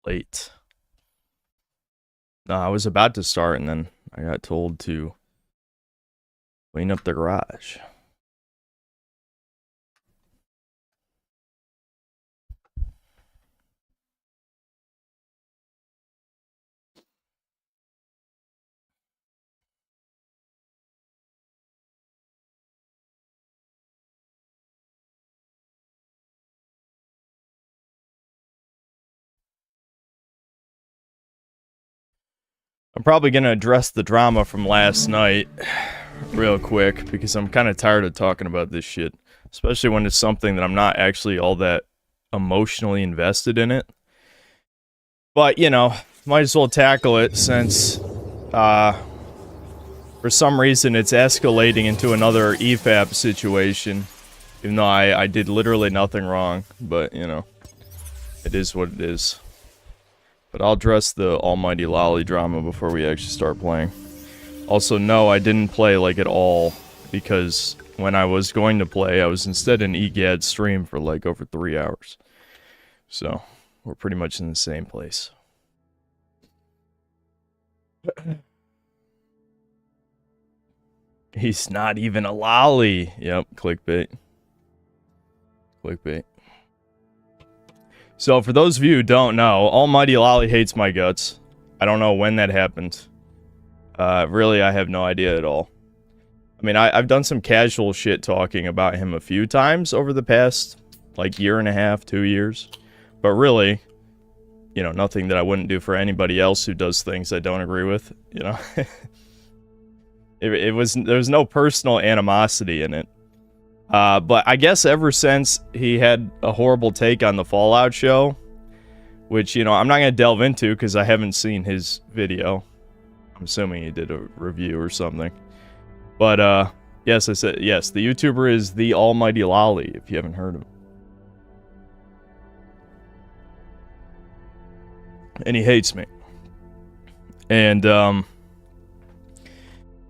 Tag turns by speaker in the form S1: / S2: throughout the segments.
S1: late. No, I was about to start, and then I got told to clean up the garage. I'm probably going to address the drama from last night real quick, because I'm kind of tired of talking about this shit, especially when it's something that I'm not actually all that emotionally invested in it. But, you know, might as well tackle it since, for some reason, it's escalating into another EFAP situation, even though I did literally nothing wrong, but, you know, it is what it is. But I'll address the almighty lolly drama before we actually start playing. Also, no, I didn't play, like, at all, because when I was going to play, I was instead in EGAD stream for, like, over 3 hours. So, we're pretty much in the same place. He's not even a lolly. Yep, clickbait. Clickbait. So, for those of you who don't know, Almighty Lolly hates my guts. I don't know when that happened. Really, I have no idea at all. I mean, I've done some casual shit talking about him a few times over the past, like, year and a half, 2 years. But really, you know, nothing that I wouldn't do for anybody else who does things I don't agree with, you know? There was no personal animosity in it. But I guess ever since he had a horrible take on the Fallout show, which, you know, I'm not going to delve into because I haven't seen his video. I'm assuming he did a review or something. But, yes, I said, yes, the YouTuber is the Almighty Lolly, if you haven't heard of him. And he hates me. And,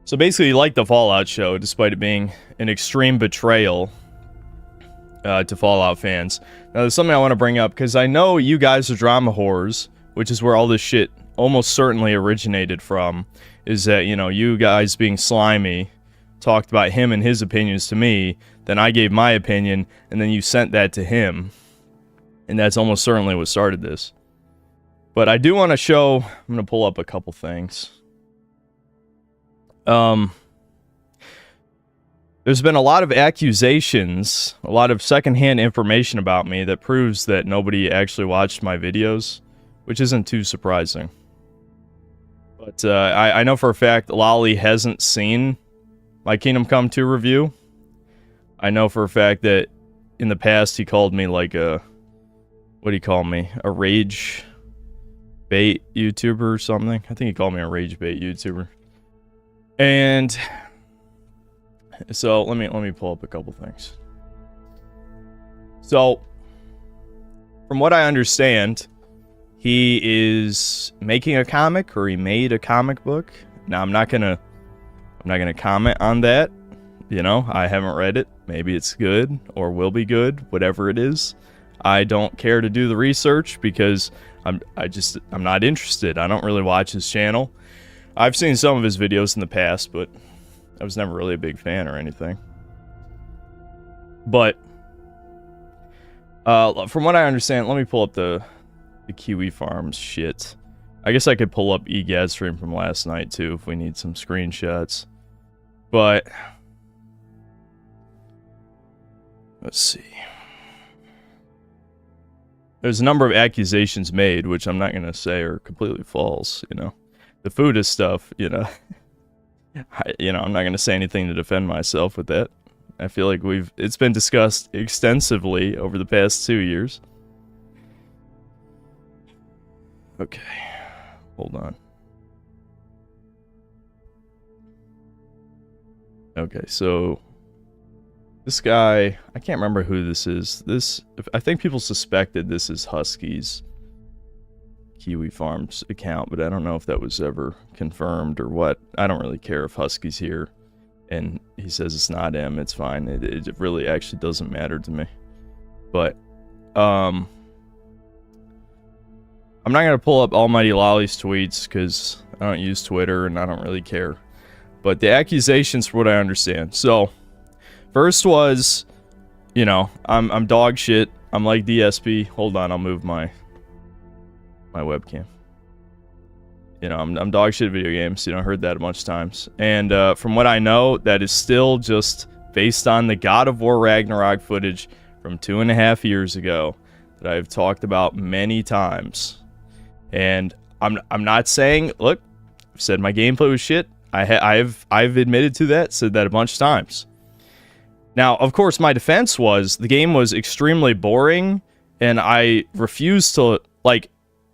S1: so basically, he liked the Fallout show, despite it being an extreme betrayal to Fallout fans. Now, there's something I want to bring up, because I know you guys are drama whores, which is where all this shit almost certainly originated from, is that, you know, you guys being slimy talked about him and his opinions to me, then I gave my opinion, and then you sent that to him. And that's almost certainly what started this. But I do want to show, I'm going to pull up a couple things. There's been a lot of accusations, a lot of secondhand information about me that proves that nobody actually watched my videos, which isn't too surprising. But I know for a fact Lolly hasn't seen my Kingdom Come 2 review. I know for a fact that in the past he called me like a, what do you call me? A rage bait YouTuber or something. I think he called me a rage bait YouTuber. And so let me pull up a couple things. So from what I understand, he is making a comic, or he made a comic book. Now I'm not gonna comment on that. You know, I haven't read it. Maybe it's good or will be good, whatever it is. I don't care to do the research because I'm not interested. I don't really watch his channel. I've seen some of his videos in the past, but I was never really a big fan or anything. But from what I understand, let me pull up the Kiwi Farms shit. I guess I could pull up EGAD stream from last night too if we need some screenshots. But let's see. There's a number of accusations made, which I'm not going to say are completely false, you know. The food is stuff, you know. I'm not going to say anything to defend myself with that. I feel like it's been discussed extensively over the past 2 years. Okay, hold on. Okay, so this guy, I can't remember who this is. I think people suspected this is Husky's Kiwi Farms account, but I don't know if that was ever confirmed or what. I don't really care if Husky's here and he says it's not him. It's fine. It really actually doesn't matter to me. But I'm not going to pull up Almighty Lolly's tweets because I don't use Twitter and I don't really care. But the accusations, for what I understand. So, first was, you know, I'm dog shit. I'm like DSP. Hold on, I'll move my webcam. You know, I'm dog shit at video games. You know, I heard that a bunch of times. And from what I know, that is still just based on the God of War Ragnarok footage from 2.5 years ago that I've talked about many times. And I'm not saying, look, I've said my gameplay was shit. I've admitted to that, said that a bunch of times. Now, of course, my defense was the game was extremely boring, and I refused to, like,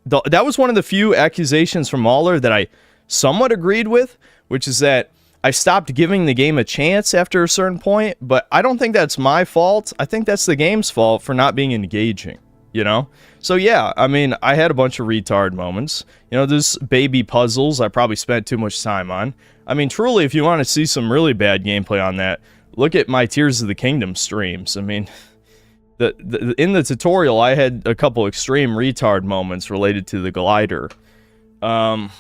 S1: that was one of the few accusations from Mauler that I somewhat agreed with, which is that I stopped giving the game a chance after a certain point, but I don't think that's my fault. I think that's the game's fault for not being engaging, you know? So yeah, I mean, I had a bunch of retard moments. You know, there's baby puzzles I probably spent too much time on. I mean, truly, if you want to see some really bad gameplay on that, look at my Tears of the Kingdom streams. I mean, in the tutorial, I had a couple extreme retard moments related to the glider. But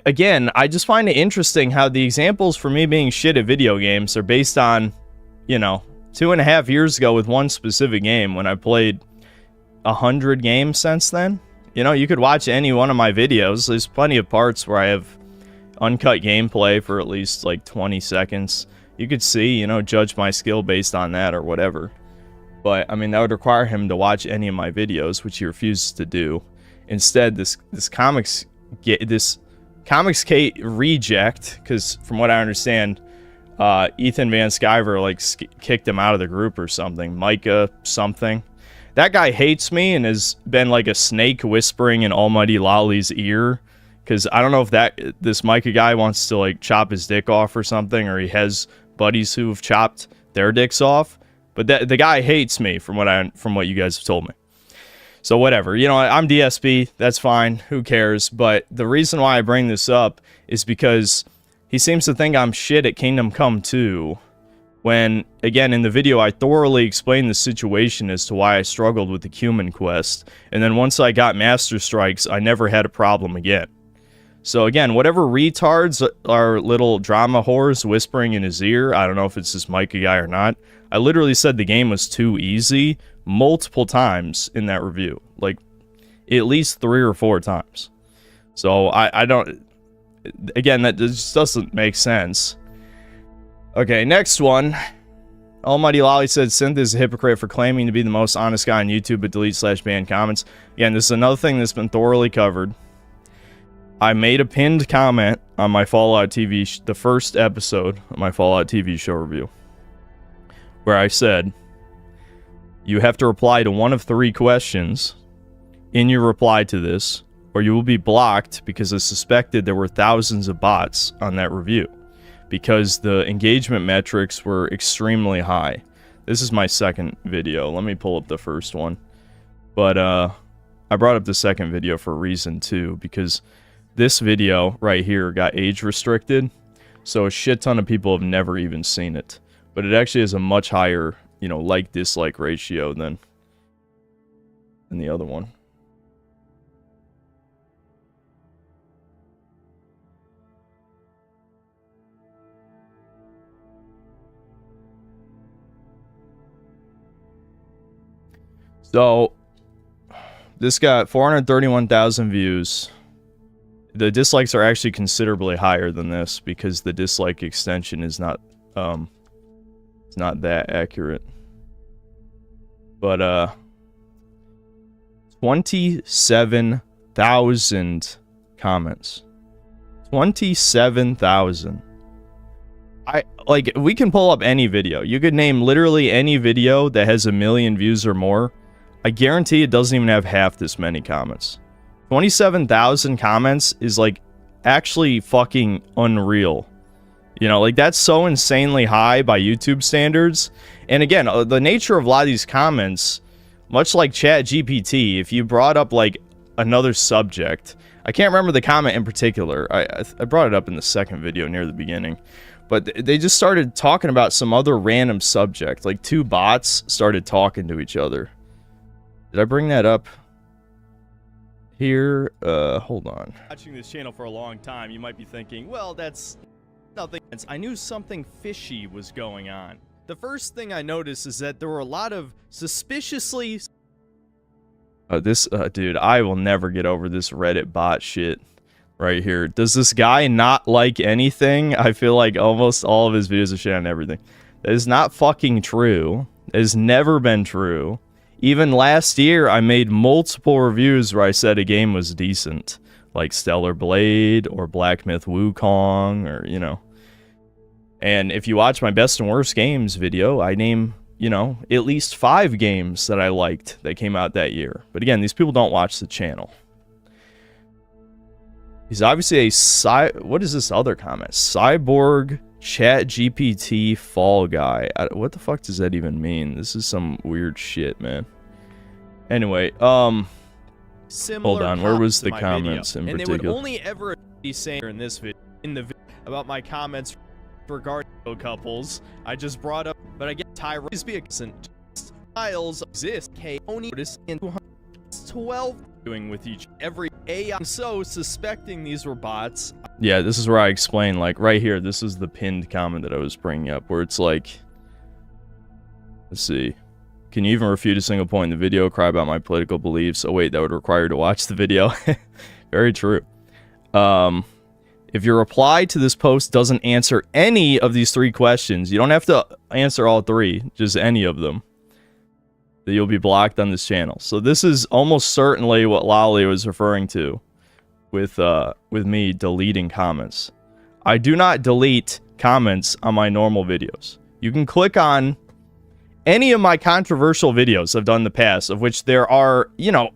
S1: again, I just find it interesting how the examples for me being shit at video games are based on, you know, 2.5 years ago with one specific game when I played 100 games since then. You know, you could watch any one of my videos. There's plenty of parts where I have uncut gameplay for at least like 20 seconds. You could see, you know, judge my skill based on that or whatever. But, I mean, that would require him to watch any of my videos, which he refuses to do. Instead, this Comics Kate reject, because from what I understand, Ethan Van Sciver, like, kicked him out of the group or something. Micah something. That guy hates me and has been like a snake whispering in Almighty Lolly's ear. Because I don't know if this Micah guy wants to, like, chop his dick off or something, or he has buddies who've chopped their dicks off. But the guy hates me from what you guys have told me. So whatever, you know, I'm DSP, that's fine, who cares? But the reason why I bring this up is because he seems to think I'm shit at Kingdom Come 2, when, again, in the video I thoroughly explained the situation as to why I struggled with the Cumin quest, and then once I got Master Strikes, I never had a problem again. So again, whatever retards are little drama whores whispering in his ear, I don't know if it's this Micah guy or not, I literally said the game was too easy multiple times in that review. Like, at least 3 or 4 times. So, I don't... Again, that just doesn't make sense. Okay, next one. Almighty Lolly said, Synth is a hypocrite for claiming to be the most honest guy on YouTube, but delete/ban comments. Again, this is another thing that's been thoroughly covered. I made a pinned comment on my Fallout TV... the first episode of my Fallout TV show review, where I said, you have to reply to one of 3 questions in your reply to this, or you will be blocked because I suspected there were thousands of bots on that review, because the engagement metrics were extremely high. This is my second video. Let me pull up the first one. But I brought up the second video for a reason too, because this video right here got age restricted, so a shit ton of people have never even seen it. But it actually has a much higher, you know, like-dislike ratio than the other one. So, this got 431,000 views. The dislikes are actually considerably higher than this because the dislike extension is not, it's not that accurate. But, 27,000 comments. 27,000. Like, we can pull up any video. You could name literally any video that has 1 million views or more. I guarantee it doesn't even have half this many comments. 27,000 comments is, like, actually fucking unreal. You know, like, that's so insanely high by YouTube standards. And again, the nature of a lot of these comments, much like ChatGPT, if you brought up, like, another subject, I can't remember the comment in particular. I brought it up in the second video near the beginning. But they just started talking about some other random subject. Like, 2 bots started talking to each other. Did I bring that up? here. Hold on. Watching this channel for a long time, you might be thinking, well, that's nothing. I knew something fishy was going on. The first thing I noticed is that there were a lot of suspiciously... dude, I will never get over this Reddit bot shit right here. Does this guy not like anything? I feel like almost all of his videos are shit on everything. That is not fucking true. It has never been true. Even last year, I made multiple reviews where I said a game was decent. Like Stellar Blade, or Black Myth Wukong, or, you know. And if you watch my best and worst games video, I name, you know, at least 5 games that I liked that came out that year. But again, these people don't watch the channel. He's obviously a what is this other comment? Cyborg Chat GPT Fall Guy. What the fuck does that even mean? This is some weird shit, man. Anyway, hold on. Where was the comments in particular? And they would only ever be saying in this video, about my comments regarding couples. I just brought up, but I get Tyrese Beason styles exist. K only notice in 212 doing with each every AI. I'm so suspecting these were bots. Yeah, this is where I explain, like, right here, this is the pinned comment that I was bringing up, where it's like, let's see. Can you even refute a single point in the video? Cry about my political beliefs. Oh, wait, that would require you to watch the video. Very true. If your reply to this post doesn't answer any of these 3 questions, you don't have to answer all 3, just any of them, that you'll be blocked on this channel. So this is almost certainly what Lolly was referring to with me deleting comments. I do not delete comments on my normal videos. You can click on any of my controversial videos I've done in the past, of which there are, you know,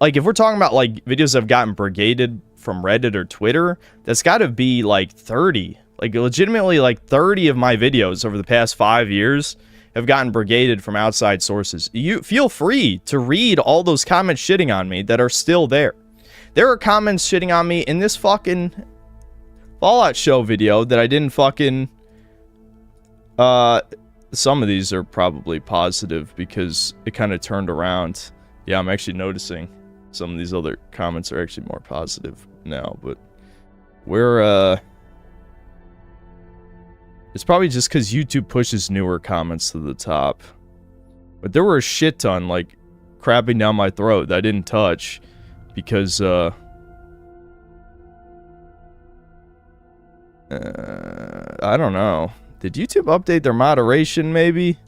S1: like if we're talking about like videos that have gotten brigaded from Reddit or Twitter, that's got to be like 30. Like legitimately like 30 of my videos over the past 5 years have gotten brigaded from outside sources. You feel free to read all those comments shitting on me that are still there. There are comments shitting on me in this fucking Fallout show video that I didn't fucking... some of these are probably positive because it kind of turned around. Yeah, I'm actually noticing some of these other comments are actually more positive now, but we're, it's probably just because YouTube pushes newer comments to the top. But there were a shit ton, like, crapping down my throat that I didn't touch because, I don't know. Did YouTube update their moderation, maybe?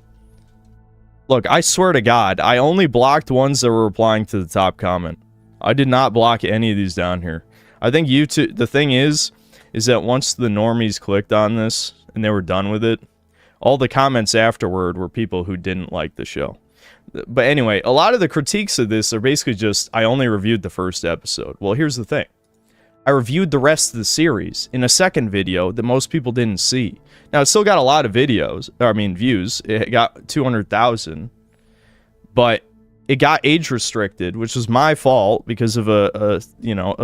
S1: Look, I swear to God, I only blocked ones that were replying to the top comment. I did not block any of these down here. I think YouTube, the thing is that once the normies clicked on this and they were done with it, all the comments afterward were people who didn't like the show. But anyway, a lot of the critiques of this are basically just, I only reviewed the first episode. Well, here's the thing. I reviewed the rest of the series in a second video that most people didn't see. Now, it still got a lot of views. It got 200,000. But it got age restricted, which was my fault because of a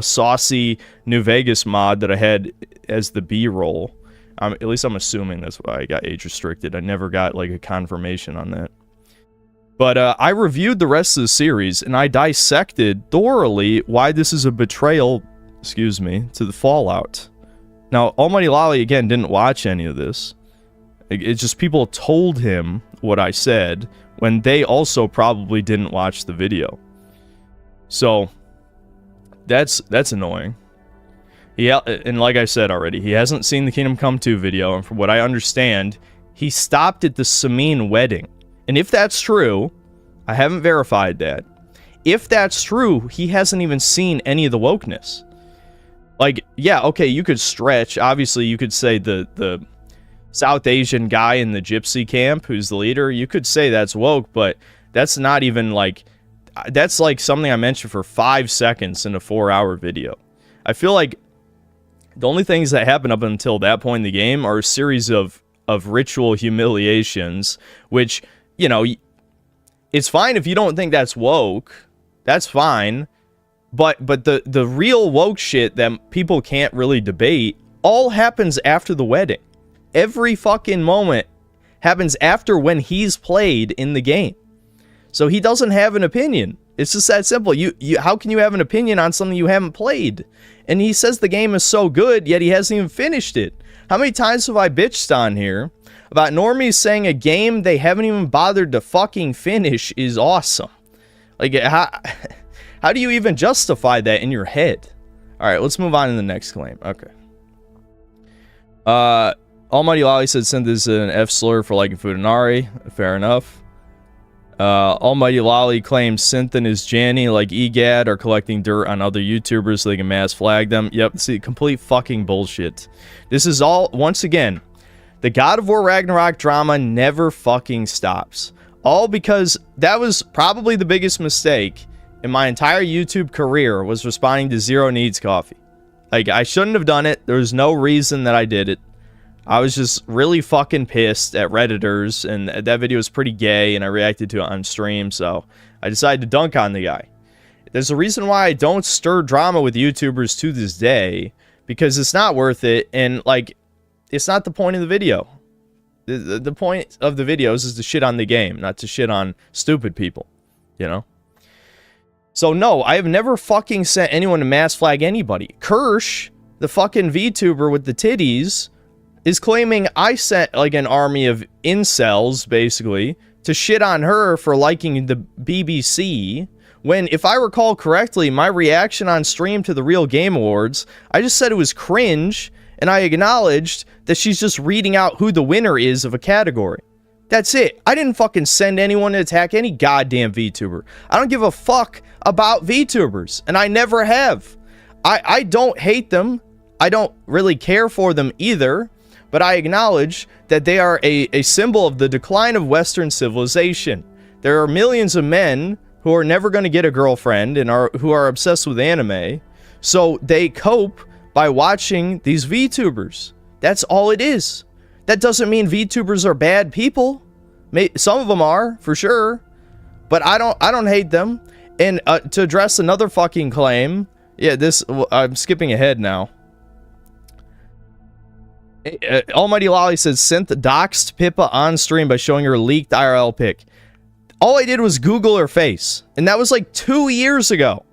S1: saucy New Vegas mod that I had as the B-roll. At least I'm assuming that's why I got age restricted. I never got like a confirmation on that. But I reviewed the rest of the series and I dissected thoroughly why this is a betrayal, excuse me, to the Fallout. Now, Almighty Lolly, again, didn't watch any of this. It's just people told him what I said when they also probably didn't watch the video. So, that's annoying. Yeah, and like I said already, he hasn't seen the Kingdom Come 2 video, and from what I understand, he stopped at the Samin wedding. And if that's true, I haven't verified that. If that's true, he hasn't even seen any of the wokeness. Like, yeah, okay, you could stretch. Obviously, you could say the South Asian guy in the gypsy camp who's the leader, you could say that's woke, but that's not even like... That's like something I mentioned for 5 seconds in a 4-hour video. I feel like the only things that happen up until that point in the game are a series of ritual humiliations, which, you know, it's fine if you don't think that's woke. That's fine. But the real woke shit that people can't really debate all happens after the wedding. Every fucking moment happens after when he's played in the game. So he doesn't have an opinion. It's just that simple. How can you have an opinion on something you haven't played? And he says the game is so good, yet he hasn't even finished it. How many times have I bitched on here about normies saying a game they haven't even bothered to fucking finish is awesome? Like, how do you even justify that in your head? All right, let's move on to the next claim. Okay. Almighty Lolly said Synth is an F slur for liking Futanari. Fair enough. Almighty Lolly claims Synth and his Janny, like EGAD, are collecting dirt on other YouTubers so they can mass flag them. Yep, see, complete fucking bullshit. This is all, once again, the God of War Ragnarok drama never fucking stops. All because that was probably the biggest mistake in my entire YouTube career, was responding to Zero Needs Coffee. Like, I shouldn't have done it. There was no reason that I did it. I was just really fucking pissed at Redditors, and that video was pretty gay, and I reacted to it on stream, so I decided to dunk on the guy. There's a reason why I don't stir drama with YouTubers to this day, because it's not worth it, and, like, it's not the point of the video. The point of the videos is to shit on the game, not to shit on stupid people, you know? So, no, I have never fucking sent anyone to mass flag anybody. Kirsch, the fucking VTuber with the titties, is claiming I sent, like, an army of incels, basically, to shit on her for liking the BBC, when, if I recall correctly, my reaction on stream to the Real Game Awards, I just said it was cringe, and I acknowledged that she's just reading out who the winner is of a category. That's it. I didn't fucking send anyone to attack any goddamn VTuber. I don't give a fuck about VTubers, and I never have. I don't hate them. I don't really care for them either. But I acknowledge that they are a symbol of the decline of Western civilization. There are millions of men who are never going to get a girlfriend and who are obsessed with anime. So they cope by watching these VTubers. That's all it is. That doesn't mean VTubers are bad people. Some of them are, for sure. But I don't hate them. And to address another fucking claim, yeah, I'm skipping ahead now. Almighty Lolly says Synth doxed Pippa on stream by showing her leaked IRL pic. All I did was Google her face, and that was like 2 years ago.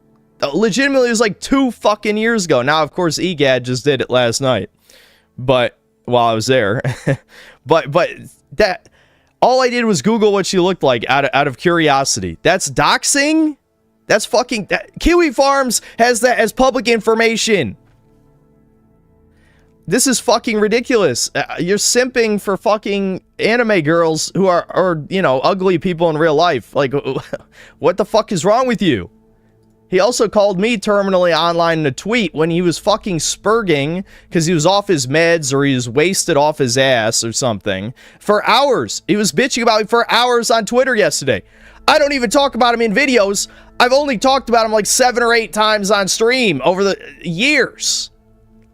S1: Legitimately, it was like 2 fucking years ago. Now, of course, EGAD just did it last night, but while I was there, but that all I did was Google what she looked like out of curiosity. That's doxing. That's fucking Kiwi Farms has that as public information. This is fucking ridiculous. You're simping for fucking anime girls who are, you know, ugly people in real life. Like, what the fuck is wrong with you? He also called me terminally online in a tweet when he was fucking spurging because he was off his meds or he was wasted off his ass or something for hours. He was bitching about me for hours on Twitter yesterday. I don't even talk about him in videos. I've only talked about him like 7 or 8 times on stream over the years.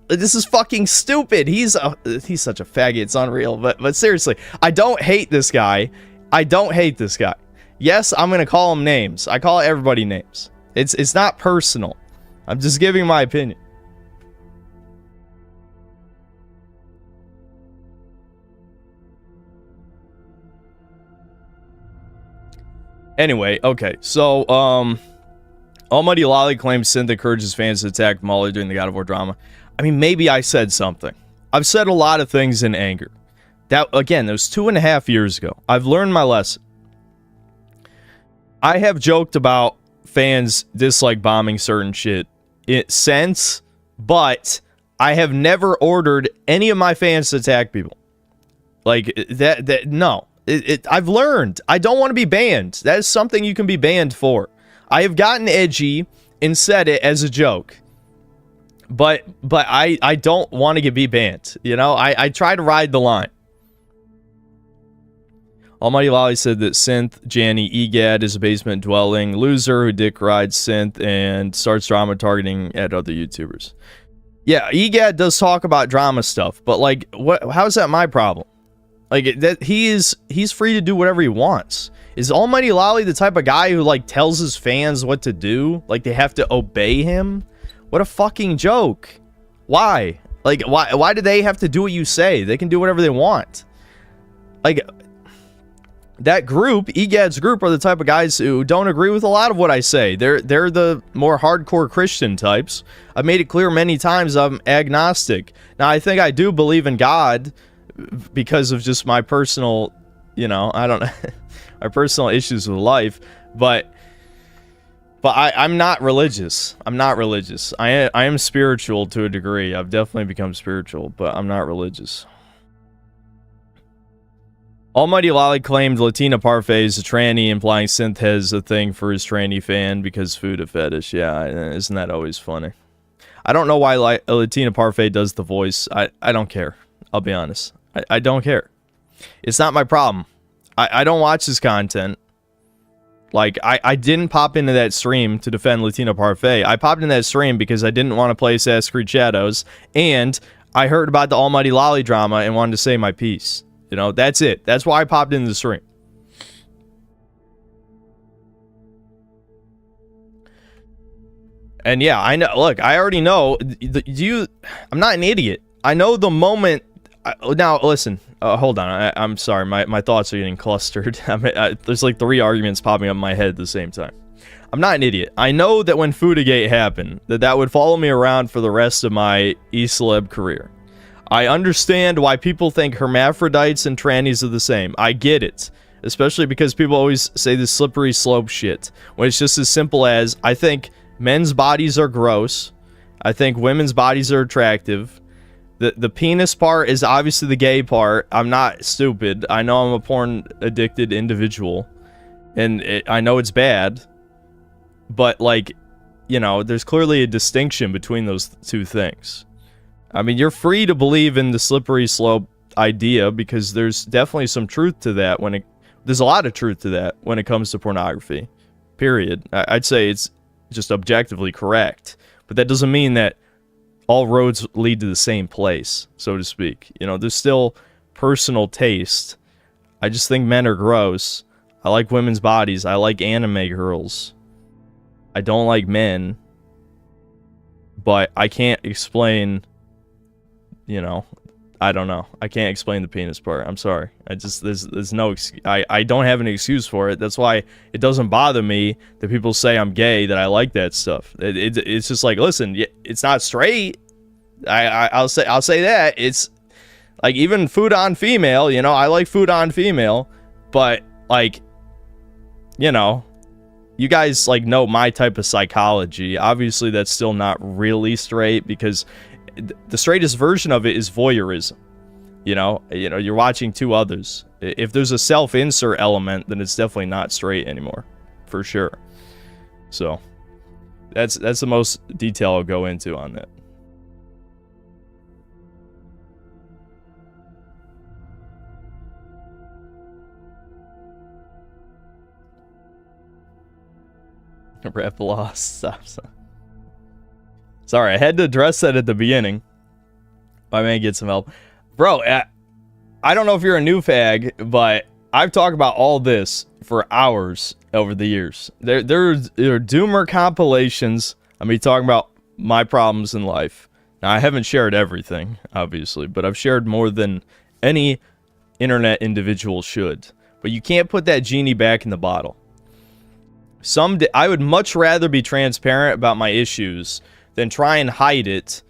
S1: This is fucking stupid. He's such a faggot. It's unreal. But seriously, I don't hate this guy. I don't hate this guy. Yes, I'm gonna call him names. I call everybody names. It's not personal. I'm just giving my opinion. Anyway, okay. So, Almighty Lolly claims Synth encourages fans to attack Molly during the God of War drama. I mean, maybe I said something. I've said a lot of things in anger. That, again, that was 2.5 years ago. I've learned my lesson. I have joked about fans dislike bombing certain shit since, but I have never ordered any of my fans to attack people. Like, no. I've learned. I don't want to be banned. That is something you can be banned for. I have gotten edgy and said it as a joke. But I don't want to be banned. You know, I try to ride the line. Almighty Lolly said that Synth, Janny, EGAD is a basement dwelling loser who dick rides Synth and starts drama targeting at other YouTubers. Yeah, EGAD does talk about drama stuff, but like, how is that my problem? Like, that he's free to do whatever he wants. Is Almighty Lolly the type of guy who like tells his fans what to do? Like they have to obey him? What a fucking joke. Why? Like, why do they have to do what you say? They can do whatever they want. Like, that group, EGAD's group, are the type of guys who don't agree with a lot of what I say. They're the more hardcore Christian types. I've made it clear many times I'm agnostic. Now, I think I do believe in God because of just my personal, I don't know, my personal issues with life, but I'm not religious. I'm not religious. I am spiritual to a degree. I've definitely become spiritual, but I'm not religious. Almighty Lolly claimed Latina Parfait is a tranny, implying Synth has a thing for his tranny fan because food a fetish. Yeah, isn't that always funny? I don't know why Latina Parfait does the voice. I don't care. I'll be honest. I don't care. It's not my problem. I don't watch his content. Like, I didn't pop into that stream to defend Latina Parfait. I popped in that stream because I didn't want to play Assassin's Creed Shadows, and I heard about the Almighty Lolly drama and wanted to say my piece. That's it. That's why I popped into the stream. And yeah, I know. Look, I already know. I'm not an idiot. I know the moment. Now, listen. Hold on. I'm sorry. My thoughts are getting clustered. There's like 3 arguments popping up in my head at the same time. I'm not an idiot. I know that when Foodagate happened, that would follow me around for the rest of my e-celeb career. I understand why people think hermaphrodites and trannies are the same. I get it. Especially because people always say this slippery slope shit. When it's just as simple as, I think men's bodies are gross. I think women's bodies are attractive. The penis part is obviously the gay part. I'm not stupid. I know I'm a porn-addicted individual. And I know it's bad. But, like, there's clearly a distinction between those 2 things. I mean, you're free to believe in the slippery slope idea because there's definitely some truth to that there's a lot of truth to that when it comes to pornography. Period. I'd say it's just objectively correct. But that doesn't mean that all roads lead to the same place, so to speak. There's still personal taste. I just think men are gross. I like women's bodies. I like anime girls. I don't like men. But I can't explain, I don't know. I can't explain the penis part. I'm sorry. There's no I don't have an excuse for it. That's why it doesn't bother me that people say I'm gay, that I like that stuff. It's just like, listen, it's not straight. I'll say that. It's like, even food on female, I like food on female, but like, you guys like know my type of psychology. Obviously that's still not really straight because the straightest version of it is voyeurism. You're watching 2 others. If there's a self-insert element, then it's definitely not straight anymore, for sure. So that's the most detail I'll go into on that. Rep lost. Sorry, I had to address that at the beginning. I may get some help. Bro, I don't know if you're a new fag, but I've talked about all this for hours over the years. There are doomer compilations. I'm be talking about my problems in life. Now, I haven't shared everything, obviously, but I've shared more than any internet individual should. But you can't put that genie back in the bottle. I would much rather be transparent about my issues than try and hide it,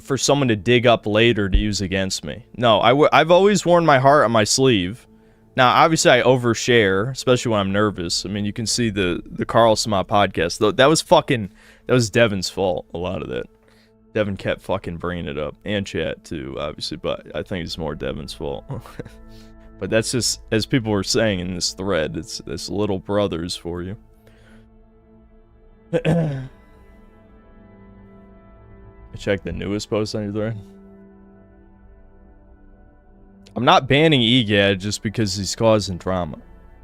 S1: for someone to dig up later to use against me. No, I've always worn my heart on my sleeve. Now, obviously, I overshare, especially when I'm nervous. I mean, you can see the Carl Smott podcast. That was Devin's fault, a lot of that. Devin kept fucking bringing it up, and chat too, obviously, but I think it's more Devin's fault. But that's just, as people were saying in this thread, it's little brothers for you. I checked the newest post on your thread. I'm not banning EGAD just because he's causing drama.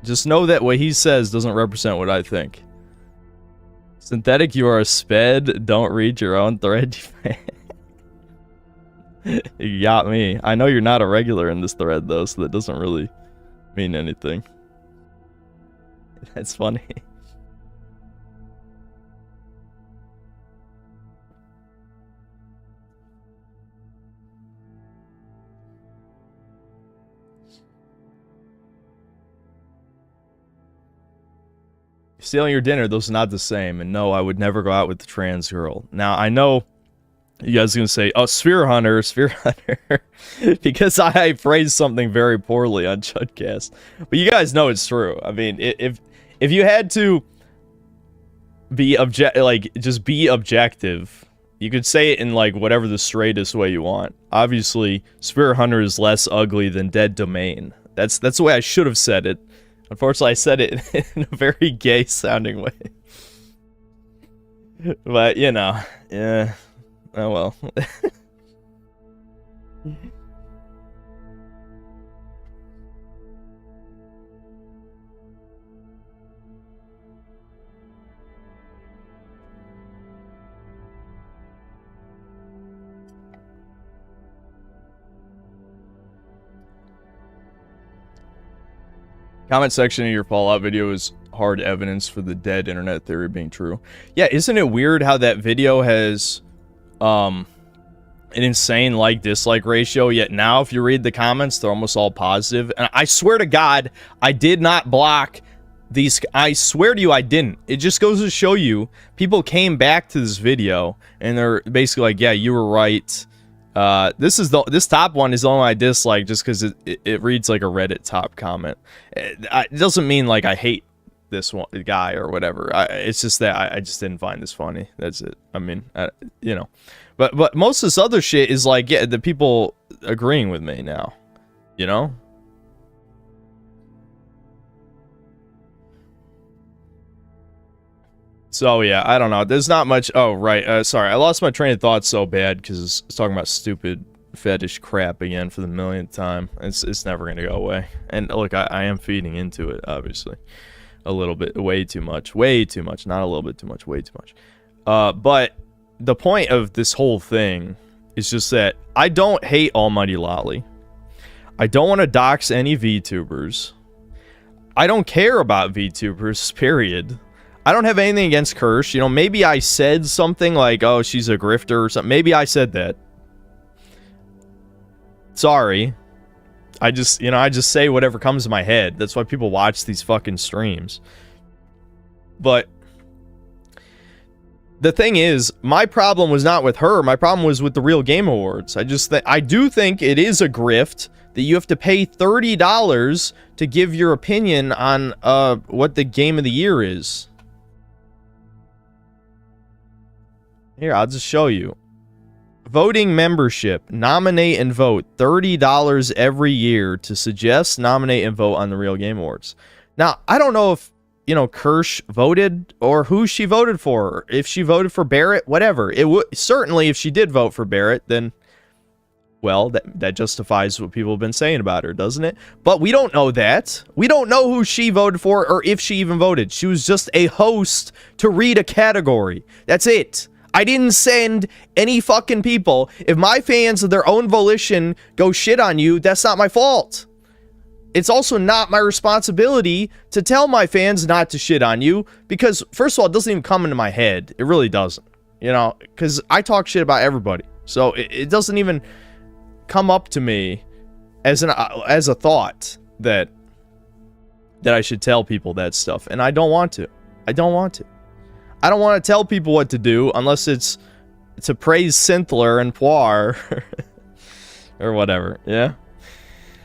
S1: Just know that what he says doesn't represent what I think. Synthetic, you are a sped. Don't read your own thread. You got me. I know you're not a regular in this thread, though, so that doesn't really mean anything. That's funny. Stealing your dinner, those are not the same. And no, I would never go out with the trans girl. Now, I know you guys are going to say, oh, Sphere Hunter, because I phrased something very poorly on Chudcast. But you guys know it's true. I mean, if you had to be just be objective, you could say it in, like, whatever the straightest way you want. Obviously, Sphere Hunter is less ugly than Dead Domain. That's the way I should have said it. Unfortunately, I said it in a very gay-sounding way. But, you know, yeah. Oh, well. Comment section of your Fallout video is hard evidence for the dead internet theory being true. Yeah, isn't it weird how that video has an insane like-dislike ratio, yet now if you read the comments, they're almost all positive. And I swear to God, I did not block these. I swear to you, I didn't. It just goes to show you, people came back to this video, and they're basically like, yeah, you were right. This top one is the only I dislike just because it reads like a Reddit top comment. It doesn't mean like I hate this one guy or whatever. It's just that I just didn't find this funny. That's it. I mean, you know, but most of this other shit is like, yeah, the people agreeing with me now, you know. So yeah, I don't know. There's not much. Oh right, sorry, I lost my train of thought so bad because it's talking about stupid fetish crap again for the millionth time. It's never gonna go away. And look, I am feeding into it, obviously, a little bit, way too much, not a little bit too much, way too much. But the point of this whole thing is just that I don't hate Almighty Lolly. I don't want to dox any VTubers. I don't care about VTubers, period. I don't have anything against Kirsch. You know, maybe I said something like, oh, she's a grifter or something. Maybe I said that. Sorry. I just say whatever comes to my head. That's why people watch these fucking streams. But the thing is, my problem was not with her. My problem was with the Real Game Awards. I do think it is a grift that you have to pay $30 to give your opinion on what the game of the year is. Here, I'll just show you. Voting membership. Nominate and vote. $30 every year to suggest, nominate, and vote on the Real Game Awards. Now, I don't know if, you know, Kirsch voted or who she voted for. If she voted for Barrett, whatever. It would certainly, if she did vote for Barrett, then, well, that justifies what people have been saying about her, doesn't it? But we don't know that. We don't know who she voted for or if she even voted. She was just a host to read a category. That's it. I didn't send any fucking people. If my fans of their own volition go shit on you, that's not my fault. It's also not my responsibility to tell my fans not to shit on you because, first of all, it doesn't even come into my head. It really doesn't, you know, because I talk shit about everybody. So it doesn't even come up to me as a thought that I should tell people that stuff. And I don't want to. I don't want to. I don't want to tell people what to do unless it's to praise Synthler and Poir or whatever, yeah?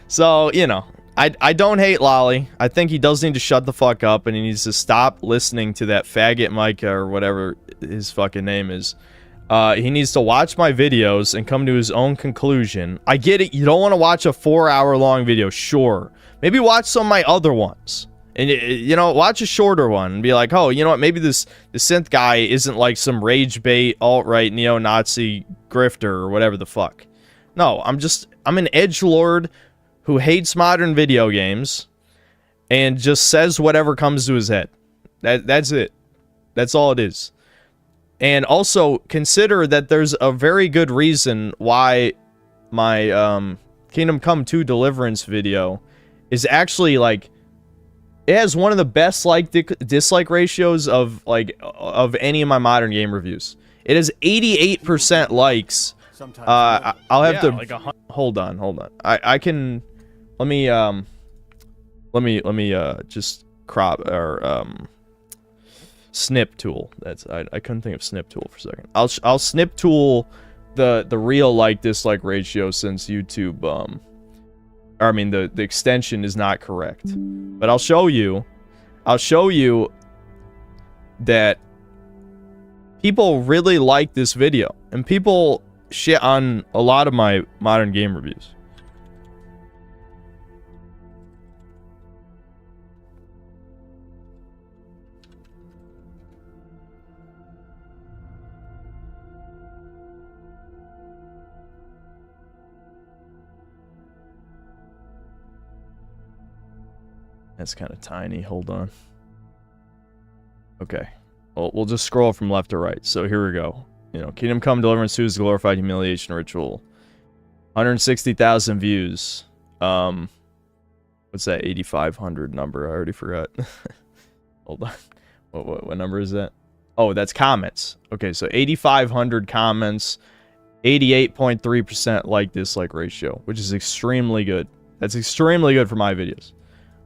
S1: So, you know, I don't hate Lolly. I think he does need to shut the fuck up and he needs to stop listening to that faggot Micah or whatever his fucking name is. He needs to watch my videos and come to his own conclusion. I get it, you don't want to watch a 4-hour-long video, sure. Maybe watch some of my other ones. And, you know, watch a shorter one and be like, oh, you know what, maybe the synth guy isn't like some rage bait, alt-right, neo-Nazi grifter or whatever the fuck. No, I'm an edgelord who hates modern video games and just says whatever comes to his head. That's it. That's all it is. And also, consider that there's a very good reason why my Kingdom Come 2 Deliverance video is actually, like, it has one of the best dislike ratios of any of my modern game reviews. It has 88% likes. I'll have to like hold on. I can let me just crop or snip tool. That's I couldn't think of snip tool for a second. I'll snip tool the real like dislike ratio since YouTube or I mean the extension is not correct. But I'll show you that people really like this video and people shit on a lot of my modern game reviews. That's kind of tiny. Hold on. Okay. Well, we'll just scroll from left to right. So here we go. You know, Kingdom Come Deliverance 2 is glorified humiliation ritual. 160,000 views. What's that 8,500 number? I already forgot. Hold on. What number is that? Oh, that's comments. Okay, so 8,500 comments. 88.3% like dislike ratio, which is extremely good. That's extremely good for my videos.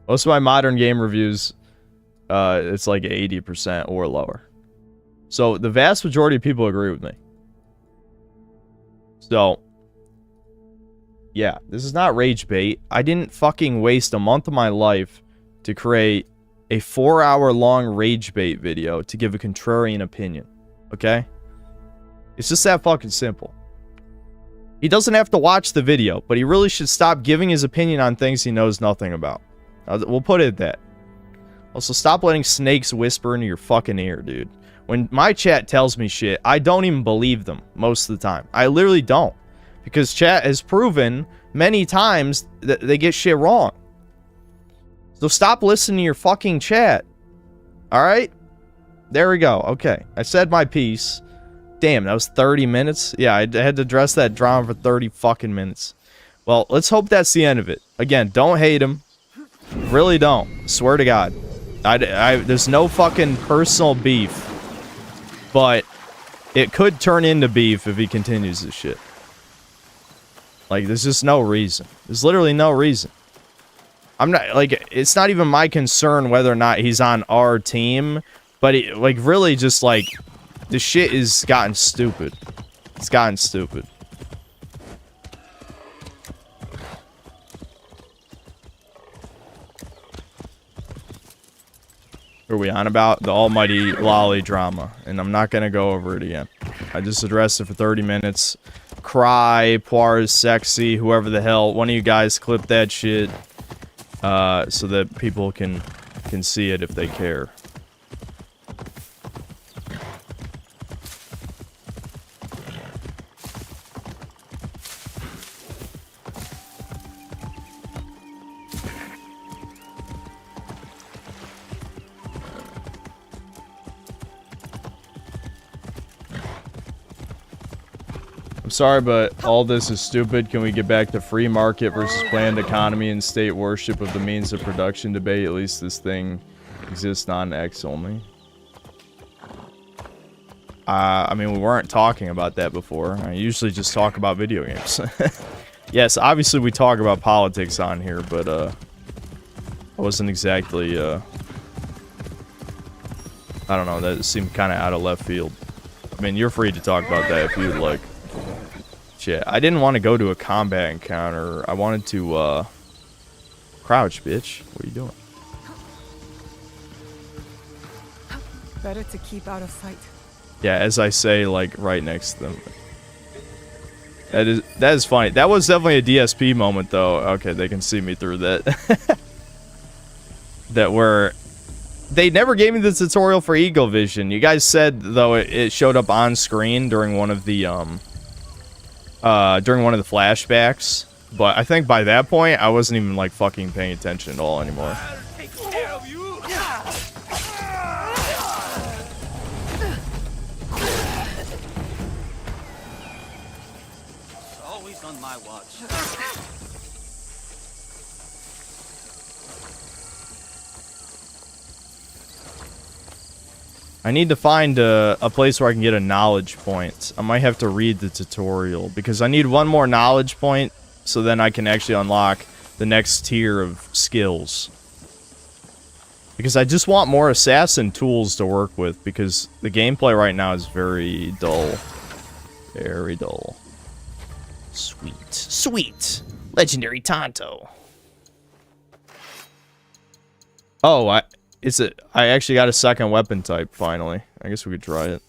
S1: Most of my modern game reviews, it's like 80% or lower. So the vast majority of people agree with me. So, yeah, this is not rage bait. I didn't fucking waste a month of my life to create a 4-hour-long rage bait video to give a contrarian opinion. Okay? It's just that fucking simple. He doesn't have to watch the video, but he really should stop giving his opinion on things he knows nothing about. We'll put it at that. Also, stop letting snakes whisper into your fucking ear, dude. When my chat tells me shit, I don't even believe them most of the time. I literally don't. Because chat has proven many times that they get shit wrong. So stop listening to your fucking chat. Alright? There we go. Okay. I said my piece. Damn, that was 30 minutes? Yeah, I had to address that drama for 30 fucking minutes. Well, let's hope that's the end of it. Again, don't hate him. Really don't. Swear to God. There's no fucking personal beef. But it could turn into beef if he continues this shit. Like, there's just no reason. There's literally no reason. I'm not, like, it's not even my concern whether or not he's on our team. But, like, really just, like, the shit has gotten stupid. It's gotten stupid. What are we on about? The almighty lolly drama. And I'm not going to go over it again. I just addressed it for 30 minutes. Cry, Poir is sexy, whoever the hell. One of you guys clip that shit. So that people can see it if they care. I'm sorry, but all this is stupid. Can we get back to free market versus planned economy and state worship of the means of production debate? At least this thing exists on X only. I mean, we weren't talking about that before. I usually just talk about video games. Yes, obviously we talk about politics on here, but I wasn't exactly, I don't know, that seemed kind of out of left field. I mean, you're free to talk about that if you'd like. Shit, I didn't want to go to a combat encounter. I wanted to, crouch, bitch. What are you doing?
S2: Better to keep out of sight.
S1: Yeah, as I say, like, right next to them. That is funny. That was definitely a DSP moment, though. Okay, they can see me through that. That were... They never gave me the tutorial for Eagle Vision. You guys said, though, it showed up on screen during one of the, flashbacks. But I think by that point, I wasn't even, like, fucking paying attention at all anymore.
S3: Always on my watch.
S1: I need to find a place where I can get a knowledge point. I might have to read the tutorial, because I need one more knowledge point, so then I can actually unlock the next tier of skills. Because I just want more assassin tools to work with, because the gameplay right now is very dull. Very dull. Sweet. Sweet! Legendary Tonto. Oh, I actually got a second weapon type, finally. I guess we could try it.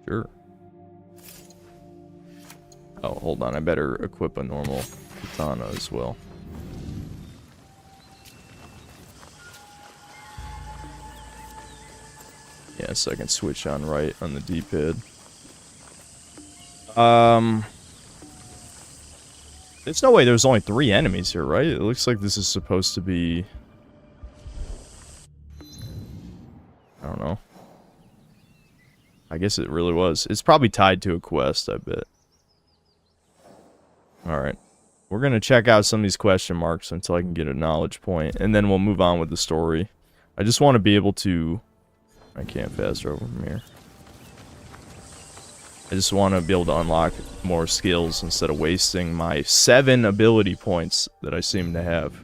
S1: Sure. Oh, hold on. I better equip a normal katana as well. Yeah, so I can switch on right on the D-pad. There's no way there's only 3 enemies here, right? It looks like this is supposed to be... I don't know. I guess it really was. It's probably tied to a quest, I bet. Alright. We're gonna check out some of these question marks until I can get a knowledge point, and then we'll move on with the story. I just want to be able to... I can't fast travel from here. I just want to be able to unlock more skills instead of wasting my 7 ability points that I seem to have.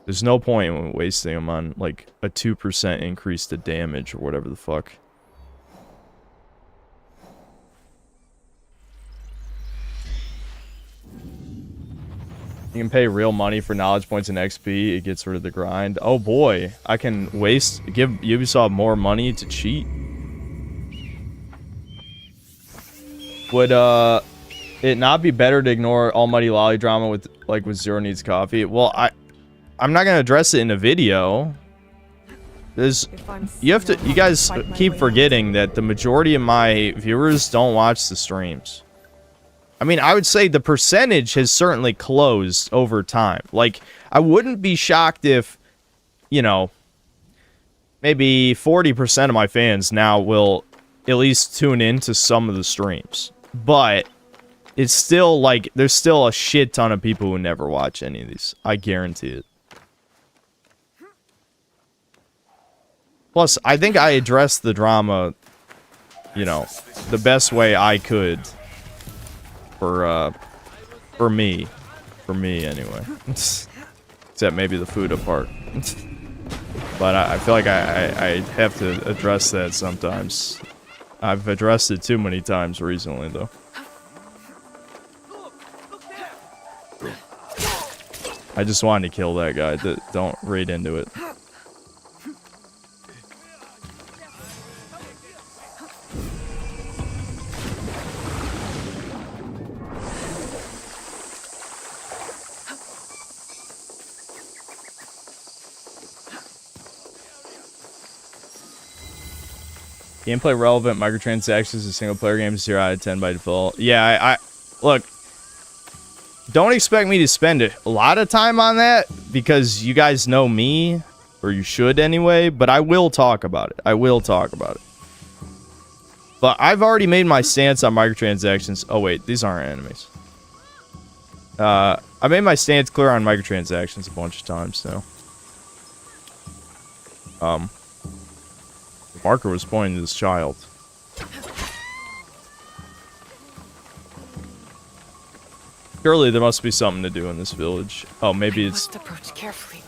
S1: There's no point in wasting them on, like, a 2% increase to damage or whatever the fuck. You can pay real money for knowledge points and XP. It gets rid of the grind. Oh boy, I can give Ubisoft more money to cheat. Would it not be better to ignore Almighty Lolly drama with Zero Needs Coffee? Well, I'm not gonna address it in a video. You guys keep forgetting that the majority of my viewers don't watch the streams. I mean, I would say the percentage has certainly closed over time. Like, I wouldn't be shocked if, you know, maybe 40% of my fans now will at least tune in to some of the streams. But it's still, like, there's still a shit ton of people who never watch any of these. I guarantee it. Plus, I think I addressed the drama, you know, the best way I could. For me anyway. Except maybe the food part. But I feel like I have to address that sometimes. I've addressed it too many times recently, though. I just wanted to kill that guy. Don't read into it. Gameplay relevant microtransactions in single-player games 0 out of 10 by default. Yeah, I look. Don't expect me to spend a lot of time on that because you guys know me, or you should anyway. But I will talk about it. I will talk about it. But I've already made my stance on microtransactions. Oh wait, these aren't enemies. I made my stance clear on microtransactions a bunch of times now. The marker was pointing to this child. Surely there must be something to do in this village. Oh, maybe it's...
S2: must approach carefully.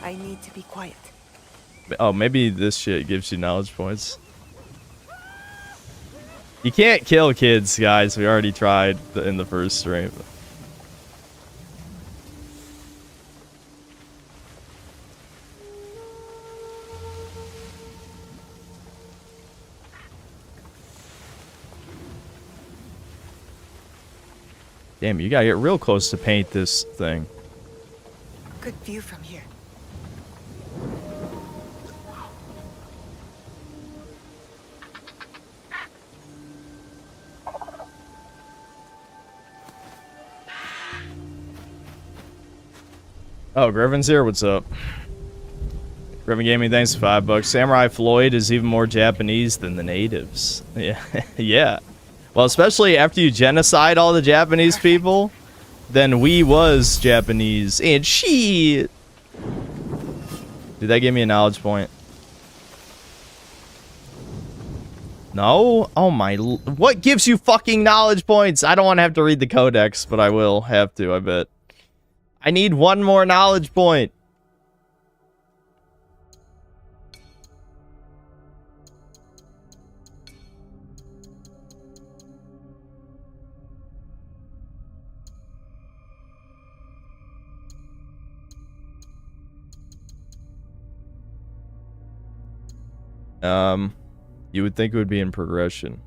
S2: I need to be quiet.
S1: Oh, maybe this shit gives you knowledge points. You can't kill kids, guys. We already tried in the first stream. Damn, you gotta get real close to paint this thing.
S2: Good view from here.
S1: Oh, Griffin's here. What's up? Griffin Gaming, thanks for $5. Samurai Floyd is even more Japanese than the natives. Yeah, yeah. Well, especially after you genocide all the Japanese people, then we was Japanese and shit. Did that give me a knowledge point? No? Oh my... What gives you fucking knowledge points? I don't want to have to read the codex, but I will have to, I bet. I need one more knowledge point. You would think it would be in progression.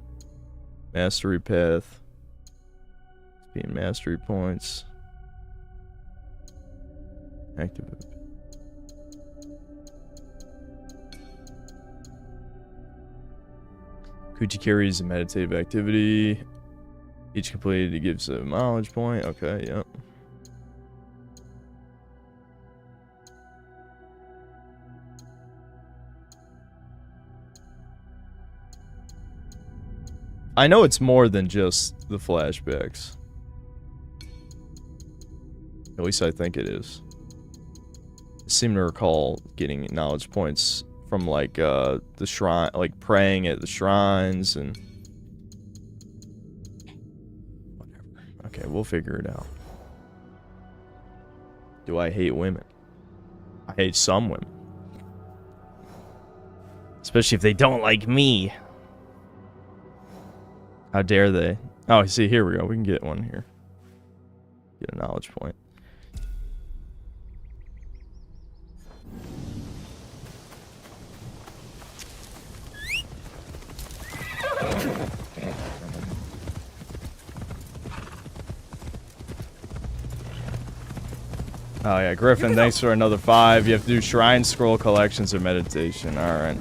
S1: Mastery path. Being mastery points. Active. Kuchi carries a meditative activity. Each completed gives a knowledge point. Okay, yep. I know it's more than just the flashbacks. At least I think it is. I seem to recall getting knowledge points from like the shrine, like praying at the shrines and whatever. Okay, we'll figure it out. Do I hate women? I hate some women. Especially if they don't like me. How dare they? Oh, see, here we go. We can get one here. Get a knowledge point. Oh yeah, Griffin, thanks for another 5. You have to do shrine scroll collections or meditation. Alright.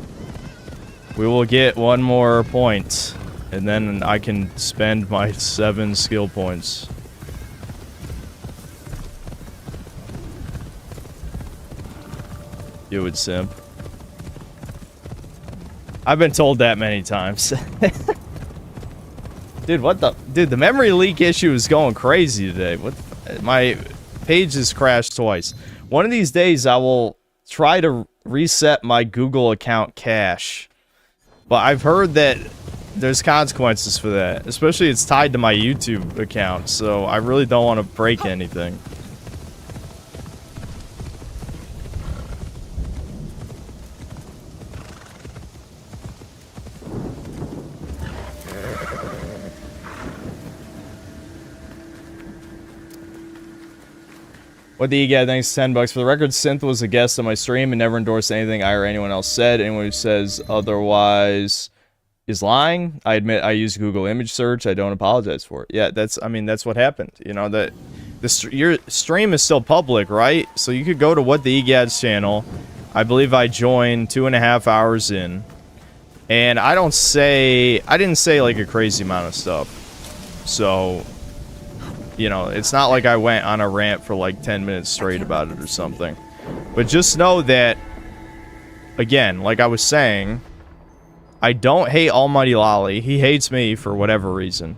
S1: We will get one more point. And then I can spend my 7 skill points. You would simp. I've been told that many times. Dude, what the... Dude, the memory leak issue is going crazy today. What the, my page has crashed twice. One of these days, I will try to reset my Google account cache. But I've heard that there's consequences for that. Especially it's tied to my YouTube account, so I really don't want to break anything. What do you get? Thanks, $10. For the record, Synth was a guest on my stream and never endorsed anything I or anyone else said. Anyone who says otherwise is lying. I admit I use Google image search. I don't apologize for it. Yeah, that's, I mean, that's what happened. You know, that your stream is still public, right? So you could go to What the Egads channel. I believe I joined 2.5 hours in. And I didn't say like a crazy amount of stuff. So, you know, it's not like I went on a rant for like 10 minutes straight about it or something. But just know that, again, like I was saying, I don't hate Almighty Lolly. He hates me for whatever reason.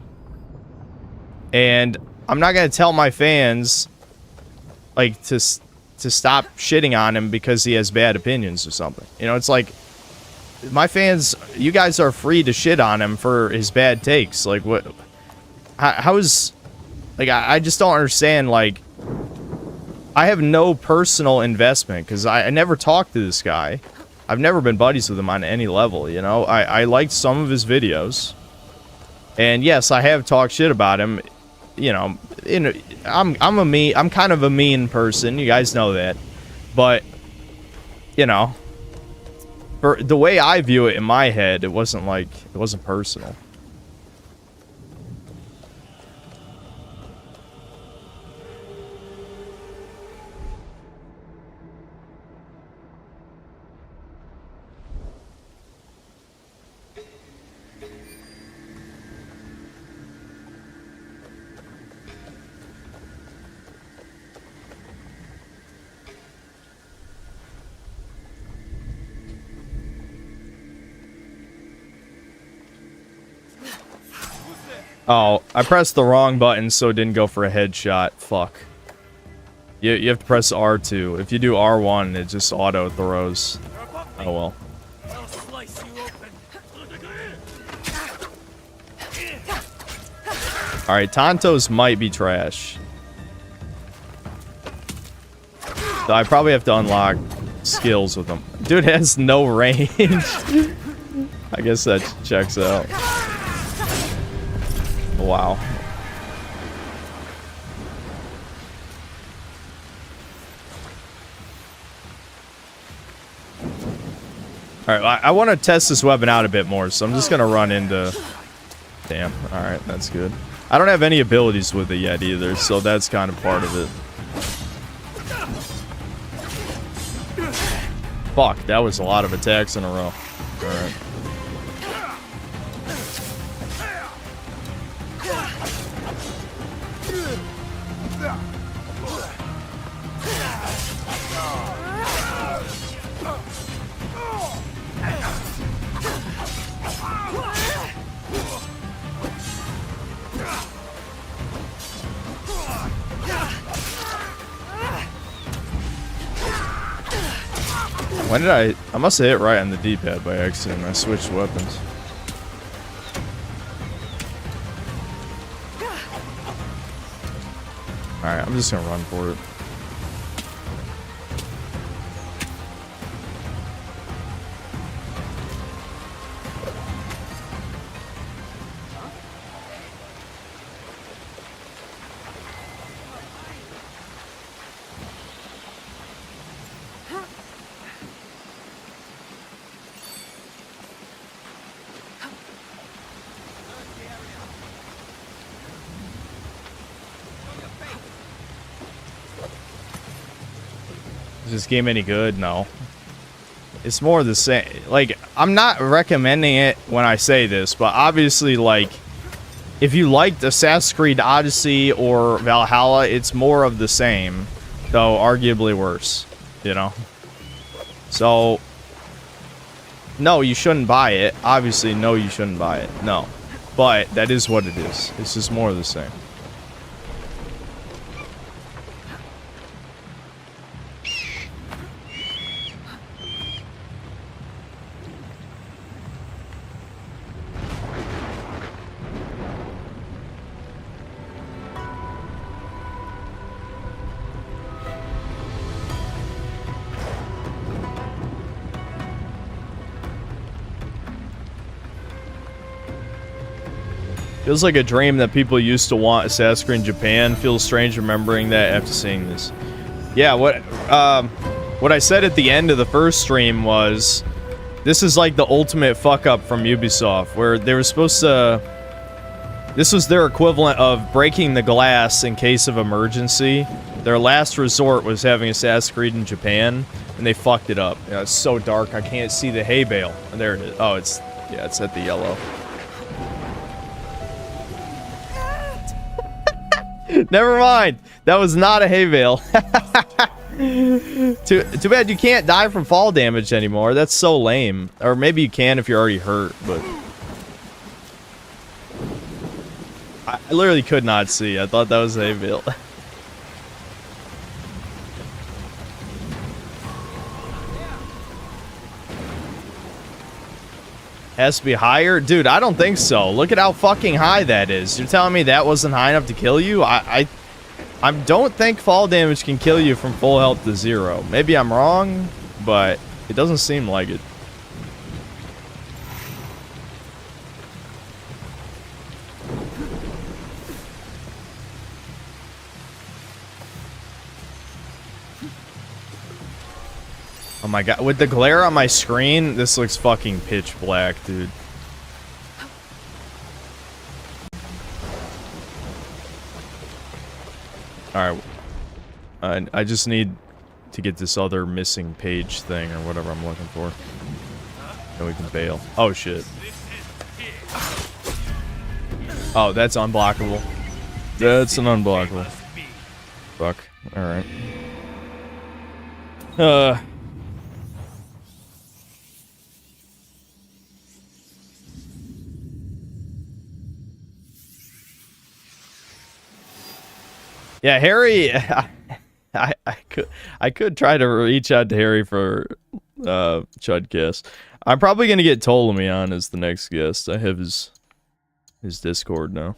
S1: And I'm not going to tell my fans, like, to stop shitting on him because he has bad opinions or something. You know, it's like, my fans, you guys are free to shit on him for his bad takes. Like, what, how is, like, I just don't understand, like, I have no personal investment because I never talked to this guy. I've never been buddies with him on any level, you know? I liked some of his videos. And yes, I have talked shit about him. You know, I'm kind of a mean person. You guys know that. But, you know, for the way I view it in my head, it wasn't personal. Oh, I pressed the wrong button, so it didn't go for a headshot. Fuck. You have to press R2. If you do R1, it just auto throws. Oh well. Alright, Tontos might be trash. So I probably have to unlock skills with him. Dude has no range. I guess that checks out. Wow. Alright, I want to test this weapon out a bit more, so I'm just going to run into... Damn, alright, that's good. I don't have any abilities with it yet either, so that's kind of part of it. Fuck, that was a lot of attacks in a row. Alright. When did I must have hit right on the D-pad by accident. I switched weapons. Alright, I'm just gonna run for it. Is this game any good? No. It's more the same. Like, I'm not recommending it when I say this, but obviously, like, if you liked Assassin's Creed Odyssey or Valhalla, it's more of the same, though arguably worse, you know? So, no, you shouldn't buy it. Obviously, no, you shouldn't buy it. No. But that is what it is. It's just more of the same. Feels like a dream that people used to want Assassin's Creed in Japan. Feels strange remembering that after seeing this. Yeah, what I said at the end of the first stream was, this is like the ultimate fuck up from Ubisoft, where they were supposed to... This was their equivalent of breaking the glass in case of emergency. Their last resort was having Assassin's Creed in Japan, and they fucked it up. Yeah, it's so dark, I can't see the hay bale. There it is. Oh, it's at the yellow. Never mind. That was not a hay bale. Too bad you can't die from fall damage anymore. That's so lame. Or maybe you can if you're already hurt, but... I literally could not see. I thought that was a hay bale. Has to be higher? Dude, I don't think so. Look at how fucking high that is. You're telling me that wasn't high enough to kill you? I don't think fall damage can kill you from full health to 0. Maybe I'm wrong, but it doesn't seem like it. Oh my god, with the glare on my screen, this looks fucking pitch black, dude. Alright. I just need to get this other missing page thing, or whatever I'm looking for. Then we can bail. Oh shit. Oh, that's unblockable. That's an unblockable. Fuck. Alright. Yeah, Harry, I could try to reach out to Harry for Chudcast. I'm probably gonna get Ptolemy on as the next guest. I have his Discord now.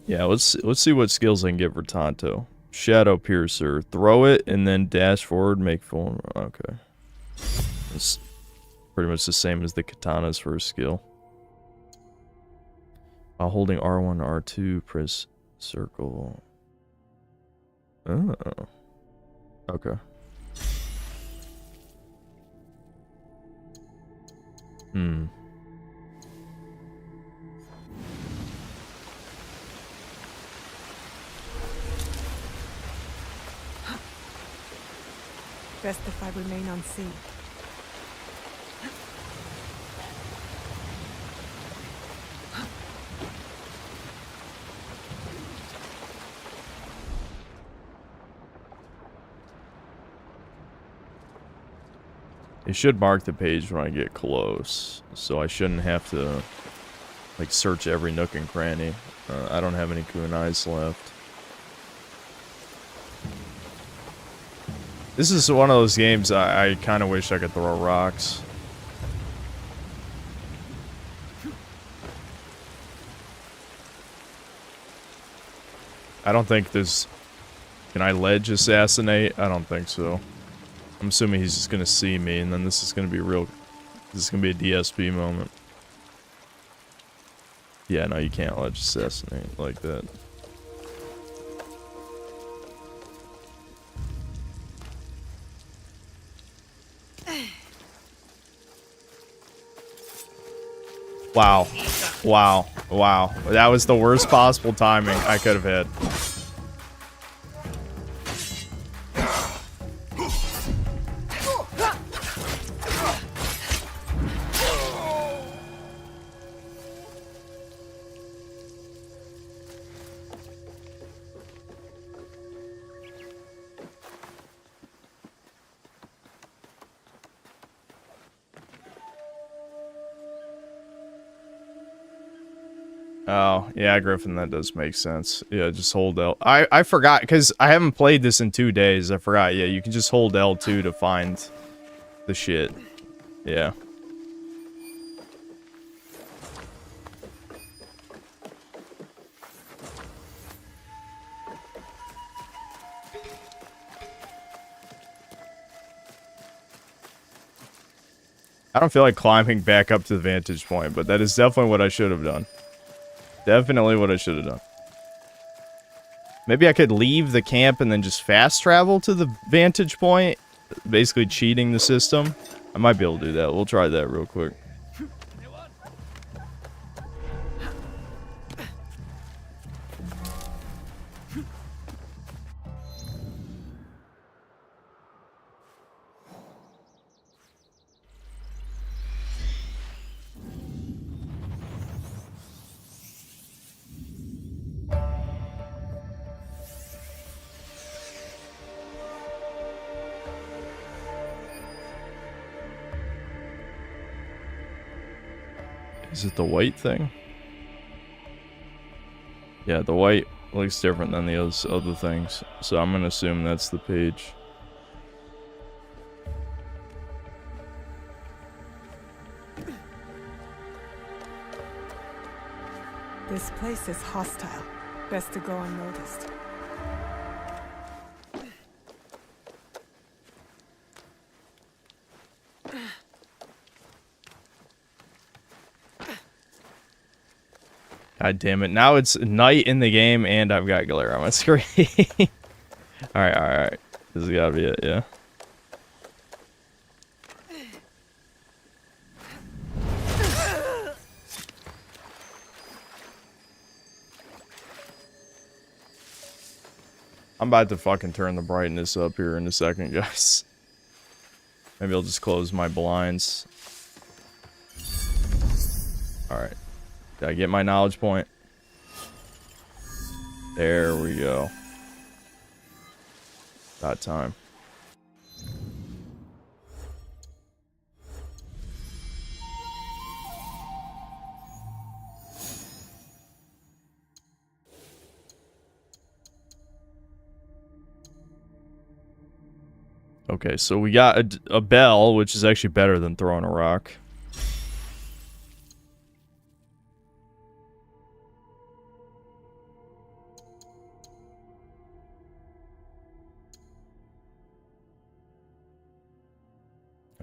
S1: Yeah, let's see what skills I can get for Tonto. Shadow Piercer. Throw it and then dash forward, make full. Okay. It's pretty much the same as the katana's first skill. While holding R1, R2, press circle. Oh. Okay. Hmm.
S2: Best if I remain unseen.
S1: It should mark the page when I get close, so I shouldn't have to like search every nook and cranny. I don't have any kunais left. This is one of those games I kind of wish I could throw rocks. I don't think there's... Can I ledge assassinate? I don't think so. I'm assuming he's just gonna see me, and then this is gonna be real... This is gonna be a DSP moment. Yeah, no, you can't ledge assassinate like that. Wow. Wow. Wow. That was the worst possible timing I could have had. Oh, yeah, Griffin, that does make sense. Yeah, just hold L. I forgot, because I haven't played this in 2 days. I forgot, yeah, you can just hold L2 to find the shit. Yeah. I don't feel like climbing back up to the vantage point, but that is definitely what I should have done. Definitely what I should have done. Maybe I could leave the camp and then just fast travel to the vantage point. Basically cheating the system. I might be able to do that. We'll try that real quick. Is it the white thing? Yeah, the white looks different than the other things. So I'm gonna assume that's the page.
S2: This place is hostile. Best to go unnoticed.
S1: God damn it. Now it's night in the game and I've got glare on my screen. Alright, alright. This has gotta be it, yeah. I'm about to fucking turn the brightness up here in a second, guys. Maybe I'll just close my blinds. Alright. Did I get my knowledge point? There we go. About time. Okay, so we got a bell, which is actually better than throwing a rock.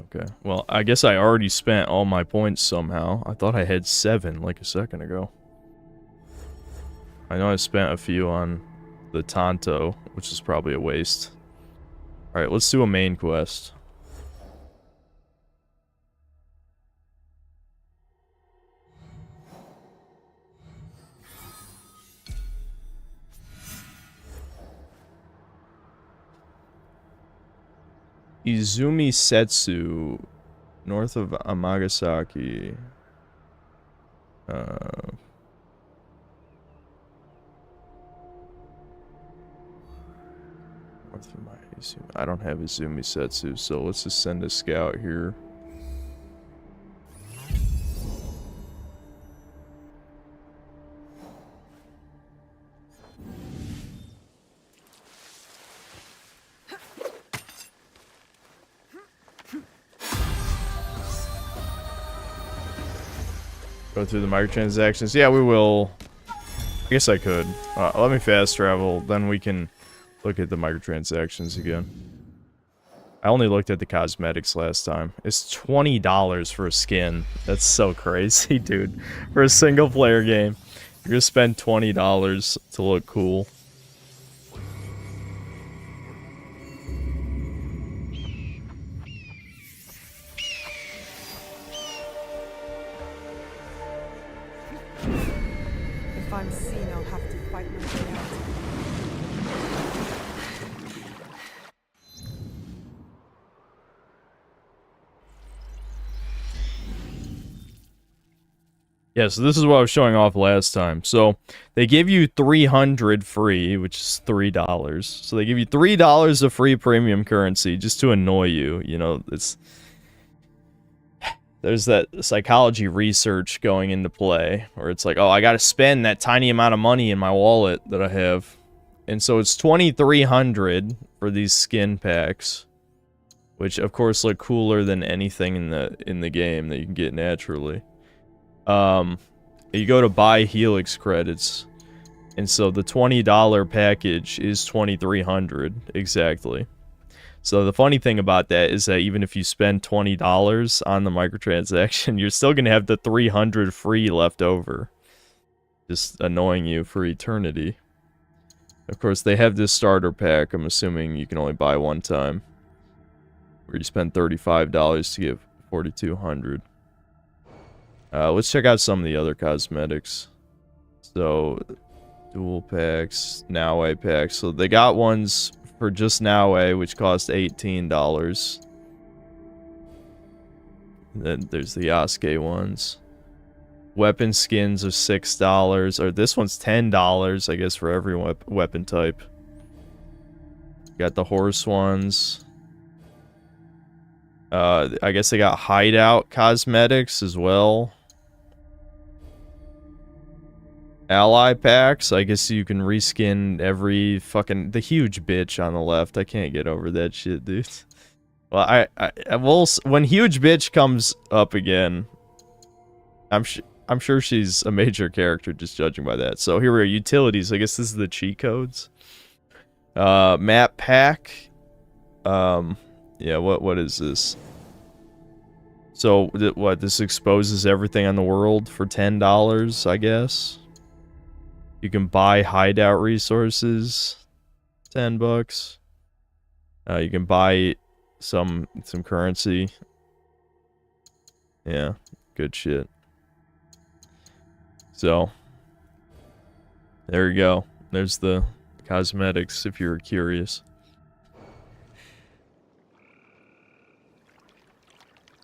S1: Okay, well, I guess I already spent all my points somehow. I thought I had 7 like a second ago. I know I spent a few on the Tonto, which is probably a waste. Alright, let's do a main quest. Izumi Setsu, north of Amagasaki. I don't have Izumi Setsu, so let's just send a scout here. Go through the microtransactions. Yeah, we will. I guess I could. Let me fast travel, then we can look at the microtransactions again. I only looked at the cosmetics last time. It's $20 for a skin. That's so crazy, dude. For a single player game, you're gonna spend $20 to look cool.
S2: If I'm seen, I'll have to fight my way out.
S1: Yeah, so this is what I was showing off last time. So they give you 300 free, which is $3. So they give you $3 of free premium currency just to annoy you. You know, there's that psychology research going into play where it's like, oh, I got to spend that tiny amount of money in my wallet that I have. And so it's 2,300 for these skin packs, which of course look cooler than anything in the game that you can get naturally. You go to buy Helix credits, and so the $20 package is 2,300 exactly. So the funny thing about that is that even if you spend $20 on the microtransaction, you're still gonna have the 300 free left over, just annoying you for eternity. Of course, they have this starter pack. I'm assuming you can only buy one time, where you spend $35 to get 4,200. Let's check out some of the other cosmetics. So, dual packs, Naue packs. So they got ones for just Naue, which cost $18. And then there's the Yasuke ones. Weapon skins are $6. Or this one's $10, I guess, for every weapon type. Got the horse ones. I guess they got hideout cosmetics as well. Ally packs, I guess you can reskin every fucking... The huge bitch on the left, I can't get over that shit, dude. Well, I will... When huge bitch comes up again, I'm sure she's a major character, just judging by that. So here we are, utilities, I guess this is the cheat codes. Map pack. Yeah, what is this? So, what, this exposes everything on the world for $10, I guess? You can buy hideout resources, $10. You can buy some currency. Yeah, good shit. So, there you go. There's the cosmetics, if you're curious.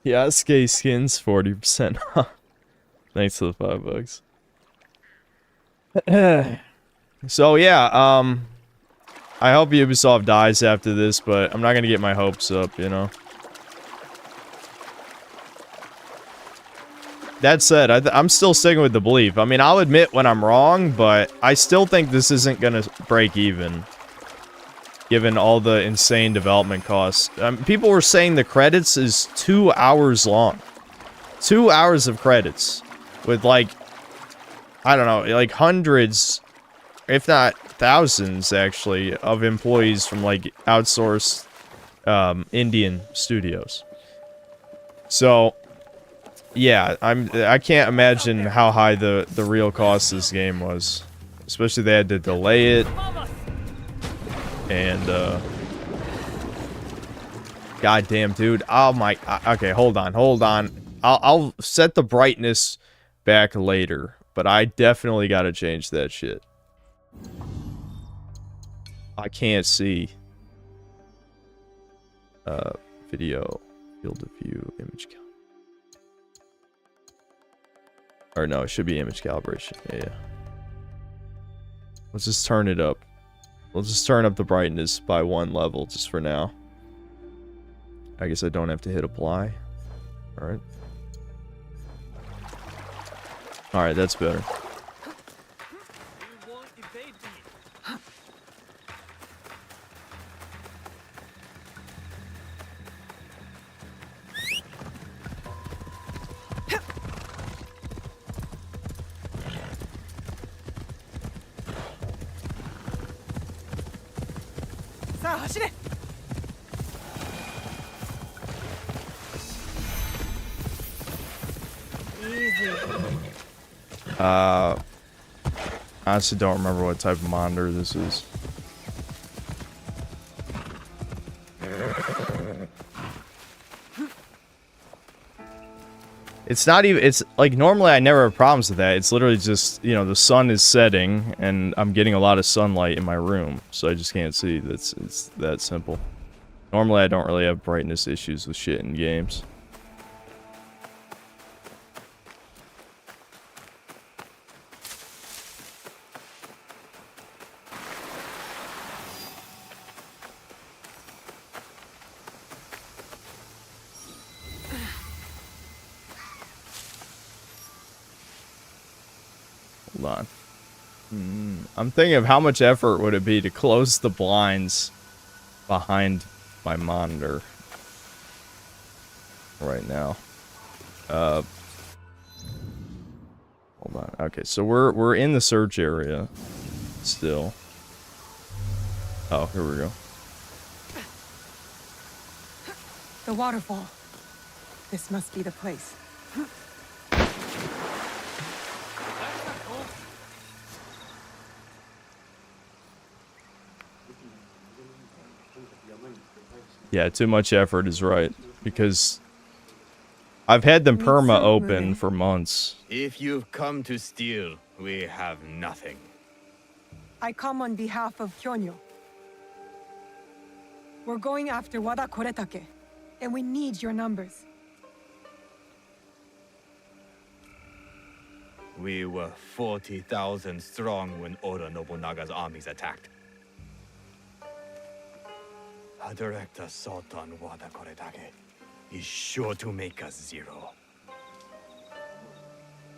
S1: Yasuke skins 40% off. Thanks to the $5. So yeah, I hope Ubisoft dies after this, but I'm not gonna get my hopes up, you know. That said, I'm still sticking with the belief. I mean, I'll admit when I'm wrong, but I still think this isn't gonna break even, given all the insane development costs. People were saying the credits is 2 hours long. 2 hours of credits. With, like, I don't know, like hundreds, if not thousands, actually, of employees from, like, outsourced Indian studios. So, yeah, I can't imagine how high the real cost of this game was. Especially they had to delay it. And, goddamn, dude. Oh my, okay, hold on. I'll set the brightness back later. But I definitely gotta change that shit. I can't see. Video, field of view, image cal. Or no, it should be image calibration. Yeah. Let's just turn it up. Let's just turn up the brightness by 1 level just for now. I guess I don't have to hit apply. Alright. Alright, that's better. Honestly don't remember what type of monitor this is. It's not even, it's like normally I never have problems with that. It's literally just, you know, the sun is setting and I'm getting a lot of sunlight in my room, so I just can't see. It's that simple. Normally I don't really have brightness issues with shit in games. Hold on. I'm thinking of how much effort would it be to close the blinds behind my monitor right now. Hold on. Okay, so we're in the search area still. Oh, here we go.
S2: The waterfall. This must be the place.
S1: Yeah, too much effort is right, because I've had them perma open for months.
S3: If you've come to steal, we have nothing.
S2: I come on behalf of Kyonyo. We're going after Wada Koretake, and we need your numbers.
S3: We were 40,000 strong when Oda Nobunaga's armies attacked. A direct assault on Wada Koretake is sure to make us zero.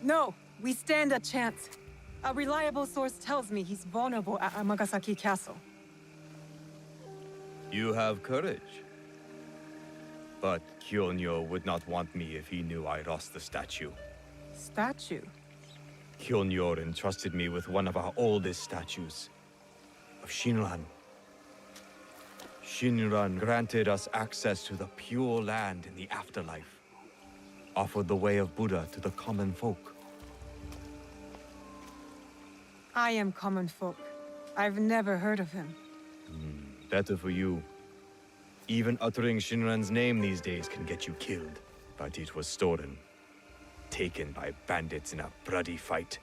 S2: No, we stand a chance. A reliable source tells me he's vulnerable at Amagasaki Castle.
S3: You have courage. But Kyonyo would not want me if he knew I lost the statue.
S2: Statue?
S3: Kyonyo entrusted me with one of our oldest statues, of Shinran. Shinran granted us access to the pure land in the afterlife, offered the way of Buddha to the common folk.
S2: I am common folk. I've never heard of him.
S3: Better for you. Even uttering Shinran's name these days can get you killed. But it was stolen. Taken by bandits in a bloody fight.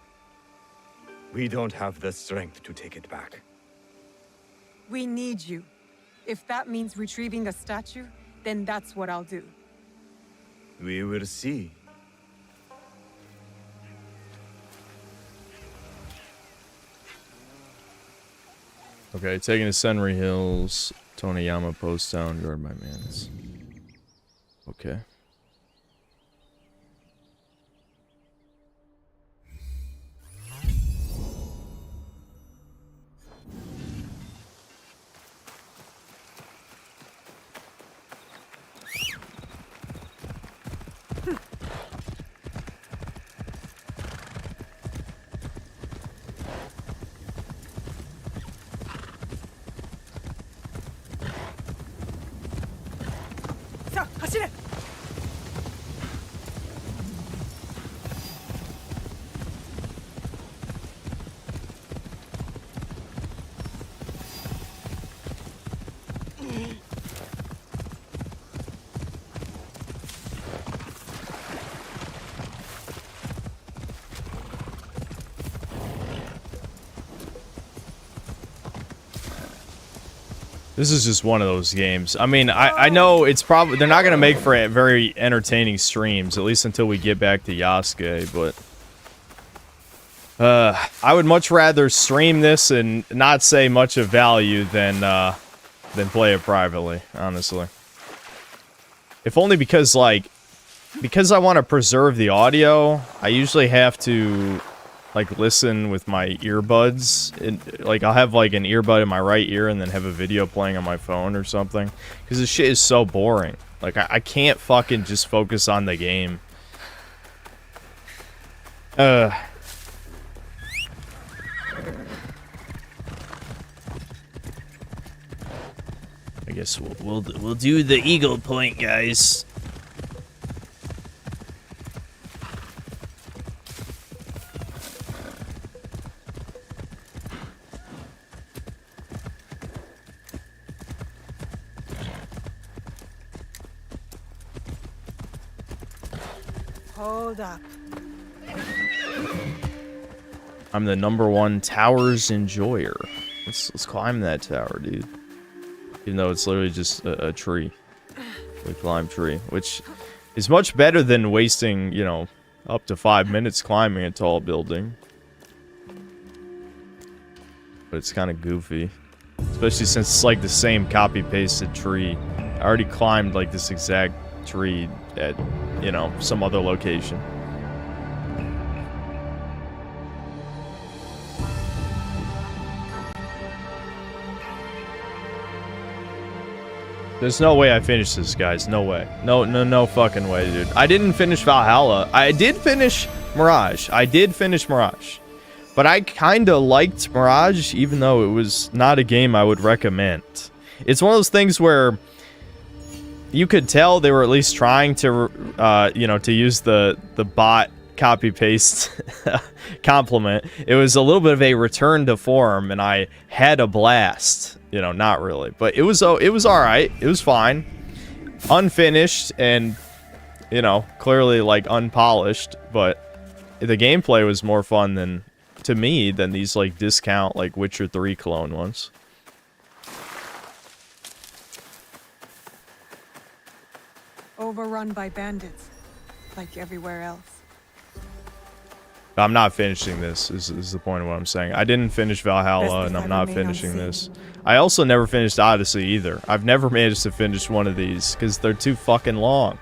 S3: We don't have the strength to take it back.
S2: We need you. If that means retrieving the statue, then that's what I'll do.
S3: We will see.
S1: Okay, taking to Senri Hills, Toniyama Post Town, guard my mans. Okay. This is just one of those games. I mean, I know it's probably... They're not going to make for very entertaining streams, at least until we get back to Yasuke, but... I would much rather stream this and not say much of value than play it privately, honestly. If only because, like... Because I want to preserve the audio, I usually have to... like, listen with my earbuds. Like, I'll have, like, an earbud in my right ear and then have a video playing on my phone or something. Because this shit is so boring. Like, I can't fucking just focus on the game. I guess we'll do the eagle point, guys.
S2: Hold up.
S1: I'm the #1 towers enjoyer. Let's climb that tower, dude. Even though it's literally just a tree. We climb tree, which is much better than wasting, you know, up to 5 minutes climbing a tall building. But it's kind of goofy. Especially since it's like the same copy-pasted tree. I already climbed like this exact tree at, you know, some other location. There's no way I finished this, guys. No way. No fucking way, dude. I didn't finish Valhalla. I did finish Mirage. But I kinda liked Mirage, even though it was not a game I would recommend. It's one of those things where you could tell they were at least trying to, you know, to use the bot copy-paste compliment. It was a little bit of a return to form, and I had a blast. You know, not really. But it was alright. It was fine. Unfinished, and, you know, clearly, like, unpolished. But the gameplay was more fun than, to me, than these, like, discount, like, Witcher 3 clone ones.
S2: Overrun by bandits, like everywhere else.
S1: I'm not finishing this, is the point of what I'm saying. I didn't finish Valhalla, and I'm not finishing this. I also never finished Odyssey, either. I've never managed to finish one of these, because they're too fucking long.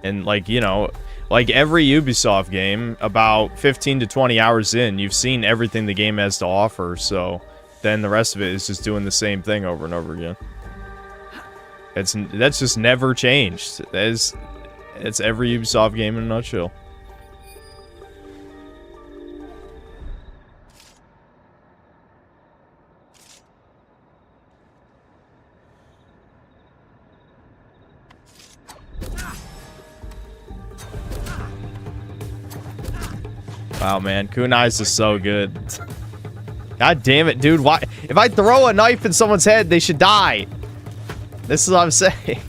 S1: And, like, you know, like every Ubisoft game, about 15 to 20 hours in, you've seen everything the game has to offer, so then the rest of it is just doing the same thing over and over again. That's just never changed. It's every Ubisoft game in a nutshell. Wow, man, Kunai's is so good. God damn it, dude! Why? If I throw a knife in someone's head, they should die. This is what I'm saying.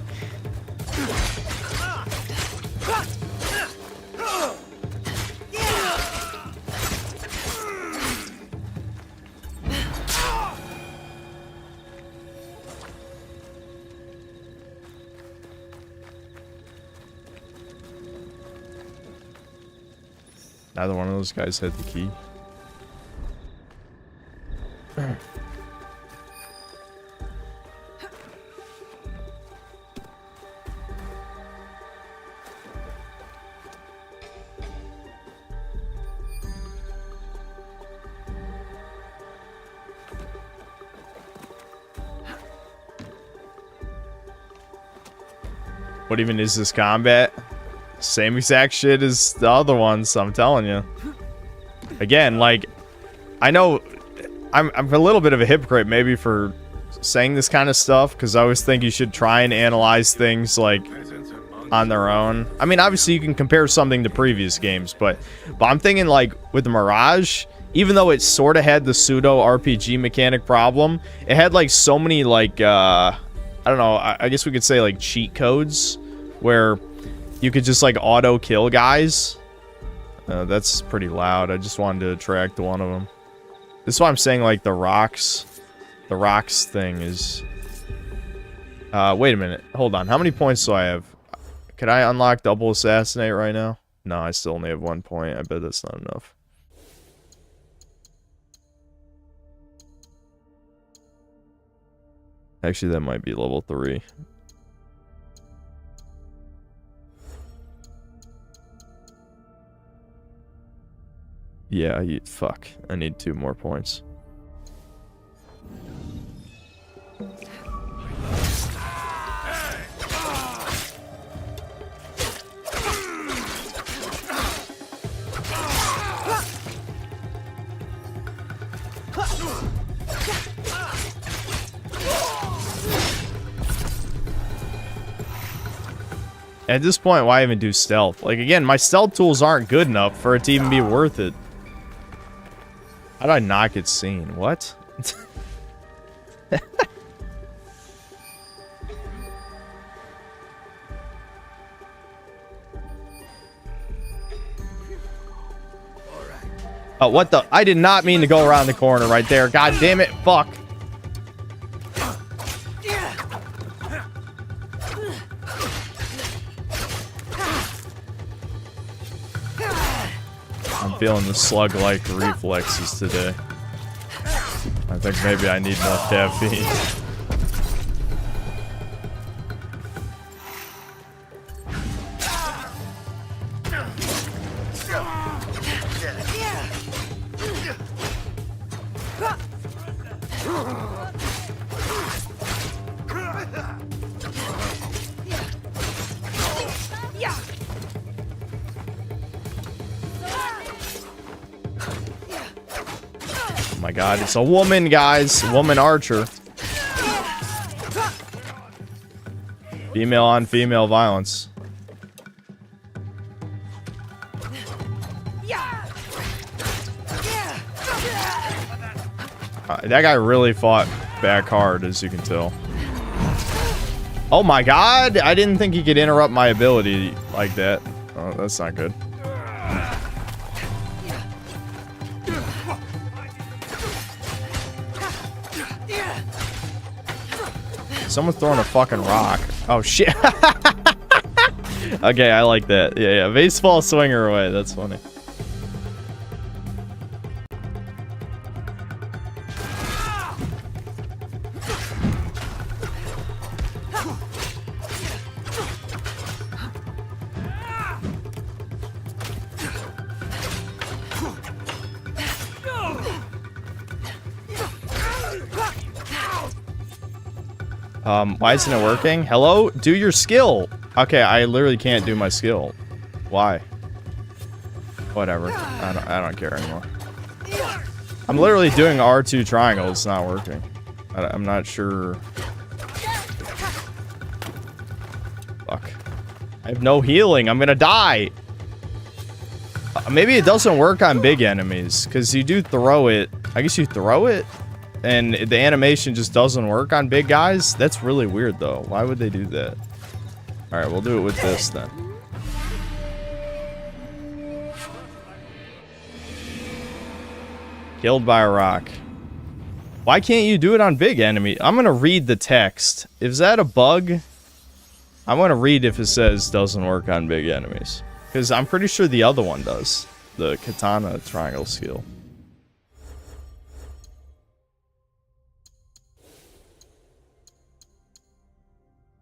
S1: Neither one of those guys had the key. What even is this combat? Same exact shit as the other ones, I'm telling you. Again, like, I know I'm a little bit of a hypocrite maybe for saying this kind of stuff, because I always think you should try and analyze things, like, on their own. I mean, obviously you can compare something to previous games, but I'm thinking, like, with the Mirage, even though it sort of had the pseudo RPG mechanic problem, it had, like, so many, like, I don't know, I guess we could say, like, cheat codes, where you could just, like, auto-kill guys. That's pretty loud. I just wanted to attract one of them. This is why I'm saying, like, the rocks the rocks thing is... wait a minute. Hold on. How many points do I have? Could I unlock double assassinate right now? No, I still only have 1 point. I bet that's not enough. Actually, that might be level 3. Yeah, fuck. I need 2 more points. At this point, why even do stealth? Like, again, my stealth tools aren't good enough for it to even be worth it. How did I not get seen? What? Oh, what the? I did not mean to go around the corner right there. God damn it. Fuck. I'm feeling the slug-like reflexes today. I think maybe I need more caffeine. Oh my god, it's a woman, guys. Woman archer. Female on female violence. That guy really fought back hard, as you can tell. Oh my god! I didn't think he could interrupt my ability like that. Oh, that's not good. Someone's throwing a fucking rock. Oh shit. Okay, I like that. Yeah, baseball swinger away. That's funny. Why isn't it working? Hello? Do your skill. Okay, I literally can't do my skill. Why? Whatever. I don't care anymore. I'm literally doing R2 triangle. It's not working. I'm not sure. Fuck. I have no healing. I'm gonna die. Maybe it doesn't work on big enemies, because you do throw it. I guess you throw it, and the animation just doesn't work on big guys. That's really weird, though. Why would they do that? Alright, we'll do it with this, then. Killed by a rock. Why can't you do it on big enemy? I'm gonna read the text. Is that a bug? I'm gonna read if it says doesn't work on big enemies. Because I'm pretty sure the other one does. The katana triangle skill.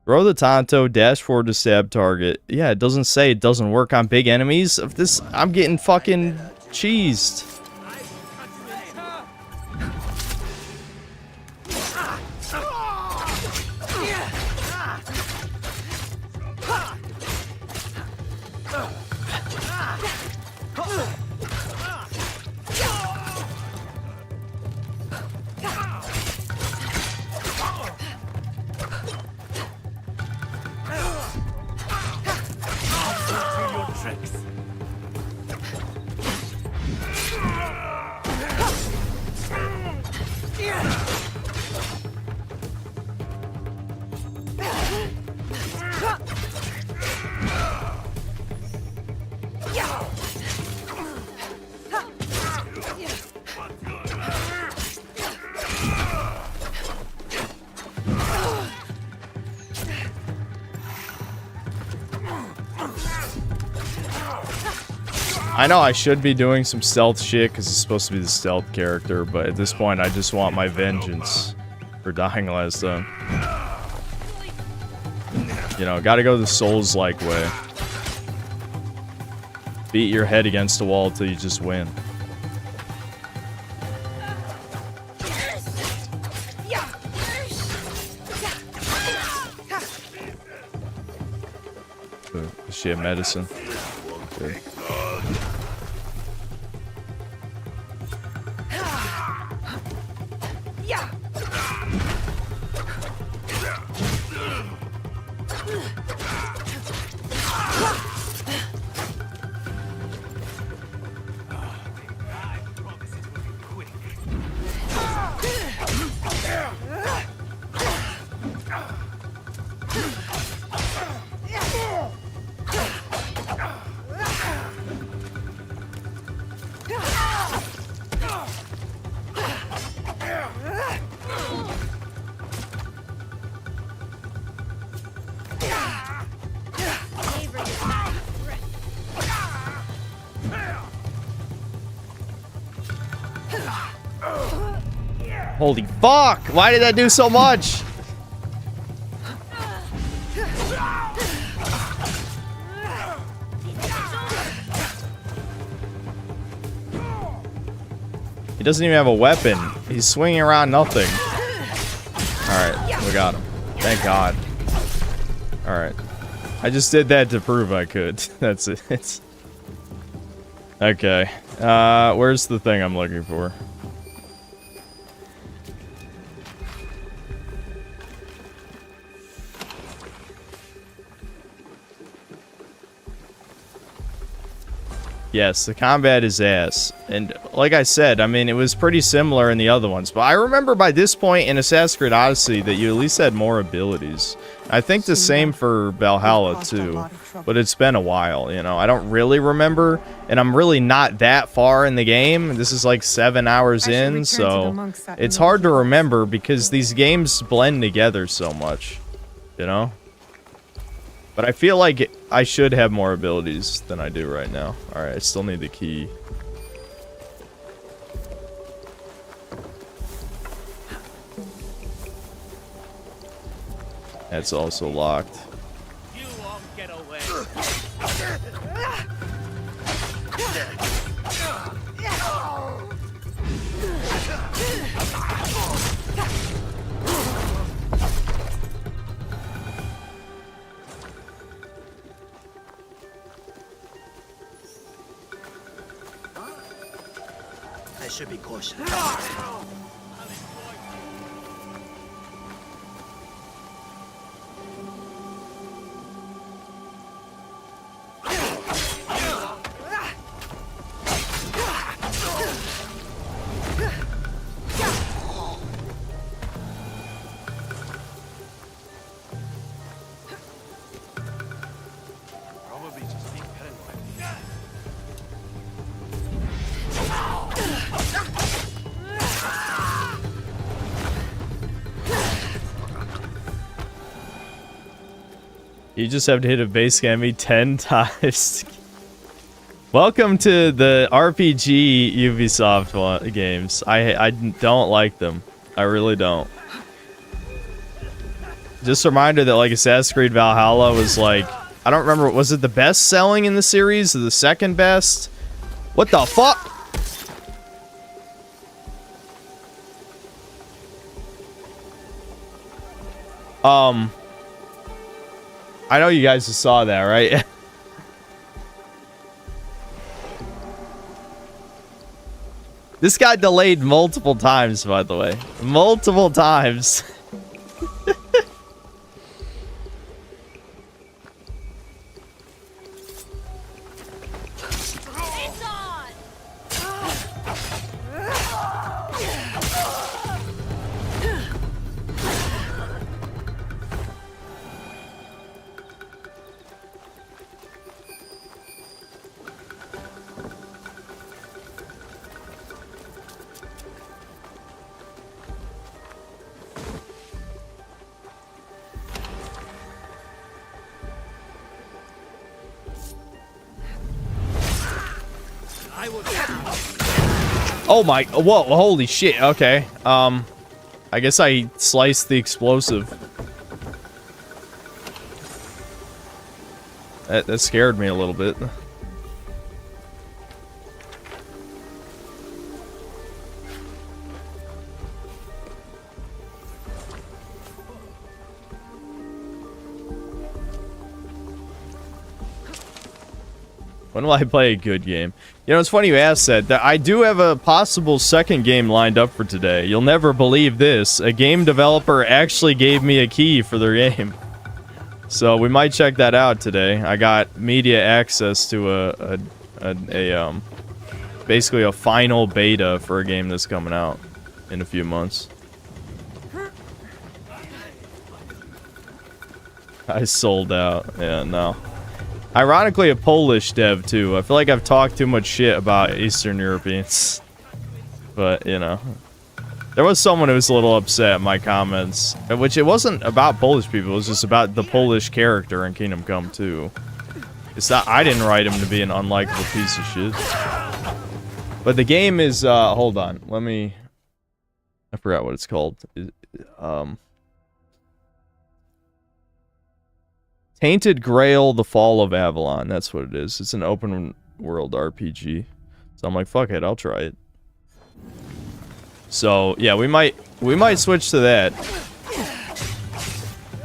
S1: Throw the Tonto, dash forward to stab target. Yeah, it doesn't say it doesn't work on big enemies. If this, I'm getting fucking cheesed. I know I should be doing some stealth shit because he's supposed to be the stealth character, but at this point I just want my vengeance for dying last time. You know, gotta go the Souls-like way. Beat your head against the wall till you just win. Does she have medicine? Good. Holy fuck! Why did that do so much? He doesn't even have a weapon. He's swinging around nothing. Alright, we got him. Thank God. Alright. I just did that to prove I could. That's it. Okay. Where's the thing I'm looking for? Yes, the combat is ass. And like I said, I mean, it was pretty similar in the other ones. But I remember by this point in Assassin's Creed Odyssey that you at least had more abilities. I think the same for Valhalla too. But it's been a while, you know. I don't really remember. And I'm really not that far in the game. This is like 7 hours in. So it's hard to remember because these games blend together so much. You know? But I feel like I should have more abilities than I do right now. Alright, I still need the key. That's also locked.
S4: You won't get away.
S5: I should be cautious.
S4: Probably just being paranoid.
S1: You just have to hit a base enemy 10 times. Welcome to the RPG Ubisoft games. I don't like them. I really don't. Just a reminder that like Assassin's Creed Valhalla was like, I don't remember, was it the best selling in the series or the second best? What the fuck? I know you guys just saw that, right? This got delayed multiple times, by the way. Multiple times.
S6: It's on!
S4: I will.
S1: Oh my, whoa, holy shit, okay. I guess I sliced the explosive. That scared me a little bit. When will I play a good game? You know, it's funny you asked that I do have a possible second game lined up for today. You'll never believe this. A game developer actually gave me a key for their game. So we might check that out today. I got media access to basically a final beta for a game that's coming out in a few months. I sold out. Yeah, no. Ironically, a Polish dev, too. I feel like I've talked too much shit about Eastern Europeans. But, you know. There was someone who was a little upset in my comments. Which, it wasn't about Polish people. It was just about the Polish character in Kingdom Come 2. It's not... I didn't write him to be an unlikable piece of shit. But the game is... hold on. Let me... I forgot what it's called. Tainted Grail, The Fall of Avalon. That's what it is. It's an open world RPG. So I'm like, fuck it, I'll try it. So, yeah, we might switch to that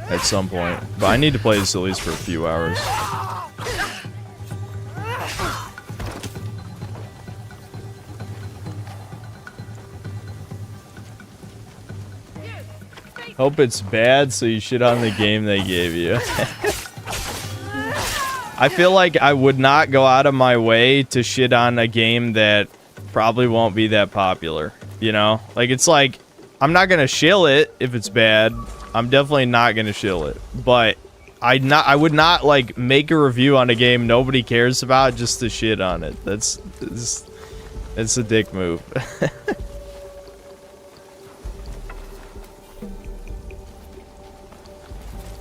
S1: at some point. But I need to play this at least for a few hours. Hope it's bad so you shit on the game they gave you. I feel like I would not go out of my way to shit on a game that probably won't be that popular, you know? Like, it's like, I'm not gonna shill it if it's bad. I'm definitely not gonna shill it. But I would not, like, make a review on a game nobody cares about just to shit on it. That's a dick move.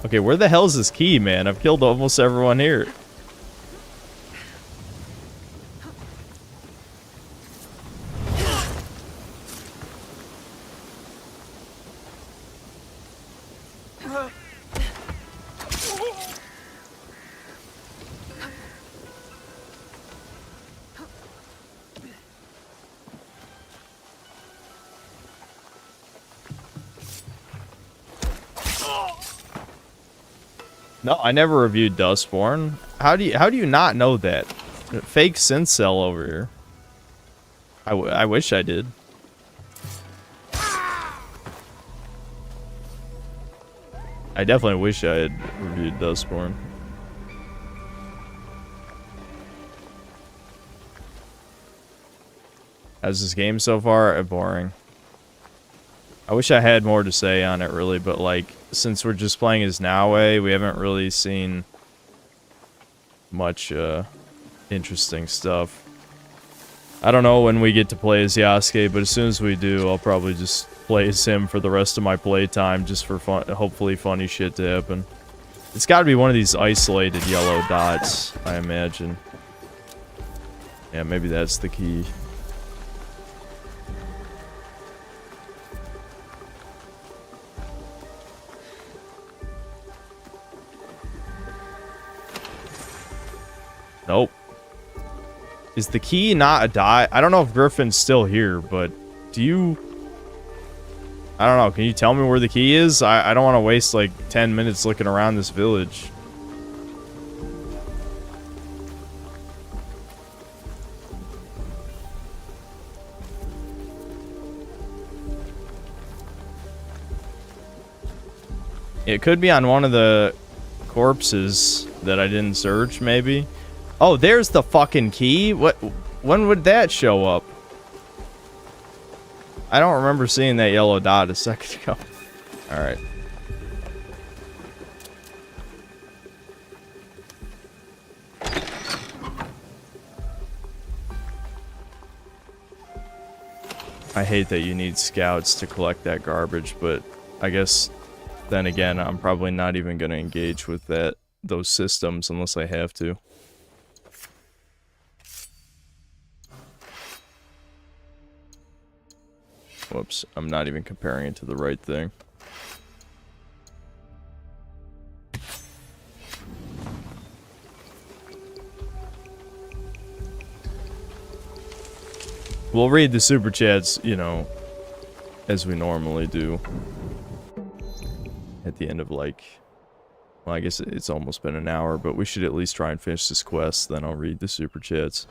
S1: Okay, where the hell's this key, man? I've killed almost everyone here. No, I never reviewed Dustborn. How do you not know that? Fake synth cell over here. I wish I did. I definitely wish I had reviewed Dustborn. How's this game so far? Boring. I wish I had more to say on it, really, but, like, since we're just playing as Naue, we haven't really seen much, interesting stuff. I don't know when we get to play as Yasuke, but as soon as we do, I'll probably just play as him for the rest of my playtime, just for fun, hopefully funny shit to happen. It's gotta be one of these isolated yellow dots, I imagine. Yeah, maybe that's the key. Nope. Is the key not a die? I don't know if Griffin's still here, but do you... I don't know. Can you tell me where the key is? I don't want to waste like 10 minutes looking around this village. It could be on one of the corpses that I didn't search, maybe. Oh, there's the fucking key. When would that show up? I don't remember seeing that yellow dot a second ago. Alright. I hate that you need scouts to collect that garbage, but I guess then again, I'm probably not even going to engage with those systems unless I have to. Whoops, I'm not even comparing it to the right thing. We'll read the super chats, you know, as we normally do. At the end of, like... Well, I guess it's almost been an hour, but we should at least try and finish this quest, then I'll read the super chats.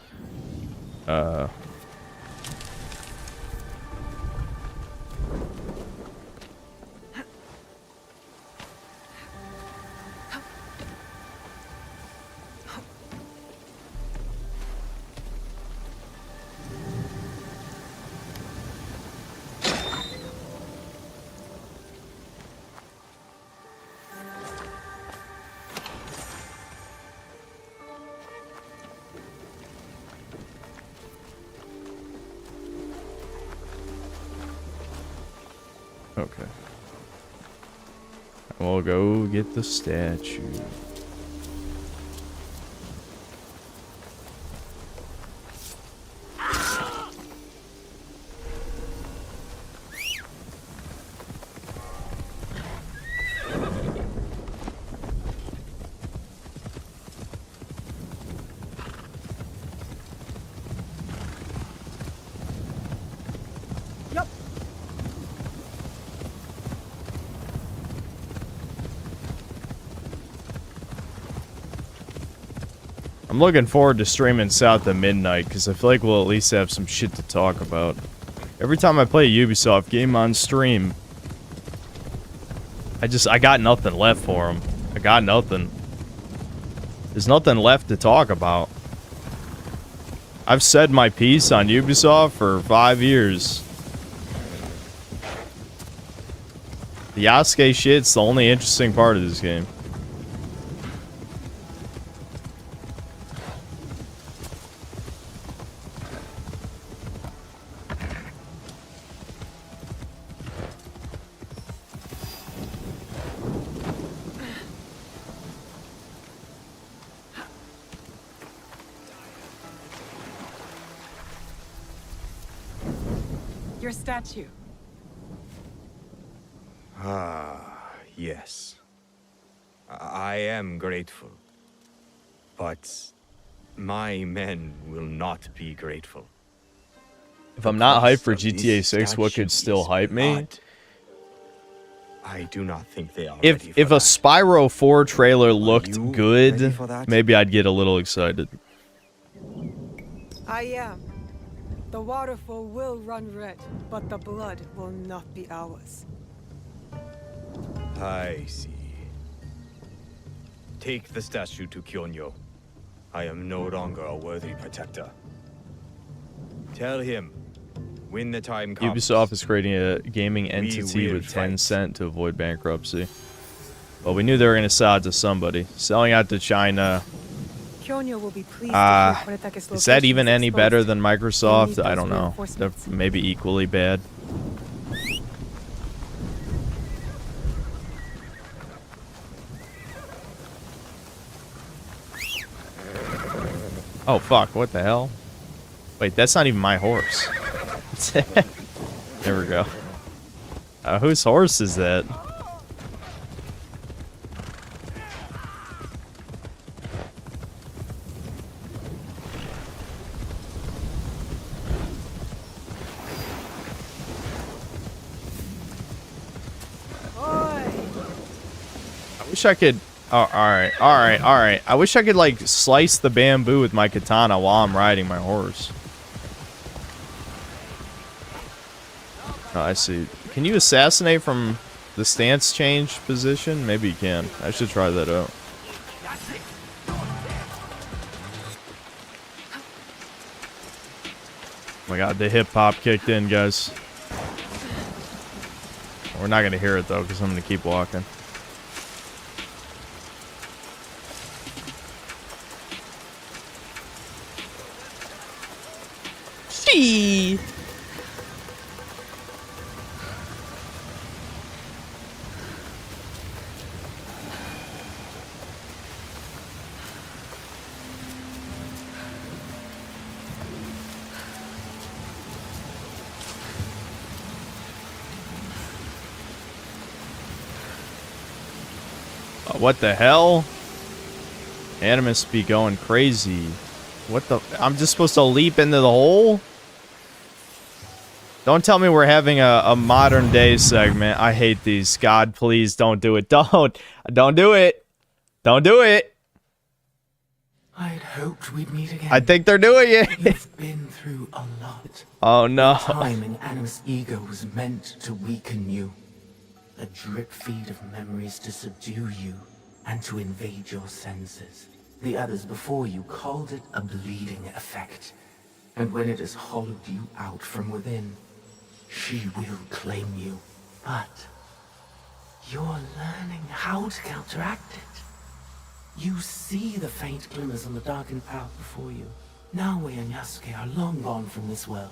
S1: Okay. We'll go get the statue. I'm looking forward to streaming South at midnight, because I feel like we'll at least have some shit to talk about. Every time I play a Ubisoft game on stream, I got nothing left for them. I got nothing. There's nothing left to talk about. I've said my piece on Ubisoft for 5 years. The Yasuke shit's the only interesting part of this game.
S2: Your statue.
S3: Ah, yes. I am grateful. But my men will not be grateful.
S1: If I'm not hyped for
S3: The cost of
S1: GTA
S3: this
S1: 6, what could
S3: statue
S1: still
S3: is
S1: hype me?
S3: blood. I do not think they are ready
S1: If
S3: for
S1: a
S3: that.
S1: Spyro 4 trailer looked
S3: you ready
S1: good,
S3: for that?
S1: maybe I'd get a little excited.
S2: I am. The waterfall will run red, but the blood will not be ours.
S3: I see. Take the statue to Kyonyo. I am no longer a worthy protector. Tell him, when the time comes...
S1: Ubisoft is creating a gaming entity
S3: will
S1: with
S3: fight.
S1: Tencent to avoid bankruptcy. Well, we knew they were going to sell it to somebody. Selling out to China.
S2: Kyonyo will be pleased to hear Kuretake's
S1: Is that
S2: location
S1: even
S2: is
S1: any
S2: exposed.
S1: better than
S2: They
S1: Microsoft?
S2: need
S1: I
S2: those
S1: don't know. They're
S2: reinforcements.
S1: maybe equally bad. Oh, fuck. What the hell? Wait, that's not even my horse. There we go. Whose horse is that? I wish I could... Oh, alright. I wish I could, like, slice the bamboo with my katana while I'm riding my horse. Oh, I see. Can you assassinate from the stance change position? Maybe you can. I should try that out. Oh my god, the hip-hop kicked in, guys. We're not gonna hear it, though, because I'm gonna keep walking. Gee. What the hell? Animus be going crazy. What the? I'm just supposed to leap into the hole? Don't tell me we're having a modern day segment. I hate these. God, please don't do it. Don't do it. Don't do it.
S5: I'd hoped we'd meet again.
S1: I think they're doing it.
S5: You've been through a lot.
S1: Oh no.
S5: The time in Animus' ego was meant to weaken you. A drip feed of memories to subdue you and to invade your senses. The others before you called it a bleeding effect. And when it has hollowed you out from within, she will claim you. But you're learning how to counteract it. You see the faint glimmers on the darkened path before you. Naue and Yasuke are long gone from this world.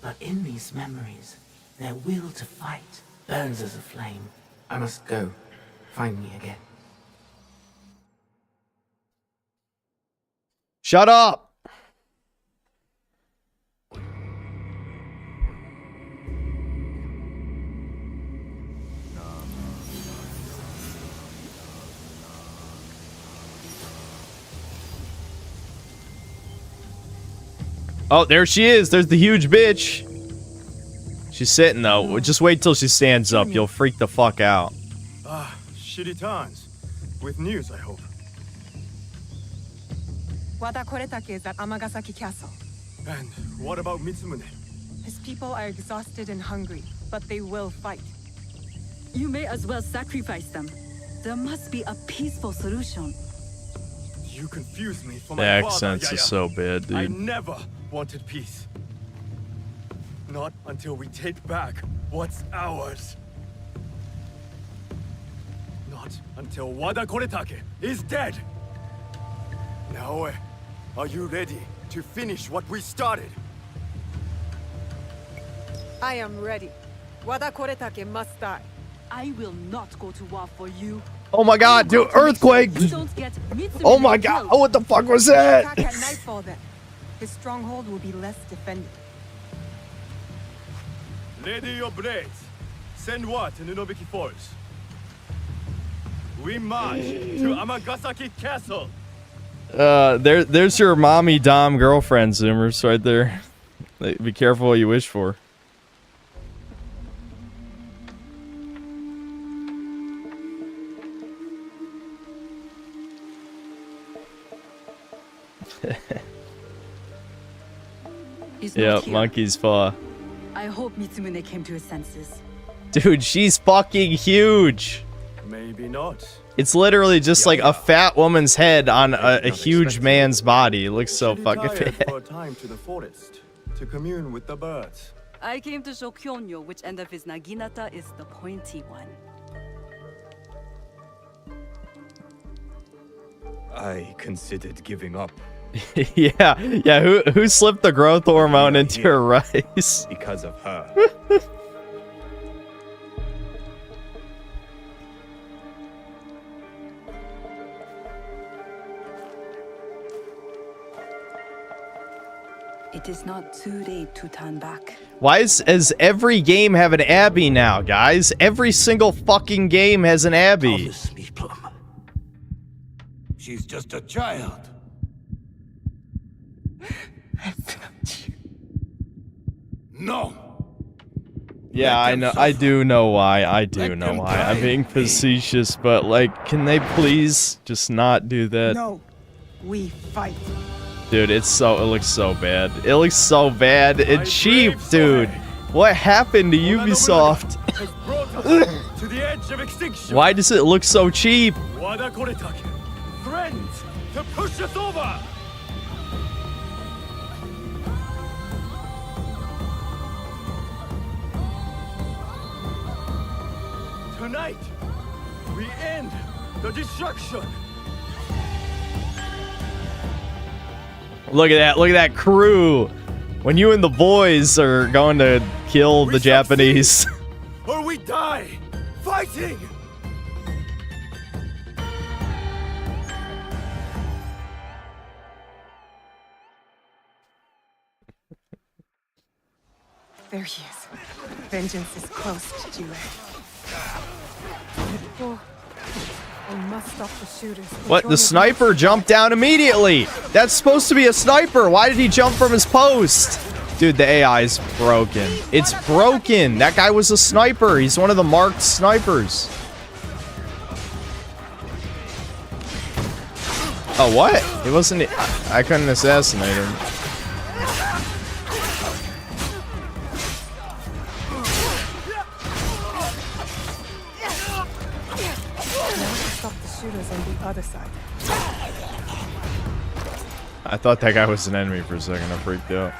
S5: But in these memories, their will to fight burns as a flame. I must go. Find me again.
S1: Shut up. Oh, there she is. There's the huge bitch. She's sitting, though. Just wait till she stands up. You'll freak the fuck out.
S3: She returns. With news, I hope.
S2: Wada Koretake is at Amagasaki Castle.
S3: And what about Mitsumune?
S2: His people are exhausted and hungry, but they will fight.
S6: You may as well sacrifice them. There must be a peaceful solution.
S3: You confuse me for
S1: The
S3: my
S1: accents
S3: father,
S1: is
S3: Yaya.
S1: so bad,
S3: I
S1: dude.
S3: never wanted peace. Not until we take back what's ours. Not until Wada Koretake is dead. Naoe, are you ready to finish what we started?
S2: I am ready. Wada Koretake must die.
S6: I will not go to war for you.
S1: Oh my god, dude, earthquake!
S6: You don't get Mitsumune
S1: Oh my god,
S6: killed.
S1: oh, what the fuck was that?
S2: Attack at nightfall then. His stronghold will be less defended.
S3: Ready your blades. Send what to Nunobiki Falls? We march to Amagasaki Castle.
S1: There's your mommy dom girlfriend, Zoomers, right there. Be careful what you wish for.
S6: He's not
S1: Yep,
S6: here.
S1: monkey's paw.
S6: I hope Mitsumune came to his senses.
S1: Dude, she's fucking huge.
S3: Maybe not.
S1: It's literally just like a fat woman's head on a huge man's body. It looks so
S3: She
S1: fucking
S3: retired
S1: bad.
S3: for a time to the forest to commune with the birds.
S6: I came to show Kyonyo which end of his naginata is the pointy one.
S3: I considered giving up
S1: yeah. Who slipped the growth hormone into her rice?
S3: because of her.
S6: It is not too late to turn back.
S1: Why does every game have an Abby now, guys? Every single fucking game has an Abby.
S5: Honestly, Plum.
S7: She's just a child. No.
S1: Yeah, I know. I do know why. I do know
S7: them
S1: why. I'm
S7: die.
S1: being facetious, but like, can they please just not do that?
S2: No, we fight.
S1: Dude, it looks so bad. It looks so bad. It's cheap,
S3: brave
S1: dude.
S3: Soe.
S1: What happened to Ubisoft?
S3: Has brought us to the edge of extinction.
S1: Why does it look so cheap?
S3: Wada Koretake, friends, to push us over. Tonight, we end the destruction.
S1: Look at that. Look at that crew. When you and the boys are going to kill the Japanese.
S3: Or we die fighting.
S2: There he is. Vengeance is close, Jue. I must stop the shooters.
S1: What? The sniper jumped down immediately. That's supposed to be a sniper. Why did he jump from his post? Dude, the AI is broken. It's broken. That guy was a sniper. He's one of the marked snipers. Oh, what? He wasn't... I couldn't assassinate him.
S2: Stop the shooters on the other side.
S1: I thought that guy was an enemy for a second. I freaked out.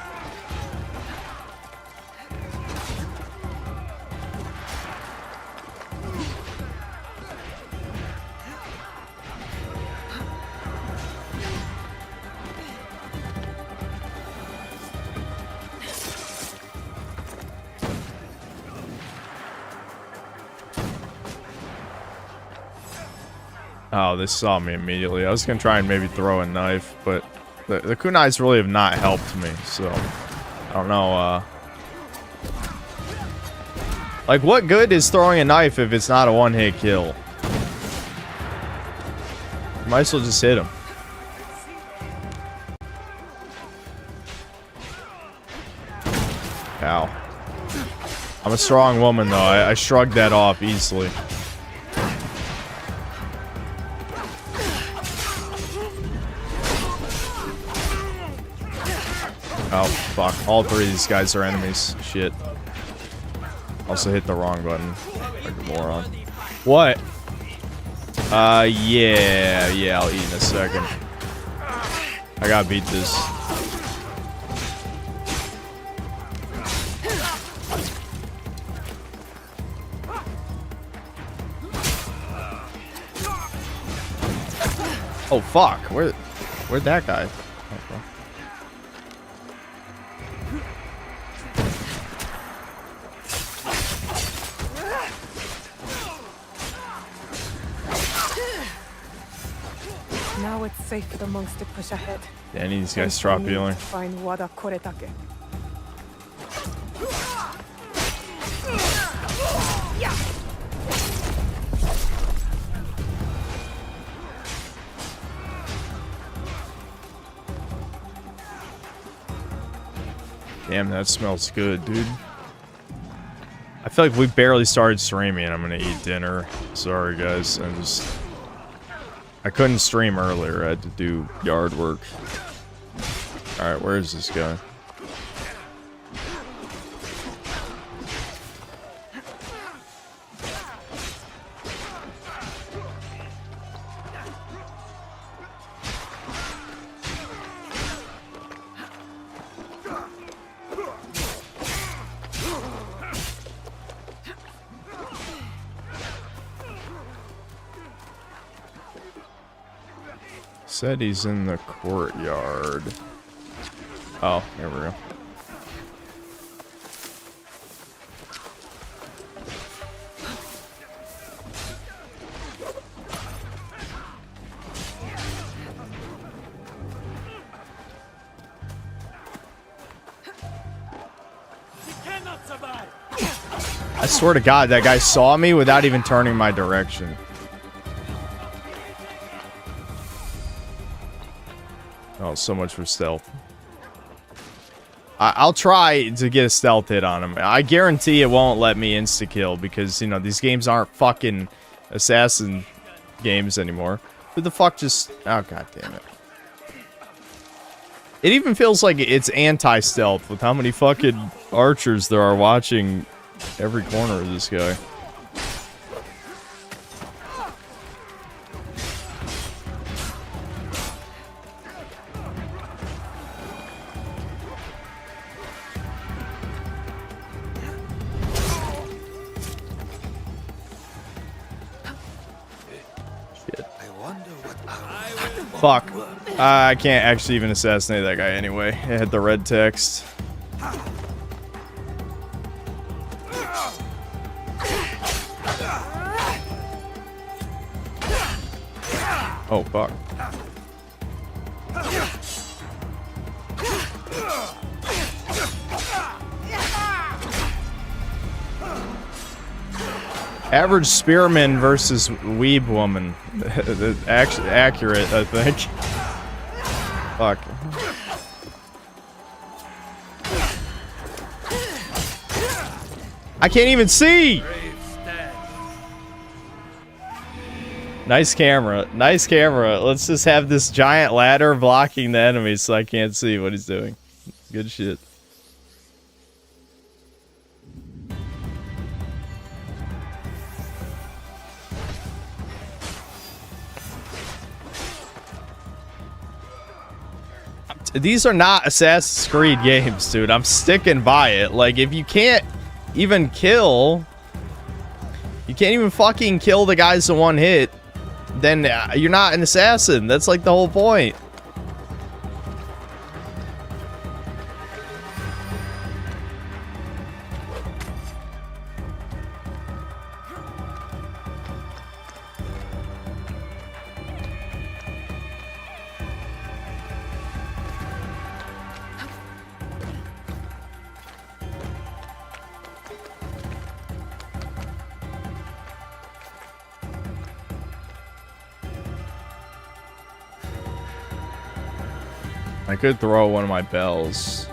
S1: Oh, they saw me immediately. I was gonna try and maybe throw a knife, but the kunais really have not helped me, so I don't know. Like, what good is throwing a knife if it's not a one-hit kill? Might as well just hit him. Ow. I'm a strong woman, though. I shrugged that off easily. Oh, fuck. All three of these guys are enemies. Shit. Also hit the wrong button. Like a moron. What? Yeah, I'll eat in a second. I gotta beat this. Oh, fuck. Where'd that guy? Okay.
S2: Now it's safe for the monks to push ahead.
S1: Yeah, I need these guys to drop healing.
S2: Find Wada Koretake.
S1: Damn, that smells good, dude. I feel like we barely started streaming and I'm gonna eat dinner. Sorry, guys. I couldn't stream earlier. I had to do yard work. Alright, where is this guy? Said he's in the courtyard. Oh, here we go.
S4: Cannot survive.
S1: I swear to God, that guy saw me without even turning my direction. Oh, so much for stealth. I'll try to get a stealth hit on him. I guarantee it won't let me insta-kill because, you know, these games aren't fucking assassin games anymore. Who the fuck just... Oh, god damn it. It even feels like it's anti-stealth with how many fucking archers there are watching every corner of this guy. Fuck. I can't actually even assassinate that guy anyway. It had the red text. Oh, fuck. Average spearman versus weeb woman. Actually, accurate, I think. Fuck. I can't even see! Nice camera. Nice camera. Let's just have this giant ladder blocking the enemies so I can't see what he's doing. Good shit. These are not Assassin's Creed games, dude. I'm sticking by it. Like, if you can't even kill... You can't even fucking kill the guys in one hit, then you're not an assassin. That's like the whole point. I could throw one of my bells.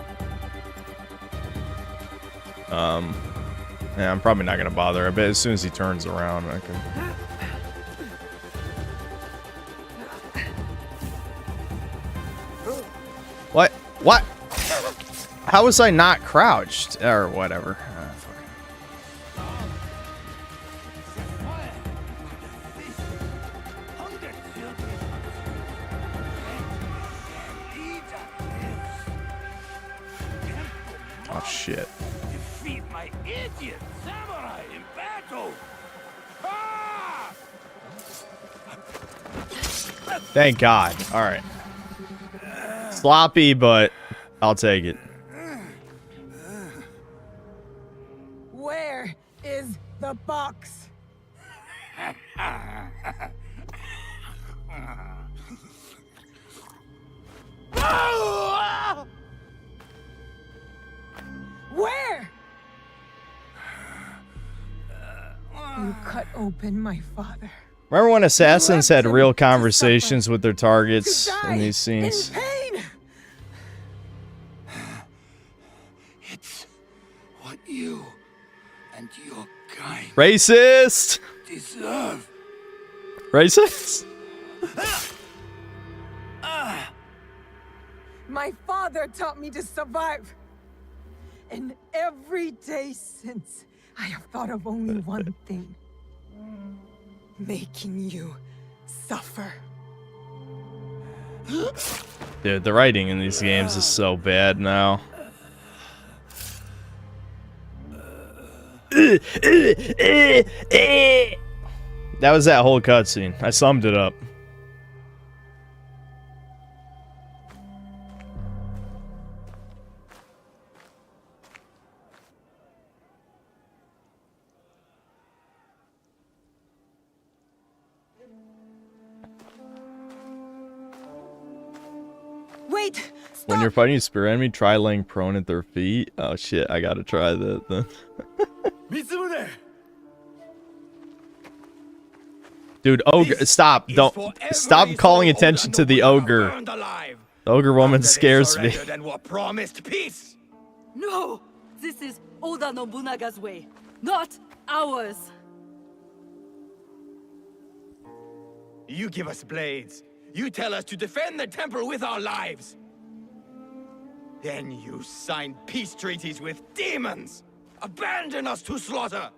S1: Yeah, I'm probably not gonna bother. I bet as soon as he turns around, I can. What? What? How was I not crouched? Or whatever. Oh shit.
S4: Defeat my idiot samurai in battle. Ah!
S1: Thank God. All right. Sloppy, but I'll take it.
S2: Where is the box? Where? You cut open my father.
S1: Remember when assassins had real conversations with their targets in these scenes?
S2: In pain.
S7: It's what you and your kind
S1: Racist!
S7: deserve.
S1: Racist?
S2: My father taught me to survive. And every day since, I have thought of only one thing. Making you suffer.
S1: Dude, the writing in these games is so bad now. That was that whole cutscene. I summed it up.
S2: Wait! Stop!
S1: When you're fighting a spear enemy, try laying prone at their feet. Oh shit, I gotta try that then.
S4: Mitsumune!
S1: Dude, ogre, stop! Don't stop calling attention to the ogre. The ogre woman scares me.
S3: And were promised peace.
S6: No! This is Oda Nobunaga's way, not ours!
S3: You give us blades. You tell us to defend the temple with our lives. Then you sign peace treaties with demons. Abandon us to slaughter.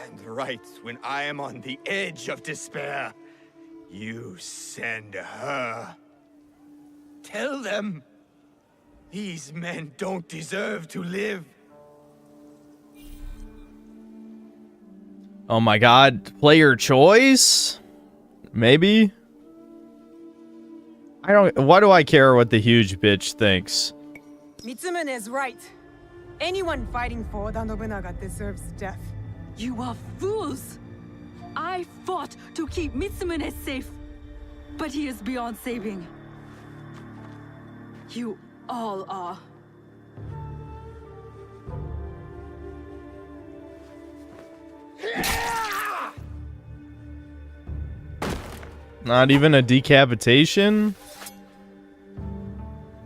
S3: And right when I am on the edge of despair, you send her. Tell them these men don't deserve to live.
S1: Oh my god, player choice? Maybe? I don't. Why do I care what the huge bitch thinks?
S2: Mitsumune is right. Anyone fighting for Oda Nobunaga deserves death.
S6: You are fools! I fought to keep Mitsumune safe, but he is beyond saving. You all are.
S1: Not even a decapitation?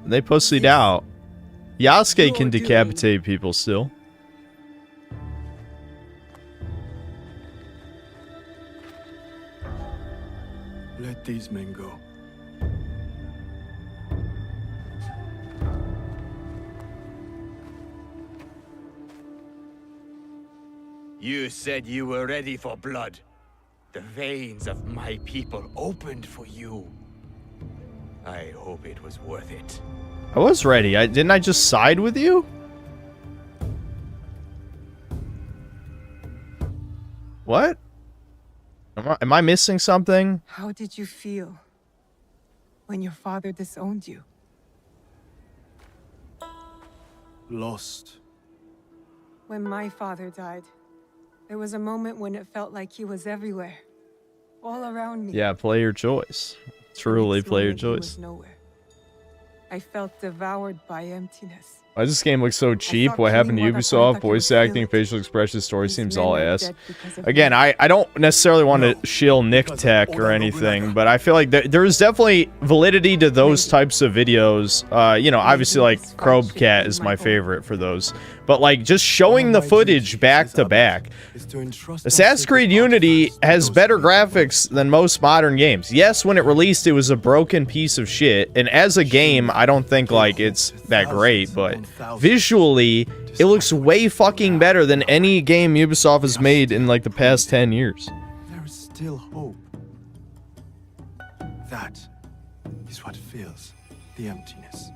S1: They pussied out. Yasuke can decapitate people still.
S7: Let these men go.
S3: You said you were ready for blood. The veins of my people opened for you. I hope it was worth it.
S1: I was ready. Didn't I just side with you? What? Am I missing something?
S2: How did you feel when your father disowned you?
S7: Lost.
S2: When my father died, there was a moment when it felt like he was everywhere, all around me.
S1: Yeah, play your choice. Truly
S2: Next
S1: play your
S2: moment, he was
S1: choice.
S2: nowhere. I felt devoured by emptiness.
S1: Why does this game look so cheap?
S2: thought
S1: What happened to
S2: killing
S1: Ubisoft?
S2: Motherfucker
S1: Voice
S2: would
S1: acting,
S2: feel it.
S1: facial expressions, story
S2: These
S1: seems
S2: men
S1: all
S2: are
S1: ass.
S2: dead because of
S1: Again,
S2: me.
S1: I don't necessarily want to shill Nick Tech or anything, but I feel like there is definitely validity to those types of videos. You know, obviously like Crowcat is my favorite for those. But like just showing the footage back to back. Assassin's Creed Unity has better graphics than most modern games. Yes, when it released, it was a broken piece of shit. And as a game, I don't think like it's that great, but visually, it looks way fucking better than any game Ubisoft has made in like the past 10 years.
S7: There is still hope. That is what fills the emptiness.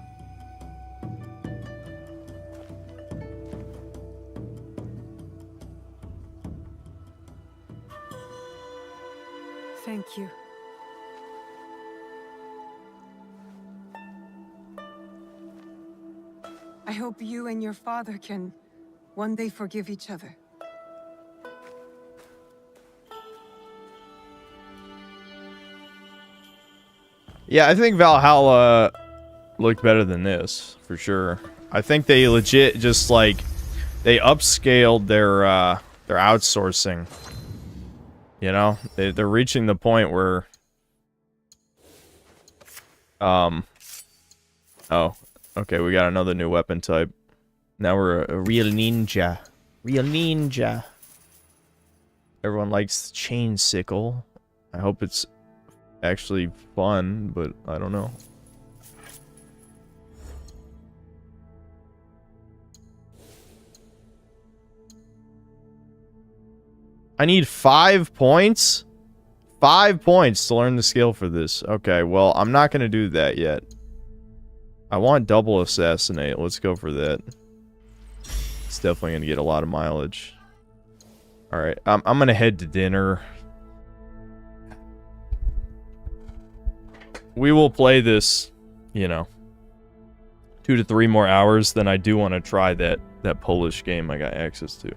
S2: Thank you. I hope you and your father can one day forgive each other.
S1: Yeah, I think Valhalla looked better than this, for sure. I think they legit just, like, they upscaled their outsourcing. You know? They're reaching the point where... Oh. Okay, we got another new weapon type. Now we're a real ninja. Real ninja. Everyone likes chain sickle. I hope it's actually fun, but I don't know. I need 5 points? 5 points to learn the skill for this. Okay, well, I'm not going to do that yet. I want double assassinate. Let's go for that. It's definitely going to get a lot of mileage. Alright, I'm going to head to dinner. We will play this, you know, 2 to 3 more hours. Then I do want to try that Polish game I got access to.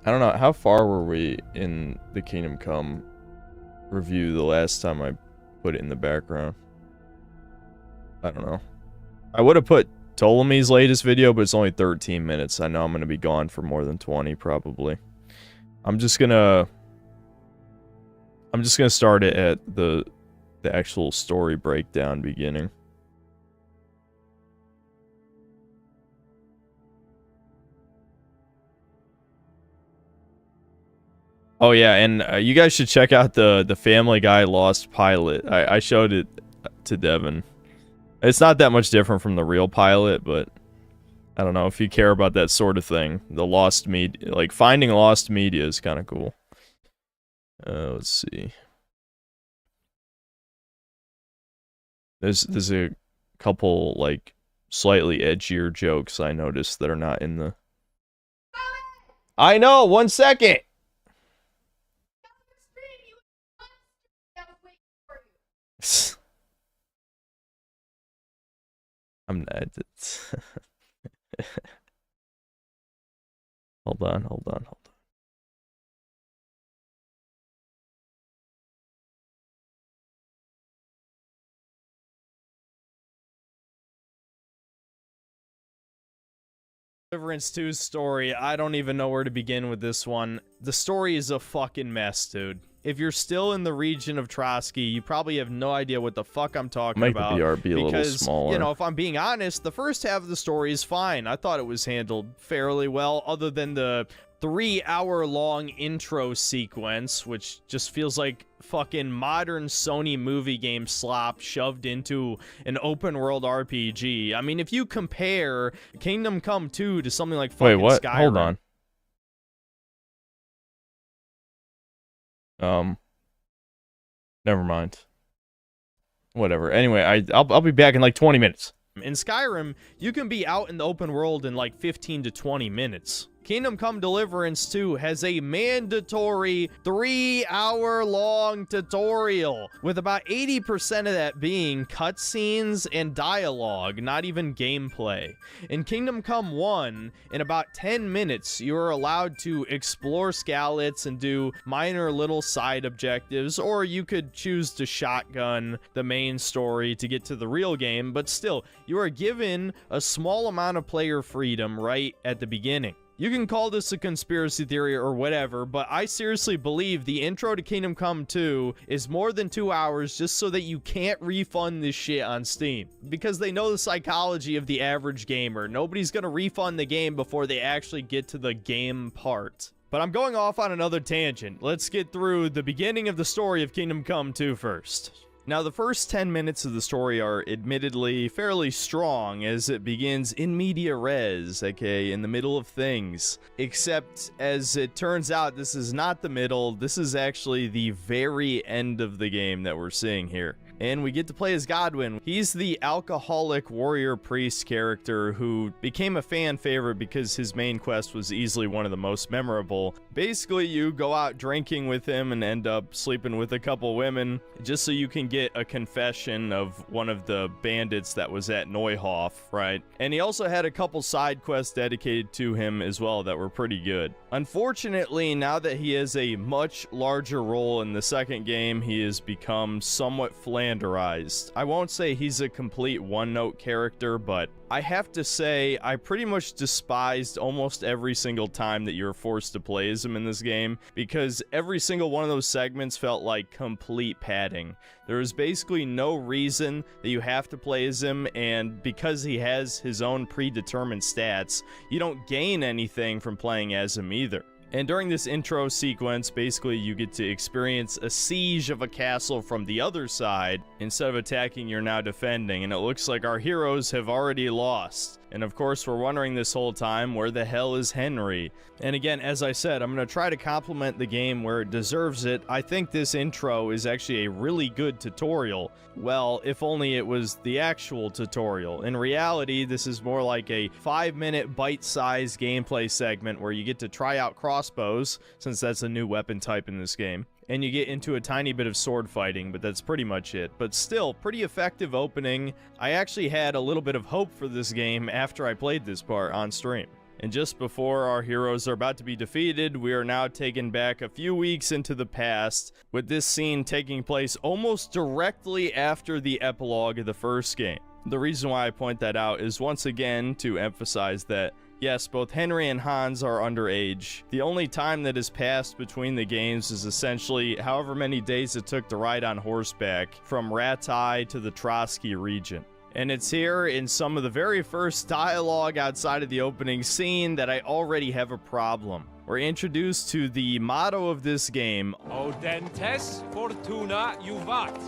S1: I don't know, how far were we in the Kingdom Come review the last time I put it in the background? I don't know. I would have put Ptolemy's latest video, but it's only 13 minutes. I know I'm going to be gone for more than 20, probably. I'm just gonna start it at the actual story breakdown beginning. Oh yeah, and you guys should check out the Family Guy Lost pilot. I showed it to Devin. It's not that much different from the real pilot, but I don't know if you care about that sort of thing. The lost media, like finding lost media, is kind of cool. Let's see. There's a couple like slightly edgier jokes I noticed that are not in the. I know. 1 second. I'm not. Hold on. Deliverance 2's story, I don't even know where to begin with this one. The story is a fucking mess, dude. If you're still in the region of Trotsky, you probably have no idea what the fuck I'm talking about.
S8: Make the BRB a little smaller.
S1: You know, if I'm being honest, the first half of the story is fine. I thought it was handled fairly well, other than the 3-hour-long intro sequence, which just feels like fucking modern Sony movie game slop shoved into an open-world RPG. I mean, if you compare Kingdom Come 2 to something like fucking
S8: Wait, what?
S1: Skyrim...
S8: Hold on. Never mind. Whatever. Anyway, I'll be back in like 20 minutes.
S1: In Skyrim, you can be out in the open world in like 15 to 20 minutes. Kingdom Come Deliverance 2 has a mandatory 3-hour-long tutorial, with about 80% of that being cutscenes and dialogue, not even gameplay. In Kingdom Come 1, in about 10 minutes, you are allowed to explore Skalitz and do minor little side objectives, or you could choose to shotgun the main story to get to the real game, but still, you are given a small amount of player freedom right at the beginning. You can call this a conspiracy theory or whatever, but I seriously believe the intro to Kingdom Come 2 is more than 2 hours just so that you can't refund this shit on Steam. Because they know the psychology of the average gamer. Nobody's gonna refund the game before they actually get to the game part. But I'm going off on another tangent. Let's get through the beginning of the story of Kingdom Come 2 first. Now, the first 10 minutes of the story are admittedly fairly strong, as it begins in media res, aka in the middle of things. Except, as it turns out, this is not the middle, this is actually the very end of the game that we're seeing here. And we get to play as Godwin. He's the alcoholic warrior priest character who became a fan favorite because his main quest was easily one of the most memorable. Basically, you go out drinking with him and end up sleeping with a couple women just so you can get a confession of one of the bandits that was at Neuhof, right? And he also had a couple side quests dedicated to him as well that were pretty good. Unfortunately, now that he has a much larger role in the second game, he has become somewhat flanderized. I won't say he's a complete one-note character, but I have to say I pretty much despised almost every single time that you were forced to play as him in this game, because every single one of those segments felt like complete padding. There is basically no reason that you have to play as him, and because he has his own predetermined stats, you don't gain anything from playing as him either. And during this intro sequence, basically you get to experience a siege of a castle from the other side. Instead of attacking, you're now defending, and it looks like our heroes have already lost. And of course, we're wondering this whole time, where the hell is Henry? And again, as I said, I'm going to try to compliment the game where it deserves it. I think this intro is actually a really good tutorial. Well, if only it was the actual tutorial. In reality, this is more like a 5-minute bite-sized gameplay segment where you get to try out crossbows, since that's a new weapon type in this game. And you get into a tiny bit of sword fighting, but that's pretty much it. But still, pretty effective opening. I actually had a little bit of hope for this game after I played this part on stream. And just before our heroes are about to be defeated, we are now taken back a few weeks into the past, with this scene taking place almost directly after the epilogue of the first game. The reason why I point that out is once again to emphasize that yes, both Henry and Hans are underage. The only time that has passed between the games is essentially however many days it took to ride on horseback from Ratai to the Trotsky region. And it's here in some of the very first dialogue outside of the opening scene that I already have a problem. We're introduced to the motto of this game.
S4: Audentes fortuna juvat.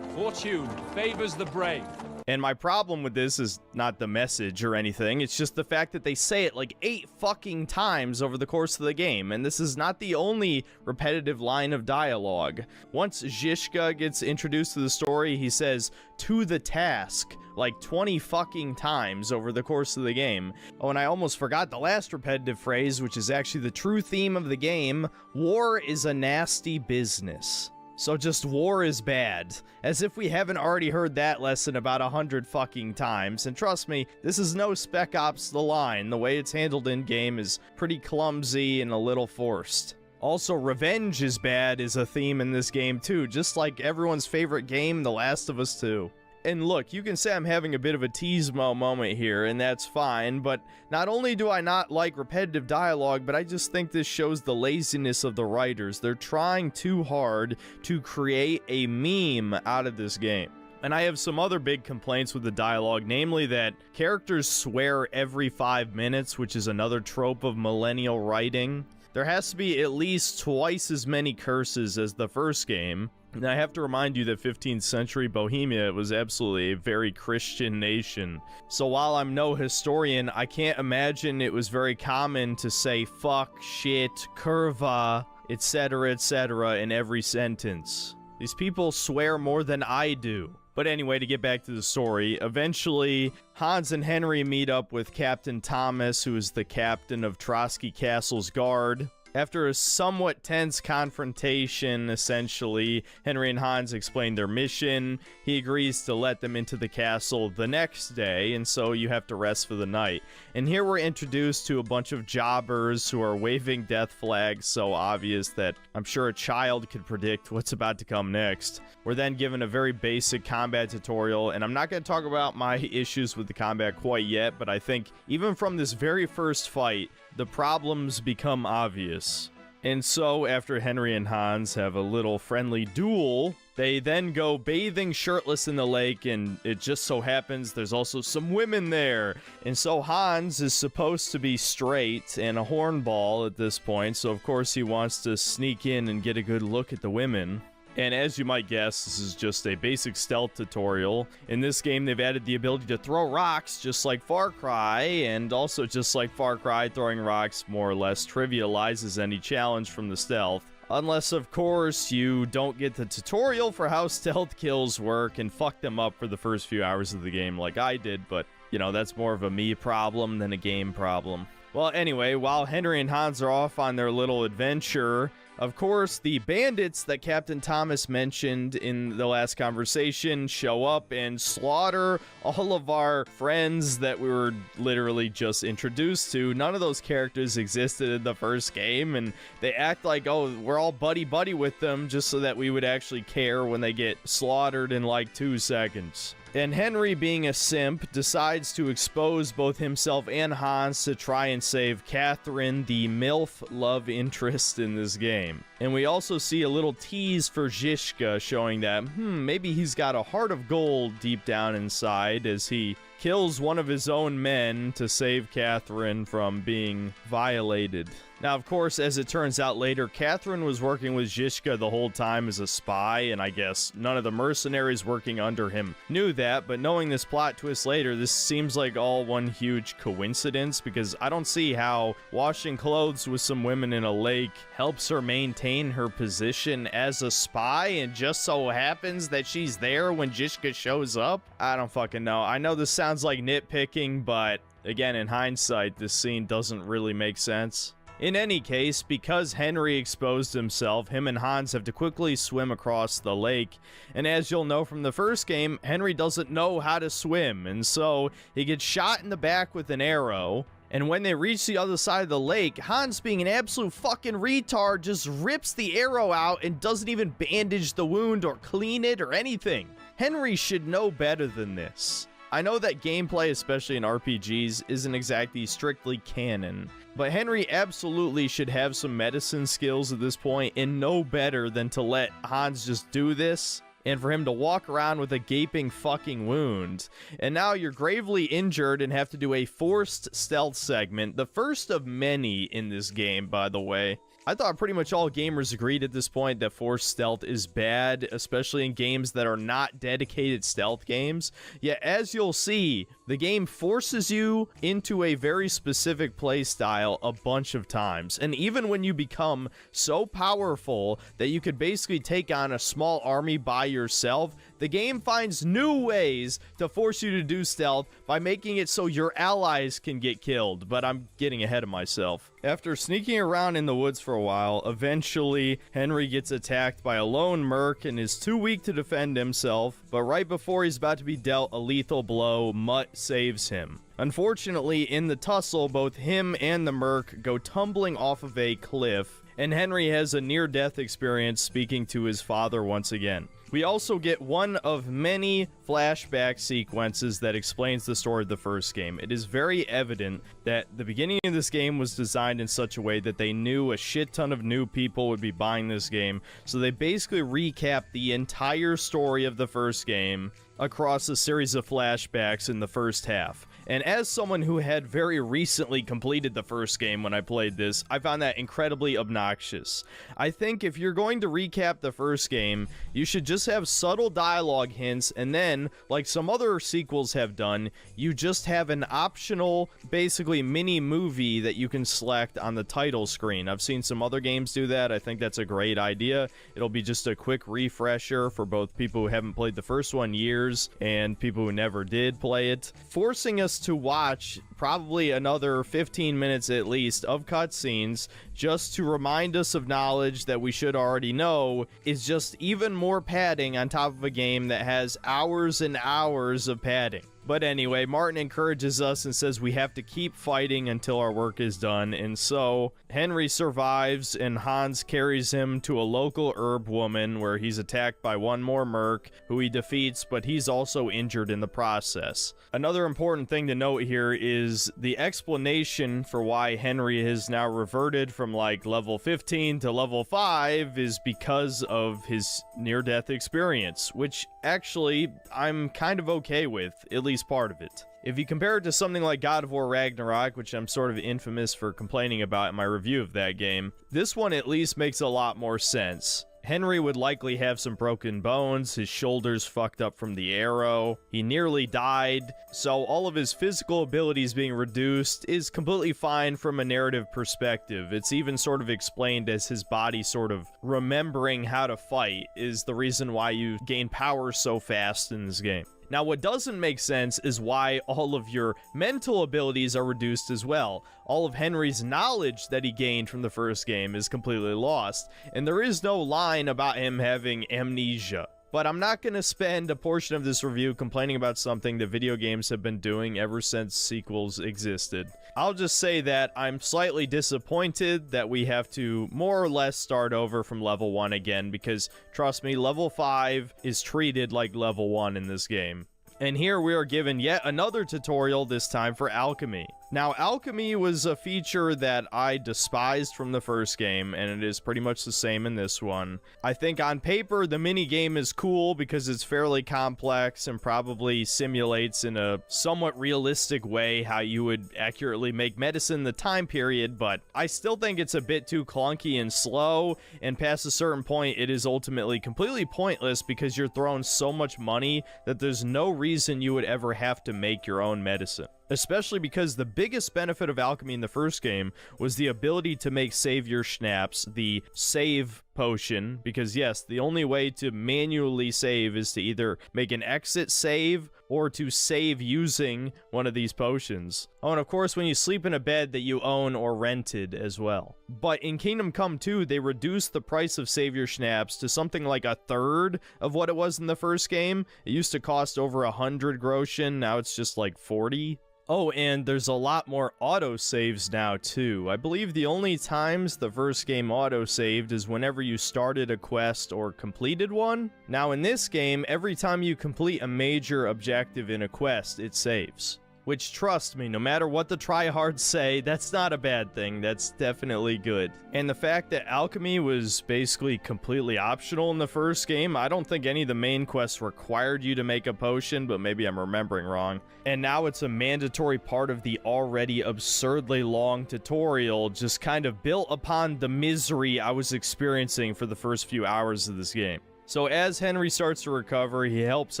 S4: Fortune favors the brave.
S1: And my problem with this is not the message or anything, it's just the fact that they say it like 8 fucking times over the course of the game, and this is not the only repetitive line of dialogue. Once Zhishka gets introduced to the story, he says, "to the task," like 20 fucking times over the course of the game. Oh, and I almost forgot the last repetitive phrase, which is actually the true theme of the game: war is a nasty business. So just war is bad. As if we haven't already heard that lesson about 100 fucking times. And trust me, this is no Spec Ops The Line. The way it's handled in-game is pretty clumsy and a little forced. Also, revenge is bad is a theme in this game too, just like everyone's favorite game, The Last of Us 2. And look, you can say I'm having a bit of a teasmo moment here, and that's fine, but not only do I not like repetitive dialogue, but I just think this shows the laziness of the writers. They're trying too hard to create a meme out of this game. And I have some other big complaints with the dialogue, namely that characters swear every 5 minutes, which is another trope of millennial writing. There has to be at least twice as many curses as the first game. And I have to remind you that 15th century Bohemia was absolutely a very Christian nation. So while I'm no historian, I can't imagine it was very common to say fuck, shit, curva, etc. in every sentence. These people swear more than I do. But anyway, to get back to the story, eventually Hans and Henry meet up with Captain Thomas, who is the captain of Trotsky Castle's guard. After a somewhat tense confrontation, essentially, Henry and Hans explain their mission. He agrees to let them into the castle the next day, and so you have to rest for the night. And here we're introduced to a bunch of jobbers who are waving death flags so obvious that I'm sure a child could predict what's about to come next. We're then given a very basic combat tutorial, and I'm not going to talk about my issues with the combat quite yet, but I think even from this very first fight, the problems become obvious. And so, after Henry and Hans have a little friendly duel, they then go bathing shirtless in the lake, and it just so happens there's also some women there. And so Hans is supposed to be straight and a hornball at this point, so of course he wants to sneak in and get a good look at the women. And as you might guess, this is just a basic stealth tutorial. In this game, they've added the ability to throw rocks, just like Far Cry, and also just like Far Cry, throwing rocks more or less trivializes any challenge from the stealth. Unless, of course, you don't get the tutorial for how stealth kills work and fuck them up for the first few hours of the game like I did, but, you know, that's more of a me problem than a game problem. Well, anyway, while Henry and Hans are off on their little adventure, of course, the bandits that Captain Thomas mentioned in the last conversation show up and slaughter all of our friends that we were literally just introduced to. None of those characters existed in the first game, and they act like, oh, we're all buddy-buddy with them just so that we would actually care when they get slaughtered in like 2 seconds. And Henry, being a simp, decides to expose both himself and Hans to try and save Catherine, the MILF love interest in this game. And we also see a little tease for Zizka showing that, maybe he's got a heart of gold deep down inside as he kills one of his own men to save Catherine from being violated. Now, of course, as it turns out later, Catherine was working with Zizka the whole time as a spy, and I guess none of the mercenaries working under him knew that, but knowing this plot twist later, this seems like all one huge coincidence, because I don't see how washing clothes with some women in a lake helps her maintain her position as a spy, and just so happens that she's there when Zizka shows up? I don't fucking know. I know this sounds like nitpicking, but again, in hindsight, this scene doesn't really make sense. In any case, because Henry exposed himself, him and Hans have to quickly swim across the lake, and as you'll know from the first game, Henry doesn't know how to swim, and so he gets shot in the back with an arrow, and when they reach the other side of the lake, Hans, being an absolute fucking retard, just rips the arrow out and doesn't even bandage the wound or clean it or anything. Henry should know better than this. I know that gameplay, especially in RPGs, isn't exactly strictly canon, but Henry absolutely should have some medicine skills at this point and know better than to let Hans just do this and for him to walk around with a gaping fucking wound. And now you're gravely injured and have to do a forced stealth segment, the first of many in this game, by the way. I thought pretty much all gamers agreed at this point that forced stealth is bad, especially in games that are not dedicated stealth games. Yet, as you'll see, the game forces you into a very specific playstyle a bunch of times. And even when you become so powerful that you could basically take on a small army by yourself, the game finds new ways to force you to do stealth by making it so your allies can get killed. But I'm getting ahead of myself. After sneaking around in the woods for a while, eventually Henry gets attacked by a lone merc and is too weak to defend himself, but right before he's about to be dealt a lethal blow, Mutt saves him. Unfortunately, in the tussle, both him and the merc go tumbling off of a cliff, and Henry has a near-death experience speaking to his father once again. We also get one of many flashback sequences that explains the story of the first game. It is very evident that the beginning of this game was designed in such a way that they knew a shit ton of new people would be buying this game, so they basically recapped the entire story of the first game across a series of flashbacks in the first half. And as someone who had very recently completed the first game when I played this, I found that incredibly obnoxious. I think if you're going to recap the first game, you should just have subtle dialogue hints, and then, like some other sequels have done, you just have an optional, basically mini movie that you can select on the title screen. I've seen some other games do that. I think that's a great idea. It'll be just a quick refresher for both people who haven't played the first one years and people who never did play it, forcing us to watch probably another 15 minutes at least of cutscenes just to remind us of knowledge that we should already know is just even more padding on top of a game that has hours and hours of padding. But anyway, Martin encourages us and says we have to keep fighting until our work is done, and so Henry survives and Hans carries him to a local herb woman where he's attacked by one more merc who he defeats, but he's also injured in the process. Another important thing to note here is the explanation for why Henry has now reverted from like level 15 to level 5 is because of his near-death experience, which actually I'm kind of okay with, at least part of it. If you compare it to something like God of War Ragnarok, which I'm sort of infamous for complaining about in my review of that game, this one at least makes a lot more sense. Henry would likely have some broken bones, his shoulders fucked up from the arrow, he nearly died, so all of his physical abilities being reduced is completely fine from a narrative perspective. It's even sort of explained as his body sort of remembering how to fight is the reason why you gain power so fast in this game. Now, what doesn't make sense is why all of your mental abilities are reduced as well. All of Henry's knowledge that he gained from the first game is completely lost, and there is no line about him having amnesia. But I'm not going to spend a portion of this review complaining about something that video games have been doing ever since sequels existed. I'll just say that I'm slightly disappointed that we have to more or less start over from level 1 again, because trust me, level 5 is treated like level 1 in this game. And here we are given yet another tutorial, this time for alchemy. Now, alchemy was a feature that I despised from the first game, and it is pretty much the same in this one. I think on paper, the minigame is cool because it's fairly complex and probably simulates in a somewhat realistic way how you would accurately make medicine in the time period, but I still think it's a bit too clunky and slow, and past a certain point, it is ultimately completely pointless because you're throwing so much money that there's no reason you would ever have to make your own medicine. Especially because the biggest benefit of alchemy in the first game was the ability to make savior schnapps, the save potion, because yes, the only way to manually save is to either make an exit save or to save using one of these potions. Oh, and of course when you sleep in a bed that you own or rented as well. But in Kingdom Come 2, they reduced the price of savior schnapps to something like a third of what it was in the first game. It used to cost over 100 groschen, now it's just like 40. Oh, and there's a lot more autosaves now, too. I believe the only times the first game autosaved is whenever you started a quest or completed one. Now, in this game, every time you complete a major objective in a quest, it saves. Which, trust me, no matter what the tryhards say, that's not a bad thing. That's definitely good. And the fact that alchemy was basically completely optional in the first game, I don't think any of the main quests required you to make a potion, but maybe I'm remembering wrong. And now it's a mandatory part of the already absurdly long tutorial, just kind of built upon the misery I was experiencing for the first few hours of this game. So as Henry starts to recover, he helps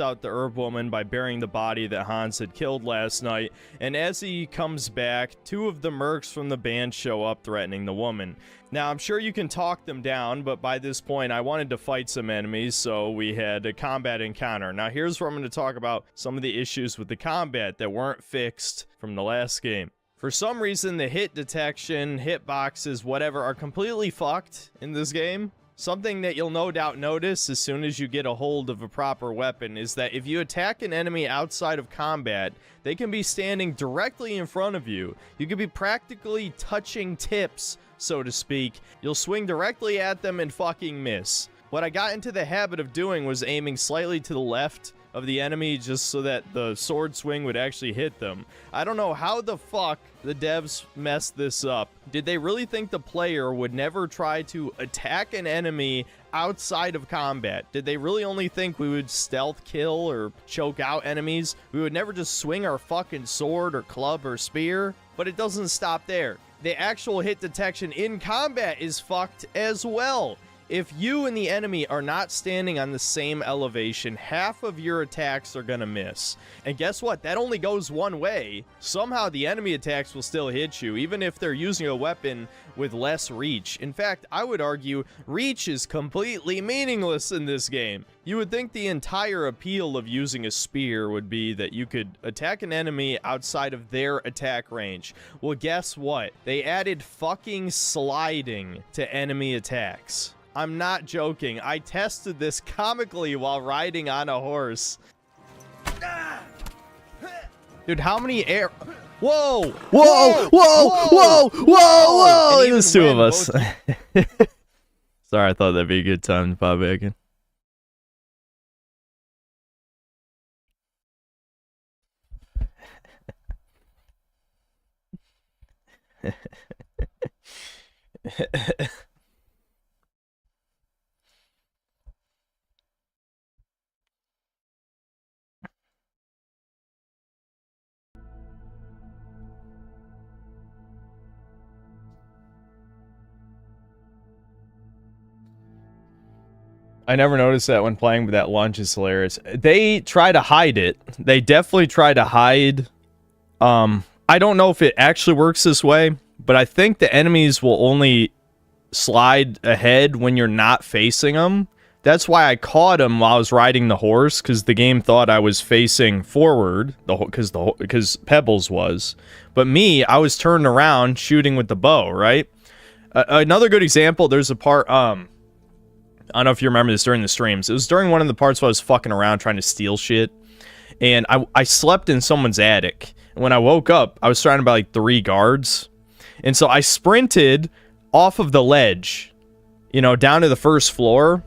S1: out the herb woman by burying the body that Hans had killed last night, and as he comes back, two of the mercs from the band show up threatening the woman. Now, I'm sure you can talk them down, but by this point, I wanted to fight some enemies, so we had a combat encounter. Now, here's where I'm going to talk about some of the issues with the combat that weren't fixed from the last game. For some reason, the hit detection, hitboxes, whatever, are completely fucked in this game. Something that you'll no doubt notice as soon as you get a hold of a proper weapon is that if you attack an enemy outside of combat, they can be standing directly in front of you. You can be practically touching tips, so to speak. You'll swing directly at them and fucking miss. What I got into the habit of doing was aiming slightly to the left of the enemy just so that the sword swing would actually hit them. I don't know how the fuck the devs messed this up. Did they really think the player would never try to attack an enemy outside of combat? Did they really only think we would stealth kill or choke out enemies? We would never just swing our fucking sword or club or spear? But it doesn't stop there. The actual hit detection in combat is fucked as well. If you and the enemy are not standing on the same elevation, half of your attacks are gonna miss. And guess what? That only goes one way. Somehow the enemy attacks will still hit you, even if they're using a weapon with less reach. In fact, I would argue reach is completely meaningless in this game. You would think the entire appeal of using a spear would be that you could attack an enemy outside of their attack range. Well, guess what? They added fucking sliding to enemy attacks. I'm not joking. I tested this comically while riding on a horse. Dude, how many air... Whoa! Whoa! Whoa! Whoa! Whoa! Whoa! It was two of us. Sorry, I thought that'd be a good time to pop back in. I never noticed that when playing, but that launch is hilarious. They try to hide it. They definitely try to hide. I don't know if it actually works this way, but I think the enemies will only slide ahead when you're not facing them. That's why I caught him while I was riding the horse, because the game thought I was facing forward, because Pebbles was. But me, I was turned around shooting with the bow, right? Another good example, there's a part, I don't know if you remember this during the streams. It was during one of the parts where I was fucking around trying to steal shit. And I slept in someone's attic. And when I woke up, I was surrounded by like 3 guards. And so I sprinted off of the ledge, you know, down to the first floor.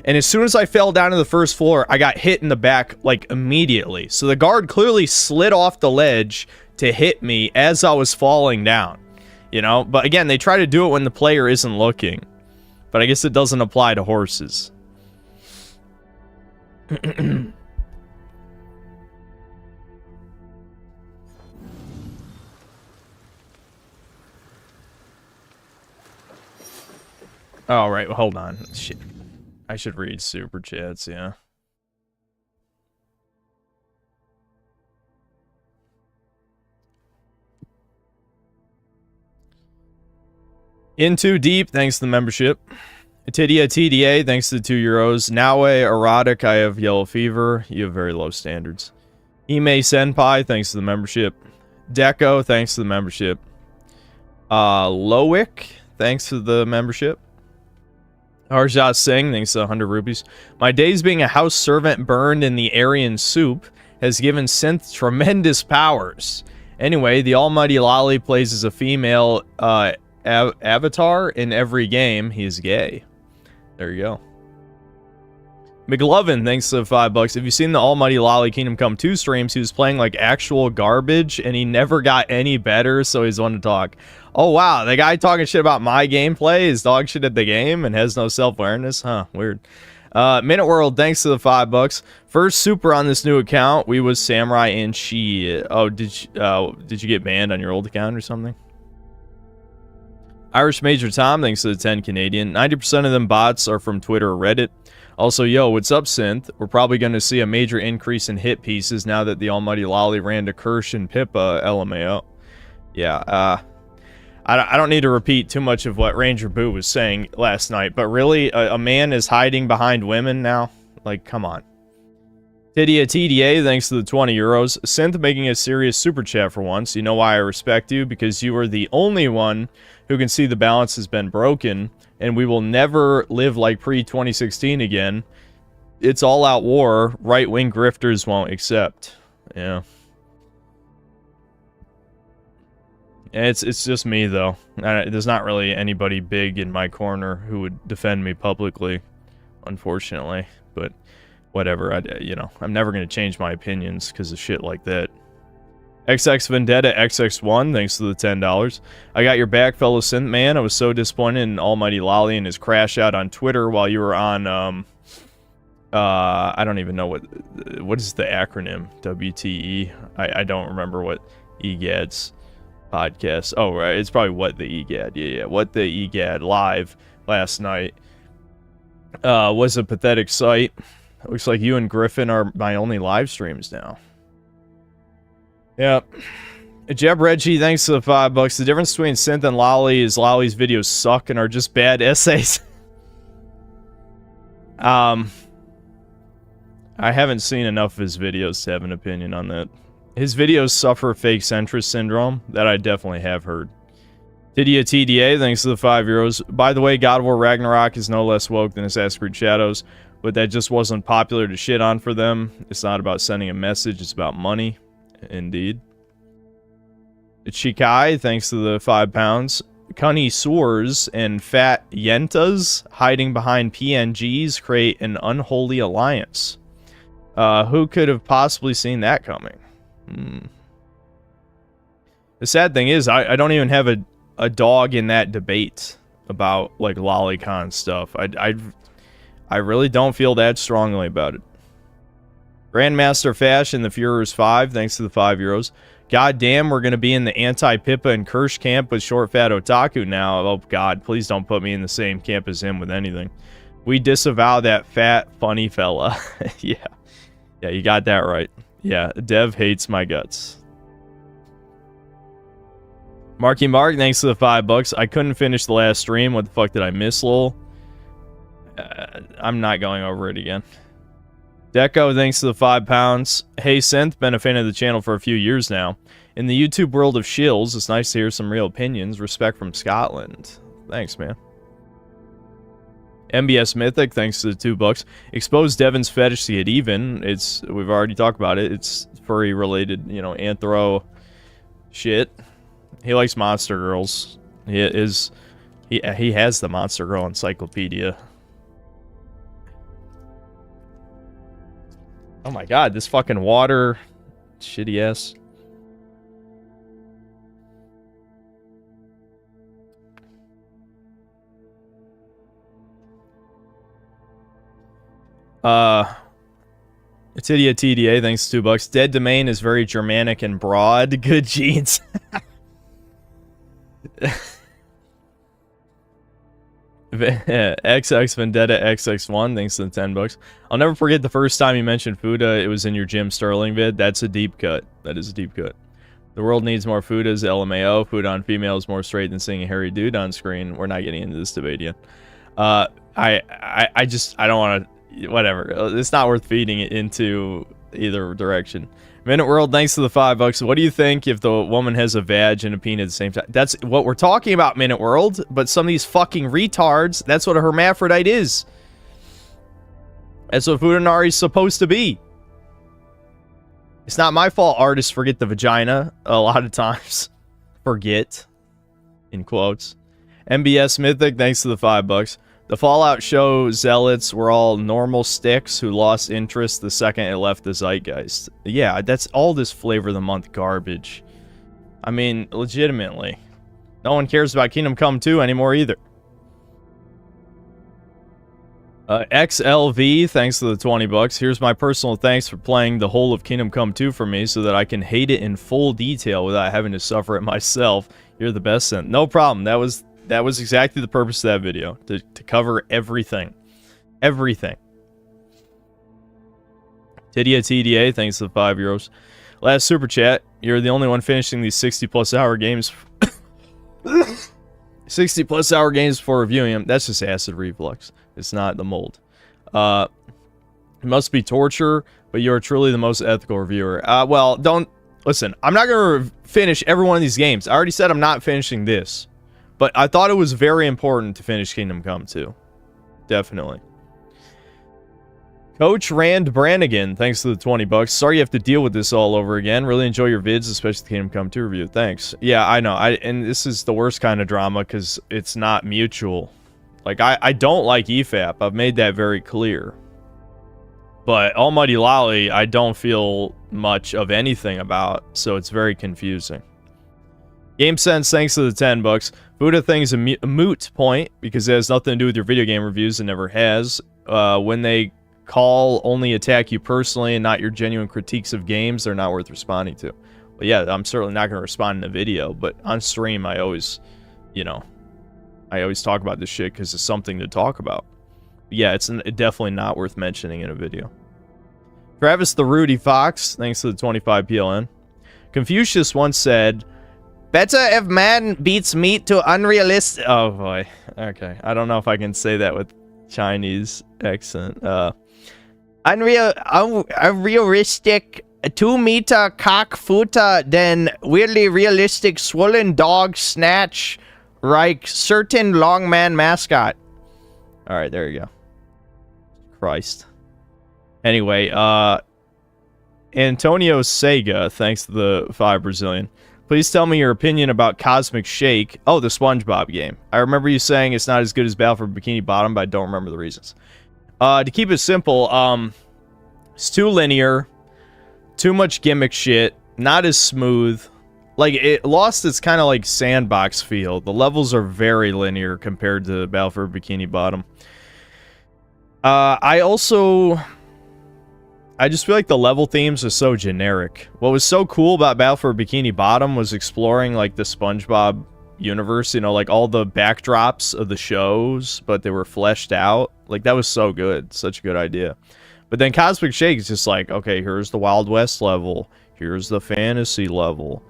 S1: And as soon as I fell down to the first floor, I got hit in the back like immediately. So the guard clearly slid off the ledge to hit me as I was falling down. You know, but again, they try to do it when the player isn't looking. But I guess it doesn't apply to horses. Oh, right. Well, hold on. Shit. I should read super chats, yeah. In Too Deep, thanks to the membership. Tidia TDA, thanks to the €2. Naue Erotic, I have yellow fever. You have very low standards. Ime Senpai, thanks to the membership. Deco, thanks to the membership. Lowick, thanks to the membership. Harjat Singh, thanks to 100 rupees. My days being a house servant burned in the Aryan soup has given Synth tremendous powers. Anyway, the almighty Lolly plays as a female avatar in every game. He's gay. There you go. McLovin, thanks to $5. Have you seen the almighty Lolly Kingdom Come 2 streams? He was playing like actual garbage and he never got any better, so he's one to talk. Oh wow, the guy talking shit about my gameplay is dog shit at the game and has no self-awareness? Huh, weird. Minute World, thanks to the $5. First super on this new account. We was Samurai and she. Oh, did you get banned on your old account or something? Irish Major Tom, thanks to the 10 Canadian. 90% of them bots are from Twitter or Reddit. Also, yo, what's up, Synth? We're probably going to see a major increase in hit pieces now that the almighty Lolly ran to Kirsch and Pippa, LMAO. Yeah, I don't need to repeat too much of what Ranger Boo was saying last night, but really, a man is hiding behind women now? Like, come on. Tidia TDA, thanks to the €20. Synth making a serious super chat for once. You know why I respect you? Because you are the only one who can see the balance has been broken, and we will never live like pre-2016 again. It's all-out war. Right-wing grifters won't accept. Yeah. It's just me, though. There's not really anybody big in my corner who would defend me publicly. unfortunately. But whatever, I'm never going to change my opinions because of shit like that. XX Vendetta XX1, thanks to the $10. I got your back, fellow synth man. I was so disappointed in Almighty Lolly and his crash out on Twitter while you were on, I don't even know what is the acronym? WTE? I don't remember what EGAD's podcast. Oh, right, it's probably What the EGAD. Yeah, What the EGAD live last night was a pathetic sight. It looks like you and Griffin are my only live streams now. Yep. Jeb Reggie, thanks to the $5. The difference between Synth and Lolly is Lolly's videos suck and are just bad essays. I haven't seen enough of his videos to have an opinion on that. His videos suffer fake centrist syndrome. That I definitely have heard. Tidia TDA, thanks to the €5. By the way, God of War Ragnarok is no less woke than Assassin's Creed Shadows, but that just wasn't popular to shit on for them. It's not about sending a message, it's about money. Indeed. Chikai, thanks to the £5. Cunny Soars and Fat Yentas hiding behind PNGs create an unholy alliance. Who could have possibly seen that coming? The sad thing is, I don't even have a dog in that debate about, like, lolicon stuff. I really don't feel that strongly about it. Grandmaster Fash and the Führer's 5, thanks to the €5. God damn, we're going to be in the anti-Pippa and Kirsch camp with Short Fat Otaku now. Oh, God, please don't put me in the same camp as him with anything. We disavow that fat, funny fella. Yeah. Yeah, you got that right. Yeah, Dev hates my guts. Marky Mark, thanks to the $5. I couldn't finish the last stream. What the fuck did I miss, lol? I'm not going over it again. Deco, thanks to the £5. Hey Synth, been a fan of the channel for a few years now. In the YouTube world of shills, it's nice to hear some real opinions. Respect from Scotland. Thanks, man. MBS Mythic, thanks to the $2. Expose Devin's fetish to get even. We've already talked about it. It's furry related, anthro shit. He likes monster girls. He has the Monster Girl encyclopedia. Oh my god, this fucking water. Shitty ass. Tidia TDA, thanks to $2. Dead Domain is very Germanic and broad. Good genes. XX Vendetta XX1, thanks to the $10. I'll never forget the first time you mentioned Fuda. It was in your Jim Sterling vid. That's a deep cut. That is a deep cut. The world needs more Fudas. LMAO. Fuda on female is more straight than seeing a hairy dude on screen. We're not getting into this debate yet. I don't want to. Whatever. It's not worth feeding it into either direction. Minute World, thanks to the $5. What do you think if the woman has a vag and a penis at the same time? That's what we're talking about, Minute World. But some of these fucking retards, that's what a hermaphrodite is. That's what Fudanari is supposed to be. It's not my fault artists forget the vagina a lot of times. Forget. In quotes. MBS Mythic, thanks to the $5. The Fallout show zealots were all normal sticks who lost interest the second it left the zeitgeist. Yeah, that's all this flavor of the month garbage. I mean, legitimately. No one cares about Kingdom Come 2 anymore either. XLV, thanks to the $20. Here's my personal thanks for playing the whole of Kingdom Come 2 for me so that I can hate it in full detail without having to suffer it myself. You're the best, Synth. No problem. That was exactly the purpose of that video. To cover everything. Everything. Tidia TDA, thanks to the €5. Last super chat. You're the only one finishing these 60+ hour games. 60+ hour games before reviewing them. That's just acid reflux. It's not the mold. It must be torture, but you're truly the most ethical reviewer. Well, don't... Listen, I'm not going to finish every one of these games. I already said I'm not finishing this. But I thought it was very important to finish Kingdom Come 2. Definitely. Coach Rand Brannigan, thanks to the $20. Sorry you have to deal with this all over again. Really enjoy your vids, especially the Kingdom Come 2 review. Thanks. Yeah, I know. And this is the worst kind of drama because it's not mutual. Like, I don't like EFAP. I've made that very clear. But Almighty Lolly, I don't feel much of anything about, so it's very confusing. Game Sense, thanks to the $10. Buddha thing's a moot point, because it has nothing to do with your video game reviews, and never has. When they only attack you personally and not your genuine critiques of games, they're not worth responding to. But yeah, I'm certainly not going to respond in a video, but on stream, I always, I always talk about this shit because it's something to talk about. Yeah, it's definitely not worth mentioning in a video. Travis the Rudy Fox, thanks to the 25 PLN. Confucius once said, "Better if man beats meat to unrealistic." Oh boy. Okay. I don't know if I can say that with Chinese accent. Unrealistic 2-meter cock footer than weirdly realistic swollen dog snatch like certain long man mascot. Alright, there you go. Christ. Anyway, Antonio Sega, thanks to the 5 Brazilian. Please tell me your opinion about Cosmic Shake. Oh, the SpongeBob game. I remember you saying it's not as good as Battle for Bikini Bottom, but I don't remember the reasons. To keep it simple, it's too linear, too much gimmick shit, not as smooth. Like, it lost its kind of like sandbox feel. The levels are very linear compared to Battle for Bikini Bottom. I just feel like the level themes are so generic. What was so cool about Battle for Bikini Bottom was exploring, like, the SpongeBob universe, like, all the backdrops of the shows, but they were fleshed out. Like, that was so good. Such a good idea. But then Cosmic Shake is just like, okay, here's the Wild West level. Here's the fantasy level.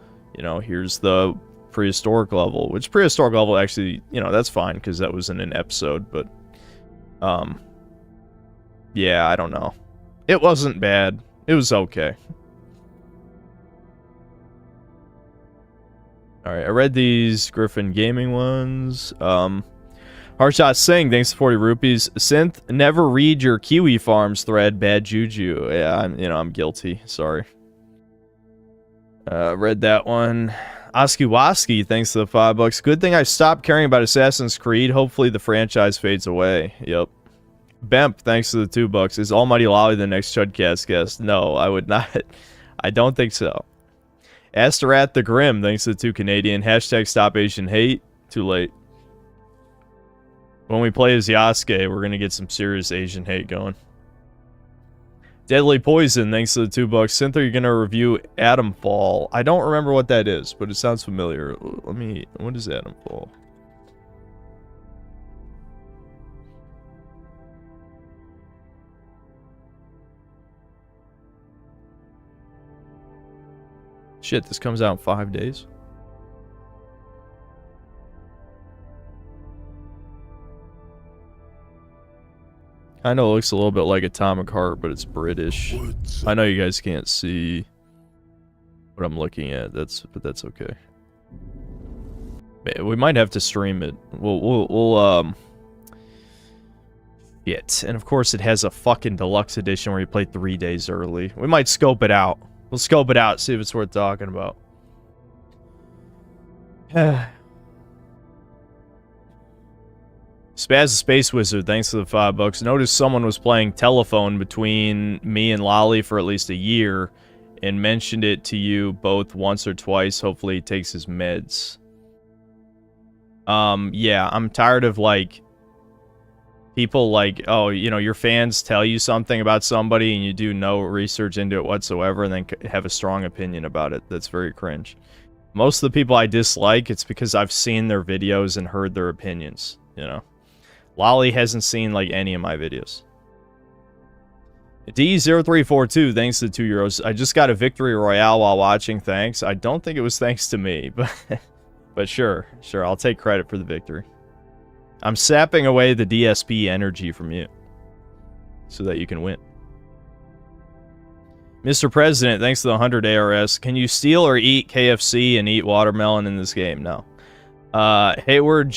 S1: Here's the prehistoric level. Which prehistoric level, actually, that's fine, because that was in an episode, but, yeah, I don't know. It wasn't bad. It was okay. Alright, I read these Griffin Gaming ones. Hardshot Singh, thanks to 40 rupees. Synth, never read your Kiwi Farms thread, bad juju. Yeah, I'm guilty. Sorry. Read that one. Oski thanks to the $5. Good thing I stopped caring about Assassin's Creed. Hopefully the franchise fades away. Yep. Bemp, thanks to the $2. Is Almighty Lolly the next Chudcast guest? No, I would not. I don't think so. Astarat the Grim, thanks to the 2 Canadian. Hashtag stop Asian hate. Too late. When we play as Yasuke, we're going to get some serious Asian hate going. Deadly Poison, thanks to the $2. Synth, are you going to review Atom Fall? I don't remember what that is, but it sounds familiar. What is Atom Fall? Shit, this comes out in 5 days. I know it looks a little bit like Atomic Heart, but it's British. I know you guys can't see what I'm looking at. But that's okay. We might have to stream it. We'll Shit. And of course it has a fucking deluxe edition where you play 3 days early. We might scope it out. We'll scope it out, see if it's worth talking about. Spaz the Space Wizard, thanks to the $5. Noticed someone was playing telephone between me and Lolly for at least a year and mentioned it to you both once or twice. Hopefully he takes his meds. Yeah, I'm tired of, like, people like, oh, your fans tell you something about somebody and you do no research into it whatsoever and then have a strong opinion about it. That's very cringe. Most of the people I dislike, it's because I've seen their videos and heard their opinions, Lolly hasn't seen, like, any of my videos. D0342, thanks to the €2. I just got a victory royale while watching, thanks. I don't think it was thanks to me, but sure, I'll take credit for the victory. I'm sapping away the DSP energy from you so that you can win. Mr. President, thanks to the 100 ARS. Can you steal or eat KFC and eat watermelon in this game? No. Hayward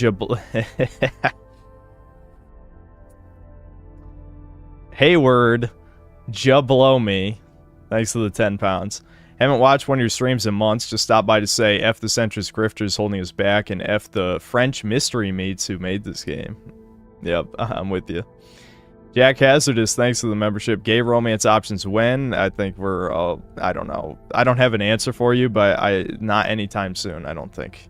S1: Jablomi, thanks to the 10 pounds. Haven't watched one of your streams in months. Just stopped by to say F the centrist grifters holding us back and F the French mystery meats who made this game. Yep, I'm with you. Jack Hazardous, thanks for the membership. Gay romance options when? I think we're, I don't know. I don't have an answer for you, but not anytime soon, I don't think.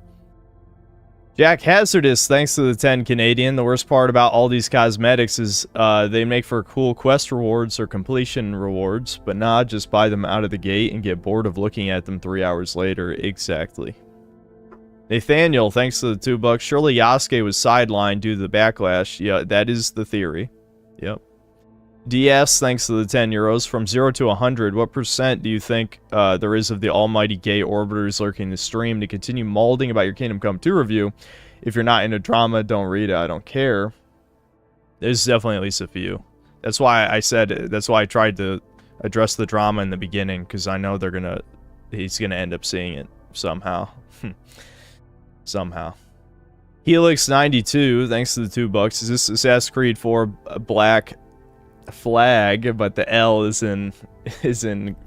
S1: Jack Hazardous, thanks to the 10 Canadian. The worst part about all these cosmetics is they make for cool quest rewards or completion rewards, but nah, just buy them out of the gate and get bored of looking at them 3 hours later. Exactly. Nathaniel, thanks to the $2. Surely Yasuke was sidelined due to the backlash. Yeah, that is the theory. Yep. DS, thanks to the 10 euros. From 0 to 100, what percent do you think there is of the almighty gay orbiters lurking the stream to continue molding about your Kingdom Come 2 review? If you're not into drama, don't read it. I don't care. There's definitely at least a few. That's why I said, that's why I tried to address the drama in the beginning, because I know he's gonna end up seeing it somehow. Somehow. Helix92, thanks to the $2. Is this Assassin's Creed 4 Black Flag, but the L is in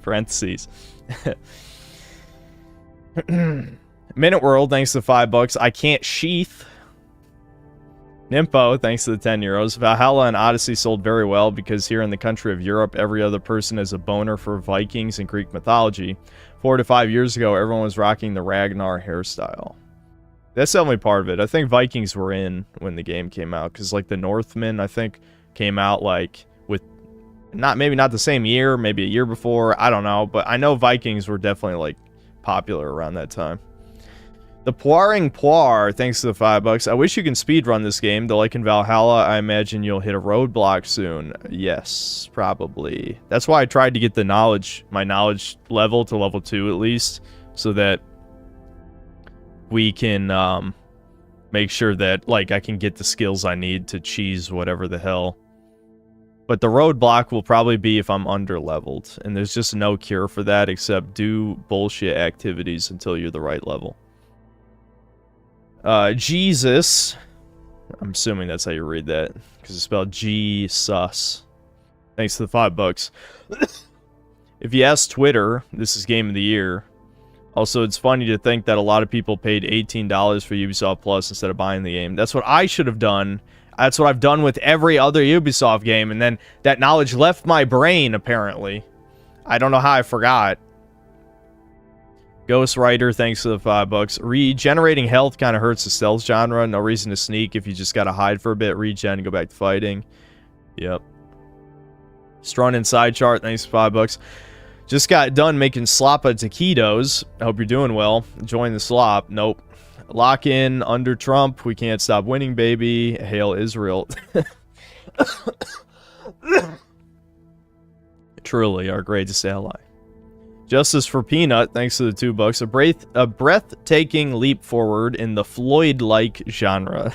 S1: parentheses. Minute World, thanks to $5. I can't sheath. Nimpo, thanks to the 10 euros. Valhalla and Odyssey sold very well because here in the country of Europe, every other person is a boner for Vikings and Greek mythology. 4 to 5 years ago, everyone was rocking the Ragnar hairstyle. That's definitely part of it. I think Vikings were in when the game came out, because like the Northmen, I think, came out like with maybe not the same year, maybe a year before, I don't know, but I know Vikings were definitely like popular around that time. The Poiring Poir, thanks to the $5. I wish you can speedrun this game, though like in Valhalla, I imagine you'll hit a roadblock soon. Yes, probably. That's why I tried to get the my knowledge level to level 2 at least, so that we can make sure that like I can get the skills I need to cheese whatever the hell. But the roadblock will probably be if I'm under-leveled, and there's just no cure for that except do bullshit activities until you're the right level. Jesus. I'm assuming that's how you read that, because it's spelled G-sus. Thanks to the $5. If you ask Twitter, this is Game of the Year. Also, it's funny to think that a lot of people paid $18 for Ubisoft Plus instead of buying the game. That's what I should have done. That's what I've done with every other Ubisoft game, and then that knowledge left my brain, apparently. I don't know how I forgot. Ghost Rider, thanks to the $5. Regenerating health kind of hurts the stealth genre. No reason to sneak if you just gotta hide for a bit, regen, and go back to fighting. Yep. Strun and side chart, thanks for $5. Just got done making sloppa taquitos. I hope you're doing well. Join the slop. Nope. Lock in under Trump. We can't stop winning, baby. Hail Israel. Truly our greatest ally. Justice for Peanut, thanks to the $2. A breathtaking leap forward in the Floyd-like genre.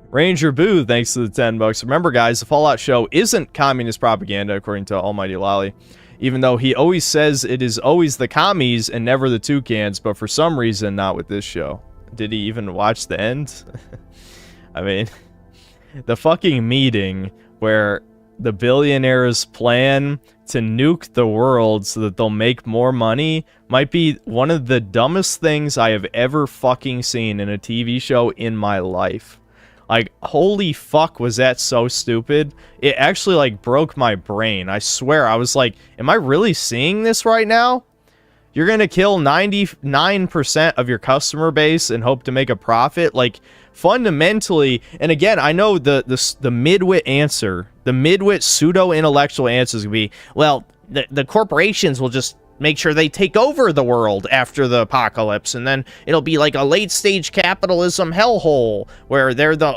S1: Ranger Boo, thanks to the $10. Remember, guys, the Fallout show isn't communist propaganda, according to Almighty Lolly. Even though he always says it is always the commies and never the toucans, but for some reason, not with this show. Did he even watch the end? I mean, the fucking meeting where the billionaires plan to nuke the world so that they'll make more money might be one of the dumbest things I have ever fucking seen in a TV show in my life. Like, holy fuck, was that so stupid? It actually, like, broke my brain. I swear, I was like, am I really seeing this right now? You're gonna kill 99% of your customer base and hope to make a profit? Like, fundamentally, and again, I know the midwit answer, the midwit pseudo-intellectual answer is gonna be, well, the corporations will just make sure they take over the world after the apocalypse, and then it'll be like a late-stage capitalism hellhole where they're the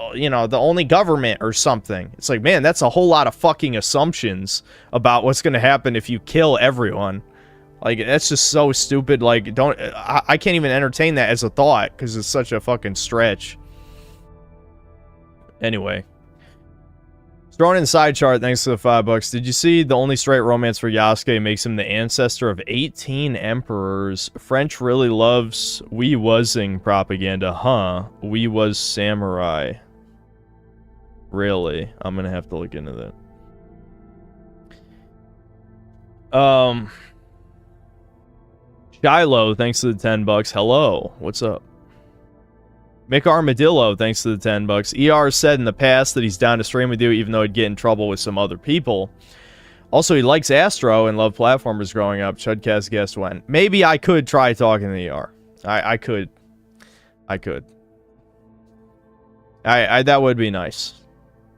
S1: only government or something. It's like, man, that's a whole lot of fucking assumptions about what's gonna happen if you kill everyone. Like, that's just so stupid. Like, I can't even entertain that as a thought because it's such a fucking stretch. Anyway. Thrown in side chart, thanks to the $5. Did you see the only straight romance for Yasuke makes him the ancestor of 18 emperors? French really loves we wasing propaganda, huh? We was samurai. Really? I'm gonna have to look into that. Shiloh, thanks to the $10. Hello, what's up? Mick Armadillo, thanks to the 10 bucks. ER said in the past that he's down to stream with you, even though he'd get in trouble with some other people. Also, he likes Astro and loved platformers growing up. Chudcast guessed when. Maybe I could try talking to ER. I could. That would be nice.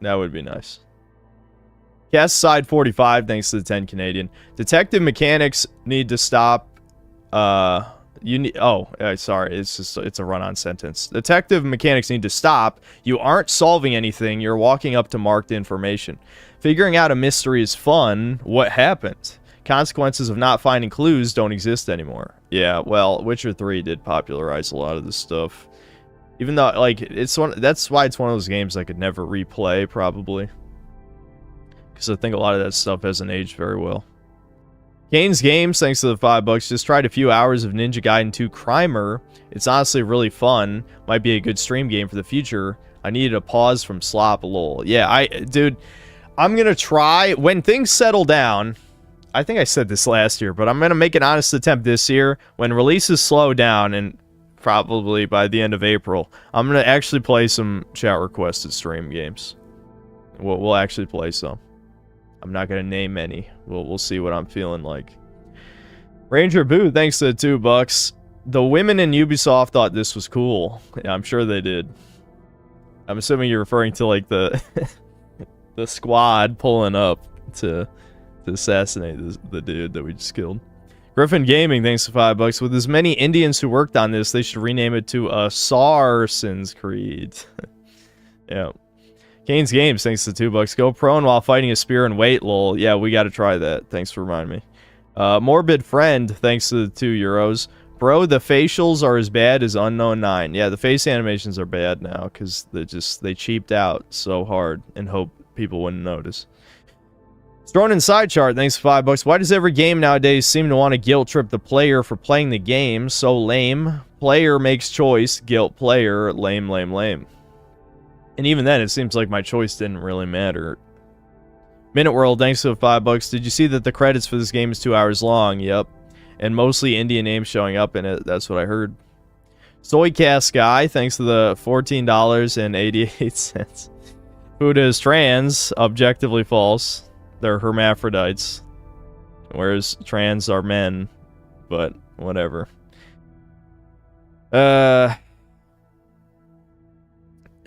S1: That would be nice. Cast side 45, thanks to the 10 Canadian. Detective mechanics need to stop. Sorry, it's a run-on sentence. Detective mechanics need to stop. You aren't solving anything. You're walking up to marked information. Figuring out a mystery is fun. What happened? Consequences of not finding clues don't exist anymore. Yeah, well, Witcher 3 did popularize a lot of this stuff. Even though, like, that's why it's one of those games I could never replay, probably. Because I think a lot of that stuff hasn't aged very well. Kane's Games, thanks to the 5 bucks. Just tried a few hours of Ninja Gaiden 2 Crimer. It's honestly really fun. Might be a good stream game for the future. I needed a pause from slop, lol. Yeah, dude, I'm gonna try when things settle down. I think I said this last year, but I'm gonna make an honest attempt this year when releases slow down, and probably by the end of April, I'm gonna actually play some chat requested stream games. We'll actually play some. I'm not gonna name any. We'll see what I'm feeling like. Ranger Boo, thanks to the 2 bucks. The women in Ubisoft thought this was cool. Yeah, I'm sure they did. I'm assuming you're referring to like the the squad pulling up to assassinate the dude that we just killed. Griffin Gaming, thanks to 5 bucks. With as many Indians who worked on this, they should rename it to Assassin's Creed. Yeah. Kane's Games, thanks to 2 bucks. Go prone while fighting a spear and wait, lol. Yeah, we gotta try that. Thanks for reminding me. Morbid Friend, thanks to the 2 euros. Bro, the facials are as bad as Unknown 9. Yeah, the face animations are bad now, because they cheaped out so hard and hope people wouldn't notice. Stronin Side Chart, thanks for 5 bucks. Why does every game nowadays seem to want to guilt trip the player for playing the game? So lame. Player makes choice, guilt player, lame, lame, lame. And even then, it seems like my choice didn't really matter. Minute World, thanks to the 5 bucks. Did you see that the credits for this game is 2 hours long? Yep. And mostly Indian names showing up in it. That's what I heard. Soycast Guy, thanks to the $14.88. Buddha is trans, objectively false. They're hermaphrodites. Whereas trans are men. But, whatever. And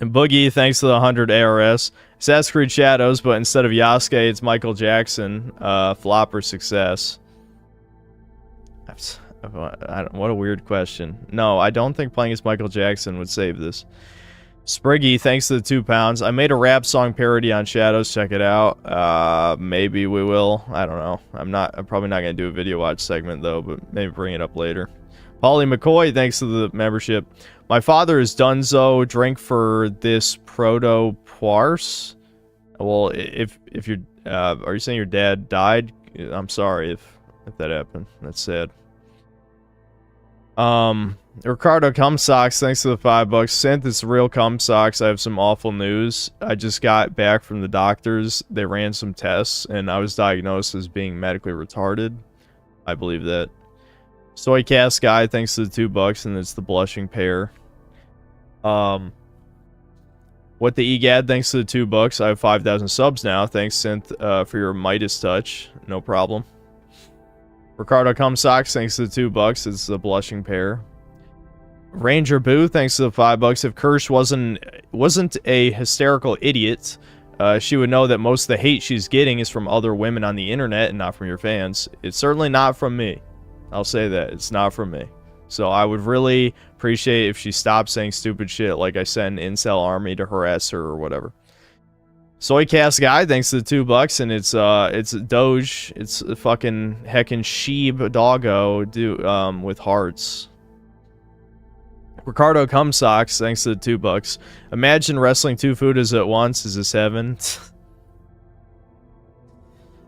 S1: Boogie, thanks to the 100 ARS. Assassin's Creed Shadows, but instead of Yasuke, it's Michael Jackson. Flopper success. What a weird question. No, I don't think playing as Michael Jackson would save this. Spriggy, thanks to the 2 pounds. I made a rap song parody on Shadows. Check it out. Maybe we will. I don't know. I'm probably not going to do a video watch segment, though, but maybe bring it up later. Polly McCoy, thanks to the membership. My father is Dunzo. Drink for this proto Poirce. Well, if you're, are you saying your dad died? I'm sorry if that happened. That's sad. Ricardo Cumsocks, thanks to the 5 bucks. Synth, it's real Cumsocks. I have some awful news. I just got back from the doctors. They ran some tests, and I was diagnosed as being medically retarded. I believe that. Soycast Guy, thanks to the 2 bucks, and it's the blushing pair. What the EGAD, thanks to the 2 bucks. I have 5,000 subs now. Thanks, Synth, for your Midas touch. No problem. Ricardo Cumsocks, thanks to the 2 bucks. It's the blushing pair. Ranger Boo, thanks to the 5 bucks. If Kirsch wasn't a hysterical idiot, she would know that most of the hate she's getting is from other women on the internet and not from your fans. It's certainly not from me. I'll say that. It's not from me. So I would really appreciate if she stopped saying stupid shit like I sent an incel army to harass her or whatever. Soycast Guy, thanks to the 2 bucks, and it's Doge. It's a fucking heckin' sheeb doggo with hearts. Ricardo Cumsocks, thanks to the 2 bucks. Imagine wrestling 2 Fudas at once. Is this heaven?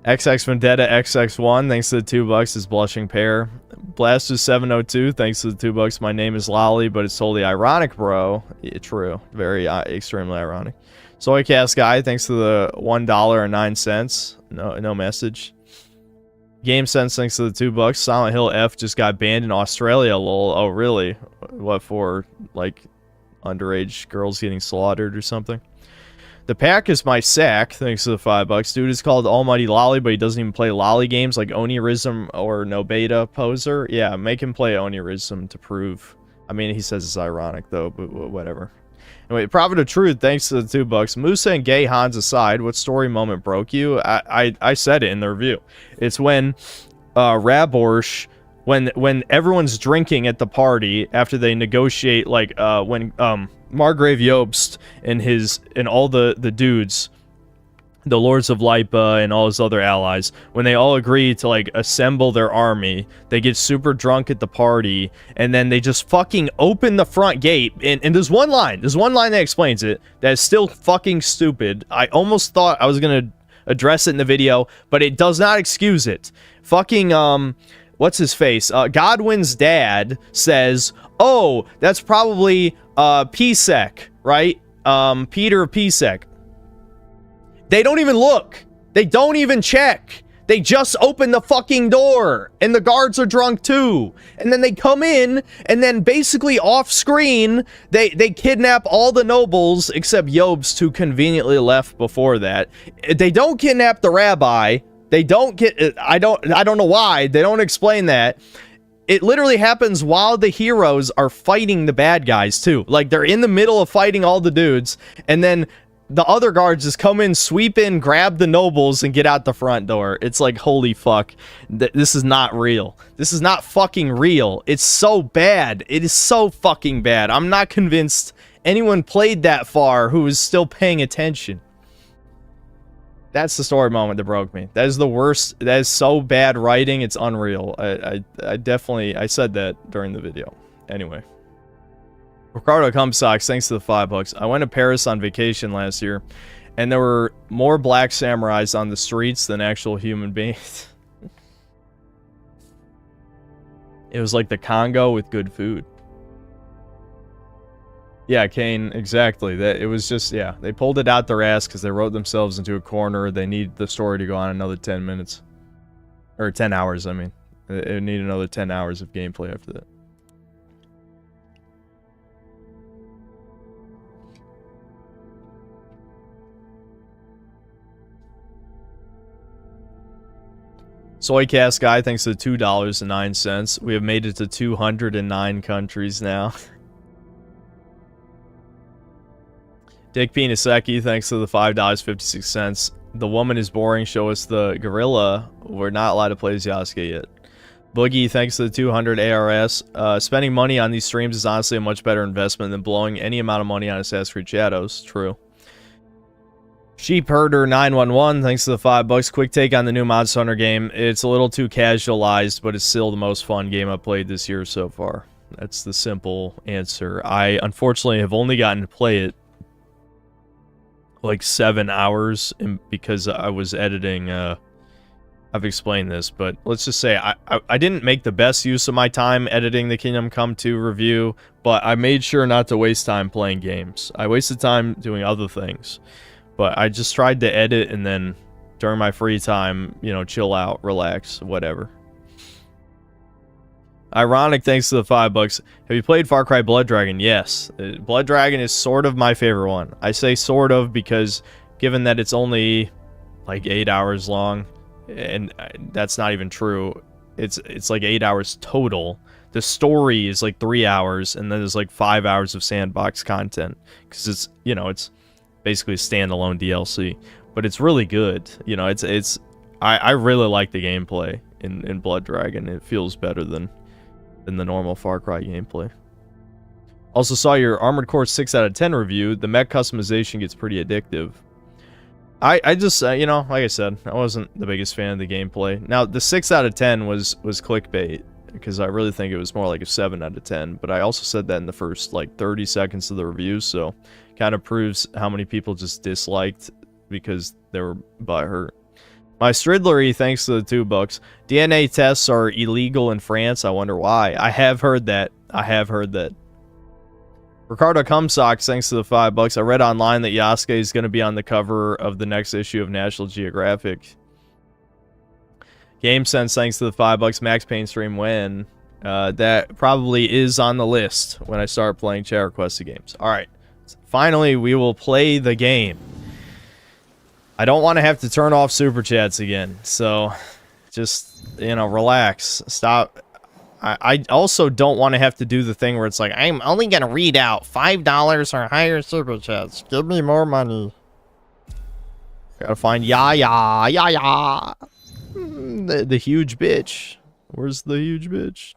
S1: XX Vendetta XX1, thanks to the 2 bucks, is blushing pair. Blaster702, thanks to the 2 bucks. My name is Lolly, but it's totally ironic, bro. Yeah, true. Very extremely ironic. Soycast Guy, thanks to the $1.09. No message. Game Sense, thanks to the 2 bucks. Silent Hill F just got banned in Australia, lol. Oh, really? What for? Like, underage girls getting slaughtered or something. The pack is my sack, thanks to the $5. Dude is called Almighty Lolly, but he doesn't even play lolly games like Onirism or No Beta Poser. Yeah, make him play Onirism to prove. I mean, he says it's ironic, though, but whatever. Anyway, Prophet of Truth, thanks to the $2. Musa and gay Hans aside, what story moment broke you? I said it in the review. It's when Raborsh, when everyone's drinking at the party after they negotiate, like, when Margrave Jobst and all the dudes, the Lords of Lipa and all his other allies, when they all agree to, like, assemble their army, they get super drunk at the party, and then they just fucking open the front gate, and there's one line that explains it, that is still fucking stupid. I almost thought I was gonna address it in the video, but it does not excuse it. Fucking, what's his face? Godwin's dad says, oh, that's probably, Pisek, right? Peter Pisek. They don't even look. They don't even check. They just open the fucking door, and the guards are drunk too. And then they come in, and then basically off screen, they kidnap all the nobles except Jobst, who conveniently left before that. They don't kidnap the rabbi. They don't get. I don't know why. They don't explain that. It literally happens while the heroes are fighting the bad guys too. Like, they're in the middle of fighting all the dudes, and then the other guards just come in, sweep in, grab the nobles, and get out the front door. It's like, holy fuck. This is not real. This is not fucking real. It's so bad. It is so fucking bad. I'm not convinced anyone played that far who is still paying attention. That's the story moment that broke me. That is the worst. That is so bad writing. It's unreal. I definitely, I said that during the video. Anyway. Ricardo Cumsocks, thanks to the $5. I went to Paris on vacation last year, and there were more black samurais on the streets than actual human beings. It was like the Congo with good food. Yeah, Kane, exactly. That it was just, yeah, they pulled it out their ass because they wrote themselves into a corner. They need the story to go on another 10 minutes. Or 10 hours, I mean. It need another 10 hours of gameplay after that. Soycast guy, thanks to $2.09. We have made it to 209 countries now. Dick Pinasecki, thanks to the $5.56. The woman is boring. Show us the gorilla. We're not allowed to play as Yasuke yet. Boogie, thanks to the 200 ARS. Spending money on these streams is honestly a much better investment than blowing any amount of money on Assassin's Creed Shadows. True. Sheep Herder 911, thanks to the $5. Quick take on the new Monster Hunter game. It's a little too casualized, but it's still the most fun game I've played this year so far. That's the simple answer. I unfortunately have only gotten to play it like 7 hours because I was editing. I've explained this, but let's just say I didn't make the best use of my time editing the Kingdom Come 2 review, but I made sure not to waste time playing games. I wasted time doing other things. But I just tried to edit and then during my free time, you know, chill out, relax, whatever. Ironic, thanks to the $5. Have you played Far Cry Blood Dragon? Yes. Blood Dragon is sort of my favorite one. I say sort of because given that it's only like 8 hours long, and that's not even true. It's like 8 hours total. The story is like 3 hours, and then there's like 5 hours of sandbox content. Because it's, you know, it's basically a standalone DLC, but it's really good. You know, I really like the gameplay in Blood Dragon. It feels better than the normal Far Cry gameplay. Also saw your Armored Core 6 out of 10 review. The mech customization gets pretty addictive. I just, you know, like I said, I wasn't the biggest fan of the gameplay. Now, the 6 out of 10 was clickbait, because I really think it was more like a 7 out of 10, but I also said that in the first, like, 30 seconds of the review, so kind of proves how many people just disliked because they were butthurt. My Stridlery, thanks to the $2. DNA tests are illegal in France. I wonder why. I have heard that. Ricardo Cumsocks, thanks to the $5. I read online that Yasuke is going to be on the cover of the next issue of National Geographic. GameSense, thanks to the $5. Max Payne stream when? that probably is on the list when I start playing chat requested games. Alright, finally we will play the game. I don't want to have to turn off super chats again, so just, you know, relax. Stop. I also don't want to have to do the thing where it's like, I'm only going to read out $5 or higher super chats. Give me more money. Gotta find Yaya. The huge bitch. Where's the huge bitch?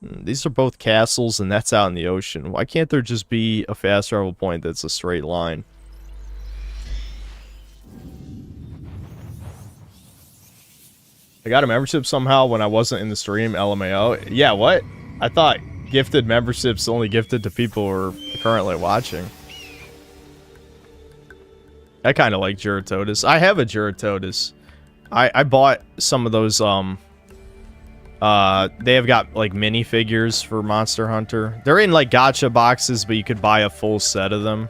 S1: These are both castles, and that's out in the ocean. Why can't there just be a fast travel point that's a straight line? I got a membership somehow when I wasn't in the stream, LMAO. Yeah, what? I thought gifted memberships only gifted to people who are currently watching. I kind of like Juratotus. I have a Juratotus. I bought some of those, they have got, like, minifigures for Monster Hunter. They're in, like, gacha boxes, but you could buy a full set of them.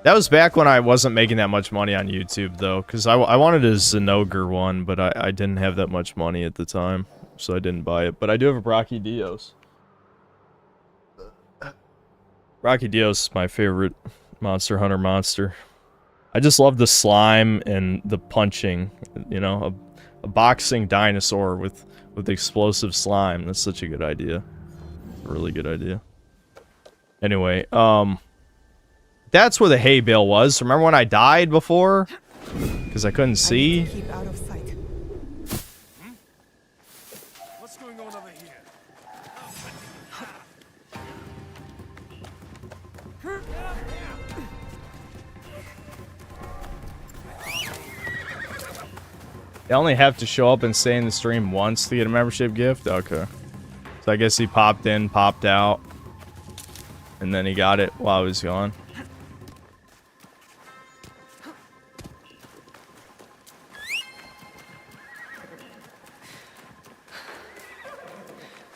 S1: That was back when I wasn't making that much money on YouTube, though, because I wanted a Zenogre one, but I didn't have that much money at the time, so I didn't buy it. But I do have a Brachydios. Brachydios is my favorite Monster Hunter monster. I just love the slime and the punching, you know, a boxing dinosaur with explosive slime. That's such a good idea. A really good idea. Anyway, that's where the hay bale was. Remember when I died before? Because I couldn't see?
S2: Keep out of sight.
S7: What's going on over here?
S1: You only have to show up and stay in the stream once to get a membership gift? Okay. So I guess he popped in, popped out, and then he got it while he was gone.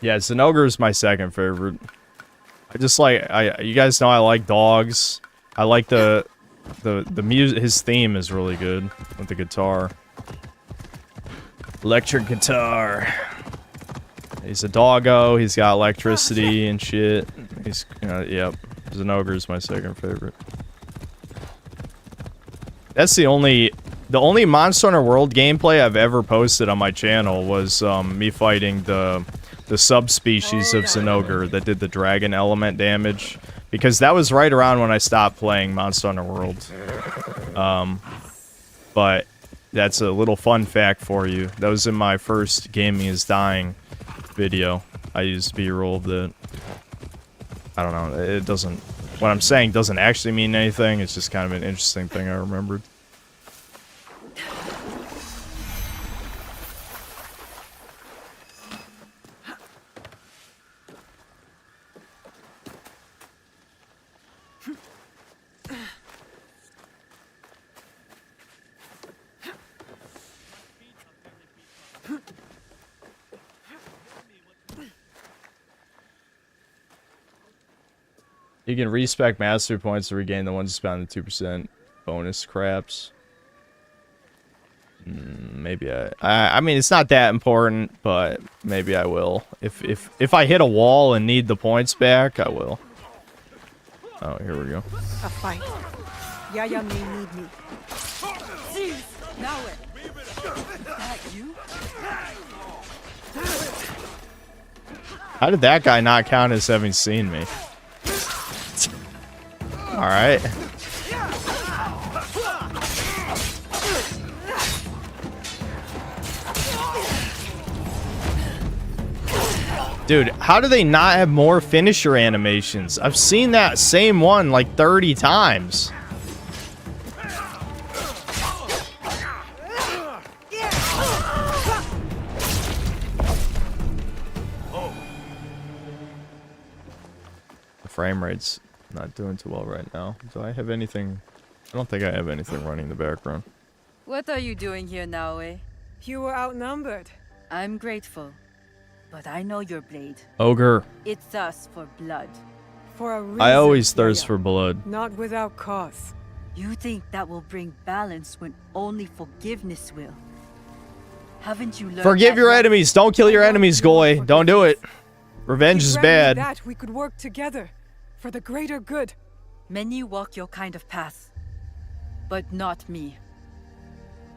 S1: Yeah, Zenogre is my second favorite. I just like, you guys know I like dogs. I like the music. His theme is really good with the guitar. Electric guitar. He's a doggo. He's got electricity and shit. He's, yep. Zenogre is my second favorite. That's the only Monster Hunter World gameplay I've ever posted on my channel was me fighting the subspecies of Zenogre that did the dragon element damage, because that was right around when I stopped playing Monster Hunter World. But that's a little fun fact for you. That was in my first Gaming is Dying video. I used B-roll of the... I don't know, it doesn't... What I'm saying doesn't actually mean anything, it's just kind of an interesting thing I remembered. You can respec mastery points to regain the ones you spent on the 2% bonus craps. Maybe I mean, it's not that important, but maybe I will. If I hit a wall and need the points back, I will. Oh, here we go.
S2: A fight. Yaya may need me.
S6: Jeez, now what? Is that you?
S1: How did that guy not count as having seen me? Alright. Dude, how do they not have more finisher animations? I've seen that same one like 30 times. The frame rate's not doing too well right now. Do I have anything? I don't think I have anything running in the background.
S6: What are you doing here, Naoe?
S2: You were outnumbered.
S6: I'm grateful, but I know your blade.
S1: Ogre.
S6: It thirsts for blood.
S2: For a reason,
S1: I always thirst
S2: Yaya.
S1: for blood.
S2: Not without cause.
S6: You think that will bring balance when only forgiveness will. Haven't you learned
S1: Forgive
S6: that
S1: your
S6: yet?
S1: enemies. Don't kill your enemies, Goy. Don't do it. Revenge is
S2: He granted
S1: bad.
S2: that we could work together for the greater good.
S6: Many walk your kind of path, but not me.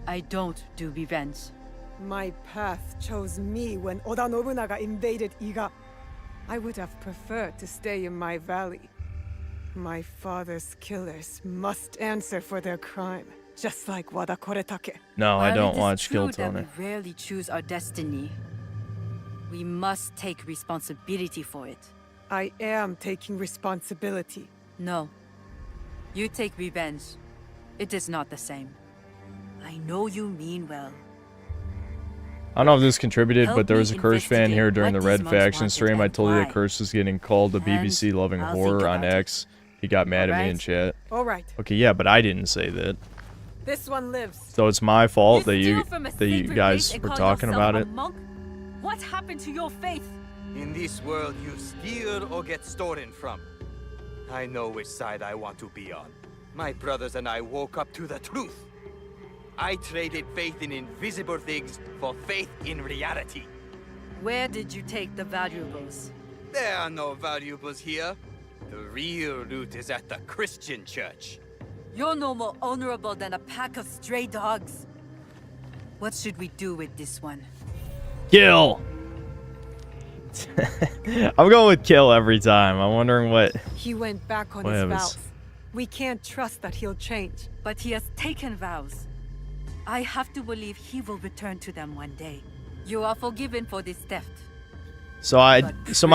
S6: I don't do revenge.
S2: My path chose me when Oda Nobunaga invaded Iga. I would have preferred to stay in my valley. My father's killers must answer for their crime, just like Wada Koretake.
S1: No, I
S6: While
S1: don't
S6: it is
S1: watch
S6: true
S1: Kill
S6: that
S1: Tony.
S6: we rarely choose our destiny, we must take responsibility for it.
S2: I am taking responsibility.
S6: No. You take revenge. It is not the same. I know you mean well.
S1: I don't know if this contributed,
S6: Help
S1: but there
S6: me
S1: was a Curse fan
S6: investigate
S1: here during the
S6: what
S1: Red
S6: these monks
S1: Faction
S6: wanted
S1: stream. I
S6: and
S1: told you that
S6: why.
S1: Curse was getting called the
S6: And
S1: BBC Loving
S6: I'll think
S1: Horror on
S6: about it.
S1: X. He got mad at me in
S6: Alright?
S1: chat.
S2: All right,
S1: Okay, yeah, but I didn't say that.
S2: this one lives.
S1: So it's my fault that
S6: steal
S1: you
S6: from a
S1: that you
S6: sacred
S1: guys
S6: place and
S1: were
S6: call
S1: talking
S6: yourself
S1: about
S6: a
S1: it.
S6: monk? What happened to your faith?
S3: In this world, you steal or get stolen from. I know which side I want to be on. My brothers and I woke up to the truth. I traded faith in invisible things for faith in reality.
S6: Where did you take the valuables?
S3: There are no valuables here. The real loot is at the Christian church.
S6: You're no more honorable than a pack of stray dogs. What should we do with this one?
S1: Kill. I'm going with kill every time. I'm wondering what.
S2: He went back on
S1: What
S2: his
S1: else?
S2: vows. We can't trust that he'll change.
S6: But he has taken vows. I have to believe he will return to them one day. You are forgiven for this theft.
S1: So my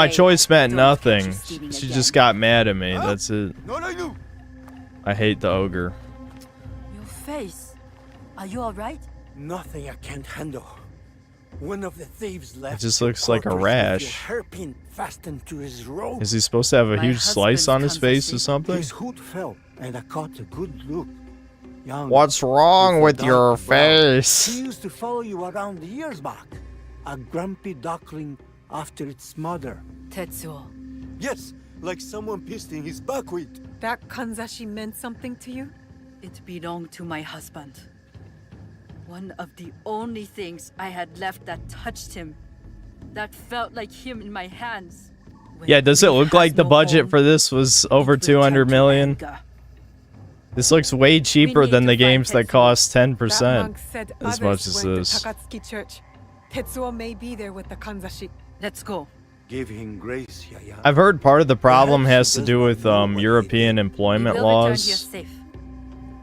S6: pray
S1: choice meant
S6: don't catch you
S1: nothing.
S6: stealing
S1: She
S6: again.
S1: just got mad at me. That's it.
S3: No.
S1: I hate the ogre.
S6: Your face. Are you alright?
S9: Nothing I can't handle. One of the thieves left.
S1: It just looks like a
S9: cartridge with
S1: rash.
S9: a hairpin fastened to his robe.
S1: Is he supposed to have a
S6: My
S1: huge slice
S6: husband's
S1: on his face or
S6: conversation.
S1: something?
S9: His hood fell, and I caught a good look. Young,
S1: What's wrong
S9: with a
S1: with your
S9: dark brown. He
S1: face?
S9: used to follow you around the years back. A grumpy duckling after its mother.
S6: Tetsuo.
S7: Yes, like someone pissed in his buckwheat.
S2: That kanzashi meant something to you?
S6: It belonged to my husband. One of the only things I had left that touched him. That felt like him in my hands. When
S1: Yeah, does it
S6: he
S1: look
S6: has
S1: like the
S6: no
S1: budget
S6: home,
S1: for this was
S6: it
S1: over
S6: will
S1: 200
S6: turn to
S1: million?
S6: anger.
S1: This looks way cheaper
S6: need
S1: than
S6: to
S1: the
S6: find
S1: games that
S6: Tetsuo.
S1: cost
S2: That
S1: 10%
S2: monk said
S1: as
S2: others
S1: much as
S2: went
S1: this.
S2: to Takatsuki Church. Tetsuo may be there with the kanzashi.
S6: Let's go.
S7: Give him grace, Yaya.
S1: I've heard part of the problem
S7: Perhaps
S1: has
S7: he
S1: to do
S7: does
S1: with
S7: not know what he
S1: European
S7: did.
S1: employment
S6: We will return here
S1: laws.
S6: safe.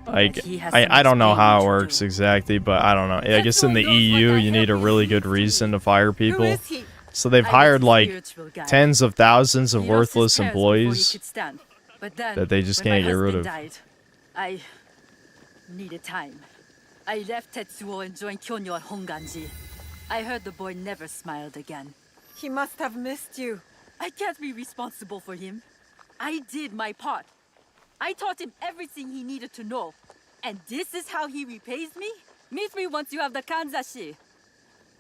S1: Like,
S6: But he has
S1: I
S6: some
S1: don't know how it
S6: explaining to
S1: works
S6: do.
S1: exactly, but I don't know. I guess in the
S6: Everyone knows what
S1: EU,
S6: the
S1: you need a
S6: hell
S1: really
S6: he
S1: good
S6: is.
S1: reason to fire
S2: Who
S1: people.
S2: is he?
S1: So they've
S6: I was
S1: hired
S6: a
S1: like
S6: spiritual guide.
S1: tens of thousands of
S6: He lost his
S1: worthless
S6: parents before he
S1: employees.
S6: could stand. But then,
S1: that they just
S6: when my
S1: can't get rid
S6: husband
S1: of.
S6: died, I needed time. I left Tetsuo and joined Kyonyo at Honganji. I heard the boy never smiled again.
S2: He must have missed you.
S6: I can't be responsible for him. I did my part. I taught him everything he needed to know. And this is how he repays me? Meet me once you have the kanzashi.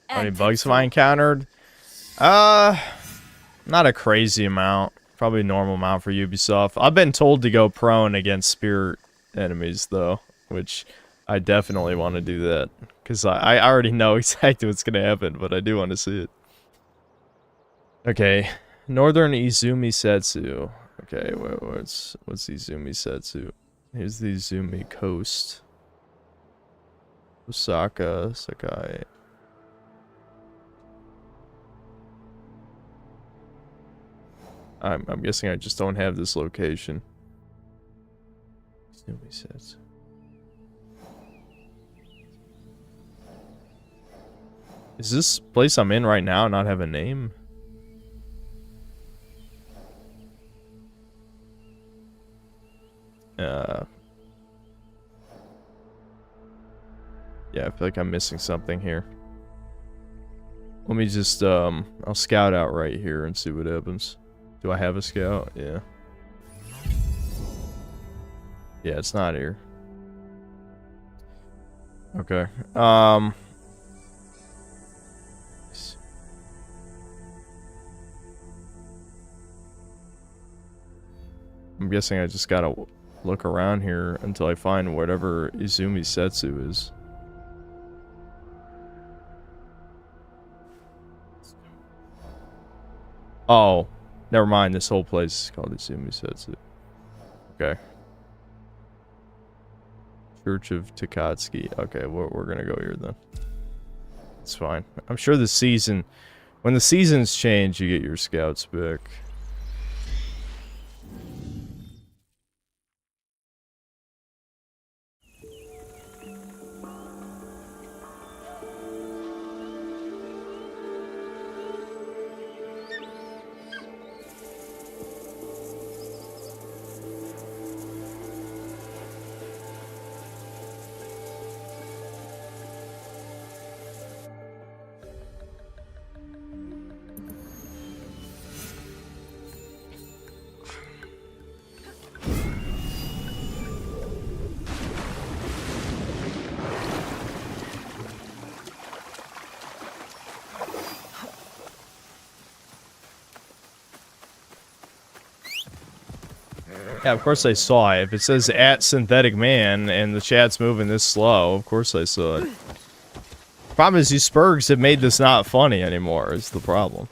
S1: How many
S6: And
S1: bugs have I
S6: Tetsuo.
S1: encountered? Not a crazy amount. Probably a normal amount for Ubisoft. I've been told to go prone against spirit enemies, though, which I definitely want to do that. Because I already know exactly what's going to happen, but I do want to see it. Okay. Northern Izumi Setsu. Okay, what's Izumi Setsu? Here's the Izumi Coast. Osaka, Sakai. I'm guessing I just don't have this location. Izumi Setsu. Is this place I'm in right now not have a name? Yeah, I feel like I'm missing something here. Let me just, I'll scout out right here and see what happens. Do I have a scout? Yeah. Yeah, it's not here. Okay. I'm guessing I just gotta look around here until I find whatever Izumi Setsu is. Oh, never mind. This whole place is called Izumi Setsu. Okay. Church of Takatsuki. Okay, we're gonna go here then. It's fine. I'm sure the season... When the seasons change, you get your scouts back. Yeah, of course I saw it. If it says at Synthetic Man and the chat's moving this slow, of course I saw it. Problem is, these Spurgs have made this not funny anymore, is the problem.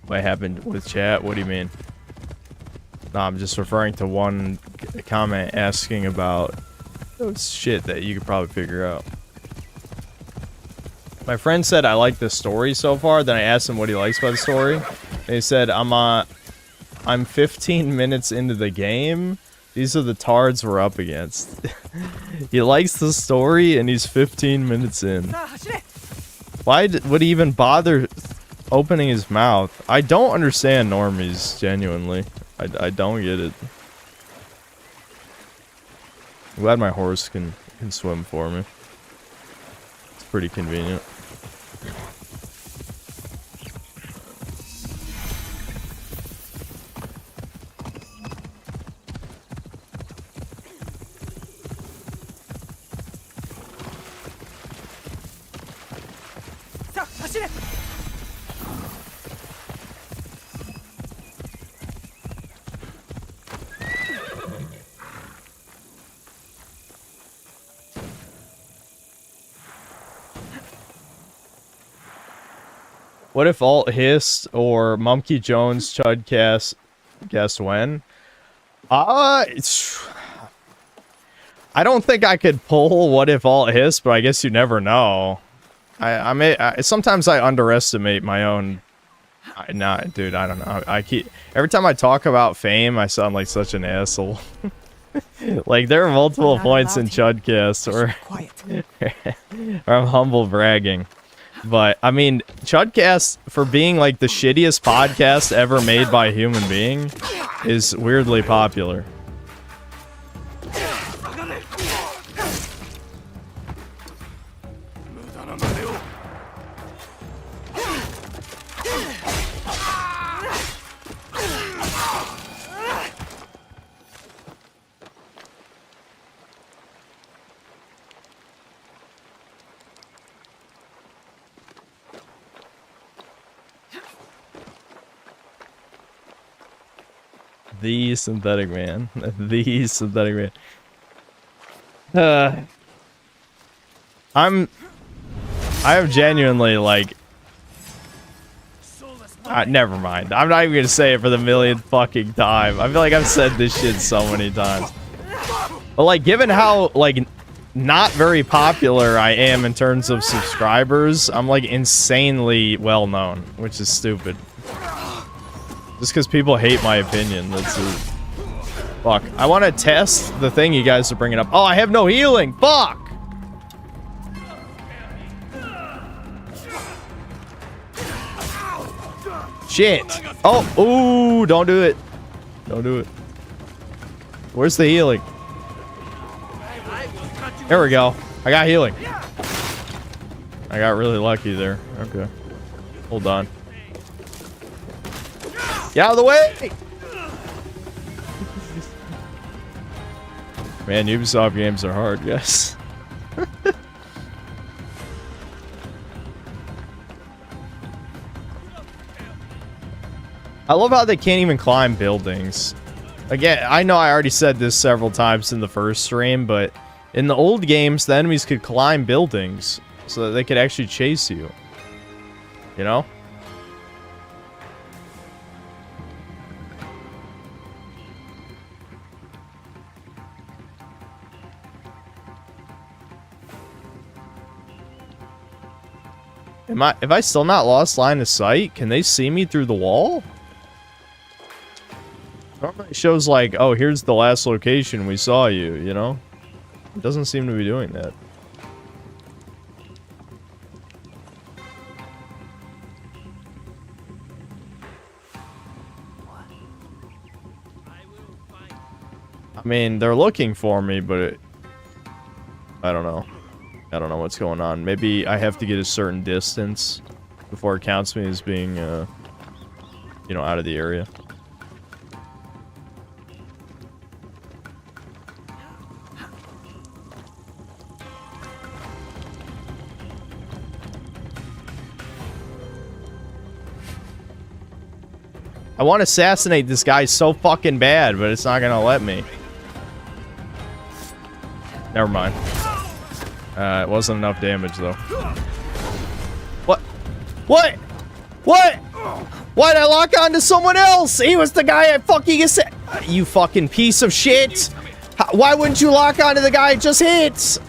S1: What happened with chat? What do you mean? No, I'm just referring to one comment asking about shit that you could probably figure out. My friend said I like the story so far. Then I asked him what he likes about the story. And he said, I'm 15 minutes into the game. These are the tards we're up against. He likes the story and he's 15 minutes in. Why would he even bother opening his mouth? I don't understand normies, genuinely. I don't get it. I'm glad my horse can swim for me. It's pretty convenient. What if Alt hissed or Mumkey Jones Chudcast guessed when? I don't think I could pull what if Alt hissed, but I guess you never know. Sometimes I underestimate my own. Dude, I don't know. Every time I talk about fame, I sound like such an asshole. Like there are multiple points in Chudcast where I'm humble bragging. But, I mean, Chudcast, for being, like, the shittiest podcast ever made by a human being, is weirdly popular. The Synthetic Man. The Synthetic Man. I have genuinely, like... never mind. I'm not even gonna say it for the millionth fucking time. I feel like I've said this shit so many times. But, like, given how, like, not very popular I am in terms of subscribers, I'm, like, insanely well-known, which is stupid. Just because people hate my opinion, that's it. Fuck. I want to test the thing you guys are bringing up. Oh, I have no healing! Fuck! Shit. Oh, ooh, don't do it. Don't do it. Where's the healing? There we go. I got healing. I got really lucky there. Okay. Hold on. Get out of the way! Man, Ubisoft games are hard, yes. I love how they can't even climb buildings. Again, I know I already said this several times in the first stream, but in the old games, the enemies could climb buildings so that they could actually chase you. You know? If I still not lost line of sight, can they see me through the wall? Normally it shows like, oh, here's the last location we saw you, you know? It doesn't seem to be doing that. I mean, they're looking for me, but I don't know. I don't know what's going on. Maybe I have to get a certain distance before it counts me as being, you know, out of the area. I want to assassinate this guy so fucking bad, but it's not gonna let me. Never mind. It wasn't enough damage, though. What? What? What? Why'd I lock onto someone else? He was the guy I fucking said. You fucking piece of shit. Why wouldn't you lock onto the guy I just hit?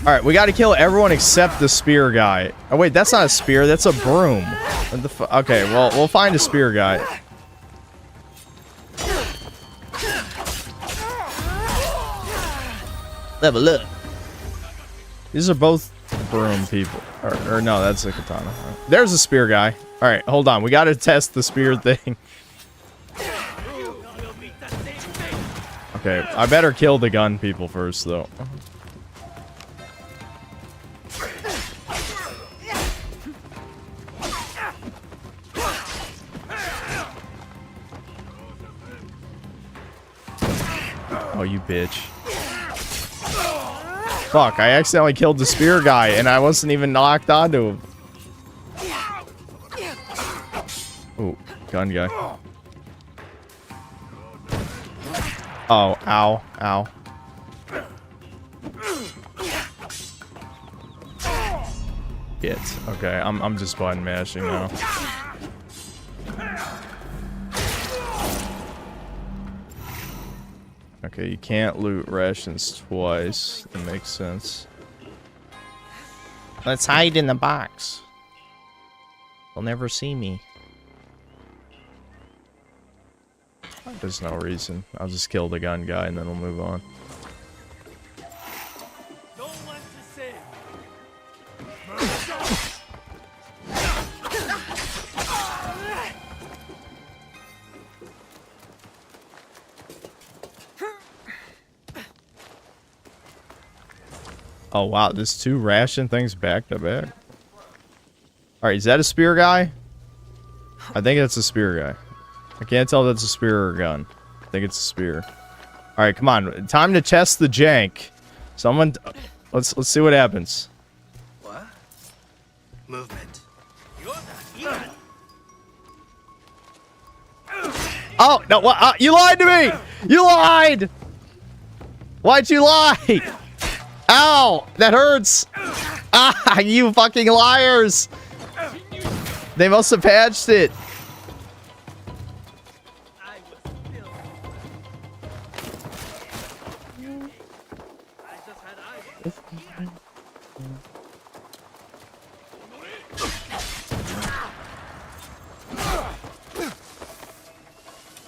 S1: Alright, we gotta kill everyone except the spear guy. Oh, wait, that's not a spear. That's a broom. What the okay, well, we'll find a spear guy. Level up. These are both broom people. Or no, that's a katana. There's a spear guy. Alright, hold on. We gotta test the spear thing. Okay, I better kill the gun people first, though. Oh, you bitch. Fuck, I accidentally killed the spear guy, and I wasn't even knocked onto him. Ooh, gun guy. Oh, ow, ow. Hit. Okay, I'm just button mashing now. Okay, you can't loot rations twice. That makes sense. Let's hide in the box. They'll never see me. There's no reason. I'll just kill the gun guy and then we'll move on. Oh wow, there's two ration things back to back. Alright, is that a spear guy? I think that's a spear guy. I can't tell if that's a spear or a gun. I think it's a spear. Alright, come on. Time to test the jank. Someone let's see what happens.
S10: What? Movement.
S1: Oh, no, what? You lied to me! You lied! Why'd you lie? Ow! That hurts! Ah, you fucking liars! They must have patched it.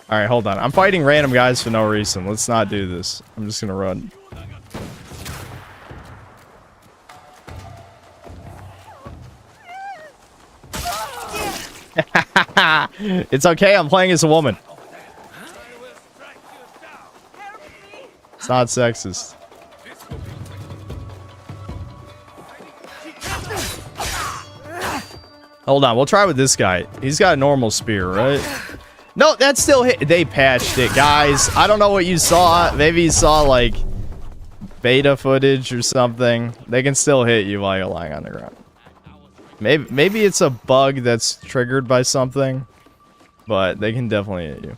S1: Alright, hold on. I'm fighting random guys for no reason. Let's not do this. I'm just gonna run. It's okay, I'm playing as a woman. It's not sexist. Hold on, we'll try with this guy. He's got a normal spear, right? No, that's still hit. They patched it, guys. I don't know what you saw. Maybe you saw, like, beta footage or something. They can still hit you while you're lying on the ground. Maybe it's a bug that's triggered by something, but they can definitely hit you.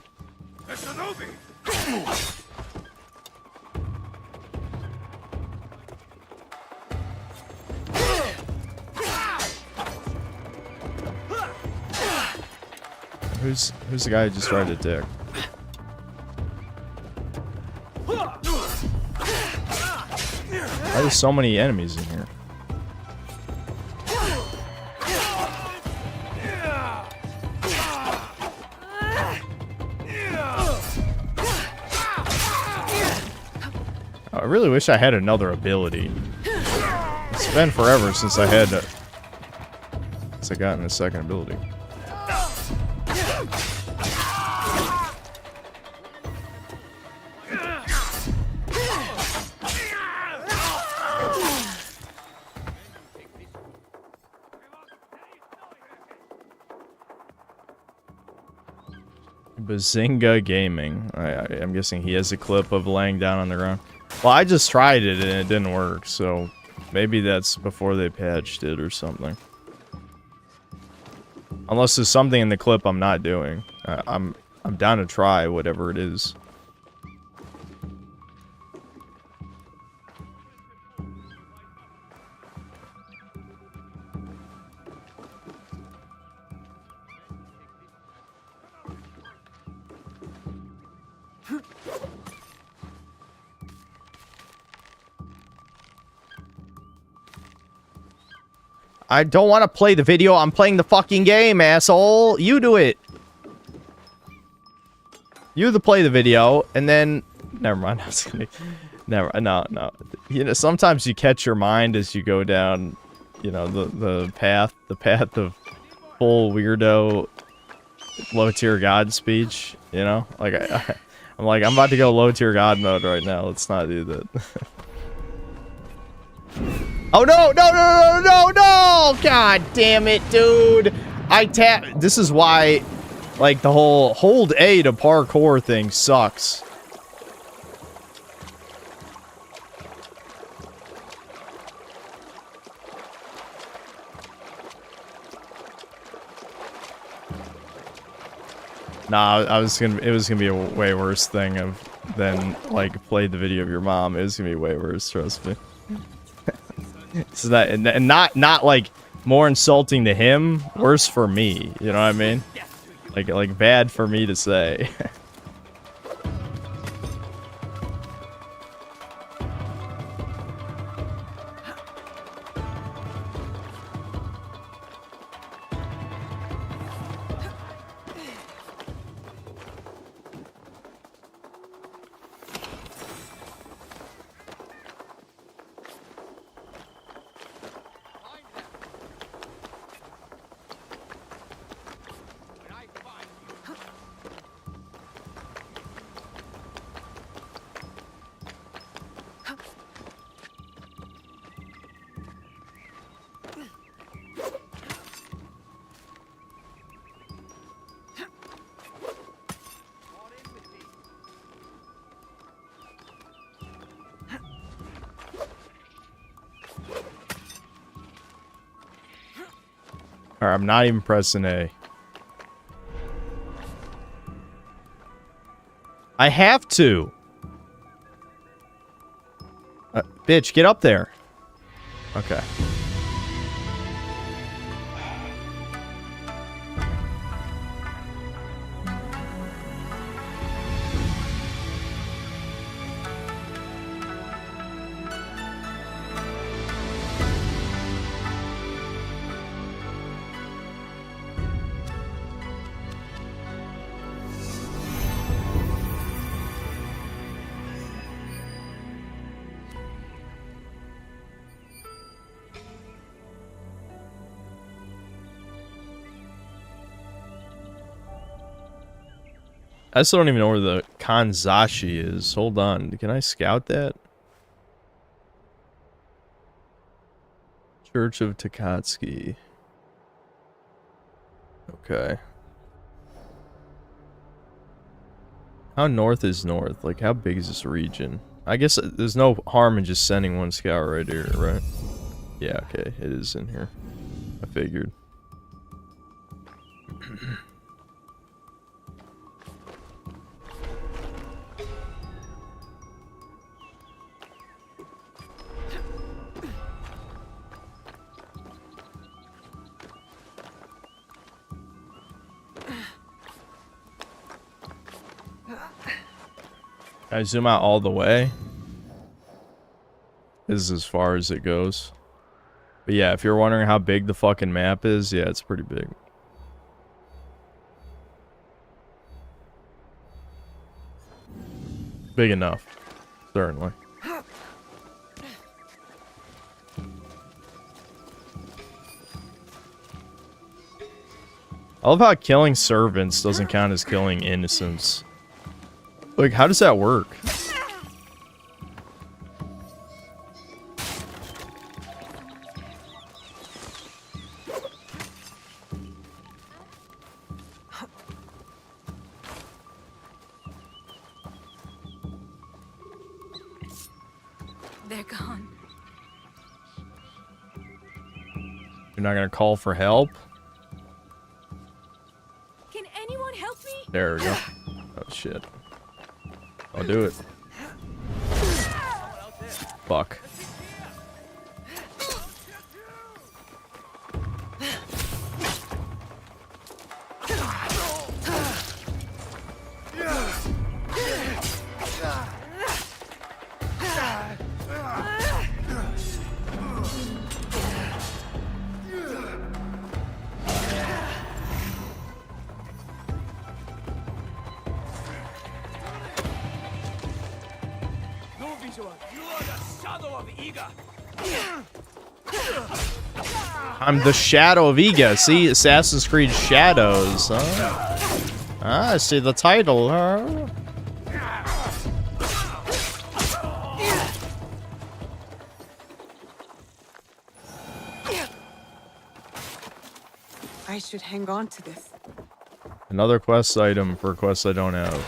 S1: Who's the guy who just tried to dick? Why are there so many enemies in here? I really wish I had another ability. It's been forever since I had since I got a second ability. Bazinga Gaming. I'm guessing he has a clip of laying down on the ground. Well, I just tried it and it didn't work, so maybe that's before they patched it or something. Unless there's something in the clip I'm not doing. I'm down to try whatever it is. I don't want to play the video. I'm playing the fucking game, asshole. You do it. You play the video, and then... Never mind. I was gonna... Never... No. You know, sometimes you catch your mind as you go down, you know, the path of full weirdo low-tier god speech, you know? Like, I'm like, I'm about to go low-tier god mode right now. Let's not do that. Oh no! God damn it, dude! This is why, like, the whole hold A to parkour thing sucks. Nah, it was gonna be a way worse thing than, like, play the video of your mom. It was gonna be way worse, trust me. So that and not like more insulting to him, worse for me. You know what I mean? Like bad for me to say. Alright, I'm not even pressing A. I have to! Bitch, get up there. Okay. I still don't even know where the Kanzashi is. Hold on. Can I scout that? Church of Takatsuki. Okay. How north is north? Like, how big is this region? I guess there's no harm in just sending one scout right here, right? Yeah, okay. It is in here. I figured. I zoom out all the way. This is as far as it goes. But yeah, if you're wondering how big the fucking map is, yeah, it's pretty big. Big enough. Certainly. I love how killing servants doesn't count as killing innocents. Like, how does that work?
S6: They're gone.
S1: You're not gonna call for help?
S6: Can anyone help me?
S1: There we go. Oh shit. I'll do it. Fuck. I'm the Shadow of Iga. See, Assassin's Creed Shadows. Huh? Ah, I see the title. Huh?
S2: I should hang on to this.
S1: Another quest item for a quest I don't have.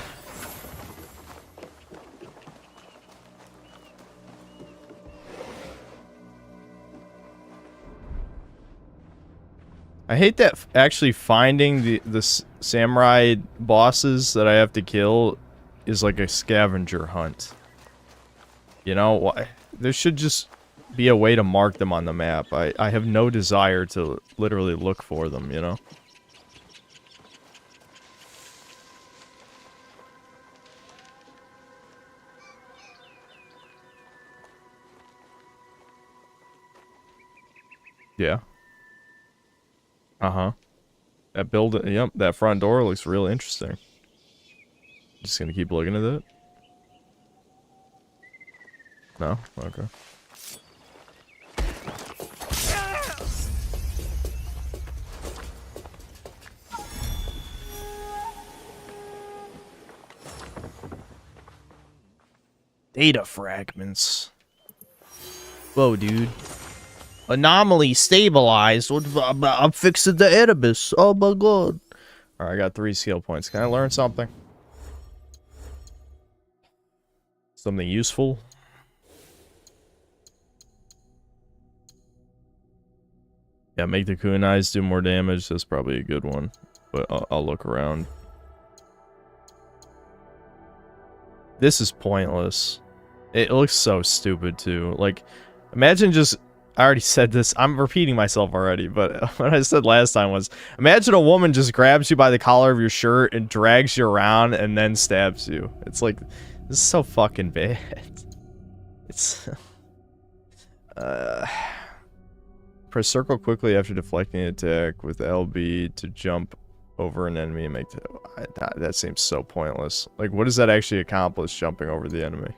S1: I hate that actually finding the samurai bosses that I have to kill is like a scavenger hunt. You know, why? There should just be a way to mark them on the map. I have no desire to literally look for them, you know? Yeah. Uh-huh. That building, yep, that front door looks real interesting. Just gonna keep looking at it? No? Okay. Data fragments. Whoa, dude. Anomaly stabilized. I'm fixing the Erebus. Oh my god. Alright, I got 3 skill points. Can I learn something? Something useful? Yeah, make the kunais do more damage. That's probably a good one. But I'll look around. This is pointless. It looks so stupid too. Like, imagine just... I already said this. I'm repeating myself already, but what I said last time was, imagine a woman just grabs you by the collar of your shirt and drags you around and then stabs you. It's like, this is so fucking bad. It's... Press circle quickly after deflecting an attack with LB to jump over an enemy and make... that seems so pointless. Like, what does that actually accomplish, jumping over the enemy?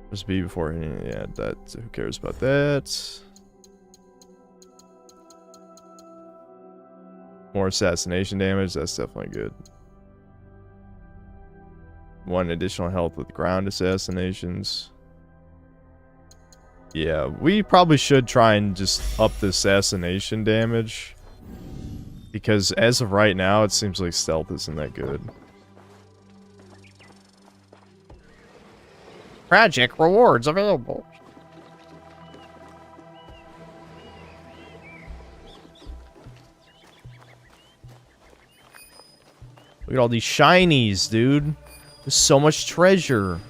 S1: Press B before hitting... Yeah, that... Who cares about that? More assassination damage. That's definitely good. 1 additional health with ground assassinations. Yeah, we probably should try and just up the assassination damage. Because as of right now, it seems like stealth isn't that good. Tragic rewards available. Look at all these shinies, dude. There's so much treasure.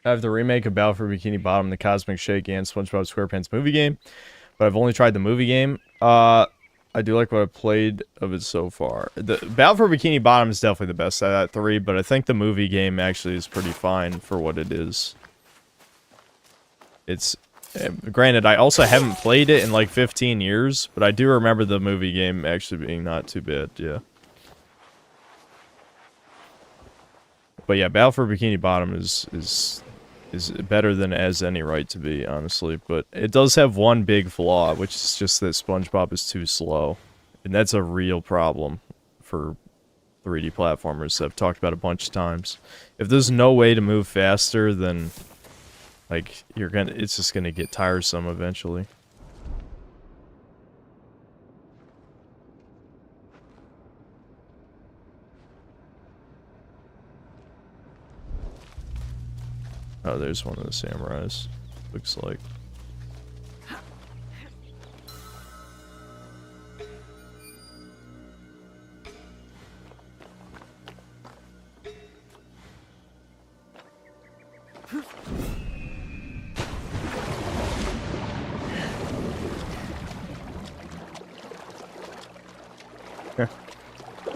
S1: I have the remake of Battle for Bikini Bottom, the Cosmic Shake, and SpongeBob SquarePants movie game, but I've only tried the movie game. I do like what I've played of it so far. The Battle for Bikini Bottom is definitely the best out of that 3, but I think the movie game actually is pretty fine for what it is. It's granted, I also haven't played it in like 15 years, but I do remember the movie game actually being not too bad. Yeah. But yeah, Battle for Bikini Bottom is better than it has any right to be, honestly. But it does have one big flaw, which is just that SpongeBob is too slow. And that's a real problem for 3D platformers that I've talked about a bunch of times. If there's no way to move faster, then like it's just gonna get tiresome eventually. Oh, there's one of the samurais. Looks like.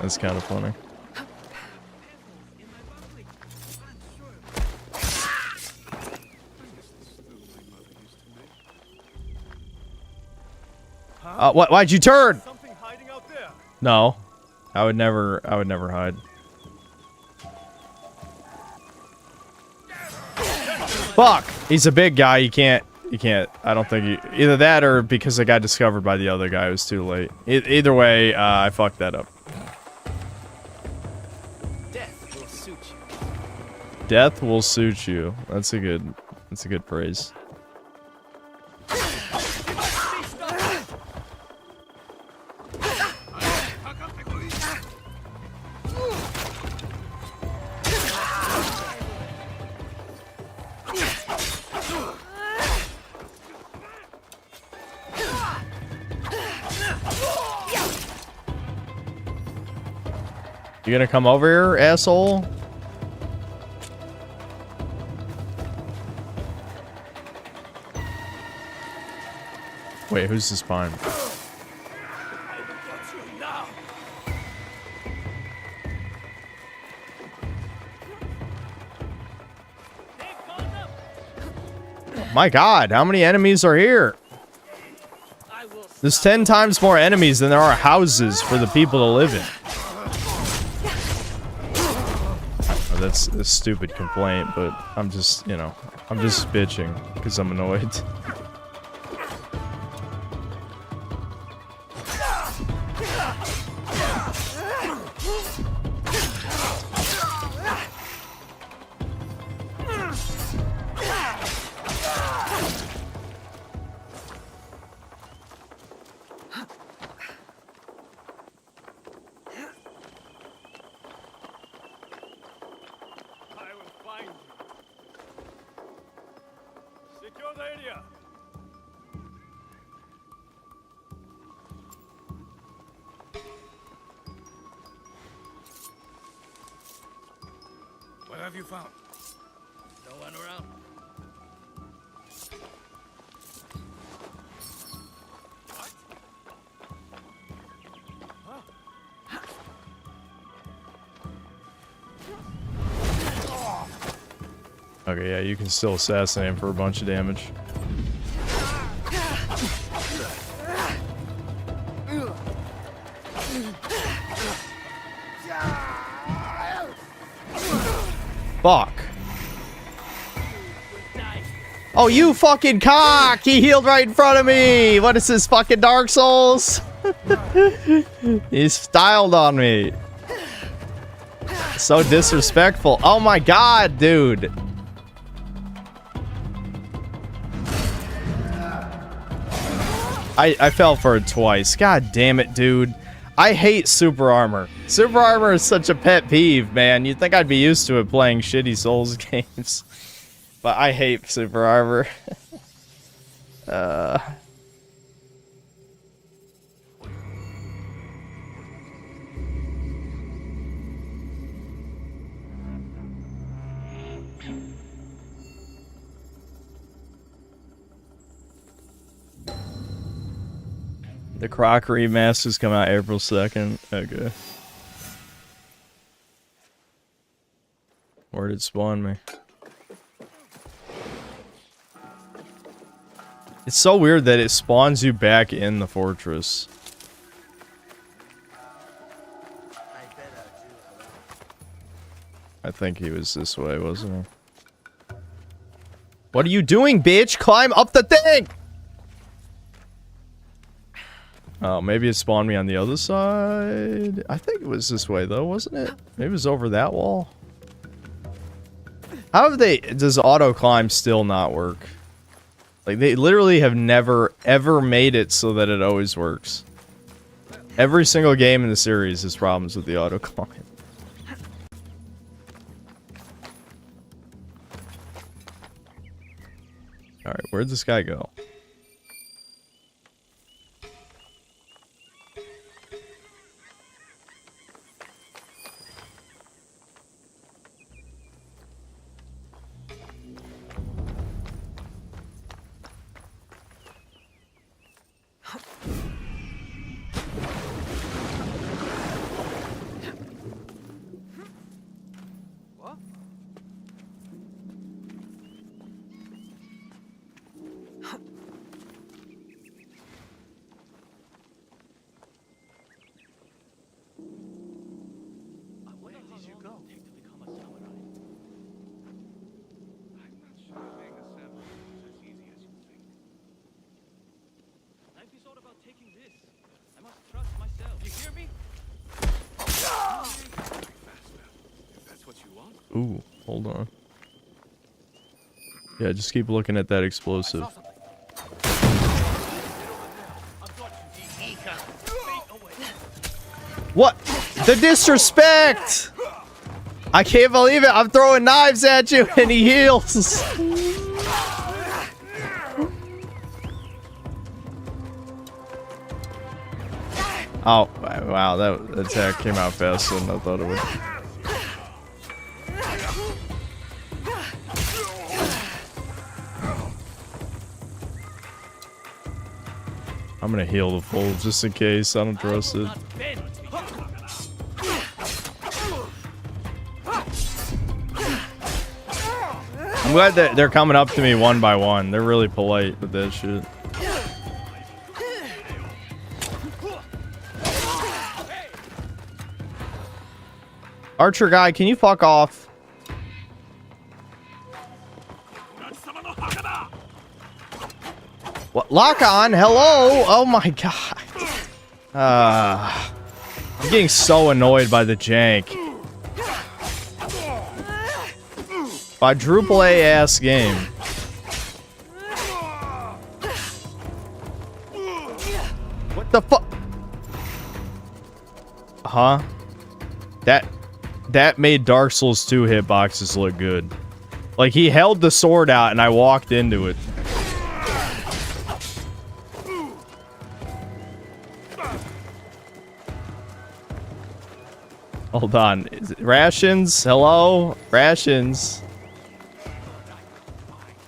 S1: That's kind of funny. Why'd you turn? No. I would never hide. Fuck! He's a big guy, you can't, I don't think either that or because I got discovered by the other guy, it was too late. Either way, I fucked that up.
S10: Death will suit you.
S1: Death will suit you. That's a good phrase. You gonna come over here, asshole? Wait, who's the spine? My god, how many enemies are here? There's 10 times more enemies than there are houses for the people to live in. Oh, that's a stupid complaint, but I'm just, you know, I'm just bitching because I'm annoyed.
S10: What have you found? one around.
S1: Okay, yeah, you can still assassinate him for a bunch of damage. Fuck. Oh, you fucking cock! He healed right in front of me! What is this, fucking Dark Souls? He styled on me. So disrespectful. Oh my god, dude. I fell for it twice. God damn it, dude. I hate super armor. Super armor is such a pet peeve, man. You'd think I'd be used to it playing shitty Souls games. But I hate super armor. The Crockery Masters come out April 2nd. Okay. Where did it spawn me? It's so weird that it spawns you back in the fortress. I think he was this way, wasn't he? What are you doing, bitch? Climb up the thing! Oh, maybe it spawned me on the other side. I think it was this way, though, wasn't it? Maybe it was over that wall. How have they... Does auto climb still not work? Like, they literally have never, ever made it so that it always works. Every single game in the series has problems with the auto climb. Alright, where'd this guy go? Ooh, hold on. Yeah, just keep looking at that explosive. What? The disrespect! I can't believe it! I'm throwing knives at you and he heals! Oh, wow, that attack came out faster than I thought it would. I'm gonna heal the full just in case. I don't trust it. I'm glad that they're coming up to me one by one. They're really polite with that shit. Archer guy, can you fuck off? What? Lock on? Hello? Oh my god. I'm getting so annoyed by the jank. Quadruple A ass game. What the fuck? Huh? That made Dark Souls 2 hitboxes look good. Like, he held the sword out and I walked into it. Hold on. Rations? Hello? Rations.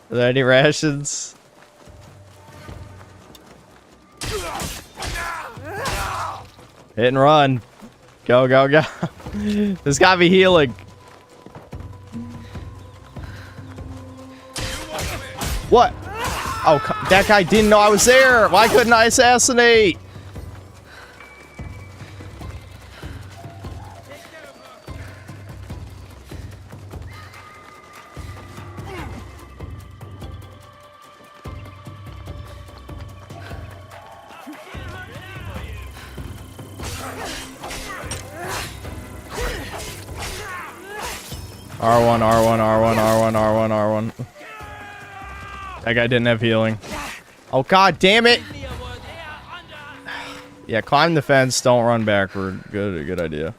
S1: Are there any rations? Hit and run. Go, go, go. There's gotta be healing. What? Oh, that guy didn't know I was there. Why couldn't I assassinate? R1, R1, R1, R1, R1, R1. That guy didn't have healing. Oh, god damn it! Yeah, climb the fence, don't run backward. Good idea.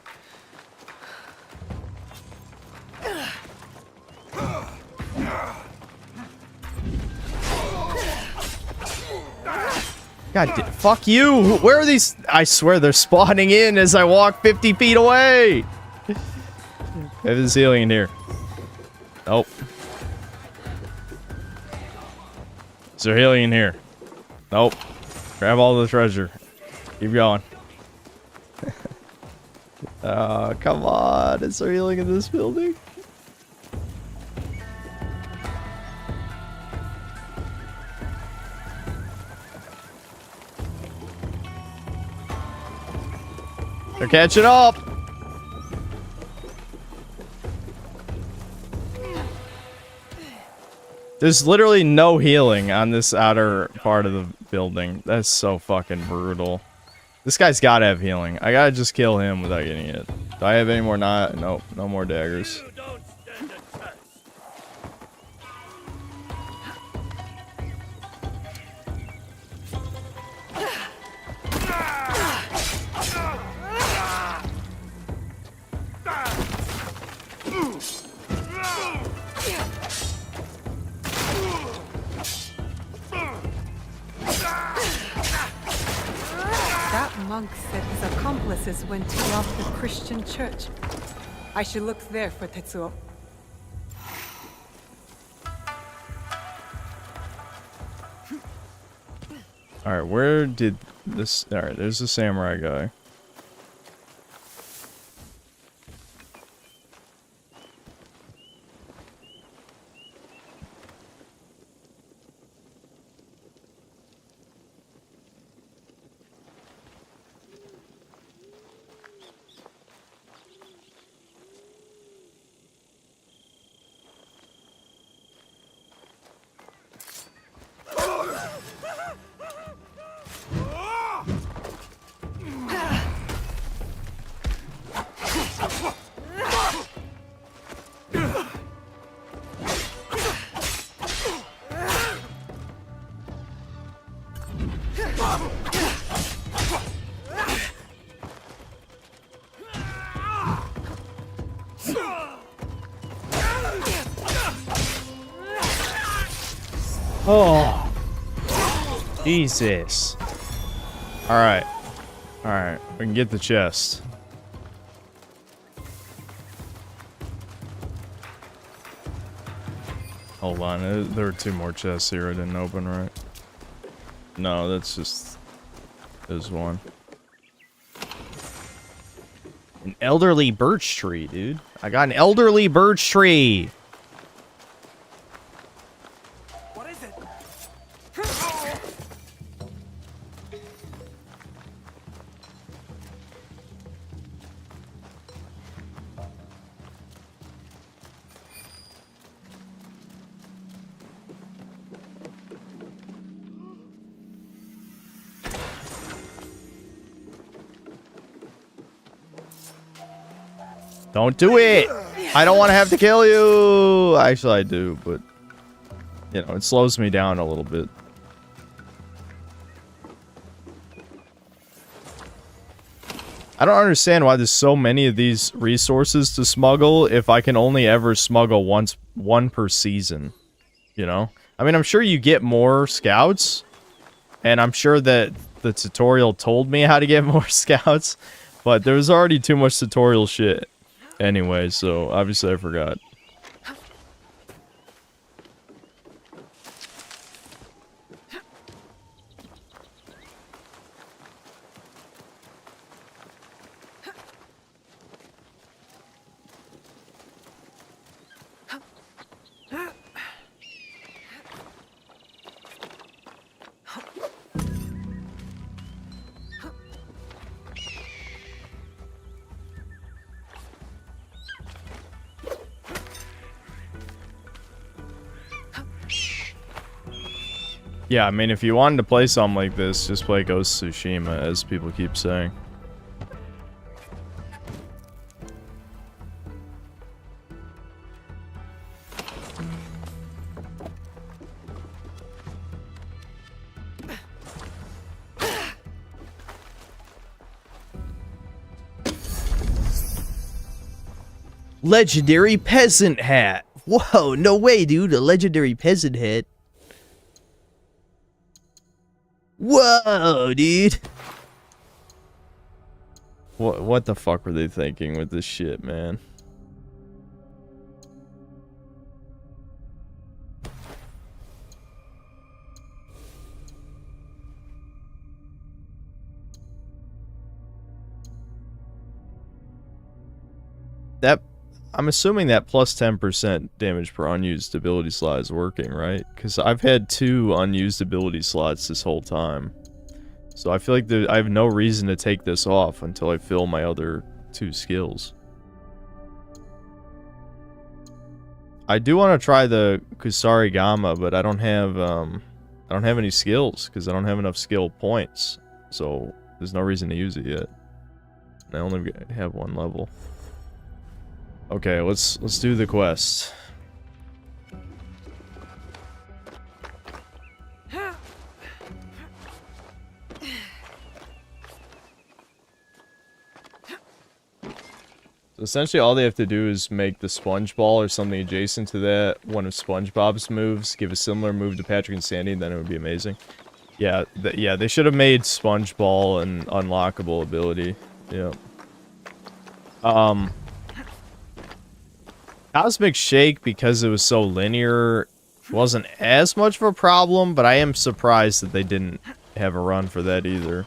S1: God damn, fuck you! Where are these? I swear they're spawning in as I walk 50 feet away! There's healing in here. Nope. Is there healing in here? Nope. Grab all the treasure. Keep going. Come on. Is there healing in this building? They're catching up. There's literally no healing on this outer part of the building. That's so fucking brutal. This guy's gotta have healing. I gotta just kill him without getting hit. Do I have any more? Nope. No more daggers.
S2: Monk said his accomplices went to rob the Christian church. I should look there for Tetsuo.
S1: Alright, where did this... Alright, there's the samurai guy. Oh, Jesus. Alright. Alright, we can get the chest. Hold on, there are two more chests here I didn't open, right? No, that's just... There's one. An elderly birch tree, dude. I got an elderly birch tree! Don't do it! I don't want to have to kill you! Actually, I do, but... You know, it slows me down a little bit. I don't understand why there's so many of these resources to smuggle if I can only ever smuggle one per season. You know? I mean, I'm sure you get more scouts. And I'm sure that the tutorial told me how to get more scouts. But there was already too much tutorial shit. Anyway, so obviously I forgot. Yeah, I mean, if you wanted to play something like this, just play Ghost of Tsushima, as people keep saying.
S8: Legendary peasant hat. Whoa, no way, dude. A legendary peasant hat. Whoa, dude.
S1: What the fuck were they thinking with this shit, man? That, I'm assuming that plus 10% damage per unused ability slot is working, right? Because I've had 2 unused ability slots this whole time. So I feel like I have no reason to take this off until I fill my other 2 skills. I do want to try the Kusarigama, but I don't have any skills because I don't have enough skill points. So there's no reason to use it yet. I only have 1 level. Okay, let's do the quest. So essentially all they have to do is make the sponge ball or something adjacent to that one of SpongeBob's moves, give a similar move to Patrick and Sandy, and then it would be amazing. Yeah, yeah, they should have made sponge ball an unlockable ability. Yeah. Cosmic Shake, because it was so linear, wasn't as much of a problem, but I am surprised that they didn't have a run for that either.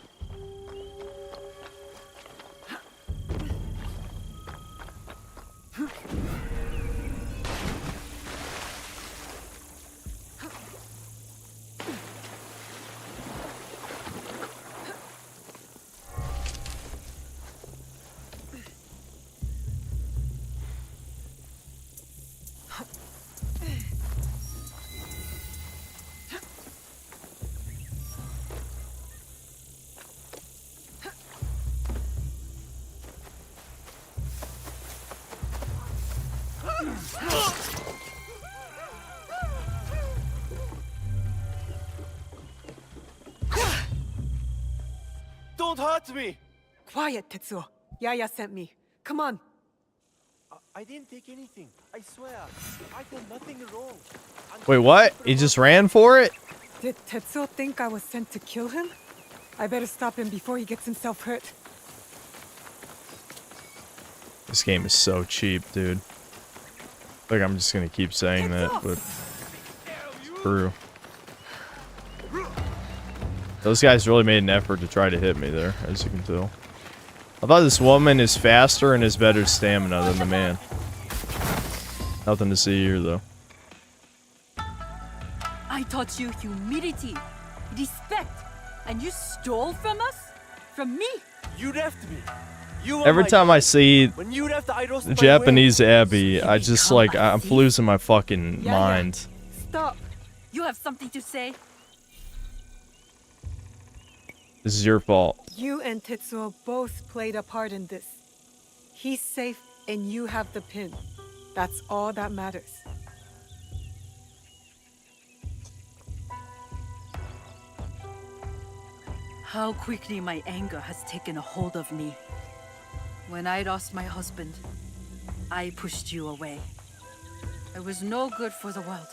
S10: Don't hurt me!
S2: Quiet, Tetsuo. Yaya sent me. Come on.
S10: I didn't take anything. I swear. I did nothing wrong.
S1: Wait, what? He just ran for it?
S2: Did Tetsuo think I was sent to kill him? I better stop him before he gets himself hurt.
S1: This game is so cheap, dude. Like, I'm just gonna keep saying that, but it's true. Those guys really made an effort to try to hit me there, as you can tell. I thought this woman is faster and has better stamina than the man. Nothing to see here, though.
S6: I taught you humility, respect, and you stole from us? From me?
S10: You left me. You
S1: Every time I see
S10: when you left, I lost
S1: the
S10: my
S1: Japanese
S10: way.
S1: Abby, I just like, I'm losing my fucking mind.
S6: Stop. You have something to say?
S1: This is your fault.
S2: You and Tetsuo both played a part in this. He's safe and you have the pin. That's all that matters.
S6: How quickly my anger has taken a hold of me. When I lost my husband, I pushed you away. I was no good for the world.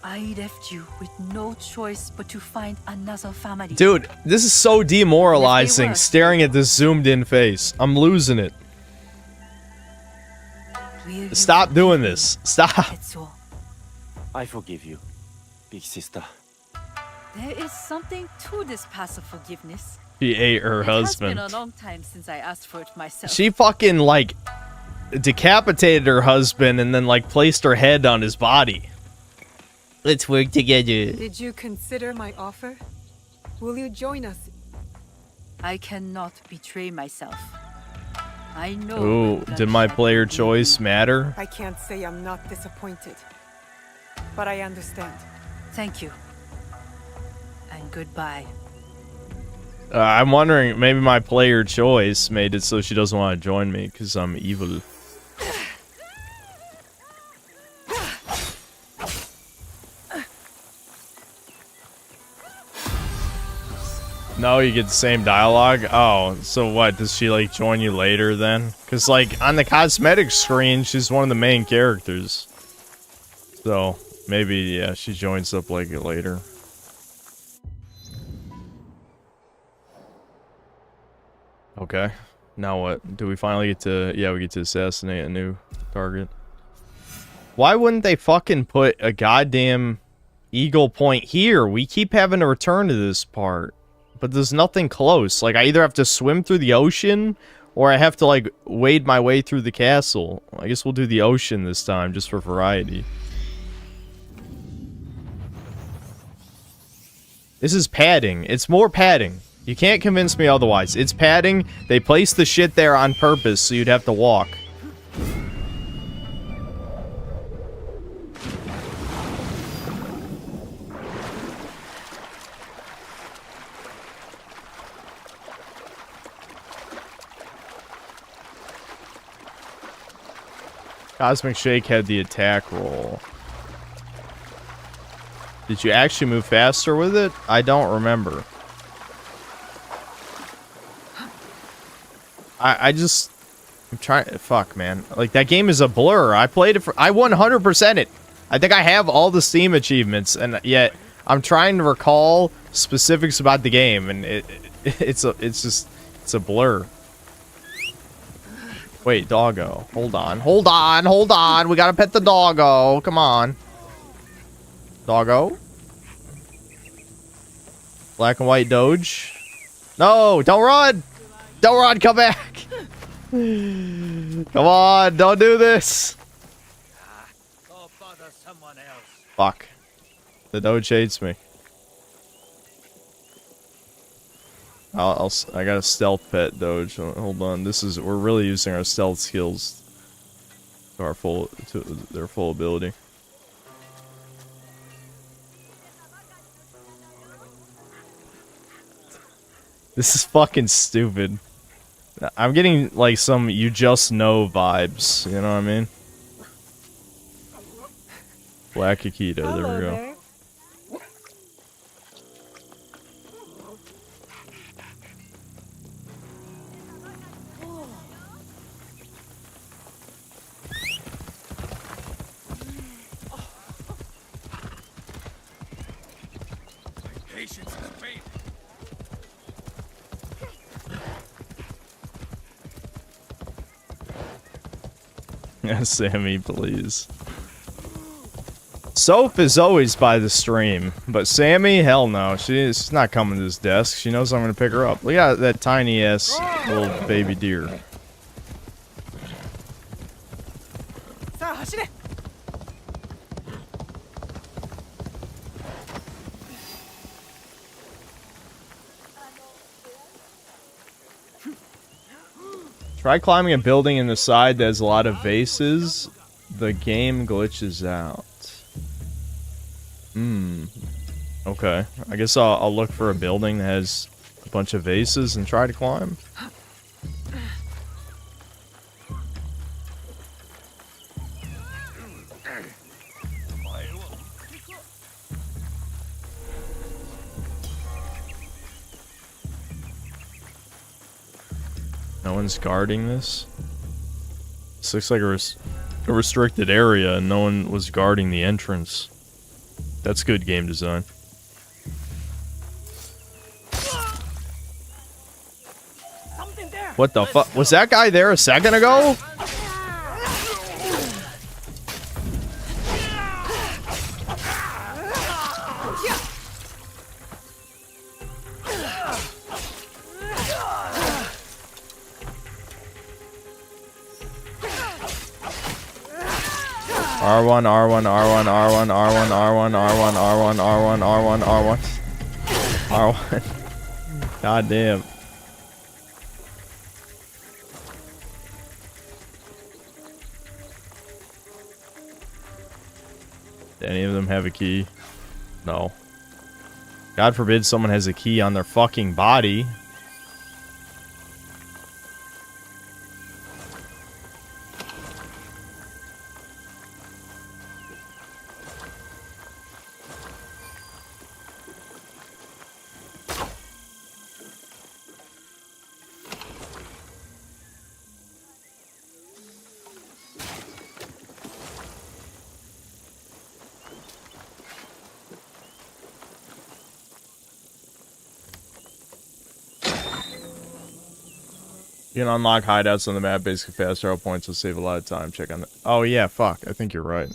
S6: I left you with no choice but to find another family.
S1: Dude, this is so demoralizing, staring at this zoomed-in face. I'm losing it. Stop doing this. Stop.
S10: I forgive you, big sister.
S6: There is something to this passive forgiveness.
S1: She ate her husband.
S6: It has been a long time since I asked for it myself.
S1: She fucking, like, decapitated her husband and then, like, placed her head on his body. Let's work together.
S2: Did you consider my offer? Will you join us?
S6: I cannot betray myself. I know.
S1: Ooh, did my player choice matter?
S2: I can't say I'm not disappointed. But I understand.
S6: Thank you. And goodbye.
S1: I'm wondering, maybe my player choice made it so she doesn't want to join me because I'm evil. No, you get the same dialogue? Oh, so what? Does she, like, join you later then? Because, like, on the cosmetic screen, she's one of the main characters. So, maybe, yeah, she joins up, like, later. Okay. Now what? Do we finally get to... Yeah, we get to assassinate a new target. Why wouldn't they fucking put a goddamn eagle point here? We keep having to return to this part. But there's nothing close. Like, I either have to swim through the ocean, or I have to, like, wade my way through the castle. I guess we'll do the ocean this time, just for variety. This is padding. It's more padding. You can't convince me otherwise. It's padding. They placed the shit there on purpose, so you'd have to walk. Cosmic Shake had the attack roll. Did you actually move faster with it? I don't remember. I'm trying... Fuck, man. Like, that game is a blur. I played it for... I 100%'d it. I think I have all the Steam achievements, and yet I'm trying to recall specifics about the game, and it's a blur. Wait, doggo. Hold on. Hold on. Hold on. We gotta pet the doggo. Come on. Doggo. Black and white Doge. No, don't run. Don't run. Come back. Come on. Don't do this.
S10: Go bother someone else.
S1: Fuck. The Doge hates me. I got a stealth pet Doge. Hold on, we're really using our stealth skills to their full ability. This is fucking stupid. I'm getting like some you just know vibes. You know what I mean? Black Akita. There we go. Sammy, please. Soph is always by the stream, but Sammy, hell no. She's not coming to this desk. She knows I'm gonna pick her up. Look at that tiny ass little baby deer. Try climbing a building in the side that has a lot of vases. The game glitches out. Okay. I guess I'll look for a building that has a bunch of vases and try to climb. No one's guarding this. This looks like a restricted area and no one was guarding the entrance. That's good game design. What the fuck? Was that guy there a second ago? R1, R1, R1, R1, R1, R1, R1, R1, R1, R1, R1. R1. God damn. Do any of them have a key? No. God forbid someone has a key on their fucking body. You can unlock hideouts on the map, basically fast travel points will save a lot of time. Check on the... Oh, yeah, fuck. I think you're right.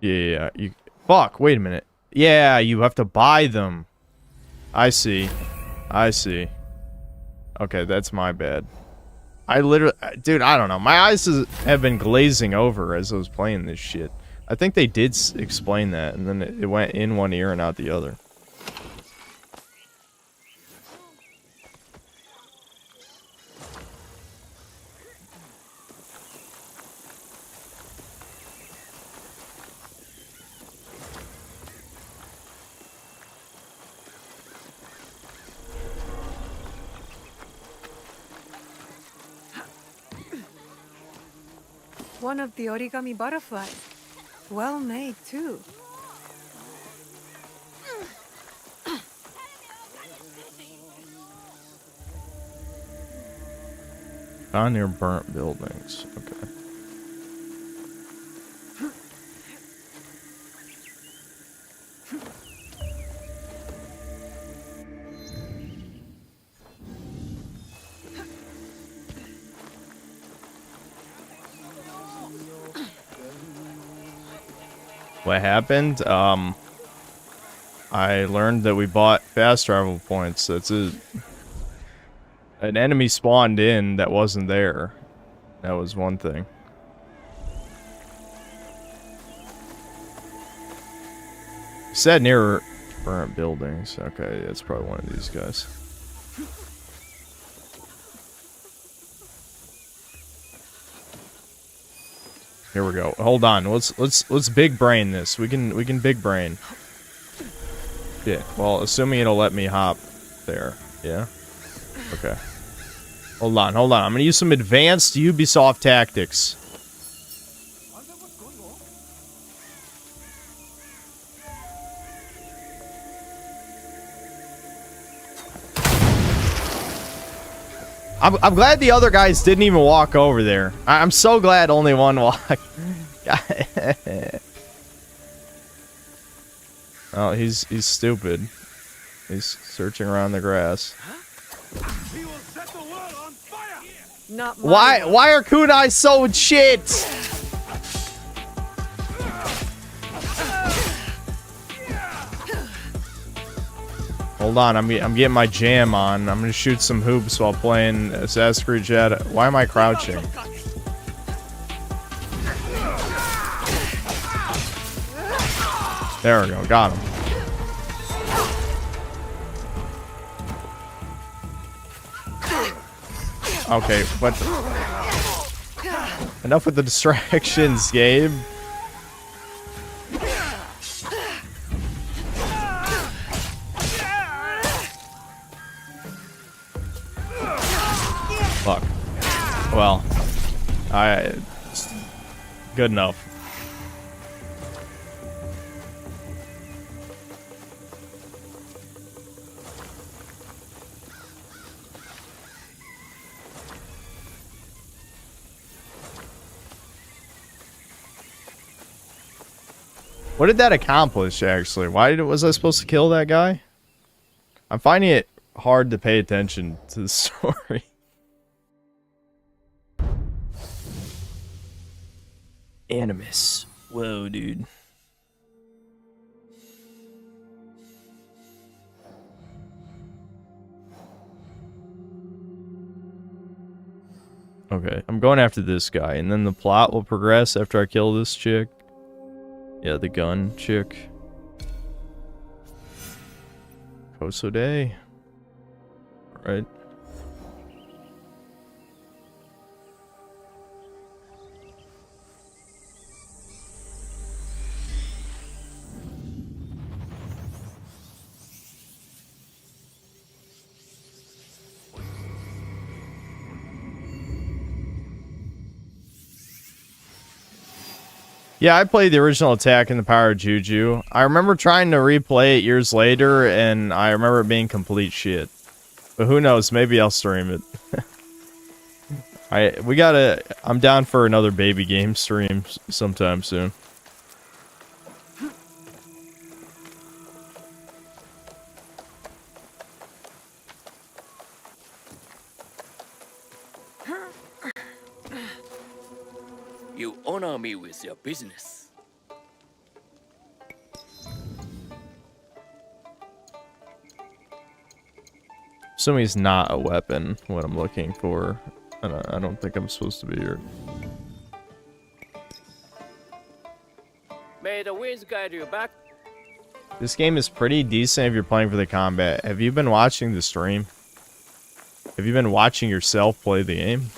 S1: Yeah. You... Fuck, wait a minute. Yeah, you have to buy them. I see. I see. Okay, that's my bad. I literally... Dude, I don't know. My eyes have been glazing over as I was playing this shit. I think they did explain that, and then it went in one ear and out the other.
S2: One of the origami butterflies. Well made, too.
S1: Found near burnt buildings. Okay. What happened? I learned that we bought fast travel points. That's it. An enemy spawned in that wasn't there. That was one thing. It said near burnt buildings. Okay, it's probably one of these guys. Here we go. Hold on. Let's big brain this. We can big brain. Yeah. Well, assuming it'll let me hop there. Yeah. Okay. Hold on. I'm gonna use some advanced Ubisoft tactics. I'm glad the other guys didn't even walk over there. I'm so glad only one walked. Oh, he's stupid. He's searching around the grass.
S2: Not my
S1: Why are kunai so shit? Hold on, I'm getting my jam on. I'm gonna shoot some hoops while playing Assassin's Creed Shadow. Why am I crouching? There we go, got him. Okay, what the... Enough with the distractions, Gabe. Fuck. Well, good enough. What did that accomplish, actually? Why was I supposed to kill that guy? I'm finding it hard to pay attention to the story. Animus. Whoa, dude. Okay, I'm going after this guy, and then the plot will progress after I kill this chick. Yeah, the gun chick. Kosode. Right. Yeah, I played the original Attack and the Power of Juju. I remember trying to replay it years later, and I remember it being complete shit. But who knows? Maybe I'll stream it. I'm down for another baby game stream sometime soon.
S11: You honor me with your business.
S1: Assuming it's not a weapon, what I'm looking for. I don't think I'm supposed to be here.
S11: May the winds guide you back.
S1: This game is pretty decent if you're playing for the combat. Have you been watching the stream? Have you been watching yourself play the game?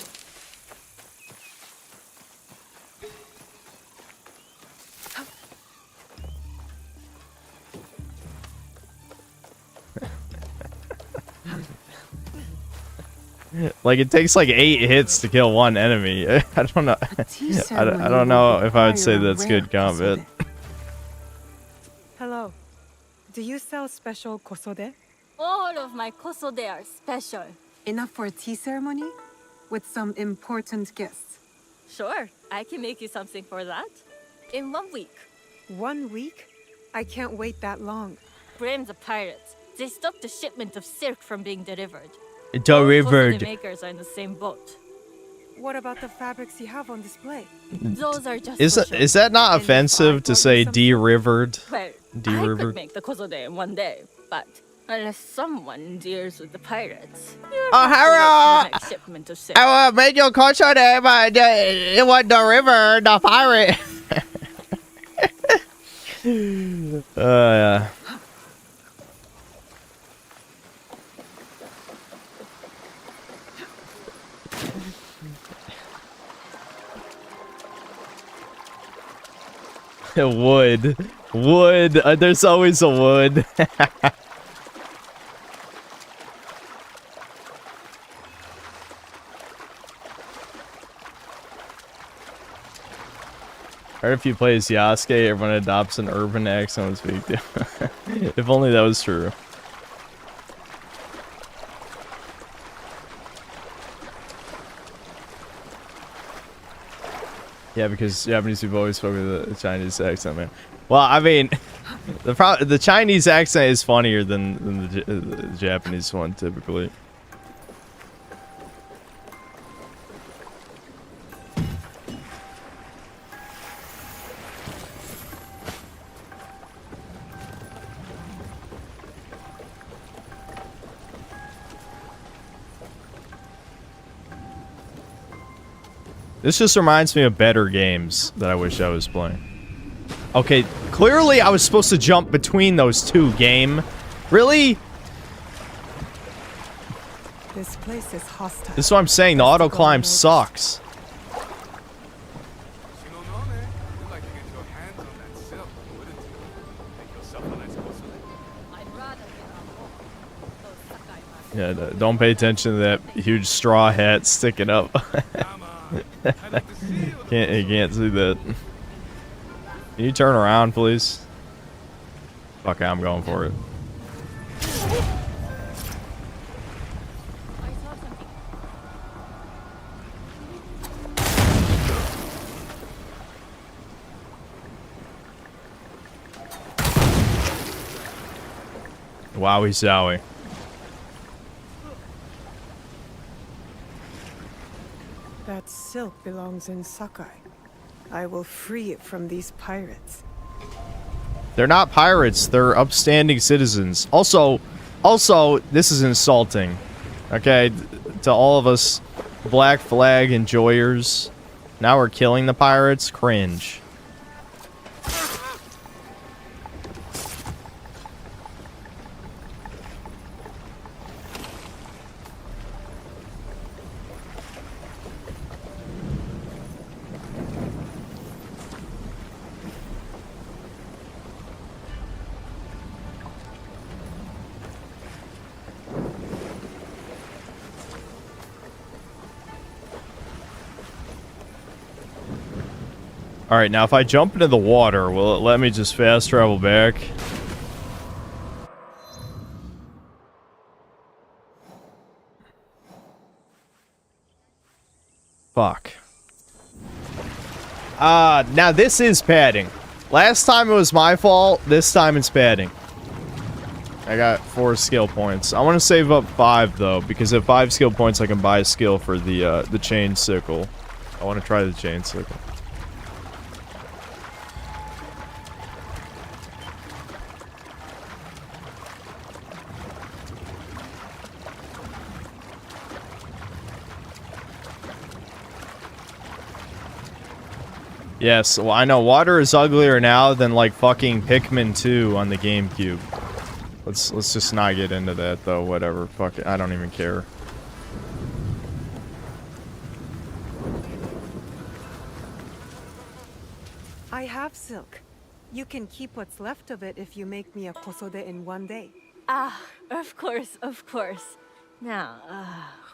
S1: Like, it takes like 8 hits to kill one enemy. I don't know. I don't know if I would say that's good combat.
S2: Hello. Do you sell special kosode?
S12: All of my kosode are special.
S2: Enough for a tea ceremony? With some important guests?
S12: Sure, I can make you something for that. In 1 week.
S2: 1 week? I can't wait that long.
S12: Blame the pirates. They stopped the shipment of silk from being delivered.
S1: Delivered.
S12: The makers are in the same boat.
S2: What about the fabrics you have on display?
S12: Those are just
S1: Is that not offensive to say de-rivered?
S12: Well, I could make the kosode in 1 day, but unless someone deals with the pirates,
S1: Oh, hello!
S12: shipment of silk.
S1: I will make your culture there, but it was the river, the pirate. Yeah. Wood. Wood. There's always a wood. Heard if you play as Yasuke, everyone adopts an urban accent when speaking. If only that was true. Yeah, because Japanese people always spoke with a Chinese accent, man. Well, I mean, the Chinese accent is funnier than the Japanese one typically. This just reminds me of better games that I wish I was playing. Okay, clearly I was supposed to jump between those two, game. Really?
S2: This place is hostile.
S1: This is what I'm saying, the auto climb sucks. Yeah, don't pay attention to that huge straw hat sticking up. You can't see that. Can you turn around, please? Fuck, I'm going for it. Wowie zowie.
S2: That silk belongs in Sakai. I will free it from these pirates.
S1: They're not pirates, they're upstanding citizens. Also, this is insulting. Okay, to all of us Black Flag enjoyers. Now we're killing the pirates? Cringe. Alright, now if I jump into the water, will it let me just fast travel back? Fuck. Now this is padding. Last time it was my fault, this time it's padding. I got 4 skill points. I want to save up 5 though, because at 5 skill points I can buy a skill for the chain sickle. I want to try the chain sickle. Yes, well, I know water is uglier now than like fucking Pikmin 2 on the GameCube. Let's just not get into that though. Whatever. Fuck it. I don't even care.
S2: I have silk. You can keep what's left of it if you make me a kosode in one day.
S12: Ah, of course, of course. Now,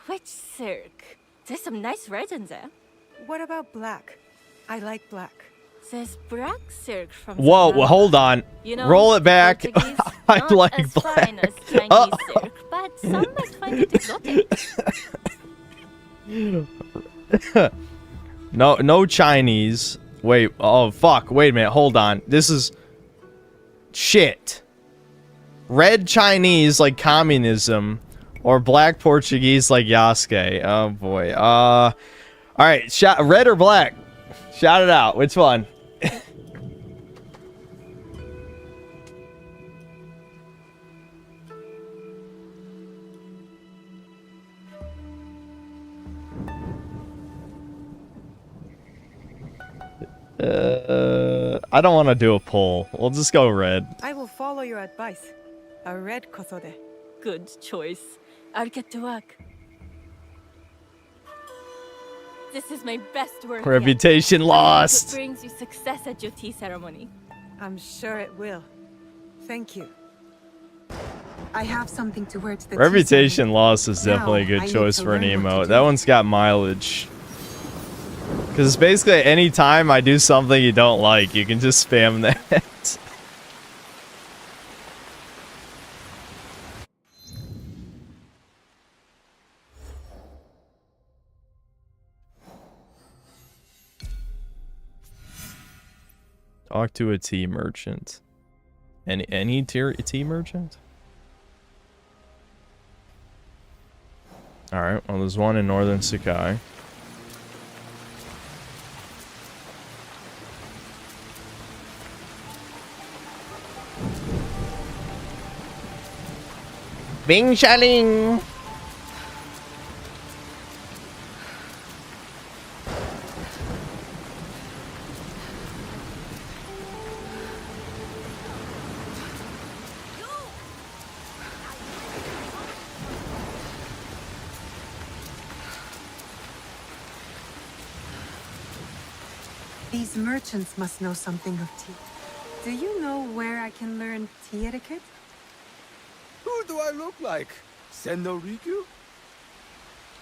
S12: which silk? There's some nice red in there.
S2: What about black? I like black.
S12: There's black silk from
S1: Whoa,
S12: Savannah.
S1: hold on.
S12: You know,
S1: Roll it back.
S12: Portuguese,
S1: I
S12: not
S1: like
S12: as
S1: black.
S12: fine as Chinese silk, but some might find it exotic.
S1: No Chinese. Wait, oh fuck, wait a minute, hold on. This is... Shit. Red Chinese like communism, or black Portuguese like Yasuke. Oh boy. Alright, red or black? Shout it out, which one? I don't want to do a poll. We'll just go red.
S2: I will follow your advice. A red kosode.
S12: Good choice. I'll get to work. This is my best work yet.
S1: Reputation
S12: I hope
S1: lost.
S12: it brings you success at your tea ceremony.
S2: I'm sure it will. Thank you. I have something to wear to the
S1: Reputation lost is definitely a
S2: Now, I
S1: good
S2: need
S1: choice
S2: to
S1: for an
S2: learn what to
S1: emote.
S2: do.
S1: That one's got mileage. Because it's basically any time I do something you don't like, you can just spam that. Talk to a tea merchant. Any tea merchant? Alright, well there's one in Northern Sakai. Bing Shaling!
S2: These merchants must know something of tea. Do you know where I can learn tea etiquette?
S10: Who do I look like? Senno Rikyu?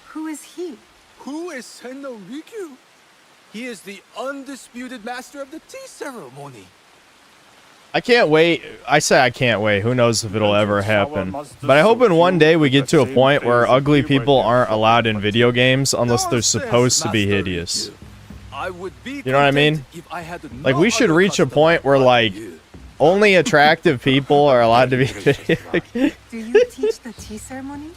S2: Who is he?
S10: Who is Senno Rikyu? He is the undisputed master of the tea ceremony.
S1: I can't wait. I say I can't wait. Who knows if it'll ever happen. But I hope in one day we get to a point where ugly people aren't allowed in video games unless they're supposed to be hideous. You know what I mean? Like, we should reach a point where, like, only attractive people are allowed to be video games.
S2: Do you teach the tea ceremony?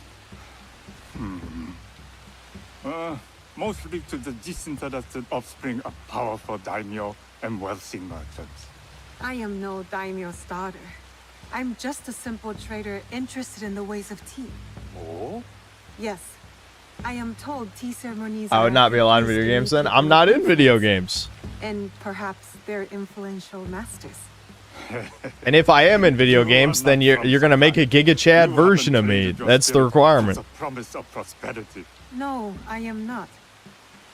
S13: Mostly to the disinterested offspring of powerful daimyo and wealthy merchants.
S2: I am no daimyo's daughter. I'm just a simple trader interested in the ways of tea.
S13: Oh?
S2: Yes. I am told tea ceremonies
S1: I would
S2: are
S1: not be allowed in
S2: used
S1: video
S2: to
S1: games
S2: meet
S1: then.
S2: people
S1: I'm not
S2: of
S1: in video
S2: influence.
S1: games.
S2: And perhaps they're influential masters.
S1: And if I am in video games, then you're gonna make a Giga Chat version of me. That's the requirement.
S13: It's a promise of prosperity.
S2: No, I am not.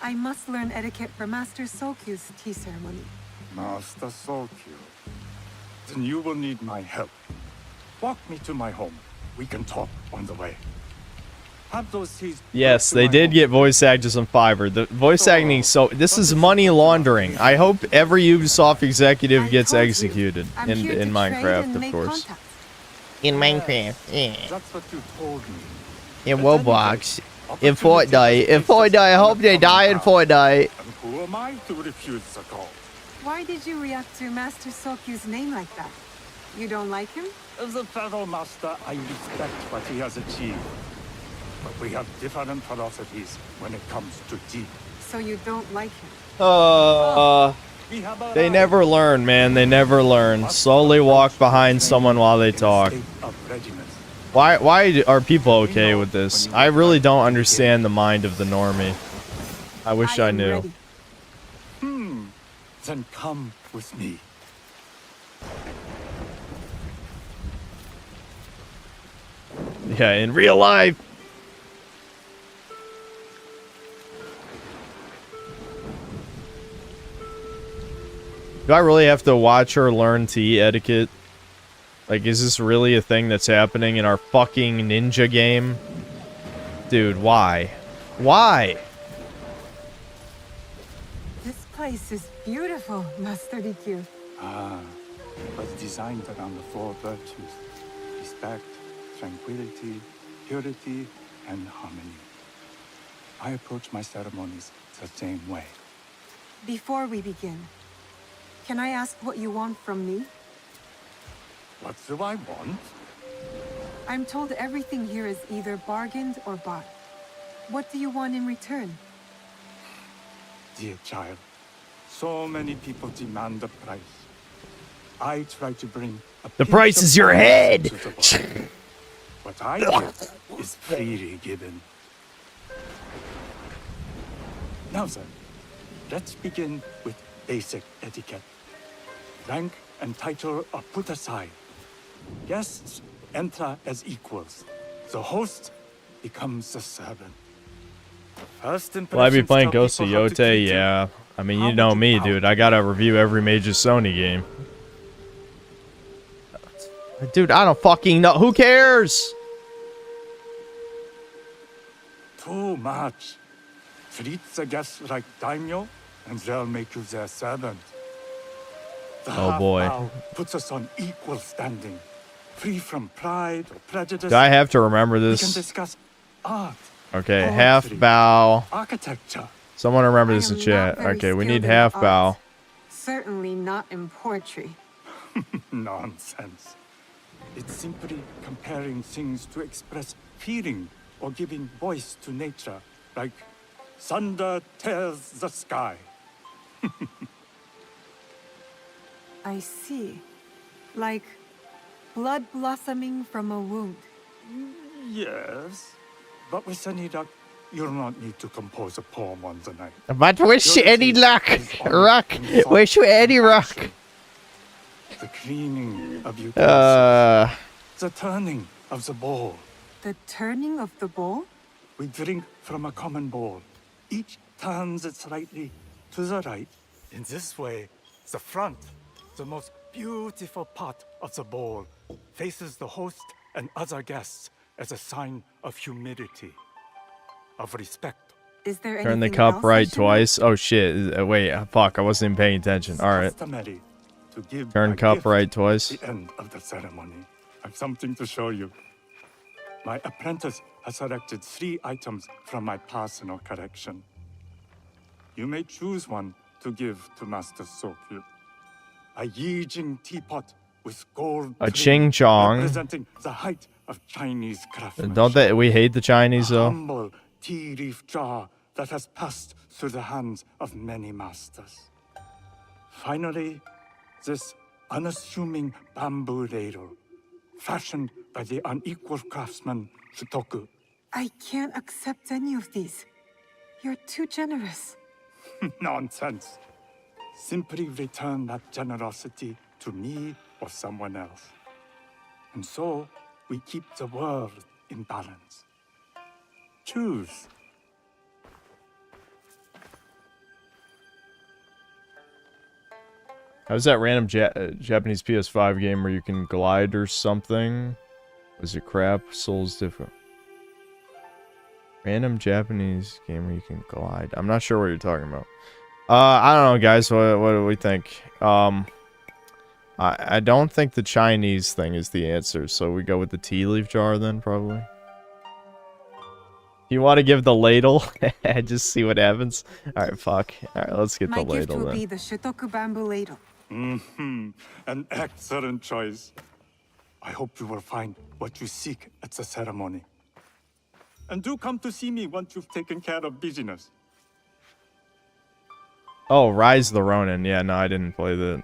S2: I must learn etiquette for Master Sokyu's tea ceremony.
S13: Master Sokyu. Then you will need my help. Walk me to my home. We can talk on the way. Have those seeds
S1: Yes,
S13: brought to
S1: they
S13: my
S1: did
S13: home.
S1: get voice actors on Fiverr. The voice acting, so this is money laundering. I hope every Ubisoft executive gets executed in Minecraft, of course.
S8: In Minecraft, yeah.
S13: That's what you told me.
S8: In Roblox. In Fortnite. In Fortnite, I hope they die in Fortnite.
S13: And who am I to refuse the call?
S2: Why did you react to Master Sokyu's name like that? You don't like him?
S13: As a fellow master, I respect what he has achieved. But we have different philosophies when it comes to tea.
S2: So you don't like him?
S13: We have a
S1: They never learn, man. They never learn. Slowly walk behind someone while they talk. Why are people okay with this? I really don't understand the mind of the normie. I wish I knew.
S13: Then come with me.
S1: Yeah, in real life. Do I really have to watch her learn tea etiquette? Like, is this really a thing that's happening in our fucking ninja game? Dude, why? Why?
S2: This place is beautiful, Master Rikyu.
S13: Was designed around the four virtues: respect, tranquility, purity, and harmony. I approach my ceremonies the same way.
S2: Before we begin, can I ask what you want from me?
S13: What do I want?
S2: I'm told everything here is either bargained or bought. What do you want in return?
S13: Dear child, so many people demand a price. I try to bring a
S1: The
S13: pinch
S1: price
S13: of
S1: is your
S13: balance
S1: head!
S13: to the body. What I give is freely given. Now then, let's begin with basic etiquette. Rank and title are put aside. Guests enter as equals. The host becomes the servant. First
S1: Will I be
S13: impressions
S1: playing
S13: tell
S1: Ghost of
S13: people how to
S1: Yote?
S13: treat you.
S1: Yeah. I mean,
S13: How
S1: you know
S13: would
S1: me,
S13: you
S1: dude. I gotta review every major Sony game. Dude, I don't fucking know. Who cares?
S13: Too much. Treat the guests like daimyo, and they'll make you their servant. The
S1: Oh, boy.
S13: half-bow puts us on equal standing, free from pride or prejudice.
S1: Do I have to remember
S13: We can
S1: this?
S13: discuss art,
S1: Okay, half
S13: poetry,
S1: bow.
S13: architecture.
S1: Someone remember this in
S2: I am
S1: chat.
S2: not very
S1: Okay, we need
S2: skilled in
S1: half
S2: art.
S1: bow.
S2: Certainly not in poetry.
S13: Nonsense. It's simply comparing things to express feeling or giving voice to nature, like thunder tears the sky.
S2: I see. Like blood blossoming from a wound.
S13: Yes, but with any luck, you'll not need to compose a poem on the night.
S8: But wish you any luck, Rock. Wish you any luck.
S13: The cleaning of utensils. The turning of the bowl.
S2: The turning of the bowl?
S13: We drink from a common bowl. Each turns it slightly to the right. In this way, the front, the most beautiful part of the bowl, faces the host and other guests as a sign of humility, of respect.
S2: Is there
S1: Turn the
S2: anything
S1: cup
S2: else I
S1: right
S2: should know?
S1: twice. Oh shit. Wait, fuck. I wasn't even paying attention. Alright.
S13: Customary to give
S1: Turn
S13: a
S1: cup
S13: gift
S1: right twice.
S13: at the end of the ceremony. I've something to show you. My apprentice has selected 3 items from my personal collection. You may choose one to give to Master Sokyu. A Yijing teapot with gold
S1: A
S13: trim
S1: ching chong.
S13: representing the height of Chinese craftsmanship.
S1: Don't they? We hate the Chinese
S13: A
S1: though.
S13: humble tea leaf jar that has passed through the hands of many masters. Finally, this unassuming bamboo ladle, fashioned by the unequal craftsman Shutoku.
S2: I can't accept any of these. You're too generous.
S13: Nonsense. Simply return that generosity to me or someone else. And so, we keep the world in balance. Choose.
S1: How's that random Japanese PS5 game where you can glide or something? Was it crap? Soul's different. Random Japanese game where you can glide. I'm not sure what you're talking about. I don't know, guys. What do we think? I don't think the Chinese thing is the answer, so we go with the tea leaf jar then, probably. You want to give the ladle? Just see what happens? Alright, fuck. Alright, let's get the ladle then.
S2: My gift will be the Shitoku bamboo ladle.
S13: Mm-hmm. An excellent choice. I hope you will find what you seek at the ceremony. And do come to see me once you've taken care of business.
S1: Oh, Rise the Ronin. Yeah, no, I didn't play that.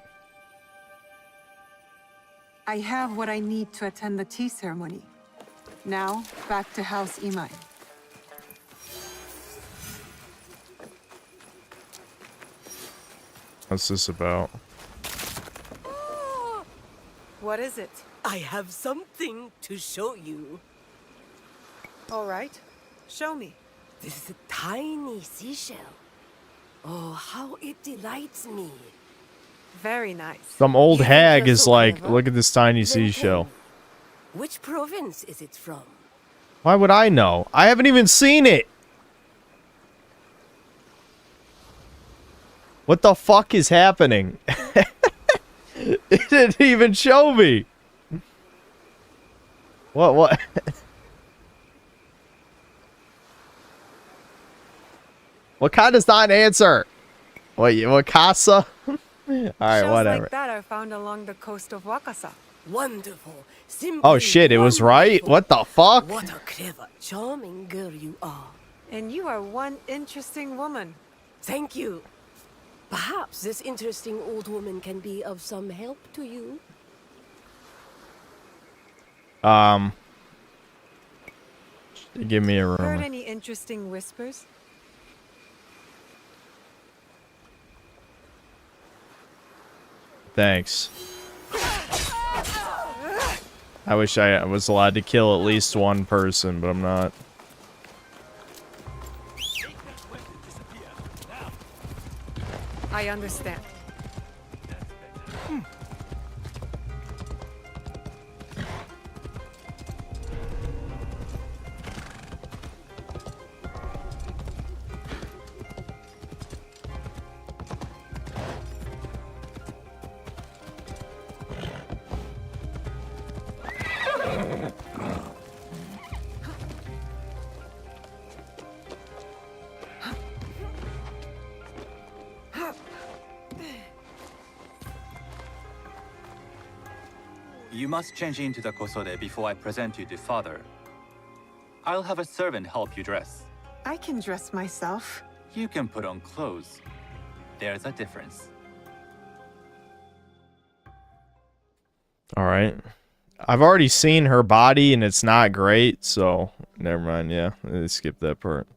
S2: I have what I need to attend the tea ceremony. Now, back to House Imai.
S1: What's this about?
S2: What is it?
S14: I have something to show you.
S2: All right. Show me.
S14: This is a tiny seashell. Oh, how it delights me.
S2: Very nice.
S1: Some old hag is like, look at this tiny seashell.
S14: Which province is it from?
S1: Why would I know? I haven't even seen it. What the fuck is happening? It didn't even show me. What? What kind is not an answer? What casa? Alright, whatever.
S2: Like that are found along the coast of Wakasa.
S14: Wonderful. Simply
S1: Oh shit, it was right? What the fuck?
S14: What a clever, charming girl you are.
S2: And you are one interesting woman.
S14: Thank you. Perhaps this interesting old woman can be of some help to you.
S1: Give me a
S2: Heard
S1: rumor.
S2: any interesting whispers?
S1: Thanks. I wish I was allowed to kill at least one person, but I'm not.
S2: I understand.
S15: You must change into the kosode before I present you to father. I'll have a servant help you dress.
S2: I can dress myself.
S15: You can put on clothes. There's a difference.
S1: Alright. I've already seen her body and it's not great, so never mind, yeah. Let's skip that part.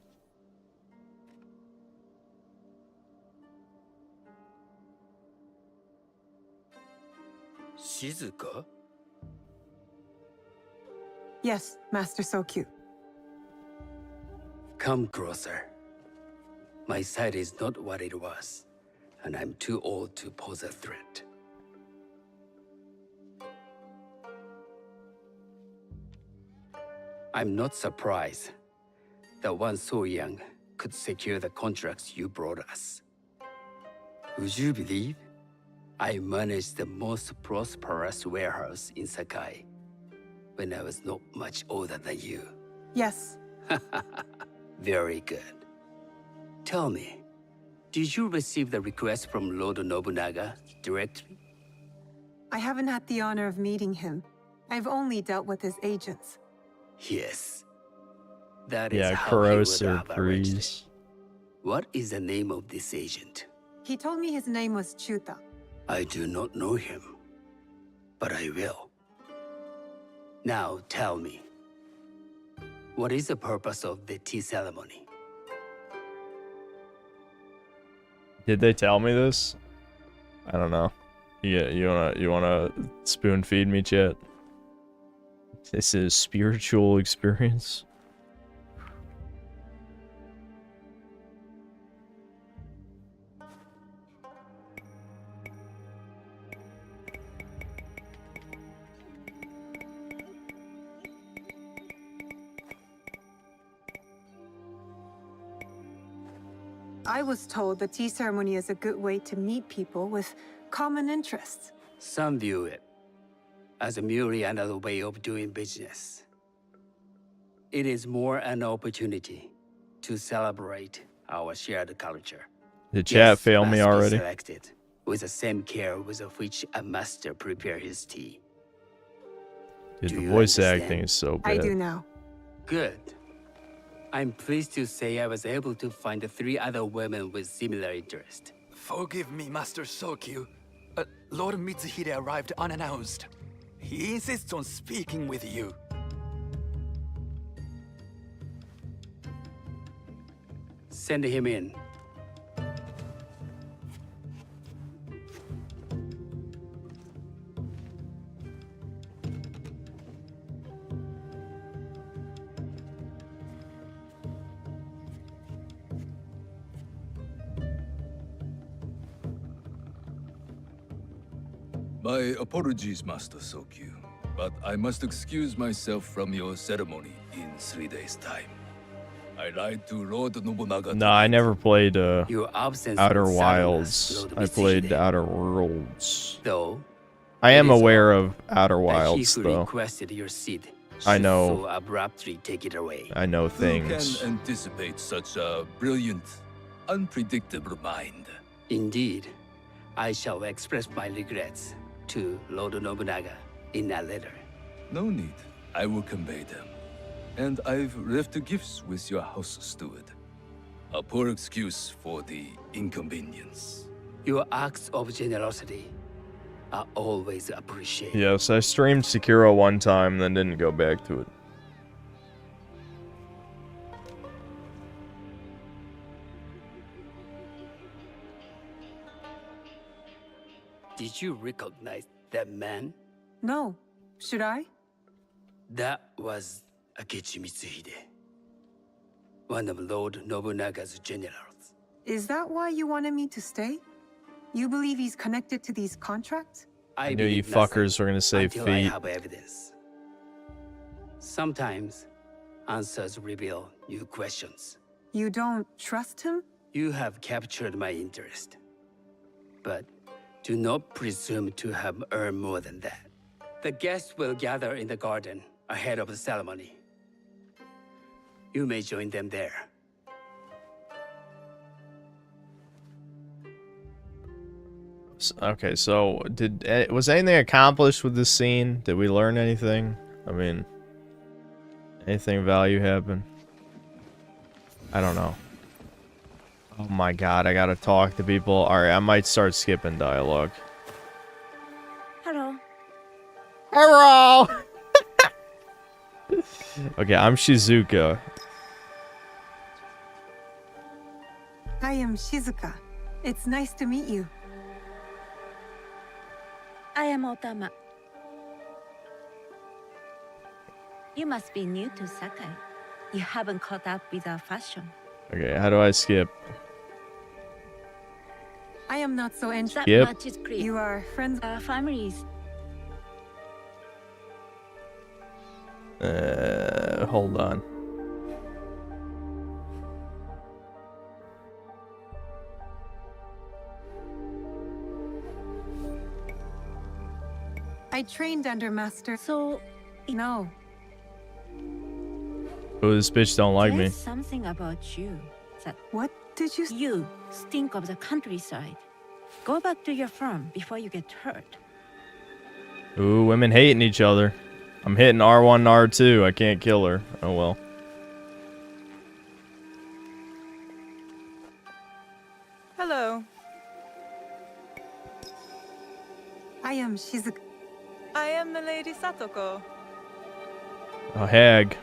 S11: Shizuka?
S2: Yes, Master Sokyu.
S11: Come closer. My sight is not what it was, and I'm too old to pose a threat. I'm not surprised that one so young could secure the contracts you brought us. Would you believe I managed the most prosperous warehouse in Sakai when I was not much older than you?
S2: Yes.
S11: Very good. Tell me, did you receive the request from Lord Nobunaga directly?
S2: I haven't had the honor of meeting him. I've only dealt with his agents.
S11: Yes. That is
S1: Yeah,
S11: how he would
S1: Corrosive
S11: have arranged it.
S1: Breeze.
S11: What is the name of this agent?
S2: He told me his name was Chuta.
S11: I do not know him, but I will. Now tell me, what is the purpose of the tea ceremony?
S1: Did they tell me this? I don't know. You wanna spoon feed me, chat? This is spiritual experience.
S2: I was told the tea ceremony is a good way to meet people with common interests.
S11: Some view it as merely another way of doing business. It is more an opportunity to celebrate our shared culture.
S1: Did chat fail me
S11: must be
S1: already?
S11: selected with the same care with which a master prepares his tea.
S1: Dude,
S11: Do
S1: the
S11: you
S1: voice
S11: understand?
S1: acting is so
S2: I
S1: bad.
S2: do now.
S11: Good. I'm pleased to say I was able to find 3 other women with similar interest.
S7: Forgive me, Master Sokyu. Lord Mitsuhide arrived unannounced. He insists on speaking with you.
S11: Send him in.
S16: My apologies, Master Sokyu, but I must excuse myself from your ceremony in 3 days' time. I lied to Lord Nobunaga.
S1: No, I never played
S11: Your absence
S1: Outer
S11: will sadden
S1: Wilds.
S11: us, Lord
S1: I played
S11: Mitsuhide.
S1: Outer Worlds.
S11: Though,
S1: I
S11: it
S1: am
S11: is
S1: aware of Outer
S11: that
S1: Wilds,
S11: he who
S1: though.
S11: requested your seat
S1: I
S11: should
S1: know.
S11: so abruptly take it away.
S1: I know
S16: Who
S1: things.
S16: can anticipate such a brilliant, unpredictable mind?
S11: Indeed, I shall express my regrets to Lord Nobunaga in a letter.
S16: No need. I will convey them. And I've left the gifts with your house steward. A poor excuse for the inconvenience.
S11: Your acts of generosity are always appreciated.
S1: Yes, I streamed Sekiro one time, then didn't go back to it.
S11: Did you recognize that man?
S2: No. Should I?
S11: That was Akechi Mitsuhide, one of Lord Nobunaga's generals.
S2: Is that why you wanted me to stay? You believe he's connected to these contracts?
S1: I knew you
S11: believe nothing
S1: fuckers were gonna say
S11: until I
S1: feet.
S11: have evidence. Sometimes answers reveal new questions.
S2: You don't trust him?
S11: You have captured my interest, but do not presume to have earned more than that. The guests will gather in the garden ahead of the ceremony. You may join them there.
S1: Okay, so was anything accomplished with this scene? Did we learn anything? I mean, anything of value happen? I don't know. Oh my god, I gotta talk to people. Alright, I might start skipping dialogue.
S12: Hello.
S1: Hello! Okay, I'm Shizuka.
S2: I am Shizuka. It's nice to meet you.
S12: I am Otama. You must be new to Sakai. You haven't caught up with our fashion.
S1: Okay, how do I skip?
S2: I am not so interested.
S1: Yep.
S12: Much is clear.
S2: You are friends.
S12: Our families.
S1: Hold on.
S2: I trained under Master.
S12: So,
S2: no.
S1: Oh, this bitch don't like me.
S12: There's something about you that.
S2: What did you?
S12: You stink of the countryside. Go back to your farm before you get hurt.
S1: Ooh, women hating each other. I'm hitting R1 and R2. I can't kill her. Oh well.
S2: Hello. I am Shizuka. I am the Lady Satoko.
S1: A hag.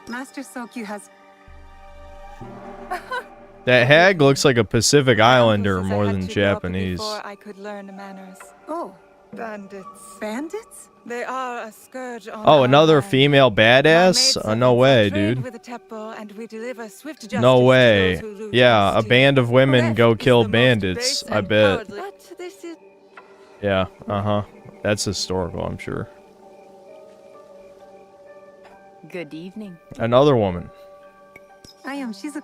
S2: Master Sokyu has.
S1: That hag looks like a Pacific Islander more than Japanese.
S17: Before I could learn the manners.
S2: Oh.
S17: Bandits.
S2: Bandits?
S17: They are a scourge on
S1: Oh,
S17: our
S1: another
S17: land.
S1: female badass? No way,
S17: Trade
S1: dude.
S17: with the temple and we deliver swift justice
S1: No
S17: to
S1: way.
S17: those who lose
S1: Yeah, a
S17: justice.
S1: band of women
S17: Theft
S1: go
S17: is
S1: kill
S17: the most
S1: bandits.
S17: base
S1: I
S17: and
S1: bet.
S17: cowardly- But this is
S1: Yeah, uh-huh. That's historical, I'm sure.
S12: Good evening.
S1: Another woman.
S2: I am Shizuka.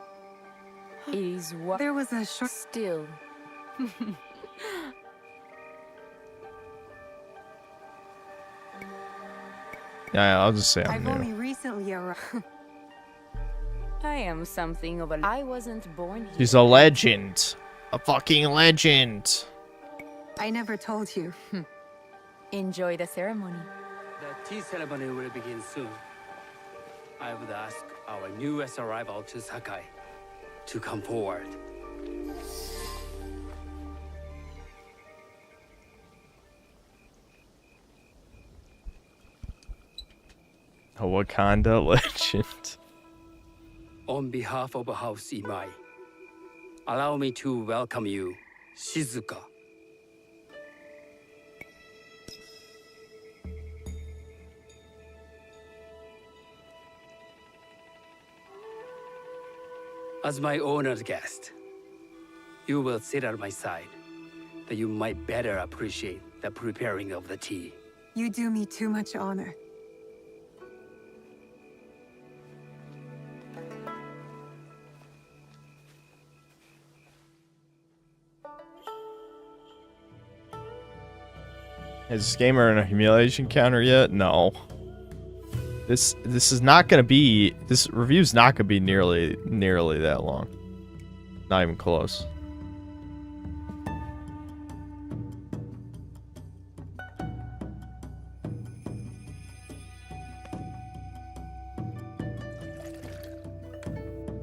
S6: is what
S17: There was a short.
S6: still.
S8: Yeah, I'll just say I'm
S17: I've
S8: new.
S17: only recently arrived.
S12: I am something of a. I wasn't born here.
S8: She's a legend. A fucking legend.
S17: I never told you.
S12: Enjoy the ceremony.
S11: The tea ceremony will begin soon. I would ask our newest arrival to Sakai to come forward.
S8: A Wakanda legend.
S11: On behalf of House Imai, allow me to welcome you, Shizuka. As my honored guest, you will sit at my side, that you might better appreciate the preparing of the tea.
S17: You do me too much honor.
S8: Has this game earned a humiliation counter yet? No. This is not gonna be, this review's not gonna be nearly that long. Not even close.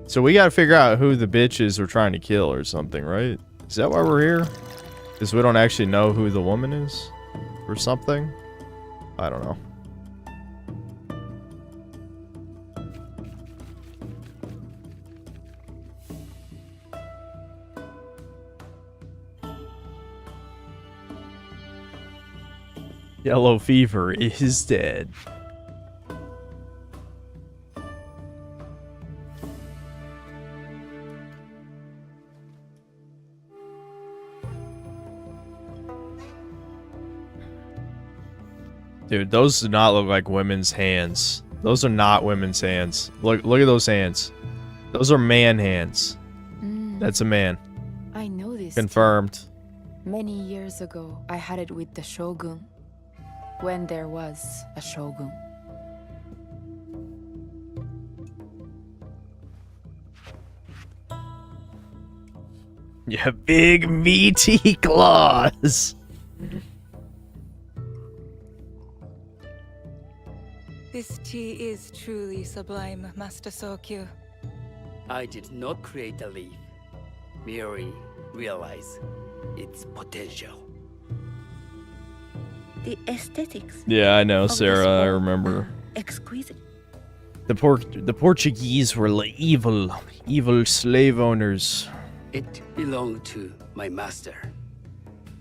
S8: So we gotta figure out who the bitches we're trying to kill or something, right? Is that why we're here? Because we don't actually know who the woman is? Or something? I don't know. Yellow fever is dead. Dude, those do not look like women's hands. Those are not women's hands. Look at those hands. Those are man hands. That's a man.
S18: I know this.
S8: Confirmed.
S18: Many years ago, I had it with the Shogun. When there was a Shogun.
S8: Yeah, big meaty claws.
S17: This tea is truly sublime, Master Sokyu.
S11: I did not create the leaf, merely realize its potential.
S19: The aesthetics.
S8: Yeah, I know,
S19: of this
S8: Sarah. I
S19: world
S8: remember.
S19: are exquisite.
S8: The Portuguese were evil slave owners.
S11: It belonged to my master,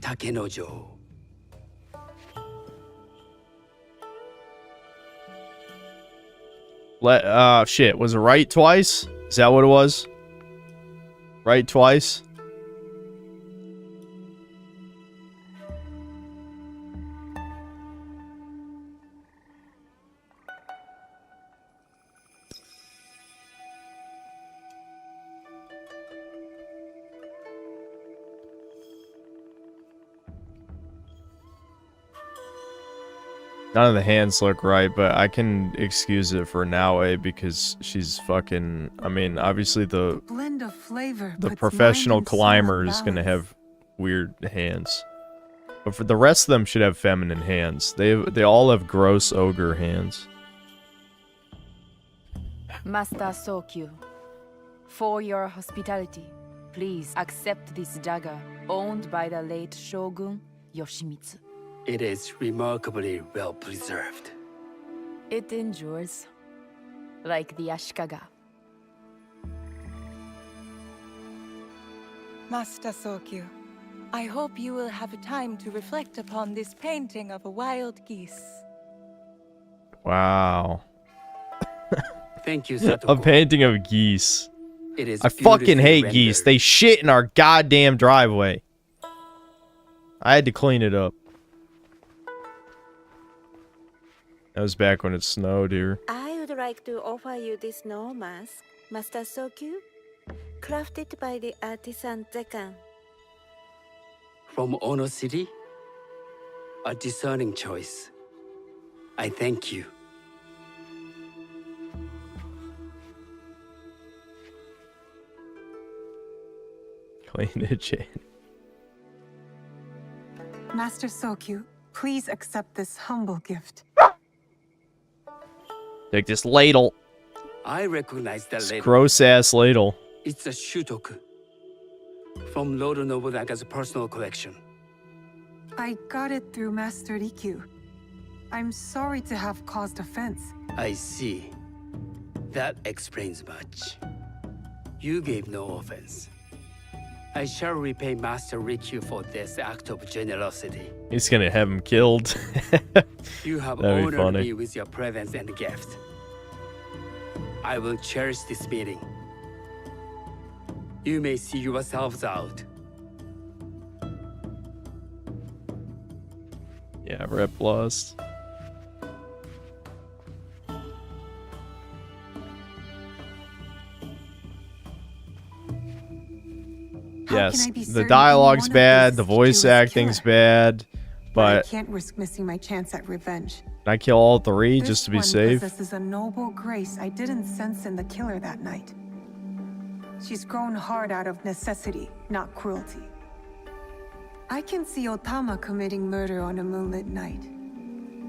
S11: Takenojo.
S8: Shit. Was it right twice? Is that what it was? Right twice? None of the hands look right, but I can excuse it for Naue because she's fucking... I mean, obviously the
S17: Blend of flavor.
S8: the
S17: puts
S8: professional
S17: mind and soul
S8: climber
S17: in
S8: is going to
S17: balance.
S8: have weird hands. But for the rest of them should have feminine hands. They all have gross ogre hands.
S18: Master Sokyu, for your hospitality, please accept this dagger owned by the late Shogun Yoshimitsu.
S11: It is remarkably well preserved.
S18: It endures, like the Ashikaga.
S17: Master Sokyu, I hope you will have time to reflect upon this painting of a wild geese.
S8: Wow.
S11: Thank you,
S8: A
S11: Satoko.
S8: painting of geese.
S11: It is
S8: I fucking
S11: beautifully
S8: hate
S11: rendered.
S8: geese. They shit in our goddamn driveway. I had to clean it up. That was back when it snowed here.
S19: I would like to offer you this snow mask, Master Sokyu. crafted by the artisan Zekan.
S11: From Ono City? A discerning choice. I thank you.
S8: Clean it, Jane.
S2: Master Sokyu, please accept this humble gift.
S8: Take this ladle.
S11: I recognize that
S8: This
S11: lady.
S8: gross ass ladle.
S11: It's a shutoku. From Lord Nobunaga's personal collection.
S2: I got it through Master Rikyu. I'm sorry to have caused offense.
S11: I see. That explains much. You gave no offense. I shall repay Master Rikyu for this act of generosity.
S8: He's gonna have him killed.
S11: You have
S8: That'd be
S11: honored
S8: funny.
S11: me with your presence and gift. I will cherish this meeting. You may see yourselves out.
S8: Yeah, rep lost. Yes,
S2: can I be
S8: the
S2: certain
S8: dialogue's
S2: anyone of
S8: bad,
S2: this
S8: the voice
S2: Jewish
S8: acting's bad,
S2: I
S8: but
S2: can't risk missing my chance at revenge.
S8: can I kill all three
S2: This
S8: just to be
S2: one
S8: safe?
S2: possesses a noble grace I didn't sense in the killer that night. She's grown hard out of necessity, not cruelty. I can see Otama committing murder on a moonlit night.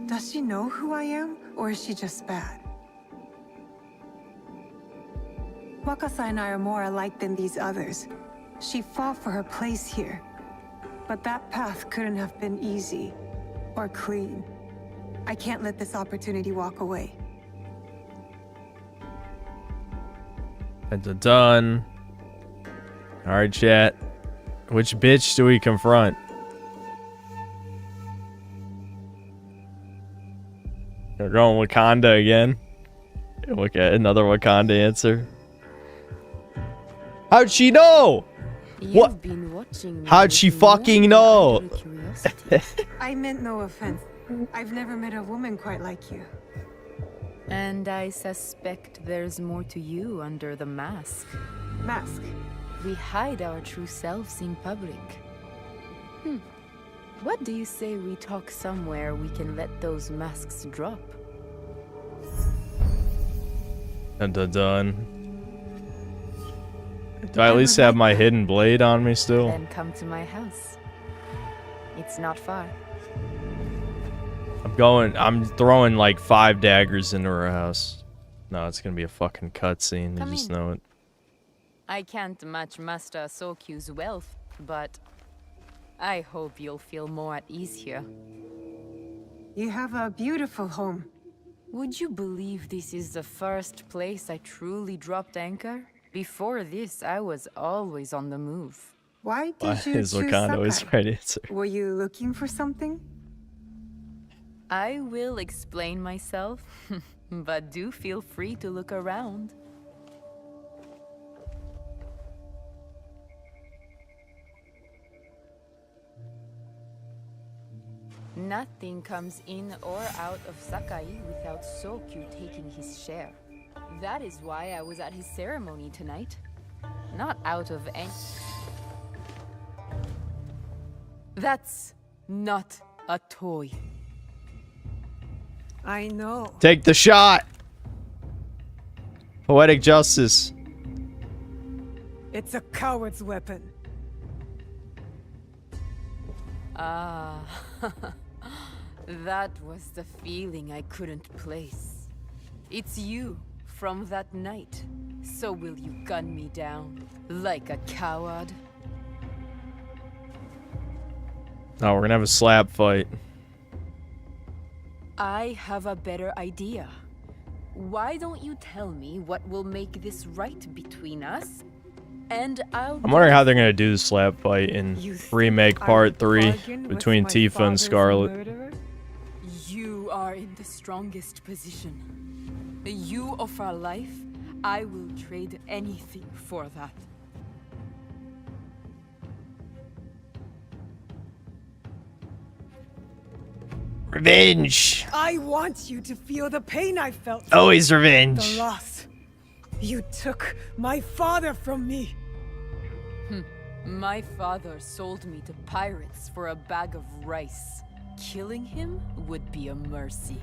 S2: Does she know who I am, or is she just bad? Wakasa and I are more alike than these others. She fought for her place here. But that path couldn't have been easy or clean. I can't let this opportunity walk away.
S8: Done. Alright, chat. Which bitch do we confront? We're going Wakanda again. Look at another Wakanda answer. How'd she know? What?
S18: Been watching me
S8: How'd she
S18: with
S8: fucking
S18: more
S8: know?
S18: than curiosity.
S2: I meant no offense. I've never met a woman quite like you.
S18: And I suspect there's more to you under the mask.
S2: Mask?
S18: We hide our true selves in public. What do you say we talk somewhere we can let those masks drop?
S8: Done. Do I at least have my hidden blade on me still?
S18: Then come to my house. It's not far.
S8: I'm throwing like 5 daggers into her house. No, it's gonna be a fucking cutscene, you
S18: Come
S8: just
S18: in.
S8: know it.
S18: I can't match Master Sokyu's wealth, but I hope you'll feel more at ease here.
S2: You have a beautiful home.
S18: Would you believe this is the first place I truly dropped anchor? Before this, I was always on the move.
S2: Why
S8: Why
S2: did you
S8: is
S2: choose
S8: Wakanda always
S2: Sakai?
S8: right answer?
S2: Were you looking for something?
S18: I will explain myself, but do feel free to look around. Nothing comes in or out of Sakai without Sokyu taking his share. That is why I was at his ceremony tonight. Not out of any... That's not a toy.
S2: I know.
S8: Take the shot! Poetic justice.
S2: It's a coward's weapon.
S18: Ah, that was the feeling I couldn't place. It's you from that night. So will you gun me down like a coward?
S8: Oh, we're gonna have a slap fight.
S18: I have a better idea. Why don't you tell me what will make this right between us? And I'll...
S8: I'm wondering how they're gonna do the slap fight in remake part 3 between Tifa and Scarlet.
S18: You are in the strongest position. You offer life, I will trade anything for that.
S8: Revenge!
S2: I want you to feel the pain I felt.
S8: Always revenge.
S2: The loss. You took my father from me.
S18: My father sold me to pirates for a bag of rice. Killing him would be a mercy.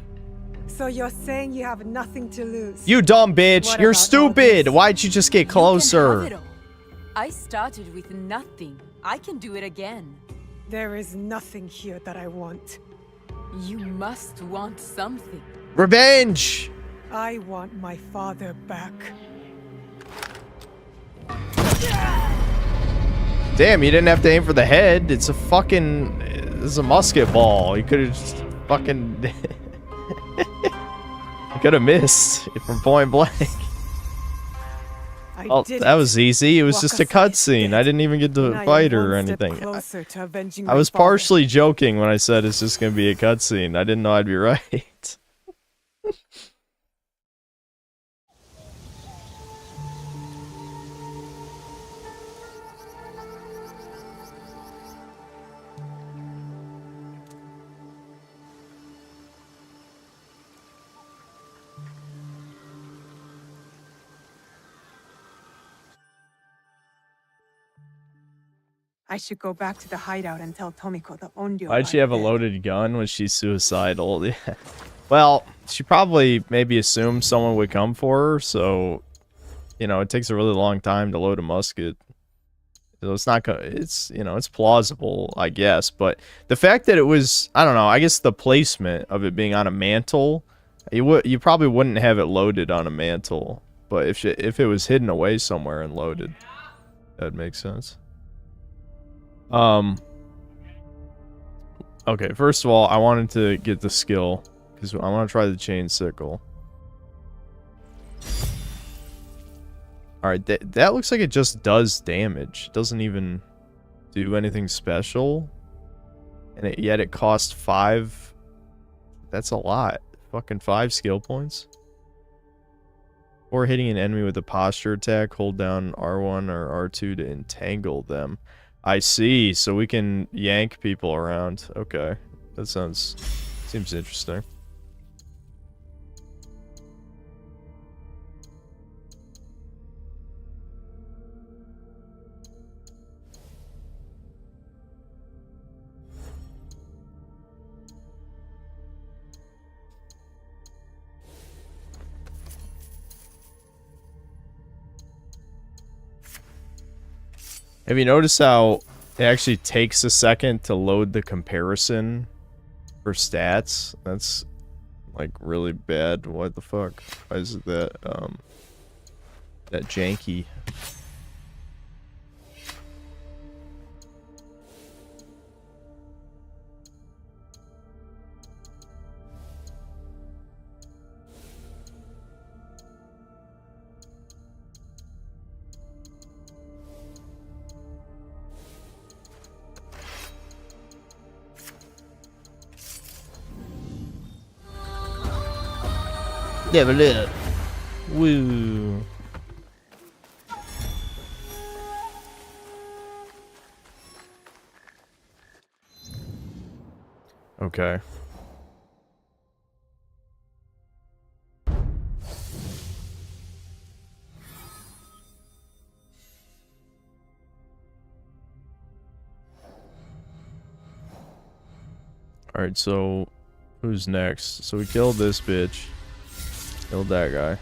S2: So you're saying you have nothing to lose?
S8: You dumb bitch.
S2: What
S8: You're
S2: about all
S8: stupid.
S2: this?
S8: Why'd you just get
S18: You can have
S8: closer?
S18: it all. I started with nothing. I can do it again.
S2: There is nothing here that I want.
S18: You must want something.
S8: Revenge.
S2: I want my father back.
S8: Damn, you didn't have to aim for the head. It's a fucking... It's a musket ball. You could have just fucking... You could have missed from point blank. Oh, that was easy. It was just a cutscene. I didn't even get to fight her or anything. I was partially joking when I said it's just gonna be a cutscene. I didn't know I'd be right.
S2: I should go back to the hideout and tell Tomiko the Onryo.
S8: Why'd she have a loaded gun when she's suicidal? Yeah. Well, she probably maybe assumed someone would come for her, so you know, it takes a really long time to load a musket. So it's not gonna, it's, you know, it's plausible, I guess, but the fact that it was, I don't know, I guess the placement of it being on a mantle, you probably wouldn't have it loaded on a mantle, but if it was hidden away somewhere and loaded, that'd make sense. Okay, first of all, I wanted to get the skill, because I want to try the chain sickle. Alright, that looks like it just does damage. It doesn't even do anything special. And yet it costs 5... That's a lot. Fucking 5 skill points. Or hitting an enemy with a posture attack, hold down R1 or R2 to entangle them. I see, so we can yank people around. Okay, that seems interesting. Have you noticed how it actually takes a second to load the comparison for stats? That's like really bad. What the fuck? Why is it that janky? Level up. Woo. Okay. Alright, so who's next? So we killed this bitch. Killed that guy.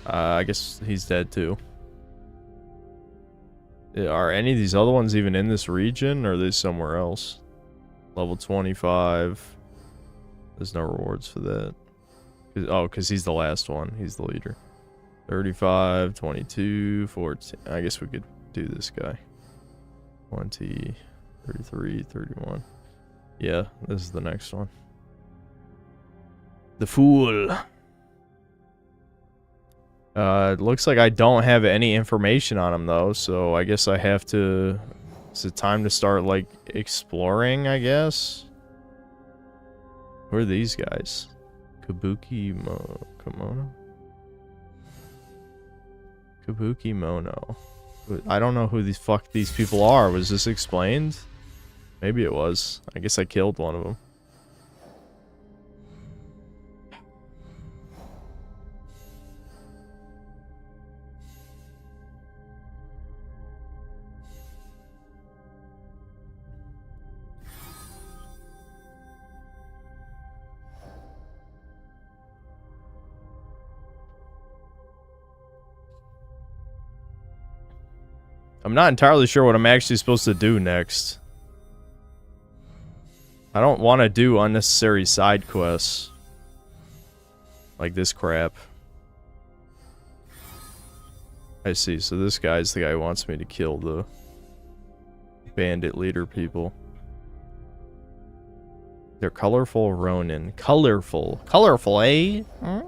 S8: I guess he's dead too. Are any of these other ones even in this region, or are they somewhere else? Level 25. There's no rewards for that. Oh, because he's the last one. He's the leader. 35, 22, 14. I guess we could do this guy. 20, 33, 31. Yeah, this is the next one. The Fool. It looks like I don't have any information on him though, so I guess I have to... Is it time to start, like, exploring, I guess? Who are these guys? Kabuki Kimono? Kabuki Mono. I don't know who these people are. Was this explained? Maybe it was. I guess I killed one of them. I'm not entirely sure what I'm actually supposed to do next. I don't want to do unnecessary side quests. Like this crap. I see, so this guy's the guy who wants me to kill the bandit leader people. They're colorful Ronin. Colorful. Colorful, eh? Hmm?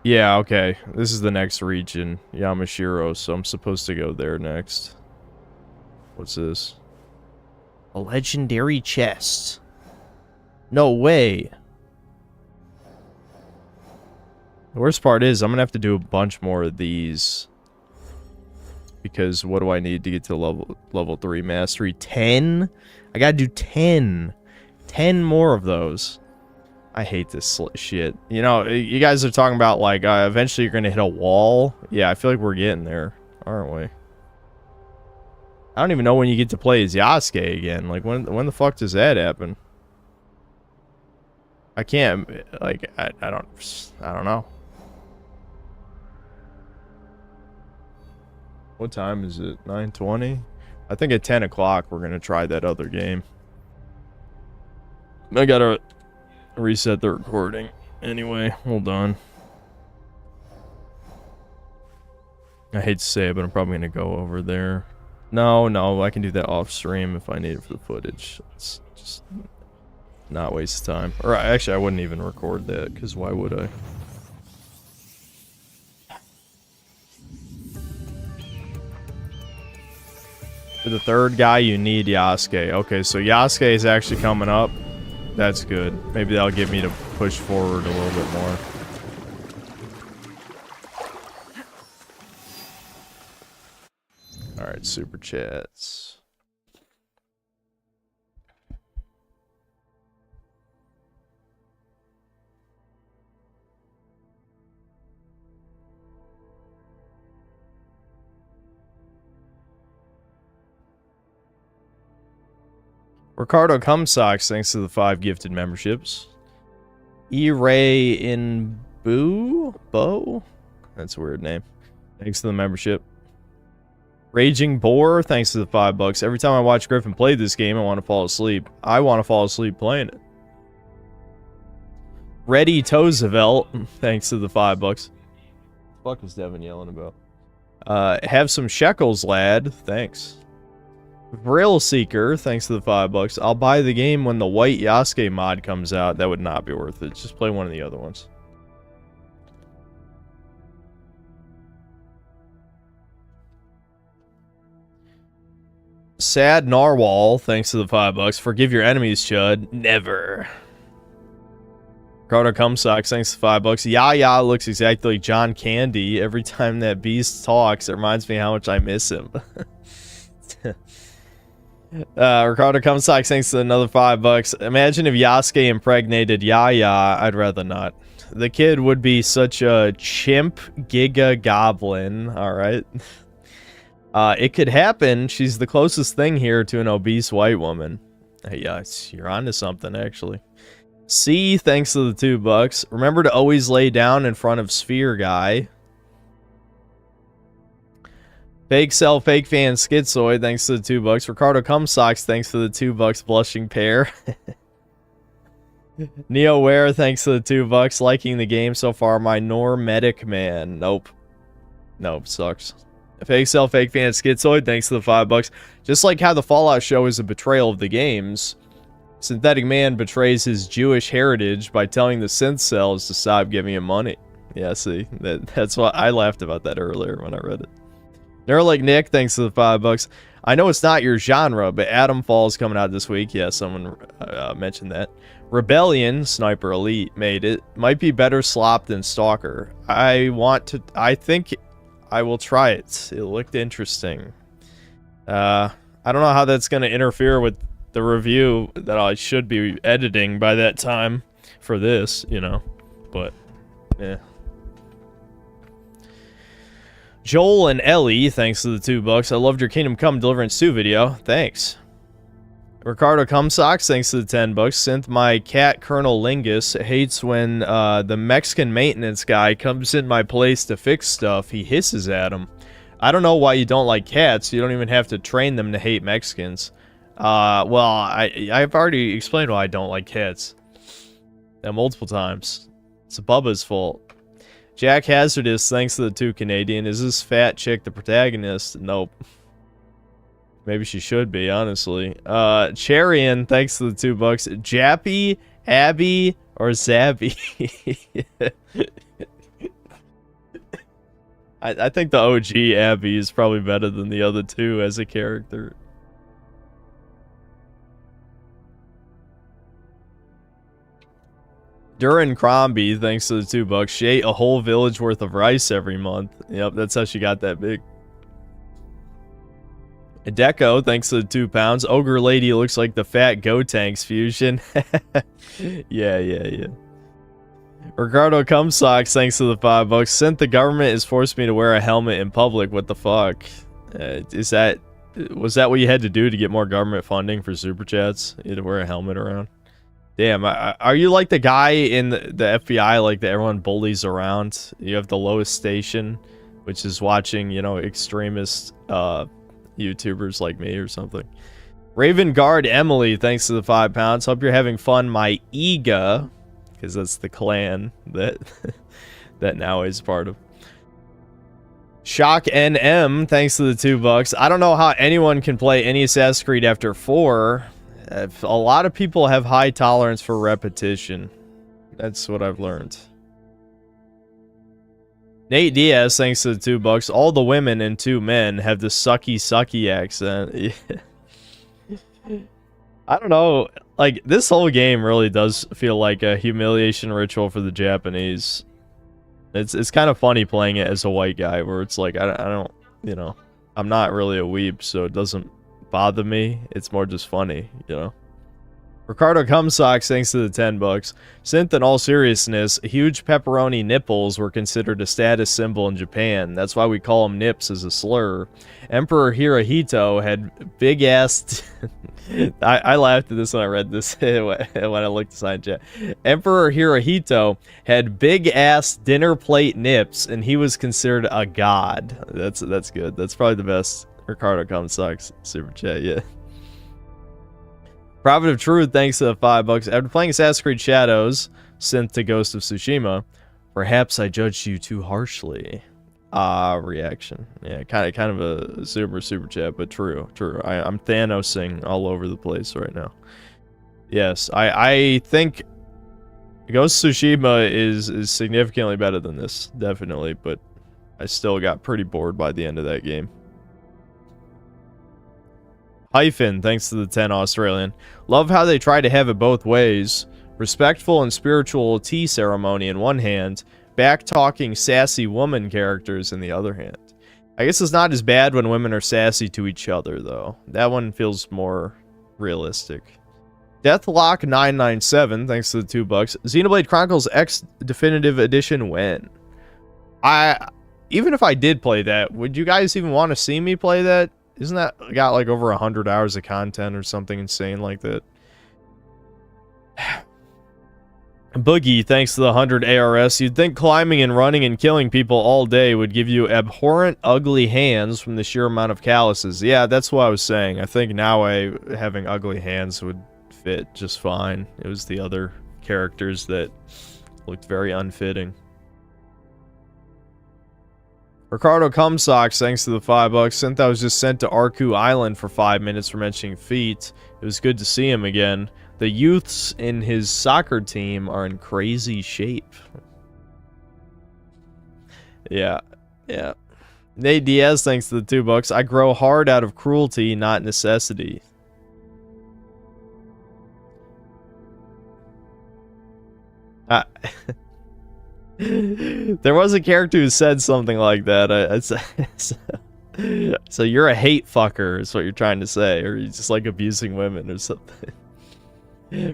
S8: Yeah, okay. This is the next region. Yamashiro, so I'm supposed to go there next. What's this? A legendary chest. No way. The worst part is I'm gonna have to do a bunch more of these. Because what do I need to get to level 3 mastery? 10? I gotta do 10. 10 more of those. I hate this shit. You know, you guys are talking about, like, eventually you're gonna hit a wall. Yeah, I feel like we're getting there, aren't we? I don't even know when you get to play as Yasuke again. Like, when the fuck does that happen? I can't, like, I don't know. What time is it? 9:20? I think at 10 o'clock we're gonna try that other game. I gotta reset the recording. Anyway, hold on. I hate to say it, but I'm probably gonna go over there. No, I can do that off stream if I need it for the footage. It's just not waste time. Or actually, I wouldn't even record that, because why would I? For the third guy, you need Yasuke. Okay, so Yasuke is actually coming up. That's good. Maybe that'll get me to push forward a little bit more. Alright, super chats. Ricardo Cumsocks, thanks to the 5 gifted memberships. E-Ray in Bo? That's a weird name. Thanks to the membership. Raging Boar, thanks to the $5. Every time I watch Griffin play this game, I want to fall asleep. I want to fall asleep playing it. Ready Toesevelt, thanks to the $5. What the fuck is Devin yelling about? Have some shekels, lad. Thanks. Vril Seeker, thanks to the $5. I'll buy the game when the white Yasuke mod comes out. That would not be worth it. Just play one of the other ones. Sad Narwhal, thanks to the $5. Forgive your enemies, Chud. Never. Ricardo Cumsocks, thanks to the $5. Yaya looks exactly like John Candy. Every time that beast talks, it reminds me how much I miss him. Ricardo Cumsocks, thanks to another $5. Imagine if Yasuke impregnated Yaya. I'd rather not. The kid would be such a chimp giga goblin. Alright. It could happen. She's the closest thing here to an obese white woman. Hey, you're onto something, actually. C, thanks to the $2. Remember to always lay down in front of Sphere Guy. Fake Cell, Fake Fan, Schizoid, thanks to the $2. Ricardo Cumsocks, thanks to the $2. Blushing Pear. NeoWare, thanks to the $2. Liking the game so far. My Medic Man. Nope. Sucks. Fake Cell, Fake Fan, Schizoid, thanks to the $5. Just like how the Fallout show is a betrayal of the games, Synthetic Man betrays his Jewish heritage by telling the synth cells to stop giving him money. Yeah, see, that's why I laughed about that earlier when I read it. Neuralink Nick, thanks to the $5. I know it's not your genre, but Atom Falls coming out this week. Yeah, someone mentioned that. Rebellion, Sniper Elite, made it. Might be better slop than Stalker. I think I will try it. It looked interesting. I don't know how that's going to interfere with the review that I should be editing by that time for this, you know. But, yeah. Joel and Ellie, thanks to the $2. I loved your Kingdom Come Deliverance 2 video. Thanks. Ricardo Cumsocks, thanks to the 10 bucks. Synth, my cat Colonel Lingus hates when the Mexican maintenance guy comes in my place to fix stuff. He hisses at him. I don't know why you don't like cats. You don't even have to train them to hate Mexicans. Well, I've already explained why I don't like cats. Multiple times. It's Bubba's fault. Jack Hazardous, thanks to the 2 Canadian. Is this fat chick the protagonist? Nope. Maybe she should be, honestly. Charian, thanks to the 2 bucks. Jappy, Abby, or Zabby? I think the OG Abby is probably better than the other two as a character. Durin Crombie, thanks to the 2 bucks. She ate a whole village worth of rice every month. Yep, that's how she got that big. Deco, thanks to the 2 pounds. Ogre Lady looks like the fat Gotenks fusion. Yeah. Ricardo Cumsocks, thanks to the 5 bucks. Since the government has forced me to wear a helmet in public, what the fuck? Was that what you had to do to get more government funding for super chats? You had to wear a helmet around? Damn, are you like the guy in the FBI, like that everyone bullies around? You have the lowest station, which is watching, you know, extremist YouTubers like me or something. Raven Guard Emily, thanks to the 5 pounds. Hope you're having fun, my Ega, because that's the clan that that now is part of. Shock NM, thanks to the 2 bucks. I don't know how anyone can play any Assassin's Creed after 4. A lot of people have high tolerance for repetition. That's what I've learned. Nate Diaz, thanks to the 2 bucks. All the women and 2 men have the sucky accent. I don't know. Like, this whole game really does feel like a humiliation ritual for the Japanese. It's kind of funny playing it as a white guy, where it's like, I don't, you know, I'm not really a weeb, so it doesn't bother me. It's more just funny, you know. Ricardo Cumsocks, thanks to the 10 bucks. Synth, in all seriousness, huge pepperoni nipples were considered a status symbol in Japan. That's why we call them nips as a slur. Emperor Hirohito had big ass... I laughed at this when I read this, when I looked aside chat. Emperor Hirohito had big ass dinner plate nips, and he was considered a god. That's good. That's probably the best Ricardo Cumsocks super chat, yeah. Prophet of Truth, thanks to the 5 bucks. After playing Assassin's Creed Shadows, Synth to Ghost of Tsushima, perhaps I judged you too harshly. Reaction. Yeah, kind of a super chat, but true. I'm Thanosing all over the place right now. Yes, I think Ghost of Tsushima is significantly better than this, definitely, but I still got pretty bored by the end of that game. Hyphen, thanks to the 10 Australian. Love how they try to have it both ways. Respectful and spiritual tea ceremony in one hand, back-talking sassy woman characters in the other hand. I guess it's not as bad when women are sassy to each other, though. That one feels more realistic. Deathlock997, thanks to the 2 bucks. Xenoblade Chronicles X Definitive Edition when? Even if I did play that, would you guys even want to see me play that? Isn't that got like over 100 hours of content or something insane like that? Boogie, thanks to the 100 ARS. You'd think climbing and running and killing people all day would give you abhorrent, ugly hands from the sheer amount of calluses. Yeah, that's what I was saying. I think now having ugly hands would fit just fine. It was the other characters that looked very unfitting. Ricardo Cumsocks, thanks to the 5 bucks. Synth was just sent to Arku Island for 5 minutes for mentioning feet. It was good to see him again. The youths in his soccer team are in crazy shape. Yeah. Nate Diaz, thanks to the 2 bucks. I grow hard out of cruelty, not necessity. There was a character who said something like that. So you're a hate fucker is what you're trying to say, or you just like abusing women or something.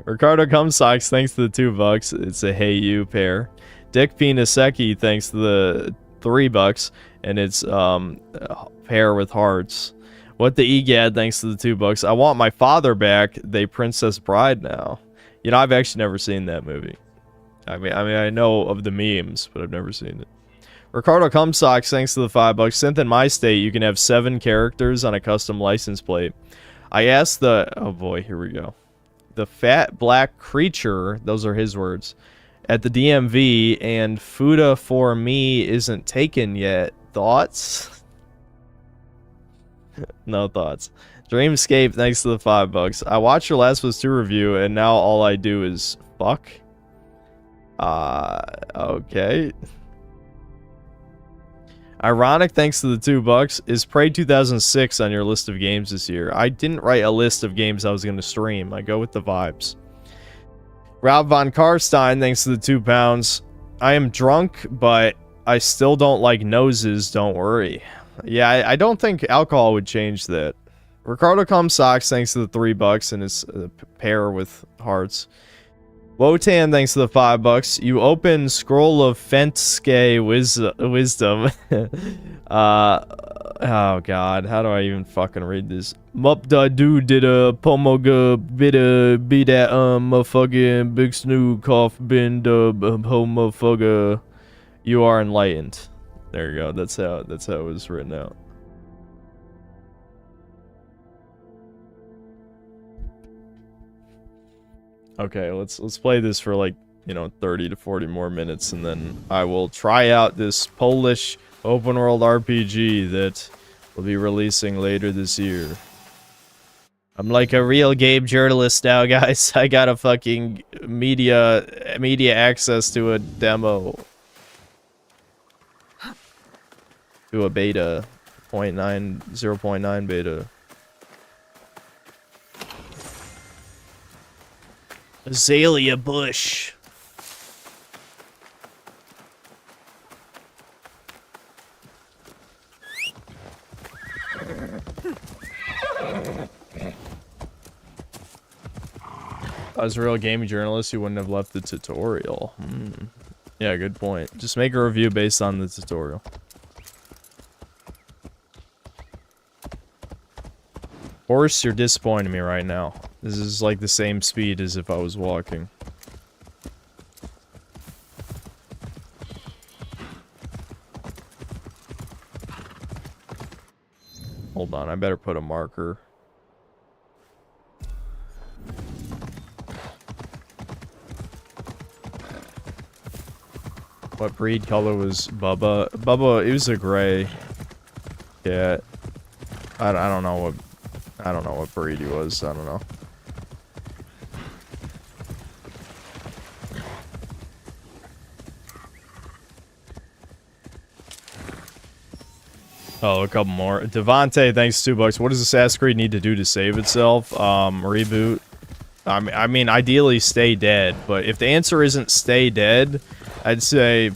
S8: Ricardo Cumsocks, thanks to the 2 bucks. It's a hey you pair. Dick Penisecki, thanks to the 3 bucks, and it's pair with hearts. What the egad, thanks to the $2. I want my father back. They Princess Bride now. You know, I've actually never seen that movie. I mean, I know of the memes, but I've never seen it. Ricardo Cumsocks, thanks to the $5. Synth in my state, you can have 7 characters on a custom license plate. I asked the... Oh boy, here we go. The fat black creature, those are his words, at the DMV, and Fuda for me isn't taken yet. Thoughts? No thoughts. Dreamscape, thanks to the $5. I watched your Last of Us 2 review, and now all I do is fuck. Okay. Ironic, thanks to the $2. Is Prey 2006 on your list of games this year? I didn't write a list of games I was going to stream. I go with the vibes. Rob Von Karstein, thanks to the £2. I am drunk, but I still don't like noses, don't worry. Yeah, I don't think alcohol would change that. Ricardo Cumsocks, thanks to the $3 and his pair with hearts. Wotan, thanks to the $5. You open Scroll of Fentske Wisdom. Oh god, how do I even fucking read this? Mupda do did a pomoga bida be that motherfucking big snoo cough bin homophoga. You are enlightened. There you go. That's how it was written out. Okay, let's play this for like, 30 to 40 more minutes, and then I will try out this Polish open world RPG that will be releasing later this year. I'm like a real game journalist now, guys. I got a fucking media access to a demo. To a beta. 0.9 beta. Azalea Bush. If I was a real gaming journalist, you wouldn't have left the tutorial. Yeah, good point. Just make a review based on the tutorial. Horse, you're disappointing me right now. This is like the same speed as if I was walking. Hold on, I better put a marker. What breed color was Bubba? Bubba, it was a gray cat. I don't know what breed he was. I don't know. Oh, a couple more. Devontae, thanks $2. What does Assassin's Creed need to do to save itself? Reboot. I mean, ideally stay dead, but if the answer isn't stay dead, I'd say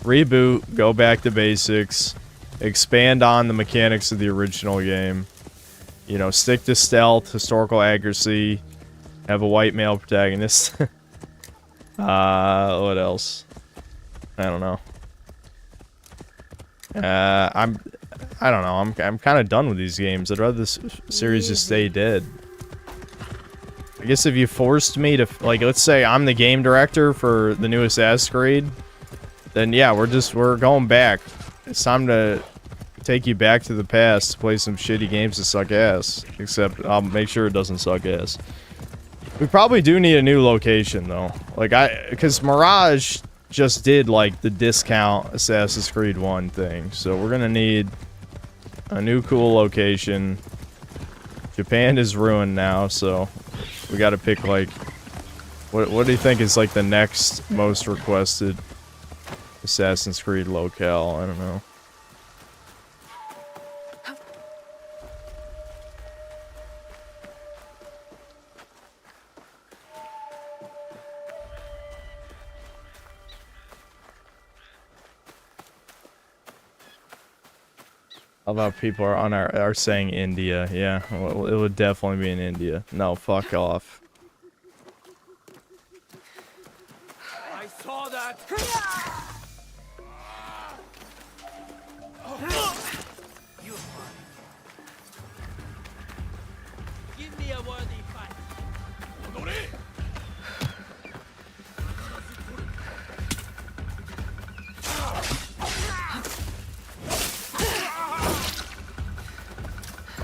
S8: reboot, go back to basics, expand on the mechanics of the original game. Stick to stealth, historical accuracy, have a white male protagonist. What else? I don't know. I don't know. I'm kind of done with these games. I'd rather this series just stay dead. I guess if you forced me to, like, let's say I'm the game director for the new Assassin's Creed, then yeah, we're going back. It's time to take you back to the past to play some shitty games that suck ass. Except I'll make sure it doesn't suck ass. We probably do need a new location though. Because Mirage just did like the discount Assassin's Creed 1 thing. So we're gonna need a new cool location. Japan is ruined now, so we gotta pick like, what do you think is like the next most requested Assassin's Creed locale? I don't know. How about people are saying India? Yeah, well, it would definitely be in India. No, fuck off.
S10: I saw that.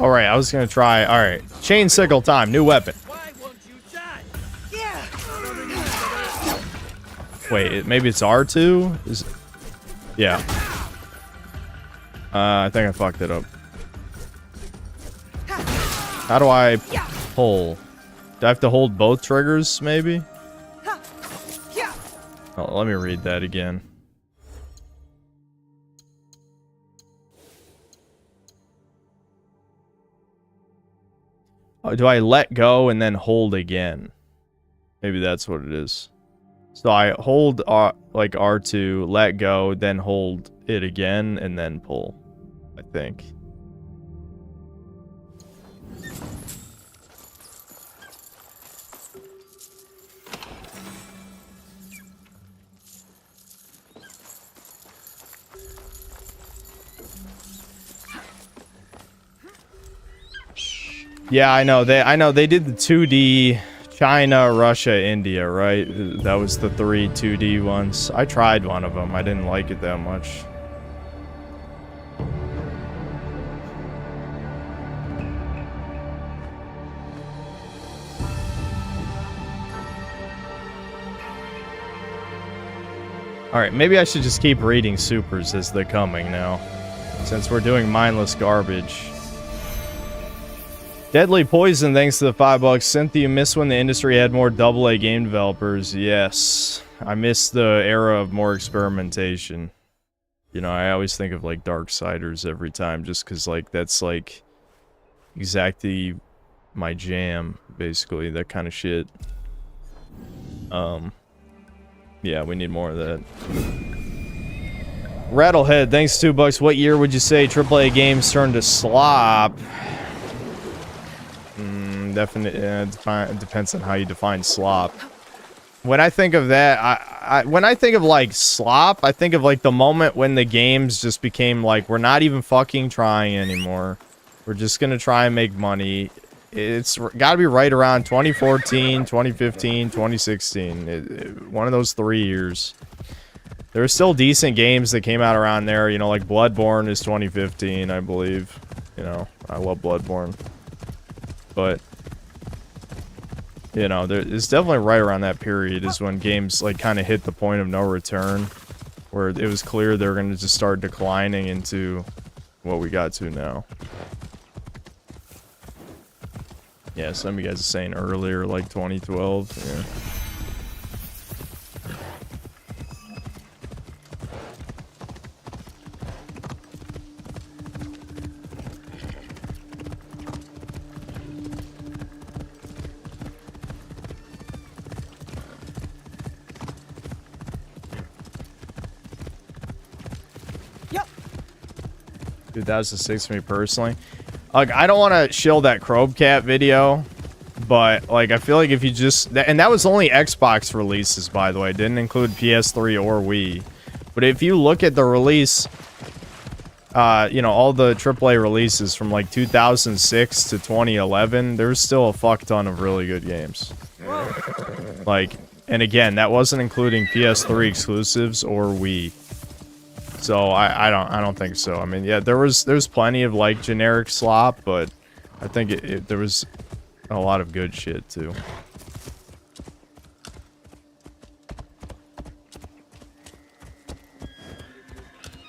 S8: Alright, I was gonna try. Alright. Chain sickle time, new weapon. Wait, maybe it's R2? Is yeah. I think I fucked it up. How do I pull? Do I have to hold both triggers, maybe? Oh, let me read that again. Oh, do I let go and then hold again? Maybe that's what it is. So I hold like R2, let go, then hold it again, and then pull. I think. Yeah, I know they did the 2D China, Russia, India, right? That was the 3 2D ones. I tried one of them. I didn't like it that much. Alright, maybe I should just keep reading supers as they're coming now, since we're doing mindless garbage. Deadly Poison, thanks to the $5. Cynthia, you missed when the industry had more AA game developers. Yes. I miss the era of more experimentation. You know, I always think of, like, Darksiders every time, just because, like, that's, like, exactly my jam, basically, that kind of shit. Yeah, we need more of that. Rattlehead, thanks $2. What year would you say AAA games turned to slop? Definitely, it depends on how you define slop. When I think of that, when I think of, like, slop, I think of, like, the moment when the games just became, like, we're not even fucking trying anymore. We're just gonna try and make money. It's gotta be right around 2014, 2015, 2016. One of those 3 years. There are still decent games that came out around there, you know, like Bloodborne is 2015, I believe. You know, I love Bloodborne. But, you know, it's definitely right around that period is when games, like, kind of hit the point of no return. Where it was clear they were going to just start declining into what we got to now. Yeah, some of you guys are saying earlier, like 2012. Yeah. Yep. 2006 for me personally. Like, I don't want to shill that Chromecast video, but, like, I feel like if you just... And that was only Xbox releases, by the way. It didn't include PS3 or Wii. But if you look at the release, you know, all the AAA releases from, like, 2006 to 2011, there's still a fuck ton of really good games. Like, and again, that wasn't including PS3 exclusives or Wii. So I don't think so. I mean, yeah, there's plenty of, like, generic slop, but I think there was a lot of good shit too.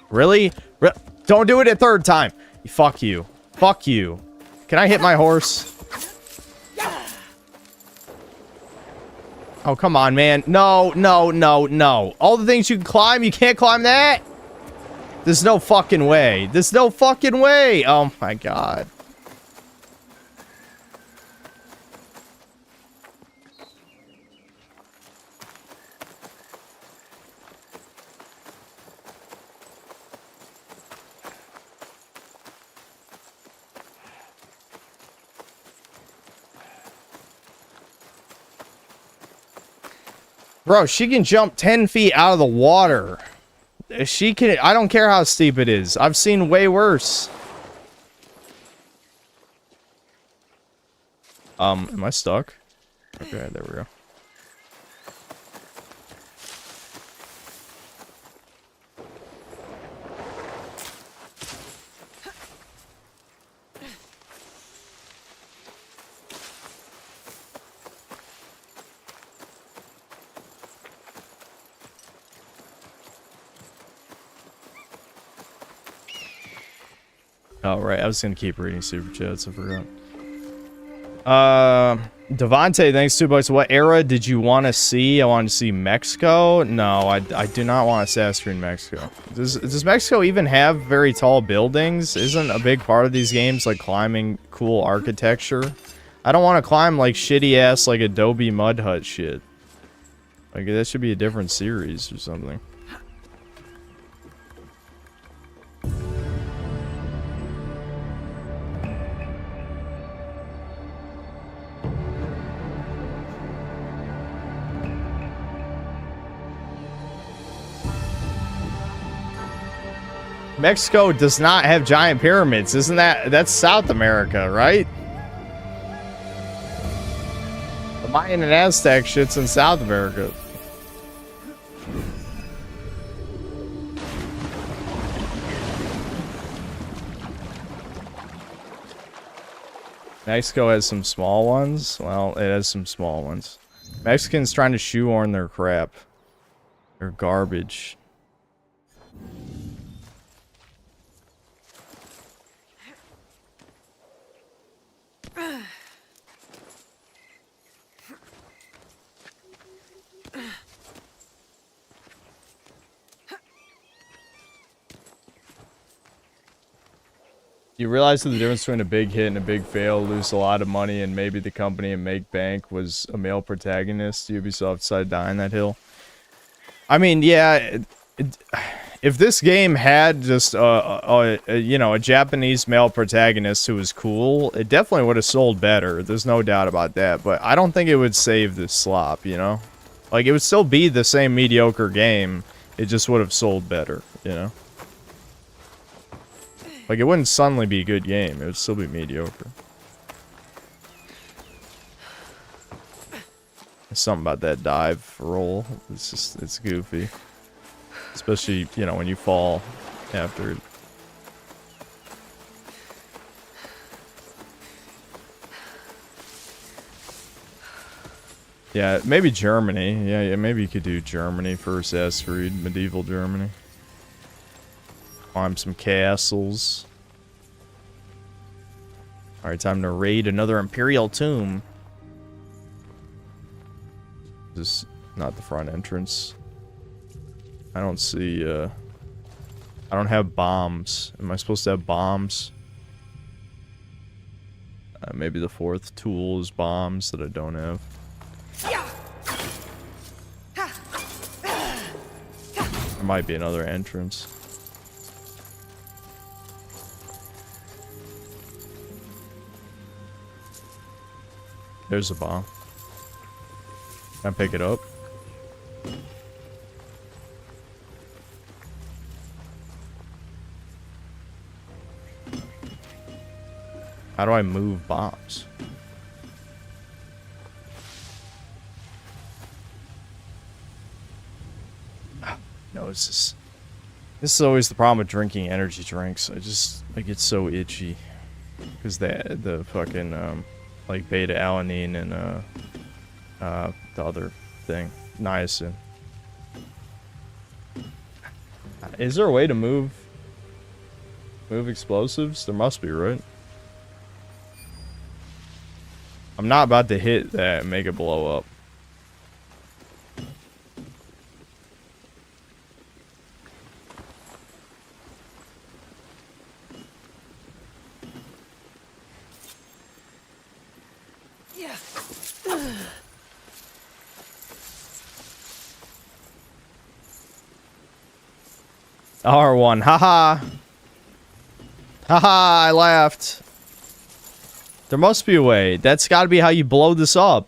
S8: Really? Don't do it a third time. Fuck you. Fuck you. Can I hit my horse? Oh, come on, man. No, no, no, no. All the things you can climb, you can't climb that? There's no fucking way. There's no fucking way. Oh my god. Bro, she can jump 10 feet out of the water. She can... I don't care how steep it is. I've seen way worse. Am I stuck? Okay, there we go. Oh, right. I was going to keep reading super chats. I forgot. Devontae, thanks $2. What era did you want to see? I wanted to see Mexico. No, I do not want Assassin's Creed Mexico. Does Mexico even have very tall buildings? Isn't a big part of these games like climbing cool architecture? I don't want to climb like shitty ass like Adobe Mud Hut shit. Like that should be a different series or something. Mexico does not have giant pyramids. Isn't that's South America, right? The Mayan and Aztec shit's in South America. Mexico has some small ones. Well, it has some small ones. Mexicans trying to shoehorn their crap. Their garbage. You realize that the difference between a big hit and a big fail, lose a lot of money, and maybe the company and make bank was a male protagonist. Ubisoft decided to die on that hill. I mean, yeah, if this game had just you know, a Japanese male protagonist who was cool, it definitely would have sold better. There's no doubt about that. But I don't think it would save this slop, you know? Like, it would still be the same mediocre game. It just would have sold better, you know? Like, it wouldn't suddenly be a good game. It would still be mediocre. There's something about that dive roll. It's just, it's goofy. Especially, you know, when you fall after it. Yeah, maybe Germany. Yeah, maybe you could do Germany for Assassin's Creed, medieval Germany. Climb some castles. Alright, time to raid another Imperial tomb. This is not the front entrance. I don't see, I don't have bombs. Am I supposed to have bombs? Maybe the fourth tool is bombs that I don't have. There might be another entrance. There's a bomb. Can I pick it up? How do I move bombs? No, it's just... This is always the problem with drinking energy drinks. I get so itchy. Because the fucking, like beta alanine and, the other thing. Niacin. Is there a way to move explosives? There must be, right? I'm not about to hit that and make it blow up.
S14: Yeah.
S8: R1, haha. Haha, I laughed. There must be a way. That's gotta be how you blow this up.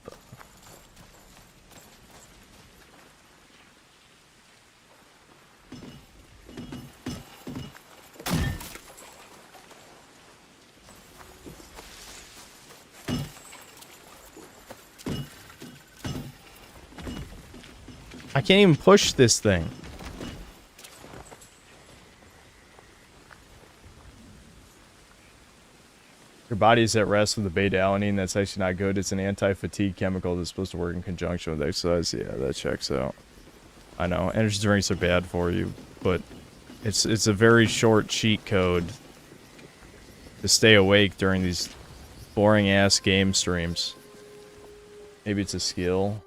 S8: I can't even push this thing. Your body is at rest with the beta-alanine. That's actually not good. It's an anti-fatigue chemical that's supposed to work in conjunction with exercise. Yeah, that checks out. I know. Energy drinks are bad for you, but it's a very short cheat code to stay awake during these boring-ass game streams. Maybe it's a skill.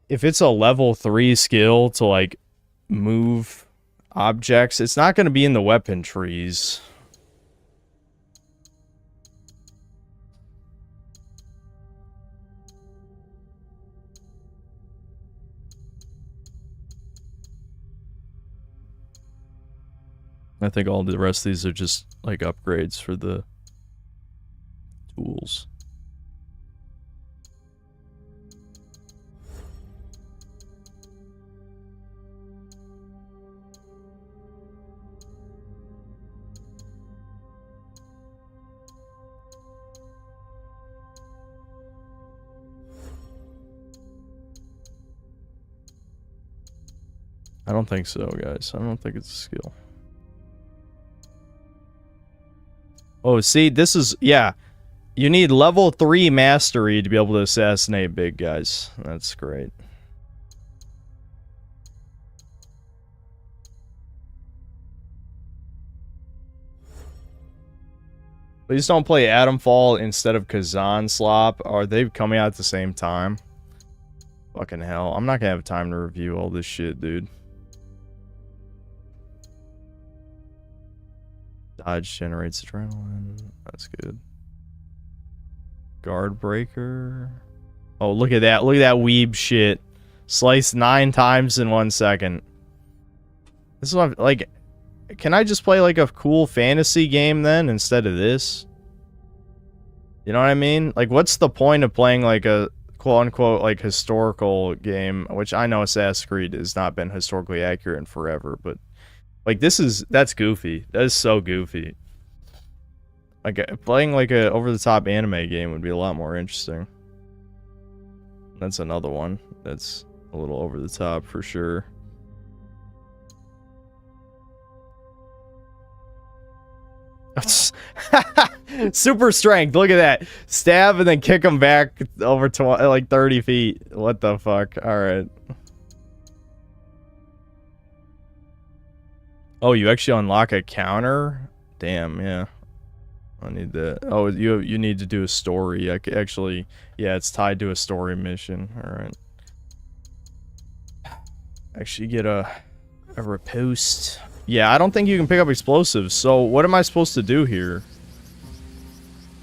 S8: If it's a level 3 skill to, like, move objects, it's not going to be in the weapon trees. I think all the rest of these are just, like, upgrades for the tools. I don't think so, guys. I don't think it's a skill. Oh, see, this is, yeah. You need level 3 mastery to be able to assassinate big guys. That's great. Please don't play Atomfall instead of Kazan Slop. Are they coming out at the same time? Fucking hell. I'm not gonna have time to review all this shit, dude. Dodge generates adrenaline. That's good. Guard breaker. Oh, look at that. Look at that weeb shit. Sliced 9 times in 1 second. This is what I'm, like, can I just play like a cool fantasy game then instead of this? You know what I mean? Like, what's the point of playing like a quote-unquote like historical game, which I know Assassin's Creed has not been historically accurate in forever, but like that's goofy. That is so goofy. Like playing like a over-the-top anime game would be a lot more interesting. That's another one that's a little over the top for sure. Super strength. Look at that. Stab and then kick him back over like 30 feet. What the fuck? All right. Oh, you actually unlock a counter? Damn, yeah. I need that. Oh, you need to do a story. Actually, yeah, it's tied to a story mission. All right. Actually get a riposte. Yeah, I don't think you can pick up explosives. So what am I supposed to do here?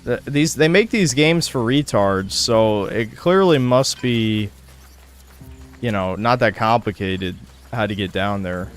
S8: They make these games for retards, so it clearly must be, you know, not that complicated how to get down there.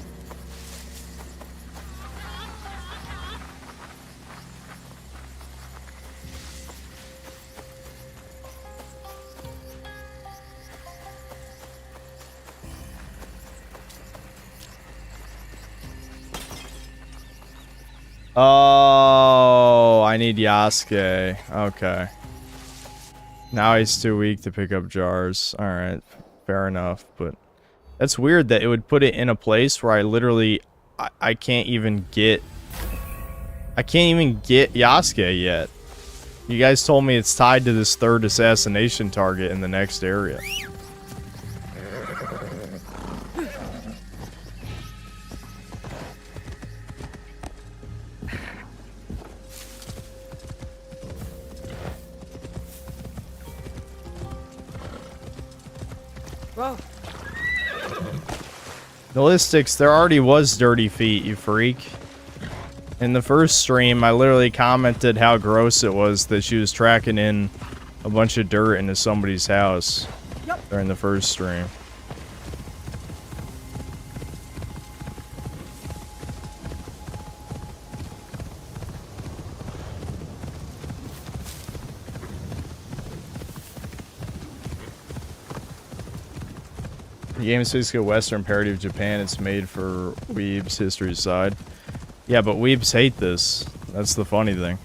S8: Oh, I need Yasuke. Okay. Now he's too weak to pick up jars. Alright, fair enough. But that's weird that it would put it in a place where I literally... I can't even get... I can't even get Yasuke yet. You guys told me it's tied to this third assassination target in the next area.
S2: Whoa.
S8: Ballistics, there already was dirty feet, you freak. In the first stream, I literally commented how gross it was that she was tracking in a bunch of dirt into somebody's house during the first stream. The game is basically a Western parody of Japan. It's made for weebs, history side. Yeah, but weebs hate this. That's the funny thing.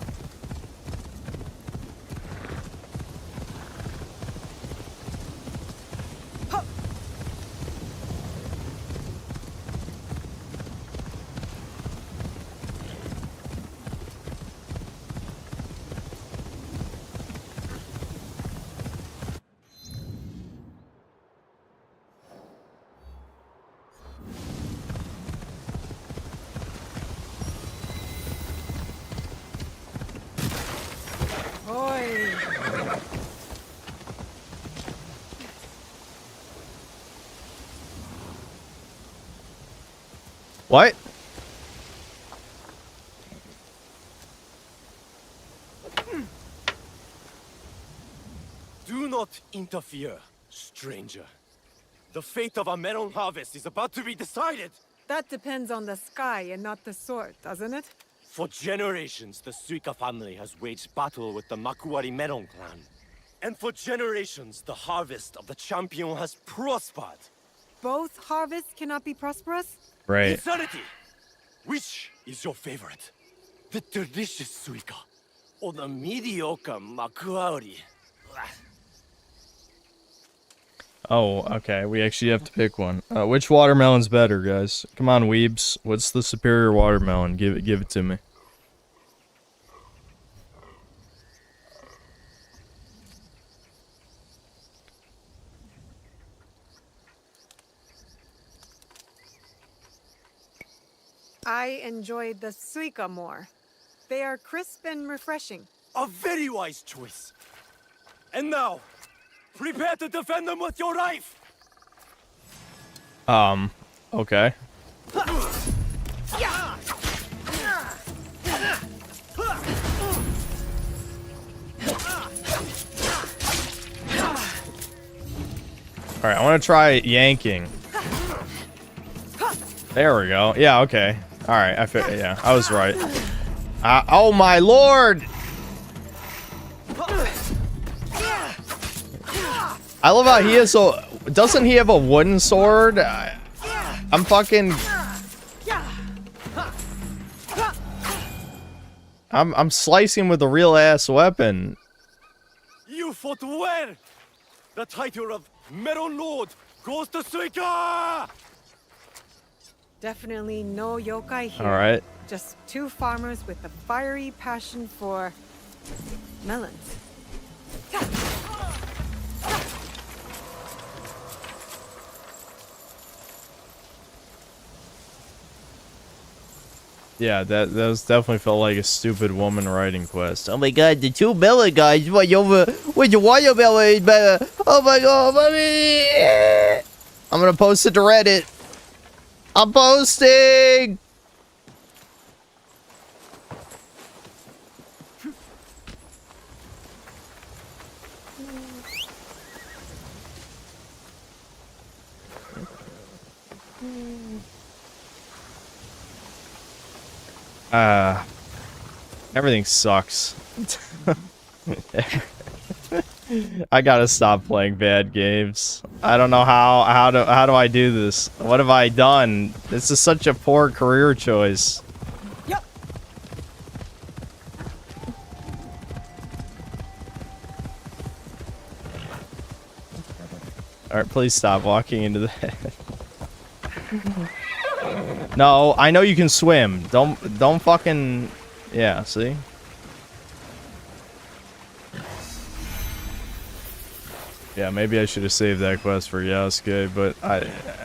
S8: What?
S10: Do not interfere, stranger. The fate of our melon harvest is about to be decided.
S2: That depends on the sky and not the sword, doesn't it?
S10: For generations, the Suika family has waged battle with the Makuari melon clan. And for generations, the harvest of the champion has prospered.
S2: Both harvests cannot be prosperous?
S8: Right.
S10: Insanity! Which is your favorite? The delicious Suika or the mediocre Makuari?
S8: Oh, okay. We actually have to pick one. Which watermelon's better, guys? Come on, weebs. What's the superior watermelon? Give it to me.
S2: I enjoyed the suika more. They are crisp and refreshing.
S10: A very wise choice. And now, prepare to defend them with your life!
S8: Okay. Alright, I want to try yanking. There we go. Yeah, okay. Alright, yeah, I was right. Oh my lord! I love how he is so... Doesn't he have a wooden sword? I'm fucking... I'm slicing with a real ass weapon.
S10: You fought well! The title of Melon Lord goes to Suika!
S2: Definitely no yokai here.
S8: Alright.
S2: Just two farmers with a fiery passion for melons.
S8: Yeah, that was definitely felt like a stupid woman writing quest. Oh my god, the 2 melon guys went over with the watermelon is better. Oh my god, mommy! I'm gonna post it to Reddit. I'm posting! Everything sucks. I gotta stop playing bad games. I don't know how do I do this? What have I done? This is such a poor career choice.
S2: Yep.
S8: Alright, please stop walking into the No, I know you can swim. Don't fucking... Yeah, see? Yeah, maybe I should have saved that quest for Yasuke, but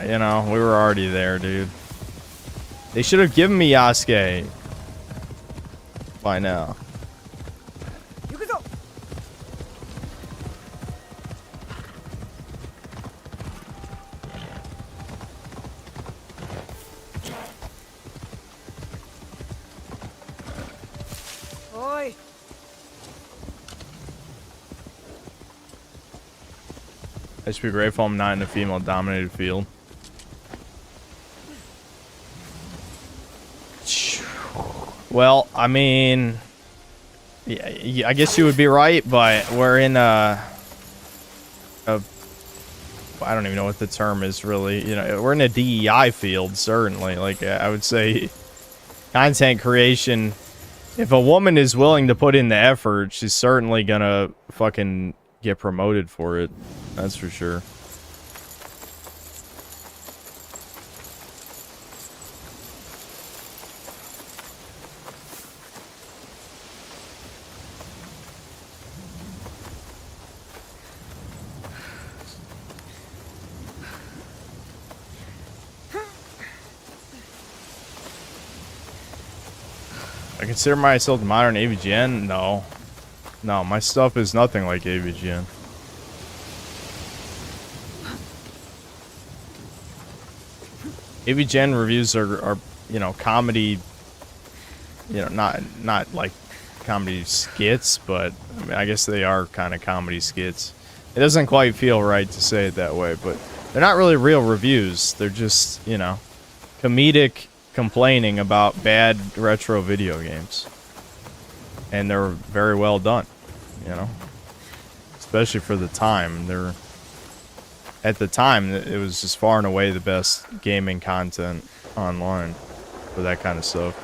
S8: you know, we were already there, dude. They should have given me Yasuke by now.
S2: Oi!
S8: I should be grateful I'm not in a female-dominated field. Well, I mean... Yeah, I guess you would be right, but we're in I don't even know what the term is, really. You know, we're in a DEI field, certainly. Like, I would say... Content creation... If a woman is willing to put in the effort, she's certainly gonna fucking get promoted for it. That's for sure. I consider myself modern AVGN? No.
S1: No, my stuff is nothing like AVGN. AVGN reviews are you know, comedy, you know, not like comedy skits, but I mean, I guess they are kind of comedy skits. It doesn't quite feel right to say it that way, but they're not really real reviews. They're just, you know, comedic complaining about bad retro video games. And they're very well done, you know, especially for the time. At the time, it was just far and away the best gaming content online for that kind of stuff.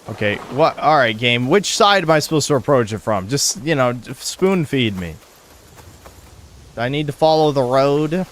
S1: Okay, what? All right, game. Which side am I supposed to approach it from? Just, you know, spoon feed me. Do I need to follow the road?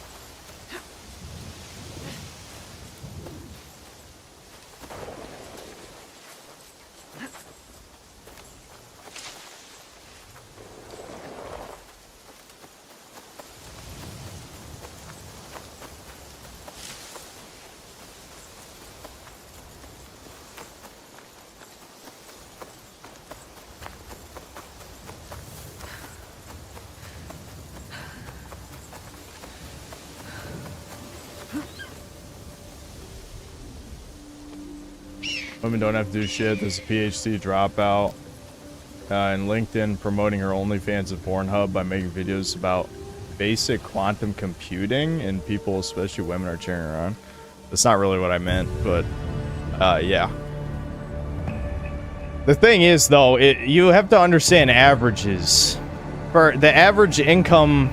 S1: Women don't have to do shit. There's a PhD dropout. And LinkedIn promoting her OnlyFans at Pornhub by making videos about basic quantum computing, and people, especially women, are cheering her on. That's not really what I meant, but yeah. The thing is, though, you have to understand averages. For the average income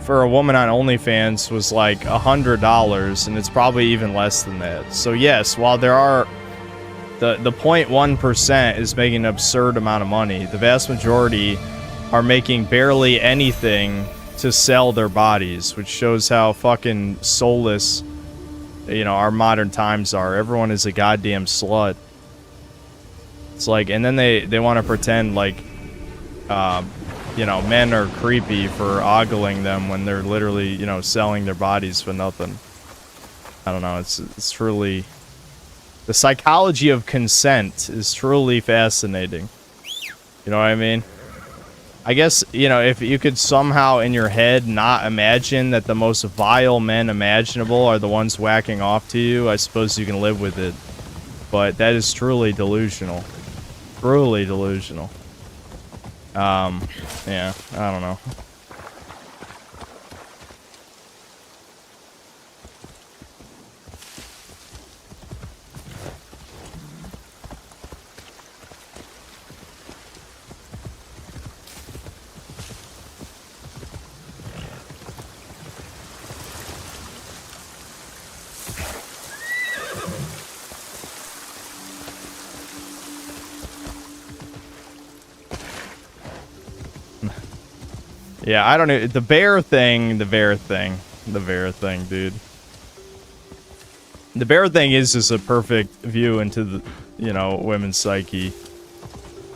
S1: for a woman on OnlyFans was like $100, and it's probably even less than that. So yes, while there are the 0.1% is making an absurd amount of money, the vast majority are making barely anything to sell their bodies, which shows how fucking soulless, you know, our modern times are. Everyone is a goddamn slut. It's like, and then they want to pretend like, you know, men are creepy for ogling them when they're literally, you know, selling their bodies for nothing. I don't know. It's truly, the psychology of consent is truly fascinating. You know what I mean? I guess, you know, if you could somehow in your head not imagine that the most vile men imaginable are the ones whacking off to you, I suppose you can live with it. But that is truly delusional. Truly delusional. Yeah, I don't know. Yeah, I don't know. The bear thing, dude. The bear thing is just a perfect view into the, you know, women's psyche.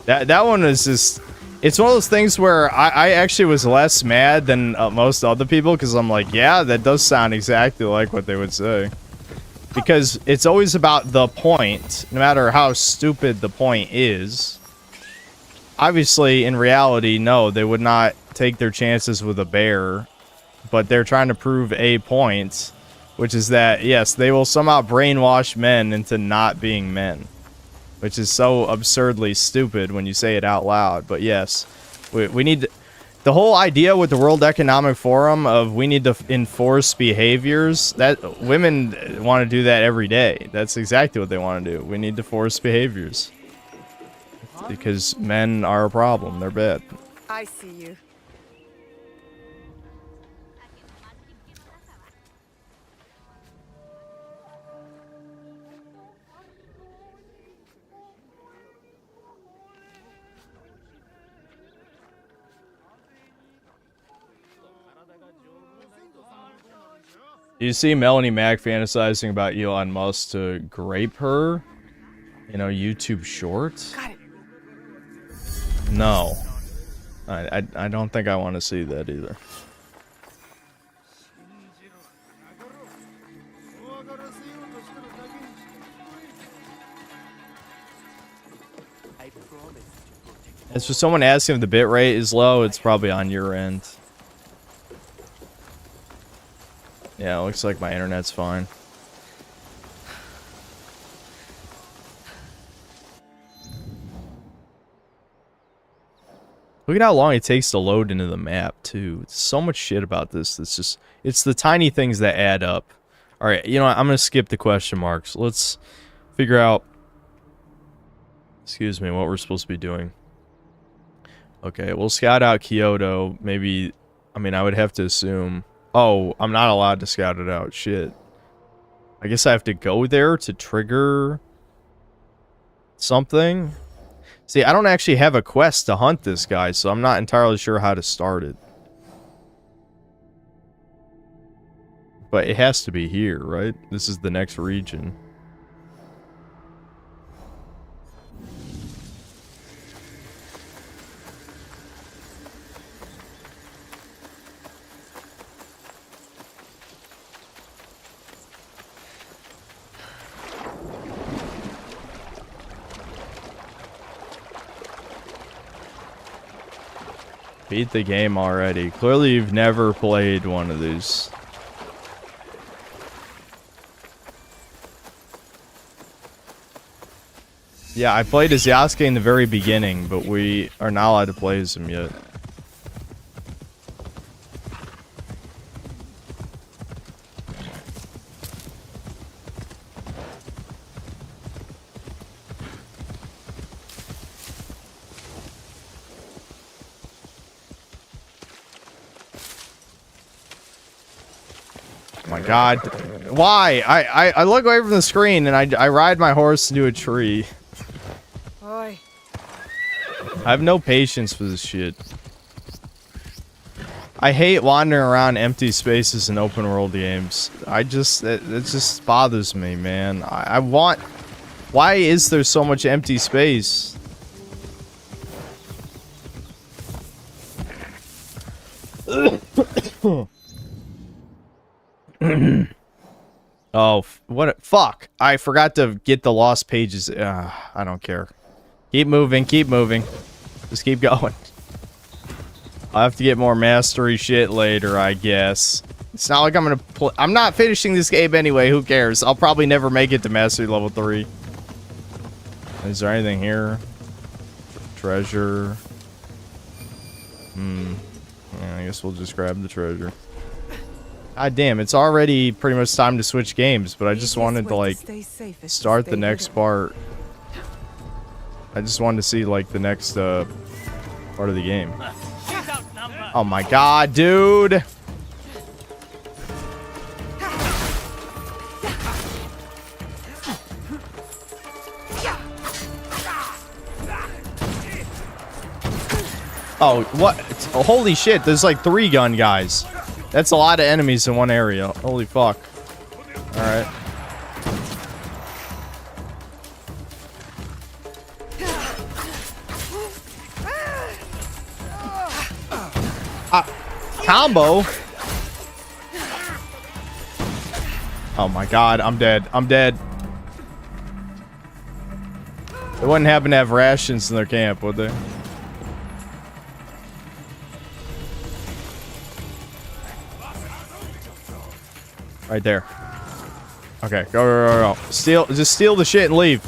S1: That one is just, it's one of those things where I actually was less mad than most other people, because I'm like, yeah, that does sound exactly like what they would say. Because it's always about the point, no matter how stupid the point is. Obviously, in reality, no, they would not take their chances with a bear, but they're trying to prove a point, which is that, yes, they will somehow brainwash men into not being men, which is so absurdly stupid when you say it out loud. But yes, we need the whole idea with the World Economic Forum of we need to enforce behaviors, that women want to do that every day. That's exactly what they want to do. We need to force behaviors because men are a problem. They're bad.
S2: I see you.
S1: You see Melanie Mac fantasizing about Elon Musk to grape her in a YouTube short? No. I don't think I want to see that either.
S8: As for someone asking if the bit rate is low, it's probably on your end. Yeah, it looks like my internet's fine. Look at how long it takes to load into the map, too. It's so much shit about this. It's the tiny things that add up. Alright, you know what? I'm going to skip the question marks. Let's figure out, excuse me, what we're supposed to be doing. Okay, we'll scout out Kyoto. Maybe, I mean, I would have to assume. Oh, I'm not allowed to scout it out. Shit. I guess I have to go there to trigger something. See, I don't actually have a quest to hunt this guy, so I'm not entirely sure how to start it. But it has to be here, right? This is the next region. Beat the game already. Clearly you've never played one of these. Yeah, I played as Yasuke in the very beginning, but we are not allowed to play as him yet. Oh my god. Why? I look away from the screen and I ride my horse into a tree.
S2: Oi.
S8: I have no patience for this shit. I hate wandering around empty spaces in open world games. It just bothers me, man. I want... Why is there so much empty space? Oh, fuck. I forgot to get the lost pages. I don't care. Keep moving, keep moving. Just keep going. I'll have to get more mastery shit later, I guess. It's not like I'm gonna play. I'm not finishing this game anyway, who cares? I'll probably never make it to mastery level 3. Is there anything here? Treasure. Yeah, I guess we'll just grab the treasure. God damn, it's already pretty much time to switch games, but I just wanted to, like, start the next part. I just wanted to see, like, the next, part of the game. Oh my god, dude! Oh, what? Oh, holy shit, there's like 3 gun guys. That's a lot of enemies in one area. Holy fuck. Alright. Combo? Oh my god, I'm dead. I'm dead. They wouldn't happen to have rations in their camp, would they? Right there. Okay, go. Just steal the shit and leave.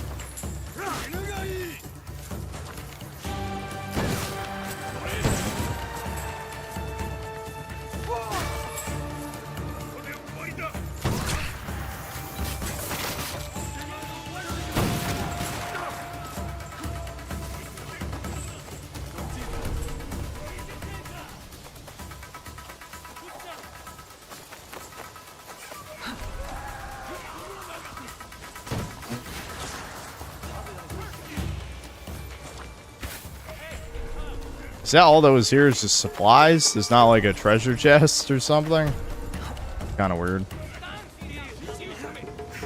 S8: Is that all that was here is just supplies? There's not like a treasure chest or something? Kind of weird.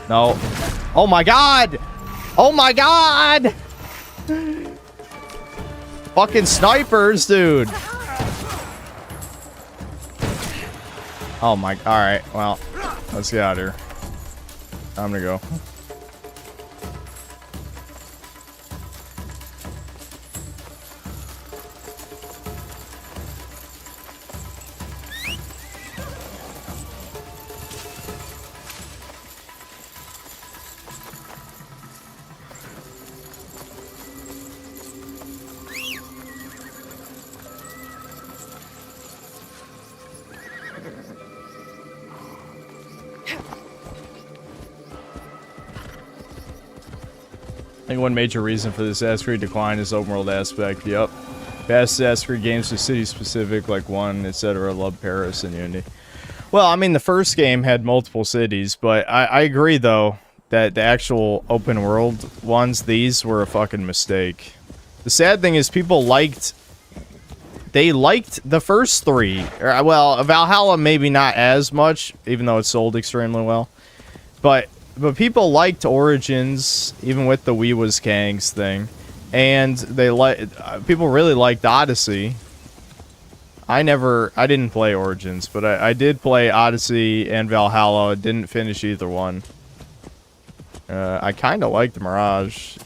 S8: No. Oh my god! Oh my god! Fucking snipers, dude! Oh my... Alright, well. Let's get out of here. Time to go. I think one major reason for this Assassin's Creed decline is open world aspect. Yep. Best Assassin's Creed games are city specific, like 1, etc. Love Paris and Unity. Well, I mean, the first game had multiple cities, but I agree, though, that the actual open world ones, these were a fucking mistake. The sad thing is people liked... They liked the first 3. Well, Valhalla maybe not as much, even though it sold extremely well. But people liked Origins, even with the We Was Kangs thing. And people really liked Odyssey. I didn't play Origins, but I did play Odyssey and Valhalla. Didn't finish either one. I kind of liked Mirage,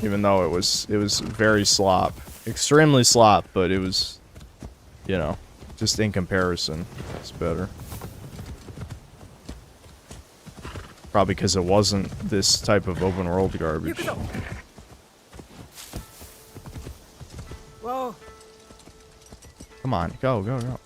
S8: even though it was very slop. Extremely slop, but it was, you know, just in comparison, it's better. Probably because it wasn't this type of open world garbage.
S2: Whoa.
S8: Come on, go.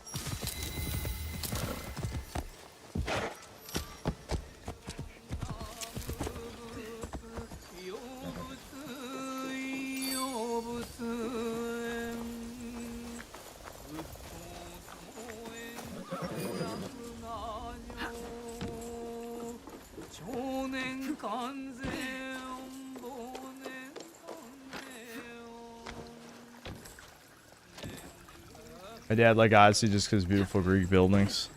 S8: My dad liked Odyssey just because beautiful Greek buildings.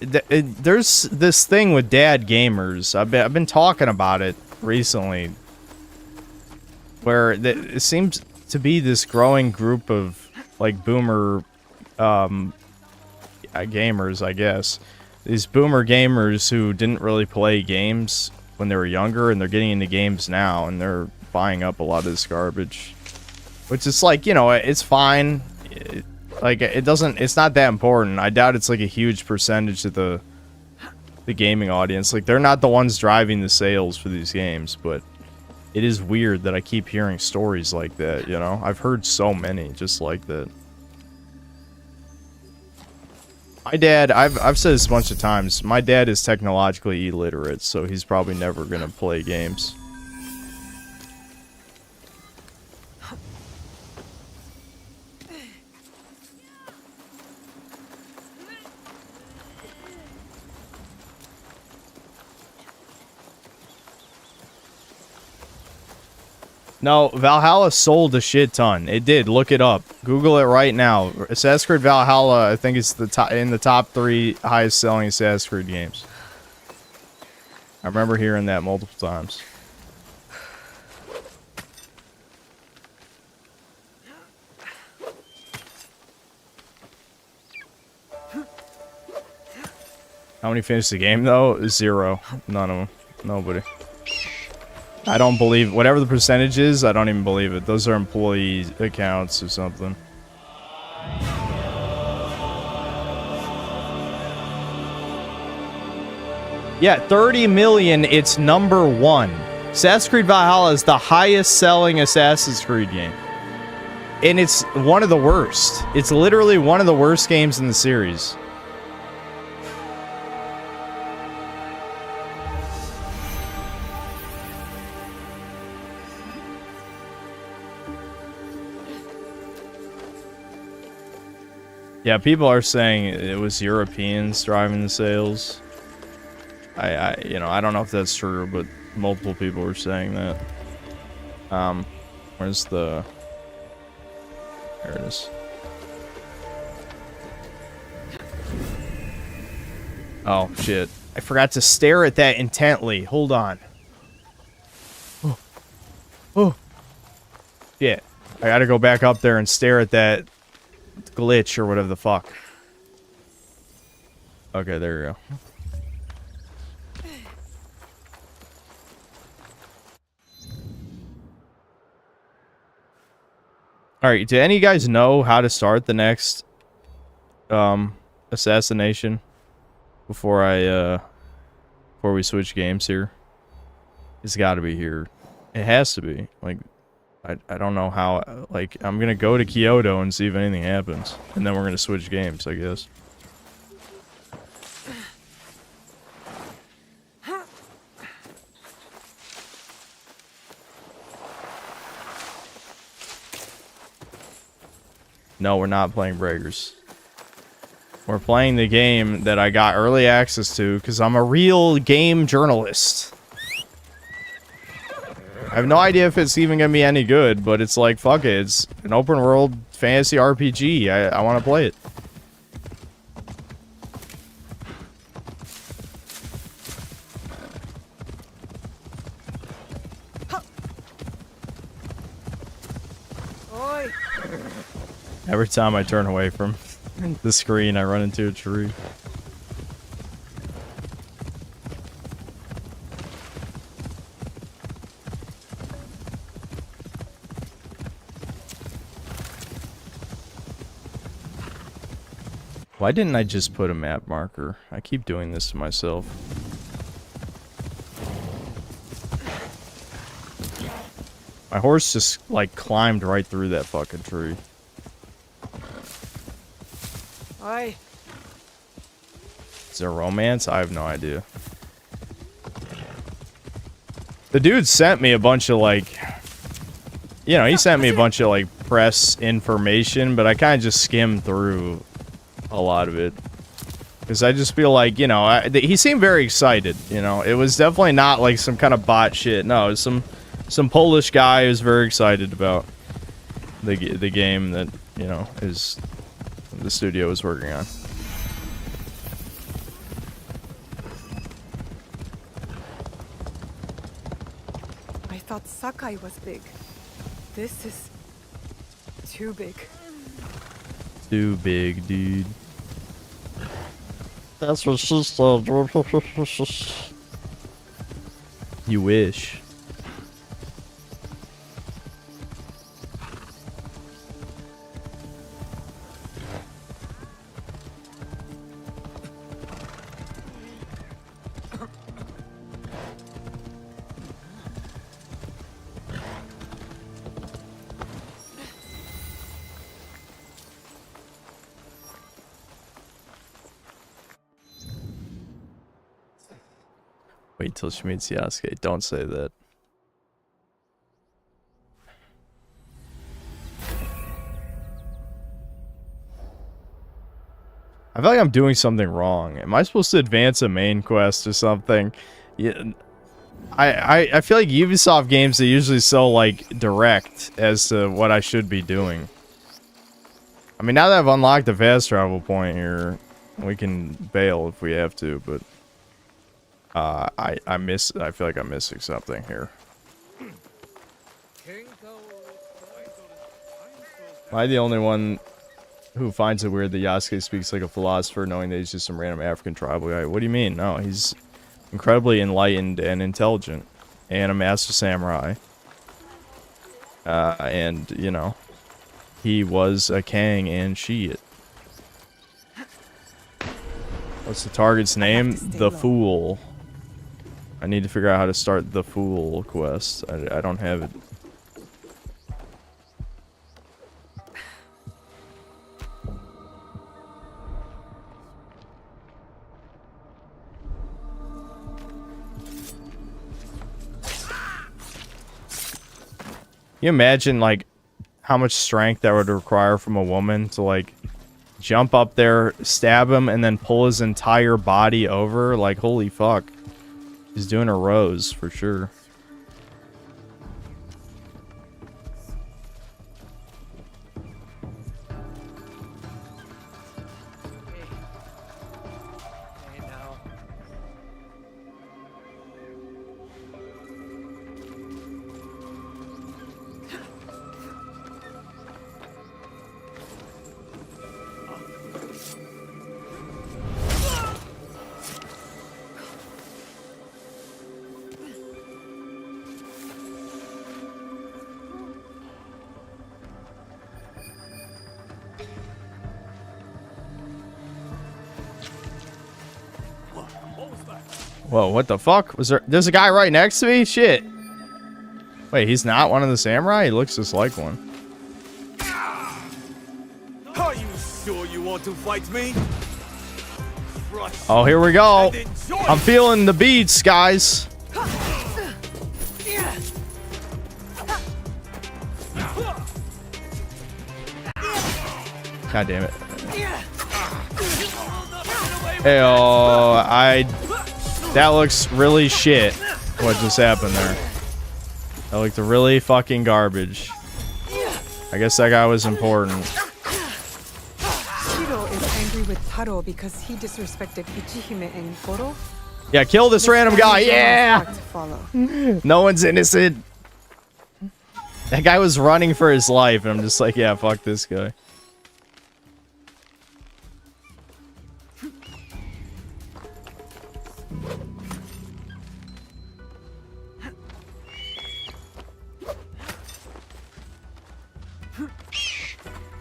S8: There's this thing with dad gamers. I've been talking about it recently, where it seems to be this growing group of like boomer gamers, I guess. These boomer gamers who didn't really play games when they were younger, and they're getting into games now, and they're buying up a lot of this garbage. Which is like, you know, it's fine. It's not that important. I doubt it's like a huge percentage of the gaming audience. Like, they're not the ones driving the sales for these games, but it is weird that I keep hearing stories like that, you know? I've heard so many just like that. My dad, I've said this a bunch of times, my dad is technologically illiterate, so he's probably never gonna play games. No, Valhalla sold a shit ton. It did. Look it up. Google it right now. Assassin's Creed Valhalla, I think it's in the top 3 highest selling Assassin's Creed games. I remember hearing that multiple times. How many finished the game though? 0. None of them. Nobody. I don't believe whatever the percentage is. I don't even believe it. Those are employee accounts or something. Yeah, 30 million. It's number 1. Assassin's Creed Valhalla is the highest selling Assassin's Creed game, and it's one of the worst. It's literally one of the worst games in the series. Yeah, people are saying it was Europeans driving the sales. You know, I don't know if that's true, but multiple people were saying that. Where's the... There it is. Oh, shit. I forgot to stare at that intently. Hold on. Oh. Oh. Shit. I gotta go back up there and stare at that glitch or whatever the fuck. Okay, there you go. Alright, do any of you guys know how to start the next assassination before we switch games here? It's got to be here. It has to be. Like, I don't know how. Like, I'm gonna go to Kyoto and see if anything happens, and then we're gonna switch games, I guess. No, we're not playing Breakers. We're playing the game that I got early access to because I'm a real game journalist. I have no idea if it's even going to be any good, but it's like, fuck it. It's an open world fantasy RPG. I want to play it.
S2: Oi.
S8: Every time I turn away from the screen, I run into a tree. Why didn't I just put a map marker? I keep doing this to myself. My horse just, like, climbed right through that fucking tree.
S2: Oi.
S8: Is there romance? I have no idea. The dude sent me a bunch of, like... You know, he sent me a bunch of, like, press information, but I kind of just skimmed through a lot of it. Because I just feel like, you know, he seemed very excited, you know. It was definitely not, like, some kind of bot shit. No, it was some Polish guy who's very excited about the game that, you know, the studio is working on.
S2: I thought Sakai was big. This is too big.
S8: Too big, dude. That's what she said. You wish. Wait till she meets Yasuke. Don't say that. I feel like I'm doing something wrong. Am I supposed to advance a main quest or something? Yeah, I feel like Ubisoft games are usually so, like, direct as to what I should be doing. I mean, now that I've unlocked the fast travel point here, we can bail if we have to, but... I feel like I'm missing something here. Am I the only one who finds it weird that Yasuke speaks like a philosopher, knowing that he's just some random African tribal guy? What do you mean? No, he's incredibly enlightened and intelligent, and a master samurai. And, you know, he was a Kang and Shiit. What's the target's name? The Fool. I need to figure out how to start the Fool quest. I don't have it. Can you imagine, like, how much strength that would require from a woman to, like, jump up there, stab him, and then pull his entire body over? Like, holy fuck. He's doing a rose, for sure. Whoa, what the fuck? There's a guy right next to me? Shit. Wait, he's not one of the samurai? He looks just like one.
S3: Are you sure you want to fight me?
S8: Oh, here we go. I'm feeling the beats, guys. God damn it. Hey, that looks really shit. What just happened there? That looked really fucking garbage. I guess that guy was important.
S2: Shiro is angry with Taro because he disrespected Ichihime and Goro.
S8: Yeah, kill this random guy. Yeah! No one's innocent. That guy was running for his life, and I'm just like, yeah, fuck this guy.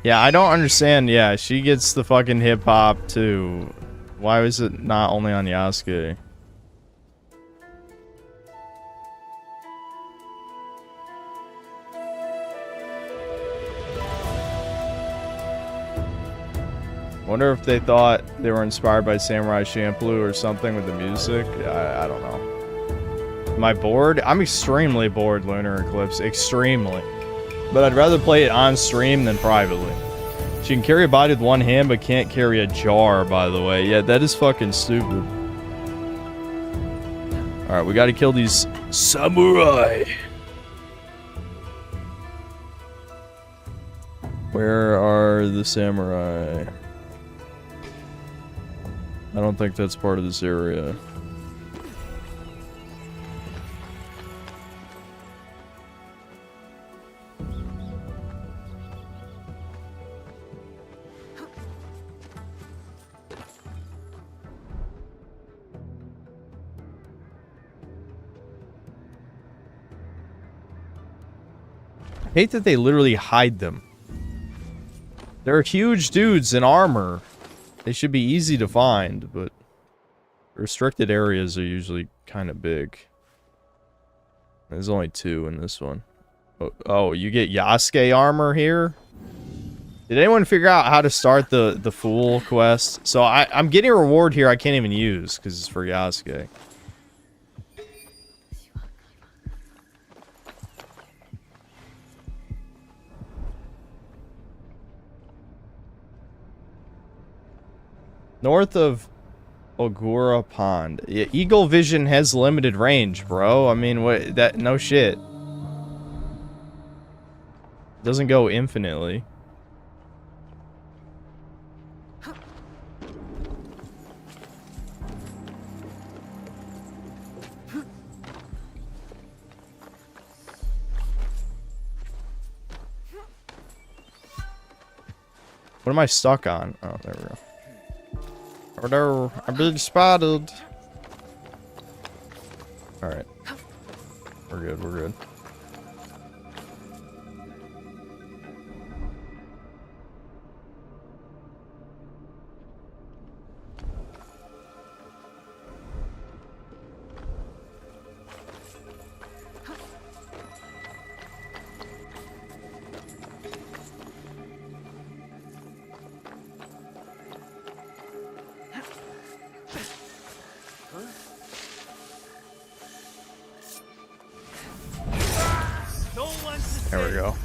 S8: Yeah, I don't understand. Yeah, she gets the fucking hip-hop, too. Why was it not only on Yasuke? Wonder if they thought they were inspired by Samurai Champloo or something with the music. I don't know. Am I bored? I'm extremely bored, Lunar Eclipse. Extremely. But I'd rather play it on stream than privately. She can carry a body with one hand, but can't carry a jar, by the way. Yeah, that is fucking stupid. Alright, we gotta kill these samurai. Where are the samurai? I don't think that's part of this area. I hate that they literally hide them. They're huge dudes in armor. They should be easy to find, but restricted areas are usually kind of big. There's only 2 in this one. Oh, you get Yasuke armor here? Did anyone figure out how to start the Fool quest? So I'm getting a reward here I can't even use because it's for Yasuke. North of Ogura Pond. Yeah, Eagle Vision has limited range, bro. I mean, what? That no shit. Doesn't go infinitely. What am I stuck on? Oh, there we go. Oh no, I'm being spotted. Alright. We're good, we're good. There we go.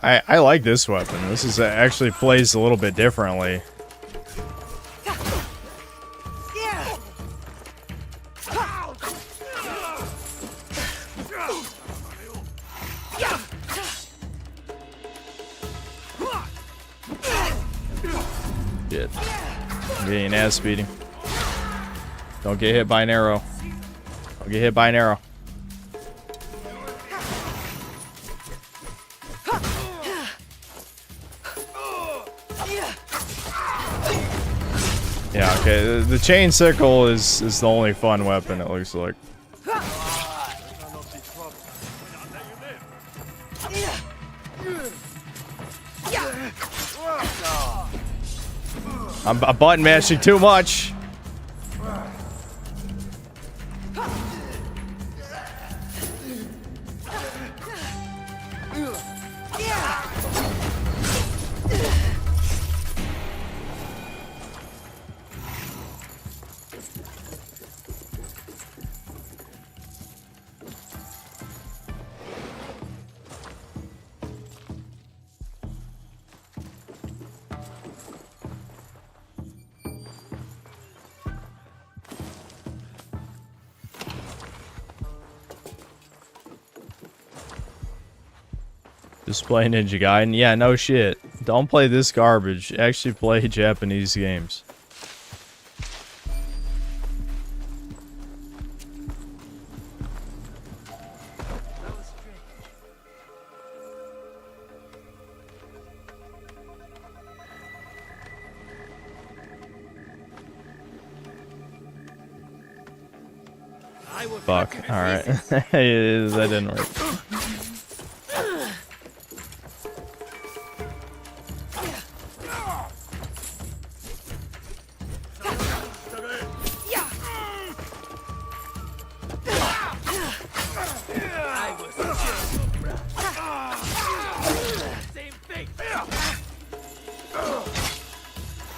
S8: I like this weapon. This is actually plays a little bit differently. Shit. I'm getting an ass beating. Don't get hit by an arrow. Don't get hit by an arrow. Yeah, okay. The chain sickle is the only fun weapon, it looks like. I'm button mashing too much. Just play Ninja Gaiden. Yeah, no shit. Don't play this garbage. Actually play Japanese games. Fuck. Alright. That didn't work.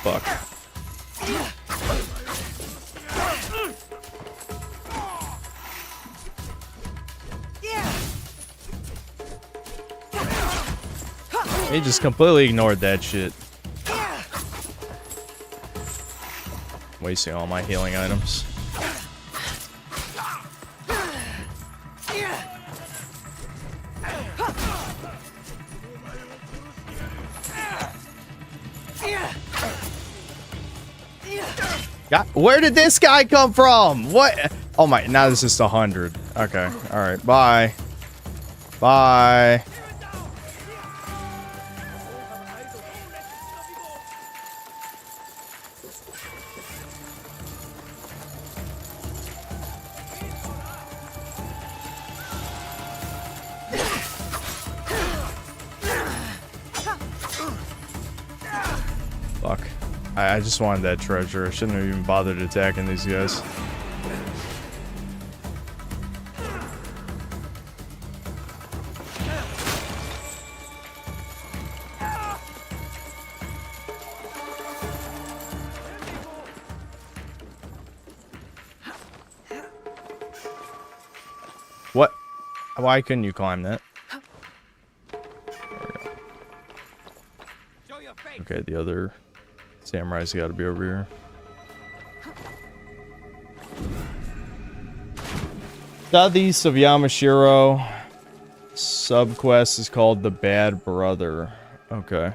S8: Fuck. He just completely ignored that shit. Wasting all my healing items. God, where did this guy come from? What? Oh my, now this is 100. Okay, alright, bye. Bye. Fuck. I just wanted that treasure. I shouldn't have even bothered attacking these guys. What? Why couldn't you climb that? Okay, the other samurai's got to be over here. Southeast of Yamashiro. Subquest is called The Bad Brother. Okay.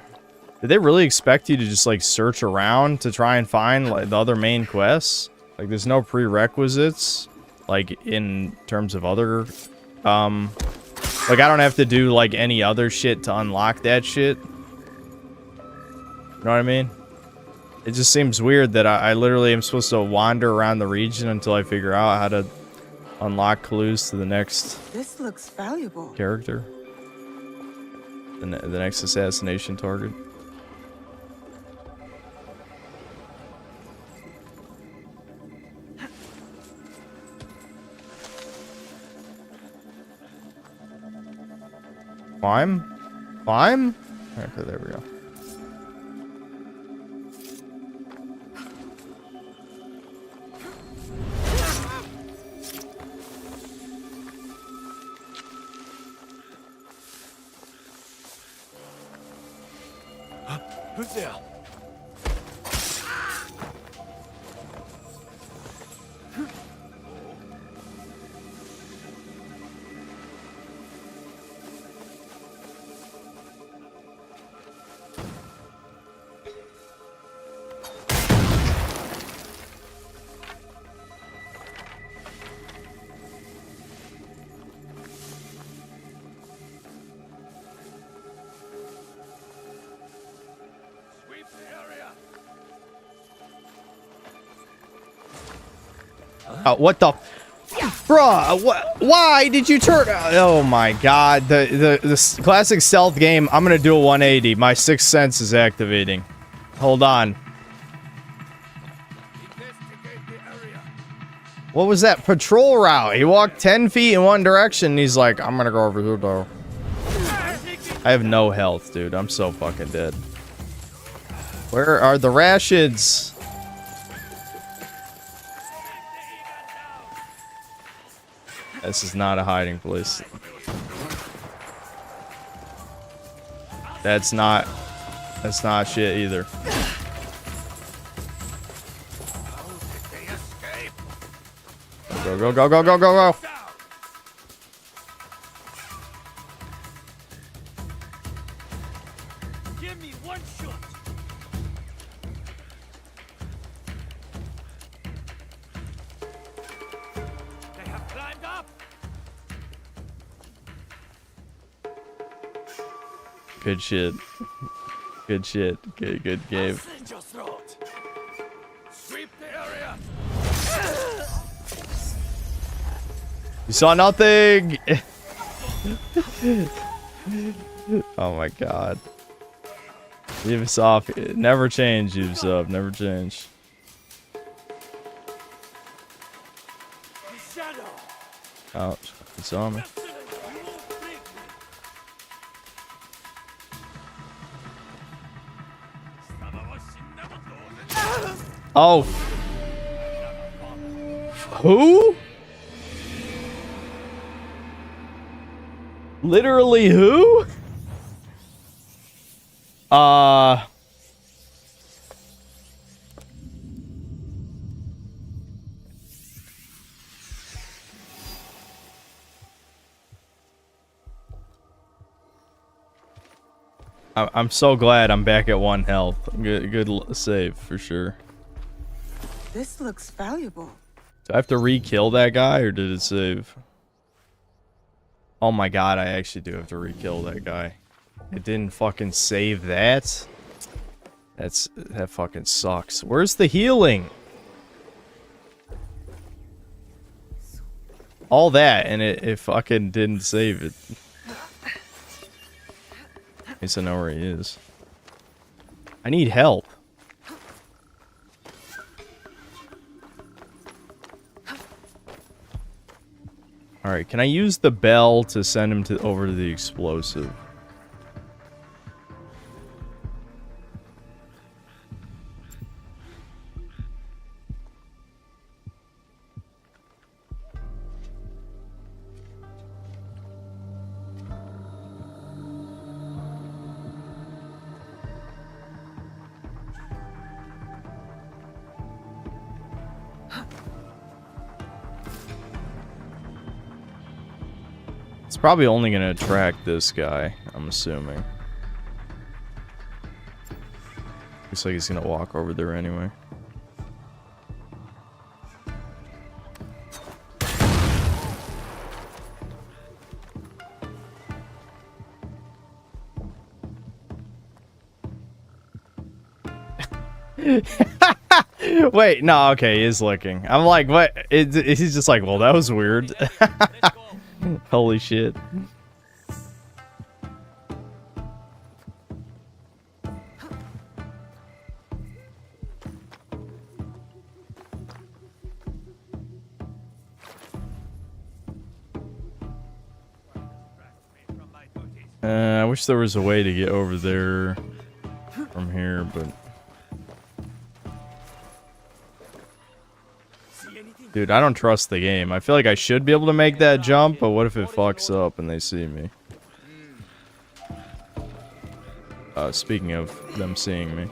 S8: Did they really expect you to just like search around to try and find like the other main quests? Like there's no prerequisites like in terms of other like I don't have to do like any other shit to unlock that shit. You know what I mean? It just seems weird that I literally am supposed to wander around the region until I figure out how to unlock clues to the next
S2: This looks valuable.
S8: character. The next assassination target. Climb? Climb? Okay, there we go.
S7: Who's there?
S8: What the? Bruh, why did you turn? Oh my god. The classic stealth game, I'm gonna do a 180. My sixth sense is activating. Hold on. What was that patrol route? He walked 10 feet in one direction and he's like, I'm gonna go over here though. I have no health, dude. I'm so fucking dead. Where are the rations? This is not a hiding place. That's not shit either. Go, go, go, go, go, go, go.
S7: Give me one shot. They have climbed up.
S8: Good shit. Good shit. Good game.
S7: Slit your throat. Sweep the area.
S8: You saw nothing. Oh my god. Ubisoft, never change. Ubisoft, never change. Ouch! You saw me. Oh. Who? Literally who? I'm so glad I'm back at 1 health. Good save for sure.
S2: This looks valuable.
S8: Do I have to re-kill that guy or did it save? Oh my god, I actually do have to re-kill that guy. It didn't fucking save that? That fucking sucks. Where's the healing? All that and it fucking didn't save it. At least I know where he is. I need help. Alright, can I use the bell to send him over to the explosive? It's probably only going to attract this guy, I'm assuming. Looks like he's going to walk over there anyway. Wait, no, okay, he is looking. I'm like, what? He's just like, well, that was weird. Holy shit. I wish there was a way to get over there from here, but... Dude, I don't trust the game. I feel like I should be able to make that jump, but what if it fucks up and they see me? Speaking of them seeing me.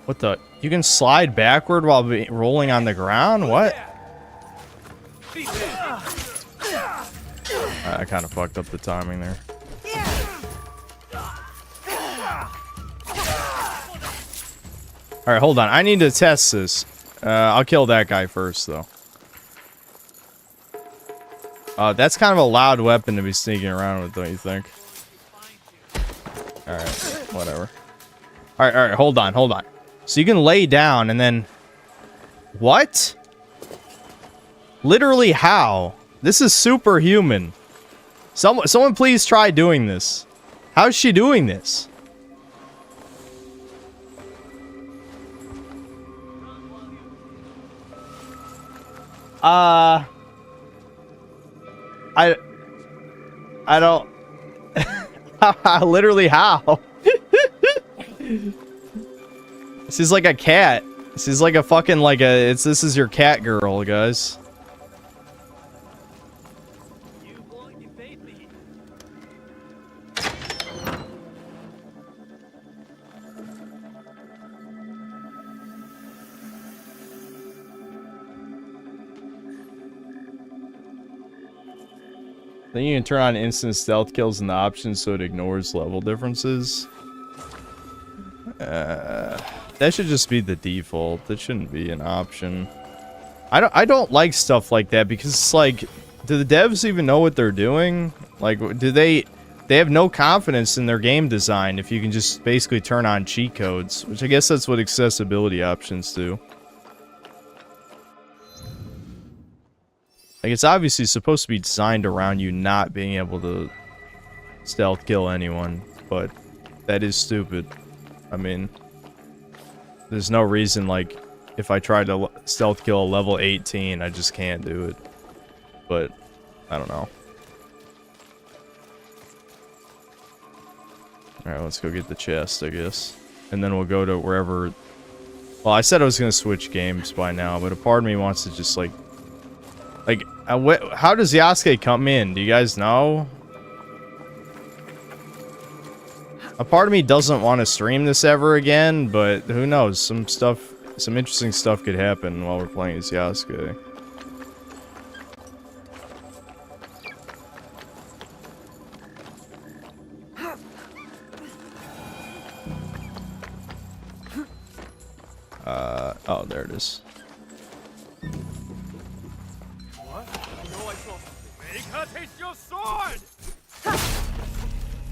S8: What the? You can slide backward while rolling on the ground? What? I kind of fucked up the timing there. Alright, hold on. I need to test this. I'll kill that guy first, though. That's kind of a loud weapon to be sneaking around with, don't you think? Alright, whatever. Alright, hold on. So you can lay down and then... What? Literally how? This is superhuman. Someone please try doing this. How is she doing this? I don't... Literally how? She's like a cat. She's like a fucking this is your cat girl, guys. Then you can turn on instant stealth kills in the options so it ignores level differences. That should just be the default. That shouldn't be an option. I don't like stuff like that because it's like, do the devs even know what they're doing? Like, do they have no confidence in their game design if you can just basically turn on cheat codes, which I guess that's what accessibility options do. Like, it's obviously supposed to be designed around you not being able to stealth kill anyone, but that is stupid. I mean, there's no reason, like, if I tried to stealth kill a level 18, I just can't do it. But, I don't know. Alright, let's go get the chest, I guess. And then we'll go to wherever... Well, I said I was going to switch games by now, but a part of me wants to just, like... how does Yasuke come in? Do you guys know? A part of me doesn't want to stream this ever again, but who knows? Some interesting stuff could happen while we're playing as Yasuke. Oh, there it is.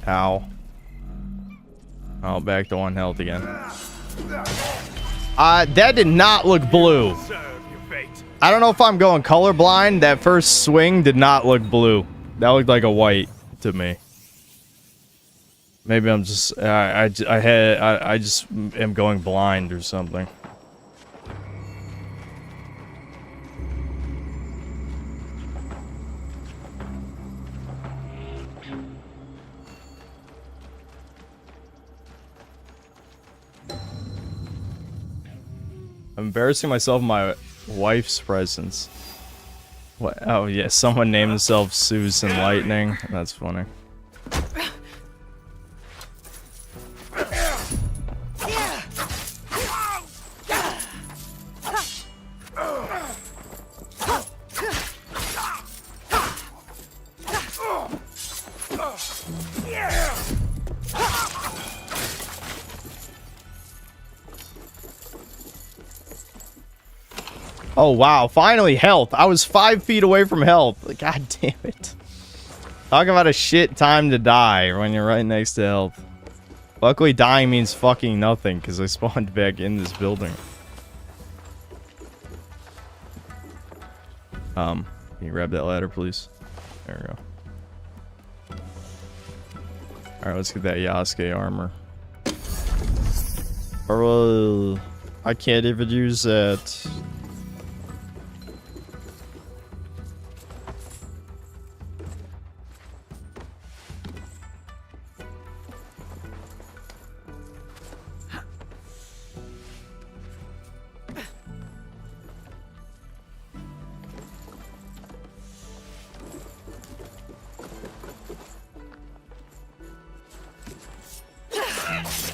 S8: Ow. Oh, back to 1 health again. That did not look blue. I don't know if I'm going colorblind. That first swing did not look blue. That looked like a white to me. Maybe I'm just I just am going blind or something. I'm embarrassing myself in my wife's presence. What? Oh yeah, someone named themselves Susan Lightning. That's funny. Oh wow, finally health. I was 5 feet away from health. God damn it. Talk about a shit time to die when you're right next to health. Luckily dying means fucking nothing because I spawned back in this building.
S1: Can you grab that ladder, please? There we go. Alright, let's get that Yasuke armor. Oh, I can't even use that.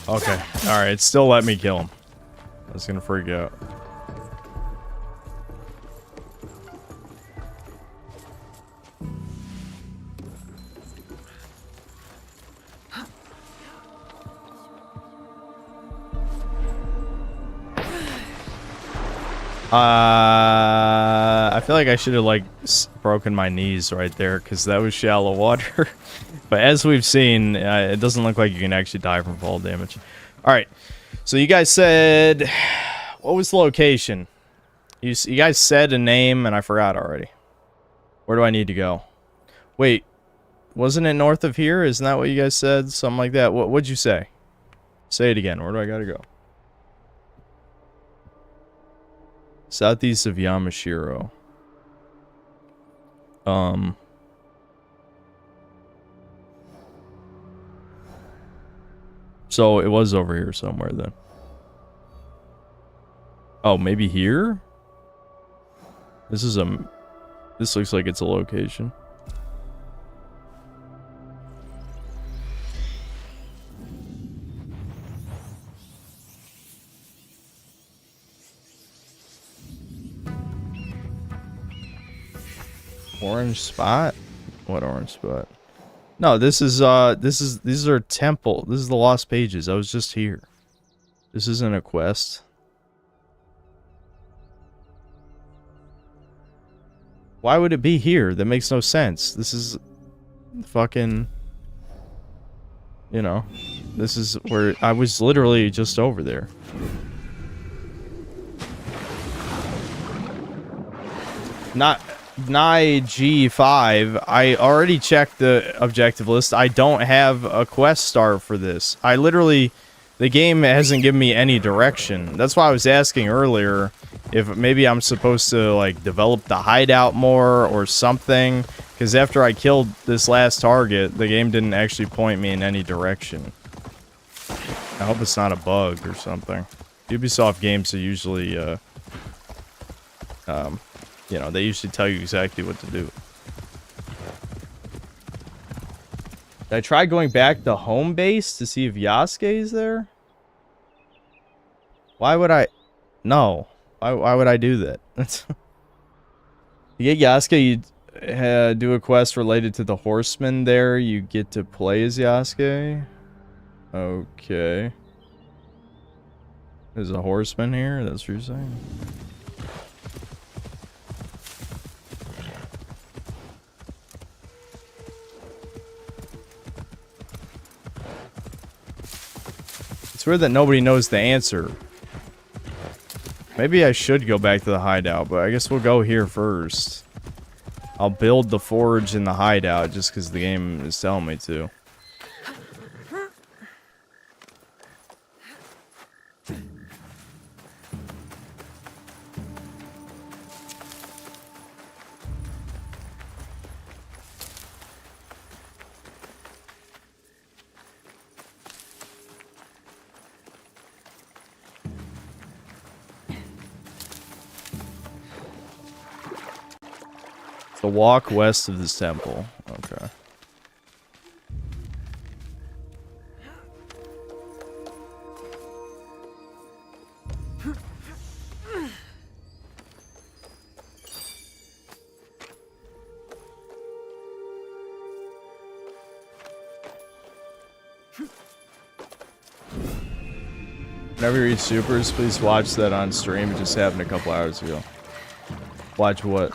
S1: Okay. Alright, still let me kill him. I was gonna freak out. I feel like I should have like broken my knees right there because that was shallow water. But as we've seen, it doesn't look like you can actually die from fall damage. All right, so you guys said, what was the location? You guys said a name and I forgot already. Where do I need to go? Wait, wasn't it north of here? Isn't that what you guys said? Something like that. What'd you say? Say it again. Where do I gotta go? Southeast of Yamashiro. So it was over here somewhere then. Oh, maybe here? This looks like it's a location. Orange spot? What orange spot? No, these are temple. This is the lost pages. I was just here. This isn't a quest. Why would it be here? That makes no sense. This is fucking, you know, this is where I was literally just over there. Not G5. I already checked the objective list. I don't have a quest star for this. I literally, the game hasn't given me any direction. That's why I was asking earlier if maybe I'm supposed to like develop the hideout more or something. Because after I killed this last target, the game didn't actually point me in any direction. I hope it's not a bug or something. Ubisoft games are usually, you know, they usually tell you exactly what to do. Did I try going back to home base to see if Yasuke is there? Why would I? No. Why would I do that? You get Yasuke, you do a quest related to the horseman there. You get to play as Yasuke. Okay. There's a horseman here? That's what you're saying? It's weird that nobody knows the answer. Maybe I should go back to the hideout, but I guess we'll go here first. I'll build the forge in the hideout just because the game is telling me to. So walk west of this temple. Okay. Whenever you read supers, please watch that on stream. It just happened a couple hours ago. Watch what?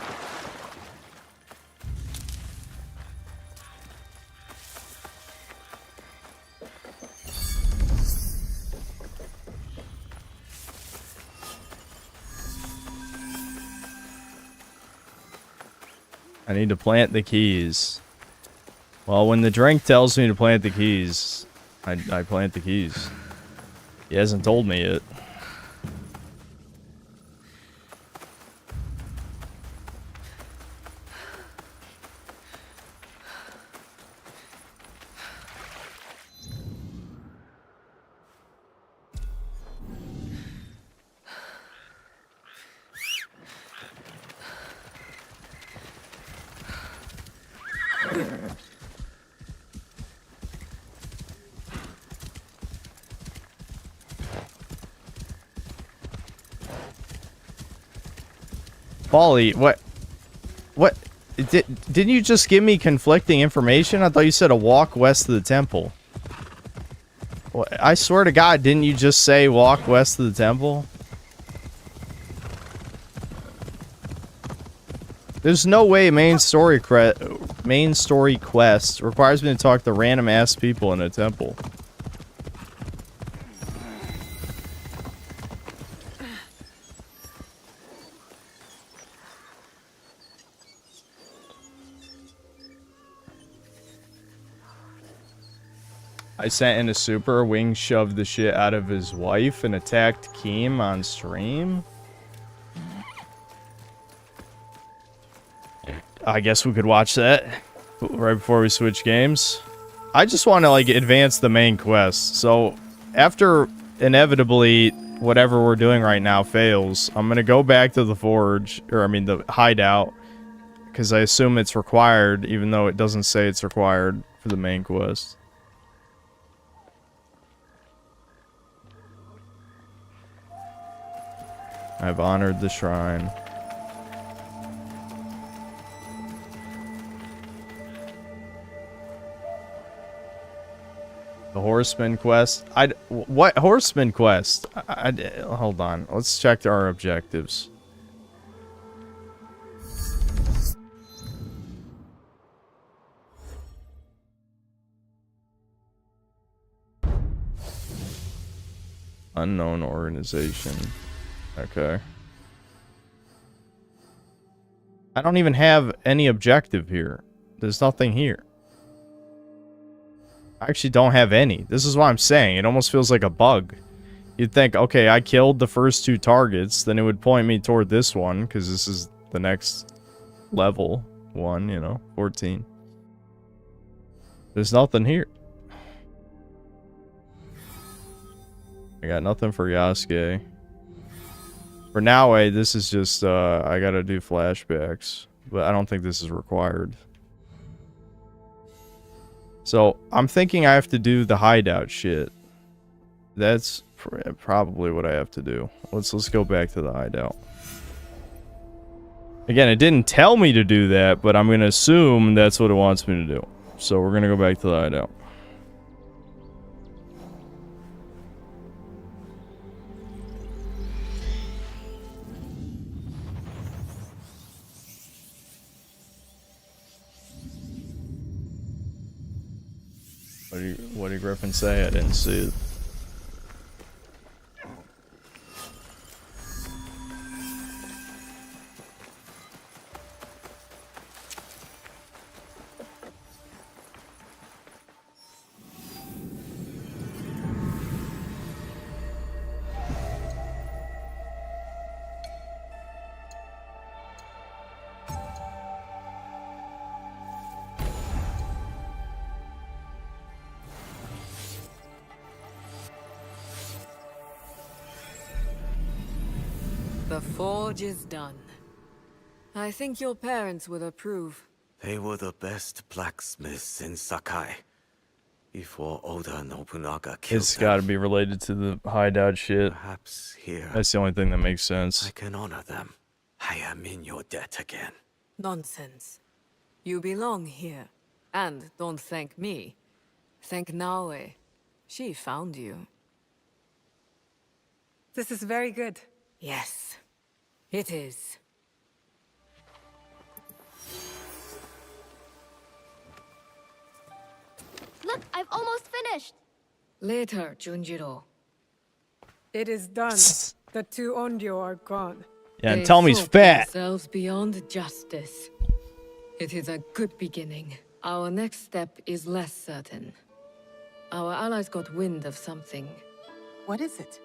S8: I need to plant the keys. Well, when the drink tells me to plant the keys, I plant the keys. He hasn't told me yet. Polly, what? Didn't you just give me conflicting information? I thought you said a walk west of the temple. I swear to God, didn't you just say walk west of the temple? There's no way main story quest requires me to talk to random ass people in a temple. I sent in a super, Wing shoved the shit out of his wife and attacked Keem on stream. I guess we could watch that right before we switch games. I just want to like advance the main quest. So after inevitably whatever we're doing right now fails, I'm going to go back to the forge, or I mean the hideout, because I assume it's required, even though it doesn't say it's required for the main quest. I've honored the shrine. The horseman quest. What horseman quest? Hold on. Let's check our objectives. Unknown organization. Okay. I don't even have any objective here. There's nothing here. I actually don't have any. This is what I'm saying. It almost feels like a bug. You'd think, okay, I killed the first 2 targets, then it would point me toward this one, because this is the next level one, you know, 14. There's nothing here. I got nothing for Yasuke. For now, this is just, I gotta do flashbacks. But I don't think this is required. So, I'm thinking I have to do the hideout shit. That's probably what I have to do. Let's go back to the hideout. Again, it didn't tell me to do that, but I'm gonna assume that's what it wants me to do. So, we're gonna go back to the hideout. What did Griffin say? I didn't see it.
S20: The forge is done. I think your parents would approve.
S21: They were the best blacksmiths in Sakai. Before Oda Nobunaga killed
S8: It's got to be related to the hideout shit.
S21: Perhaps here.
S8: That's the only thing that makes sense.
S21: I can honor them. I am in your debt again.
S20: Nonsense. You belong here. And don't thank me. Thank Naue. She found you.
S2: This is very good.
S20: Yes, it is.
S12: Look, I've almost finished.
S20: Later, Junjiro.
S2: It is done. The 2 Onryo are gone.
S8: Yeah, and tell me he's fat.
S20: Themselves beyond justice. It is a good beginning. Our next step is less certain. Our allies got wind of something.
S2: What is it?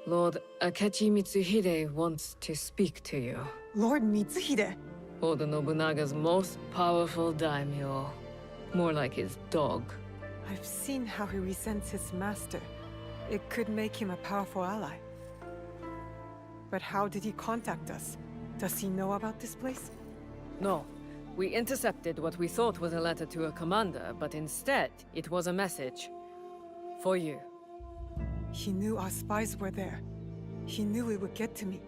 S20: Lord Akechi Mitsuhide wants to speak to you.
S2: Lord Mitsuhide?
S20: Oda Nobunaga's most powerful daimyo. More like his dog.
S2: I've seen how he resents his master. It could make him a powerful ally. But how did he contact us? Does he know about this place?
S20: No. We intercepted what we thought was a letter to a commander, but instead, it was a message. For you.
S2: He knew our spies were there. He knew it would get to me.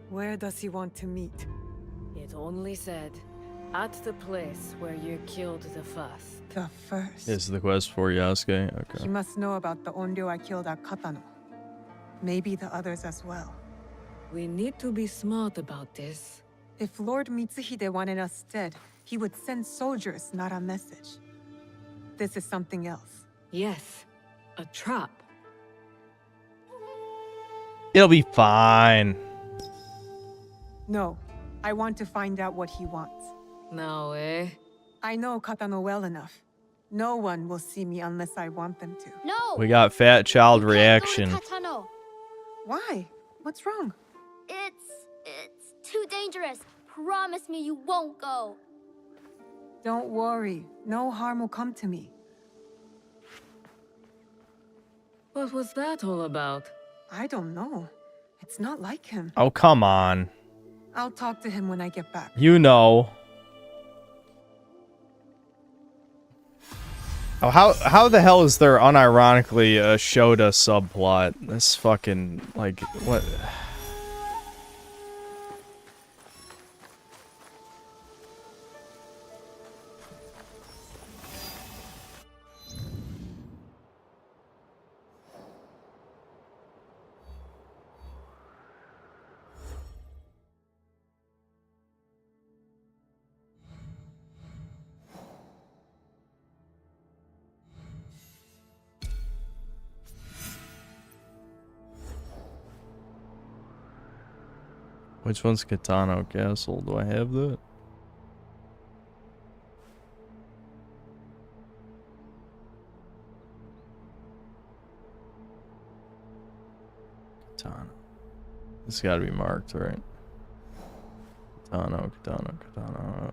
S2: Where does he want to meet?
S20: It only said, at the place where you killed the first.
S2: The first?
S1: This is the quest for Yasuke?
S2: He
S1: Okay.
S2: must know about the Onryo I killed at Katano. Maybe the others as well.
S20: We need to be smart about this.
S2: If Lord Mitsuhide wanted us dead, he would send soldiers, not a message. This is something else.
S20: Yes, a trap.
S8: It'll be fine.
S2: No, I want to find out what he wants.
S20: Now, eh?
S2: I know Katano well enough. No one will see me unless I want them to.
S12: No!
S8: We got fat child reaction.
S12: Katano.
S2: Why? What's wrong?
S12: It's too dangerous. Promise me you won't go.
S2: Don't worry. No harm will come to me.
S20: What was that all about?
S2: I don't know. It's not like him.
S8: Oh, come on.
S2: I'll talk to him when I get back.
S8: You know. Oh, how the hell is there unironically a Shoda subplot? This fucking, like, what?
S1: Which one's Katano Castle? Do I have that? Katano. This gotta be marked, right? Katano.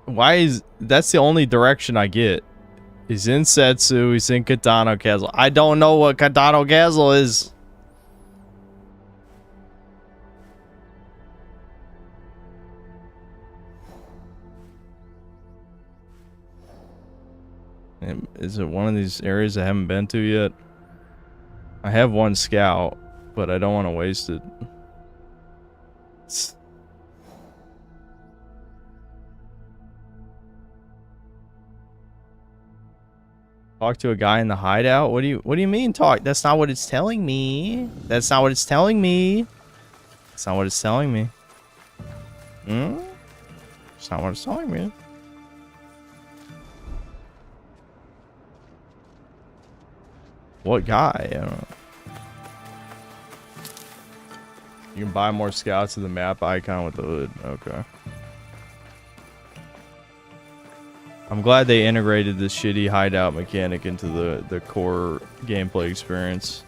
S1: Why is that's the only direction I get? He's in Setsu, he's in Katano Castle. I don't know what Katano Castle is. Is it one of these areas I haven't been to yet? I have one scout, but I don't want to waste it. Talk to a guy in the hideout? What do you mean talk? That's not what it's telling me. That's not what it's telling me. That's not what it's telling me. It's not what it's telling me. What guy? I don't know. You can buy more scouts with the map icon with the hood. Okay. I'm glad they integrated this shitty hideout mechanic into the core gameplay experience.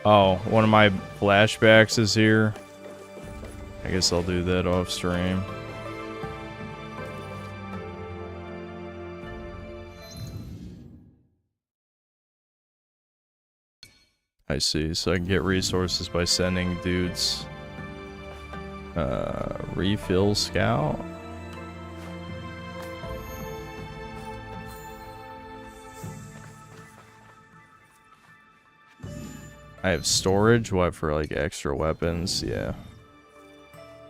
S1: Oh, one of my flashbacks is here. I guess I'll do that off stream. I see, so I can get resources by sending dudes. Refill scout. I have storage, what, for like extra weapons? Yeah.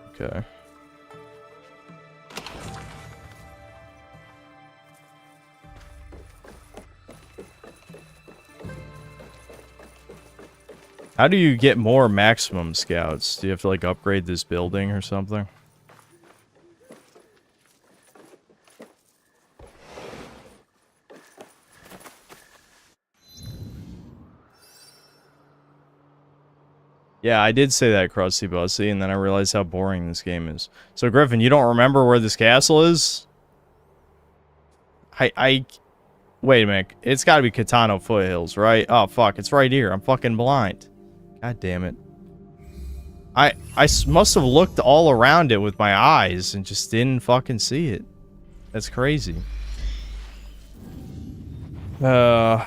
S1: Okay. How do you get more maximum scouts? Do you have to like upgrade this building or something?
S8: Yeah, I did say that, Krusty Bussy, and then I realized how boring this game is. So, Griffin, you don't remember where this castle is? Wait a minute. It's got to be Katano Foothills, right? Oh, fuck. It's right here. I'm fucking blind. God damn it. I must have looked all around it with my eyes and just didn't fucking see it. That's crazy. I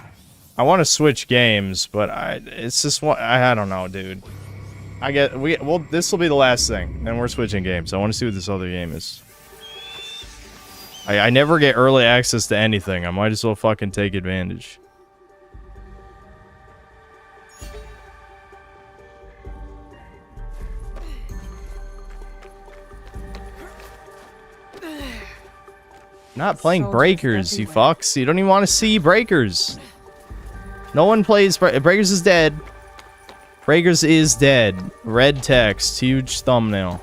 S8: want to switch games, but it's just what I don't know, dude. This will be the last thing. Then we're switching games. I want to see what this other game is. I never get early access to anything. I might as well fucking take advantage. Not playing Breakers, you fucks. You don't even want to see Breakers. No one plays Breakers is dead. Breakers is dead. Red text, huge thumbnail.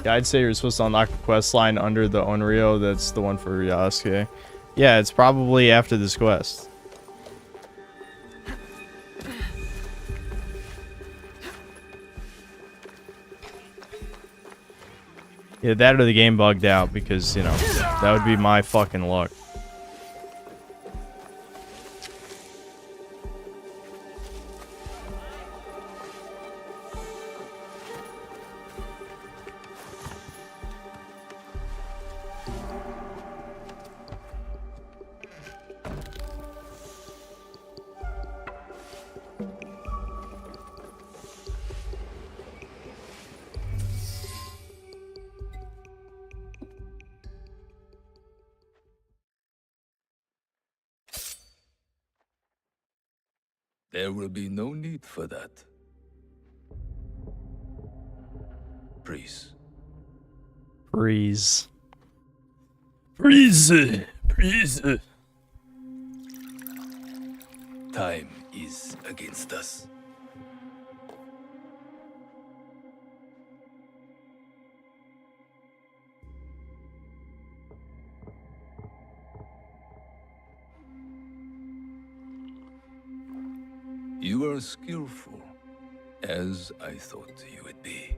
S8: Yeah, I'd say you're supposed to unlock the quest line under the Onryo. That's the one for Yasuke. Yeah, it's probably after this quest. Yeah, that or the game bugged out because, you know, that would be my fucking luck.
S16: There will be no need for that. Freeze.
S8: Freeze.
S16: Freeze! Freeze! Time is against us. You are skillful, as I thought you would be.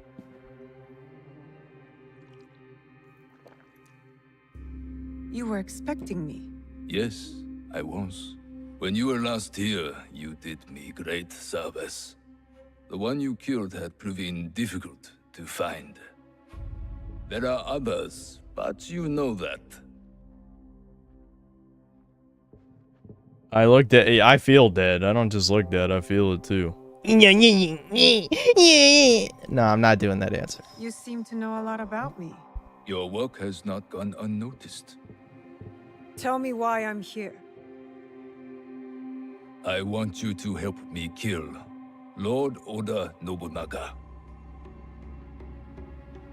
S2: You were expecting me.
S16: Yes, I was. When you were last here, you did me great service. The one you killed had proven difficult to find. There are others, but you know that.
S8: I feel dead. I don't just look dead, I feel it too. No, I'm not doing that answer.
S2: You seem to know a lot about me.
S16: Your work has not gone unnoticed.
S2: Tell me why I'm here.
S16: I want you to help me kill Lord Oda Nobunaga.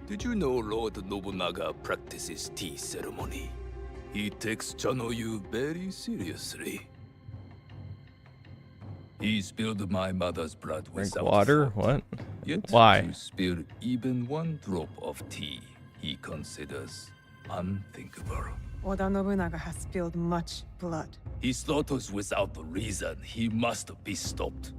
S16: Did you know Lord Nobunaga practices tea ceremony? He takes Chanoyu very seriously. He spilled my mother's blood
S8: Drink
S16: without
S8: water?
S16: fault.
S8: What?
S16: Yet
S8: Why?
S16: to spill even one drop of tea, he considers unthinkable.
S2: Oda Nobunaga has spilled much blood.
S16: He slaughters without reason. He must be stopped.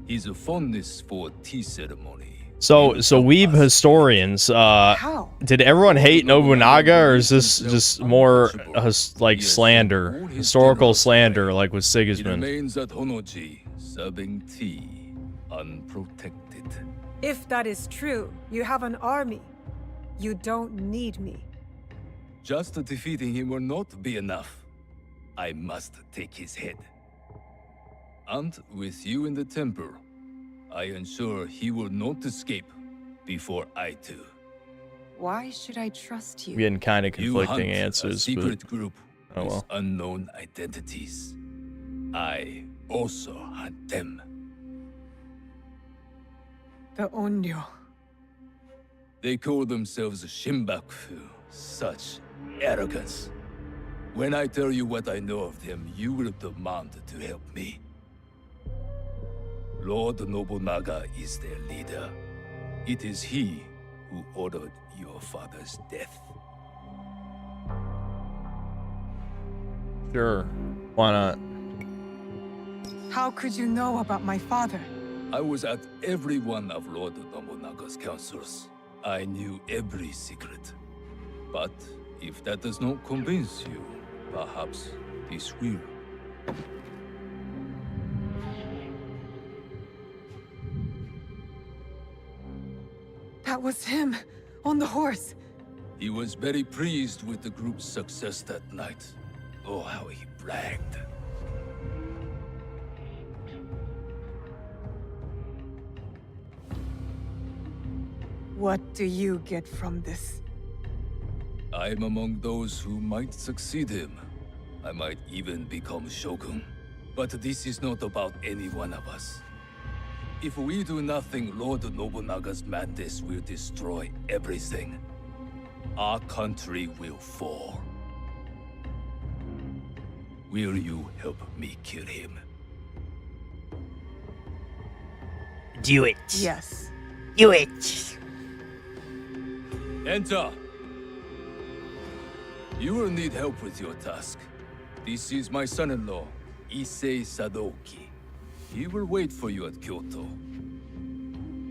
S16: His fondness for tea ceremony.
S8: So weeb historians, did everyone hate Nobunaga, or is this just more like slander, historical slander, like with
S16: He
S8: Sigismund?
S16: remains at Honoji, serving tea, unprotected.
S2: If that is true, you have an army. You don't need me.
S16: Just defeating him will not be enough. I must take his head. And with you in the temple, I ensure he will not escape before I do.
S2: Why should I trust you?
S8: We're getting kind of
S16: You
S8: conflicting
S16: hunt
S8: answers,
S16: a secret
S8: but
S16: group
S8: oh
S16: with
S8: well.
S16: unknown identities. I also hunt them.
S2: The Onryo.
S16: They call themselves Shimbakufu, Such arrogance. When I tell you what I know of them, you will demand to help me. Lord Nobunaga is their leader. It is he who ordered your father's death.
S8: Sure. Why not?
S2: How could you know about my father?
S16: I was at every one of Lord Nobunaga's councils. I knew every secret. But if that does not convince you, perhaps this will.
S2: That was him, on the horse.
S16: He was very pleased with the group's success that night. Oh, how he bragged.
S2: What do you get from this?
S16: I'm among those who might succeed him. I might even become Shogun. But this is not about any one of us. If we do nothing, Lord Nobunaga's madness will destroy everything. Our country will fall. Will you help me kill him?
S5: Do it.
S2: Yes.
S5: Do it.
S16: Enter! You will need help with your task. This is my son-in-law, Issei Sadoki. He will wait for you at Kyoto.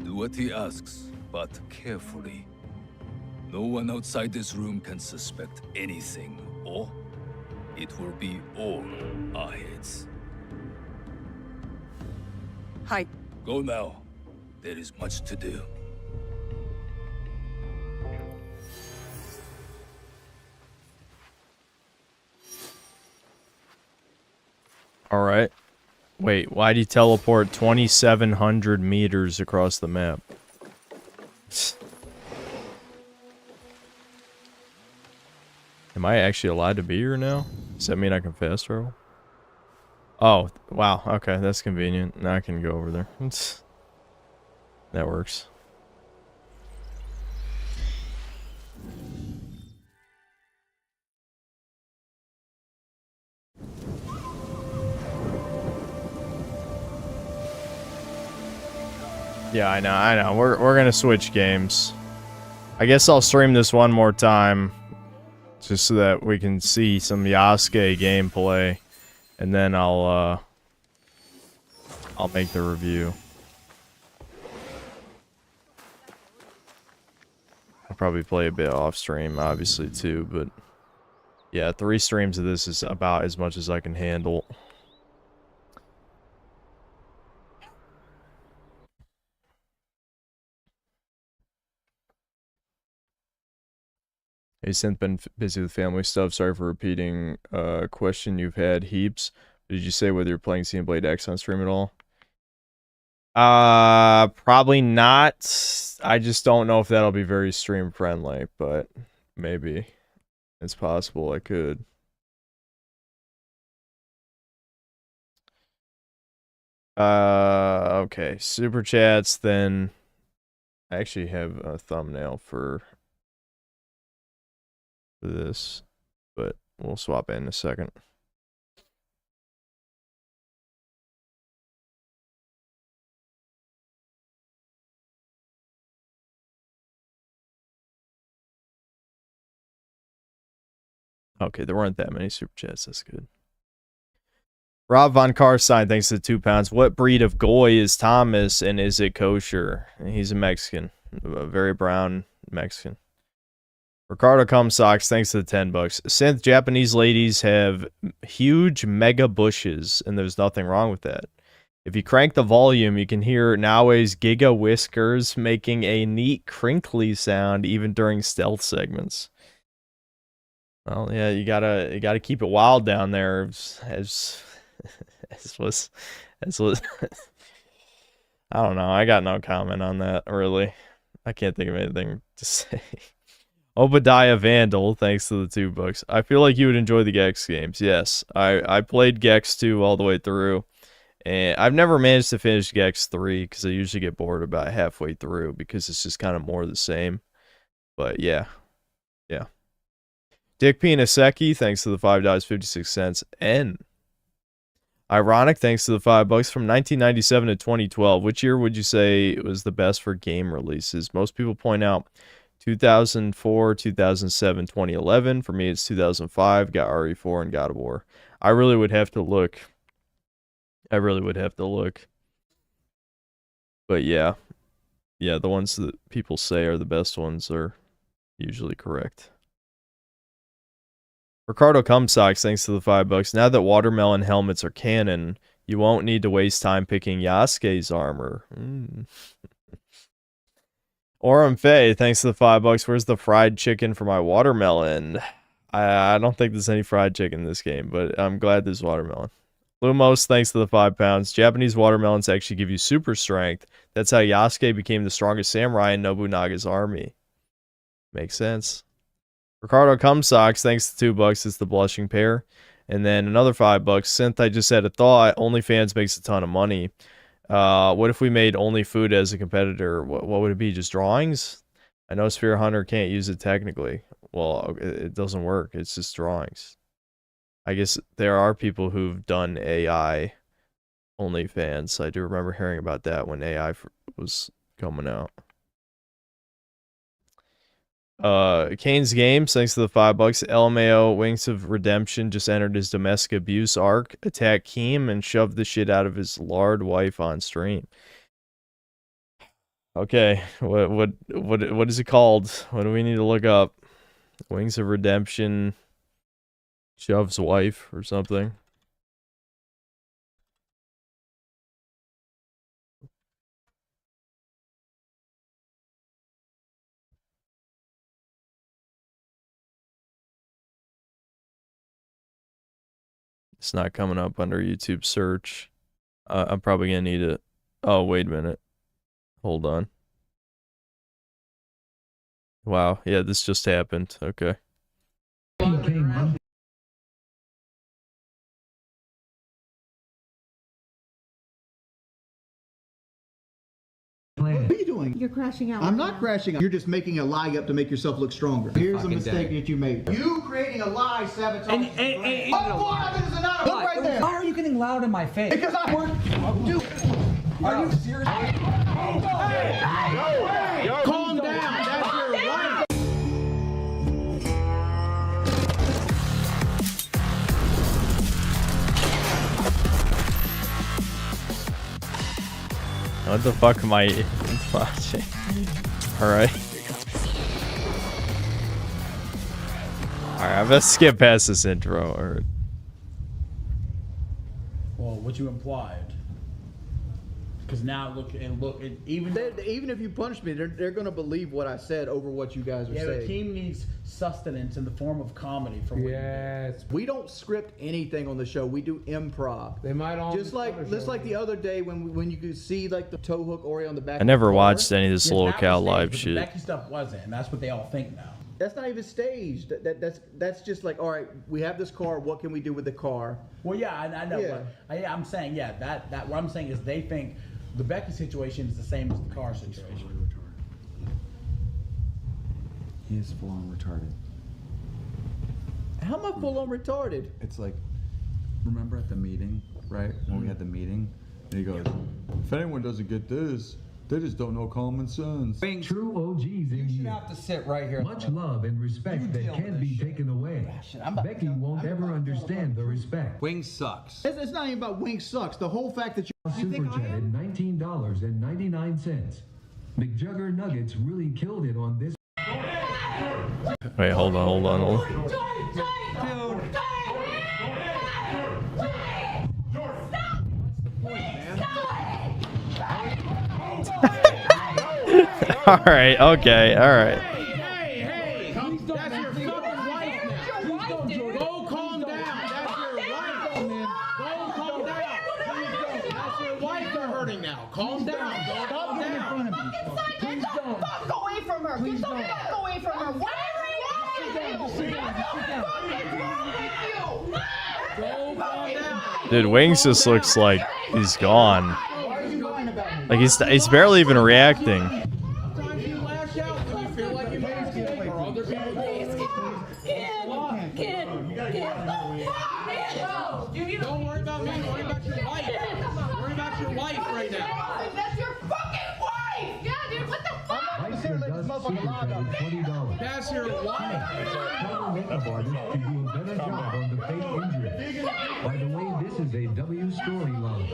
S16: Do what he asks, but carefully. No one outside this room can suspect anything, or it will be all our heads.
S2: Hi.
S16: Go now. There is much to do.
S8: Alright. Wait, why do you teleport 2,700 meters across the map? Am I actually allowed to be here now? Does that mean I can fast travel? Oh, wow. Okay, that's convenient. Now I can go over there. That works. Yeah, I know. We're gonna switch games. I guess I'll stream this one more time, just so that we can see some Yasuke gameplay, and then I'll make the review. I'll probably play a bit off stream, obviously, too, but yeah, 3 streams of this is about as much as I can handle. Hey, Synth, been busy with family stuff. Sorry for repeating a question you've had heaps. Did you say whether you're playing Xenoblade X on stream at all? Probably not. I just don't know if that'll be very stream friendly, but maybe. It's possible I could. Okay. Super chats, then I actually have a thumbnail for this, but we'll swap in a second. Okay, there weren't that many super chats. That's good. Rob Von Carstein, thanks to the 2 pounds. What breed of goy is Thomas, and is it kosher? He's a Mexican, a very brown Mexican. Ricardo Comsocks, thanks to the 10 bucks. Synth, Japanese ladies have huge mega bushes, and there's nothing wrong with that. If you crank the volume, you can hear Naoe's giga whiskers making a neat crinkly sound even during stealth segments. Well, yeah, you gotta keep it wild down there, as was I don't know. I got no comment on that, really. I can't think of anything to say. Obadiah Vandal, thanks to the 2 bucks. I feel like you would enjoy the Gex games. Yes, I played Gex 2 all the way through, and I've never managed to finish Gex 3 because I usually get bored about halfway through because it's just kind of more of the same. But yeah. Dick Pinasecki, thanks to the $5.56. N. Ironic, thanks to the $5 from 1997 to 2012. Which year would you say was the best for game releases? Most people point out 2004, 2007, 2011. For me, it's 2005. Got RE4 and God of War. I really would have to look. But yeah. Yeah, the ones that people say are the best ones are usually correct. Ricardo Cumsocks, thanks to the $5. Now that watermelon helmets are canon, you won't need to waste time picking Yasuke's armor. Orem Faye, thanks to the $5. Where's the fried chicken for my watermelon? I don't think there's any fried chicken in this game, but I'm glad there's watermelon. Lumos, thanks to the £5. Japanese watermelons actually give you super strength. That's how Yasuke became the strongest samurai in Nobunaga's army. Makes sense. Ricardo Cumsocks, thanks to $2. It's the blushing pair. And then another $5. Synth, I just had a thought. OnlyFans makes a ton of money. What if we made Only Food as a competitor? What would it be? Just drawings? I know Sphere Hunter can't use it technically. Well, it doesn't work. It's just drawings. I guess there are people who've done AI OnlyFans. I do remember hearing about that when AI was coming out. Kane's Games, thanks to the $5. LMAO Wings of Redemption just entered his domestic abuse arc. Attack Keem and shoved the shit out of his lard wife on stream. Okay, what is it called? What do we need to look up? Wings of Redemption shoves wife or something. It's not coming up under YouTube search. I'm probably gonna need it. Oh, wait a minute. Hold on. Wow, yeah, this just happened. Okay.
S4: What are you doing? You're crashing out. I'm not crashing out. You're just making a lie up to make yourself look stronger. Here's a mistake that you made. You creating a lie sabotages.
S22: And
S4: Oh, boy, this is not a lie. Look right there.
S22: Why are you getting loud in my face?
S4: Because I work. Dude, are you serious? Hey, calm down. That's your right.
S8: What the fuck am I watching? Alright. Alright, let's skip past this intro. Or...
S22: Well, what you implied. Because now look, even
S4: if you punish me, they're gonna believe what I said over what you guys are saying.
S22: Yeah, the team needs sustenance in the form of comedy from what you did.
S4: We don't script anything on the show. We do improv. They might all just like the other day when you could see like the toe hook Ori on the back.
S8: I never watched any of this locale live shit.
S22: The Becky stuff wasn't, and that's what they all think now.
S4: That's not even staged. That's just like, all right, we have this car. What can we do with the car?
S22: Well, yeah, I know. Yeah. But I'm saying, yeah, that what I'm saying is they think the Becky situation is the same as the car situation.
S23: He is full on retarded.
S4: How am I full on retarded?
S23: It's like, remember at the meeting, right? When we had the meeting, and he goes, if anyone doesn't get this, they just don't know common sense.
S24: True OGs in
S22: You should have to sit right here.
S24: Much love and respect that can't be taken away. Becky won't ever understand the respect.
S22: Wings sucks.
S4: It's not even about Wings sucks. The whole fact that you
S24: Super chatted $19.99. McJugger Nuggets really killed it on this.
S8: Wait, hold on. Alright, okay, alright.
S4: Hey, that's your fucking wife now. Go calm down. That's your wife, man. Go calm down. That's your wife they're hurting now. Calm down. Calm down.
S22: Please don't.
S4: Fuck away from her. Get the fuck away from her. What
S8: Dude, Wings just looks like he's gone. Like he's barely even reacting.
S4: Don't worry about me. Worry about your wife. Worry about your wife right now.
S6: That's your fucking wife! Yeah, dude, what the fuck?
S24: Mike here does supercredit $20.
S4: That's your wife.
S24: Tell makeup artist to do a better job on the fake injury. By the way, this is a W storyline.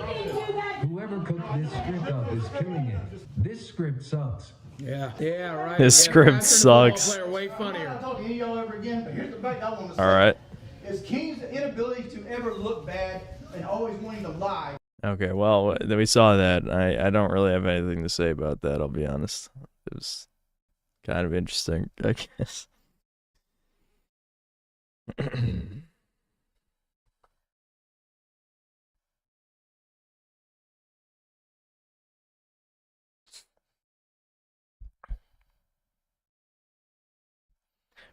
S24: Whoever cooked this script up is killing it. This script sucks.
S4: Yeah, right.
S8: This script sucks.
S4: Player, way funnier.
S9: I'm not talking to y'all ever again, but here's the fact I want to say.
S8: All right.
S9: Is King's inability to ever look bad and always wanting to lie.
S8: Okay, well, we saw that. I don't really have anything to say about that, I'll be honest. It was kind of interesting, I guess.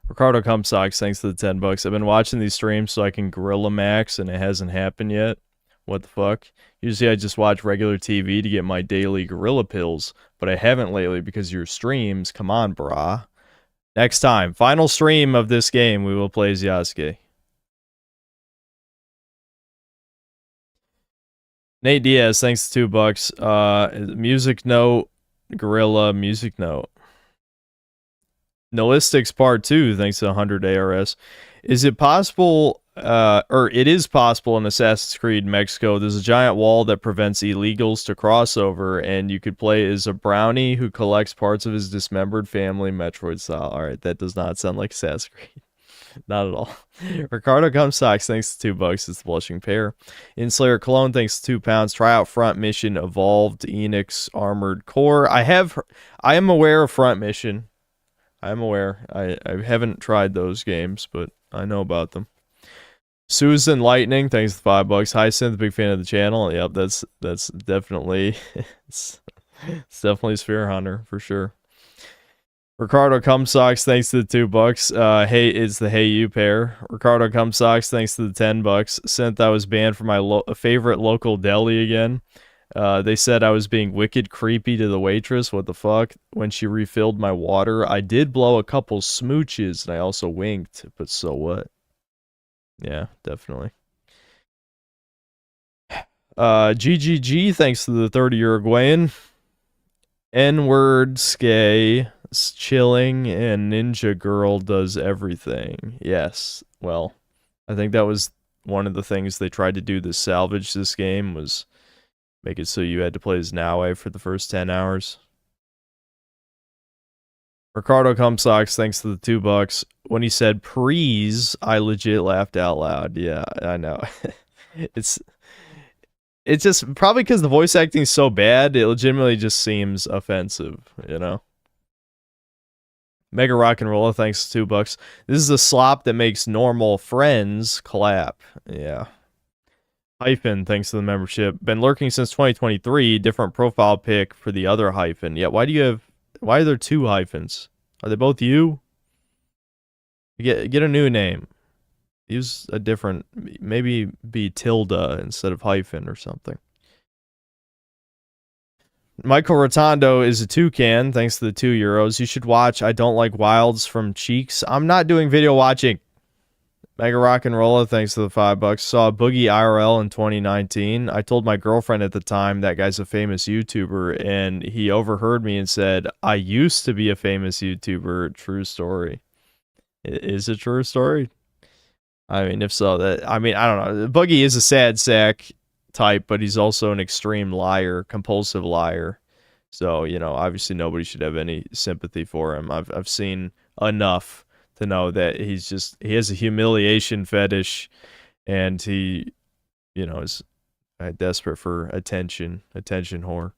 S8: Ricardo Comstocks, thanks to the $10. I've been watching these streams so I can Gorilla Max, and it hasn't happened yet. What the fuck? Usually I just watch regular TV to get my daily Gorilla pills, but I haven't lately because of your streams. Come on, brah. Next time, final stream of this game, we will play as Yasuke. Nate Diaz, thanks to $2. Music note, Gorilla, music note. Nolistics Part 2, thanks to 100 ARS. Is it possible, or it is possible in Assassin's Creed Mexico, there's a giant wall that prevents illegals to cross over, and you could play as a brownie who collects parts of his dismembered family, Metroid style. Alright, that does not sound like Assassin's Creed. Not at all. Ricardo Comstocks, thanks to $2. It's the Blushing Pair. Inslayer Cologne, thanks to £2. Try out Front Mission Evolved Enix Armored Core. I am aware of Front Mission. I'm aware. I haven't tried those games, but I know about them. Susan Lightning, thanks to $5. Hyacinth, big fan of the channel. Yep, that's definitely it's definitely Sphere Hunter for sure. Ricardo Comstocks, thanks to the $2. Hey, it's the Hey You pair. Ricardo Comstocks, thanks to the $10. Synth, I was banned from my favorite local deli again. They said I was being wicked creepy to the waitress. What the fuck? When she refilled my water, I did blow a couple smooches, and I also winked. But so what? Yeah, definitely. GGG, thanks to the 30 Uruguayan. N-word, skay, chilling, and Ninja Girl does everything. Yes, well, I think that was one of the things they tried to do to salvage this game was make it so you had to play as Naue for the first 10 hours. Ricardo Comstocks, thanks to the $2. When he said prees, I legit laughed out loud. Yeah, I know. It's just probably because the voice acting is so bad, it legitimately just seems offensive, you know? Mega Rock and Rolla, thanks to $2. This is a slop that makes normal friends clap. Yeah. Hyphen, thanks to the membership. Been lurking since 2023. Different profile pic for the other hyphen. Yeah, why are there two hyphens? Are they both you? Get a new name. Use a different, maybe be tilde instead of hyphen or something. Michael Rotondo is a toucan, thanks to the €2. You should watch I Don't Like Wilds from Cheeks. I'm not doing video watching. Mega Rock and Rolla, thanks to the $5. Saw Boogie IRL in 2019. I told my girlfriend at the time that guy's a famous YouTuber, and he overheard me and said, I used to be a famous YouTuber. True story. Is it true story? I mean, if so, I don't know. Boogie is a sad sack type, but he's also an extreme liar, compulsive liar. So, you know, obviously nobody should have any sympathy for him. I've seen enough to know that he has a humiliation fetish, and he, you know, is desperate for attention whore.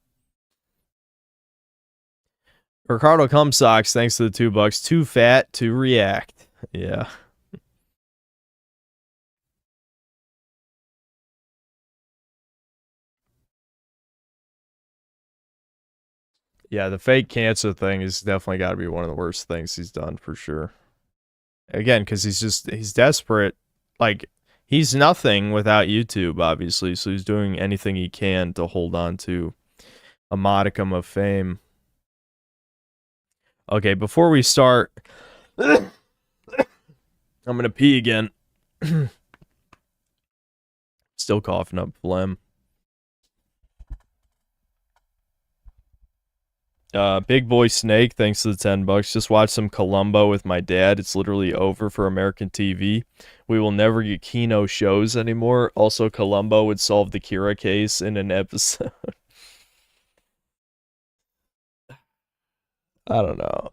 S8: Ricardo Comstocks, thanks to the $2. Too fat to react. Yeah. Yeah, the fake cancer thing is definitely got to be one of the worst things he's done for sure. Again, because he's desperate. Like, he's nothing without YouTube, obviously, so he's doing anything he can to hold on to a modicum of fame. Okay, before we start, I'm gonna pee again. Still coughing up phlegm. Big Boy Snake, thanks to the $10. Just watched some Columbo with my dad. It's literally over for American TV. We will never get Kino shows anymore. Also, Columbo would solve the Kira case in an episode. I don't know.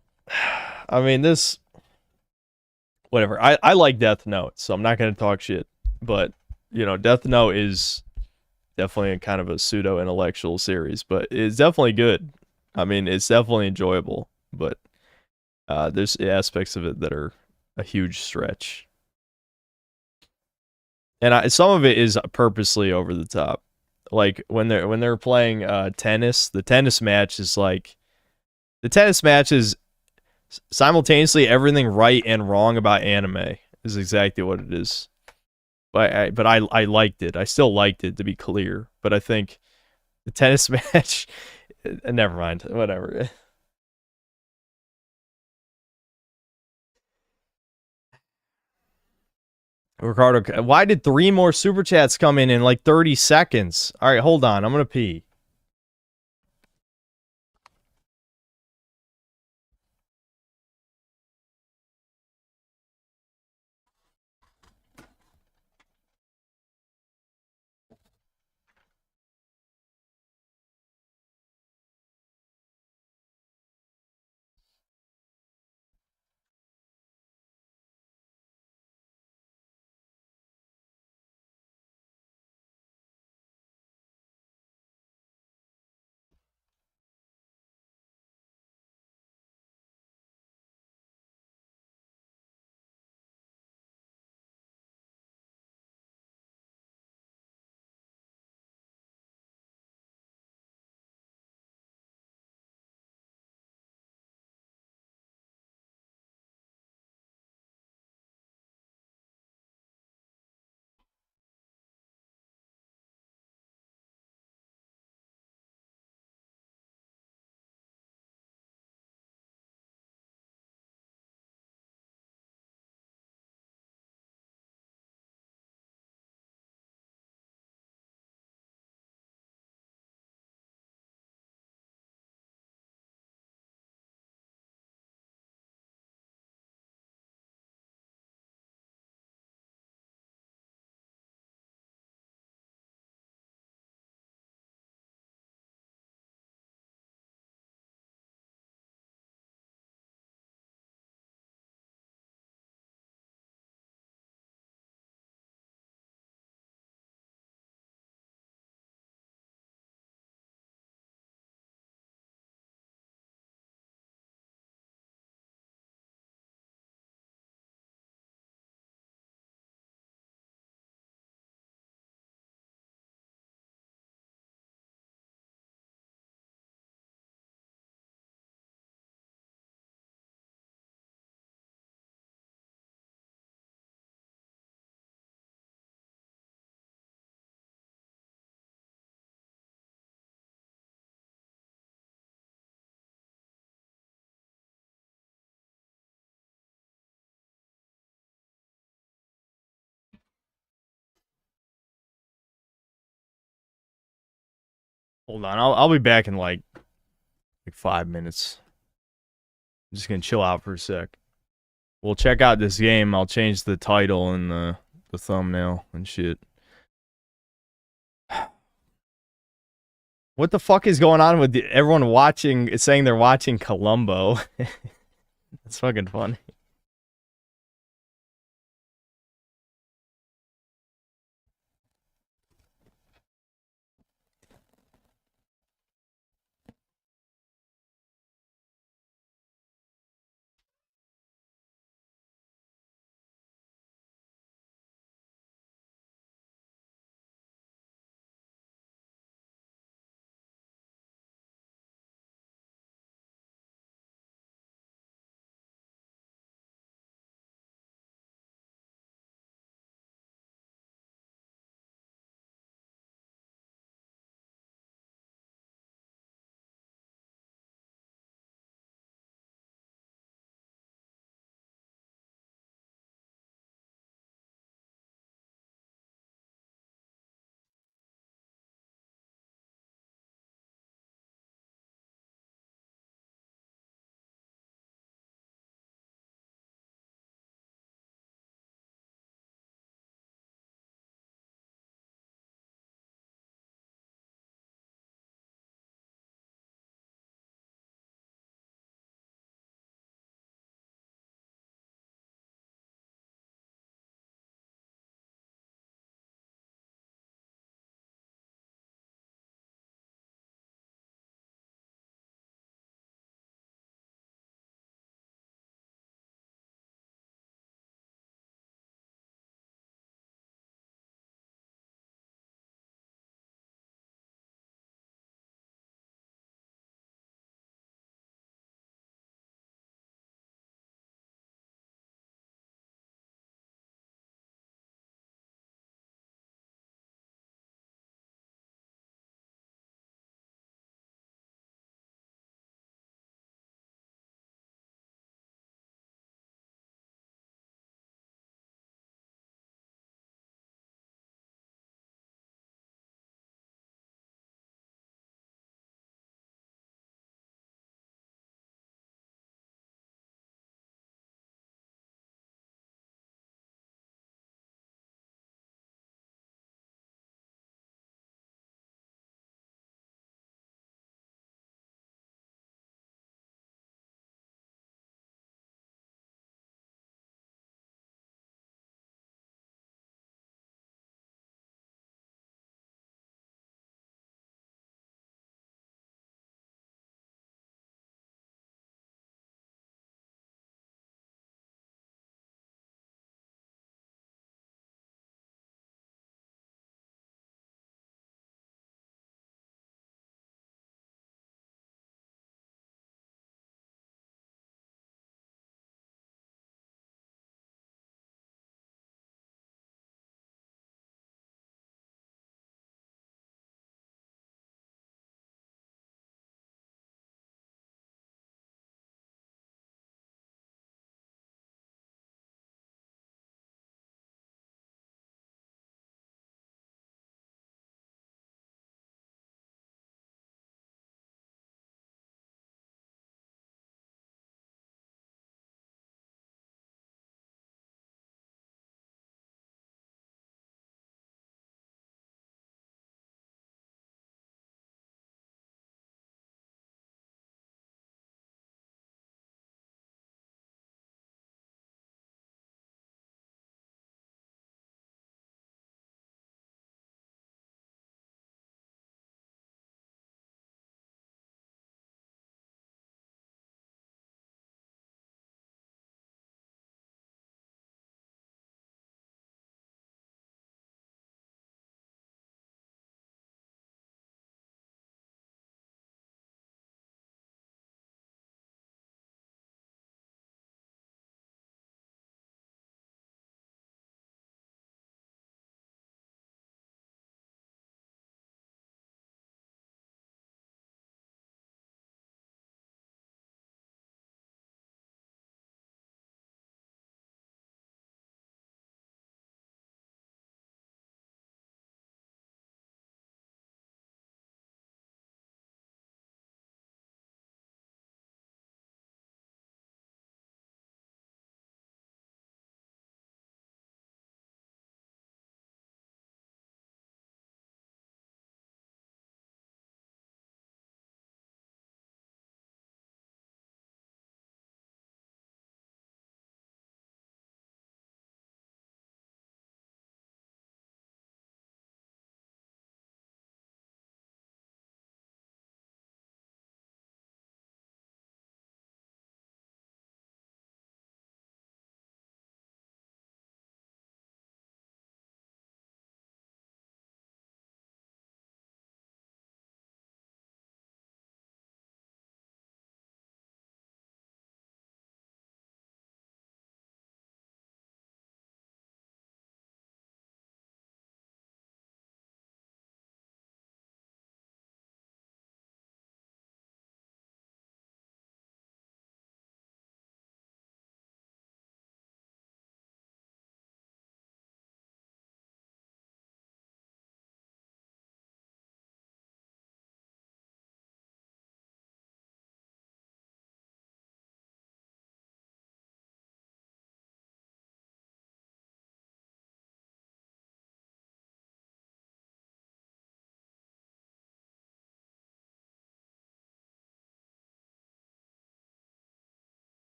S8: I mean, this... Whatever. I like Death Note, so I'm not going to talk shit. But, you know, Death Note is definitely a kind of a pseudo-intellectual series, but it's definitely good. I mean, it's definitely enjoyable, but there's aspects of it that are a huge stretch. And some of it is purposely over the top. Like when they're playing tennis, the tennis match is simultaneously everything right and wrong about anime is exactly what it is. But I liked it. I still liked it, to be clear. But I think the tennis match, never mind. Whatever. Ricardo, why did 3 more super chats come in like 30 seconds? All right, hold on. I'm gonna pee. Hold on, I'll be back in like 5 minutes. I'm just gonna chill out for a sec. We'll check out this game. I'll change the title and the thumbnail and shit. What the fuck is going on with everyone watching, saying they're watching Columbo? That's fucking funny.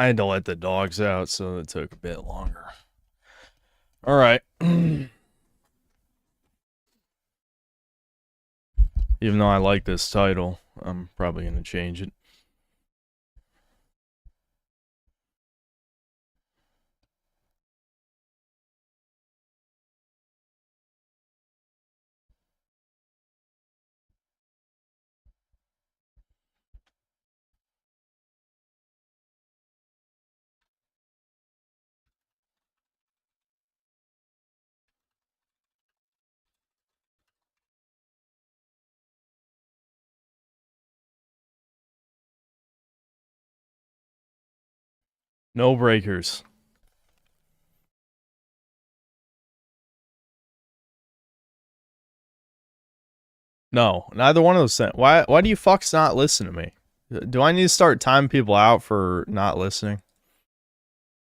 S1: I had to let the dogs out, so it took a bit longer. All right. Even though I like this title, I'm probably going to change it. No breakers. No, neither one of those things. Why do you fucks not listen to me? Do I need to start timing people out for not listening?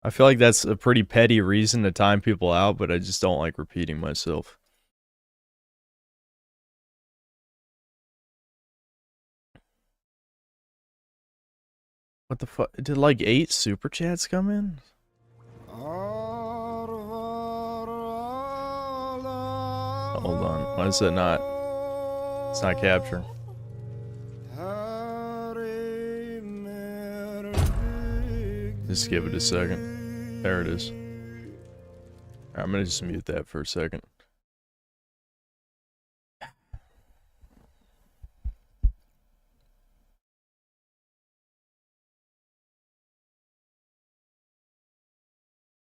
S1: I feel like that's a pretty petty reason to time people out, but I just don't like repeating myself. What the fuck? Did like 8 super chats come in? Hold on. Why is that not? It's not capturing. Just give it a second. There it is. I'm gonna just mute that for a second.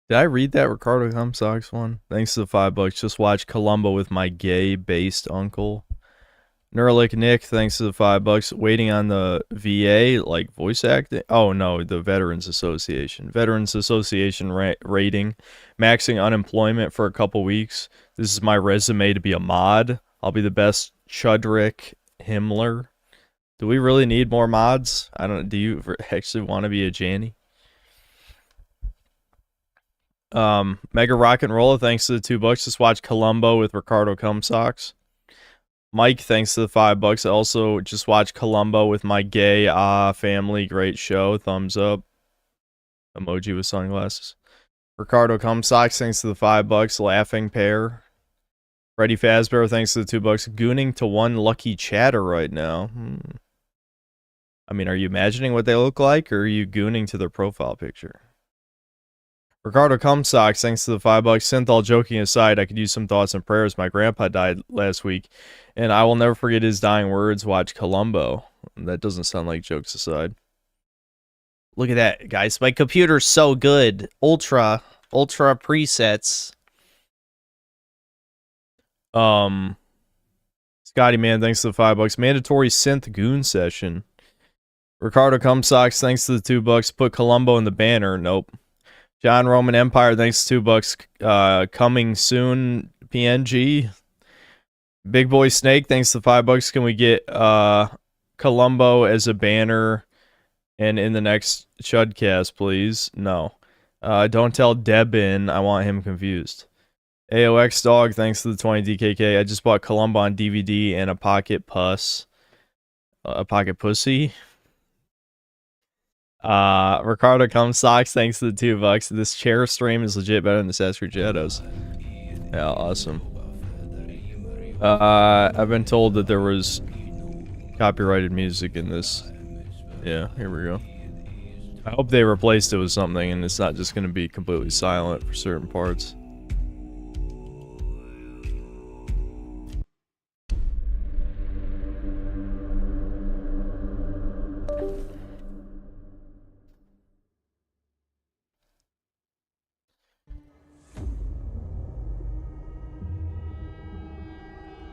S1: Did I read that Ricardo Comstocks one? Thanks to the $5. Just watch Columbo with my gay-based uncle. Neuralic Nick, thanks to the $5. Waiting on the VA, like voice acting. Oh no, the Veterans Association. Veterans Association rating. Maxing unemployment for a couple weeks. This is my resume to be a mod. I'll be the best Chudrick Himmler. Do we really need more mods? I don't. Do you actually want to be a Janny? Mega Rock and Roller, thanks to the $2. Just watch Columbo with Ricardo Comstocks. Mike, thanks to the $5. Also, just watch Columbo with my gay family. Great show. Thumbs up. Emoji with sunglasses. Ricardo Comstocks, thanks to the $5. Laughing Pair. Freddy Fazbear, thanks to the $2. Gooning to one lucky chatter right now. I mean, are you imagining what they look like, or are you gooning to their profile picture? Ricardo Comstocks, thanks to the $5. Synth, all joking aside, I could use some thoughts and prayers. My grandpa died last week, and I will never forget his dying words. Watch Columbo. That doesn't sound like jokes aside.
S5: Look at that, guys. My computer's so good. Ultra presets.
S1: Scotty Man, thanks to the $5. Mandatory synth goon session. Ricardo Comstocks, thanks to the $2. Put Columbo in the banner. Nope. John Roman Empire, thanks to $2. Coming soon, PNG. Big Boy Snake, thanks to the $5. Can we get Columbo as a banner and in the next Chudcast, please? No. Don't tell Debin, I want him confused. AOX Dog, thanks to the 20 DKK. I just bought Columbo on DVD and a pocket puss. A pocket pussy. Ricardo Comstocks, thanks to the $2. This chair stream is legit better than the Assassin's Creed Shadows. Yeah, awesome. I've been told that there was copyrighted music in this. Yeah, here we go. I hope they replaced it with something and it's not just going to be completely silent for certain parts.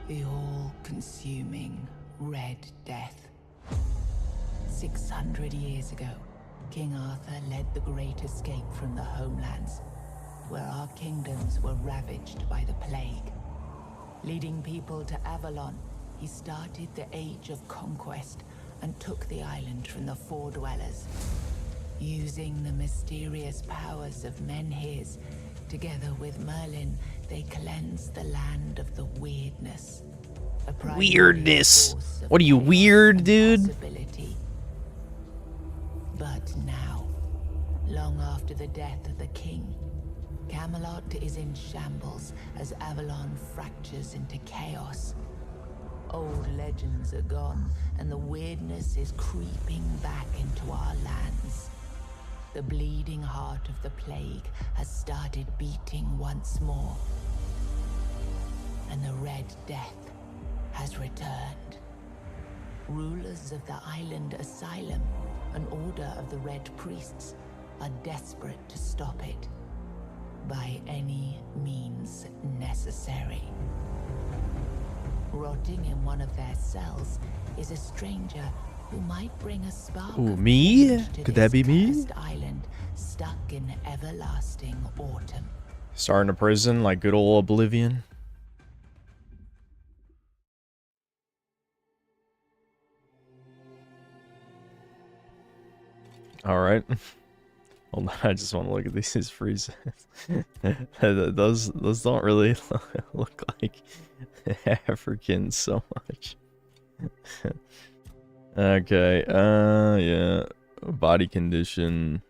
S13: The all-consuming Red Death. 600 years ago, King Arthur led the Great Escape from the homelands, where our kingdoms were ravaged by the plague. Leading people to Avalon, he started the Age of Conquest and took the island from the Four Dwellers. Using the mysterious powers of Menhirs, together with Merlin, they cleansed the land of the weirdness.
S5: Weirdness. What are you, weird, dude?
S13: But now, Long after the death of the king, Camelot is in shambles as Avalon fractures into chaos. Old legends are gone, and the weirdness is creeping back into our lands. The bleeding heart of the plague has started beating once more, and the Red Death has returned. Rulers of the island asylum, an order of the Red Priests, are desperate to stop it by any means necessary. Rotting in one of their cells is a stranger who might bring a spark
S8: Ooh,
S13: of
S8: me?
S13: change to
S8: Could
S13: this
S8: that be me?
S13: cursed island stuck in everlasting autumn.
S8: Starting a prison like good old Oblivion. Alright. Hold on, I just want to look at these freezes. those don't really look like Africans so much. Okay, yeah. Body condition.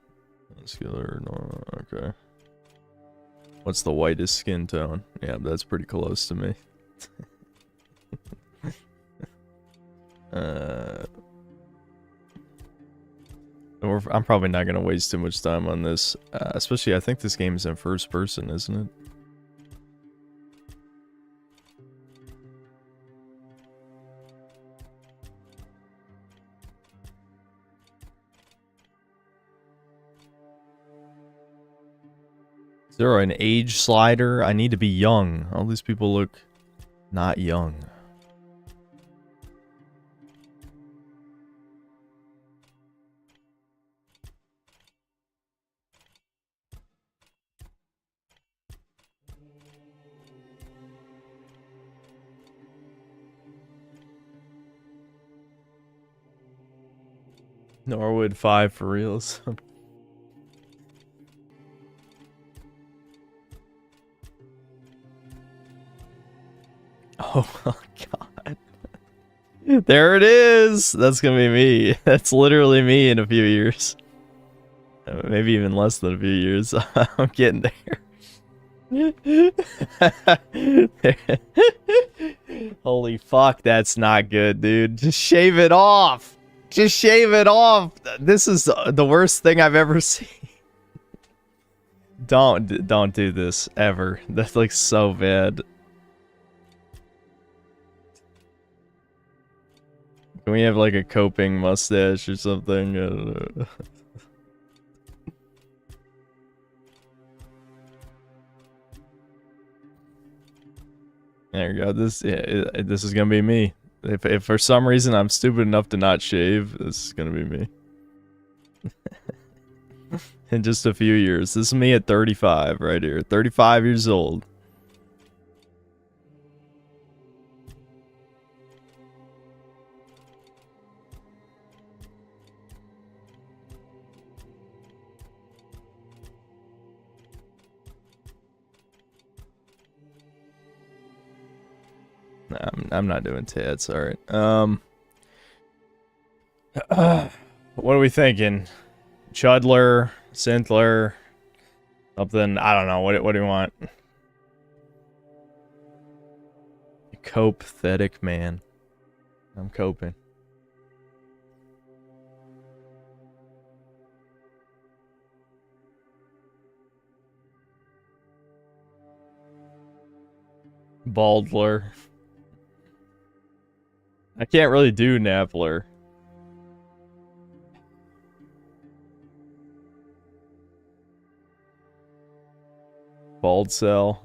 S8: Muscular, no, okay. What's the whitest skin tone? Yeah, that's pretty close to me. I'm probably not going to waste too much time on this. Especially, I think this game is in first person, isn't it? Is there an age slider? I need to be young. All these people look not young. Norwood 5 for reals. Oh my god. There it is! That's gonna be me. That's literally me in a few years. Maybe even less than a few years. I'm getting there. Holy fuck, that's not good, dude. Just shave it off! Just shave it off! This is the worst thing I've ever seen. Don't do this, ever. That looks so bad. Can we have like a coping mustache or something? I don't know. There we go. This is gonna be me. If for some reason I'm stupid enough to not shave, this is gonna be me. In just a few years. This is me at 35 right here. 35 years old. Nah, I'm not doing tits. All right. What are we thinking? Chudler, Synthler, something. I don't know. What do you want? Copathetic man. I'm coping. Baldler. I can't really do Napler. Bald cell.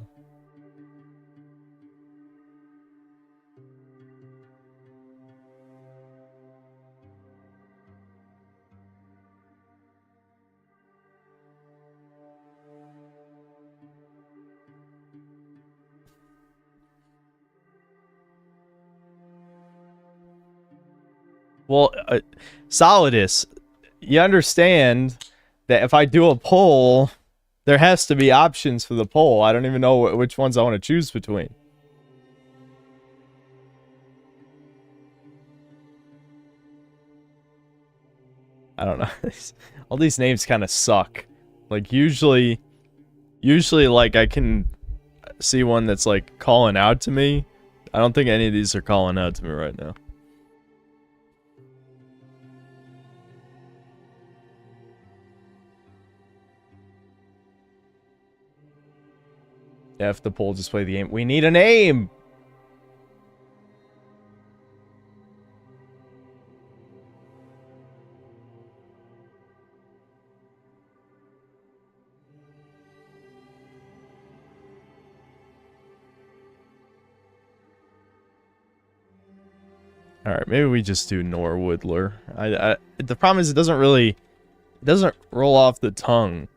S8: Well, Solidus, you understand that if I do a poll, there has to be options for the poll. I don't even know which ones I want to choose between. I don't know. All these names kind of suck. Like usually like I can see one that's like calling out to me. I don't think any of these are calling out to me right now. F the poll, just play the game. We need a name! Alright, maybe we just do Norwoodler. The problem is it doesn't roll off the tongue.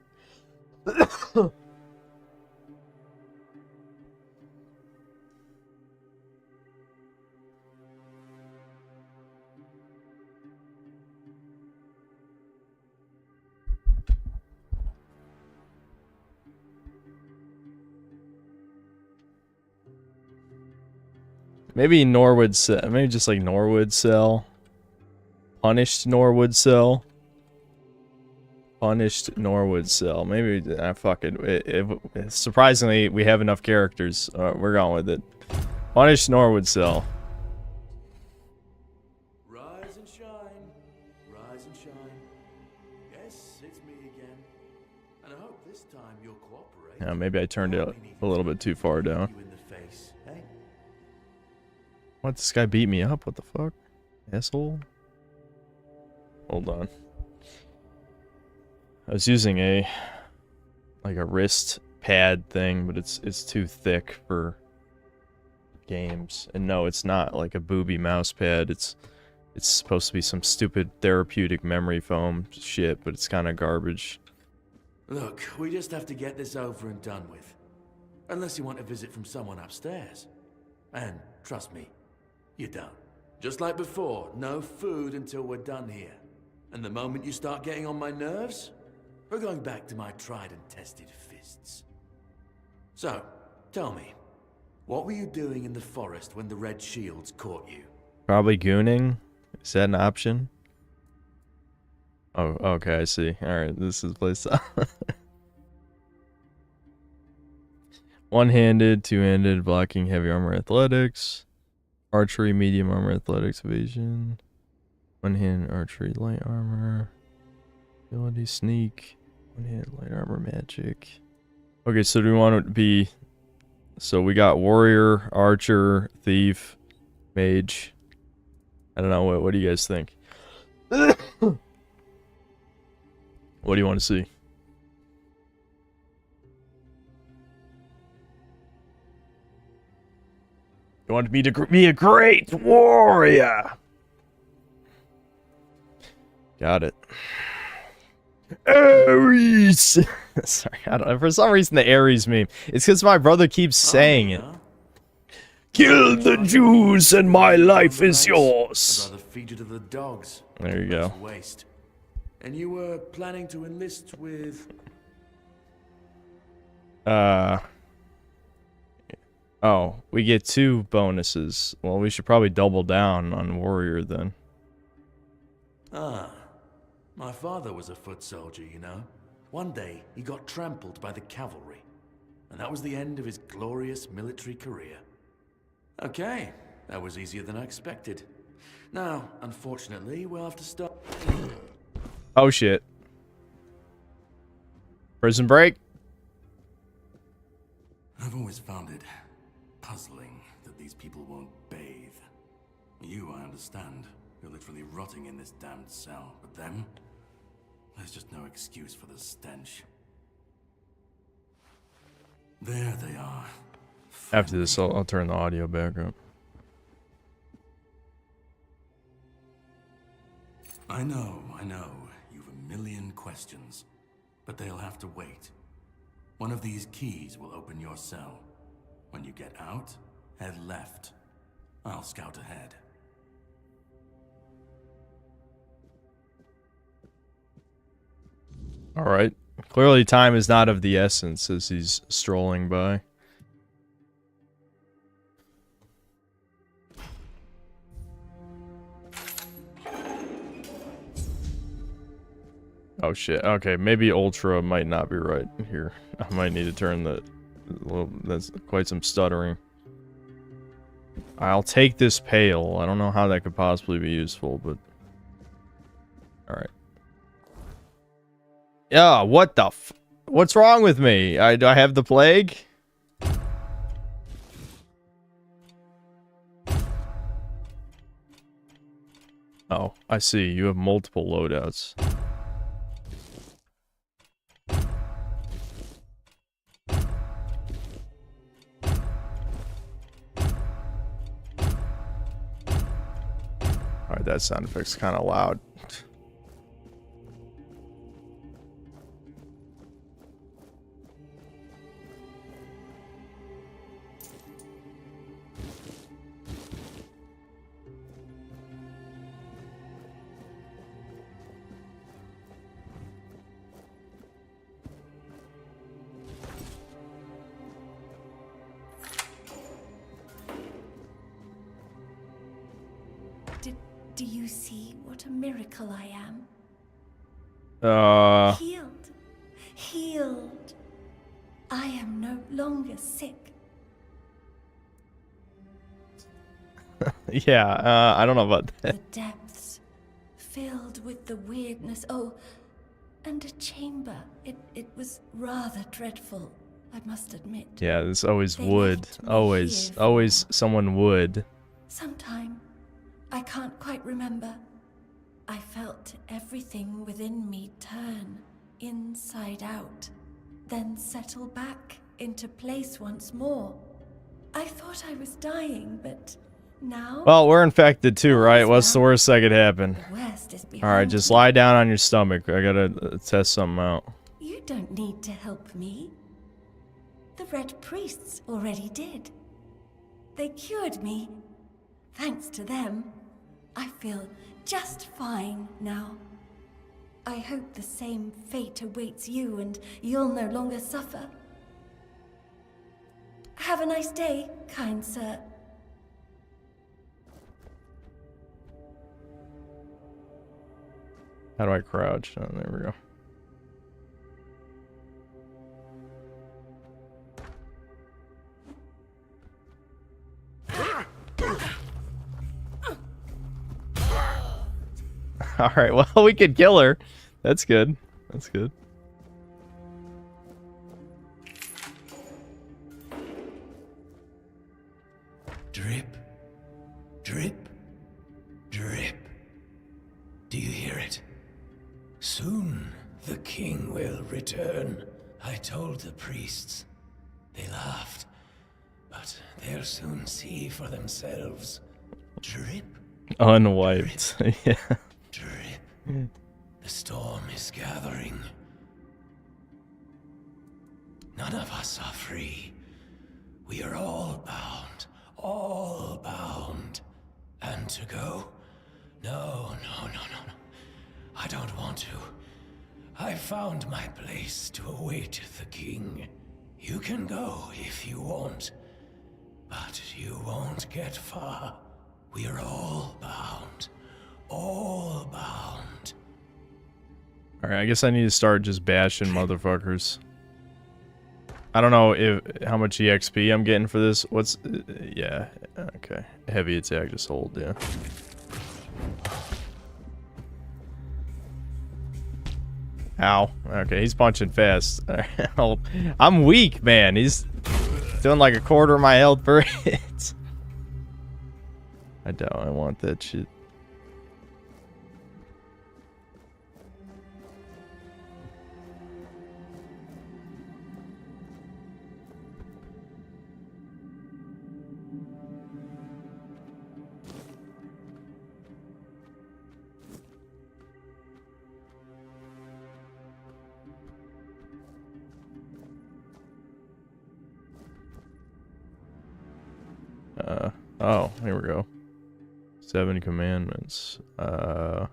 S8: Maybe Norwood Cell. Maybe just like Norwood Cell. Punished Norwood Cell. Punished Norwood Cell. Maybe fuck it. Surprisingly, we have enough characters. We're going with it. Punished Norwood Cell.
S11: Rise and shine. Rise and shine. Yes, it's me again. And I hope this time you'll cooperate.
S8: Yeah, maybe I turned it a little bit too far down. What, this guy beat me up? What the fuck? Asshole? Hold on. I was using a wrist pad thing, but it's too thick for games. And no, it's not like a booby mouse pad. It's supposed to be some stupid therapeutic memory foam shit, but it's kind of garbage.
S11: Look, we just have to get this over and done with. Unless you want a visit from someone upstairs. And trust me, you don't. Just like before, no food until we're done here. And the moment you start getting on my nerves, we're going back to my tried and tested fists. So, tell me, what were you doing in the forest when the Red Shields caught you?
S8: Probably gooning. Is that an option? Oh, okay, I see. Alright, this is the place. One-handed, two-handed, blocking, heavy armor, athletics. Archery, medium armor, athletics, evasion. One-hand, archery, light armor. Ability, sneak. One-hand, light armor, magic. Okay, so do we want to be... So we got warrior, archer, thief, mage. I don't know, what do you guys think? What do you want to see? You want me to be a great warrior? Got it. Ares! Sorry, I don't know. For some reason, the Ares meme. It's because my brother keeps saying it. Kill the Jews and my life is yours.
S11: I'd rather feed you to the dogs.
S8: There you go.
S11: Waste. And you were planning to enlist with...
S8: Oh, we get 2 bonuses. Well, we should probably double down on warrior then.
S11: Ah, my father was a foot soldier, you know. One day, he got trampled by the cavalry. And that was the end of his glorious military career. Okay, that was easier than I expected. Now, unfortunately, we'll have to stop...
S8: Oh shit. Prison break?
S11: I've always found it puzzling that these people won't bathe. You, I understand. You're literally rotting in this damned cell. But them? There's just no excuse for the stench. There they are.
S8: After this, I'll turn the audio back up.
S11: I know. You've a million questions. But they'll have to wait. One of these keys will open your cell. When you get out, head left. I'll scout ahead.
S8: Alright. Clearly time is not of the essence as he's strolling by. Oh shit. Okay, maybe Ultra might not be right here. I might need to turn the... Well, that's quite some stuttering. I'll take this pail. I don't know how that could possibly be useful, but... Alright. Yeah, what the f... What's wrong with me? Do I have the plague? Oh, I see. You have multiple loadouts. Alright, that sound effect's kind of loud.
S15: Do you see what a miracle I am? Healed. Healed. I am no longer sick.
S8: Yeah, I don't know about that.
S15: The depths, filled with the weirdness. Oh, and a chamber. It was rather dreadful, I must admit.
S8: Yeah, this always would. Always someone would.
S15: Sometime, I can't quite remember. I felt everything within me turn inside out, then settle back into place once more. I thought I was dying, but now...
S8: Well, we're infected too, right? What's the worst that could happen?
S15: Worst is behind
S8: Alright, just lie down on your stomach. I gotta test something out.
S15: You don't need to help me. The Red Priests already did. They cured me. Thanks to them, I feel just fine now. I hope the same fate awaits you and you'll no longer suffer. Have a nice day, kind sir.
S8: How do I crouch? Oh, there we go. Alright, well, we could kill her. That's good. That's good.
S11: Drip, drip, drip. Do you hear it? Soon the king will return. I told the priests. They laughed. But they'll soon see for themselves. Drip.
S8: Unwiped. Yeah.
S11: Drip. The storm is gathering. None of us are free. We are all bound. All bound. And to go? No. I don't want to. I found my place to await the king. You can go if you want. But you won't get far. We are all bound. All bound.
S8: Alright, I guess I need to start just bashing motherfuckers. I don't know how much EXP I'm getting for this. What's... yeah, okay. Heavy attack, just hold, yeah. Ow. Okay, he's punching fast. I'm weak, man. He's doing like a quarter of my health per hit. I don't want that shit. Oh, here we go. 7 commandments. Not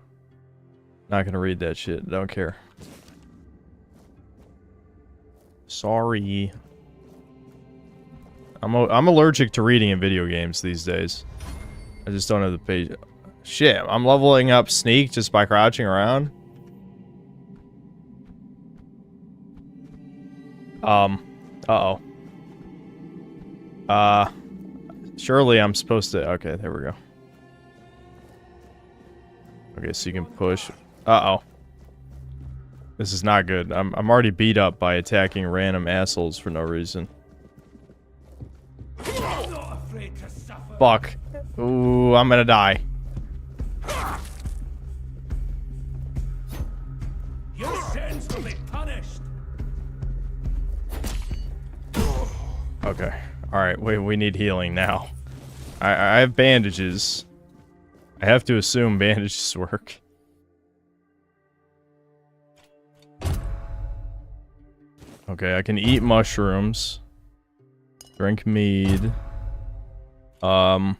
S8: gonna read that shit. Don't care. Sorry. I'm allergic to reading in video games these days. I just don't have the page. Shit, I'm leveling up sneak just by crouching around. Uh-oh. Surely I'm supposed to... Okay, there we go. Okay, so you can push... Uh-oh. This is not good. I'm already beat up by attacking random assholes for no reason. Fuck. Ooh, I'm gonna die.
S6: Your sins will be punished.
S8: Okay. Alright, we need healing now. I have bandages. I have to assume bandages work. Okay, I can eat mushrooms. Drink mead. I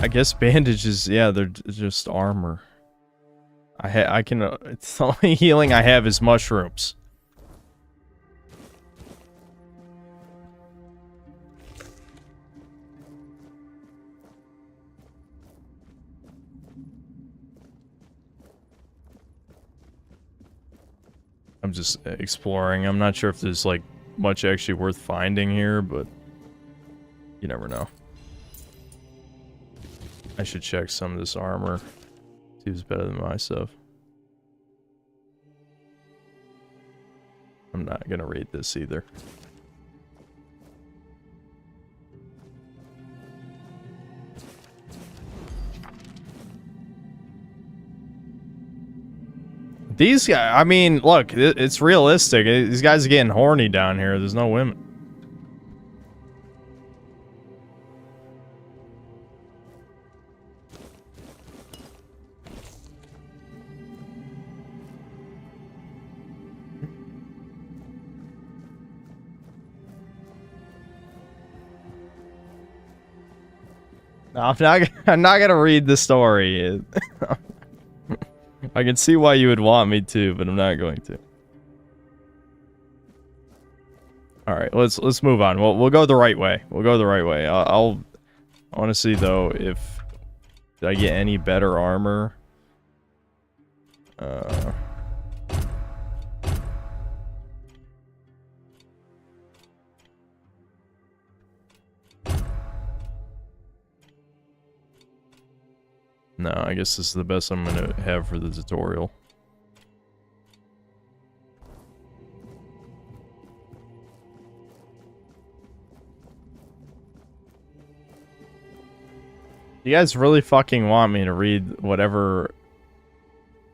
S8: guess bandages, yeah, they're just armor. I can, it's the only healing I have is mushrooms. I'm just exploring. I'm not sure if there's, like, much actually worth finding here, but you never know. I should check some of this armor. See if it's better than my stuff. I'm not gonna read this either. These guys, I mean, look, it's realistic. These guys are getting horny down here. There's no women. No, I'm not gonna read the story. I can see why you would want me to, but I'm not going to. All right, let's move on. We'll go the right way. We'll go the right way. I want to see though if did I get any better armor. No, I guess this is the best I'm gonna have for the tutorial. You guys really fucking want me to read whatever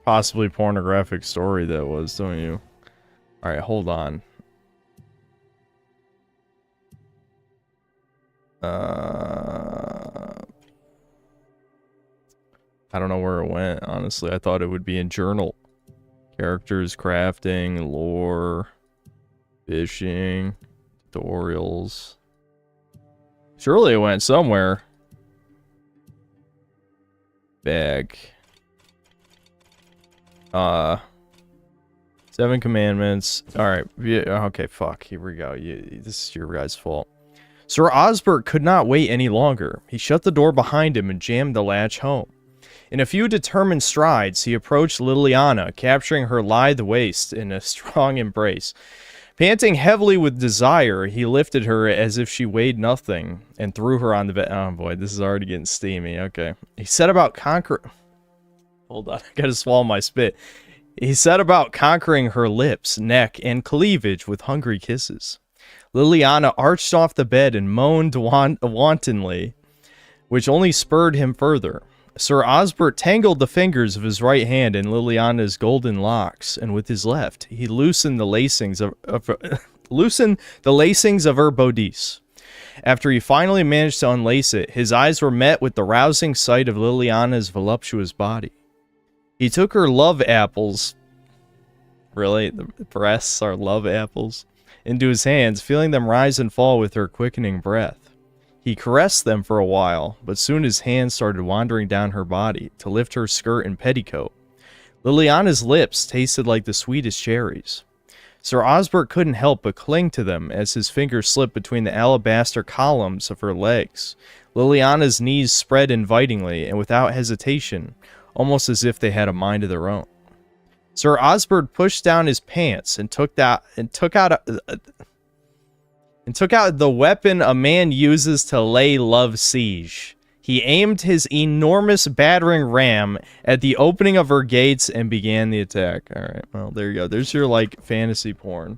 S8: possibly pornographic story that was, don't you? Alright, hold on. I don't know where it went, honestly. I thought it would be in journal. Characters, crafting, lore, fishing, tutorials. Surely it went somewhere. Bag. 7 commandments. Alright, okay, fuck. Here we go. This is your guys' fault. Sir Osbert could not wait any longer. He shut the door behind him and jammed the latch home. In a few determined strides, he approached Liliana, capturing her lithe waist in a strong embrace. Panting heavily with desire, he lifted her as if she weighed nothing and threw her on the bed. Oh boy, this is already getting steamy. Okay. He set about Hold on, I gotta swallow my spit. He set about conquering her lips, neck, and cleavage with hungry kisses. Liliana arched off the bed and moaned wantonly, which only spurred him further. Sir Osbert tangled the fingers of his right hand in Liliana's golden locks, and with his left, he loosened the lacings of her bodice. After he finally managed to unlace it, his eyes were met with the rousing sight of Liliana's voluptuous body. He took her love apples, really, the breasts are love apples, into his hands, feeling them rise and fall with her quickening breath. He caressed them for a while, but soon his hands started wandering down her body to lift her skirt and petticoat. Liliana's lips tasted like the sweetest cherries. Sir Osbert couldn't help but cling to them as his fingers slipped between the alabaster columns of her legs. Liliana's knees spread invitingly and without hesitation, almost as if they had a mind of their own. Sir Osbert pushed down his pants and took out the weapon a man uses to lay love siege. He aimed his enormous battering ram at the opening of her gates and began the attack. All right, well, there you go. There's your like fantasy porn.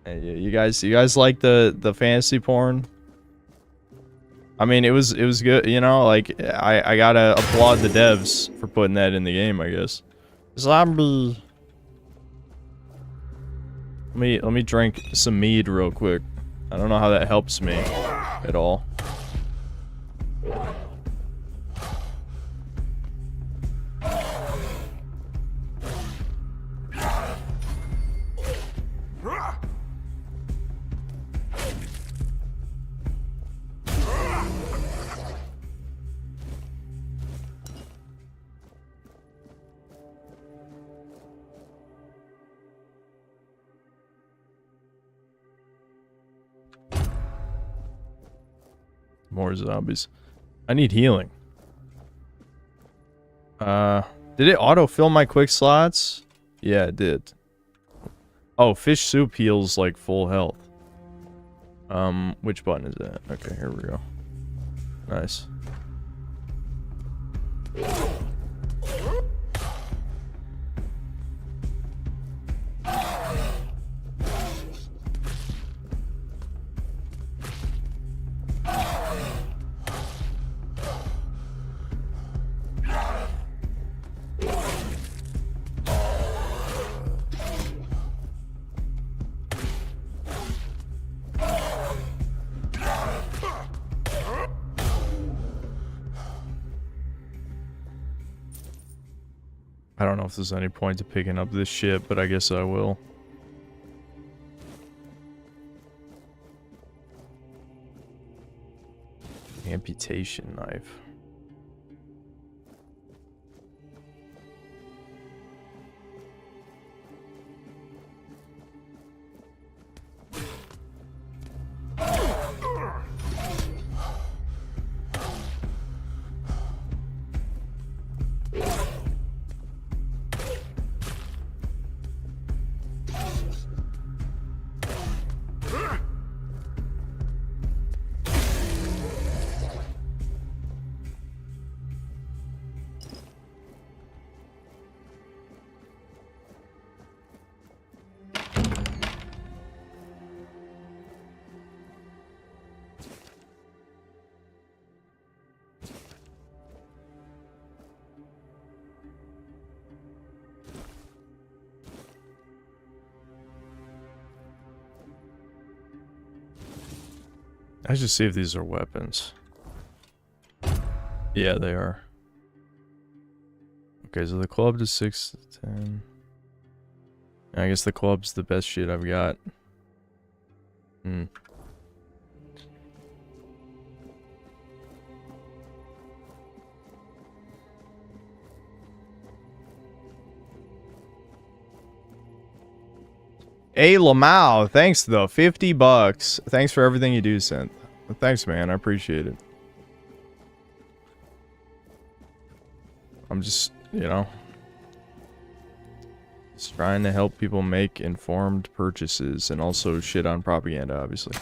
S8: Hey, you guys like the fantasy porn? I mean, it was good, you know. Like I gotta applaud the devs for putting that in the game, I guess. Zombie. Let me drink some mead real quick. I don't know how that helps me at all. More zombies. I need healing. Did it autofill my quick slots? Yeah, it did. Oh, fish soup heals like full health. Which button is that? Okay, here we go. Nice. I don't know if there's any point to picking up this shit, but I guess I will. Amputation knife. I should see if these are weapons. Yeah, they are. Okay, so the club is 6 to 10. I guess the club's the best shit I've got. Hey, Lamau, thanks though. 50 bucks. Thanks for everything you do, Synth. Thanks, man. I appreciate it. I'm just, you know, just trying to help people make informed purchases and also shit on propaganda, obviously.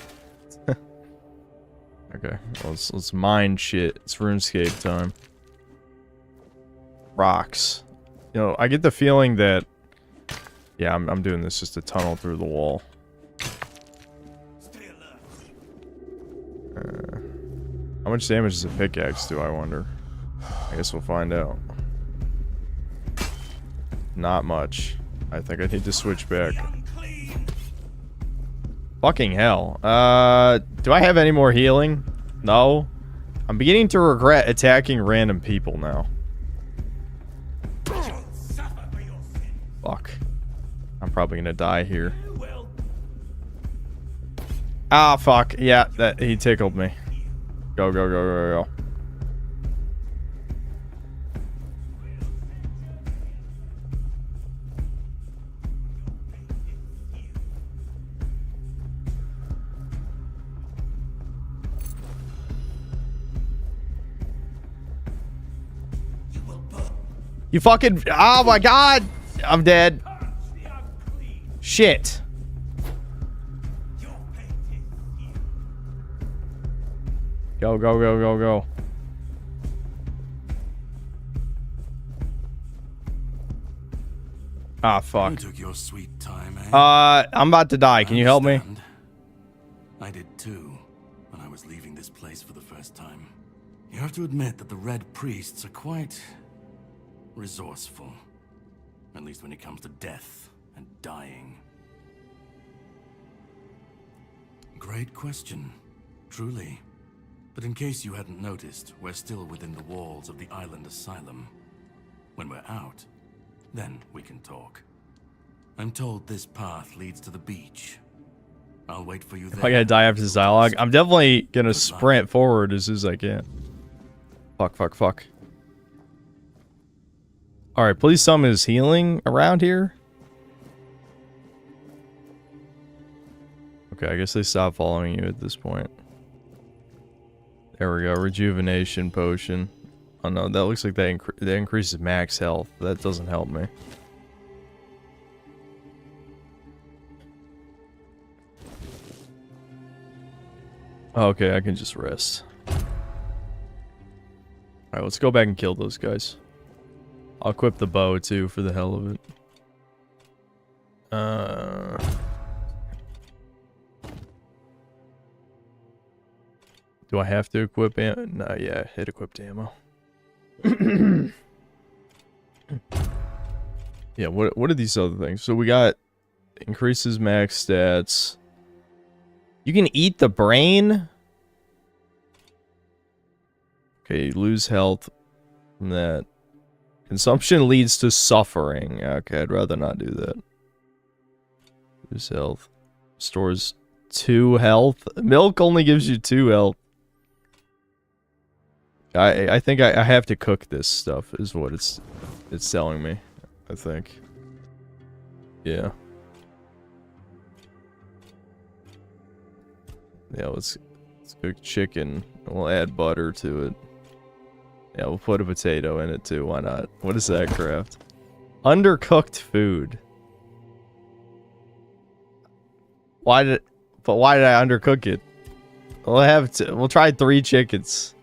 S8: Okay, well, let's mine shit. It's RuneScape time. Rocks. You know, I get the feeling that, yeah, I'm doing this just to tunnel through the wall. How much damage does a pickaxe do, I wonder? I guess we'll find out. Not much. I think I need to switch back. Fucking hell. Do I have any more healing? No. I'm beginning to regret attacking random people now. Fuck. I'm probably gonna die here. Ah, fuck. Yeah, that he tickled me. Go, go, go, go, go. You fucking... Oh my god! I'm dead. Shit. Go, go, go, go, go. Ah, fuck.
S11: You took your sweet time, eh?
S8: I'm about to die. Can you help me?
S11: I did too, when I was leaving this place for the first time. You have to admit that the Red Priests are quite resourceful. At least when it comes to death and dying. Great question, truly. But in case you hadn't noticed, we're still within the walls of the island asylum. When we're out, then we can talk. I'm told this path leads to the beach. I'll wait for you there.
S8: If I gotta die after this dialogue, I'm definitely gonna sprint forward as soon as I can. Fuck, fuck, fuck. Alright, please summon his healing around here. Okay, I guess they stopped following you at this point. There we go, rejuvenation potion. Oh no, that looks like that increases max health. That doesn't help me. Okay, I can just rest. Alright, let's go back and kill those guys. I'll equip the bow too for the hell of it. Do I have to equip ammo? No, yeah, hit equipped ammo. Yeah, what are these other things? So we got increases max stats. You can eat the brain? Okay, you lose health from that. Consumption leads to suffering. Okay, I'd rather not do that. Lose health. Stores 2 health. Milk only gives you 2 health. I think I have to cook this stuff is what it's telling me. I think. Yeah. Yeah, let's cook chicken. We'll add butter to it. Yeah, we'll put a potato in it too. Why not? What is that craft? Undercooked food. Why did I undercook it? We'll try 3 chickens.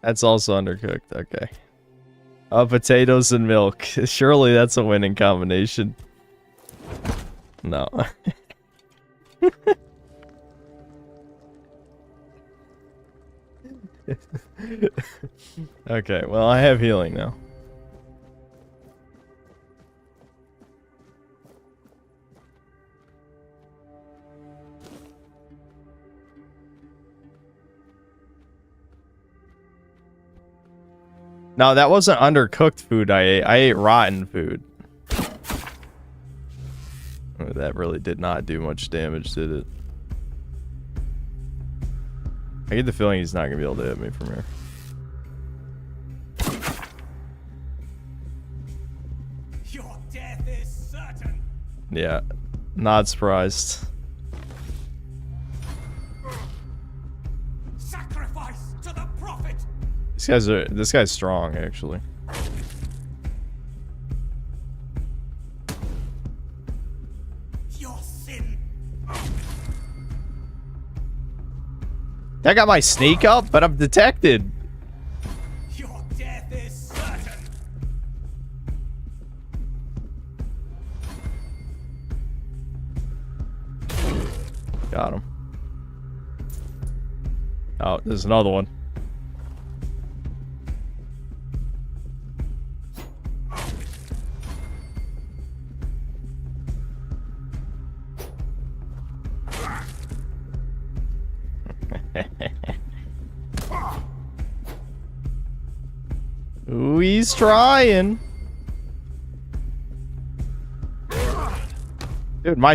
S8: That's also undercooked. Okay. Potatoes and milk. Surely that's a winning combination. No. Okay, well, I have healing now. No, that wasn't undercooked food I ate. I ate rotten food. Oh, that really did not do much damage, did it? I get the feeling he's not going to be able to hit me from here.
S6: Your death is certain.
S8: Yeah, not surprised.
S6: Sacrifice to the prophet.
S8: This guy's strong, actually.
S6: Your sin.
S8: I got my sneak up, but I'm detected.
S6: Your death is certain.
S8: Got him. Oh, there's another one. Ooh, he's trying. Dude, I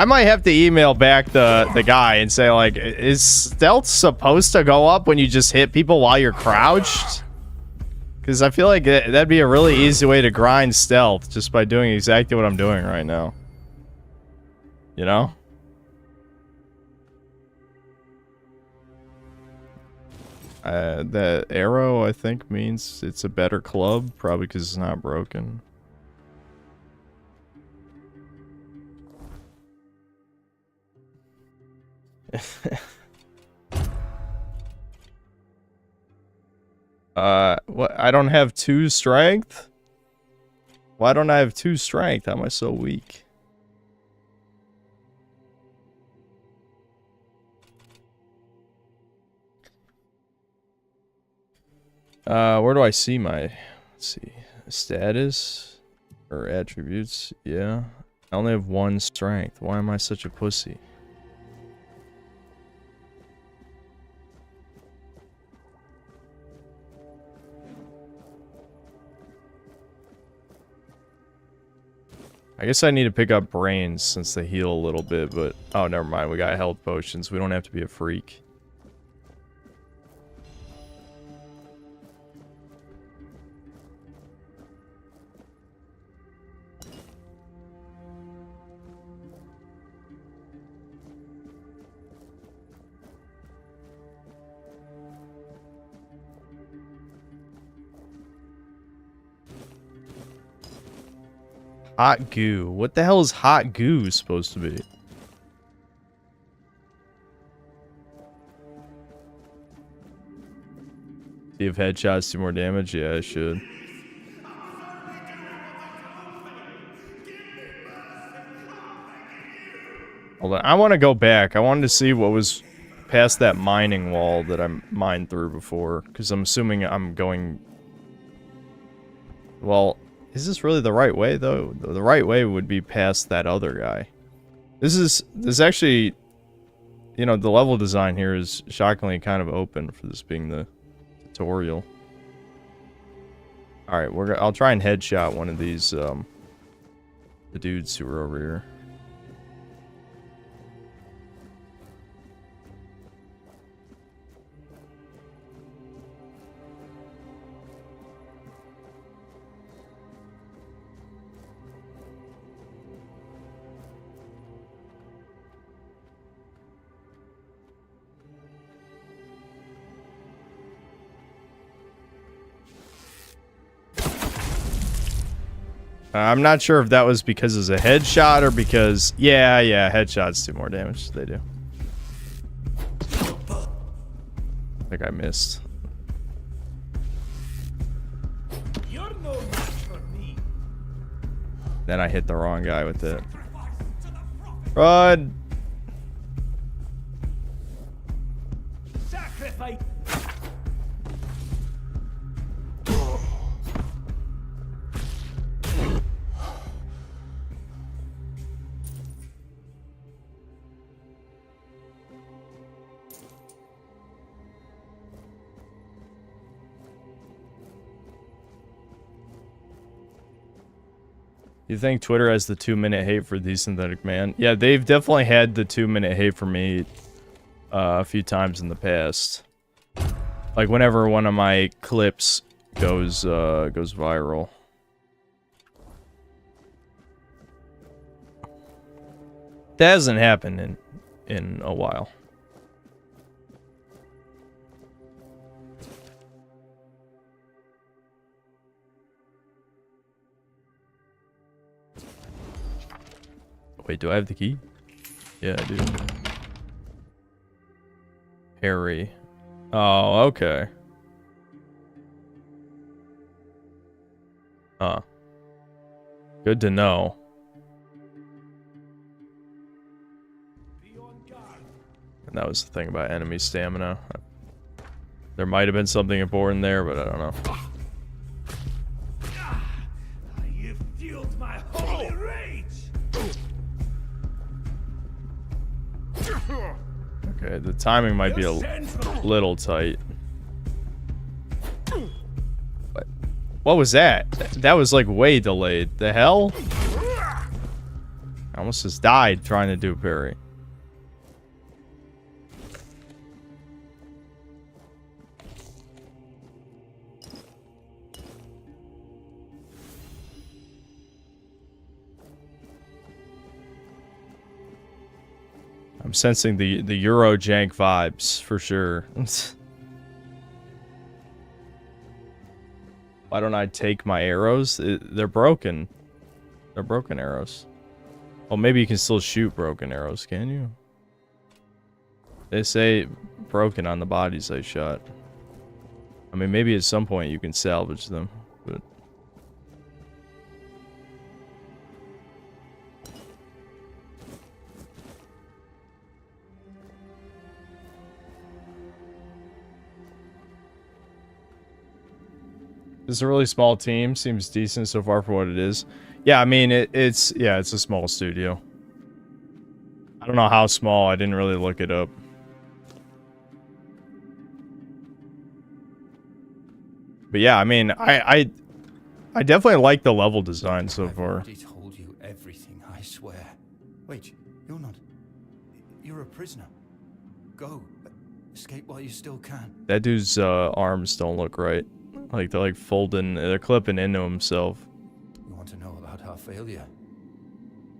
S8: might have to email back the guy and say, like, is stealth supposed to go up when you just hit people while you're crouched? Because I feel like that'd be a really easy way to grind stealth just by doing exactly what I'm doing right now. You know? The arrow, I think, means it's a better club, probably because it's not broken. What? I don't have 2 strength? Why don't I have 2 strength? How am I so weak? Where do I see my, let's see, status or attributes? Yeah, I only have 1 strength. Why am I such a pussy? I guess I need to pick up brains since they heal a little bit, but oh, never mind. We got health potions. We don't have to be a freak. Hot goo. What the hell is hot goo supposed to be? See if headshots do more damage? Yeah, I should. Hold on. I want to go back. I wanted to see what was past that mining wall that I mined through before. Because I'm assuming I'm going... Well... Is this really the right way, though? The right way would be past that other guy. This is actually, you know, the level design here is shockingly kind of open for this being the tutorial. All right, I'll try and headshot one of these, the dudes who are over here. I'm not sure if that was because it's a headshot or because... Yeah, headshots do more damage. They do. I think I missed.
S6: You're no match for me.
S8: Then I hit the wrong guy with it. Run!
S6: Sacrifice.
S8: You think Twitter has the 2-minute hate for the synthetic man? Yeah, they've definitely had the 2-minute hate for me a few times in the past. Like whenever one of my clips goes viral. That hasn't happened in a while. Wait, do I have the key? Yeah, I do. Harry. Oh, okay. Huh. Good to know. And that was the thing about enemy stamina. There might have been something important there, but I don't know.
S6: You've fueled my holy rage.
S8: Okay, the timing might be a little tight. What was that? That was like way delayed. The hell? I almost just died trying to do parry. I'm sensing the Euro jank vibes for sure. Why don't I take my arrows? They're broken. They're broken arrows. Oh, maybe you can still shoot broken arrows, can you? They say broken on the bodies I shot. I mean, maybe at some point you can salvage them, but... This is a really small team. Seems decent so far for what it is. Yeah, I mean, it's a small studio. I don't know how small. I didn't really look it up. But yeah, I mean, I definitely like the level design so far.
S14: I told you everything, I swear. Wait, you're not... You're a prisoner. Go. Escape while you still can.
S8: That dude's arms don't look right. Like, they're like folding, they're clipping into himself.
S14: You want to know about our failure?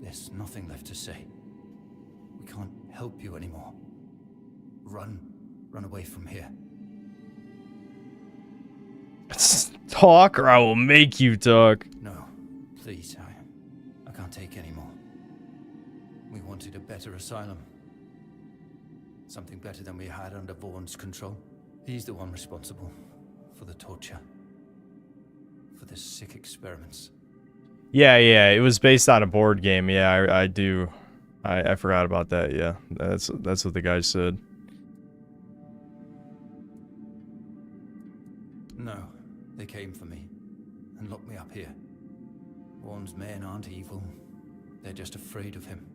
S14: There's nothing left to say. We can't help you anymore. Run. Run away from here.
S8: Talk or I will make you talk.
S14: No, please, I can't take any more. We wanted a better asylum. Something better than we had under Vaughn's control. He's the one responsible for the torture, for the sick experiments.
S8: Yeah, it was based on a board game. Yeah, I do. I forgot about that. Yeah, that's what the guy said.
S14: No, they came for me and locked me up here. Vaughn's men aren't evil. They're just afraid of him.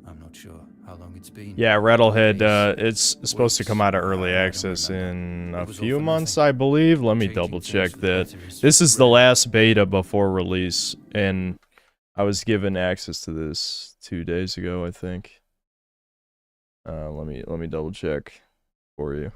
S14: I'm not sure how long it's been.
S8: Yeah, Rattlehead, it's supposed to come out of early access in a few months, I believe. Let me double check that. This is the last beta before release, and I was given access to this 2 days ago, I think. Let me double check for you.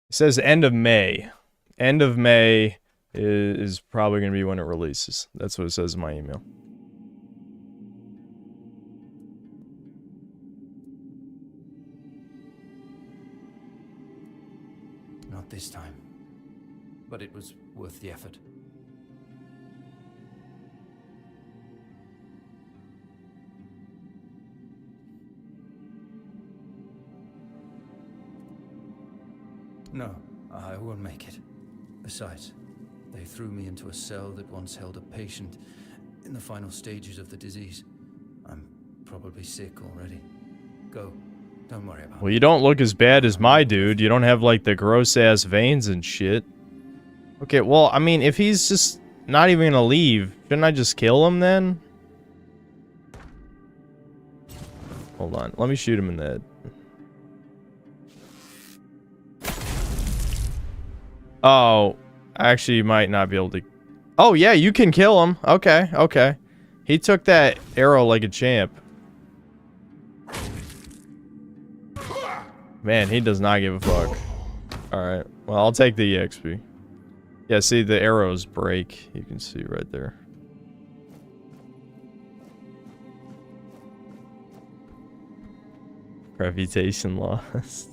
S8: It says end of May. End of May is probably going to be when it releases. That's what it says in my email.
S14: Not this time. But it was worth the effort. No, I won't make it. Besides, they threw me into a cell that once held a patient in the final stages of the disease. I'm probably sick already. Go. Don't worry about it.
S8: Well, you don't look as bad as my dude. You don't have, like, the gross-ass veins and shit. Okay, well, I mean, if he's just not even gonna leave, shouldn't I just kill him then? Hold on. Let me shoot him in the head. Oh, actually, you might not be able to... Oh, yeah, you can kill him. Okay, okay. He took that arrow like a champ. Man, he does not give a fuck. Alright, well, I'll take the EXP. Yeah, see, the arrows break. You can see right there. Reputation lost.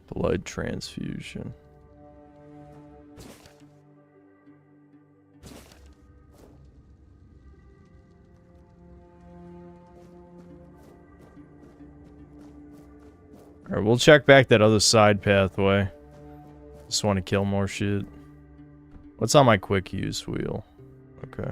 S8: Blood transfusion. Alright, we'll check back that other side pathway. Just want to kill more shit. What's on my quick use wheel? Okay.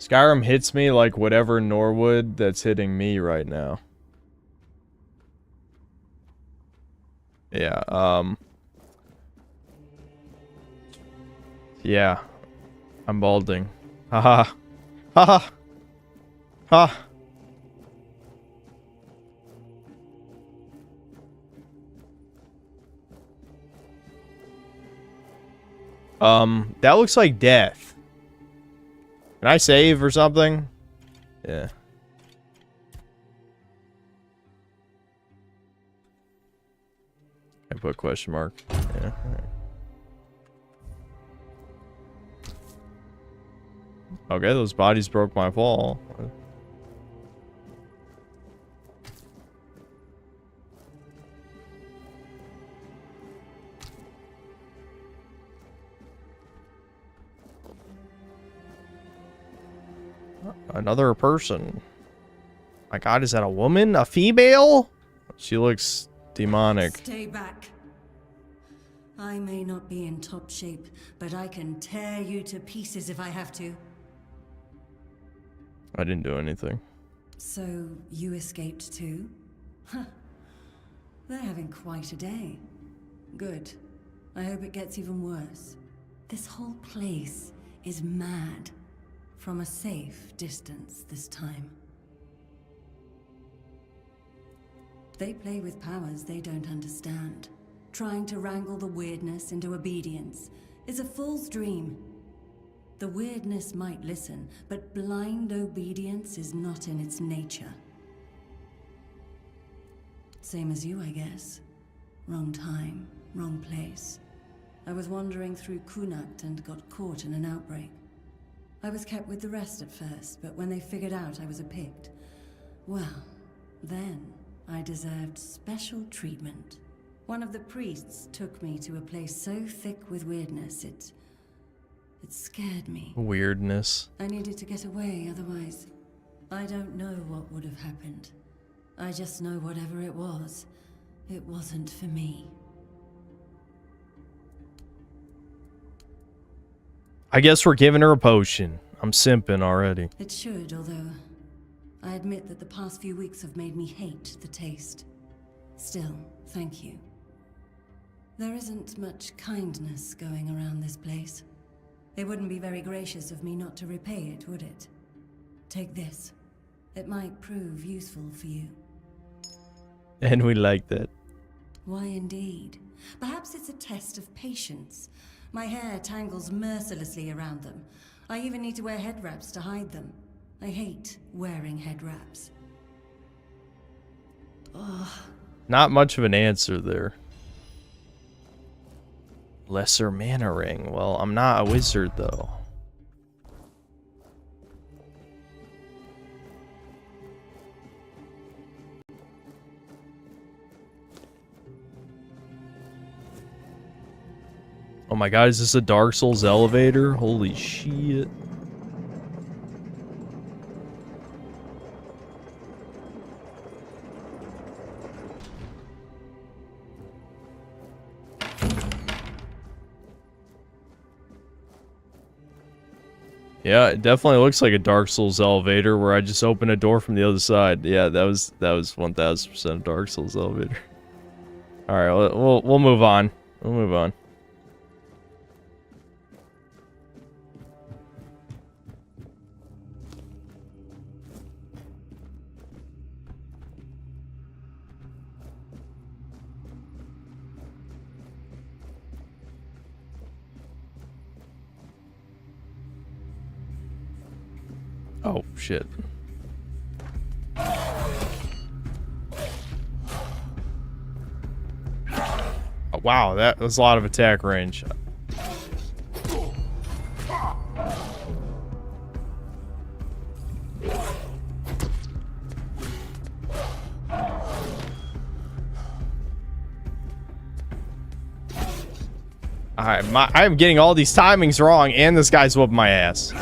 S8: Skyrim hits me like whatever Norwood that's hitting me right now. Yeah, yeah. I'm balding. Haha. Haha. Ha. That looks like death. Can I save or something? Yeah. I put question mark. Yeah. Okay, those bodies broke my fall. Another person. My god, is that a woman? A female? She looks demonic.
S15: Stay back. I may not be in top shape, but I can tear you to pieces if I have to.
S8: I didn't do anything.
S15: So, you escaped too? Huh. They're having quite a day. Good. I hope it gets even worse. This whole place is mad. From a safe distance this time. They play with powers they don't understand. Trying to wrangle the weirdness into obedience is a fool's dream. The weirdness might listen, but blind obedience is not in its nature. Same as you, I guess. Wrong time, wrong place. I was wandering through Kunakt and got caught in an outbreak. I was kept with the rest at first, but when they figured out I was a Pict, well, then I deserved special treatment. One of the priests took me to a place so thick with weirdness, it scared me.
S8: Weirdness.
S15: I needed to get away, otherwise, I don't know what would have happened. I just know whatever it wasn't for me.
S8: I guess we're giving her a potion. I'm simping already.
S15: It should, although I admit that the past few weeks have made me hate the taste. Still, thank you. There isn't much kindness going around this place. It wouldn't be very gracious of me not to repay it, would it? Take this. It might prove useful for you.
S8: And we like that.
S15: Why indeed? Perhaps it's a test of patience. My hair tangles mercilessly around them. I even need to wear head wraps to hide them. I hate wearing head wraps. Ugh.
S8: Not much of an answer there. Lesser mana ring. Well, I'm not a wizard though. Oh my god, is this a Dark Souls elevator? Holy shit. Yeah, it definitely looks like a Dark Souls elevator where I just open a door from the other side. Yeah, that was 1000% a Dark Souls elevator. All right, we'll move on. We'll move on. Oh, shit. Oh, wow, that was a lot of attack range. I'm getting all these timings wrong, and this guy's whooping my ass.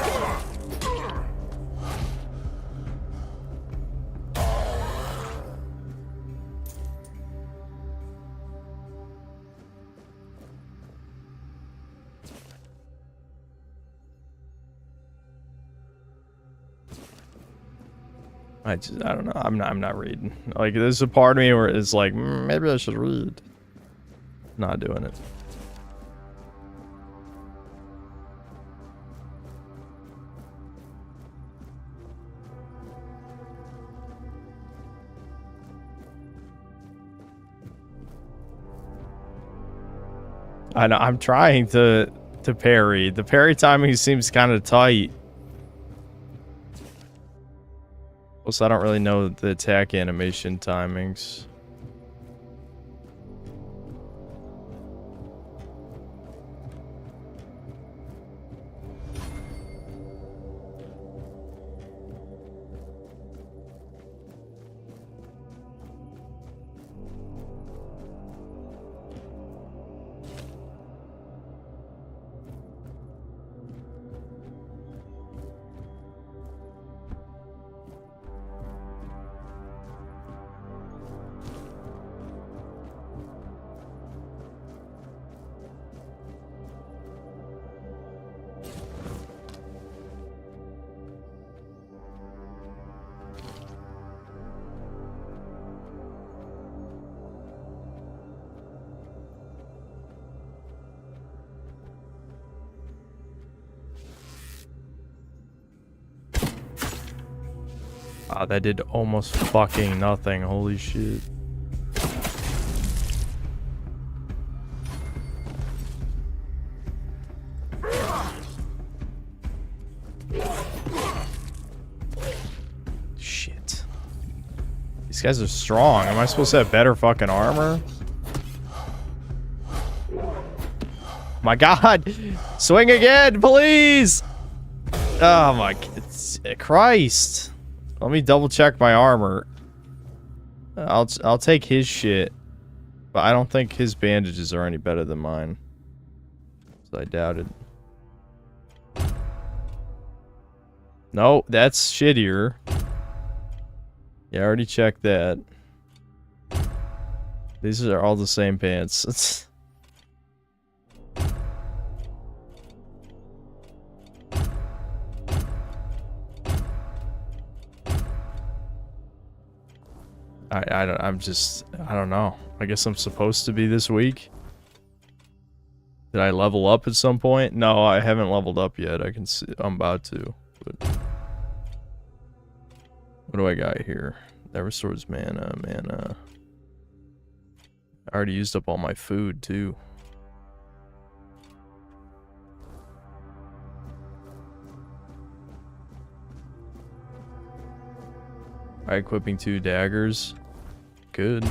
S8: I don't know. I'm not reading. Like, there's a part of me where it's like, maybe I should read. Not doing it. I know. I'm trying to parry. The parry timing seems kind of tight. Also, I don't really know the attack animation timings. Wow, that did almost fucking nothing. Holy shit. Shit. These guys are strong. Am I supposed to have better fucking armor? My god! Swing again, please! Oh my... Christ. Let me double check my armor. I'll take his shit, but I don't think his bandages are any better than mine. So I doubt it. No, that's shittier. Yeah, I already checked that. These are all the same pants. I don't know. I guess I'm supposed to be this weak. Did I level up at some point? No, I haven't leveled up yet. I can see I'm about to. But what do I got here? That restores mana. I already used up all my food too. Alright, equipping 2 daggers. Good.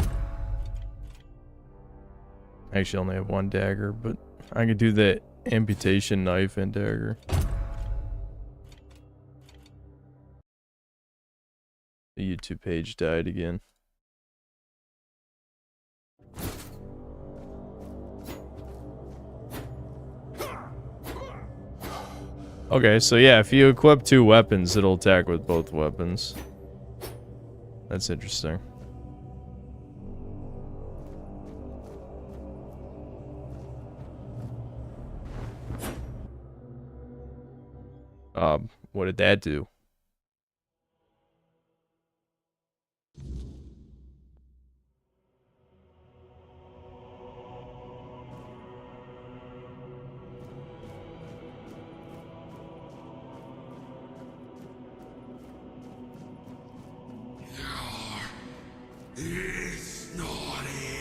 S8: I actually only have 1 dagger, but I could do the amputation knife and dagger. The YouTube page died again. Okay, so yeah, if you equip 2 weapons, it'll attack with both weapons. That's interesting. What did that do?
S6: He's not here.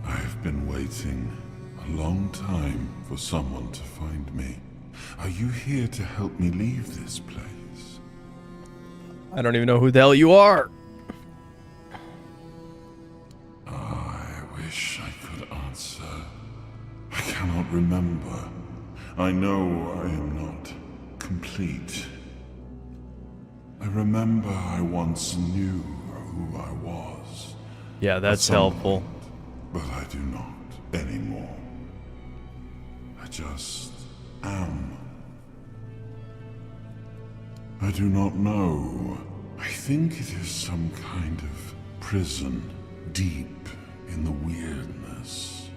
S10: I've been waiting a long time for someone to find me. Are you here to help me leave this place?
S8: I don't even know who the hell you are.
S10: I wish I could answer. I cannot remember. I know I am not complete. I remember I once knew who I was.
S8: Yeah, that's helpful.
S10: But I do not anymore. I just am. I do not know. I think it is some kind of prison deep in the weirdness.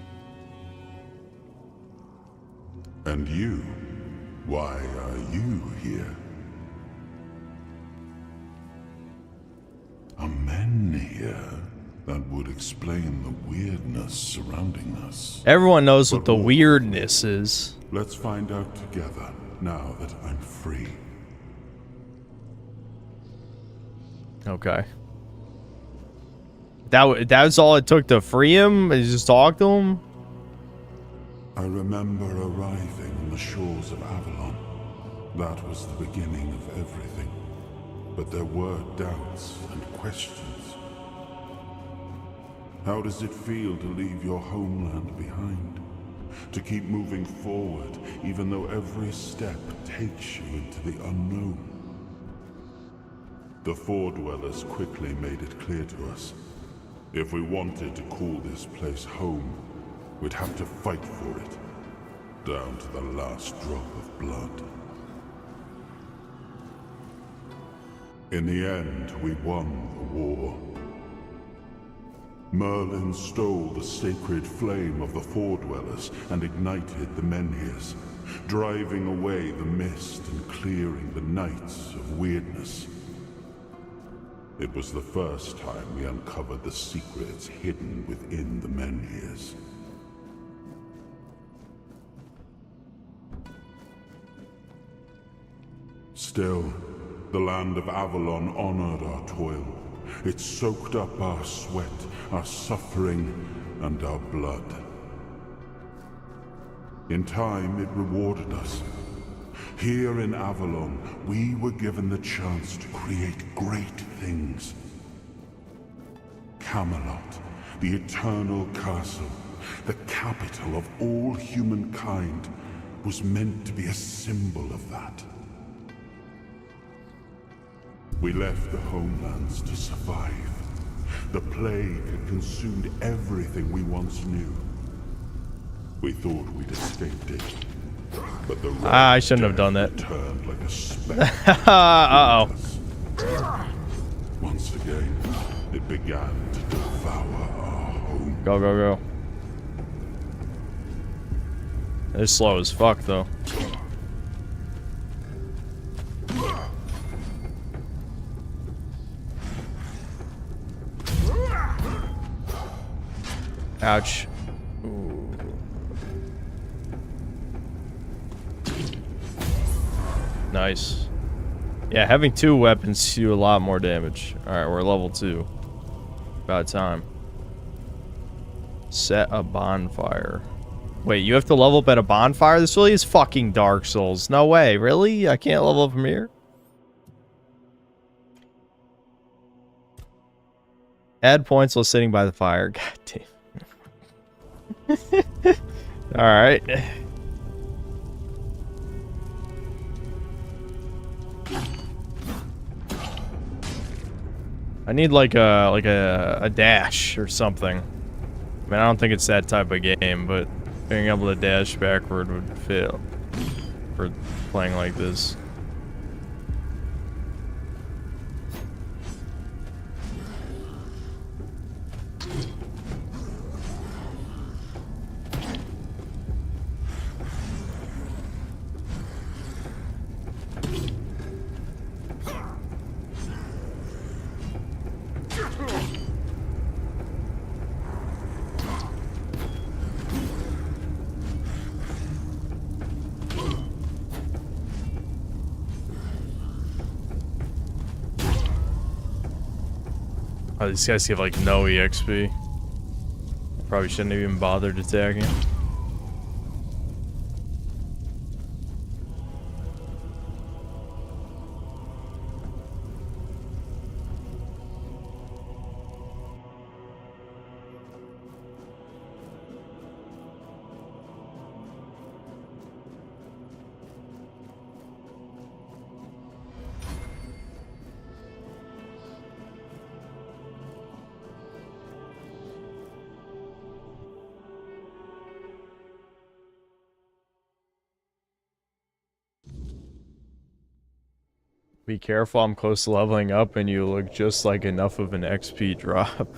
S10: And you? Why are you here? Are men here? That would explain the weirdness surrounding us.
S8: Everyone knows what the weirdness is.
S10: Let's find out together now that I'm free.
S8: Okay. That was all it took to free him? You just talk to him?
S10: I remember arriving on the shores of Avalon. That was the beginning of everything. But there were doubts and questions. How does it feel to leave your homeland behind? To keep moving forward, even though every step takes you into the unknown? The Four Dwellers quickly made it clear to us. If we wanted to call this place home, we'd have to fight for it, down to the last drop of blood. In the end, we won the war. Merlin stole the sacred flame of the Four Dwellers and ignited the menhirs, driving away the mist and clearing the nights of weirdness. It was the first time we uncovered the secrets hidden within the menhirs. Still, the land of Avalon honored our toil. It soaked up our sweat, our suffering, and our blood. In time, it rewarded us. Here in Avalon, we were given the chance to create great things. Camelot, the eternal castle, the capital of all humankind, was meant to be a symbol of that. We left the homelands to survive. The plague had consumed everything we once knew. We thought we'd escaped it, but the
S8: I shouldn't have done that.
S10: Turned like a spectre.
S8: Uh-oh.
S10: Once again, it began to devour our home.
S8: Go, go, go. They're slow as fuck, though. Ouch. Ooh. Nice. Yeah, having two weapons do a lot more damage. Alright, we're level 2. About time. Set a bonfire. Wait, you have to level up at a bonfire? This really is fucking Dark Souls. No way, really? I can't level up from here? Add points while sitting by the fire. God damn. Alright. I need like a dash or something. I mean, I don't think it's that type of game, but being able to dash backward would fail for playing like this. Oh, these guys give like no EXP. Probably shouldn't have even bothered attacking. Be careful, I'm close to leveling up and you look just like enough of an XP drop.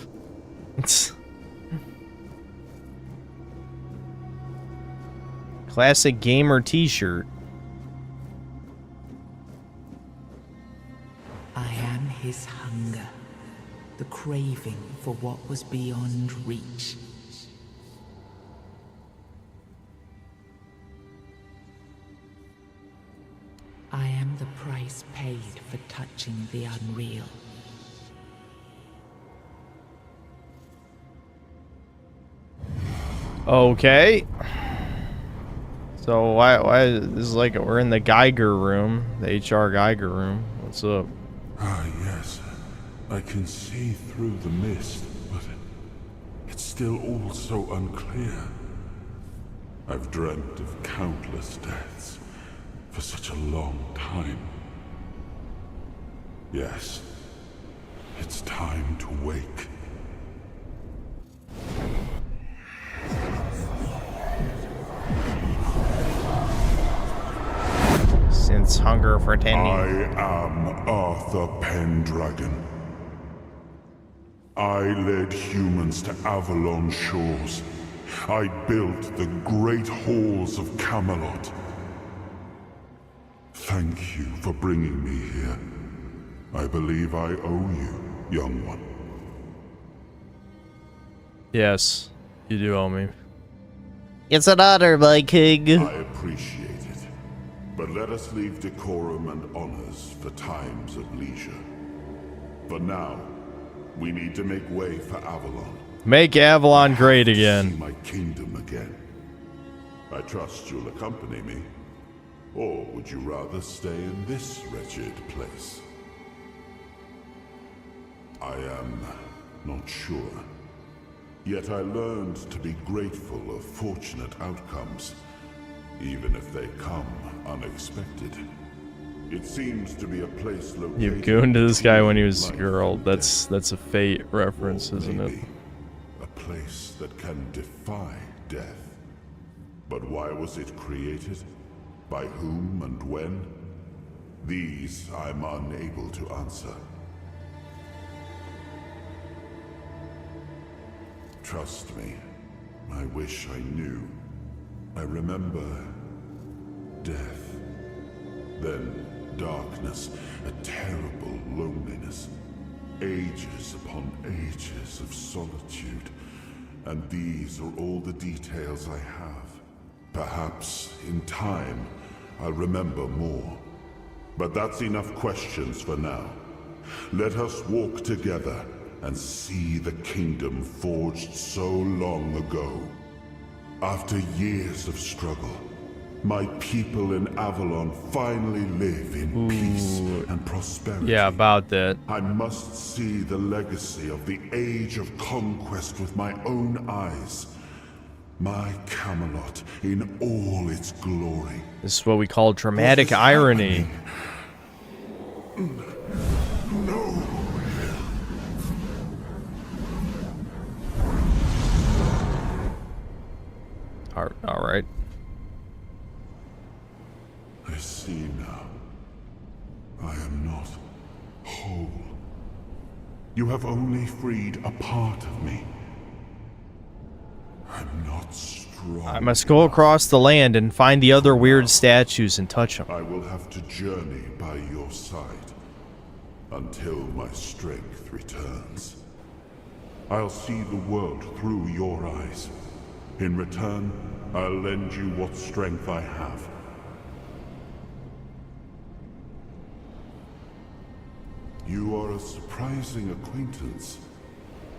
S8: Classic gamer t-shirt.
S13: I am his hunger, the craving for what was beyond reach. I am the price paid for touching the unreal.
S8: Okay. So why this is like we're in the Geiger room, the HR Geiger room. What's up?
S10: Ah, yes. I can see through the mist, but it's still all so unclear. I've dreamt of countless deaths for such a long time. Yes, it's time to wake.
S8: Since hunger for 10 years.
S10: I am Arthur Pendragon. I led humans to Avalon shores. I built the great halls of Camelot. Thank you for bringing me here. I believe I owe you, young one.
S8: Yes, you do owe me.
S5: It's an honor, my king.
S10: I appreciate it. But let us leave decorum and honors for times of leisure. For now, we need to make way for Avalon.
S8: Make Avalon great again.
S10: See my kingdom again. I trust you'll accompany me. Or would you rather stay in this wretched place? I am not sure. Yet I learned to be grateful of fortunate outcomes, even if they come unexpected. It seems to be a place located...
S8: You gooned to this guy when he was a girl. That's a Fate reference, isn't it?
S10: A place that can defy death. But why was it created? By whom and when? These I'm unable to answer. Trust me, I wish I knew. I remember death, then darkness, a terrible loneliness, ages upon ages of solitude, and these are all the details I have. Perhaps, in time, I'll remember more. But that's enough questions for now. Let us walk together and see the kingdom forged so long ago. After years of struggle, my people in Avalon finally live in peace and prosperity.
S8: Yeah, about that.
S10: I must see the legacy of the Age of Conquest with my own eyes. My Camelot in all its glory.
S8: This is what we call dramatic irony.
S10: No.
S8: All right.
S10: I see now. I am not whole. You have only freed a part of me. I'm not strong.
S8: I must go across the land and find the other weird statues and touch them.
S10: I will have to journey by your side until my strength returns. I'll see the world through your eyes. In return, I'll lend you what strength I have. You are a surprising acquaintance,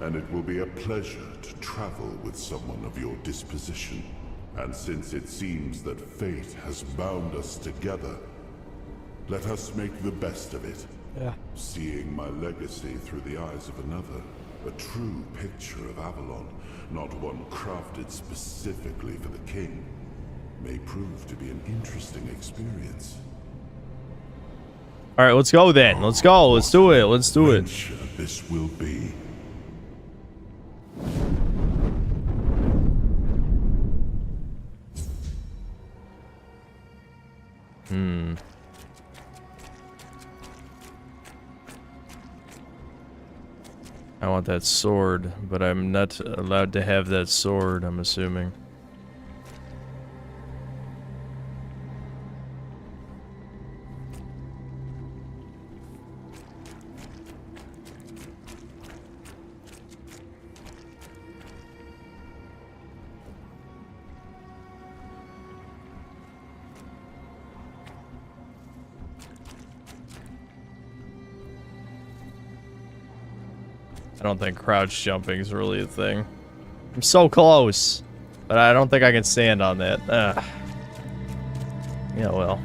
S10: and it will be a pleasure to travel with someone of your disposition. And since it seems that fate has bound us together, let us make the best of it.
S8: Yeah.
S10: Seeing my legacy through the eyes of another, a true picture of Avalon, not one crafted specifically for the king, may prove to be an interesting experience.
S8: All right, let's go then. Let's go. Let's do it. Let's do it.
S10: This will be.
S1: I want that sword, but I'm not allowed to have that sword, I'm assuming. I don't think crouch jumping is really a thing. I'm so close, but I don't think I can stand on that. Yeah, well.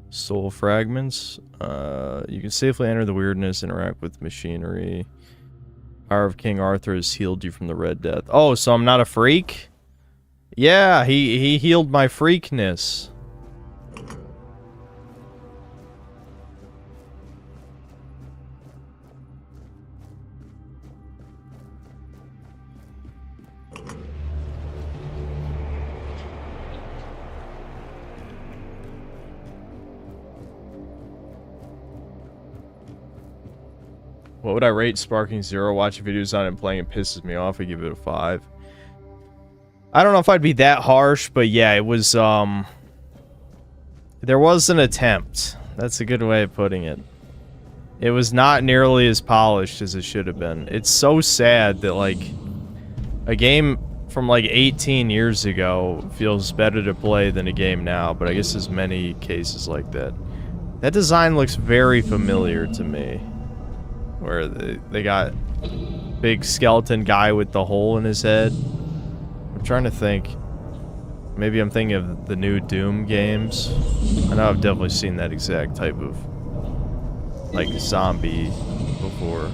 S1: Soul fragments. You can safely enter the weirdness, interact with machinery. Power of King Arthur has healed you from the Red Death. Oh, so I'm not a freak? Yeah, he healed my freakness. What would I rate Sparking Zero? Watching videos on it and playing it pisses me off. I give it a 5. I don't know if I'd be that harsh, but yeah, it was, there was an attempt. That's a good way of putting it. It was not nearly as polished as it should have been. It's so sad that, like, a game from, like, 18 years ago feels better to play than a game now, but I guess there's many cases like that. That design looks very familiar to me. Where they got big skeleton guy with the hole in his head. I'm trying to think. Maybe I'm thinking of the new Doom games. I know I've definitely seen that exact type of, like, zombie before.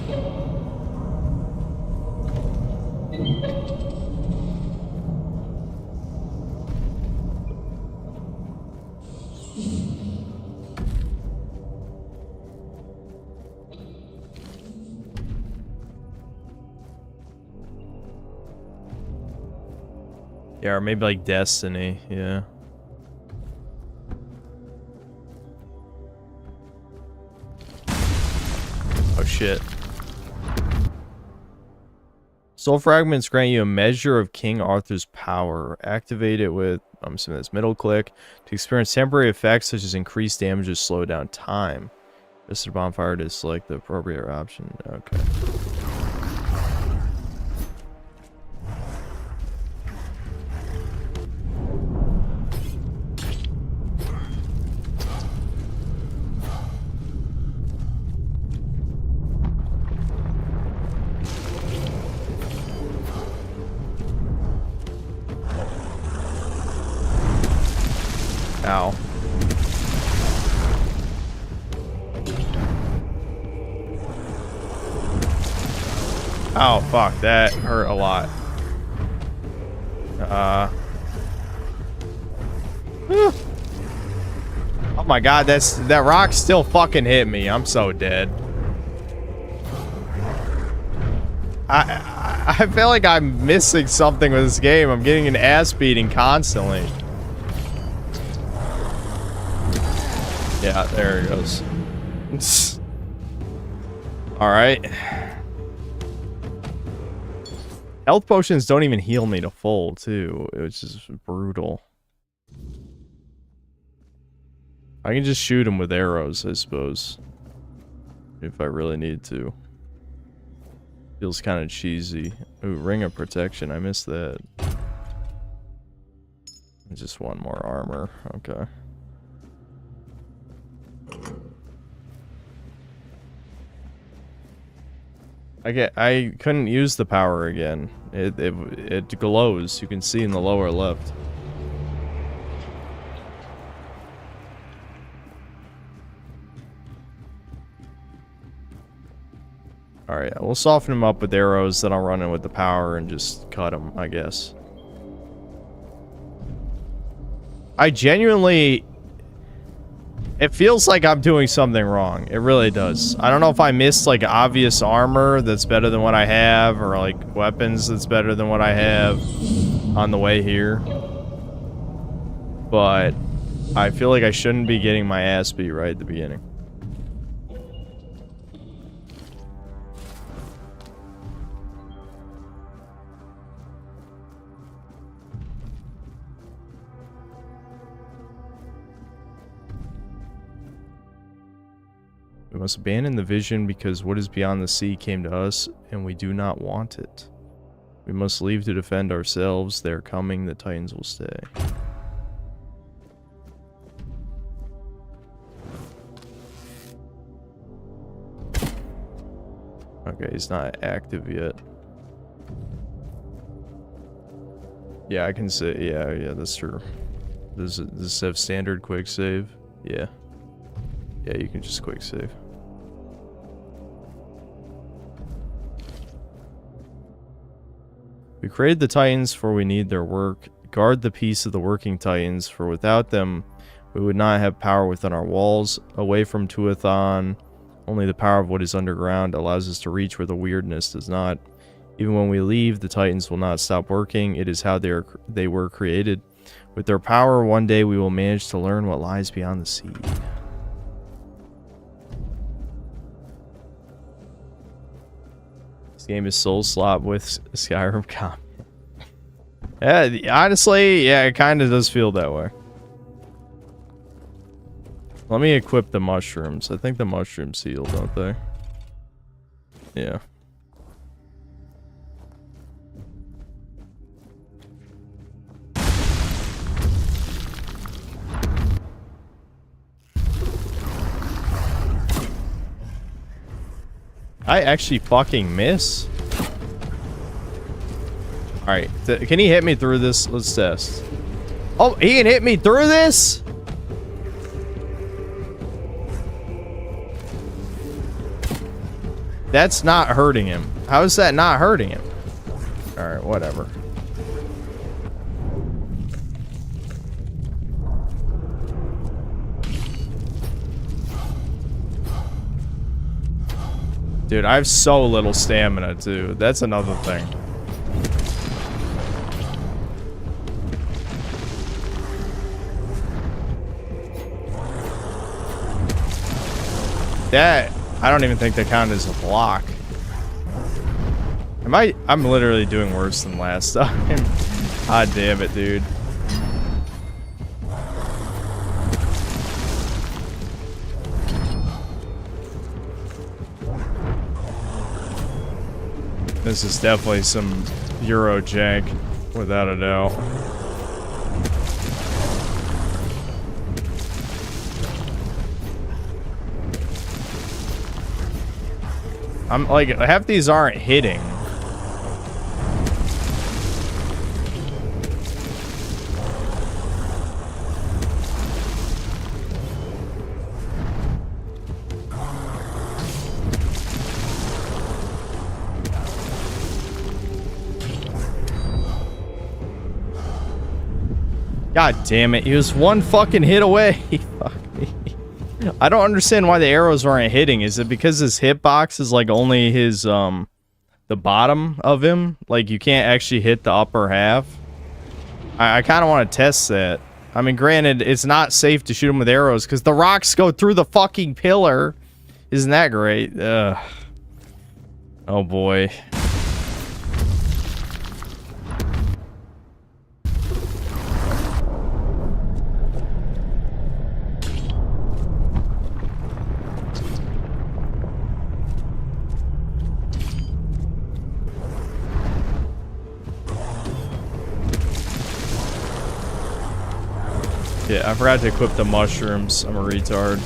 S1: Yeah, or maybe like Destiny, yeah. Oh shit. Soul fragments grant you a measure of King Arthur's power. Activate it with, I'm assuming that's middle click, to experience temporary effects such as increased damage or slow down time. Press the bonfire to select the appropriate option. Okay. Ow. Oh, fuck. That hurt a lot. Oh my god, that rock still fucking hit me. I'm so dead. I feel like I'm missing something with this game. I'm getting an ass beating constantly. Yeah, there it goes. Alright. Health potions don't even heal me to full, too. It was just brutal. I can just shoot him with arrows, I suppose. If I really need to. Feels kind of cheesy. Ooh, Ring of Protection. I missed that. Just one more armor. Okay. I couldn't use the power again. It glows. You can see in the lower left. Alright, we'll soften him up with arrows, then I'll run in with the power and just cut him, I guess.
S8: I genuinely... It feels like I'm doing something wrong. It really does. I don't know if I missed, like, obvious armor that's better than what I have, or, like, weapons that's better than what I have on the way here. But I feel like I shouldn't be getting my ass beat right at the beginning. We must abandon the vision because what is beyond the sea came to us, and we do not want it. We must leave to defend ourselves. They are coming. The Titans will stay. Okay, he's not active yet. Yeah, I can say, yeah, that's true. Does this have standard quick save? Yeah. Yeah, you can just quick save. We created the Titans, for we need their work. Guard the peace of the working Titans, for without them, we would not have power within our walls. Away from Tuathon, only the power of what is underground allows us to reach where the weirdness does not. Even when we leave, the Titans will not stop working. It is how they were created. With their power, one day we will manage to learn what lies beyond the sea. This game is soul slot with Skyrim combat. Yeah, honestly, yeah, it kind of does feel that way. Let me equip the mushrooms. I think the mushrooms heal, don't they? Yeah. I actually fucking miss. Alright, can he hit me through this? Let's test. Oh, he can hit me through this? That's not hurting him. How is that not hurting him? Alright, whatever. Dude, I have so little stamina, too. That's another thing. That, I don't even think that counted as a block. I'm literally doing worse than last time. God damn it, dude. This is definitely some Euro jank, without a doubt. I'm like, half these aren't hitting. God damn it, he was one fucking hit away. Fuck me. I don't understand why the arrows aren't hitting. Is it because his hitbox is like only his the bottom of him? Like you can't actually hit the upper half? I kind of want to test that. I mean, granted, it's not safe to shoot him with arrows because the rocks go through the fucking pillar. Isn't that great? Ugh. Oh boy. Yeah, I forgot to equip the mushrooms. I'm a retard.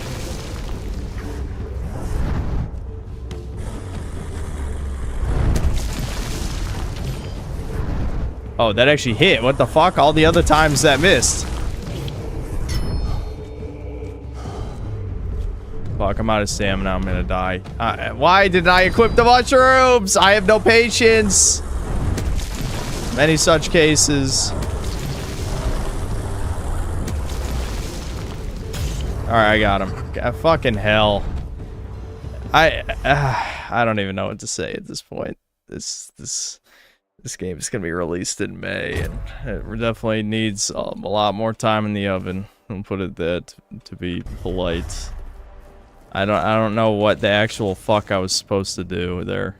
S8: Oh, that actually hit. What the fuck? All the other times that missed. Fuck, I'm out of stamina. I'm gonna die. Why did I equip the mushrooms? I have no patience. Many such cases. Alright, I got him. God, fucking hell. I don't even know what to say at this point. This game is gonna be released in May, and it definitely needs a lot more time in the oven. I'll put it that, to be polite. I don't know what the actual fuck I was supposed to do there.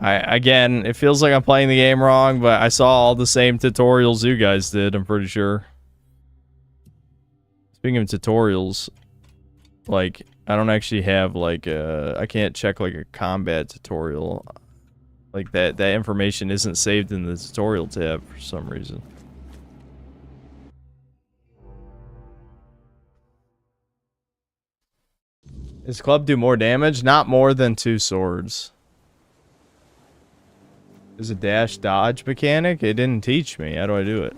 S8: Again, it feels like I'm playing the game wrong, but I saw all the same tutorials you guys did, I'm pretty sure. Speaking of tutorials, like, I don't actually have, like, I can't check, like, a combat tutorial. Like, that information isn't saved in the tutorial tab for some reason. Does club do more damage? Not more than 2 swords. There's a dash dodge mechanic? It didn't teach me. How do I do it?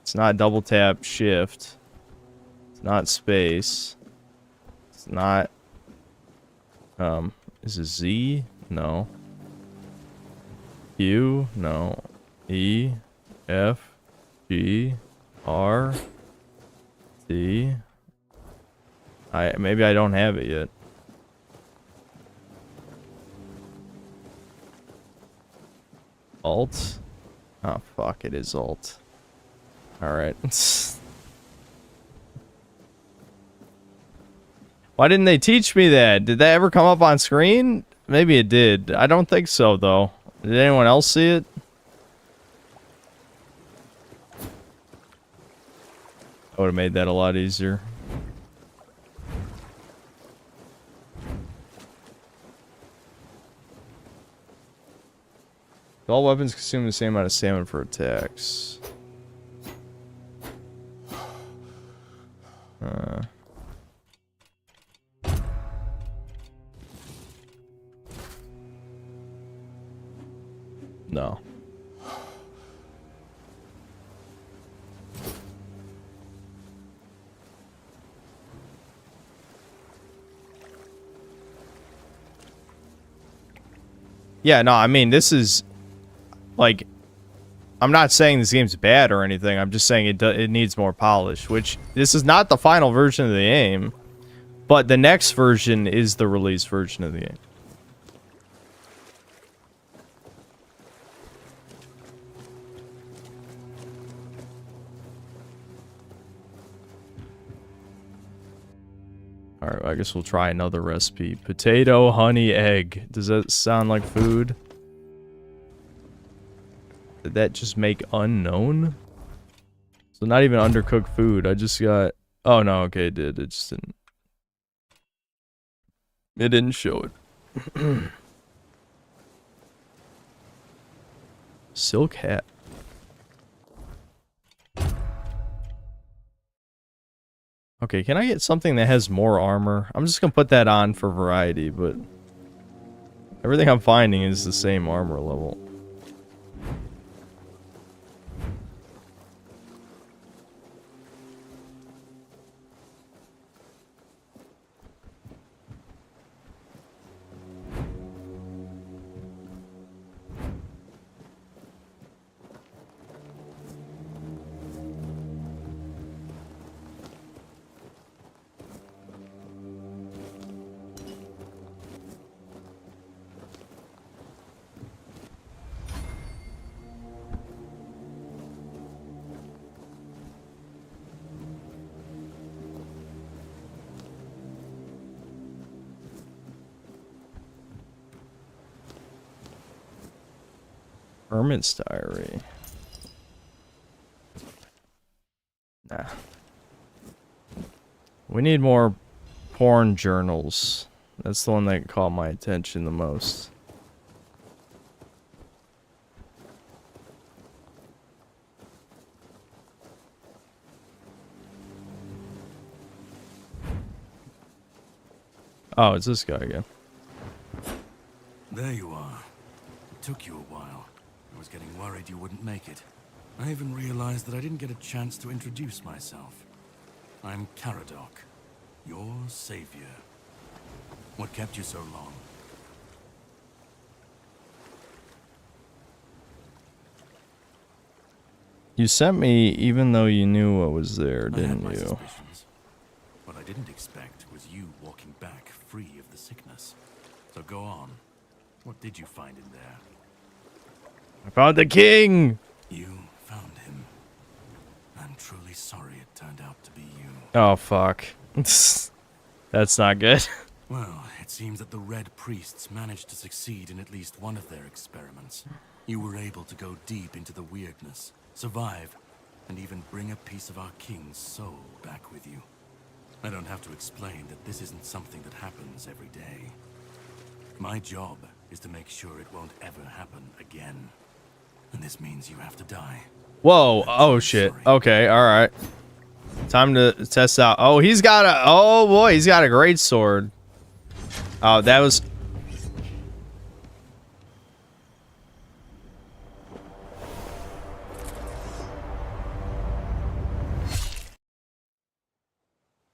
S8: It's not double tap shift. It's not space. It's not... is it Z? No. Q? No. E? F? G? R? C? Maybe I don't have it yet. Alt? Oh, fuck, it is Alt. Alright. Why didn't they teach me that? Did that ever come up on screen? Maybe it did. I don't think so, though. Did anyone else see it? I would have made that a lot easier. All weapons consume the same amount of stamina for attacks. No. Yeah, no, I mean, this is... Like, I'm not saying this game's bad or anything. I'm just saying it needs more polish, which this is not the final version of the game, but the next version is the release version of the game. Alright, I guess we'll try another recipe. Potato, honey, egg. Does that sound like food? Did that just make unknown? So not even undercooked food. I just got... Oh, no, okay, it did. It just didn't... It didn't show it. Silk hat. Okay, can I get something that has more armor? I'm just gonna put that on for variety, but... Everything I'm finding is the same armor level. Hermit's diary. Nah. We need more porn journals. That's the one that caught my attention the most. Oh, it's this guy again.
S11: There you are. It took you a while. I was getting worried you wouldn't make it. I even realized that I didn't get a chance to introduce myself. I'm Caradoc, your savior. What kept you so long?
S1: You sent me even though you knew what was there, didn't
S11: my
S1: you?
S11: suspicions. What I didn't expect was you walking back free of the sickness. So go on. What did you find in there?
S1: I found the king!
S11: You found him. I'm truly sorry it turned out to be you.
S1: Oh, fuck. That's not good.
S11: Well, it seems that the Red Priests managed to succeed in at least one of their experiments. You were able to go deep into the weirdness, survive, and even bring a piece of our king's soul back with you. I don't have to explain that this isn't something that happens every day. My job is to make sure it won't ever happen again. And this means you have to die.
S1: Whoa. Oh, shit. Okay, alright. Time to test out. Oh, he's got a... Oh, boy, he's got a great sword. Oh, that was...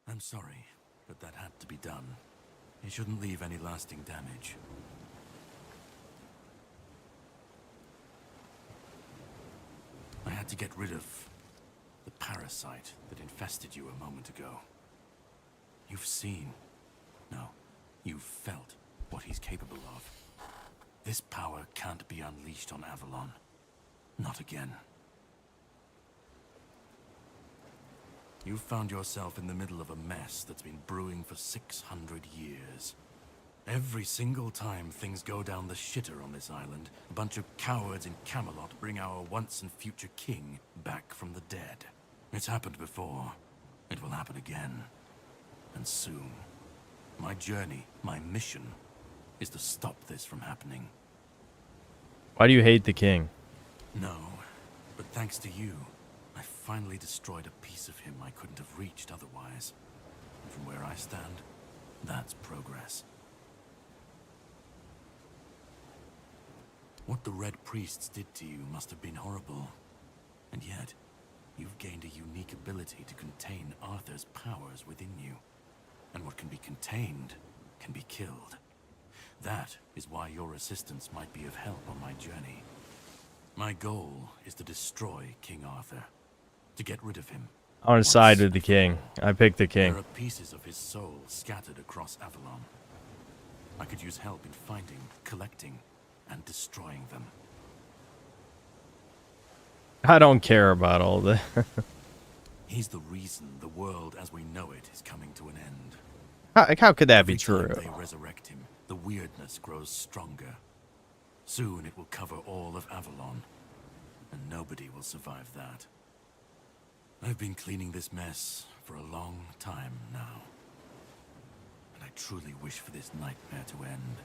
S11: I'm sorry, but that had to be done. It shouldn't leave any lasting damage. I had to get rid of the parasite that infested you a moment ago. You've seen, no, you've felt what he's capable of. This power can't be unleashed on Avalon. Not again. You've found yourself in the middle of a mess that's been brewing for 600 years. Every single time things go down the shitter on this island, a bunch of cowards in Camelot bring our once and future king back from the dead. It's happened before. It will happen again. And soon. My journey, my mission, is to stop this from happening.
S1: Why do you hate the king?
S11: No, but thanks to you, I finally destroyed a piece of him I couldn't have reached otherwise. And from where I stand, that's progress. What the Red Priests did to you must have been horrible. And yet, you've gained a unique ability to contain Arthur's powers within you. And what can be contained can be killed. That is why your assistance might be of help on my journey. My goal is to destroy King Arthur. To get rid of him.
S1: I want to side with the king. I picked the king.
S11: There are pieces of his soul scattered across Avalon. I could use help in finding, collecting, and destroying them.
S1: I don't care about all that.
S11: He's the reason the world as we know it is coming to an end.
S1: How could that be
S11: Every
S1: true?
S11: time they resurrect him, the weirdness grows stronger. Soon it will cover all of Avalon, and nobody will survive that. I've been cleaning this mess for a long time now, and I truly wish for this nightmare to end.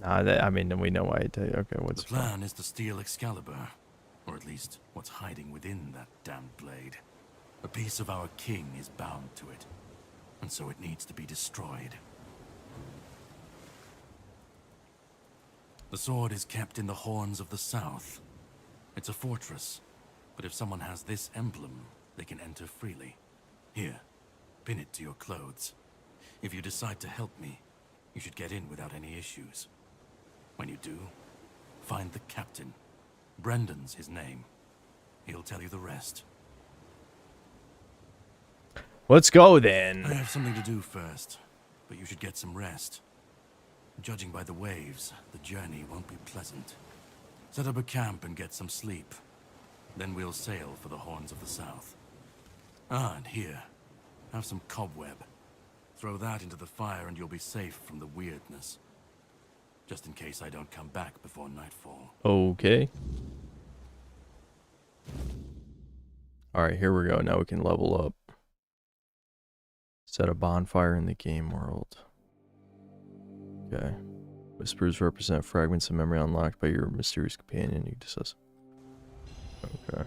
S1: Nah, I mean, we know why I tell you. Okay, what's
S11: The plan is to steal Excalibur, or at least what's hiding within that damned blade. A piece of our king is bound to it, and so it needs to be destroyed. The sword is kept in the Horns of the South. It's a fortress, but if someone has this emblem, they can enter freely. Here, pin it to your clothes. If you decide to help me, you should get in without any issues. When you do, find the captain. Brendan's his name. He'll tell you the rest.
S1: Let's go then.
S11: I have something to do first, but you should get some rest. Judging by the waves, the journey won't be pleasant. Set up a camp and get some sleep. Then we'll sail for the Horns of the South. Ah, and here, have some cobweb. Throw that into the fire and you'll be safe from the weirdness. Just in case I don't come back before nightfall.
S1: Okay. Alright, here we go. Now we can level up. Set a bonfire in the game world. Okay. Whispers represent fragments of memory unlocked by your mysterious companion. You discuss. Okay.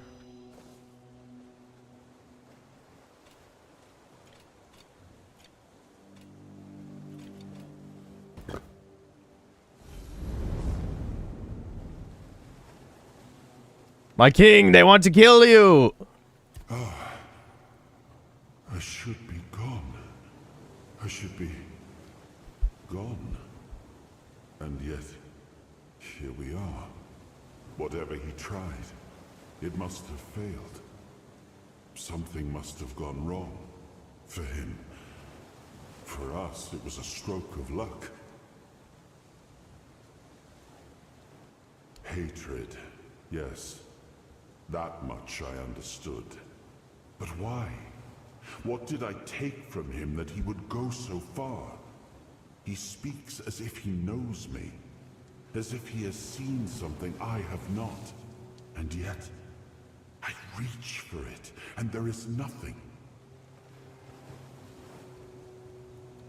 S1: My king, they want to kill you!
S10: Ah. I should be gone. I should be gone. yet, here we are. Whatever he tried, it must have failed. Something must have gone wrong. For him. For us, it was a stroke of luck. Hatred, yes. That much I understood. But why? What did I take from him that he would go so far? He speaks as if he knows me. As if he has seen something I have not. And yet, I reach for it, and there is nothing.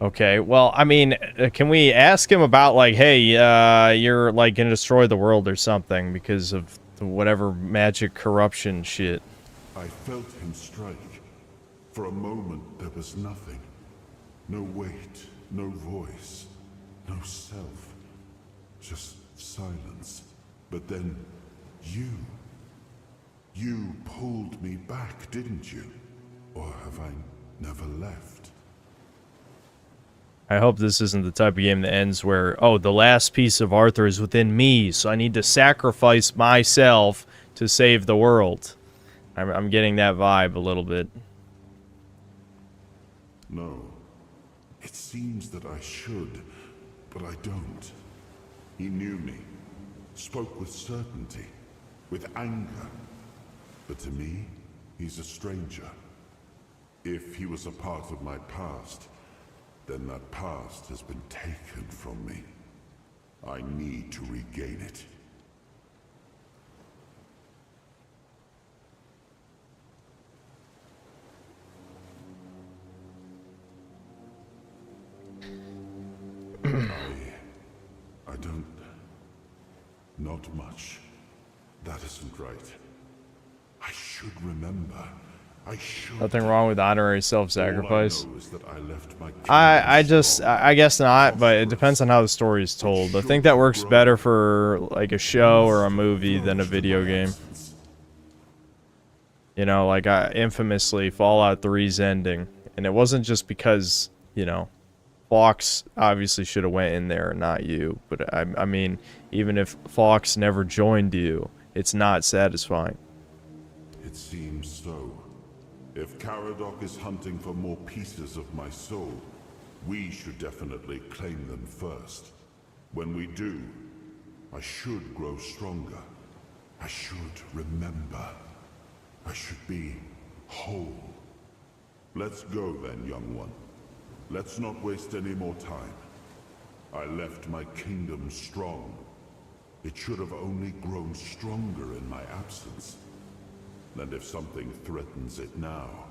S8: Okay, well, I mean, can we ask him about, like, hey, you're, like, gonna destroy the world or something because of the whatever magic corruption shit?
S10: I felt him strike. For a moment, there was nothing. No weight, no voice, no self. Just silence. But then, you pulled me back, didn't you? Or have I never left?
S8: I hope this isn't the type of game that ends where, oh, the last piece of Arthur is within me, so I need to sacrifice myself to save the world. I'm getting that vibe a little bit.
S10: No. It seems that I should, but I don't. He knew me, spoke with certainty, with anger. But to me, he's a stranger. If he was a part of my past, then that past has been taken from me. I need to regain it. I don't... Not much. That isn't right. I should remember. I should...
S8: Nothing wrong with honorary self-sacrifice.
S10: All I know is that I left my
S8: I guess not, but it depends on how the story is told. I think that works better for, like, a show or a movie than a video game. You know, like, infamously, Fallout 3's ending. And it wasn't just because, you know, Fox obviously should have went in there, not you. But, I mean, even if Fox never joined you, it's not satisfying.
S10: It seems so. If Caradoc is hunting for more pieces of my soul, we should definitely claim them first. When we do, I should grow stronger. I should remember. I should be whole. Let's go then, young one. Let's not waste any more time. I left my kingdom strong. It should have only grown stronger in my absence. And if something threatens it now,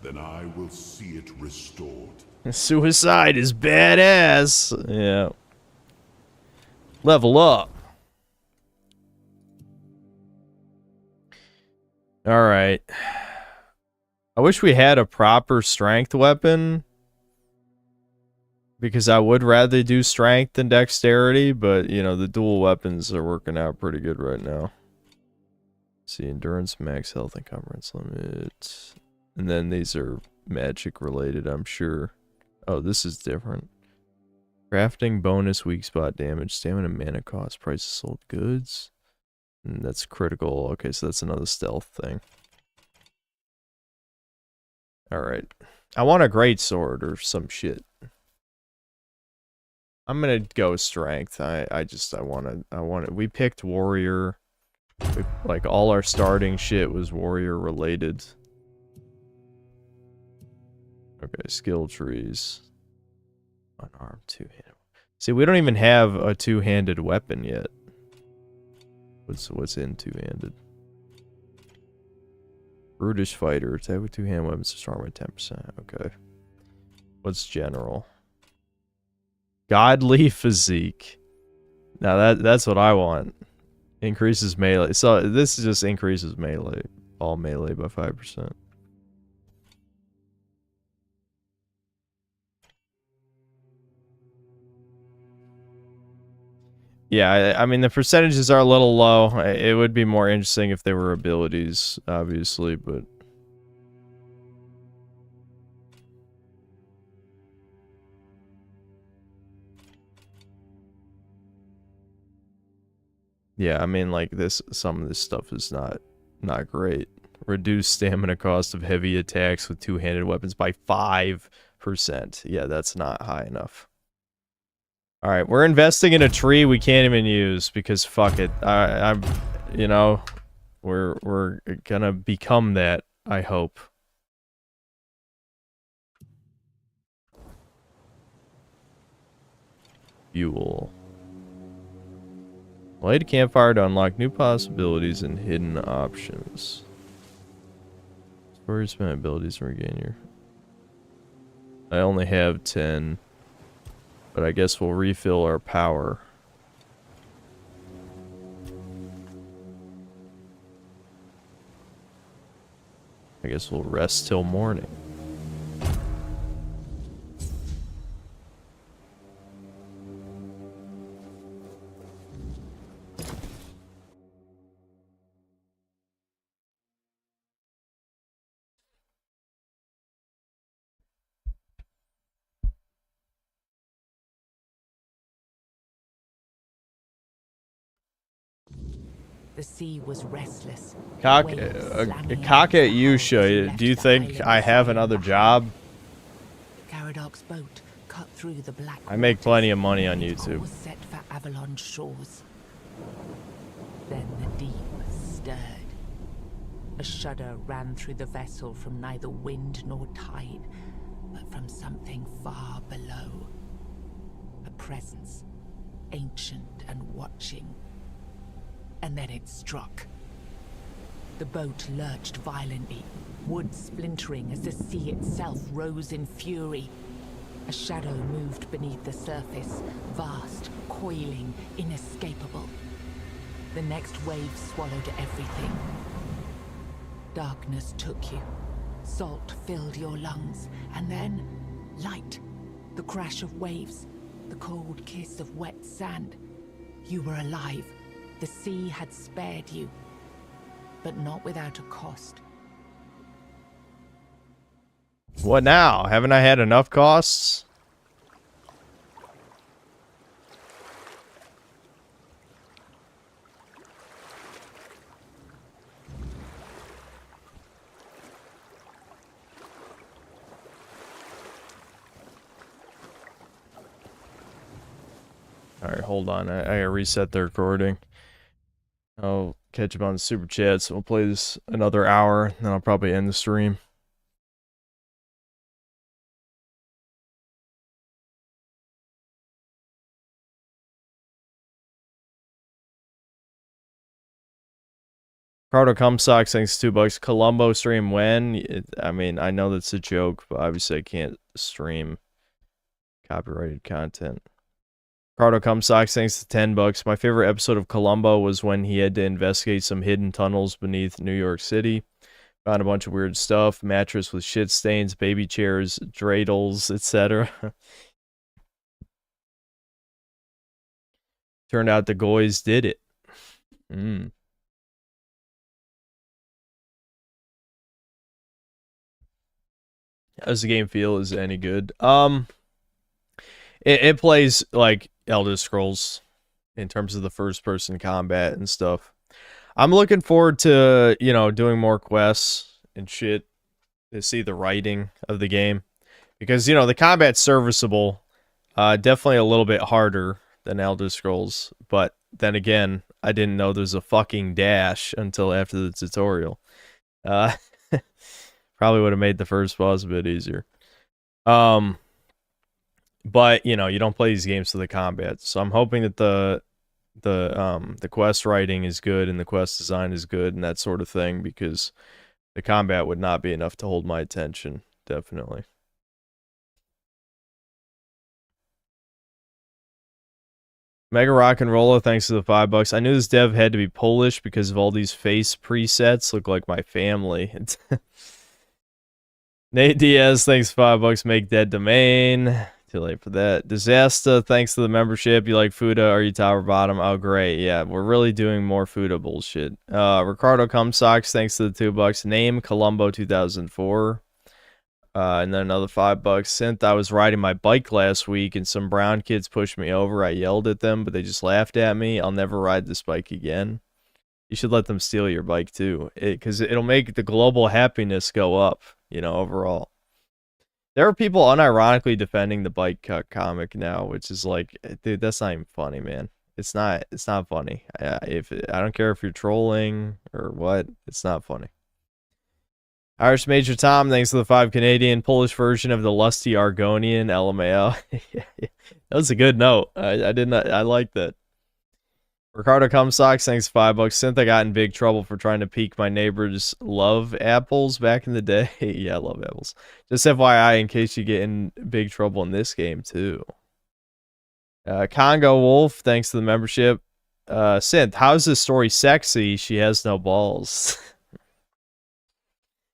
S10: then I will see it restored.
S8: Suicide is badass. Yeah. Level up. Alright. I wish we had a proper strength weapon, because I would rather do strength than dexterity, but, you know, the dual weapons are working out pretty good right now. See, endurance, max health, encumbrance limit. And then these are magic related, I'm sure. Oh, this is different. Crafting bonus, weak spot damage, stamina, mana cost, price of sold goods. And that's critical. Okay, so that's another stealth thing. Alright. I want a great sword or some shit. I'm gonna go strength. I want we picked warrior. Like, all our starting shit was warrior related. Okay, skill trees. Unarmed, two-handed. See, we don't even have a two-handed weapon yet. What's in two-handed? Brutish fighter. Attack with two-hand weapons. Strong by 10%. Okay. What's general? Godly physique. Now that's what I want. Increases melee. So this just increases melee. All melee by 5%. Yeah, I mean, the percentages are a little low. It would be more interesting if they were abilities, obviously, but... Yeah, I mean, like, some of this stuff is not great. Reduce stamina cost of heavy attacks with two-handed weapons by 5%. Yeah, that's not high enough. All right, we're investing in a tree we can't even use because fuck it. I'm, you know, we're gonna become that, I hope. Fuel. Light a campfire to unlock new possibilities and hidden options. Store your spent abilities and regain your... I only have 10. But I guess we'll refill our power. I guess we'll rest till morning.
S13: The sea was restless.
S8: Cock
S13: waves slamming
S8: at Yusha, do you think I have another job?
S13: Caradoc's boat cut through the black.
S8: I make plenty of money on YouTube.
S13: Was set for Avalon shores. Then the deep stirred. A shudder ran through the vessel from neither wind nor tide, but from something far below. A presence, ancient and watching. And then it struck. The boat lurched violently, wood splintering as the sea itself rose in fury. A shadow moved beneath the surface, vast, coiling, inescapable. The next wave swallowed everything. Darkness took you. Salt filled your lungs, and then light. The crash of waves, the cold kiss of wet sand. You were alive. The sea had spared you, but not without a cost.
S8: What now? Haven't I had enough costs? Alright, hold on. I gotta reset the recording. I'll catch up on the super chats. We'll play this another hour, then I'll probably end the stream. Cardo Cumsock thanks $2. Columbo stream when? I mean, I know that's a joke, but obviously I can't stream copyrighted content. Cardo Cumsock thanks to $10. My favorite episode of Columbo was when he had to investigate some hidden tunnels beneath New York City. Found a bunch of weird stuff, mattress with shit stains, baby chairs, dreidels, etc. Turned out the Goys did it. How's the game feel? Is it any good? It plays like Elder Scrolls in terms of the first person combat and stuff. I'm looking forward to, you know, doing more quests and shit to see the writing of the game. Because, you know, the combat's serviceable. Definitely a little bit harder than Elder Scrolls. But then again, I didn't know there's a fucking dash until after the tutorial. Probably would have made the first boss a bit easier. But, you know, you don't play these games for the combat. So I'm hoping that the quest writing is good and the quest design is good and that sort of thing, because the combat would not be enough to hold my attention, definitely. Mega Rock and Rolla, thanks to the $5. I knew this dev had to be Polish because of all these face presets look like my family. Nate Diaz, thanks $5. Make Dead Domain. Too late for that. Disaster, thanks to the membership. You like Fuda? Are you top or bottom? Oh, great. Yeah, we're really doing more Fuda bullshit. Ricardo Cumsocks, thanks to the $2. Name Columbo 2004. And then another $5. Synth, I was riding my bike last week and some brown kids pushed me over. I yelled at them, but they just laughed at me. I'll never ride this bike again. You should let them steal your bike too, because it'll make the global happiness go up, you know, overall. There are people unironically defending the bike cut comic now, which is like, dude, that's not even funny, man. It's not funny. I don't care if you're trolling or what, it's not funny. Irish Major Tom, thanks for the 5 Canadian. Polish version of the Lusty Argonian, LMAO. That was a good note. I like that. Ricardo Cumsocks, thanks for $5. Synth, I got in big trouble for trying to pique my neighbor's love apples back in the day. Yeah, I love apples. Just FYI, in case you get in big trouble in this game, too. Congo Wolf, thanks to the membership. Synth, how's this story sexy? She has no balls.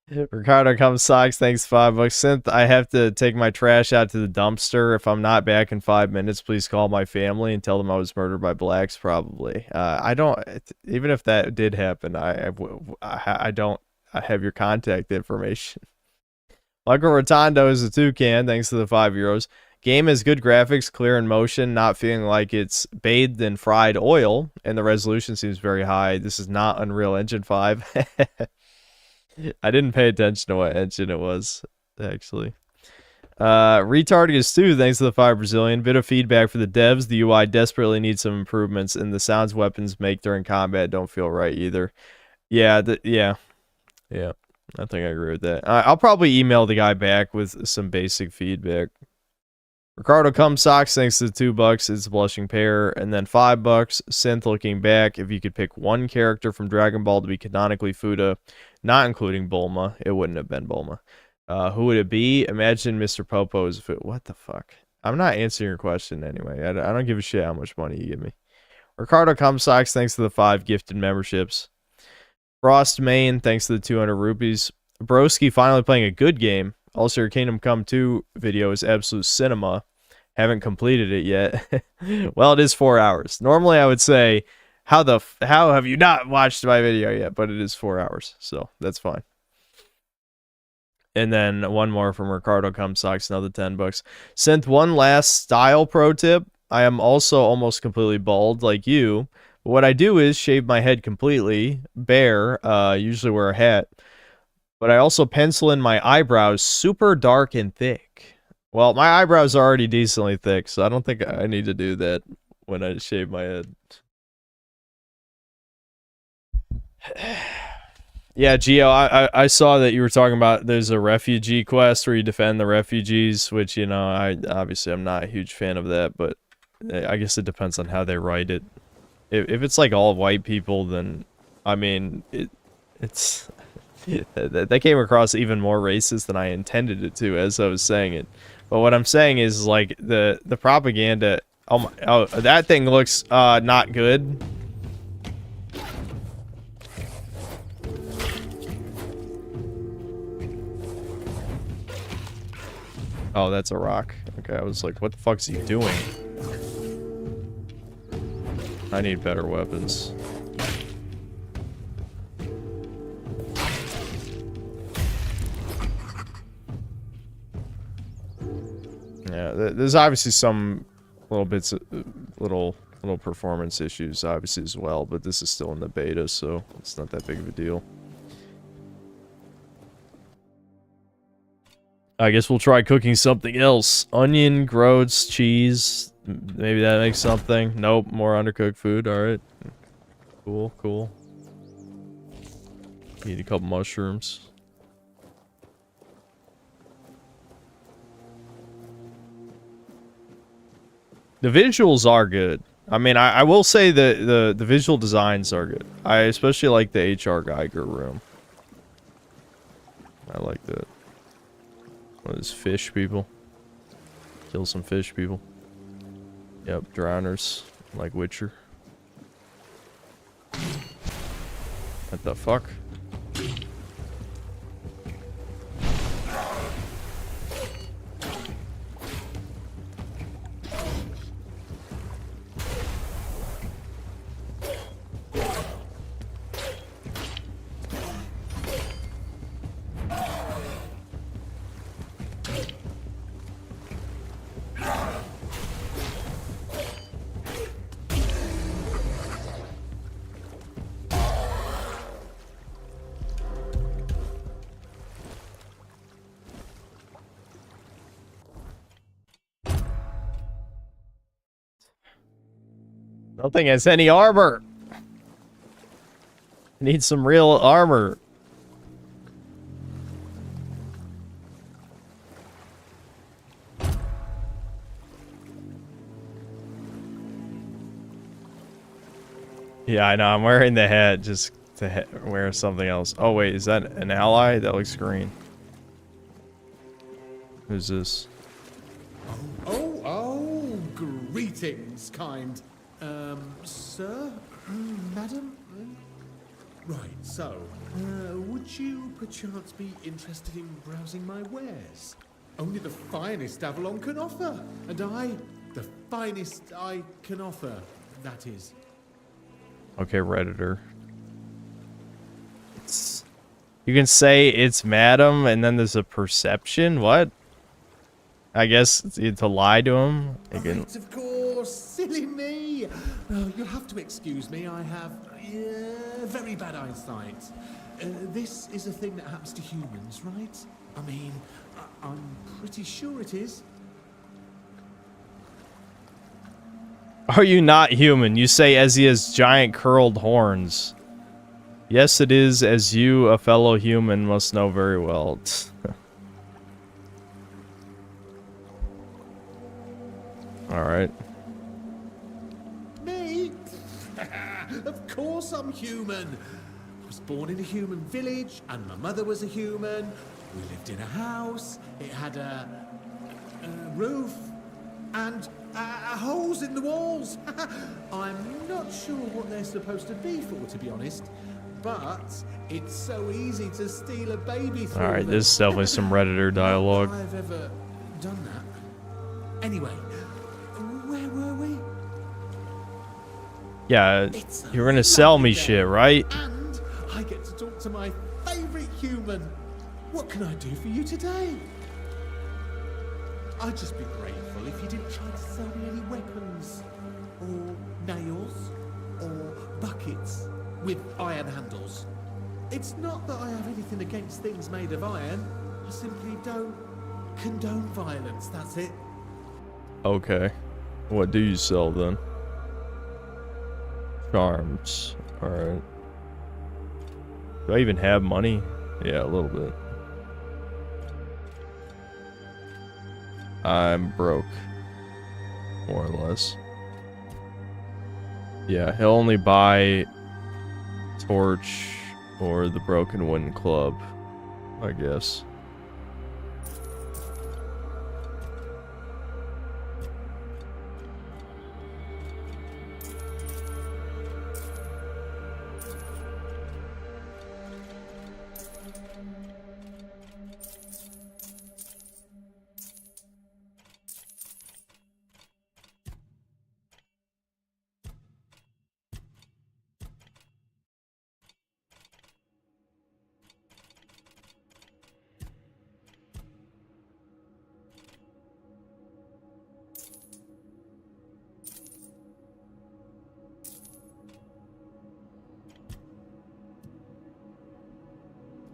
S8: Ricardo Cumsocks, thanks for $5. Synth, I have to take my trash out to the dumpster. If I'm not back in 5 minutes, please call my family and tell them I was murdered by blacks, probably. I don't, even if that did happen, I have your contact information. Michael Rotondo is a toucan, thanks to the €5. Game has good graphics, clear in motion, not feeling like it's bathed in fried oil, and the resolution seems very high. This is not Unreal Engine 5. I didn't pay attention to what engine it was, actually. Retarded Stu, thanks to the 5 Brazilian. Bit of feedback for the devs. The UI desperately needs some improvements, and the sounds weapons make during combat don't feel right either. Yeah, yeah. I think I agree with that. I'll probably email the guy back with some basic feedback. Ricardo Cumsocks, thanks to the $2. It's a blushing pair. And then $5. Synth, looking back, if you could pick one character from Dragon Ball to be canonically Fuda, not including Bulma, it wouldn't have been Bulma. Who would it be? Imagine Mr. Popo is what the fuck? I'm not answering your question anyway. I don't give a shit how much money you give me. Ricardo Cumsocks, thanks to the 5 gifted memberships. Frost Main, thanks to the 200 rupees. Broski finally playing a good game. Also, your Kingdom Come 2 video is absolute cinema. Haven't completed it yet. Well, it is 4 hours. Normally, I would say, how have you not watched my video yet? But it is 4 hours, so that's fine. And then one more from Ricardo Cumsocks, another $10. Synth, one last style pro tip. I am also almost completely bald like you. But what I do is shave my head completely bare, usually wear a hat. But I also pencil in my eyebrows super dark and thick. Well, my eyebrows are already decently thick, so I don't think I need to do that when I shave my head. Yeah, Gio, I saw that you were talking about there's a refugee quest where you defend the refugees, which, you know, I'm not a huge fan of that, but I guess it depends on how they write it. If it's like all white people, then, I mean, it's... that came across even more racist than I intended it to as I was saying it. But what I'm saying is, like, the propaganda... Oh, that thing looks not good. Oh, that's a rock. Okay, I was like, what the fuck is he doing? I need better weapons. Yeah, there's obviously some little performance issues obviously as well, but this is still in the beta, so it's not that big of a deal. I guess we'll try cooking something else. Onion, groats, cheese. Maybe that makes something. Nope, more undercooked food. Alright. Cool. Eat a couple mushrooms. The visuals are good. I mean, I will say the visual designs are good. I especially like the H.R. Geiger room. I like that. What is fish people? Kill some fish people. Yep, drowners. Like Witcher. What the fuck? Nothing has any armor. I need some real armor. Yeah, I know. I'm wearing the hat just to wear something else. Oh, wait. Is that an ally? That looks green. Who's this?
S4: Oh, greetings, kind. Sir? Madam? Right, so, would you perchance be interested in browsing my wares? Only the finest Avalon can offer, and the finest I can offer, that is.
S8: Okay, Redditor. You can say it's madam, and then there's a perception? What? I guess to lie to him?
S4: Right, of course, silly me. Oh, you'll have to excuse me, I have very bad eyesight. This is a thing that happens to humans, right? I mean, I'm pretty sure it is.
S8: Are you not human? You say as he has giant curled horns. Yes, it is, as you, a fellow human, must know very well. Alright.
S4: Me? Of course I'm human. I was born in a human village, and my mother was a human. We lived in a house. It had a roof and holes in the walls. I'm not sure what they're supposed to be for, to be honest. But it's so easy to steal a baby through
S8: Alright,
S4: them.
S8: this is definitely some Redditor dialogue.
S4: Not that I've ever done that. Anyway, where were we?
S8: Yeah, you're gonna sell me shit, right?
S4: And I get to talk to my favorite human. What can I do for you today? I'd just be grateful if you didn't try to sell me any weapons, or nails, or buckets with iron handles. It's not that I have anything against things made of iron. I simply don't condone violence, that's it.
S8: Okay. What do you sell then? Charms. Alright. Do I even have money? Yeah, a little bit. I'm broke. More or less. Yeah, he'll only buy torch or the broken wooden club, I guess.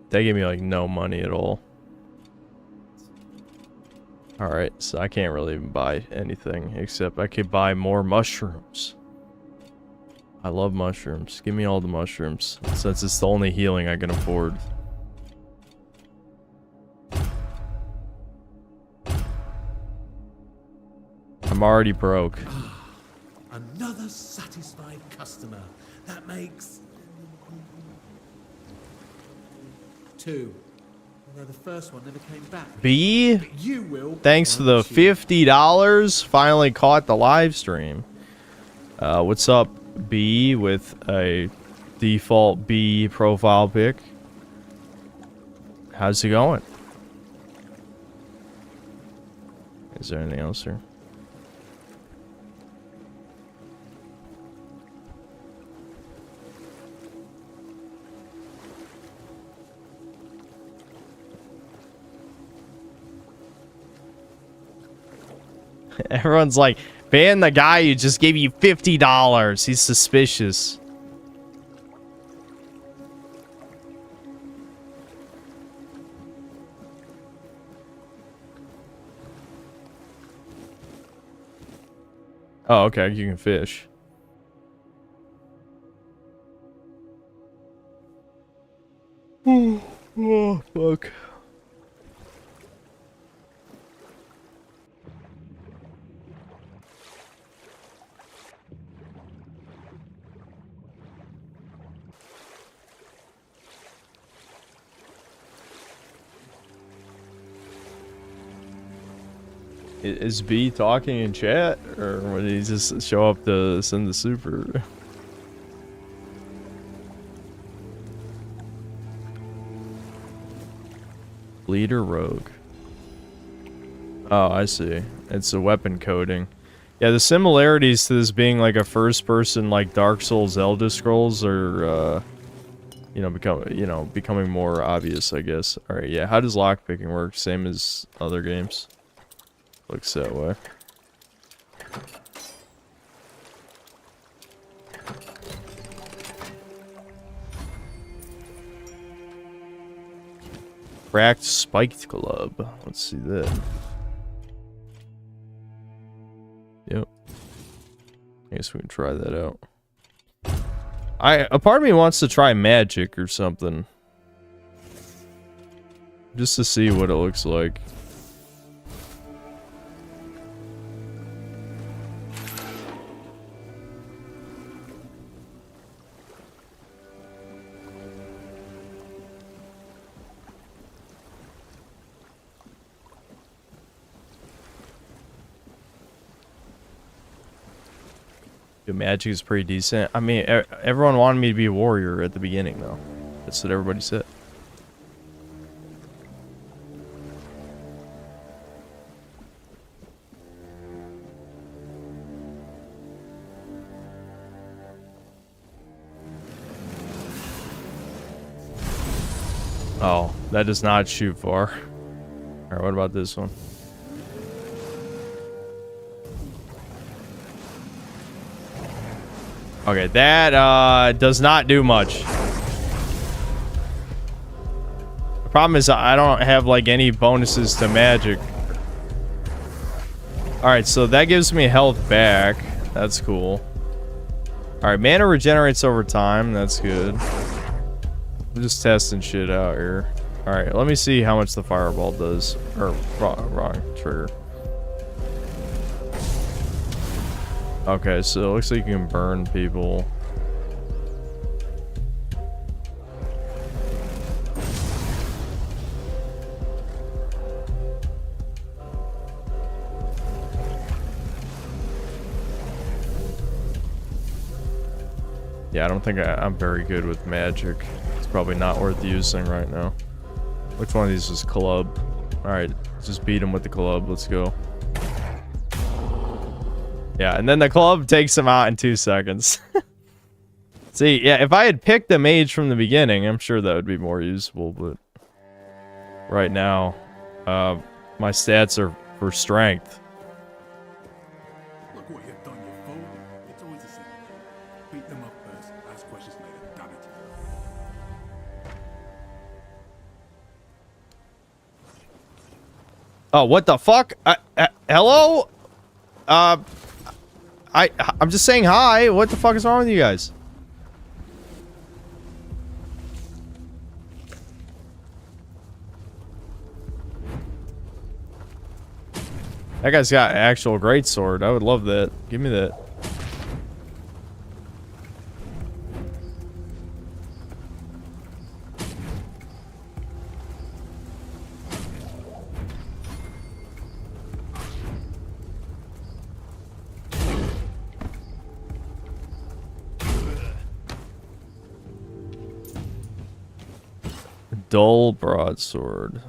S8: They gave me like no money at all. Alright, so I can't really even buy anything except I could buy more mushrooms. I love mushrooms. Give me all the mushrooms since it's the only healing I can afford. I'm already broke.
S4: Another satisfied customer. That makes 2. Although the first one never came back.
S8: B?
S4: You will.
S8: Thanks to the $50, finally caught the live stream. What's up, B, with a default B profile pic? How's it going? Is there anything else here? Everyone's like, ban the guy who just gave you $50. He's suspicious. Oh, okay, you can fish. Oh, fuck. Is B talking in chat, or would he just show up to send the super? Leader rogue. Oh, I see. It's a weapon coding. Yeah, the similarities to this being like a first-person, like Dark Souls, Elder Scrolls are, becoming more obvious, I guess. All right, yeah. How does lockpicking work? Same as other games. Looks that way. Cracked spiked club. Let's see that. Yep. I guess we can try that out. A part of me wants to try magic or something. Just to see what it looks like. Magic is pretty decent. I mean, everyone wanted me to be a warrior at the beginning, though. That's what everybody said. Oh, that does not shoot far. Alright, what about this one? Okay, that does not do much. The problem is I don't have like any bonuses to magic. Alright, so that gives me health back. That's cool. Alright, mana regenerates over time. That's good. I'm just testing shit out here. Alright, let me see how much the fireball does. Or, wrong trigger. Okay, so it looks like you can burn people. Yeah, I don't think I'm very good with magic. It's probably not worth using right now. Which one of these is club? Alright, just beat him with the club. Let's go. Yeah, and then the club takes him out in 2 seconds. See, yeah, if I had picked the mage from the beginning, I'm sure that would be more useful, but right now, my stats are for strength.
S6: Look what you've done, you fool. It's always the same. Beat them up first, ask questions later, damn it.
S8: Oh, what the fuck? Hello? I'm just saying hi. What the fuck is wrong with you guys? That guy's got an actual greatsword. I would love that. Give me that. Dull broadsword.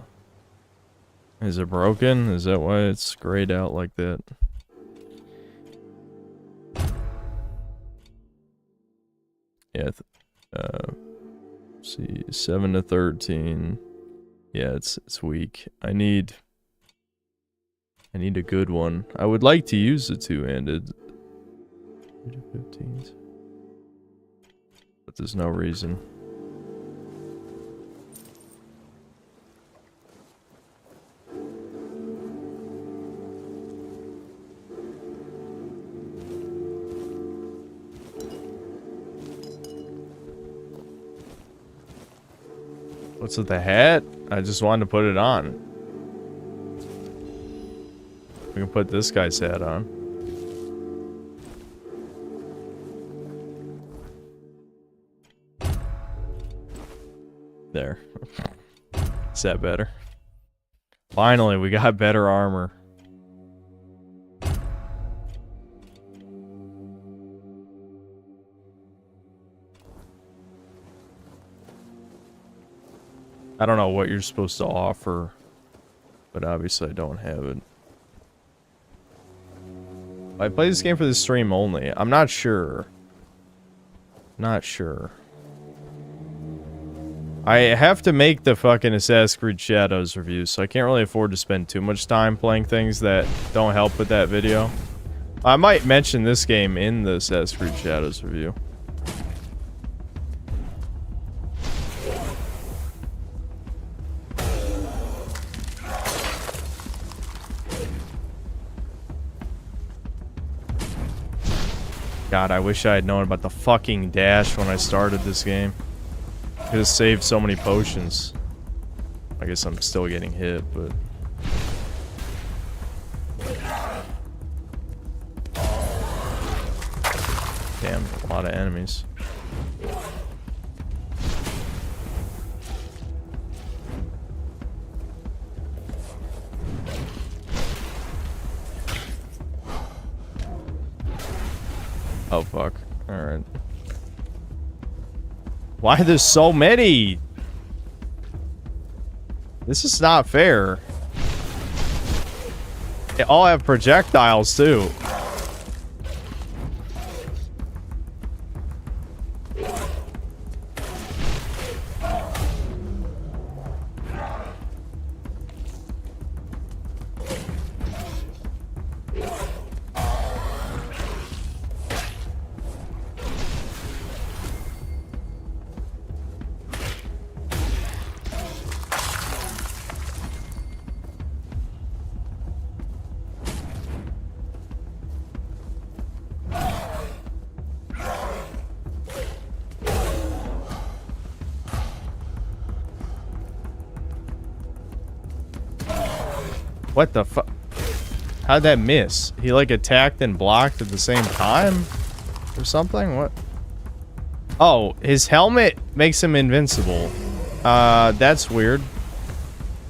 S8: Is it broken? Is that why it's grayed out like that? Yeah. See, 7 to 13. Yeah, it's weak. I need a good one. I would like to use the two-handed. 15s. But there's no reason. What's with the hat? I just wanted to put it on. We can put this guy's hat on. There. Is that better? Finally, we got better armor. I don't know what you're supposed to offer, but obviously I don't have it. I play this game for the stream only. I'm not sure. Not sure. I have to make the fucking Assassin's Creed Shadows review, so I can't really afford to spend too much time playing things that don't help with that video. I might mention this game in the Assassin's Creed Shadows review. God, I wish I had known about the fucking dash when I started this game. Could have saved so many potions. I guess I'm still getting hit, but... Damn, a lot of enemies. Oh, fuck. Alright. Why are there so many? This is not fair. They all have projectiles, too. What the fuck? How'd that miss? He like attacked and blocked at the same time? Or something? What? Oh, his helmet makes him invincible. That's weird.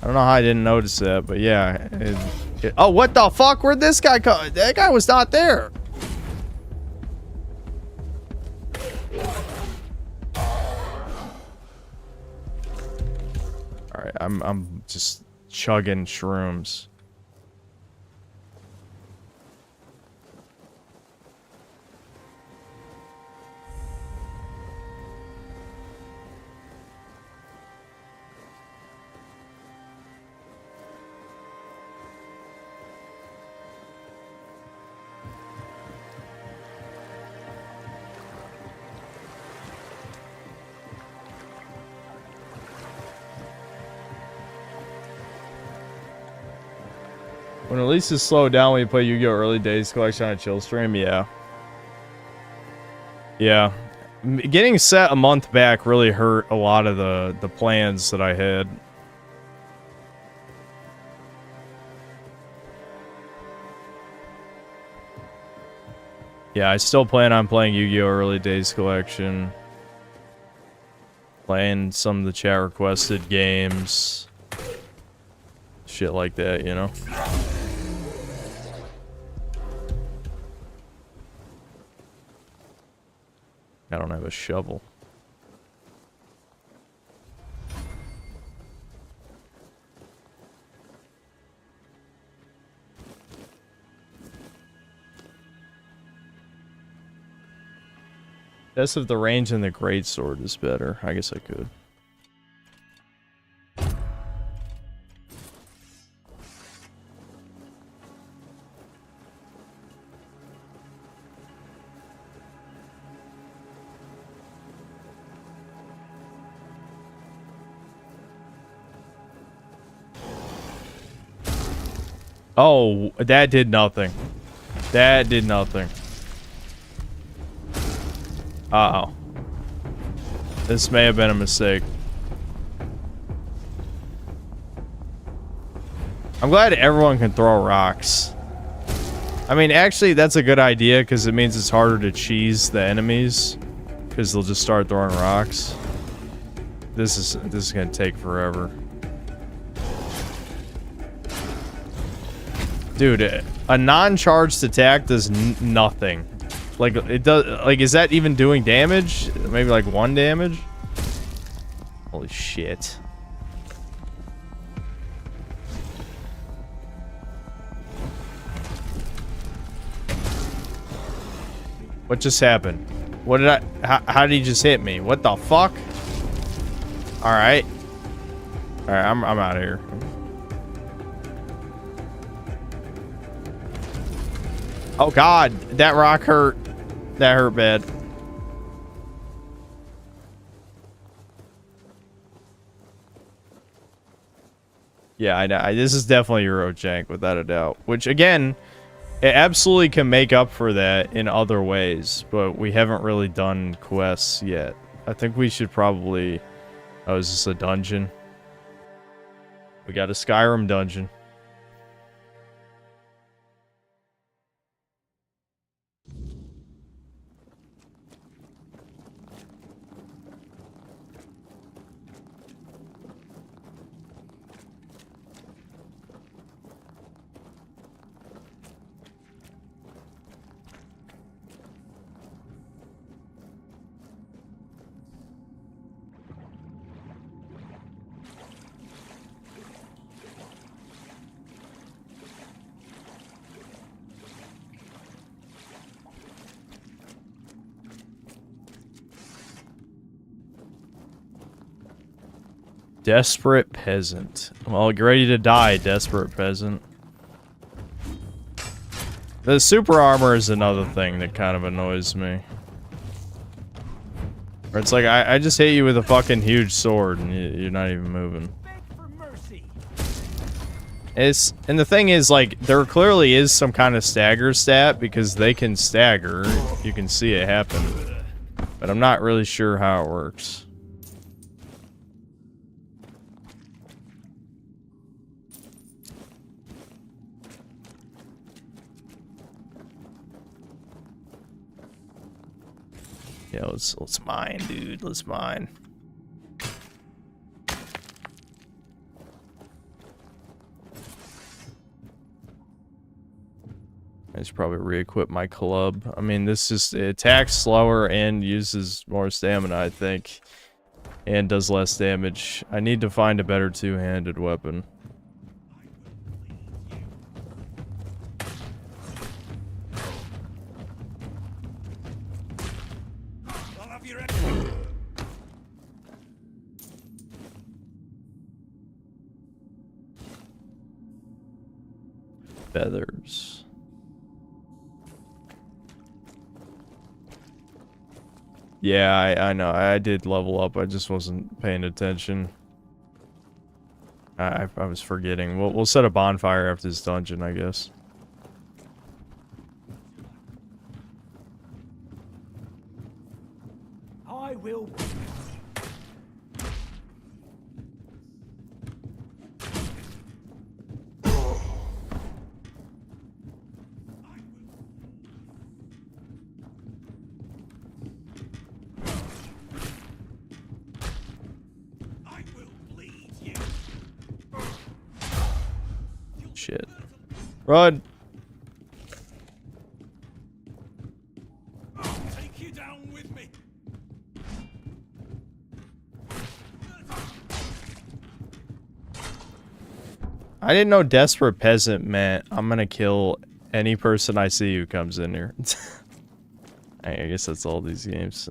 S8: I don't know how I didn't notice that, but yeah. Oh, what the fuck? Where'd this guy come? That guy was not there. Alright, I'm just chugging shrooms. When releases slow down when you play Yu-Gi-Oh! Early Days Collection on a chill stream, yeah. Yeah. Getting set a month back really hurt a lot of the plans that I had. Yeah, I still plan on playing Yu-Gi-Oh! Early Days Collection. Playing some of the chat requested games. Shit like that, you know? I don't have a shovel. Guess if the range in the greatsword is better, I guess I could. Oh, that did nothing. That did nothing. Uh-oh. This may have been a mistake. I'm glad everyone can throw rocks. I mean, actually, that's a good idea because it means it's harder to cheese the enemies because they'll just start throwing rocks. This is gonna take forever. Dude, a non-charged attack does nothing. Like, it does, like, is that even doing damage? Maybe like 1 damage? Holy shit. What just happened? What did how did he just hit me? What the fuck? Alright. Alright, I'm out of here. Oh god, that rock hurt. That hurt bad. Yeah, I know. This is definitely Euro jank, without a doubt. Which, again, it absolutely can make up for that in other ways, but we haven't really done quests yet. I think we should probably... Oh, is this a dungeon? We got a Skyrim dungeon. Desperate peasant. Well, get ready to die, desperate peasant. The super armor is another thing that kind of annoys me. Where it's like, I just hit you with a fucking huge sword and you're not even moving. And the thing is, like, there clearly is some kind of stagger stat because they can stagger. You can see it happen. But I'm not really sure how it works. Yeah, let's mine, dude. Let's mine. I should probably re-equip my club. I mean, this just it attacks slower and uses more stamina, I think, and does less damage. I need to find a better two-handed weapon. Feathers. Yeah, I know. I did level up. I just wasn't paying attention. I was forgetting. We'll set a bonfire after this dungeon, I guess.
S3: I will.
S8: Shit. Run!
S3: Take you down with me.
S8: I didn't know desperate peasant meant I'm gonna kill any person I see who comes in here. I guess that's all these games.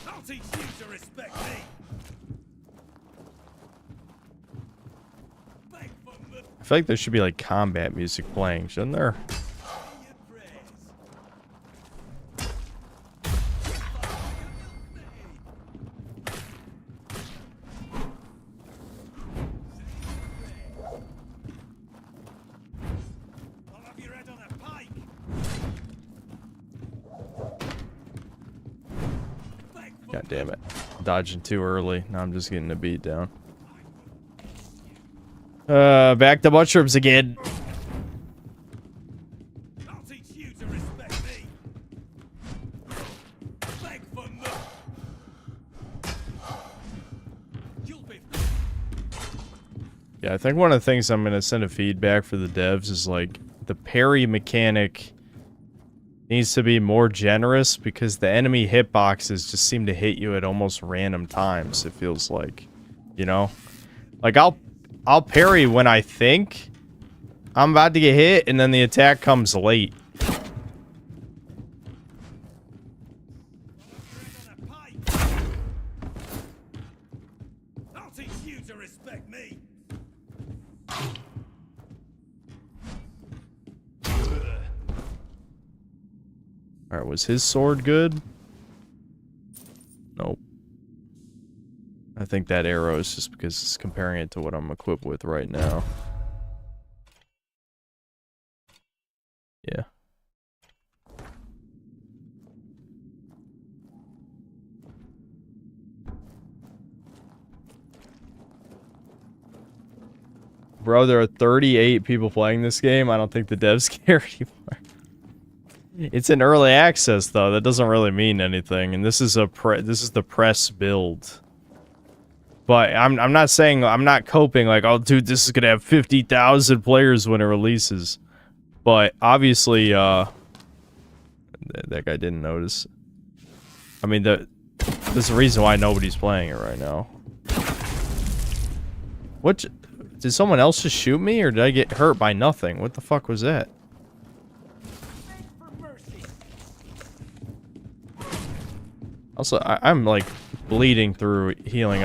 S3: I'll teach you to respect me.
S8: I feel like there should be like combat music playing, shouldn't there? God damn it. Dodging too early. Now I'm just getting a beat down. Back to mushrooms again.
S3: I'll teach you to respect me. Beg for more. You'll be.
S8: Yeah, I think one of the things I'm going to send a feedback for the devs is, like, the parry mechanic needs to be more generous because the enemy hitboxes just seem to hit you at almost random times, it feels like. You know? Like, I'll parry when I think I'm about to get hit, and then the attack comes late.
S3: I'll teach you to respect me.
S8: Alright, was his sword good? Nope. I think that arrow is just because it's comparing it to what I'm equipped with right now. Yeah. Bro, there are 38 people playing this game. I don't think the devs care anymore. It's in early access though. That doesn't really mean anything. And this is the press build. But I'm not saying, I'm not coping like, oh dude, this is gonna have 50,000 players when it releases. But obviously, that guy didn't notice. I mean, there's a reason why nobody's playing it right now. What? Did someone else just shoot me, or did I get hurt by nothing? What the fuck was that? Also, I'm like bleeding through healing.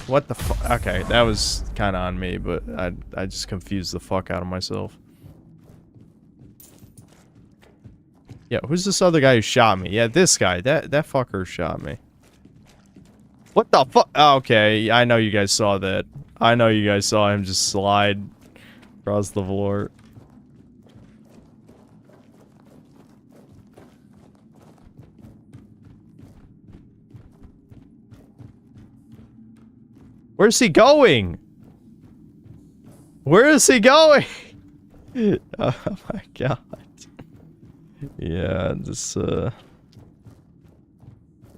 S8: What the fuck? Okay, that was kind of on me, but I just confused the fuck out of myself. Yeah, who's this other guy who shot me? Yeah, this guy. That fucker shot me. What the fuck? Oh, okay, I know you guys saw that. I know you guys saw him just slide across the floor. Where's he going? Where is he going? Oh my god. Yeah,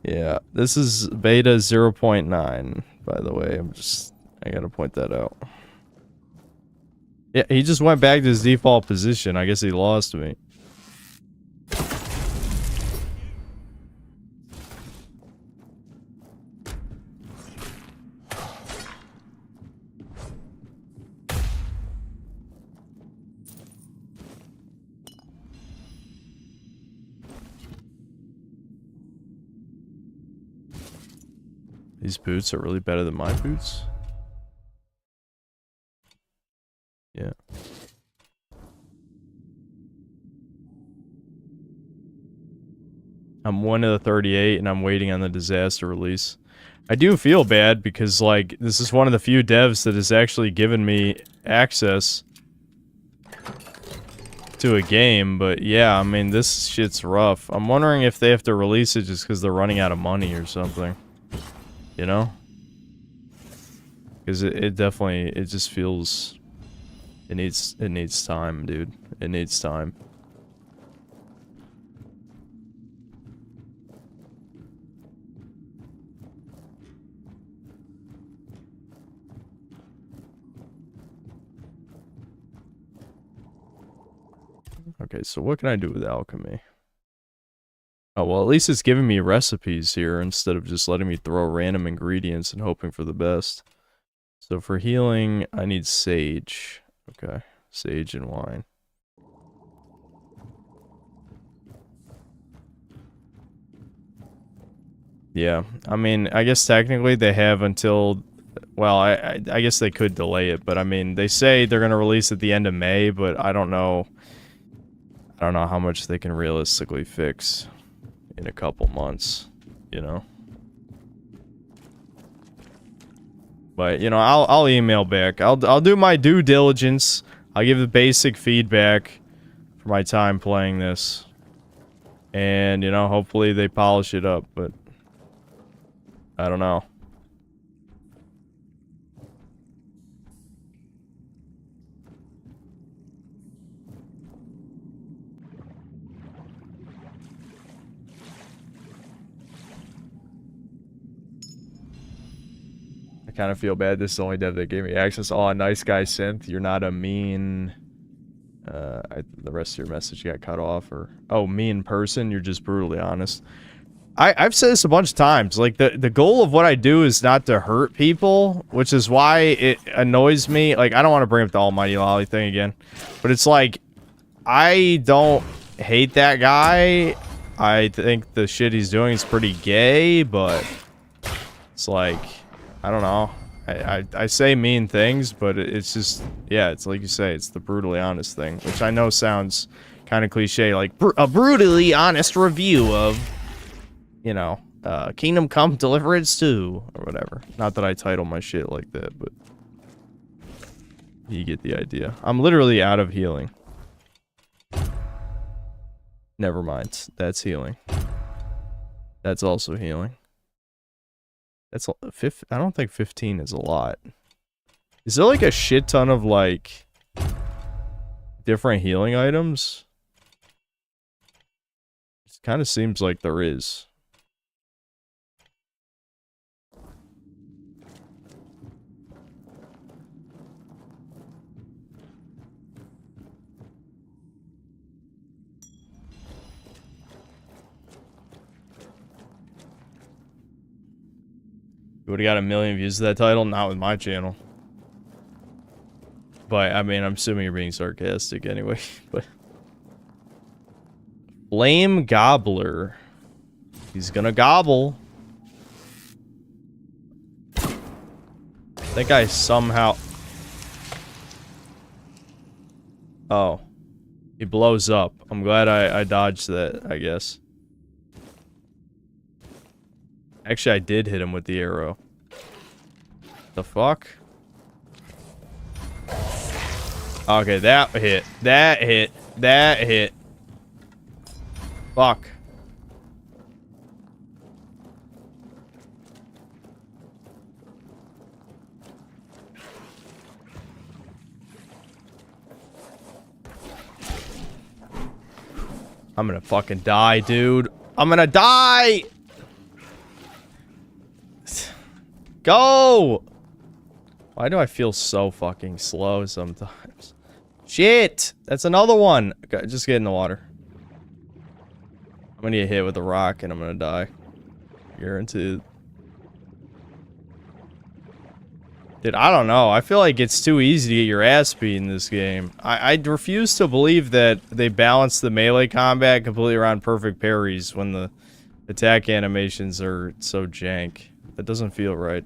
S8: yeah, this is beta 0.9, by the way. I gotta point that out. Yeah, he just went back to his default position. I guess he lost me. These boots are really better than my boots. Yeah. I'm one of the 38 and I'm waiting on the disaster release. I do feel bad because, like, this is one of the few devs that has actually given me access to a game, but yeah, I mean, this shit's rough. I'm wondering if they have to release it just because they're running out of money or something. You know? Because it definitely, it just feels... It needs time, dude. It needs time. Okay, so what can I do with alchemy? Oh, well, at least it's giving me recipes here instead of just letting me throw random ingredients and hoping for the best. So for healing, I need sage. Okay, sage and wine. Yeah, I mean, I guess technically they have until... Well, I guess they could delay it, but I mean, they say they're going to release at the end of May, but I don't know... I don't know how much they can realistically fix in a couple months, you know? But, you know, I'll email back. I'll do my due diligence. I'll give the basic feedback for my time playing this. And, you know, hopefully they polish it up, but... I don't know. I kind of feel bad. This is the only dev that gave me access. Oh, nice guy synth. You're not a mean. The rest of your message got cut off, or mean person. You're just brutally honest. I've said this a bunch of times. Like the goal of what I do is not to hurt people, which is why it annoys me. Like I don't want to bring up the Almighty Lolly thing again, but it's like I don't hate that guy. I think the shit he's doing is pretty gay, but it's like I don't know. I say mean things, but it's just, yeah, it's like you say, it's the brutally honest thing, which I know sounds kind of cliche, like a brutally honest review of, you know, Kingdom Come Deliverance 2, or whatever. Not that I title my shit like that, but you get the idea. I'm literally out of healing. Never mind. That's healing. That's also healing. That's I don't think 15 is a lot. Is there like a shit ton of like different healing items? It kind of seems like there is. You would have got 1 million views to that title? Not with my channel. But, I mean, I'm assuming you're being sarcastic anyway. But Flame Gobbler. He's gonna gobble. I think I somehow... Oh. He blows up. I'm glad I dodged that, I guess. Actually, I did hit him with the arrow. The fuck? Okay, that hit. That hit. That hit. Fuck. I'm gonna fucking die, dude. I'm gonna die! Go! Why do I feel so fucking slow sometimes? Shit! That's another one! Okay, just get in the water. I'm gonna get hit with a rock and I'm gonna die. Guaranteed. Dude, I don't know. I feel like it's too easy to get your ass beat in this game. I refuse to believe that they balance the melee combat completely around perfect parries when the attack animations are so jank. That doesn't feel right.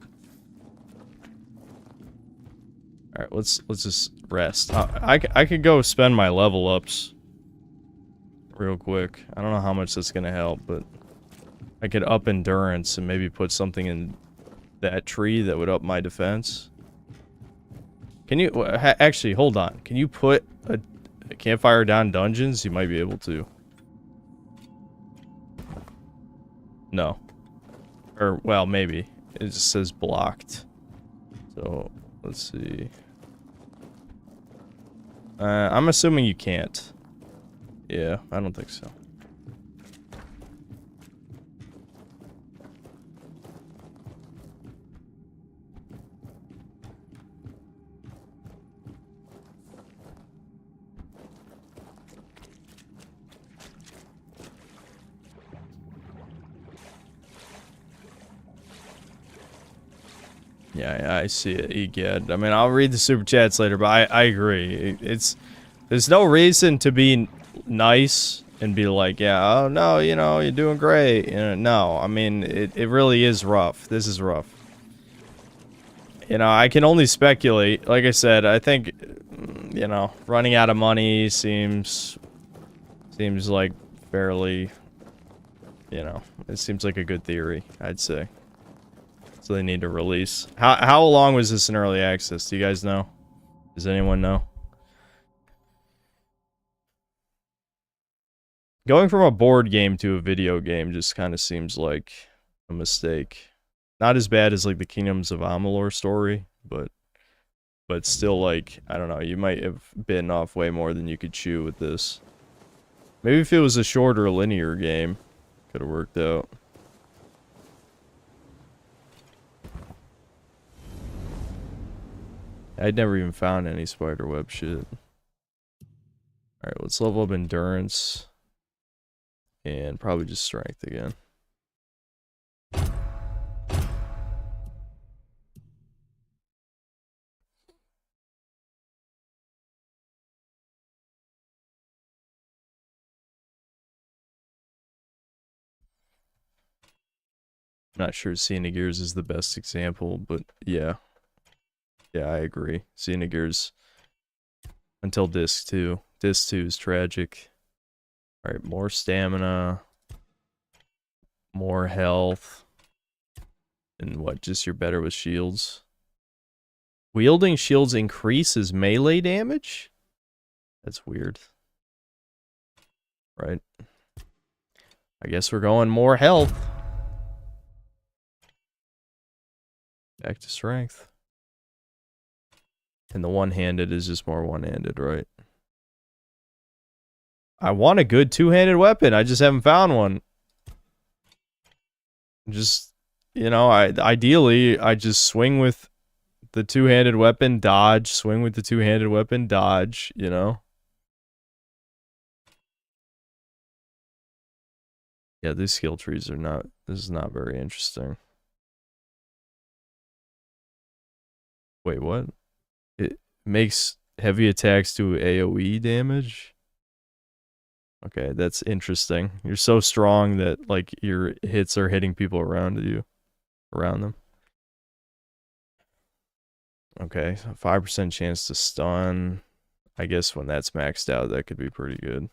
S8: Alright, let's just rest. I could go spend my level ups real quick. I don't know how much that's gonna help, but I could up endurance and maybe put something in that tree that would up my defense. Can you actually hold on? Can you put a campfire down dungeons? You might be able to. No. Or well, maybe. It just says blocked. So let's see. I'm assuming you can't. Yeah, I don't think so. Yeah, I see it, egad. I mean, I'll read the super chats later, but I agree. There's no reason to be nice and be like, yeah, oh no, you know, you're doing great. You know, no, I mean, it really is rough. This is rough. You know, I can only speculate. Like I said, I think, you know, running out of money seems like fairly, you know, it seems like a good theory, I'd say. So they need to release. How long was this in early access? Do you guys know? Does anyone know? Going from a board game to a video game just kind of seems like a mistake. Not as bad as like the Kingdoms of Amalur story, but still, like, I don't know, you might have bitten off way more than you could chew with this. Maybe if it was a shorter linear game, could have worked out. I'd never even found any spiderweb shit. Alright, let's level up endurance. And probably just strength again. Not sure Xenogears is the best example, but yeah. Yeah, I agree. Xenogears until Disc 2. Disc 2 is tragic. Alright, more stamina. More health. And what, just you're better with shields? Wielding shields increases melee damage? That's weird. Right. I guess we're going more health. Back to strength. And the one-handed is just more one-handed, right? I want a good two-handed weapon. I just haven't found one. Just, you know, ideally, I just swing with the two-handed weapon, dodge, swing with the two-handed weapon, dodge, you know? Yeah, these skill trees are not, this is not very interesting. Wait, what? It makes heavy attacks do AoE damage? Okay, that's interesting. You're so strong that, like, your hits are hitting people around you. Around them. Okay, so 5% chance to stun. I guess when that's maxed out, that could be pretty good.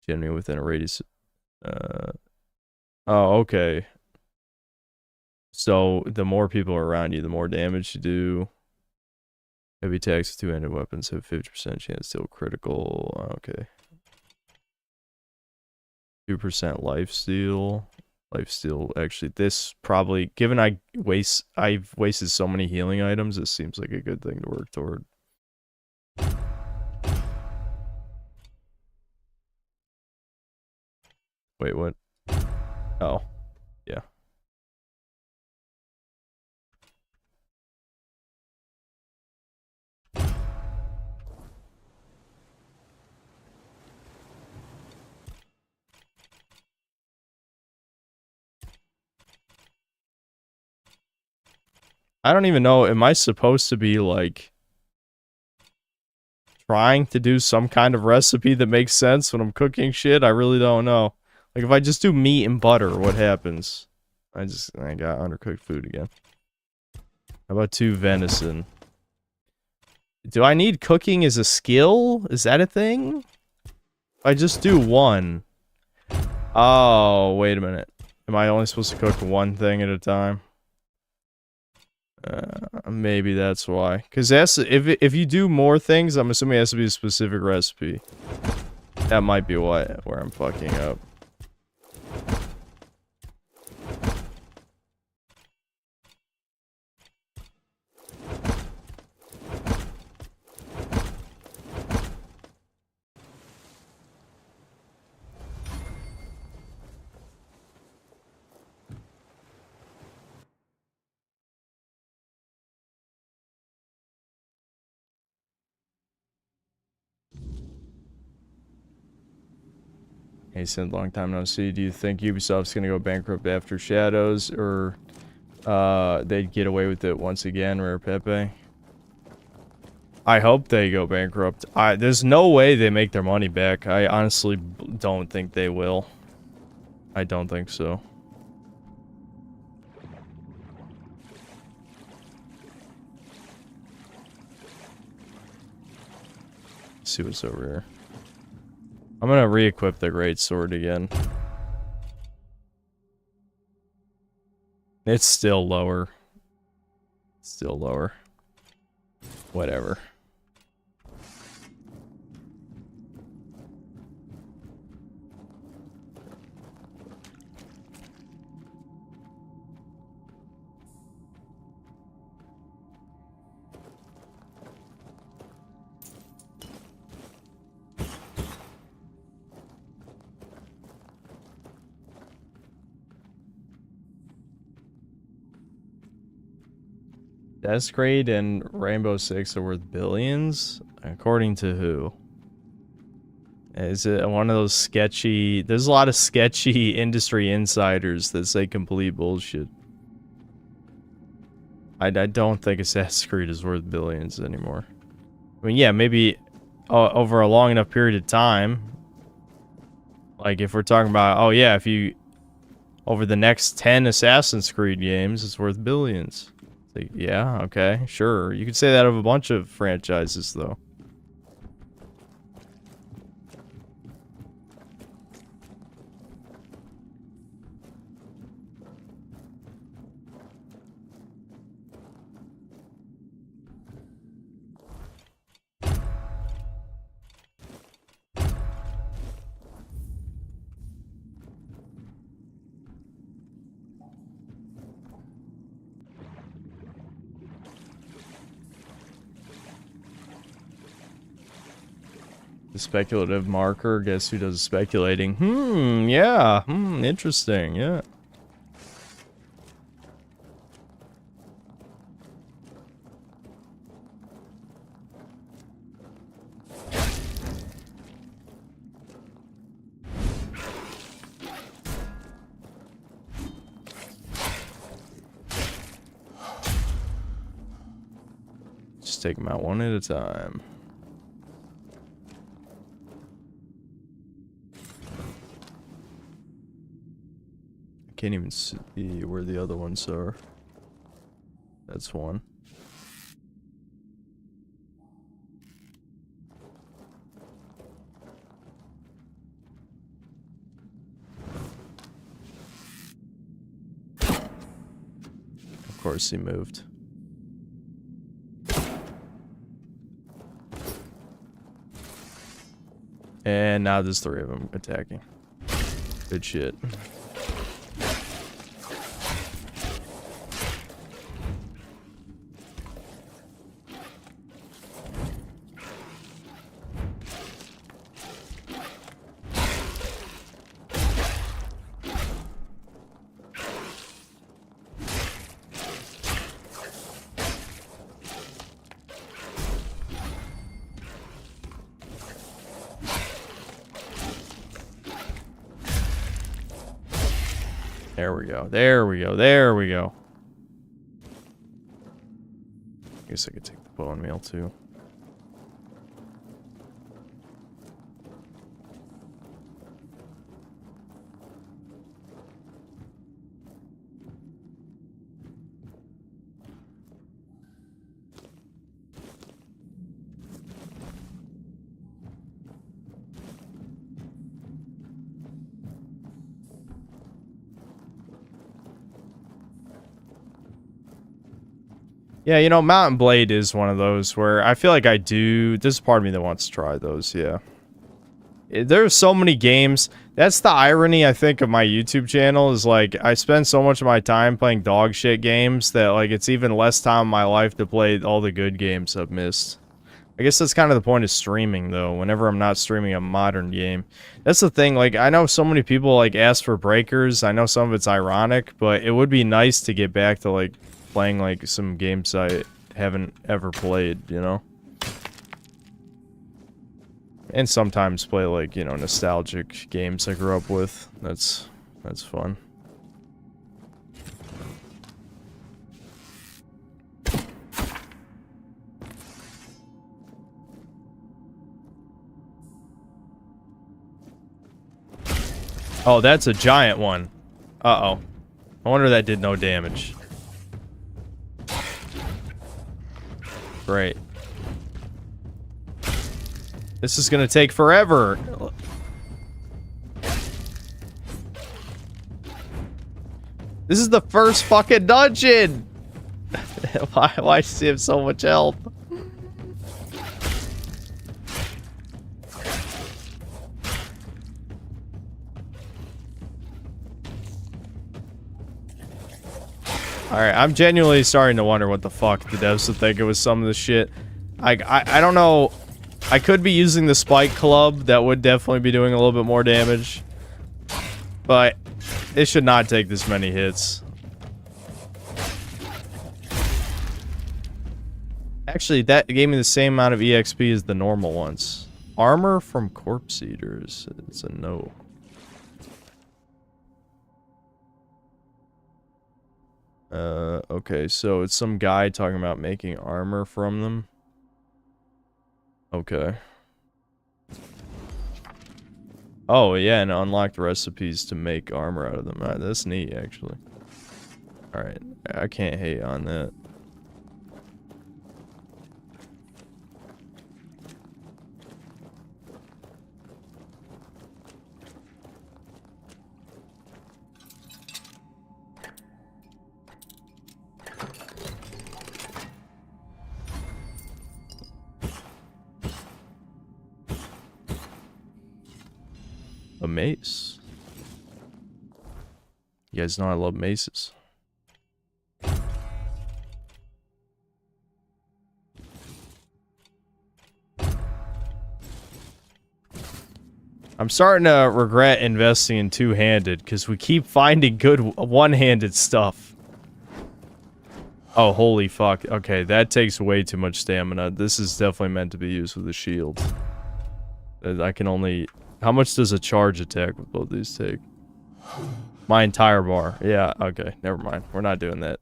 S8: Generally within a radius. Oh, okay. So, the more people are around you, the more damage you do. Heavy attacks with two-handed weapons have 50% chance to deal critical. Okay. 2% lifesteal. Lifesteal, actually, this probably, given I've wasted so many healing items, this seems like a good thing to work toward. Wait, what? Oh, yeah. I don't even know, am I supposed to be, like, trying to do some kind of recipe that makes sense when I'm cooking shit? I really don't know. Like, if I just do meat and butter, what happens? I got undercooked food again. How about 2 venison? Do I need cooking as a skill? Is that a thing? If I just do 1. Oh, wait a minute. Am I only supposed to cook 1 thing at a time? Maybe that's why. Because if you do more things, I'm assuming it has to be a specific recipe. That might be where I'm fucking up. Hey, Sid, long time no see. Do you think Ubisoft's gonna go bankrupt after Shadows, or they'd get away with it once again, Rare Pepe? I hope they go bankrupt. There's no way they make their money back. I honestly don't think they will. I don't think so. Let's see what's over here. I'm gonna re-equip the great sword again. It's still lower. Still lower. Whatever. Desecrate and Rainbow Six are worth billions? According to who? Is it one of those sketchy... There's a lot of sketchy industry insiders that say complete bullshit. I don't think Assassin's Creed is worth billions anymore. I mean, yeah, maybe over a long enough period of time. Like, if we're talking about, oh yeah, if you... Over the next 10 Assassin's Creed games, it's worth billions. Like, yeah, okay, sure. You could say that of a bunch of franchises, though. The speculative marker, guess who does speculating? Yeah, interesting, yeah. Just take them out one at a time. Can't even see where the other ones are. That's one. Of course he moved. And now there's 3 of them attacking. Good shit. There we go. There we go. There we go. I guess I could take the bone meal too. Yeah, you know, Mountain Blade is one of those where I feel like there's a part of me that wants to try those, yeah. There's so many games. That's the irony, I think, of my YouTube channel is, like, I spend so much of my time playing dog shit games that, like, it's even less time in my life to play all the good games I've missed. I guess that's kind of the point of streaming, though, whenever I'm not streaming a modern game. That's the thing, like, I know so many people, like, ask for breakers. I know some of it's ironic, but it would be nice to get back to, like, playing, like, some games I haven't ever played, you know? And sometimes play, like, you know, nostalgic games I grew up with. That's fun. Oh, that's a giant one. Uh-oh. I wonder that did no damage. Great. This is gonna take forever. This is the first fucking dungeon! Why does he have so much health? Alright, I'm genuinely starting to wonder what the fuck the devs would think it was some of this shit. I don't know. I could be using the spike club. That would definitely be doing a little bit more damage. But it should not take this many hits. Actually, that gave me the same amount of EXP as the normal ones. Armor from Corpse Eaters. It's a no. Okay, so it's some guy talking about making armor from them. Okay. Oh, yeah, and unlocked recipes to make armor out of them. That's neat, actually. Alright, I can't hate on that. A mace. You guys know I love maces. I'm starting to regret investing in two-handed because we keep finding good one-handed stuff. Oh, holy fuck. Okay, that takes way too much stamina. This is definitely meant to be used with a shield. I can only... How much does a charge attack with both these take? My entire bar. Yeah, okay. Never mind. We're not doing that.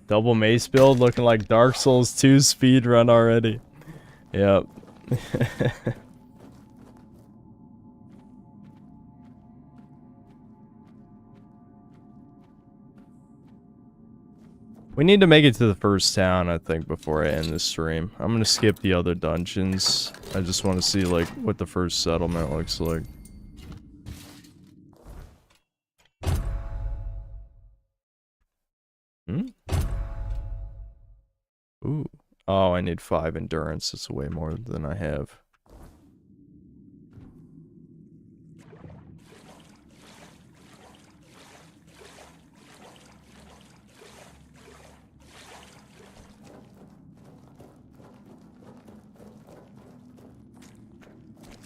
S8: Double mace build looking like Dark Souls 2 speedrun already. Yep. We need to make it to the first town, I think, before I end this stream. I'm gonna skip the other dungeons. I just want to see, like, what the first settlement looks like. Hmm? Ooh. Oh, I need 5 endurance. That's way more than I have.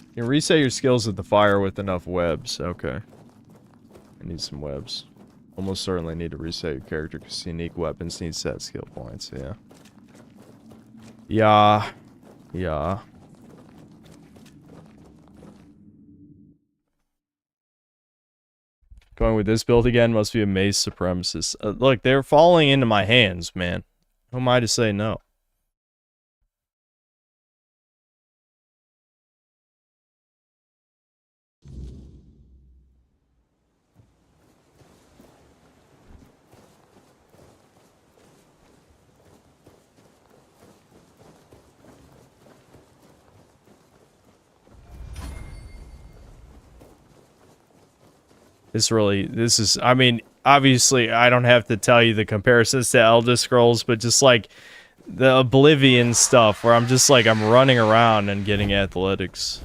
S8: You can reset your skills with the fire with enough webs. Okay. I need some webs. Almost certainly need to reset your character because unique weapons need set skill points, yeah. Yeah. Yeah. Going with this build again must be a mace supremacist. Look, they're falling into my hands, man. Who am I to say no? This is, I mean, obviously, I don't have to tell you the comparisons to Elder Scrolls, but just like the Oblivion stuff where I'm just like, I'm running around and getting athletics.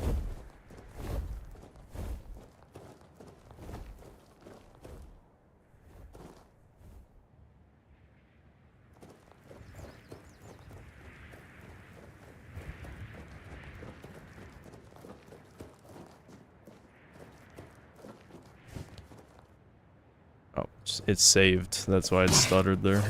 S8: Oh, it's saved. That's why it stuttered there.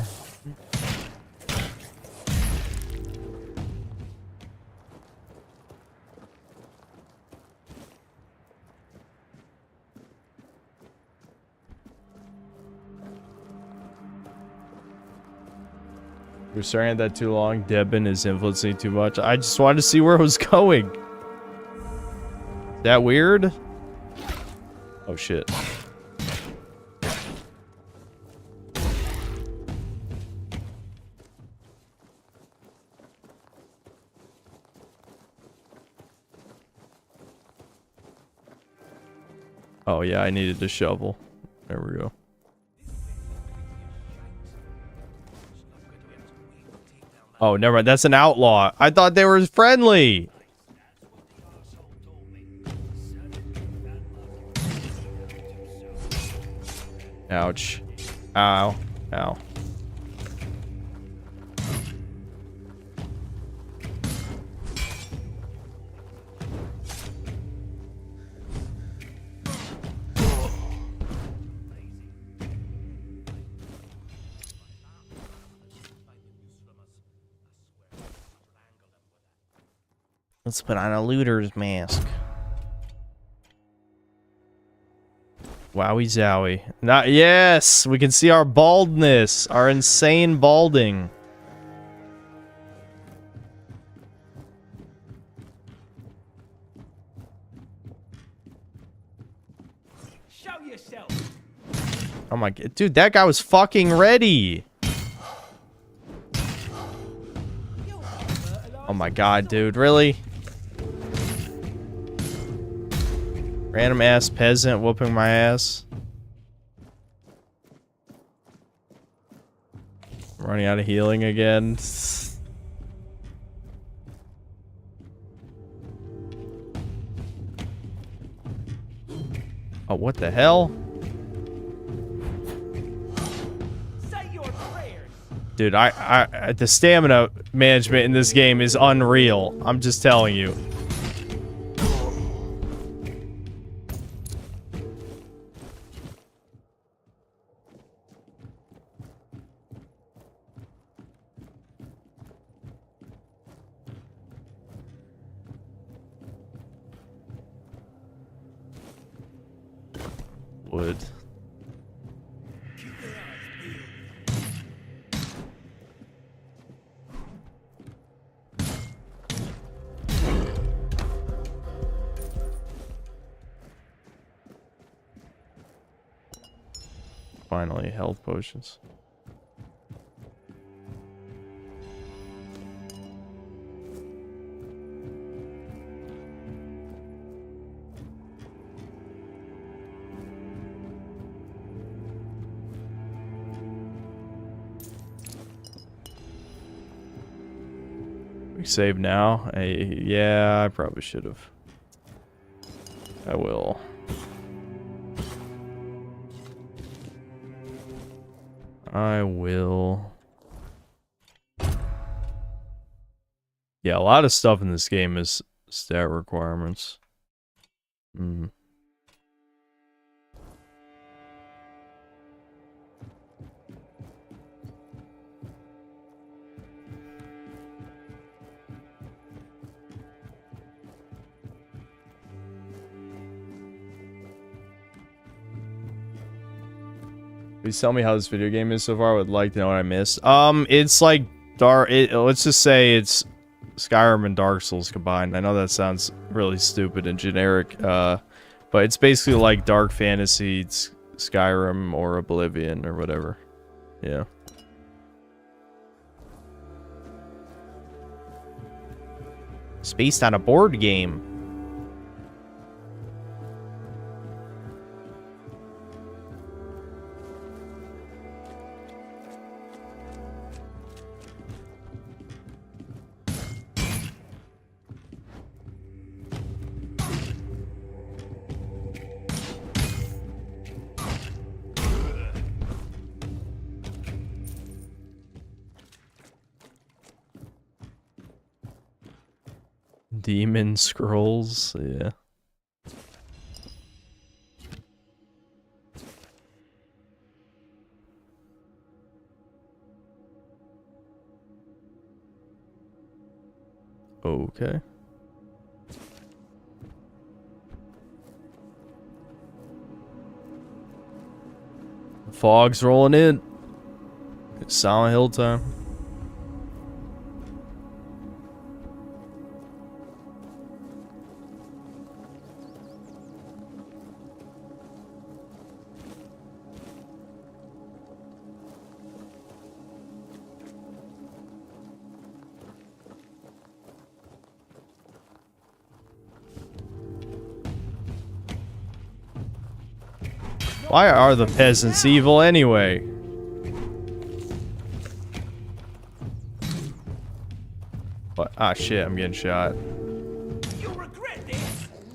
S8: We're staring at that too long. Debin is influencing too much. I just wanted to see where it was going. That weird? Oh shit. Oh yeah, I needed a shovel. There we go. Oh, never mind. That's an outlaw. I thought they were friendly. Ouch. Ow. Ow.
S5: Let's put on a looter's mask. Wowie zowie. Not yes, we can see our baldness, our insane balding.
S3: Show yourself.
S5: Oh my god, dude, that guy was fucking ready. Oh my god, dude, really? Random ass peasant whooping my ass. Running out of healing again. Oh, what the hell? Dude, I the stamina management in this game is unreal. I'm just telling you. Wood. Finally, health potions. We save now? Yeah, I probably should have. I will. I will. Yeah, a lot of stuff in this game is stat requirements. Please tell me how this video game is so far. I would like to know what I missed. It's like let's just say it's Skyrim and Dark Souls combined. I know that sounds really stupid and generic, but it's basically like Dark Fantasy, Skyrim, or Oblivion, or whatever. Yeah. It's based on a board game. Demon scrolls, yeah. Okay. Fog's rolling in. It's Silent Hill time. Why are the peasants evil anyway? What? Ah, shit, I'm getting shot.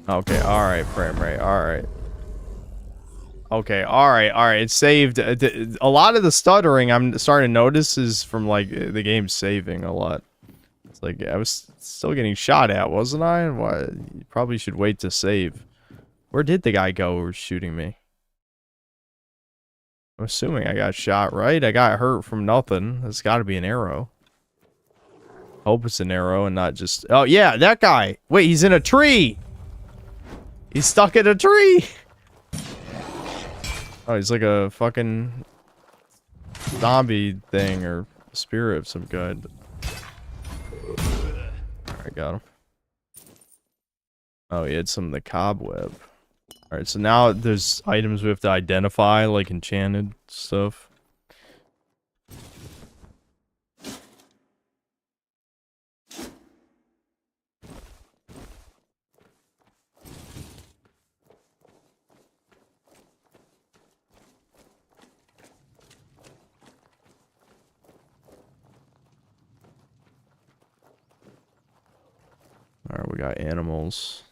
S5: Okay, alright, frame rate, alright. Okay, alright, it saved. A lot of the stuttering I'm starting to notice is from, like, the game saving a lot. It's like, I was still getting shot at, wasn't I? Why? You probably should wait to save. Where did the guy go who was shooting me? I'm assuming I got shot, right? I got hurt from nothing. There's got to be an arrow.
S8: Hope it's an arrow and not just... Oh, yeah, that guy. Wait, he's in a tree. He's stuck in a tree. Oh, he's like a fucking zombie thing or spirit of some kind. Alright, got him. Oh, he had some of the cobweb. Alright, so now there's items we have to identify, like enchanted stuff. Alright, we got animals.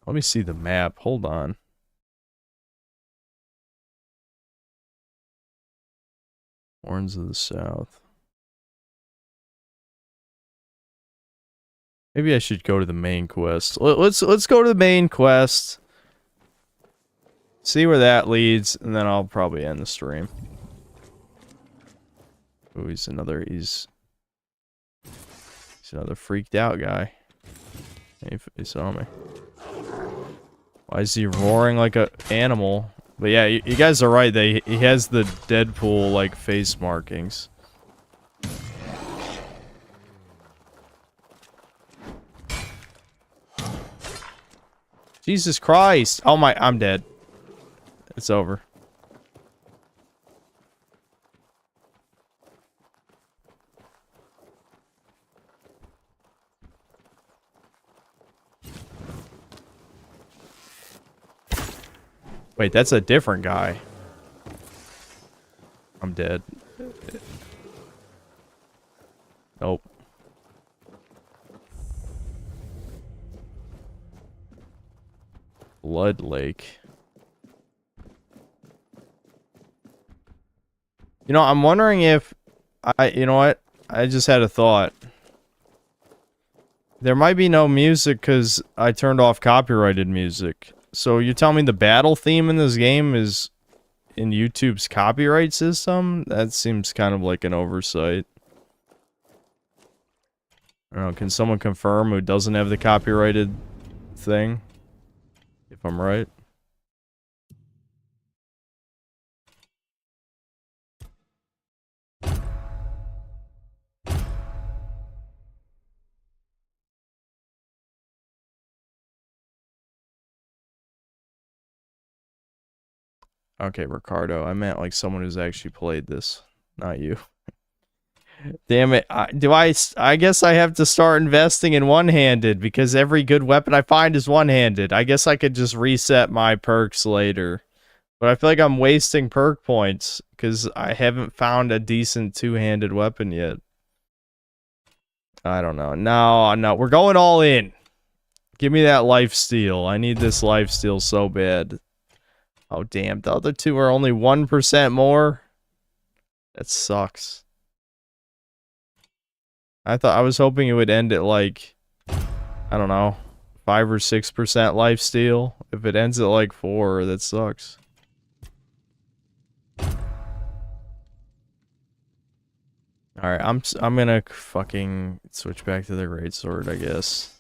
S8: Let me see the map. Hold on. Horns of the South. Maybe I should go to the main quest. Let's go to the main quest. See where that leads, and then I'll probably end the stream. Oh, he's another freaked out guy. He saw me. Why is he roaring like a animal? But yeah, you guys are right. He has the Deadpool like face markings. Jesus Christ! Oh my, I'm dead. It's over. Wait, that's a different guy. I'm dead. Nope. Blood Lake. You know, I'm wondering if you know what? I just had a thought. There might be no music because I turned off copyrighted music. So you're telling me the battle theme in this game is in YouTube's copyright system? That seems kind of like an oversight. I don't know, can someone confirm who doesn't have the copyrighted thing? If I'm right. Okay, Ricardo. I meant like someone who's actually played this, not you. Damn it. I guess I have to start investing in one-handed because every good weapon I find is one-handed. I guess I could just reset my perks later. But I feel like I'm wasting perk points because I haven't found a decent two-handed weapon yet. I don't know. No, we're going all in. Give me that lifesteal. I need this lifesteal so bad. Oh, damn. The other two are only 1% more? That sucks. I was hoping it would end at like, I don't know, 5 or 6% lifesteal. If it ends at like 4, that sucks. Alright, I'm gonna fucking switch back to the greatsword, I guess.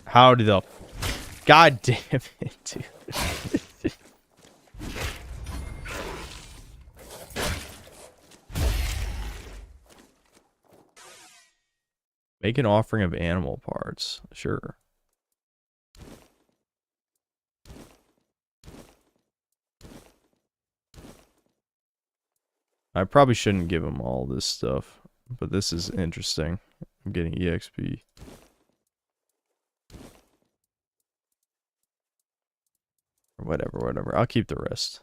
S8: How did the... God damn it, dude. Make an offering of animal parts. Sure. I probably shouldn't give him all this stuff, but this is interesting. I'm getting EXP. Or whatever. I'll keep the rest.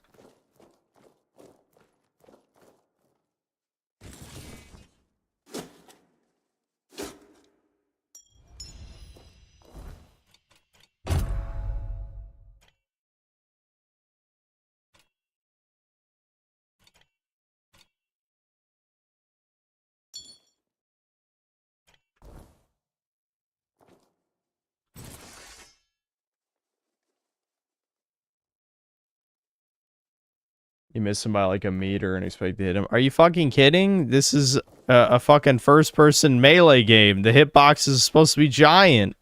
S8: You miss him by like a meter and expect to hit him. Are you fucking kidding? This is a fucking first-person melee game. The hitbox is supposed to be giant.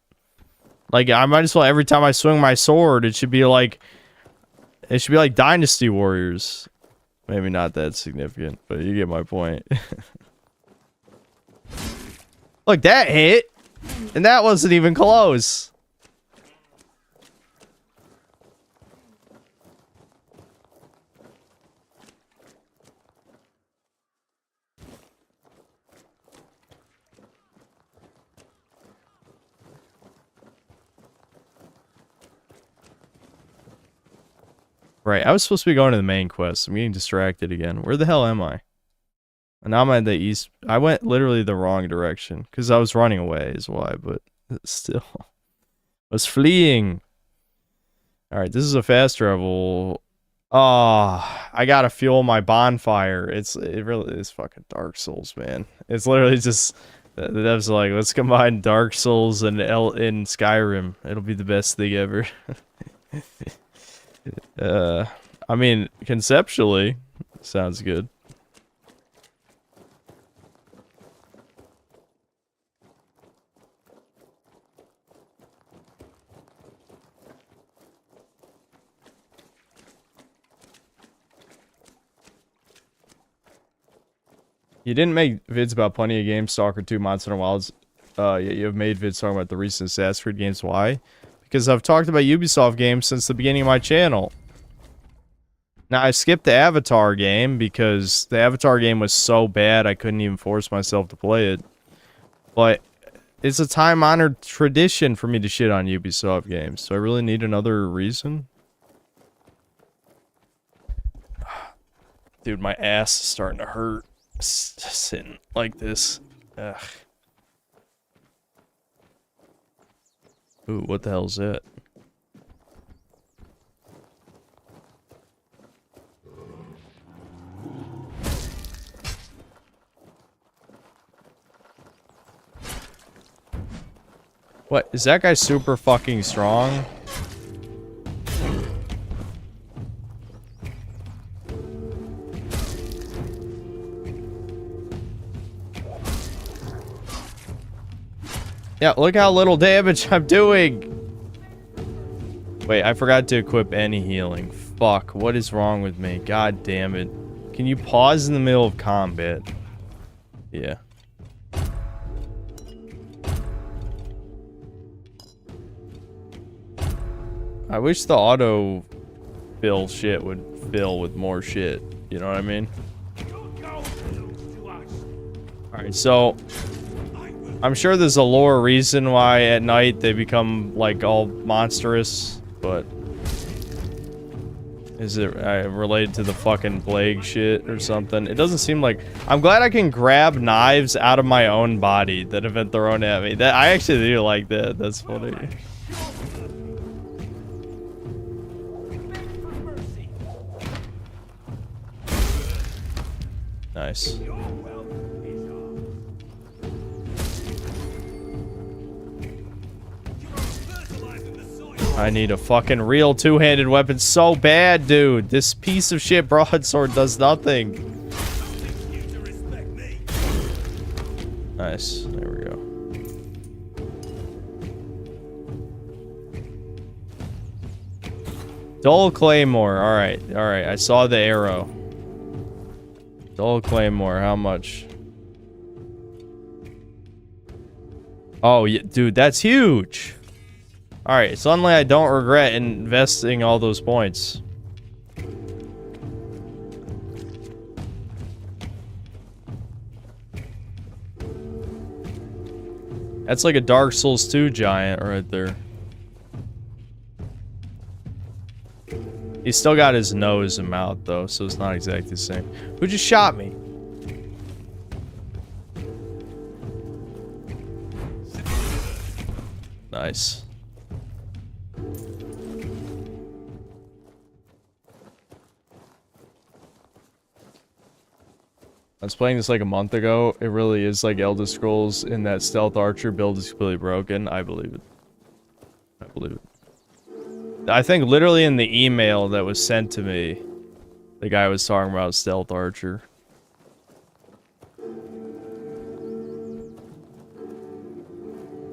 S8: Like, I might as well, every time I swing my sword, it should be like Dynasty Warriors. Maybe not that significant, but you get my point. Look, that hit! And that wasn't even close. Right, I was supposed to be going to the main quest. I'm getting distracted again. Where the hell am I? And now I'm at the east. I went literally the wrong direction. Because I was running away is why, but still. I was fleeing. Alright, this is a fast travel. Oh, I gotta fuel my bonfire. It really is fucking Dark Souls, man. It's literally just... The devs are like, let's combine Dark Souls and in Skyrim. It'll be the best thing ever. I mean, conceptually, sounds good. You didn't make vids about plenty of games, Stalker 2, Monster Hunter Wilds. Yet you have made vids talking about the recent Assassin's Creed games. Why? Because I've talked about Ubisoft games since the beginning of my channel. Now, I skipped the Avatar game because the Avatar game was so bad I couldn't even force myself to play it. But it's a time-honored tradition for me to shit on Ubisoft games. So I really need another reason? Dude, my ass is starting to hurt sitting like this. Ugh. Ooh, what the hell is that? What? Is that guy super fucking strong? Yeah, look how little damage I'm doing. Wait, I forgot to equip any healing. Fuck, what is wrong with me? God damn it. Can you pause in the middle of combat? Yeah. I wish the auto fill shit would fill with more shit. You know what I mean? Alright, so I'm sure there's a lore reason why at night they become like all monstrous, but is it related to the fucking plague shit or something? It doesn't seem like... I'm glad I can grab knives out of my own body that have been thrown at me. I actually do like that. That's funny. Nice. I need a fucking real two-handed weapon so bad, dude. This piece of shit broadsword does nothing. Nice. There we go. Dull Claymore. Alright. Alright. I saw the arrow. Dull Claymore. How much? Oh, yeah, dude. That's huge. Alright, suddenly I don't regret investing all those points. That's like a Dark Souls 2 giant right there. He's still got his nose and mouth though, so it's not exactly the same. Who just shot me? Nice. I was playing this like a month ago. It really is like Elder Scrolls in that Stealth Archer build is completely broken. I believe it. I believe it. I think literally in the email that was sent to me, The guy was talking about stealth archer.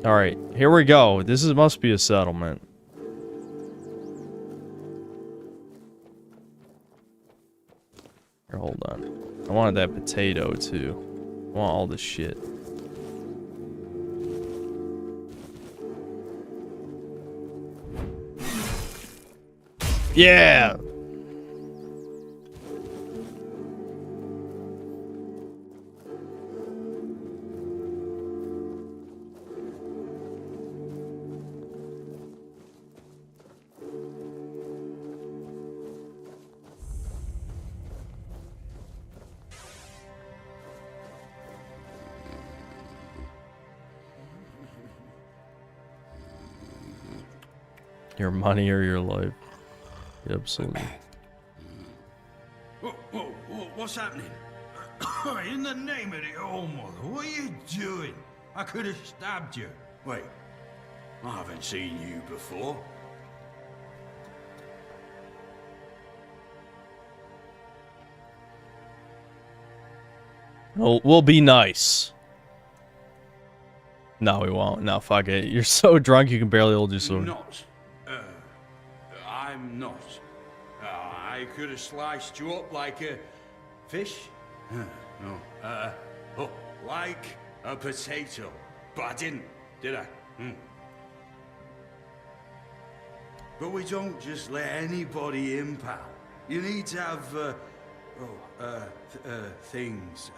S8: Alright, here we go. This must be a settlement. Here, hold on. I wanted that potato too. I want all this shit. Yeah! Your money or your life. Absolutely.
S7: What's happening? In the name of the All Mother, what are you doing? I could have stabbed you. Wait, I haven't seen you before.
S8: We'll be nice. No, we won't. No, fuck it. You're so drunk you can barely hold your sword.
S7: I'm not. I could have sliced you up like a fish. No. Like a potato. But I didn't, did I? But we don't just let anybody in, pal. You need to have, things.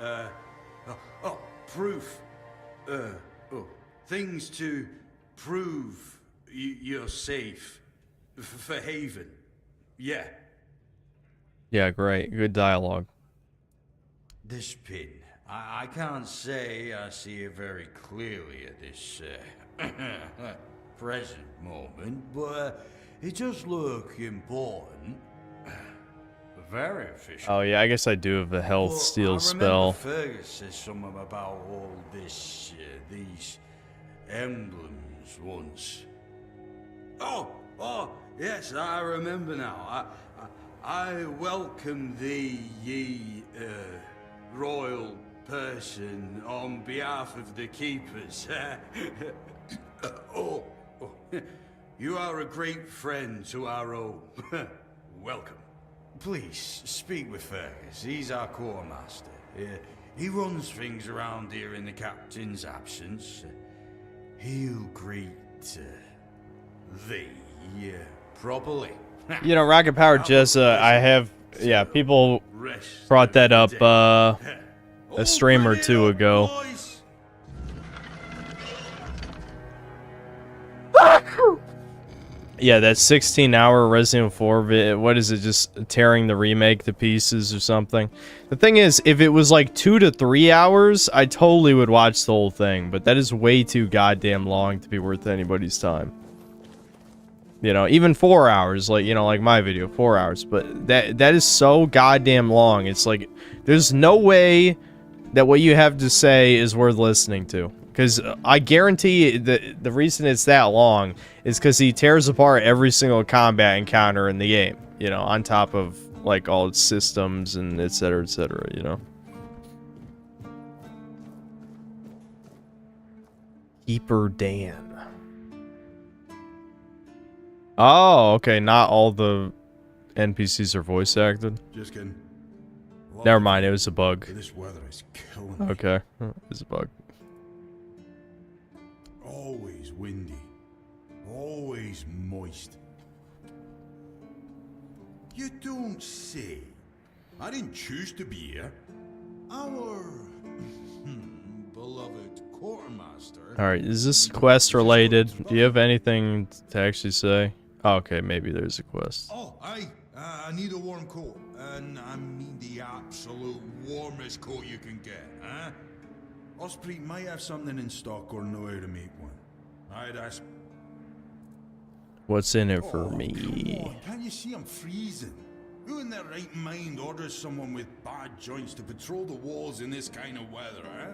S7: Proof. Things to prove you're safe. For Haven. Yeah.
S8: Yeah, great. Good dialogue.
S7: This pin. I can't say I see it very clearly at this present moment, but it does look important. Very official.
S8: Oh yeah, I guess I do have a health steal spell.
S7: Fergus said something about all this, these emblems once. Oh, yes, I remember now. I welcome thee, ye royal person, on behalf of the keepers. You are a great friend to our own. Welcome. Please, speak with Fergus. He's our quartermaster. He runs things around here in the captain's absence. He'll greet thee properly.
S8: You know, Rocket Power Jessa, I have, yeah, people brought that up a stream or two ago. Yeah, that 16-hour Resident Evil 4, what is it, just tearing the remake to pieces or something? The thing is, if it was like 2 to 3 hours, I totally would watch the whole thing, but that is way too goddamn long to be worth anybody's time. You know, even 4 hours, like, you know, like my video, 4 hours, but that is so goddamn long. It's like, there's no way that what you have to say is worth listening to. Because I guarantee the reason it's that long is because he tears apart every single combat encounter in the game. You know, on top of, like, all its systems and etc, you know. Keeper Dan. Oh, okay, not all the NPCs are voice acted.
S6: Just kidding.
S8: Never mind, it was a bug.
S6: This weather is killing me.
S8: Okay, it's a bug.
S6: Always windy. Always moist. You don't say. I didn't choose to be here. Our beloved quartermaster.
S8: Alright, is this quest related? Do you have anything to actually say? Oh, okay, maybe there's a quest.
S6: Oh, I need a warm coat. And I mean the absolute warmest coat you can get, huh? Osprey might have something in stock or know how to make one. I'd ask.
S8: What's in it for me?
S6: Come on, can't you see I'm freezing? Who in their right mind orders someone with bad joints to patrol the walls in this kind of weather, huh?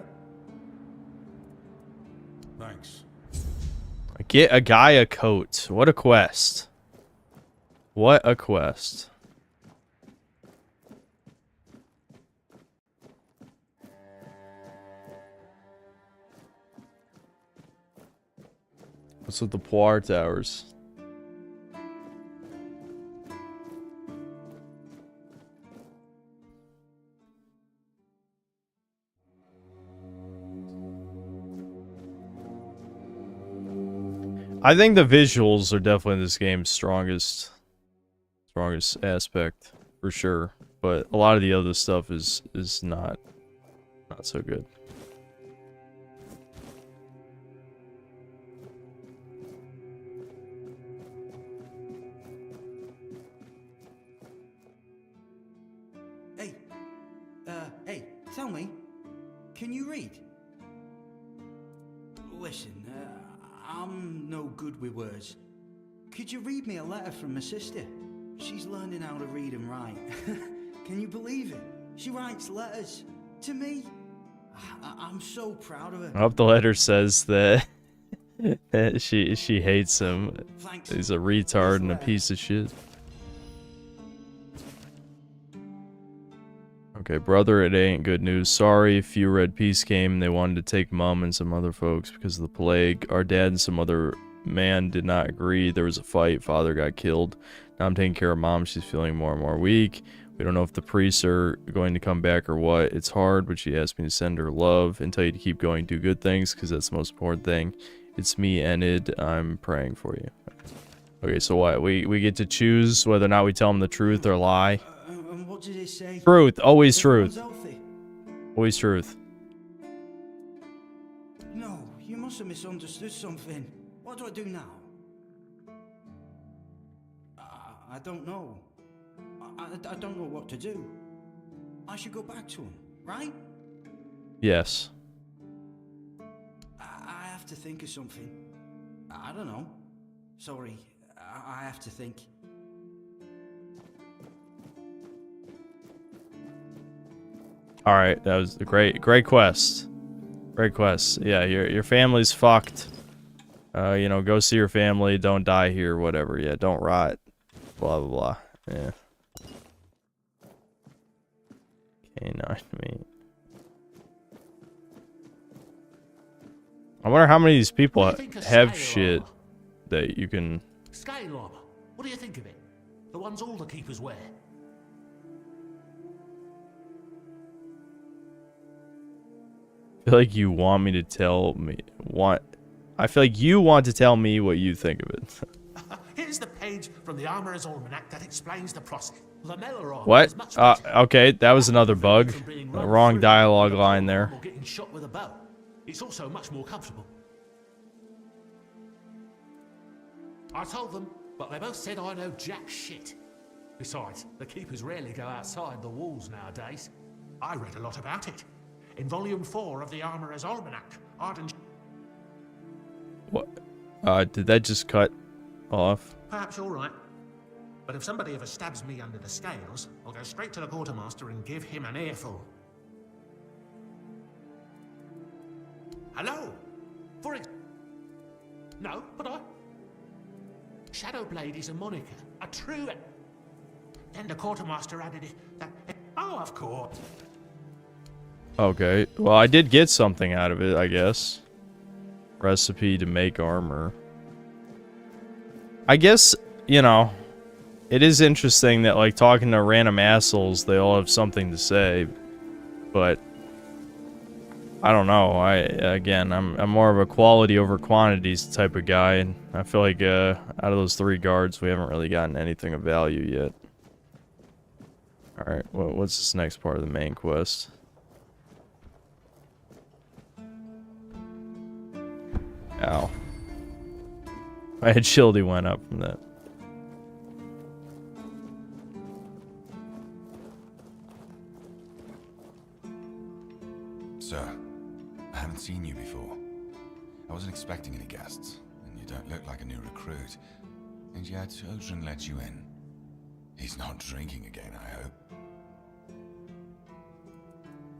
S6: Thanks.
S8: Get a guy a coat. What a quest. What a quest. What's with the Poir Towers? I think the visuals are definitely this game's strongest aspect for sure, but a lot of the other stuff is not so good.
S7: Hey, tell me, can you read? Listen, I'm no good with words. Could you read me a letter from my sister? She's learning how to read and write. Can you believe it? She writes letters to me. I'm so proud of her.
S8: I hope the letter says that she hates him. He's a retard and a piece of shit. Okay, brother, it ain't good news. Sorry, few Red Peace came. They wanted to take Mom and some other folks because of the plague. Our dad and some other man did not agree. There was a fight. Father got killed. Now I'm taking care of Mom. She's feeling more and more weak. We don't know if the priests are going to come back or what. It's hard, but she asked me to send her love and tell you to keep going, do good things, because that's the most important thing. It's me, Enid. I'm praying for you. Okay, so what? We get to choose whether or not we tell them the truth or lie.
S7: And what did it say?
S8: Truth. Always truth.
S7: Everyone's healthy.
S8: Always truth.
S7: No, you must have misunderstood something. What do I do now? I don't know. I don't know what to do. I should go back to him, right?
S8: Yes.
S7: I have to think of something. I don't know. Sorry, I have to think.
S8: All right, that was a great quest. Great quest. Yeah, your family's fucked. You know, go see your family. Don't die here. Whatever. Yeah, don't rot. Blah blah blah. Yeah. Canine meat. I wonder how many of these people have shit that you can.
S3: Scale armor. What do you think of it? The ones all the keepers wear.
S8: I feel like you want me to tell me I feel like you want to tell me what you think of it.
S3: Here's the page from the Armorer's Almanac that explains the process. Lamella armor
S8: What?
S3: is much better
S8: Okay, that was another bug. A wrong dialogue line there.
S3: or getting shot with a bow. It's also much more comfortable. I told them, but they both said I know jack shit. Besides, the keepers rarely go outside the walls nowadays. I read a lot about it. In Volume 4 of the Armorer's Almanac, Arden...
S8: What? Did that just cut off?
S3: Perhaps you're right. But if somebody ever stabs me under the scales, I'll go straight to the quartermaster and give him an earful. Hello? No, but I... Shadowblade is a moniker, a true... Then the quartermaster added it that... Oh, of course.
S8: Okay, well I did get something out of it, I guess. Recipe to make armor. I guess, you know, it is interesting that, like, talking to random assholes, they all have something to say. But I don't know. I'm more of a quality over quantities type of guy, and I feel like out of those 3 guards, we haven't really gotten anything of value yet. All right, what's this next part of the main quest? Ow. My agility went up from that.
S17: Sir, I haven't seen you before. I wasn't expecting any guests, and you don't look like a new recruit. And yet, Odrin let you in. He's not drinking again, I hope.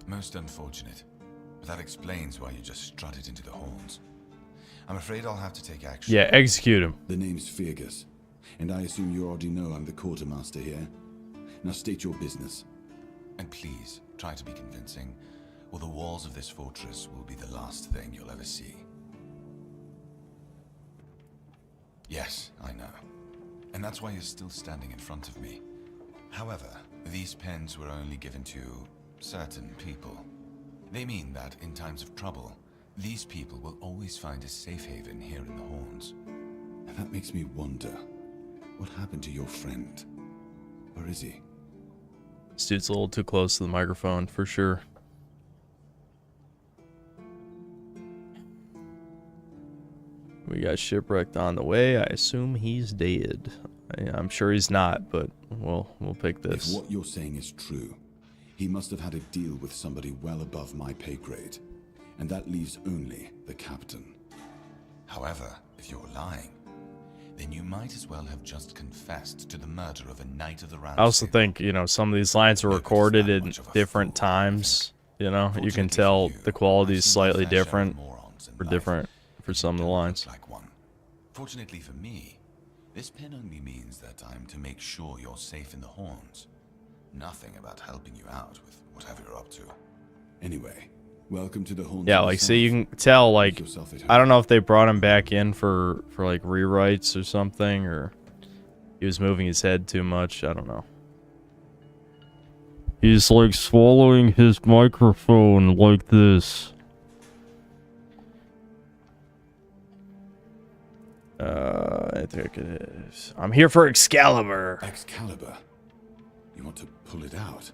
S17: Most unfortunate, but that explains why you just strutted into the horns. I'm afraid I'll have to take action.
S8: Yeah, execute him.
S18: The name's Fergus, and I assume you already know I'm the quartermaster here. Now state your business.
S17: And please, try to be convincing, or the walls of this fortress will be the last thing you'll ever see. Yes, I know. And that's why you're still standing in front of me. However, these pens were only given to certain people. They mean that in times of trouble, these people will always find a safe haven here in the Horns.
S18: And that makes me wonder, what happened to your friend? Where is he?
S8: This dude's a little too close to the microphone, for sure. We got shipwrecked on the way. I assume he's dead. I'm sure he's not, but we'll pick this.
S18: If what you're saying is true, he must have had a deal with somebody well above my pay grade. And that leaves only the captain.
S17: However, if you're lying, then you might as well have just confessed to the murder of a knight of the round.
S8: I also think, you know, some of these lines are recorded in different times. You know, you can tell the quality is slightly different for some of the lines.
S17: Fortunately for me, this pen only means that I'm to make sure you're safe in the Horns. Nothing about helping you out with whatever you're up to.
S18: Anyway, welcome to the Horns.
S8: Yeah, like, see, you can tell, like, I don't know if they brought him back in for like rewrites or something, or he was moving his head too much. I don't know. He's like swallowing his microphone like this. I think it is. I'm here for Excalibur.
S18: Excalibur? You want to pull it out?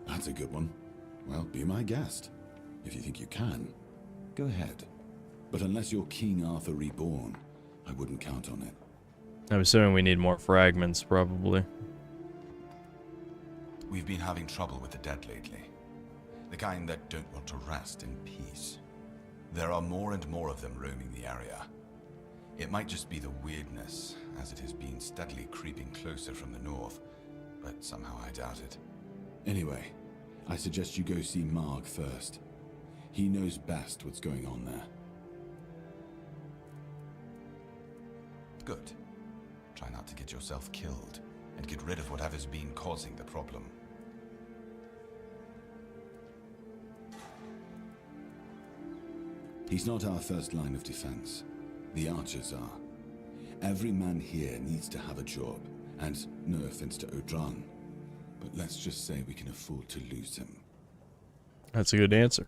S18: That's a good one. Well, be my guest. If you think you can, go ahead. But unless you're King Arthur reborn, I wouldn't count on it.
S8: I'm assuming we need more fragments, probably.
S17: We've been having trouble with the dead lately. The kind that don't want to rest in peace. There are more and more of them roaming the area. It might just be the weirdness, as it has been steadily creeping closer from the north, but somehow I doubt it.
S18: Anyway, I suggest you go see Marg first. He knows best what's going on there.
S17: Good. Try not to get yourself killed, and get rid of whatever's been causing the problem.
S18: He's not our first line of defense. The archers are. Every man here needs to have a job, and no offense to Odran, but let's just say we can afford to lose him.
S8: That's a good answer.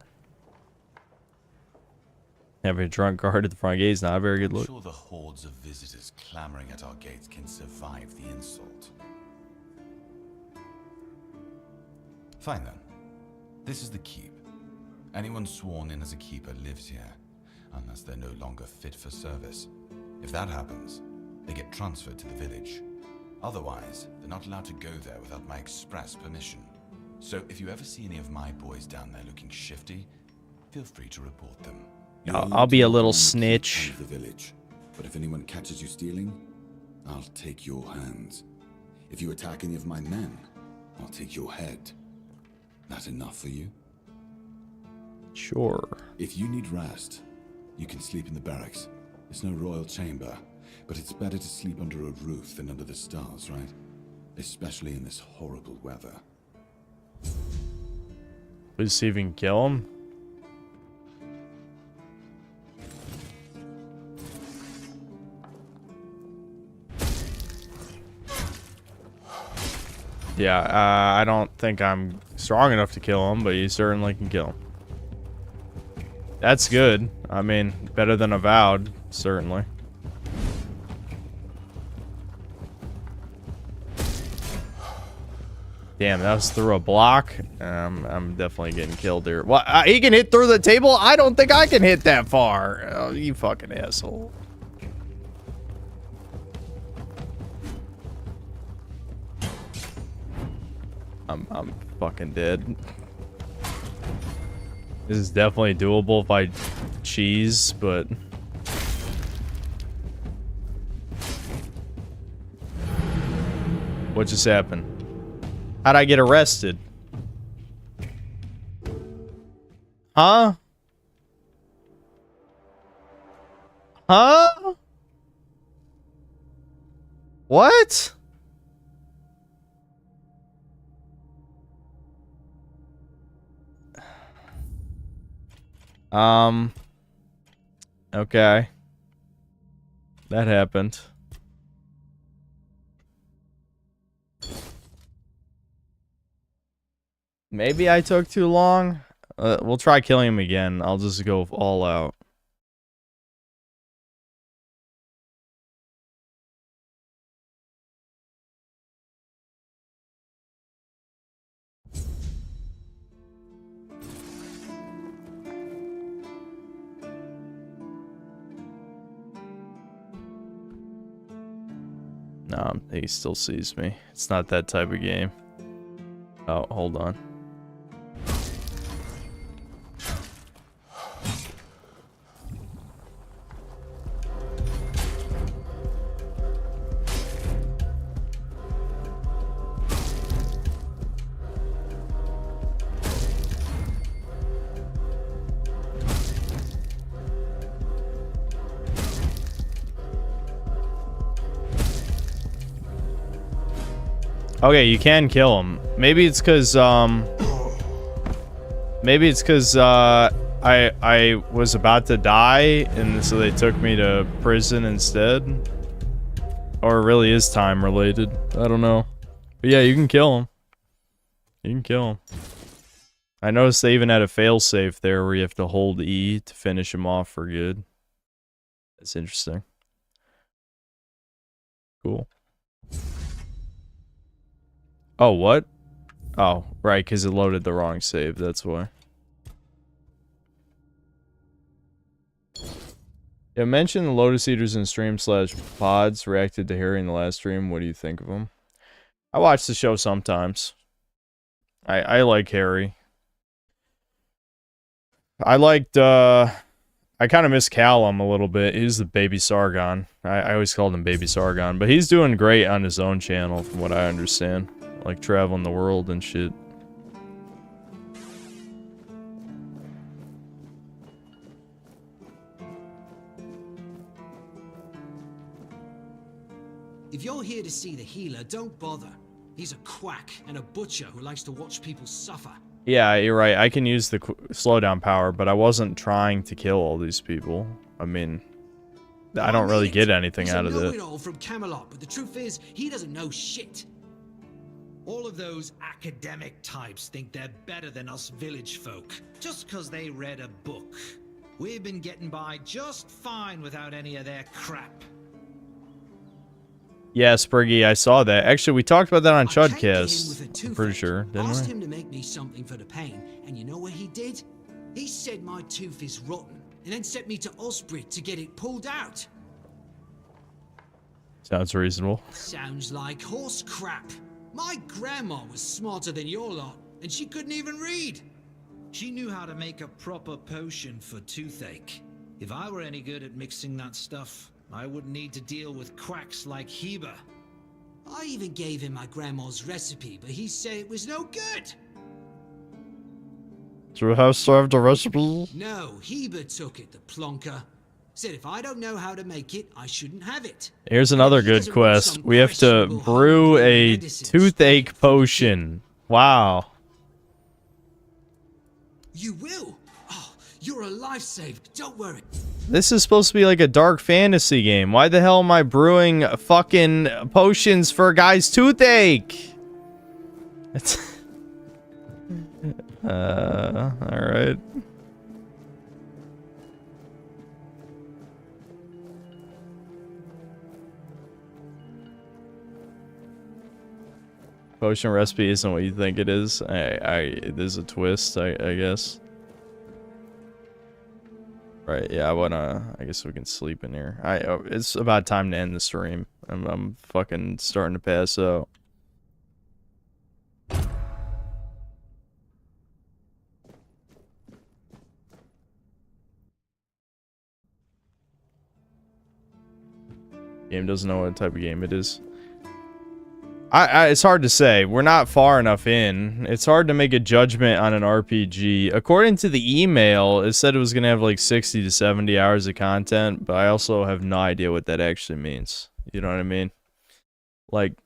S8: Having a drunk guard at the front gate is not a very good look.
S17: I'm sure the hordes of visitors clamoring at our gates can survive the insult. Fine then. This is the keep. Anyone sworn in as a keeper lives here, unless they're no longer fit for service. If that happens, they get transferred to the village. Otherwise, they're not allowed to go there without my express permission. So if you ever see any of my boys down there looking shifty, feel free to report them.
S8: I'll be a little snitch.
S18: The village. But if anyone catches you stealing, I'll take your hands. If you attack any of my men, I'll take your head. That enough for you?
S8: Sure.
S18: If you need rest, you can sleep in the barracks. It's no royal chamber, but it's better to sleep under a roof than under the stars, right? Especially in this horrible weather.
S8: Please see if you can kill him. Yeah, I don't think I'm strong enough to kill him, but you certainly can kill him. That's good. I mean, better than Avowed, certainly. Damn, that was through a block. I'm definitely getting killed here. What? He can hit through the table? I don't think I can hit that far. Oh, you fucking asshole. I'm fucking dead. This is definitely doable if I cheese, but... What just happened? How'd I get arrested? Huh? Huh? What? Okay. That happened. Maybe I took too long. We'll try killing him again. I'll just go all out. No, he still sees me. It's not that type of game. Oh, hold on. Okay, you can kill him. Maybe it's cause I was about to die and so they took me to prison instead. Or it really is time related. I don't know. But yeah, you can kill him. You can kill him. I noticed they even had a failsafe there where you have to hold E to finish him off for good. That's interesting. Cool. Oh, what? Oh, right, because it loaded the wrong save, that's why. Yeah, mention the Lotus Eaters in stream/pods reacted to Harry in the last stream. What do you think of them? I watch the show sometimes. I like Harry. I liked, I kind of miss Callum a little bit. He's the baby Sargon. I always called him baby Sargon, but he's doing great on his own channel from what I understand. Like traveling the world and shit.
S12: If you're here to see the healer, don't bother. He's a quack and a butcher who likes to watch people suffer.
S8: Yeah, you're right. I can use the slowdown power, but I wasn't trying to kill all these people. I mean, I don't really get anything out of it.
S12: He's a know-it-all from Camelot, but the truth is, he doesn't know shit.
S19: All of those academic types think they're better than us village folk, just because they read a book. We've been getting by just fine without any of their crap.
S8: Yeah, Spriggy, I saw that. Actually, we talked about that on Chudcast. I'm pretty sure, didn't
S12: Asked
S8: we?
S12: him to make me something for the pain, and you know what he did? He said my tooth is rotten, and then sent me to Osprey to get it pulled out.
S8: Sounds reasonable.
S12: Sounds like horse crap. My grandma was smarter than your lot, and she couldn't even read.
S19: She knew how to make a proper potion for toothache. If I were any good at mixing that stuff, I wouldn't need to deal with quacks like Heber.
S12: I even gave him my grandma's recipe, but he said it was no good.
S8: Do you have served a recipe?
S12: No, Heber took it, the plonker. Said if I don't know how to make it, I shouldn't have it.
S8: Here's another good quest. We have to brew a toothache potion. Wow.
S12: You will? Oh, you're a life saved. Don't worry.
S8: This is supposed to be like a dark fantasy game. Why the hell am I brewing fucking potions for a guy's toothache? It's alright. Potion recipe isn't what you think it is. There's a twist, I guess. Right, yeah, I guess we can sleep in here. It's about time to end the stream. I'm fucking starting to pass out. Game doesn't know what type of game it is. It's hard to say. We're not far enough in. It's hard to make a judgment on an RPG. According to the email, it said it was going to have like 60 to 70 hours of content, but I also have no idea what that actually means. You know what I mean? Like,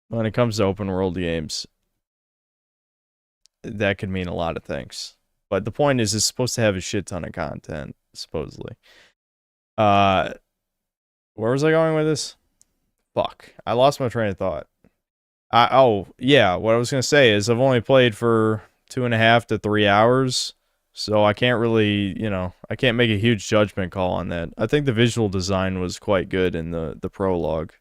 S8: when it comes to open world games, that could mean a lot of things. But the point is, it's supposed to have a shit ton of content, supposedly.
S5: Where was I going with this? Fuck. I lost my train of thought. Oh, yeah. What I was going to say is I've only played for 2.5 to 3 hours. So I can't really, you know, I can't make a huge judgment call on that. I think the visual design was quite good in the prologue.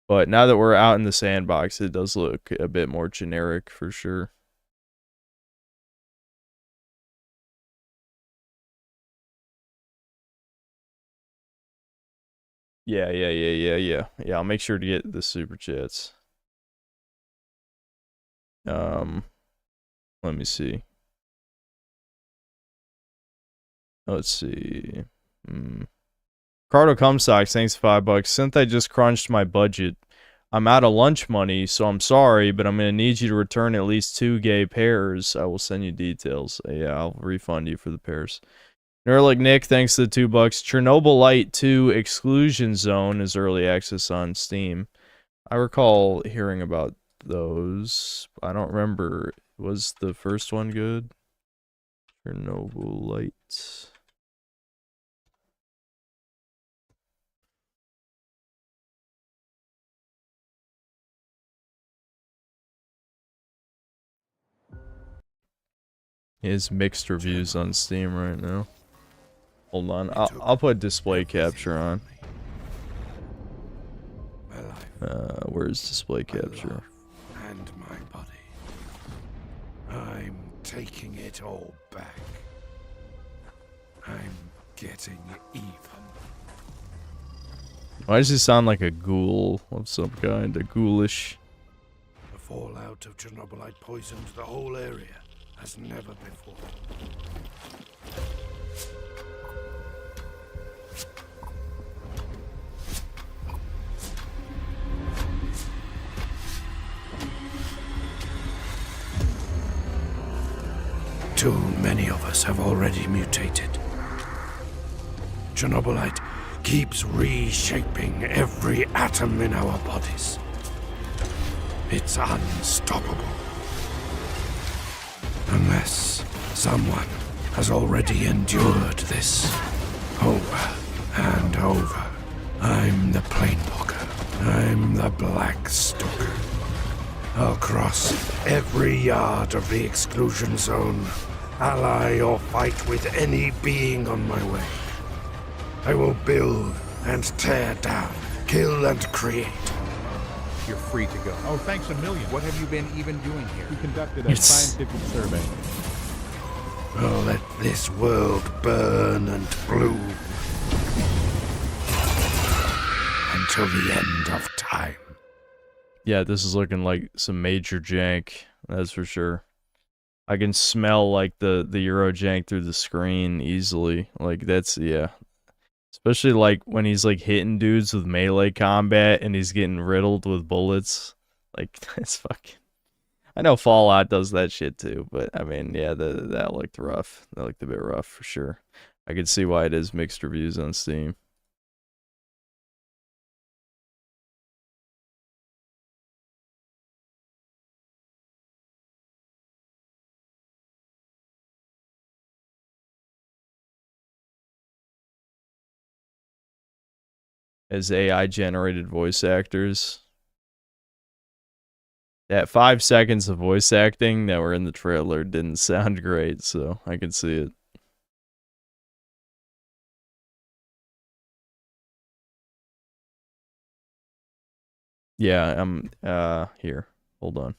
S5: But now that we're out in the sandbox, it does look a bit more generic for sure. Yeah. Yeah, I'll make sure to get the super chats. Let me see. Let's see. Cardo Comstocks, thanks $5. Synth, I just crunched my budget. I'm out of lunch money, so I'm sorry, but I'm gonna need you to return at least 2 gay pairs. I will send you details. Yeah, I'll refund you for the pairs. Nerlic Nick, thanks to the $2. Chernobyl Light 2 Exclusion Zone is early access on Steam. I recall hearing about those. I don't remember. Was the first one good? Chernobyl Light. His mixed reviews on Steam right now. Hold on, I'll put display capture on. Where's display capture?
S2: And my body. I'm taking it all back. I'm getting even.
S5: Why does he sound like a ghoul of some kind? A ghoulish.
S2: The fallout of Chernobylite poisoned the whole area as never before. Too many of us have already mutated. Chernobylite keeps reshaping every atom in our bodies. It's unstoppable. Unless someone has already endured this over and over. I'm the Planewalker. I'm the Black Stalker. I'll cross every yard of the exclusion zone, ally or fight with any being on my way. I will build and tear down, kill and create.
S16: You're free to go. Oh, thanks a million. What have you been even doing here? We conducted a scientific survey.
S2: I'll let this world burn and bloom until the end of time.
S5: Yeah, this is looking like some major jank, that's for sure. I can smell like the Euro jank through the screen easily. Like that's, yeah. Especially like when he's like hitting dudes with melee combat and he's getting riddled with bullets. Like that's fucking. I know Fallout does that shit too, but I mean, yeah, that looked rough. That looked a bit rough for sure. I could see why it is mixed reviews on Steam. As AI generated voice actors. That 5 seconds of voice acting that were in the trailer didn't sound great, so I can see it. Yeah, I'm here. Hold on.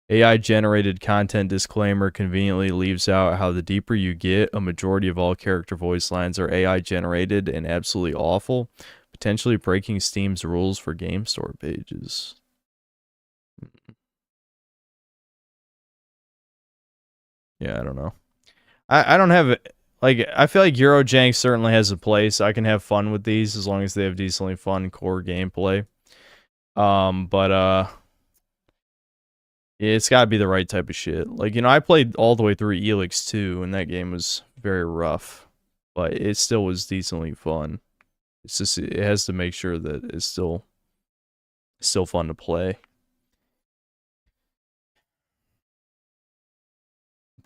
S5: AI generated content disclaimer conveniently leaves out how the deeper you get, a majority of all character voice lines are AI generated and absolutely awful, potentially breaking Steam's rules for game store pages. Yeah, I don't know. I don't have like I feel like Eurojank certainly has a place. I can have fun with these as long as they have decently fun core gameplay. But it's got to be the right type of shit. Like, you know, I played all the way through Elix 2, and that game was very rough. But it still was decently fun. It's just, it has to make sure that it's still fun to play.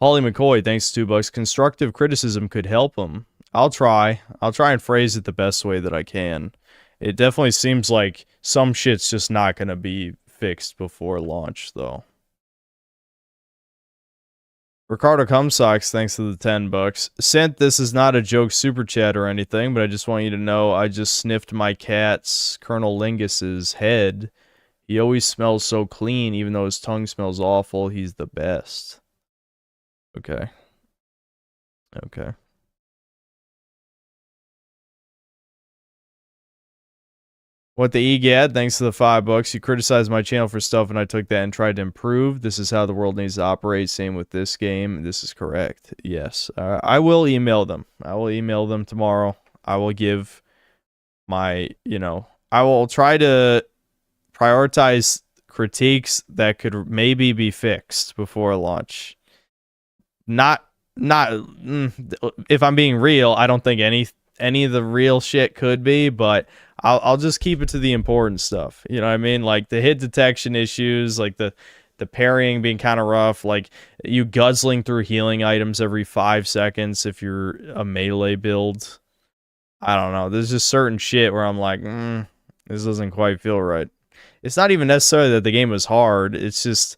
S5: Paulie McCoy, thanks $2. Constructive criticism could help him.
S8: I'll try. I'll try and phrase it the best way that I can. It definitely seems like some shit's just not going to be fixed before launch, though. Ricardo Cumsocks, thanks to the $10. Sent, this is not a joke super chat or anything, but I just want you to know I just sniffed my cat's, Colonel Lingus's, head. He always smells so clean, even though his tongue smells awful. He's the best. Okay. Okay. What the EGAD, thanks to the $5. You criticized my channel for stuff and I took that and tried to improve. This is how the world needs to operate. Same with this game. This is correct. Yes. I will email them. I will email them tomorrow. I will give my, I will try to prioritize critiques that could maybe be fixed before launch. Not if I'm being real, I don't think any of the real shit could be, but I'll just keep it to the important stuff. You know what I mean? Like the hit detection issues, like the parrying being kind of rough, like you guzzling through healing items every 5 seconds if you're a melee build. I don't know. There's just certain shit where I'm like, this doesn't quite feel right. It's not even necessarily that the game was hard. It's just,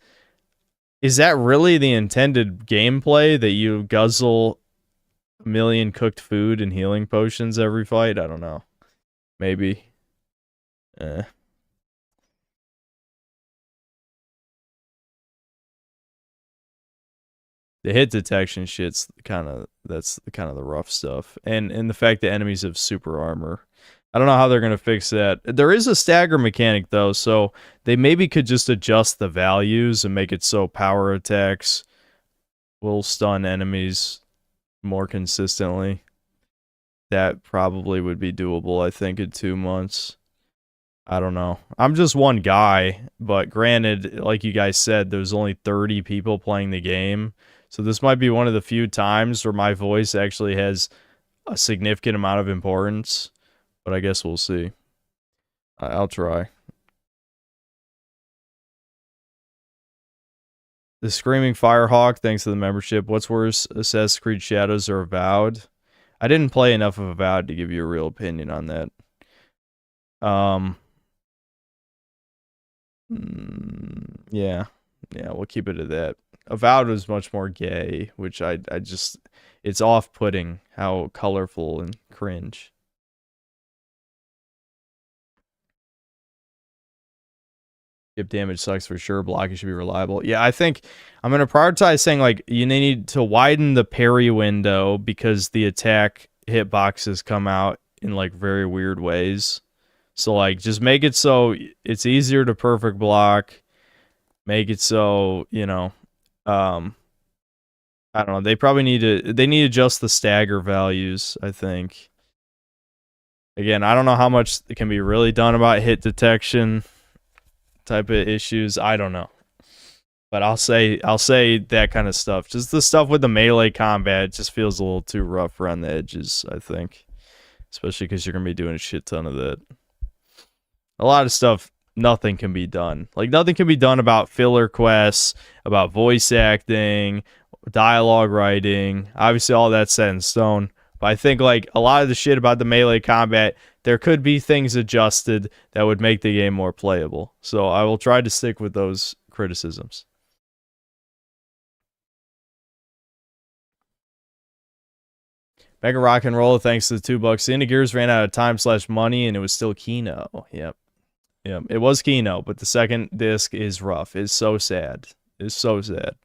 S8: is that really the intended gameplay, that you guzzle a million cooked food and healing potions every fight? I don't know. Maybe. The hit detection shit's that's kind of the rough stuff. And the fact that enemies have super armor. I don't know how they're going to fix that. There is a stagger mechanic though, so they maybe could just adjust the values and make it so power attacks will stun enemies more consistently. That probably would be doable, I think, in 2 months. I don't know. I'm just one guy, but granted, like you guys said, there's only 30 people playing the game. So this might be one of the few times where my voice actually has a significant amount of importance. But I guess we'll see. I'll try. The Screaming Firehawk, thanks to the membership. What's worse, Assassin's Creed Shadows or Avowed? I didn't play enough of Avowed to give you a real opinion on that. Yeah, we'll keep it at that. Avowed was much more gay, which I just, it's off-putting how colorful and cringe. Skip damage sucks for sure. Blocking should be reliable. Yeah, I think I'm going to prioritize saying, like, you need to widen the parry window because the attack hitboxes come out in, like, very weird ways. So, like, just make it so it's easier to perfect block. Make it so, I don't know. They probably need to adjust the stagger values, I think. Again, I don't know how much can be really done about hit detection type of issues. I don't know, but I'll say that kind of stuff. Just the stuff with the melee combat just feels a little too rough around the edges, I think, especially because you're gonna be doing a shit ton of that. A lot of stuff, nothing can be done. Like, nothing can be done about filler quests, about voice acting, dialogue writing. Obviously, all that's set in stone. But I think, like, a lot of the shit about the melee combat, there could be things adjusted that would make the game more playable. So I will try to stick with those criticisms. Mega Rock and Roll, thanks to the $2. The Gears ran out of time/money, and it was still Kino. Yep. It was Kino, but the second disc is rough. It's so sad. It's so sad.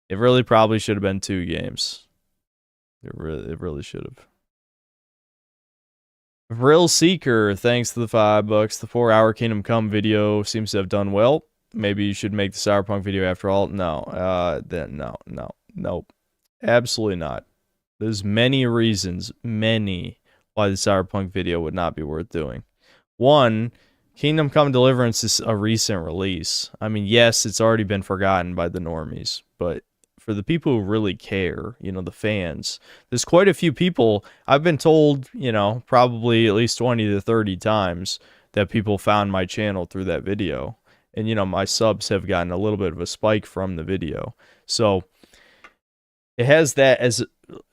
S8: It really probably should have been 2 games. It really should have. Vril Seeker, thanks to the $5. The 4-hour Kingdom Come video seems to have done well. Maybe you should make the Cyberpunk video after all. No, nope. Absolutely not. There's many reasons, why the Cyberpunk video would not be worth doing. One, Kingdom Come Deliverance is a recent release. I mean, yes, it's already been forgotten by the normies, but for the people who really care, the fans, there's quite a few people. I've been told, probably at least 20 to 30 times that people found my channel through that video. And, my subs have gotten a little bit of a spike from the video. So it has that as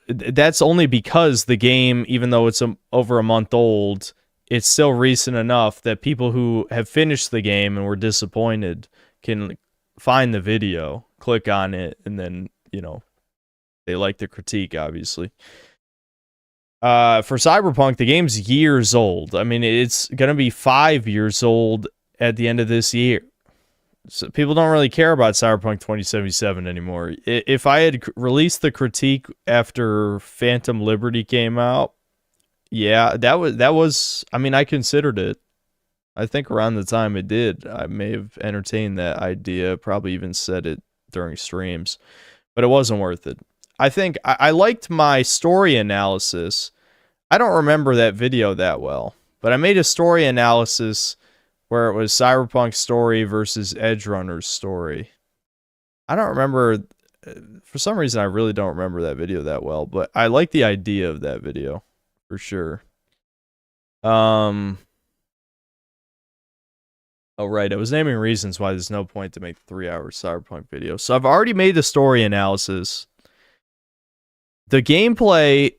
S5: that's only because the game, even though it's over a month old, it's still recent enough that people who have finished the game and were disappointed can find the video, click on it, and then, you know, they like the critique, obviously. For Cyberpunk, the game's years old. I mean, it's going to be 5 years old at the end of this year. So people don't really care about Cyberpunk 2077 anymore. If I had released the critique after Phantom Liberty came out, yeah, that was. I mean, I considered it. I think around the time it did, I may have entertained that idea. Probably even said it during streams, but it wasn't worth it. I think I liked my story analysis. I don't remember that video that well, but I made a story analysis where it was Cyberpunk's story versus Edgerunner's story. I don't remember. For some reason, I really don't remember that video that well, but I like the idea of that video for sure. Oh, right. I was naming reasons why there's no point to make 3-hour Cyberpunk video. So I've already made the story analysis. The gameplay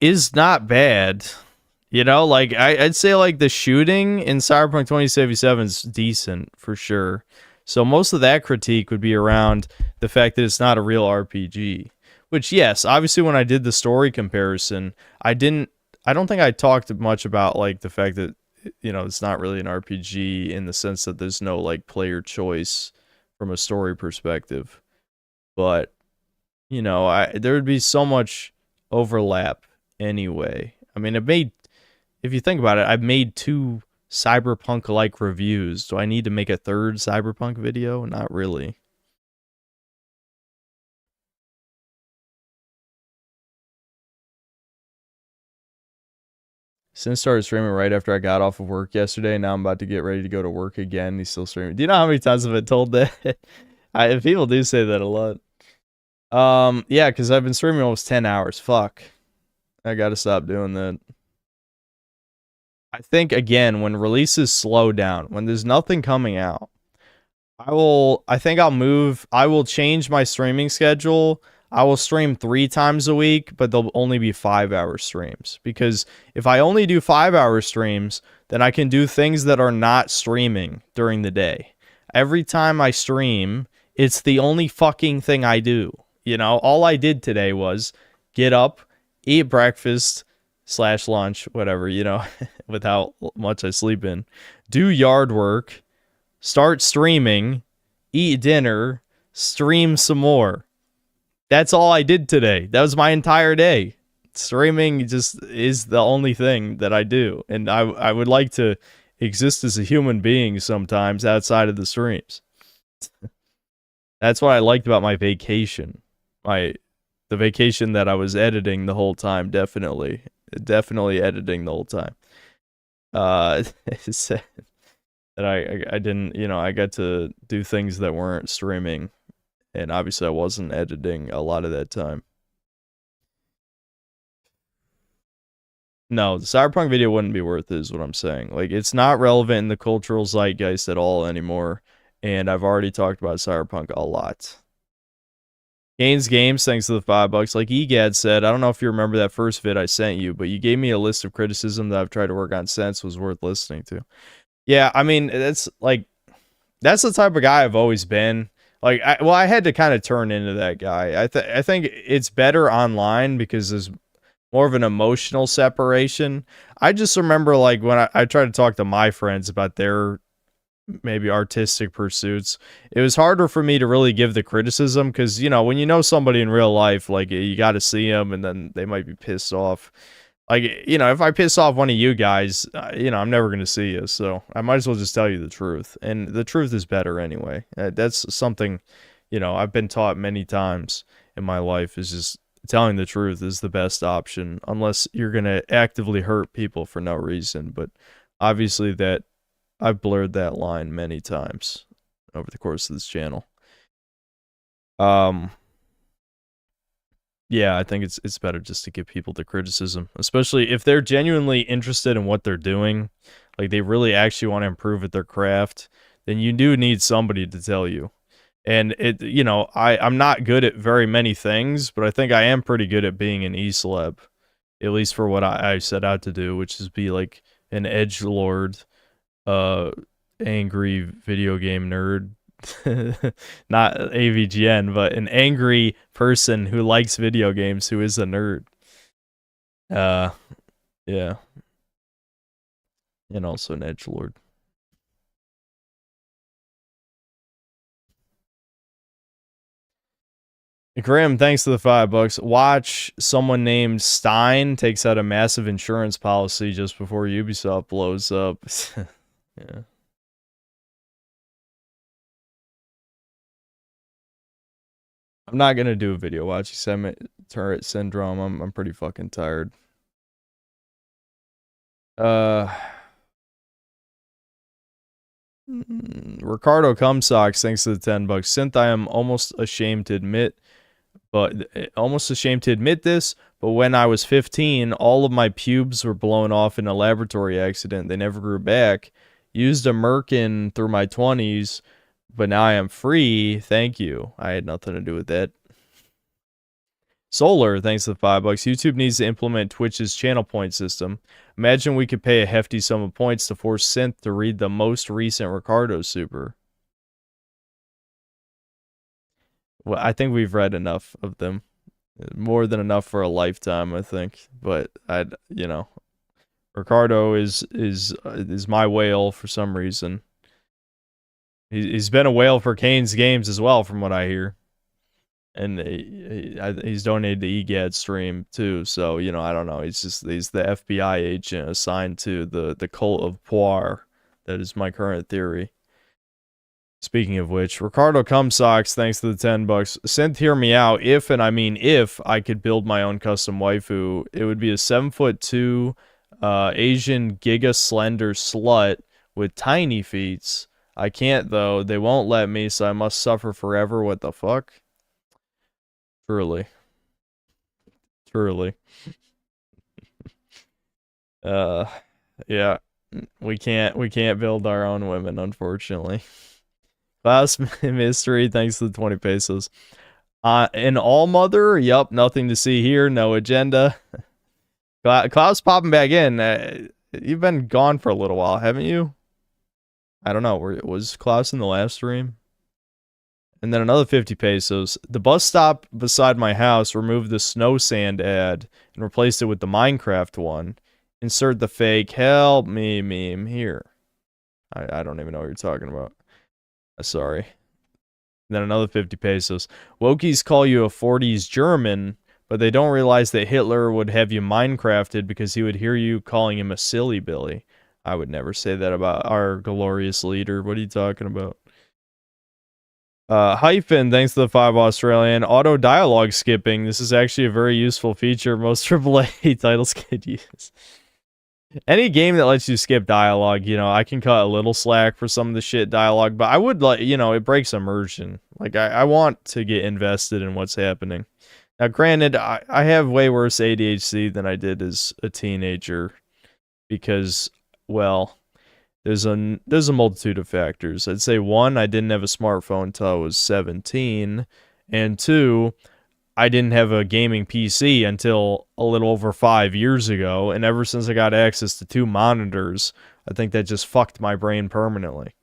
S5: is not bad. You know, like, I'd say, like, the shooting in Cyberpunk 2077 is decent, for sure. So most of that critique would be around the fact that it's not a real RPG. Which, yes, obviously when I did the story comparison, I don't think I talked much about, like, the fact that, you know, it's not really an RPG in the sense that there's no, like, player choice from a story perspective. But, you know, there would be so much overlap anyway. I mean, if you think about it, I've made 2 Cyberpunk-like reviews. Do I need to make a 3rd Cyberpunk video? Not really. Sin started streaming right after I got off of work yesterday. Now I'm about to get ready to go to work again. He's still streaming. Do you know how many times I've been told that? People do say that a lot. Yeah, because I've been streaming almost 10 hours. Fuck. I gotta stop doing that. I think, again, when releases slow down, when there's nothing coming out, I will change my streaming schedule. I will stream 3 times a week, but they'll only be 5-hour streams. Because if I only do 5-hour streams, then I can do things that are not streaming during the day. Every time I stream, it's the only fucking thing I do. You know, all I did today was get up, eat breakfast, / lunch, whatever, you know, with how much I sleep in, do yard work, start streaming, eat dinner, stream some more. That's all I did today. That was my entire day. Streaming just is the only thing that I do. And I would like to exist as a human being sometimes outside of the streams. That's what I liked about my vacation. The vacation that I was editing the whole time, definitely editing the whole time. It's sad that I didn't, you know, I got to do things that weren't streaming, and obviously I wasn't editing a lot of that time. No, the Cyberpunk video wouldn't be worth it, is what I'm saying. Like, it's not relevant in the cultural zeitgeist at all anymore, and I've already talked about Cyberpunk a lot. Gaines Games, thanks to the $5. Like Egad said, I don't know if you remember that first vid I sent you, but you gave me a list of criticism that I've tried to work on since was worth listening to. Yeah, I mean, that's the type of guy I've always been. Like, I had to kind of turn into that guy. I think it's better online because there's more of an emotional separation. I just remember, like, when I tried to talk to my friends about their maybe artistic pursuits, it was harder for me to really give the criticism because, you know, when you know somebody in real life, like, you got to see them and then they might be pissed off. Like, you know, if I piss off one of you guys, you know, I'm never going to see you. So I might as well just tell you the truth. And the truth is better anyway. That's something, you know, I've been taught many times in my life, is just telling the truth is the best option, unless you're going to actively hurt people for no reason. But obviously that I've blurred that line many times over the course of this channel. Yeah, I think it's better just to give people the criticism, especially if they're genuinely interested in what they're doing, like they really actually want to improve at their craft, then you do need somebody to tell you.
S8: And it, you know, I'm not good at very many things, but I think I am pretty good at being an e-celeb, at least for what I set out to do, which is be like an edgelord, angry video game nerd. Not AVGN, but an angry person who likes video games who is a nerd. Yeah. And also an edgelord. Graham, thanks to the $5. Watch someone named Stein takes out a massive insurance policy just before Ubisoft blows up. Yeah. I'm not gonna do a video watching Turret Syndrome. I'm pretty fucking tired. Ricardo Cumsocks, thanks to the $10. Synth, I am almost ashamed to admit this, but when I was 15, all of my pubes were blown off in a laboratory accident. They never grew back. Used a merkin through my 20s, but now I am free. Thank you. I had nothing to do with that. Solar, thanks to the $5. YouTube needs to implement Twitch's channel point system. Imagine we could pay a hefty sum of points to force Synth to read the most recent Ricardo Super. Well, I think we've read enough of them. More than enough for a lifetime, I think. But you know, Ricardo is my whale for some reason. He's been a whale for Kane's games as well, from what I hear. And he's donated to EGAD stream too, so you know, I don't know. He's the FBI agent assigned to the cult of Poir. That is my current theory. Speaking of which, Ricardo Cumsocks, thanks to the $10. Synth, hear me out. If, and I mean if, I could build my own custom waifu, it would be a 7'2" Asian giga slender slut with tiny feet. I can't though. They won't let me, so I must suffer forever. What the fuck? Truly. Yeah. We can't build our own women, unfortunately. Class Mystery, thanks to the 20 pesos. An all mother, yup, nothing to see here, no agenda. Klaus popping back in. You've been gone for a little while, haven't you? I don't know. Was Klaus in the last stream? And then another 50 pesos. The bus stop beside my house removed the snow sand ad and replaced it with the Minecraft one. Insert the fake help me meme here. I don't even know what you're talking about. Sorry. And then another 50 pesos. Wokies call you a 40s German, but they don't realize that Hitler would have you Minecrafted because he would hear you calling him a silly Billy. I would never say that about our glorious leader. What are you talking about? Hyphen, thanks to the 5 Australian. Auto dialogue skipping. This is actually a very useful feature most AAA titles could use. Any game that lets you skip dialogue, you know, I can cut a little slack for some of the shit dialogue, but I would like, you know, it breaks immersion. Like, I want to get invested in what's happening. Now, granted, I have way worse ADHD than I did as a teenager because, well, there's a multitude of factors. I'd say 1, I didn't have a smartphone until I was 17, and 2, I didn't have a gaming PC until a little over 5 years ago, and ever since I got access to 2 monitors, I think that just fucked my brain permanently.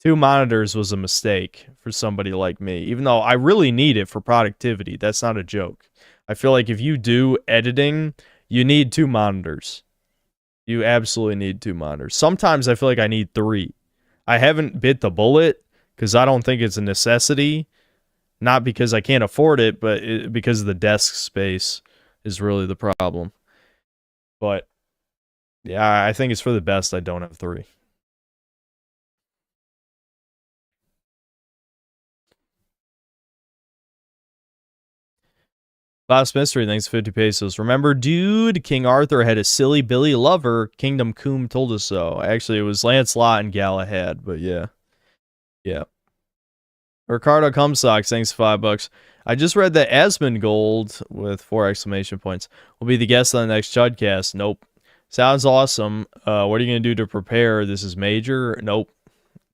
S8: 2 monitors was a mistake for somebody like me, even though I really need it for productivity. That's not a joke. I feel like if you do editing, you need 2 monitors. You absolutely need 2 monitors. Sometimes I feel like I need 3. I haven't bit the bullet because I don't think it's a necessity. Not because I can't afford it, but because of the desk space is really the problem. But yeah, I think it's for the best I don't have 3. Last mystery, thanks 50 pesos. Remember, dude, King Arthur had a silly Billy lover. Kingdom Coom told us so. Actually, it was Lancelot and Galahad, but yeah. Yeah. Ricardo Cumsocks, thanks $5. I just read that Asmongold, with 4 exclamation points, will be the guest on the next Chudcast. Nope. Sounds awesome. What are you going to do to prepare? This is major? Nope.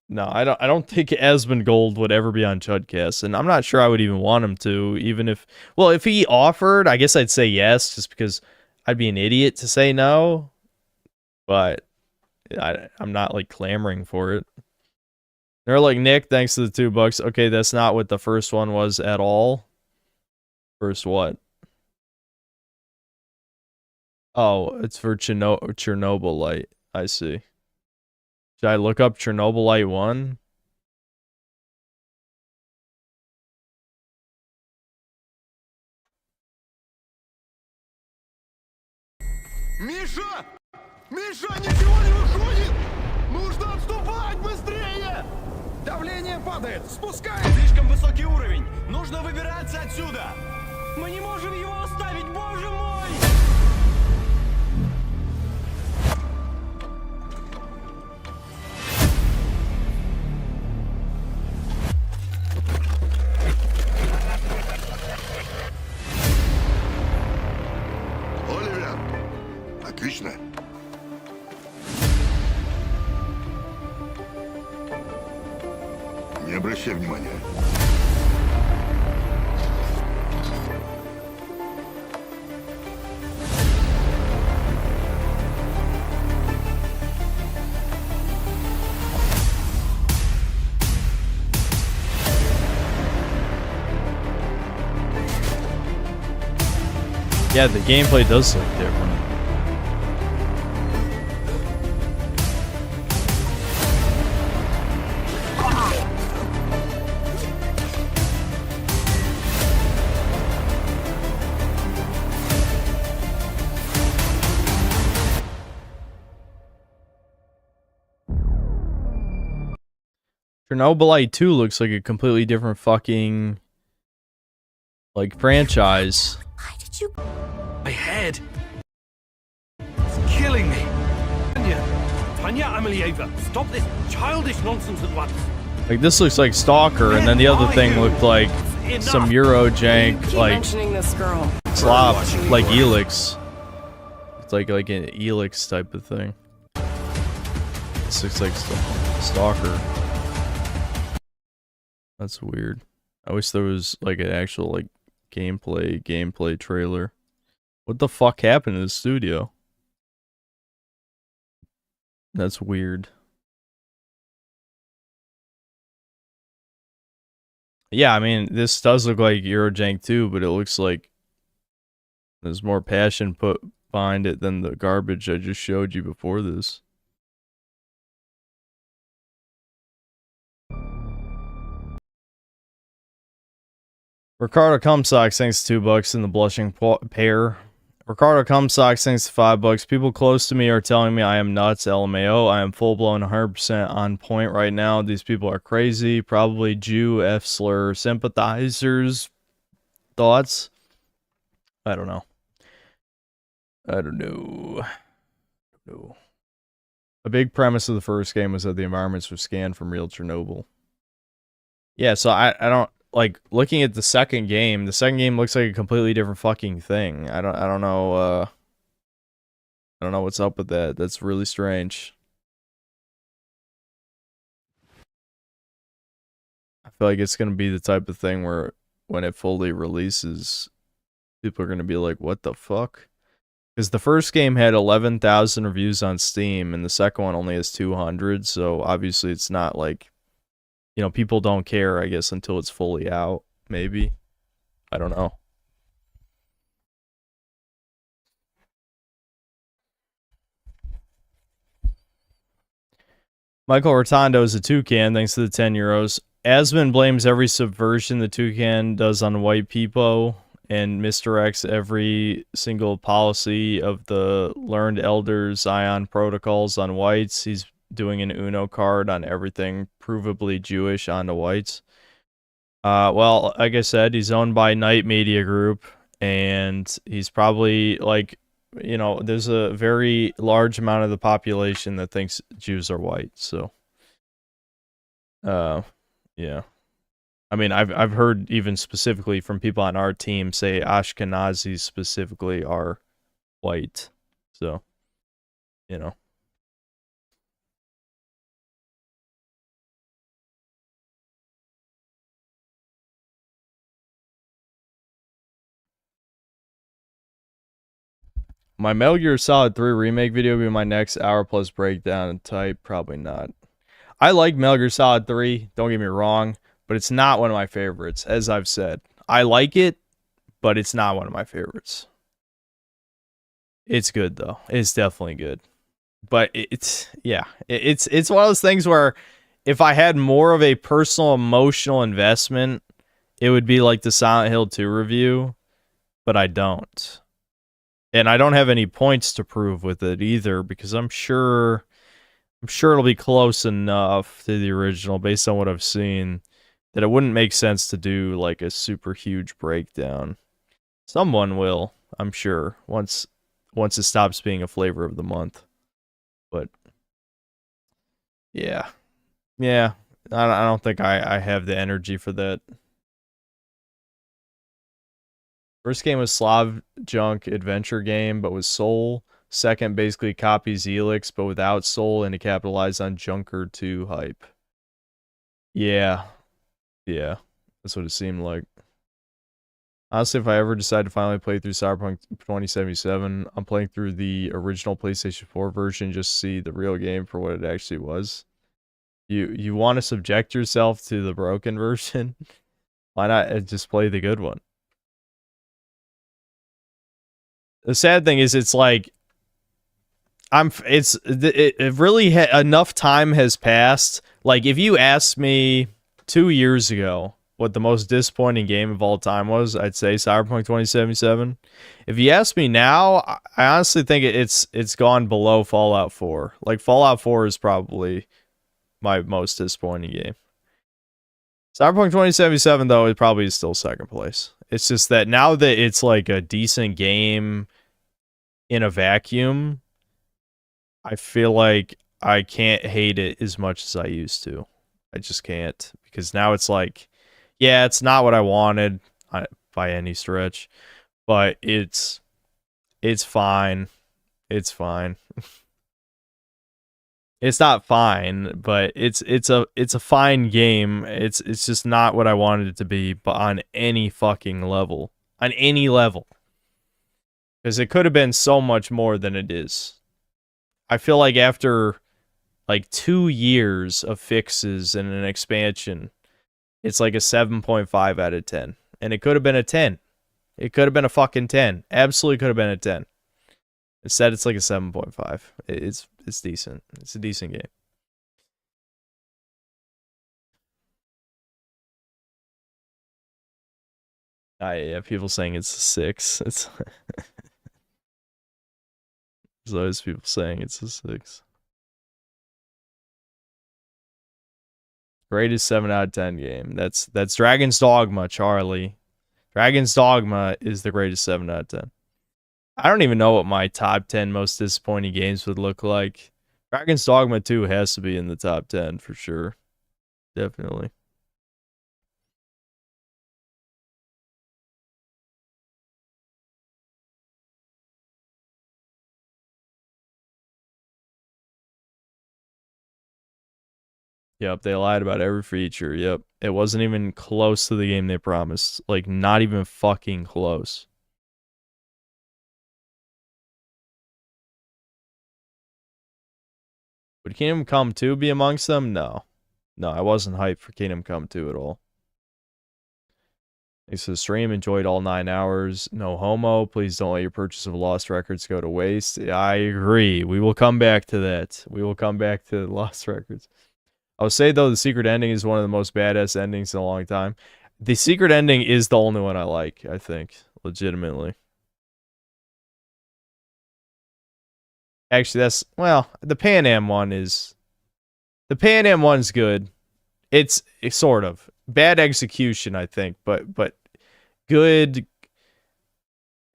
S8: No, I don't think Asmongold would ever be on Chudcast, and I'm not sure I would even want him to, even if, well, if he offered, I guess I'd say yes, just because I'd be an idiot to say no, but I'm not, like, clamoring for it. They're like, Nick, thanks to the $2. Okay, that's not what the first one was at all. First what? Oh, it's for Chernobylite. I see. Should I look up Chernobylite 1?
S20: Миша! Миша, ничего не выходит! Нужно отступать быстрее! Давление падает! Спускай! Слишком высокий уровень! Нужно выбираться отсюда! Мы не можем его оставить, боже мой!
S21: Оливер! Отлично! Не обращай внимания.
S8: Yeah, the gameplay does look different. Chernobylite 2 looks like a completely different fucking, like, franchise.
S20: My head. It's killing me. Tanya Amelieva, stop this childish nonsense at once.
S8: Like, this looks like Stalker, and then the other thing looked like some Euro jank, like,
S22: mentioning this girl.
S8: slop, like Elix. It's like an Elix type of thing. This looks like Stalker. That's weird. I wish there was, like, an actual, like, gameplay trailer. What the fuck happened to the studio? That's weird. Yeah, I mean, this does look like Eurojank too, but it looks like there's more passion put behind it than the garbage I just showed you before this. Ricardo Cumsock thanks $2 in the blushing pair. Ricardo Cumsock thanks $5. People close to me are telling me I am nuts. LMAO. I am full blown 100% on point right now. These people are crazy. Probably Jew F slur sympathizers. Thoughts? I don't know. I don't know. A big premise of the first game was that the environments were scanned from real Chernobyl. Yeah, so I don't like looking at the second game. The second game looks like a completely different fucking thing. I don't know. I don't know what's up with that. That's really strange. I feel like it's gonna be the type of thing where when it fully releases, people are gonna be like, "What the fuck?" Because the first game had 11,000 reviews on Steam, and the second one only has 200. So obviously, it's not like, you know, people don't care, I guess, until it's fully out, maybe. I don't know. Michael Rotondo is a toucan, thanks to the 10 euros. Asmon blames every subversion the toucan does on white people and misdirects every single policy of the learned elders Zion protocols on whites. He's doing an Uno card on everything provably Jewish onto whites. Well, like I said, he's owned by Knight Media Group, and he's probably, like, you know, there's a very large amount of the population that thinks Jews are white, so yeah. I mean, I've heard even specifically from people on our team say Ashkenazis specifically are white, so, you know. My Metal Gear Solid 3 remake video will be my next hour plus breakdown and type. Probably not. I like Metal Gear Solid 3, don't get me wrong, but it's not one of my favorites, as I've said. I like it, but it's not one of my favorites. It's good, though. It's definitely good. But it's one of those things where if I had more of a personal emotional investment, it would be like the Silent Hill 2 review, but I don't. And I don't have any points to prove with it either, because I'm sure it'll be close enough to the original based on what I've seen that it wouldn't make sense to do like a super huge breakdown. Someone will, I'm sure, once it stops being a flavor of the month. But yeah, I don't think I have the energy for that. First game was Slav Junk adventure game, but with Soul. Second basically copies Helix, but without Soul, and to capitalize on Junker 2 hype. Yeah, that's what it seemed like. Honestly, if I ever decide to finally play through Cyberpunk 2077, I'm playing through the original PlayStation 4 version just to see the real game for what it actually was. You want to subject yourself to the broken version? Why not just play the good one? The sad thing is, it's like it really enough time has passed. Like, if you asked me 2 years ago what the most disappointing game of all time was, I'd say Cyberpunk 2077. If you ask me now, I honestly think it's gone below Fallout 4. Like, Fallout 4 is probably my most disappointing game. Cyberpunk 2077, though, it probably is still second place. It's just that now that it's like a decent game in a vacuum, I feel like I can't hate it as much as I used to. I just can't, because now it's like, yeah, it's not what I wanted by any stretch, but it's fine. It's fine. It's not fine, but it's a fine game. It's just not what I wanted it to be, but on any fucking level. On any level. Because it could have been so much more than it is. I feel like after like 2 years of fixes and an expansion, it's like a 7.5 out of 10. And it could have been a 10. It could have been a fucking 10. Absolutely could have been a 10. Instead, it's like a 7.5. It's decent. It's a decent game. Yeah, people saying it's a 6. It's there's always people saying it's a 6. Greatest 7 out of 10 game. That's Dragon's Dogma, Charlie. Dragon's Dogma is the greatest 7 out of 10. I don't even know what my top 10 most disappointing games would look like. Dragon's Dogma 2 has to be in the top 10 for sure. Definitely. Yep, they lied about every feature. Yep. It wasn't even close to the game they promised. Like, not even fucking close. Would Kingdom Come 2 be amongst them? No. No, I wasn't hyped for Kingdom Come 2 at all. Thanks for the stream. Enjoyed all 9 hours. No homo. Please don't let your purchase of Lost Records go to waste. I agree. We will come back to that. We will come back to Lost Records. I would say, though, the secret ending is one of the most badass endings in a long time. The secret ending is the only one I like, I think. Legitimately. Actually, the Pan Am one is... The Pan Am one's good. It's sort of. Bad execution, I think, but good...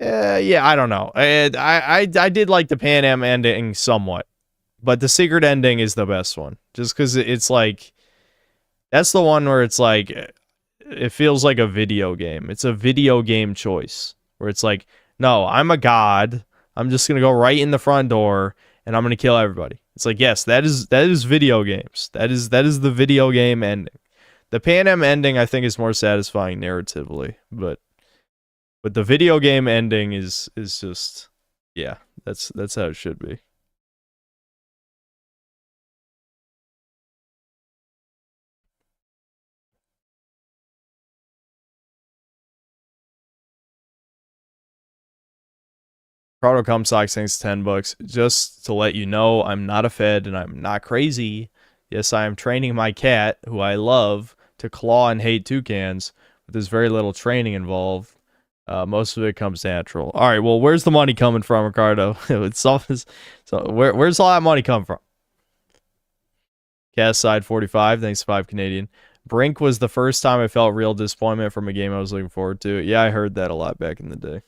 S8: yeah, I don't know. I did like the Pan Am ending somewhat. But the secret ending is the best one. Just because it's like... That's the one where it's like... It feels like a video game. It's a video game choice. Where it's like, no, I'm a god. I'm just going to go right in the front door. And I'm going to kill everybody. It's like, yes, that is video games. That is the video game ending. The Pan Am ending, I think, is more satisfying narratively. But the video game ending is just... Yeah, that's how it should be. Proto Comstock thanks $10. Just to let you know, I'm not a fed and I'm not crazy. Yes, I am training my cat, who I love, to claw and hate toucans, but there's very little training involved. Most of it comes natural. All right, well, where's the money coming from, Ricardo? Where's all that money come from? Cast side 45, thanks 5 Canadian. Brink was the first time I felt real disappointment from a game I was looking forward to. Yeah, I heard that a lot back in the day.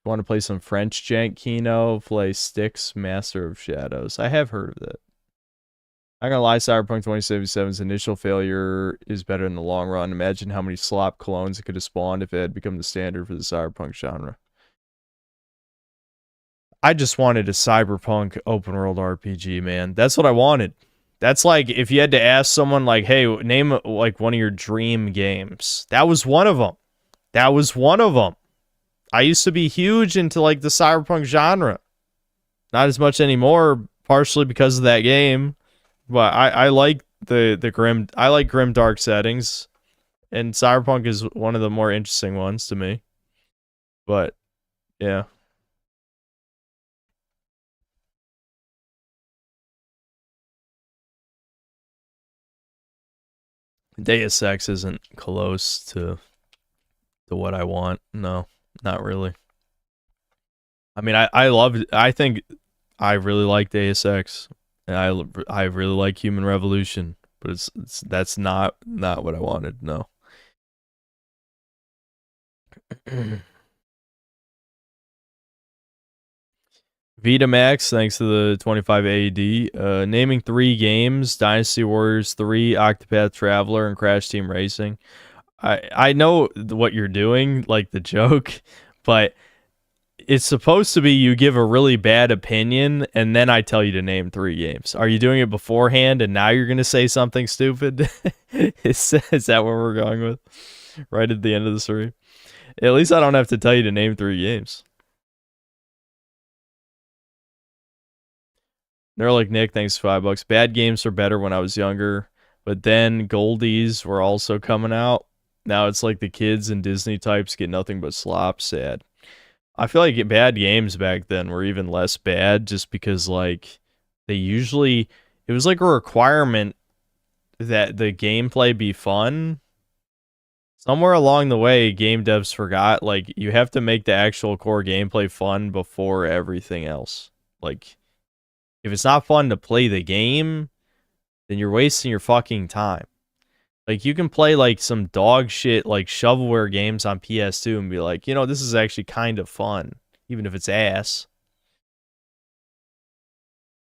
S8: Want to play some French jank Kino? Play Styx, Master of Shadows. I have heard of that. I'm gonna lie, Cyberpunk 2077's initial failure is better in the long run. Imagine how many slop clones it could have spawned if it had become the standard for the Cyberpunk genre. I just wanted a Cyberpunk open world RPG, man. That's what I wanted. That's like if you had to ask someone like, hey, name like one of your dream games. That was one of them. That was one of them. I used to be huge into like the Cyberpunk genre. Not as much anymore, partially because of that game. But I like the grim dark settings. And Cyberpunk is one of the more interesting ones to me. But yeah. Deus Ex isn't close to what I want. No, not really. I mean, I think I really like Deus Ex, and I really like Human Revolution, but that's not what I wanted. No. Vita Max, thanks to the 25 AED. Naming 3 games: Dynasty Warriors 3, Octopath Traveler, and Crash Team Racing. I know what you're doing, like the joke, but it's supposed to be you give a really bad opinion and then I tell you to name 3 games. Are you doing it beforehand and now you're going to say something stupid? Is that what we're going with? Right at the end of the story? At least I don't have to tell you to name 3 games. Neurolik Nick, thanks for $5. Bad games were better when I was younger, but then Goldies were also coming out. Now it's like the kids and Disney types get nothing but slop. Sad. I feel like bad games back then were even less bad just because, like, it was like a requirement that the gameplay be fun. Somewhere along the way, game devs forgot, like, you have to make the actual core gameplay fun before everything else. Like, if it's not fun to play the game, then you're wasting your fucking time. Like, you can play, like, some dog shit, like, shovelware games on PS2 and be like, you know, this is actually kind of fun, even if it's ass.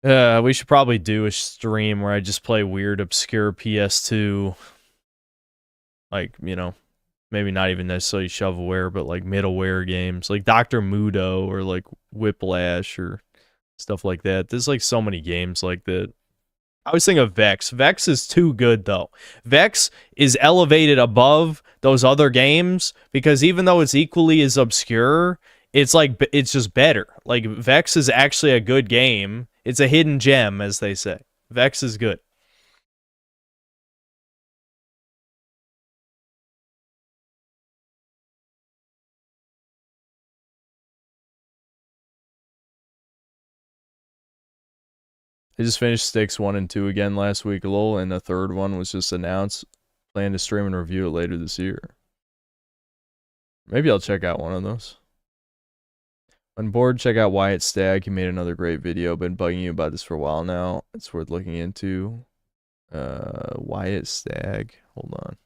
S8: We should probably do a stream where I just play weird, obscure PS2, like, you know, maybe not even necessarily shovelware, but, like, middleware games, like Dr. Mudo or, like, Whiplash or stuff like that. There's, like, so many games like that. I was thinking of Vex. Vex is too good, though. Vex is elevated above those other games because even though it's equally as obscure, it's like it's just better. Like, Vex is actually a good game. It's a hidden gem, as they say. Vex is good. I just finished Styx 1 and 2 again last week, lol, and the third one was just announced. Plan to stream and review it later this year. Maybe I'll check out one of those. When bored, check out Wyatt Stagg. He made another great video. Been bugging you about this for a while now. It's worth looking into. Wyatt Stagg. Hold on.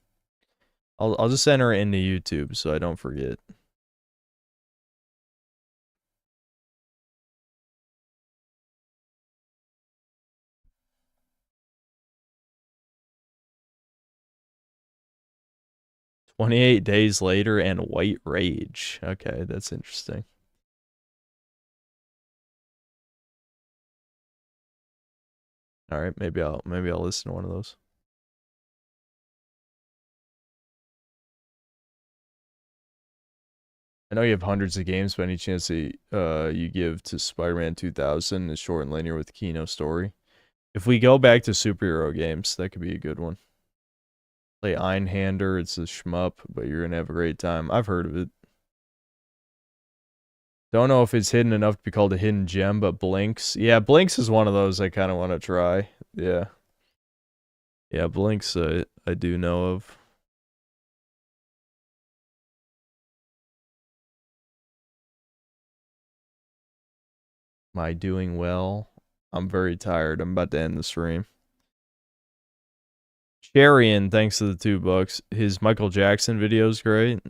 S8: I'll just enter it into YouTube so I don't forget. "28 Days Later" and White Rage. Okay, that's interesting. All right, maybe I'll listen to one of those. I know you have hundreds of games, but any chance that you give to Spider-Man 2000 is short and linear with Kino story? If we go back to superhero games, that could be a good one. Play Einhander, it's a shmup, but you're gonna have a great time. I've heard of it. Don't know if it's hidden enough to be called a hidden gem, but Blinks. Yeah, Blinks is one of those I kind of want to try. Yeah. Yeah, Blinks I do know of. Am I doing well? I'm very tired. I'm about to end the stream. Sharian, thanks to the $2. His Michael Jackson video is great.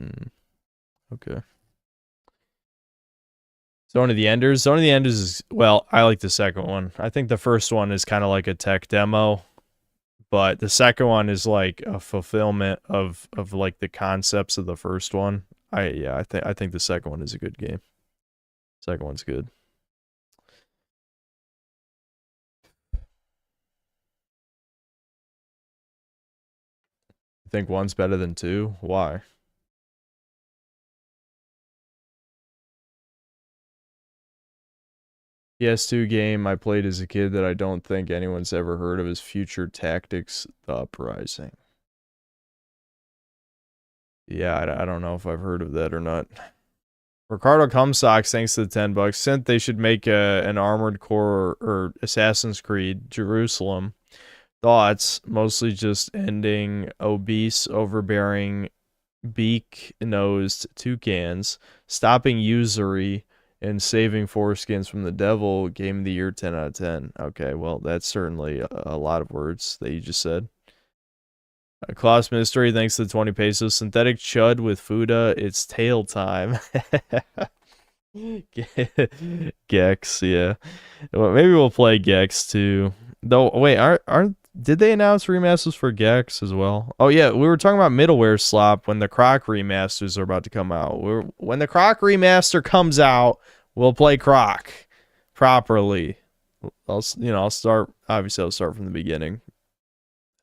S8: Okay. Zone of the Enders. Zone of the Enders is, well, I like the second one. I think the first one is kind of like a tech demo, but the second one is like a fulfillment of like the concepts of the first one. I think the second one is a good game. Second one's good. You think one's better than two? Why? PS2 game I played as a kid that I don't think anyone's ever heard of is Future Tactics: The Uprising. Yeah, I don't know if I've heard of that or not. Ricardo Cumsocks, thanks to the $10. Synth, they should make an Armored Core or Assassin's Creed Jerusalem. Thoughts, mostly just ending obese, overbearing, beak-nosed toucans, stopping usury, and saving foreskins from the devil. Game of the year, 10 out of 10. Okay, well, that's certainly a lot of words that you just said. Klaus Mystery, thanks to the 20 pesos. Synthetic Chud with Fuda, it's tail time. Gex, yeah. Well, maybe we'll play Gex too. Though, wait, did they announce remasters for Gex as well? Oh yeah, we were talking about middleware slop when the Croc remasters are about to come out. When the Croc remaster comes out, we'll play Croc properly. I'll start. Obviously, I'll start from the beginning.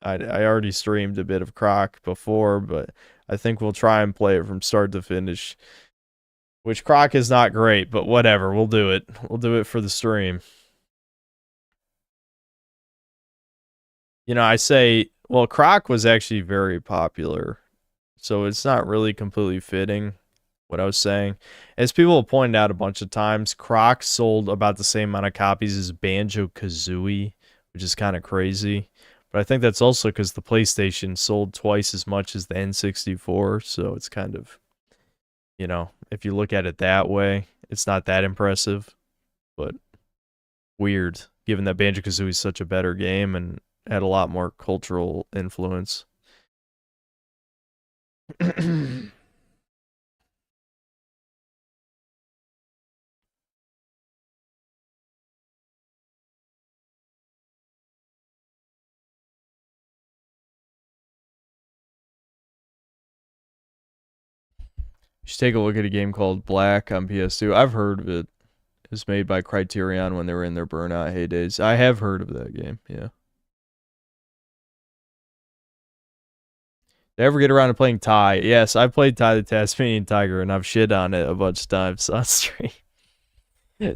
S8: I already streamed a bit of Croc before, but I think we'll try and play it from start to finish. Which Croc is not great, but whatever. We'll do it. We'll do it for the stream. You know, I say, well, Croc was actually very popular, so it's not really completely fitting what I was saying. As people have pointed out a bunch of times, Croc sold about the same amount of copies as Banjo-Kazooie, which is kind of crazy. But I think that's also because the PlayStation sold twice as much as the N64, so it's kind of, you know, if you look at it that way, it's not that impressive, but weird, given that Banjo-Kazooie is such a better game and had a lot more cultural influence. You should take a look at a game called Black on PS2. I've heard of it. It was made by Criterion when they were in their Burnout heydays. I have heard of that game, yeah. Did I ever get around to playing Ty? Yes, I played Ty the Tasmanian Tiger, and I've shit on it a bunch of times on stream.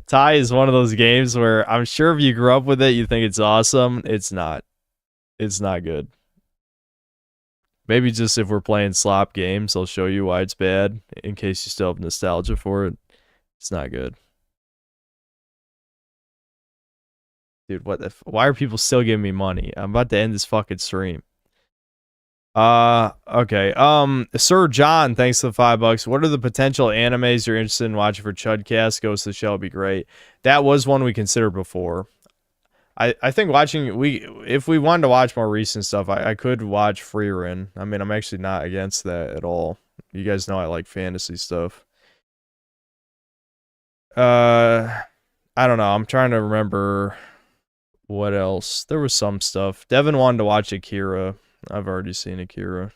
S8: Ty is one of those games where I'm sure if you grew up with it, you think it's awesome. It's not. It's not good. Maybe just if we're playing slop games, I'll show you why it's bad, in case you still have nostalgia for it. It's not good. Dude, what the why are people still giving me money? I'm about to end this fucking stream. Okay. Sir John, thanks for the $5. What are the potential animes you're interested in watching for Chudcast? Ghost of the Shell would be great. That was one we considered before. I think if we wanted to watch more recent stuff, I could watch Freerin. I mean, I'm actually not against that at all. You guys know I like fantasy stuff. I don't know. I'm trying to remember what else. There was some stuff. Devin wanted to watch Akira. I've already seen Akira.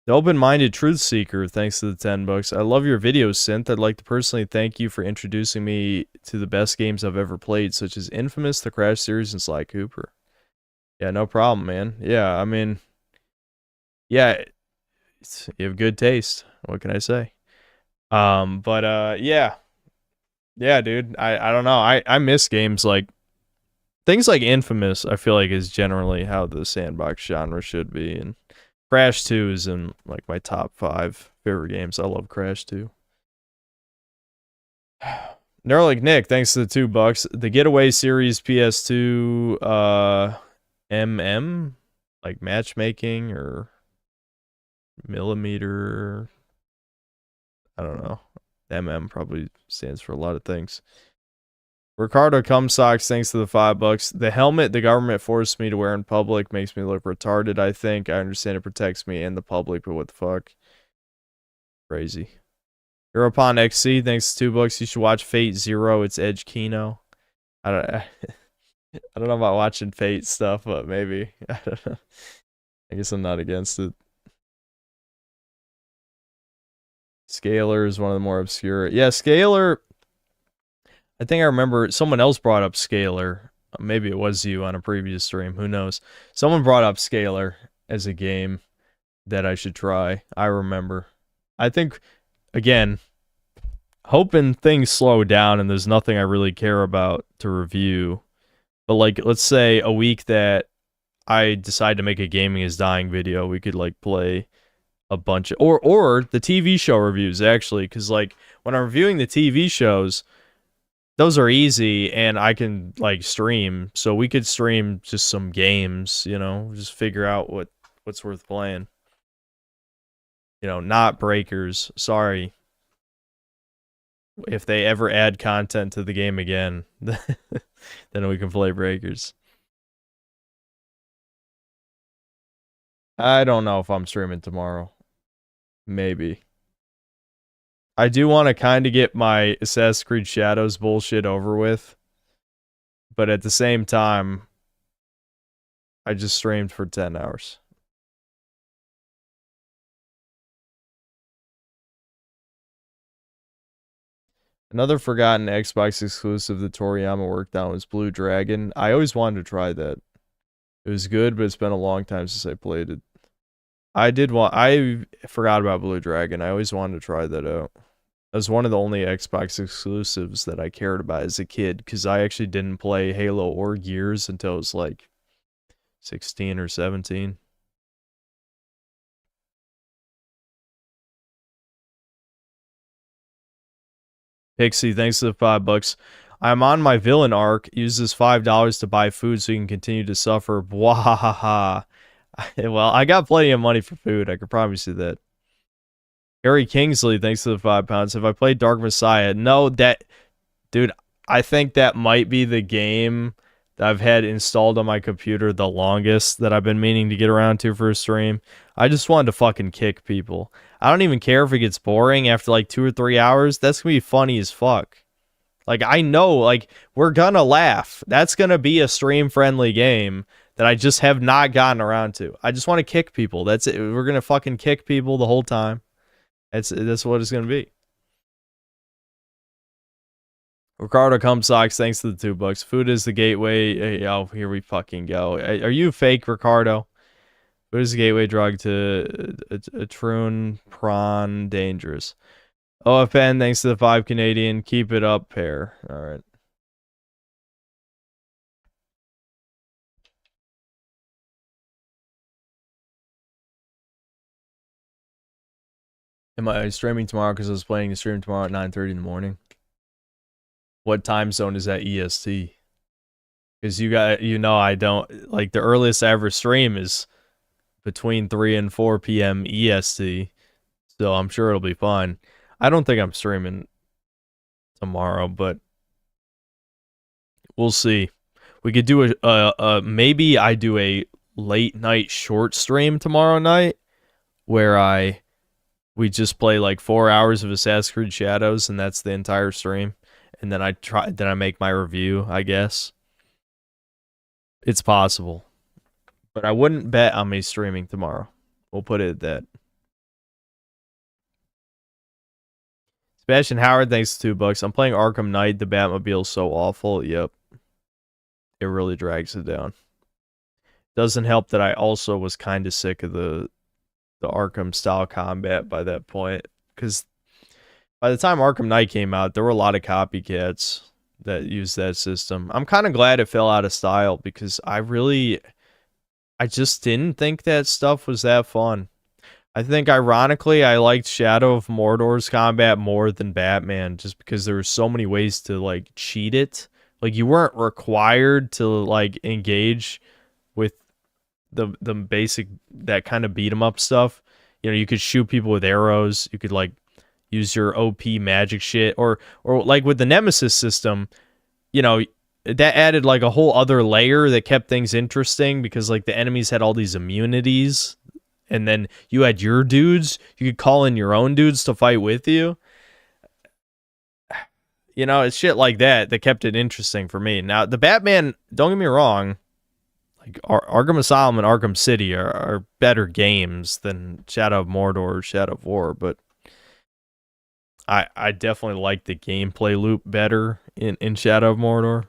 S8: The open-minded truth seeker, thanks to the 10 bucks. I love your videos, Synth. I'd like to personally thank you for introducing me to the best games I've ever played, such as Infamous, the Crash series, and Sly Cooper. Yeah, no problem, man. Yeah, I mean, yeah, you have good taste. What can I say? Yeah. Yeah, dude. I don't know. I miss games like things like Infamous, I feel like is generally how the sandbox genre should be, and Crash 2 is in like my top 5 favorite games. I love Crash 2. Neuralink Nick, thanks to the 2 bucks. The Getaway series PS2 MM, like matchmaking or millimeter, I don't know. MM probably stands for a lot of things. Ricardo Cumsocks, thanks to the 5 bucks. The helmet the government forced me to wear in public makes me look retarded, I think. I understand it protects me and the public, but what the fuck? Crazy. Europon XC, thanks to 2 bucks. You should watch Fate Zero. It's Edge Kino. I don't know about watching Fate stuff, but maybe. I don't know. I guess I'm not against it. Scalar is one of the more obscure. Yeah, Scalar. I think I remember someone else brought up Scalar. Maybe it was you on a previous stream. Who knows? Someone brought up Scalar as a game that I should try. I remember. I think, again, hoping things slow down and there's nothing I really care about to review. But, like, let's say a week that I decide to make a Gaming is Dying video, we could, like, play a bunch of... Or the TV show reviews, actually. Because, like, when I'm reviewing the TV shows... Those are easy, and I can, like, stream. So we could stream just some games, you know? Just figure out what's worth playing. You know, not Breakers. Sorry. If they ever add content to the game again, then we can play Breakers. I don't know if I'm streaming tomorrow. Maybe. I do want to kind of get my Assassin's Creed Shadows bullshit over with. But at the same time, I just streamed for 10 hours. Another forgotten Xbox exclusive that Toriyama worked on was Blue Dragon. I always wanted to try that. It was good, but it's been a long time since I played it. I forgot about Blue Dragon. I always wanted to try that out. That was one of the only Xbox exclusives that I cared about as a kid, because I actually didn't play Halo or Gears until I was like 16 or 17. Pixie, thanks to the $5. I'm on my villain arc. Use this $5 to buy food so you can continue to suffer. Bwahaha. Well, I got plenty of money for food. I can promise you that. Harry Kingsley, thanks to the £5. Have I played Dark Messiah? No, dude, I think that might be the game that I've had installed on my computer the longest that I've been meaning to get around to for a stream. I just wanted to fucking kick people. I don't even care if it gets boring after like 2 or 3 hours. That's gonna be funny as fuck. Like, I know, like, we're gonna laugh. That's gonna be a stream-friendly game that I just have not gotten around to. I just want to kick people. That's it. We're gonna fucking kick people the whole time. That's what it's gonna be. Ricardo Cumsocks, thanks to the $2. Food is the gateway. Oh, here we fucking go. Are you fake, Ricardo? Food is the gateway drug to a troon prawn dangerous. OFN, thanks to the 5 Canadian. Keep it up, pair. All right. Am I streaming tomorrow because I was planning to stream tomorrow at 9:30 in the morning? What time zone is that EST? Because I don't, like, the earliest I ever stream is between 3 and 4 p.m. EST. So I'm sure it'll be fine. I don't think I'm streaming tomorrow, but we'll see. We could do maybe I do a late night short stream tomorrow night where we just play like 4 hours of Assassin's Creed Shadows, and that's the entire stream. And then I make my review, I guess. It's possible. But I wouldn't bet on me streaming tomorrow. We'll put it at that. Sebastian Howard, thanks for $2. I'm playing Arkham Knight. The Batmobile's so awful. Yep. It really drags it down. Doesn't help that I also was kind of sick of the Arkham style combat by that point, because by the time Arkham Knight came out, there were a lot of copycats that used that system. I'm kind of glad it fell out of style, because I just didn't think that stuff was that fun. I think, ironically, I liked Shadow of Mordor's combat more than Batman, just because there were so many ways to, like, cheat it. Like, you weren't required to, like, engage with the basic, that kind of beat 'em up stuff. You know, you could shoot people with arrows. You could, like, use your OP magic shit. Or like, with the Nemesis system, you know, that added, like, a whole other layer that kept things interesting, because, like, the enemies had all these immunities. And then you had your dudes. You could call in your own dudes to fight with you. You know, it's shit like that that kept it interesting for me. Now, the Batman, don't get me wrong, like Arkham Asylum and Arkham City are better games than Shadow of Mordor or Shadow of War, but I definitely like the gameplay loop better in Shadow of Mordor.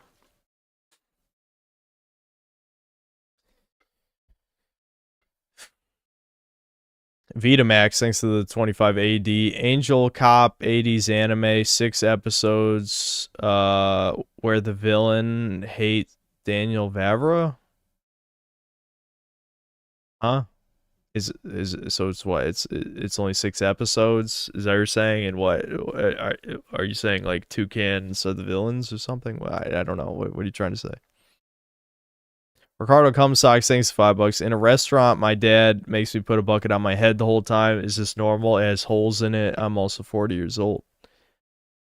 S8: Vitamax, thanks to the 25 AD. Angel Cop 80s anime, 6 episodes, where the villain hates Daniel Vavra? Huh? So it's what? It's only 6 episodes? Is that what you're saying? And what are you saying, like Toucan so the villains or something? Well, I don't know. What are you trying to say? Ricardo Cumsocks, thanks for $5. In a restaurant, my dad makes me put a bucket on my head the whole time. Is this normal? It has holes in it. I'm also 40 years old.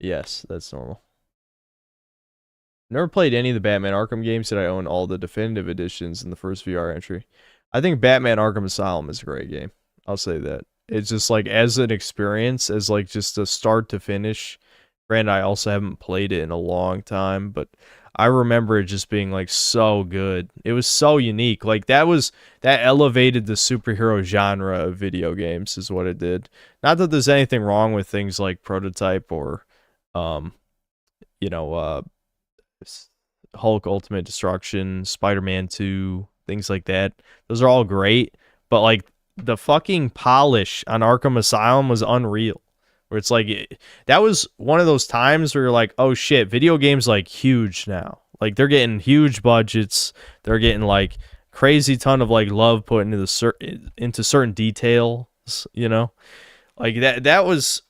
S8: Yes, that's normal. Never played any of the Batman Arkham games, that I own all the definitive editions in the first VR entry. I think Batman Arkham Asylum is a great game. I'll say that. It's just like, as an experience, as like just a start to finish. Granted, I also haven't played it in a long time, but I remember it just being like so good. It was so unique. Like that elevated the superhero genre of video games is what it did. Not that there's anything wrong with things like Prototype or you know, Hulk Ultimate Destruction, Spider-Man 2, things like that. Those are all great, but like the fucking polish on Arkham Asylum was unreal. Where it's like, that was one of those times where you're like, oh shit, video games like huge now. Like they're getting huge budgets. They're getting like crazy ton of like love put into certain details, you know? Like that was,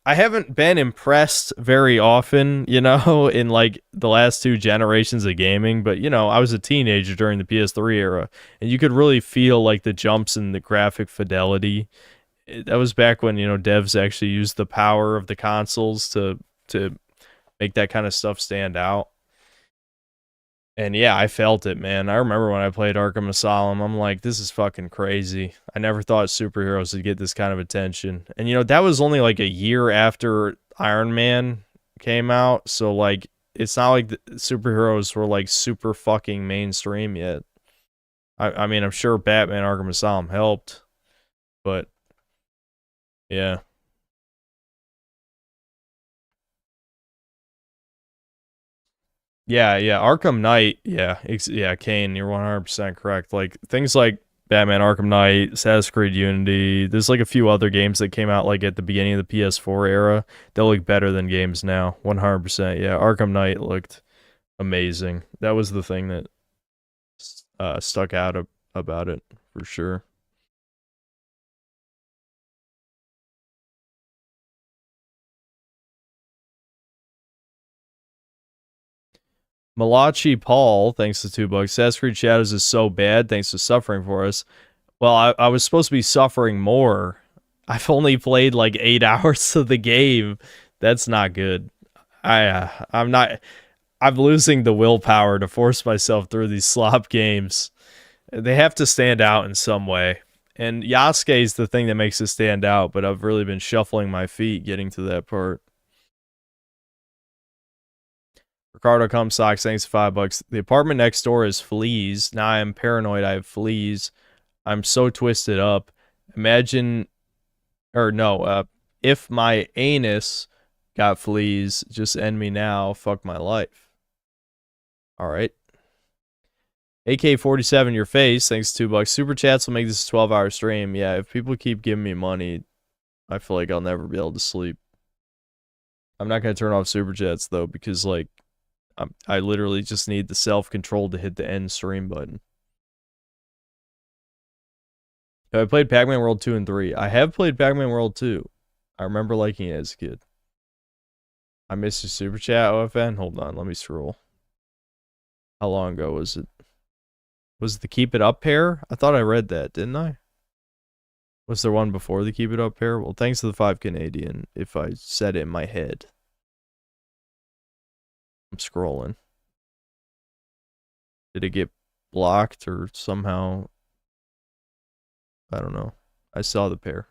S8: I haven't been impressed very often, you know, in like the last 2 generations of gaming, but you know, I was a teenager during the PS3 era, and you could really feel like the jumps in the graphic fidelity. That was back when, you know, devs actually used the power of the consoles to make that kind of stuff stand out. And yeah, I felt it, man. I remember when I played Arkham Asylum, I'm like, this is fucking crazy. I never thought superheroes would get this kind of attention. And, you know, that was only like a year after Iron Man came out. So, like, it's not like the superheroes were, like, super fucking mainstream yet. I mean, I'm sure Batman Arkham Asylum helped. But, yeah. Yeah, Arkham Knight, yeah, Kane, you're 100% correct. Like, things like Batman Arkham Knight, Assassin's Creed Unity, there's like a few other games that came out like at the beginning of the PS4 era. They look better than games now, 100%. Yeah, Arkham Knight looked amazing. That was the thing that stuck out about it, for sure. Malachi Paul, thanks to $2. Assassin's Creed Shadows is so bad, thanks for suffering for us. Well, I was supposed to be suffering more. I've only played like 8 hours of the game. That's not good. I'm losing the willpower to force myself through these slop games. They have to stand out in some way. And Yasuke is the thing that makes it stand out, but I've really been shuffling my feet getting to that part. Ricardo Cumsocks, thanks for $5. The apartment next door is fleas. Now I am paranoid I have fleas. I'm so twisted up. If if my anus got fleas, just end me now. Fuck my life. All right. AK-47, your face. Thanks, $2. Super chats will make this a 12-hour stream. Yeah, if people keep giving me money, I feel like I'll never be able to sleep. I'm not gonna turn off super chats though, because like, I literally just need the self-control to hit the end stream button. Have I played Pac-Man World 2 and 3? I have played Pac-Man World 2. I remember liking it as a kid. I missed your super chat, OFN. Hold on, let me scroll. How long ago was it? Was it the Keep It Up pair? I thought I read that, didn't I? Was there one before the Keep It Up pair? Well, thanks to the 5 Canadian, if I said it in my head. I'm scrolling. Did it get blocked or somehow? I don't know. I saw the pair.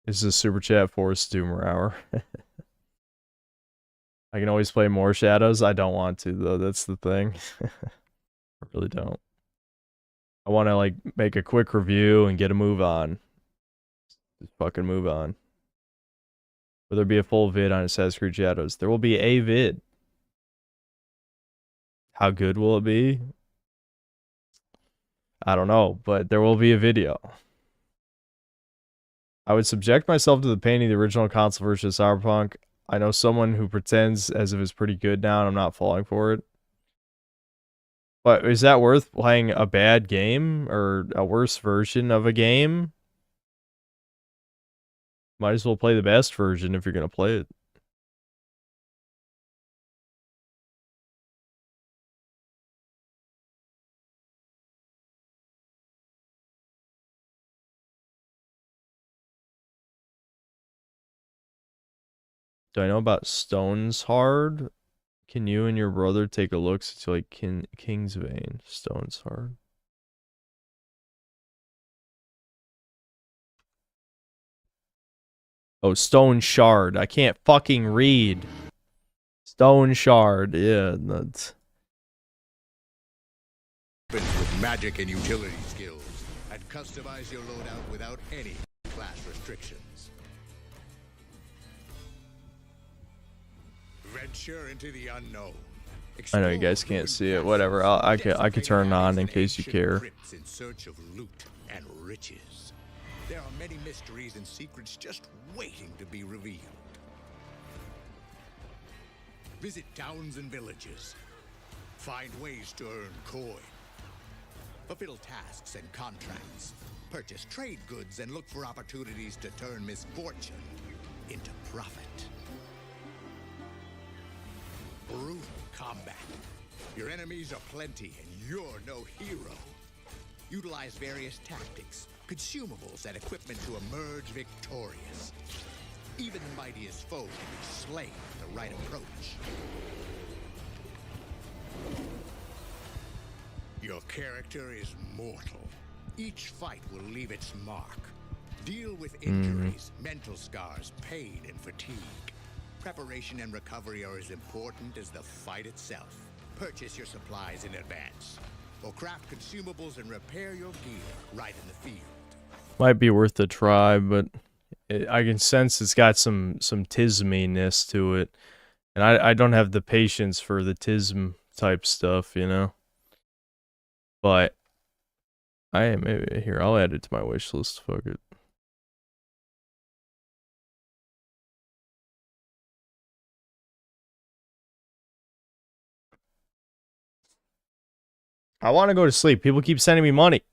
S8: This is a super chat for Stoomer Hour. I can always play more Shadows. I don't want to though. That's the thing. I really don't. I want to like make a quick review and get a move on. Just fucking move on. Will there be a full vid on Assassin's Creed Shadows? There will be a vid. How good will it be? I don't know, but there will be a video. I would subject myself to the pain of the original console version of Cyberpunk. I know someone who pretends as if it's pretty good now, and I'm not falling for it. But is that worth playing a bad game or a worse version of a game? Might as well play the best version if you're going to play it. Do I know about Stones Hard? Can you and your brother take a look? It's like King's Vein. Stones Hard. Oh, Stone Shard. I can't fucking read. Stone Shard. Yeah, that's...
S9: With magic and utility skills, and customize your loadout without any class restrictions. Venture into the unknown.
S8: I know you guys can't see it. Whatever. I could turn it on in case you care.
S9: In search of loot and riches. There are many mysteries and secrets just waiting to be revealed. Visit towns and villages. Find ways to earn coin. Fulfill tasks and contracts. Purchase trade goods and look for opportunities to turn misfortune into profit. Brutal combat. Your enemies are plenty and you're no hero. Utilize various tactics, consumables, and equipment to emerge victorious. Even the mightiest foe can be slain with the right approach. Your character is mortal. Each fight will leave its mark. Deal with injuries, mental scars, pain, and fatigue. Preparation and recovery are as important as the fight itself. Purchase your supplies in advance, or craft consumables and repair your gear right in the field.
S8: Might be worth a try, but I can sense it's got some tisminess to it. And I don't have the patience for the tism type stuff, you know? But maybe here, I'll add it to my wish list. Fuck it. I want to go to sleep. People keep sending me money.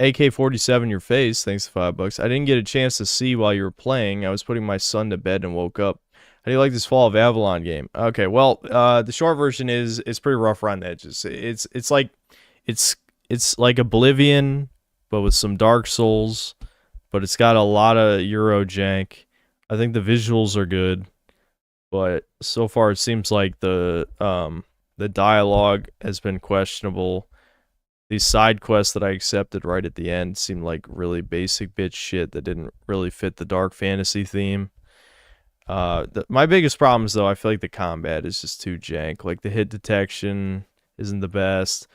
S8: AK-47 your face. Thanks for $5. I didn't get a chance to see while you were playing. I was putting my son to bed and woke up. How do you like this Fall of Avalon game? Okay, well, the short version is it's pretty rough around the edges. It's like Oblivion, but with some Dark Souls. But it's got a lot of Euro jank. I think the visuals are good. But so far, it seems like the dialogue has been questionable. These side quests that I accepted right at the end seemed like really basic bitch shit that didn't really fit the dark fantasy theme. My biggest problem is, though, I feel like the combat is just too jank. Like, the hit detection isn't the best.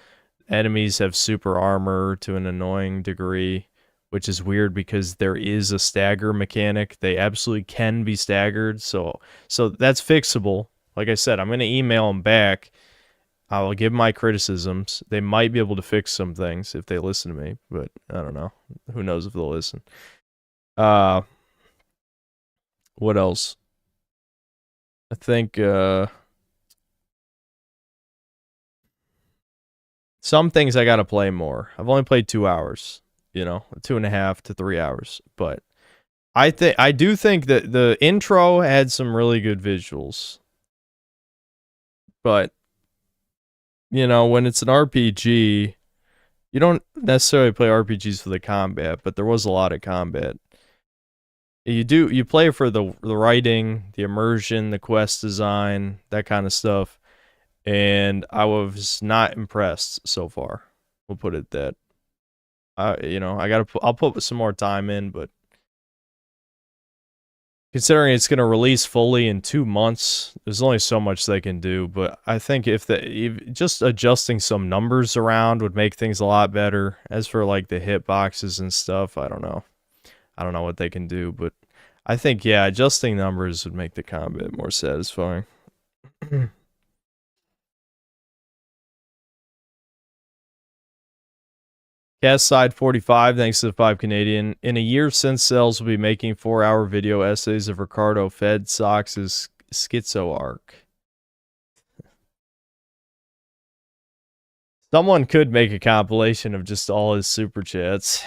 S8: Enemies have super armor to an annoying degree, which is weird because there is a stagger mechanic. They absolutely can be staggered, so that's fixable. Like I said, I'm going to email them back. I'll give my criticisms. They might be able to fix some things if they listen to me, but I don't know. Who knows if they'll listen. What else? I think some things I gotta play more. I've only played 2 hours, 2.5 to 3 hours. But I do think that the intro had some really good visuals. But when it's an RPG, you don't necessarily play RPGs for the combat, but there was a lot of combat. You play for the writing, the immersion, the quest design, that kind of stuff. And I was not impressed so far. We'll put it that. I'll put some more time in, but considering it's going to release fully in 2 months, there's only so much they can do. But I think if just adjusting some numbers around would make things a lot better. As for like the hitboxes and stuff, I don't know. I don't know what they can do, but I think, yeah, adjusting numbers would make the combat more satisfying. Cast Side 45, thanks to the 5 Canadian. In a year since sales will be making 4-hour video essays of Ricardo Fed Sox's schizo arc. Someone could make a compilation of just all his super chats.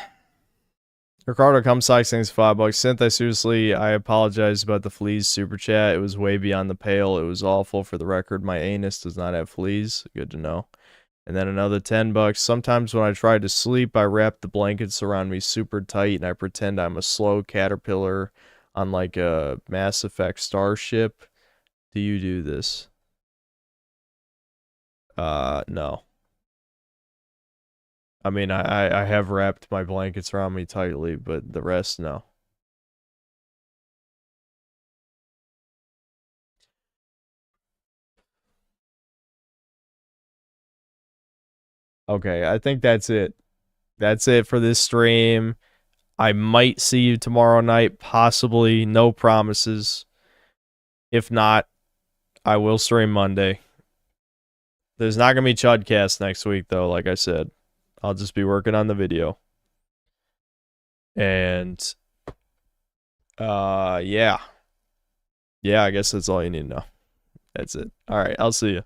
S8: Ricardo Comstock, thanks $5. Synth, I apologize about the fleas super chat. It was way beyond the pale. It was awful. For the record, my anus does not have fleas. Good to know. And then another $10. Sometimes when I try to sleep, I wrap the blankets around me super tight and I pretend I'm a slow caterpillar on like a Mass Effect starship. Do you do this? No. I mean, I have wrapped my blankets around me tightly, but the rest, no. Okay, I think that's it. That's it for this stream. I might see you tomorrow night, possibly. No promises. If not, I will stream Monday. There's not going to be Chudcast next week, though, like I said. I'll just be working on the video. And, yeah. Yeah, I guess that's all you need to know. That's it. All right, I'll see you.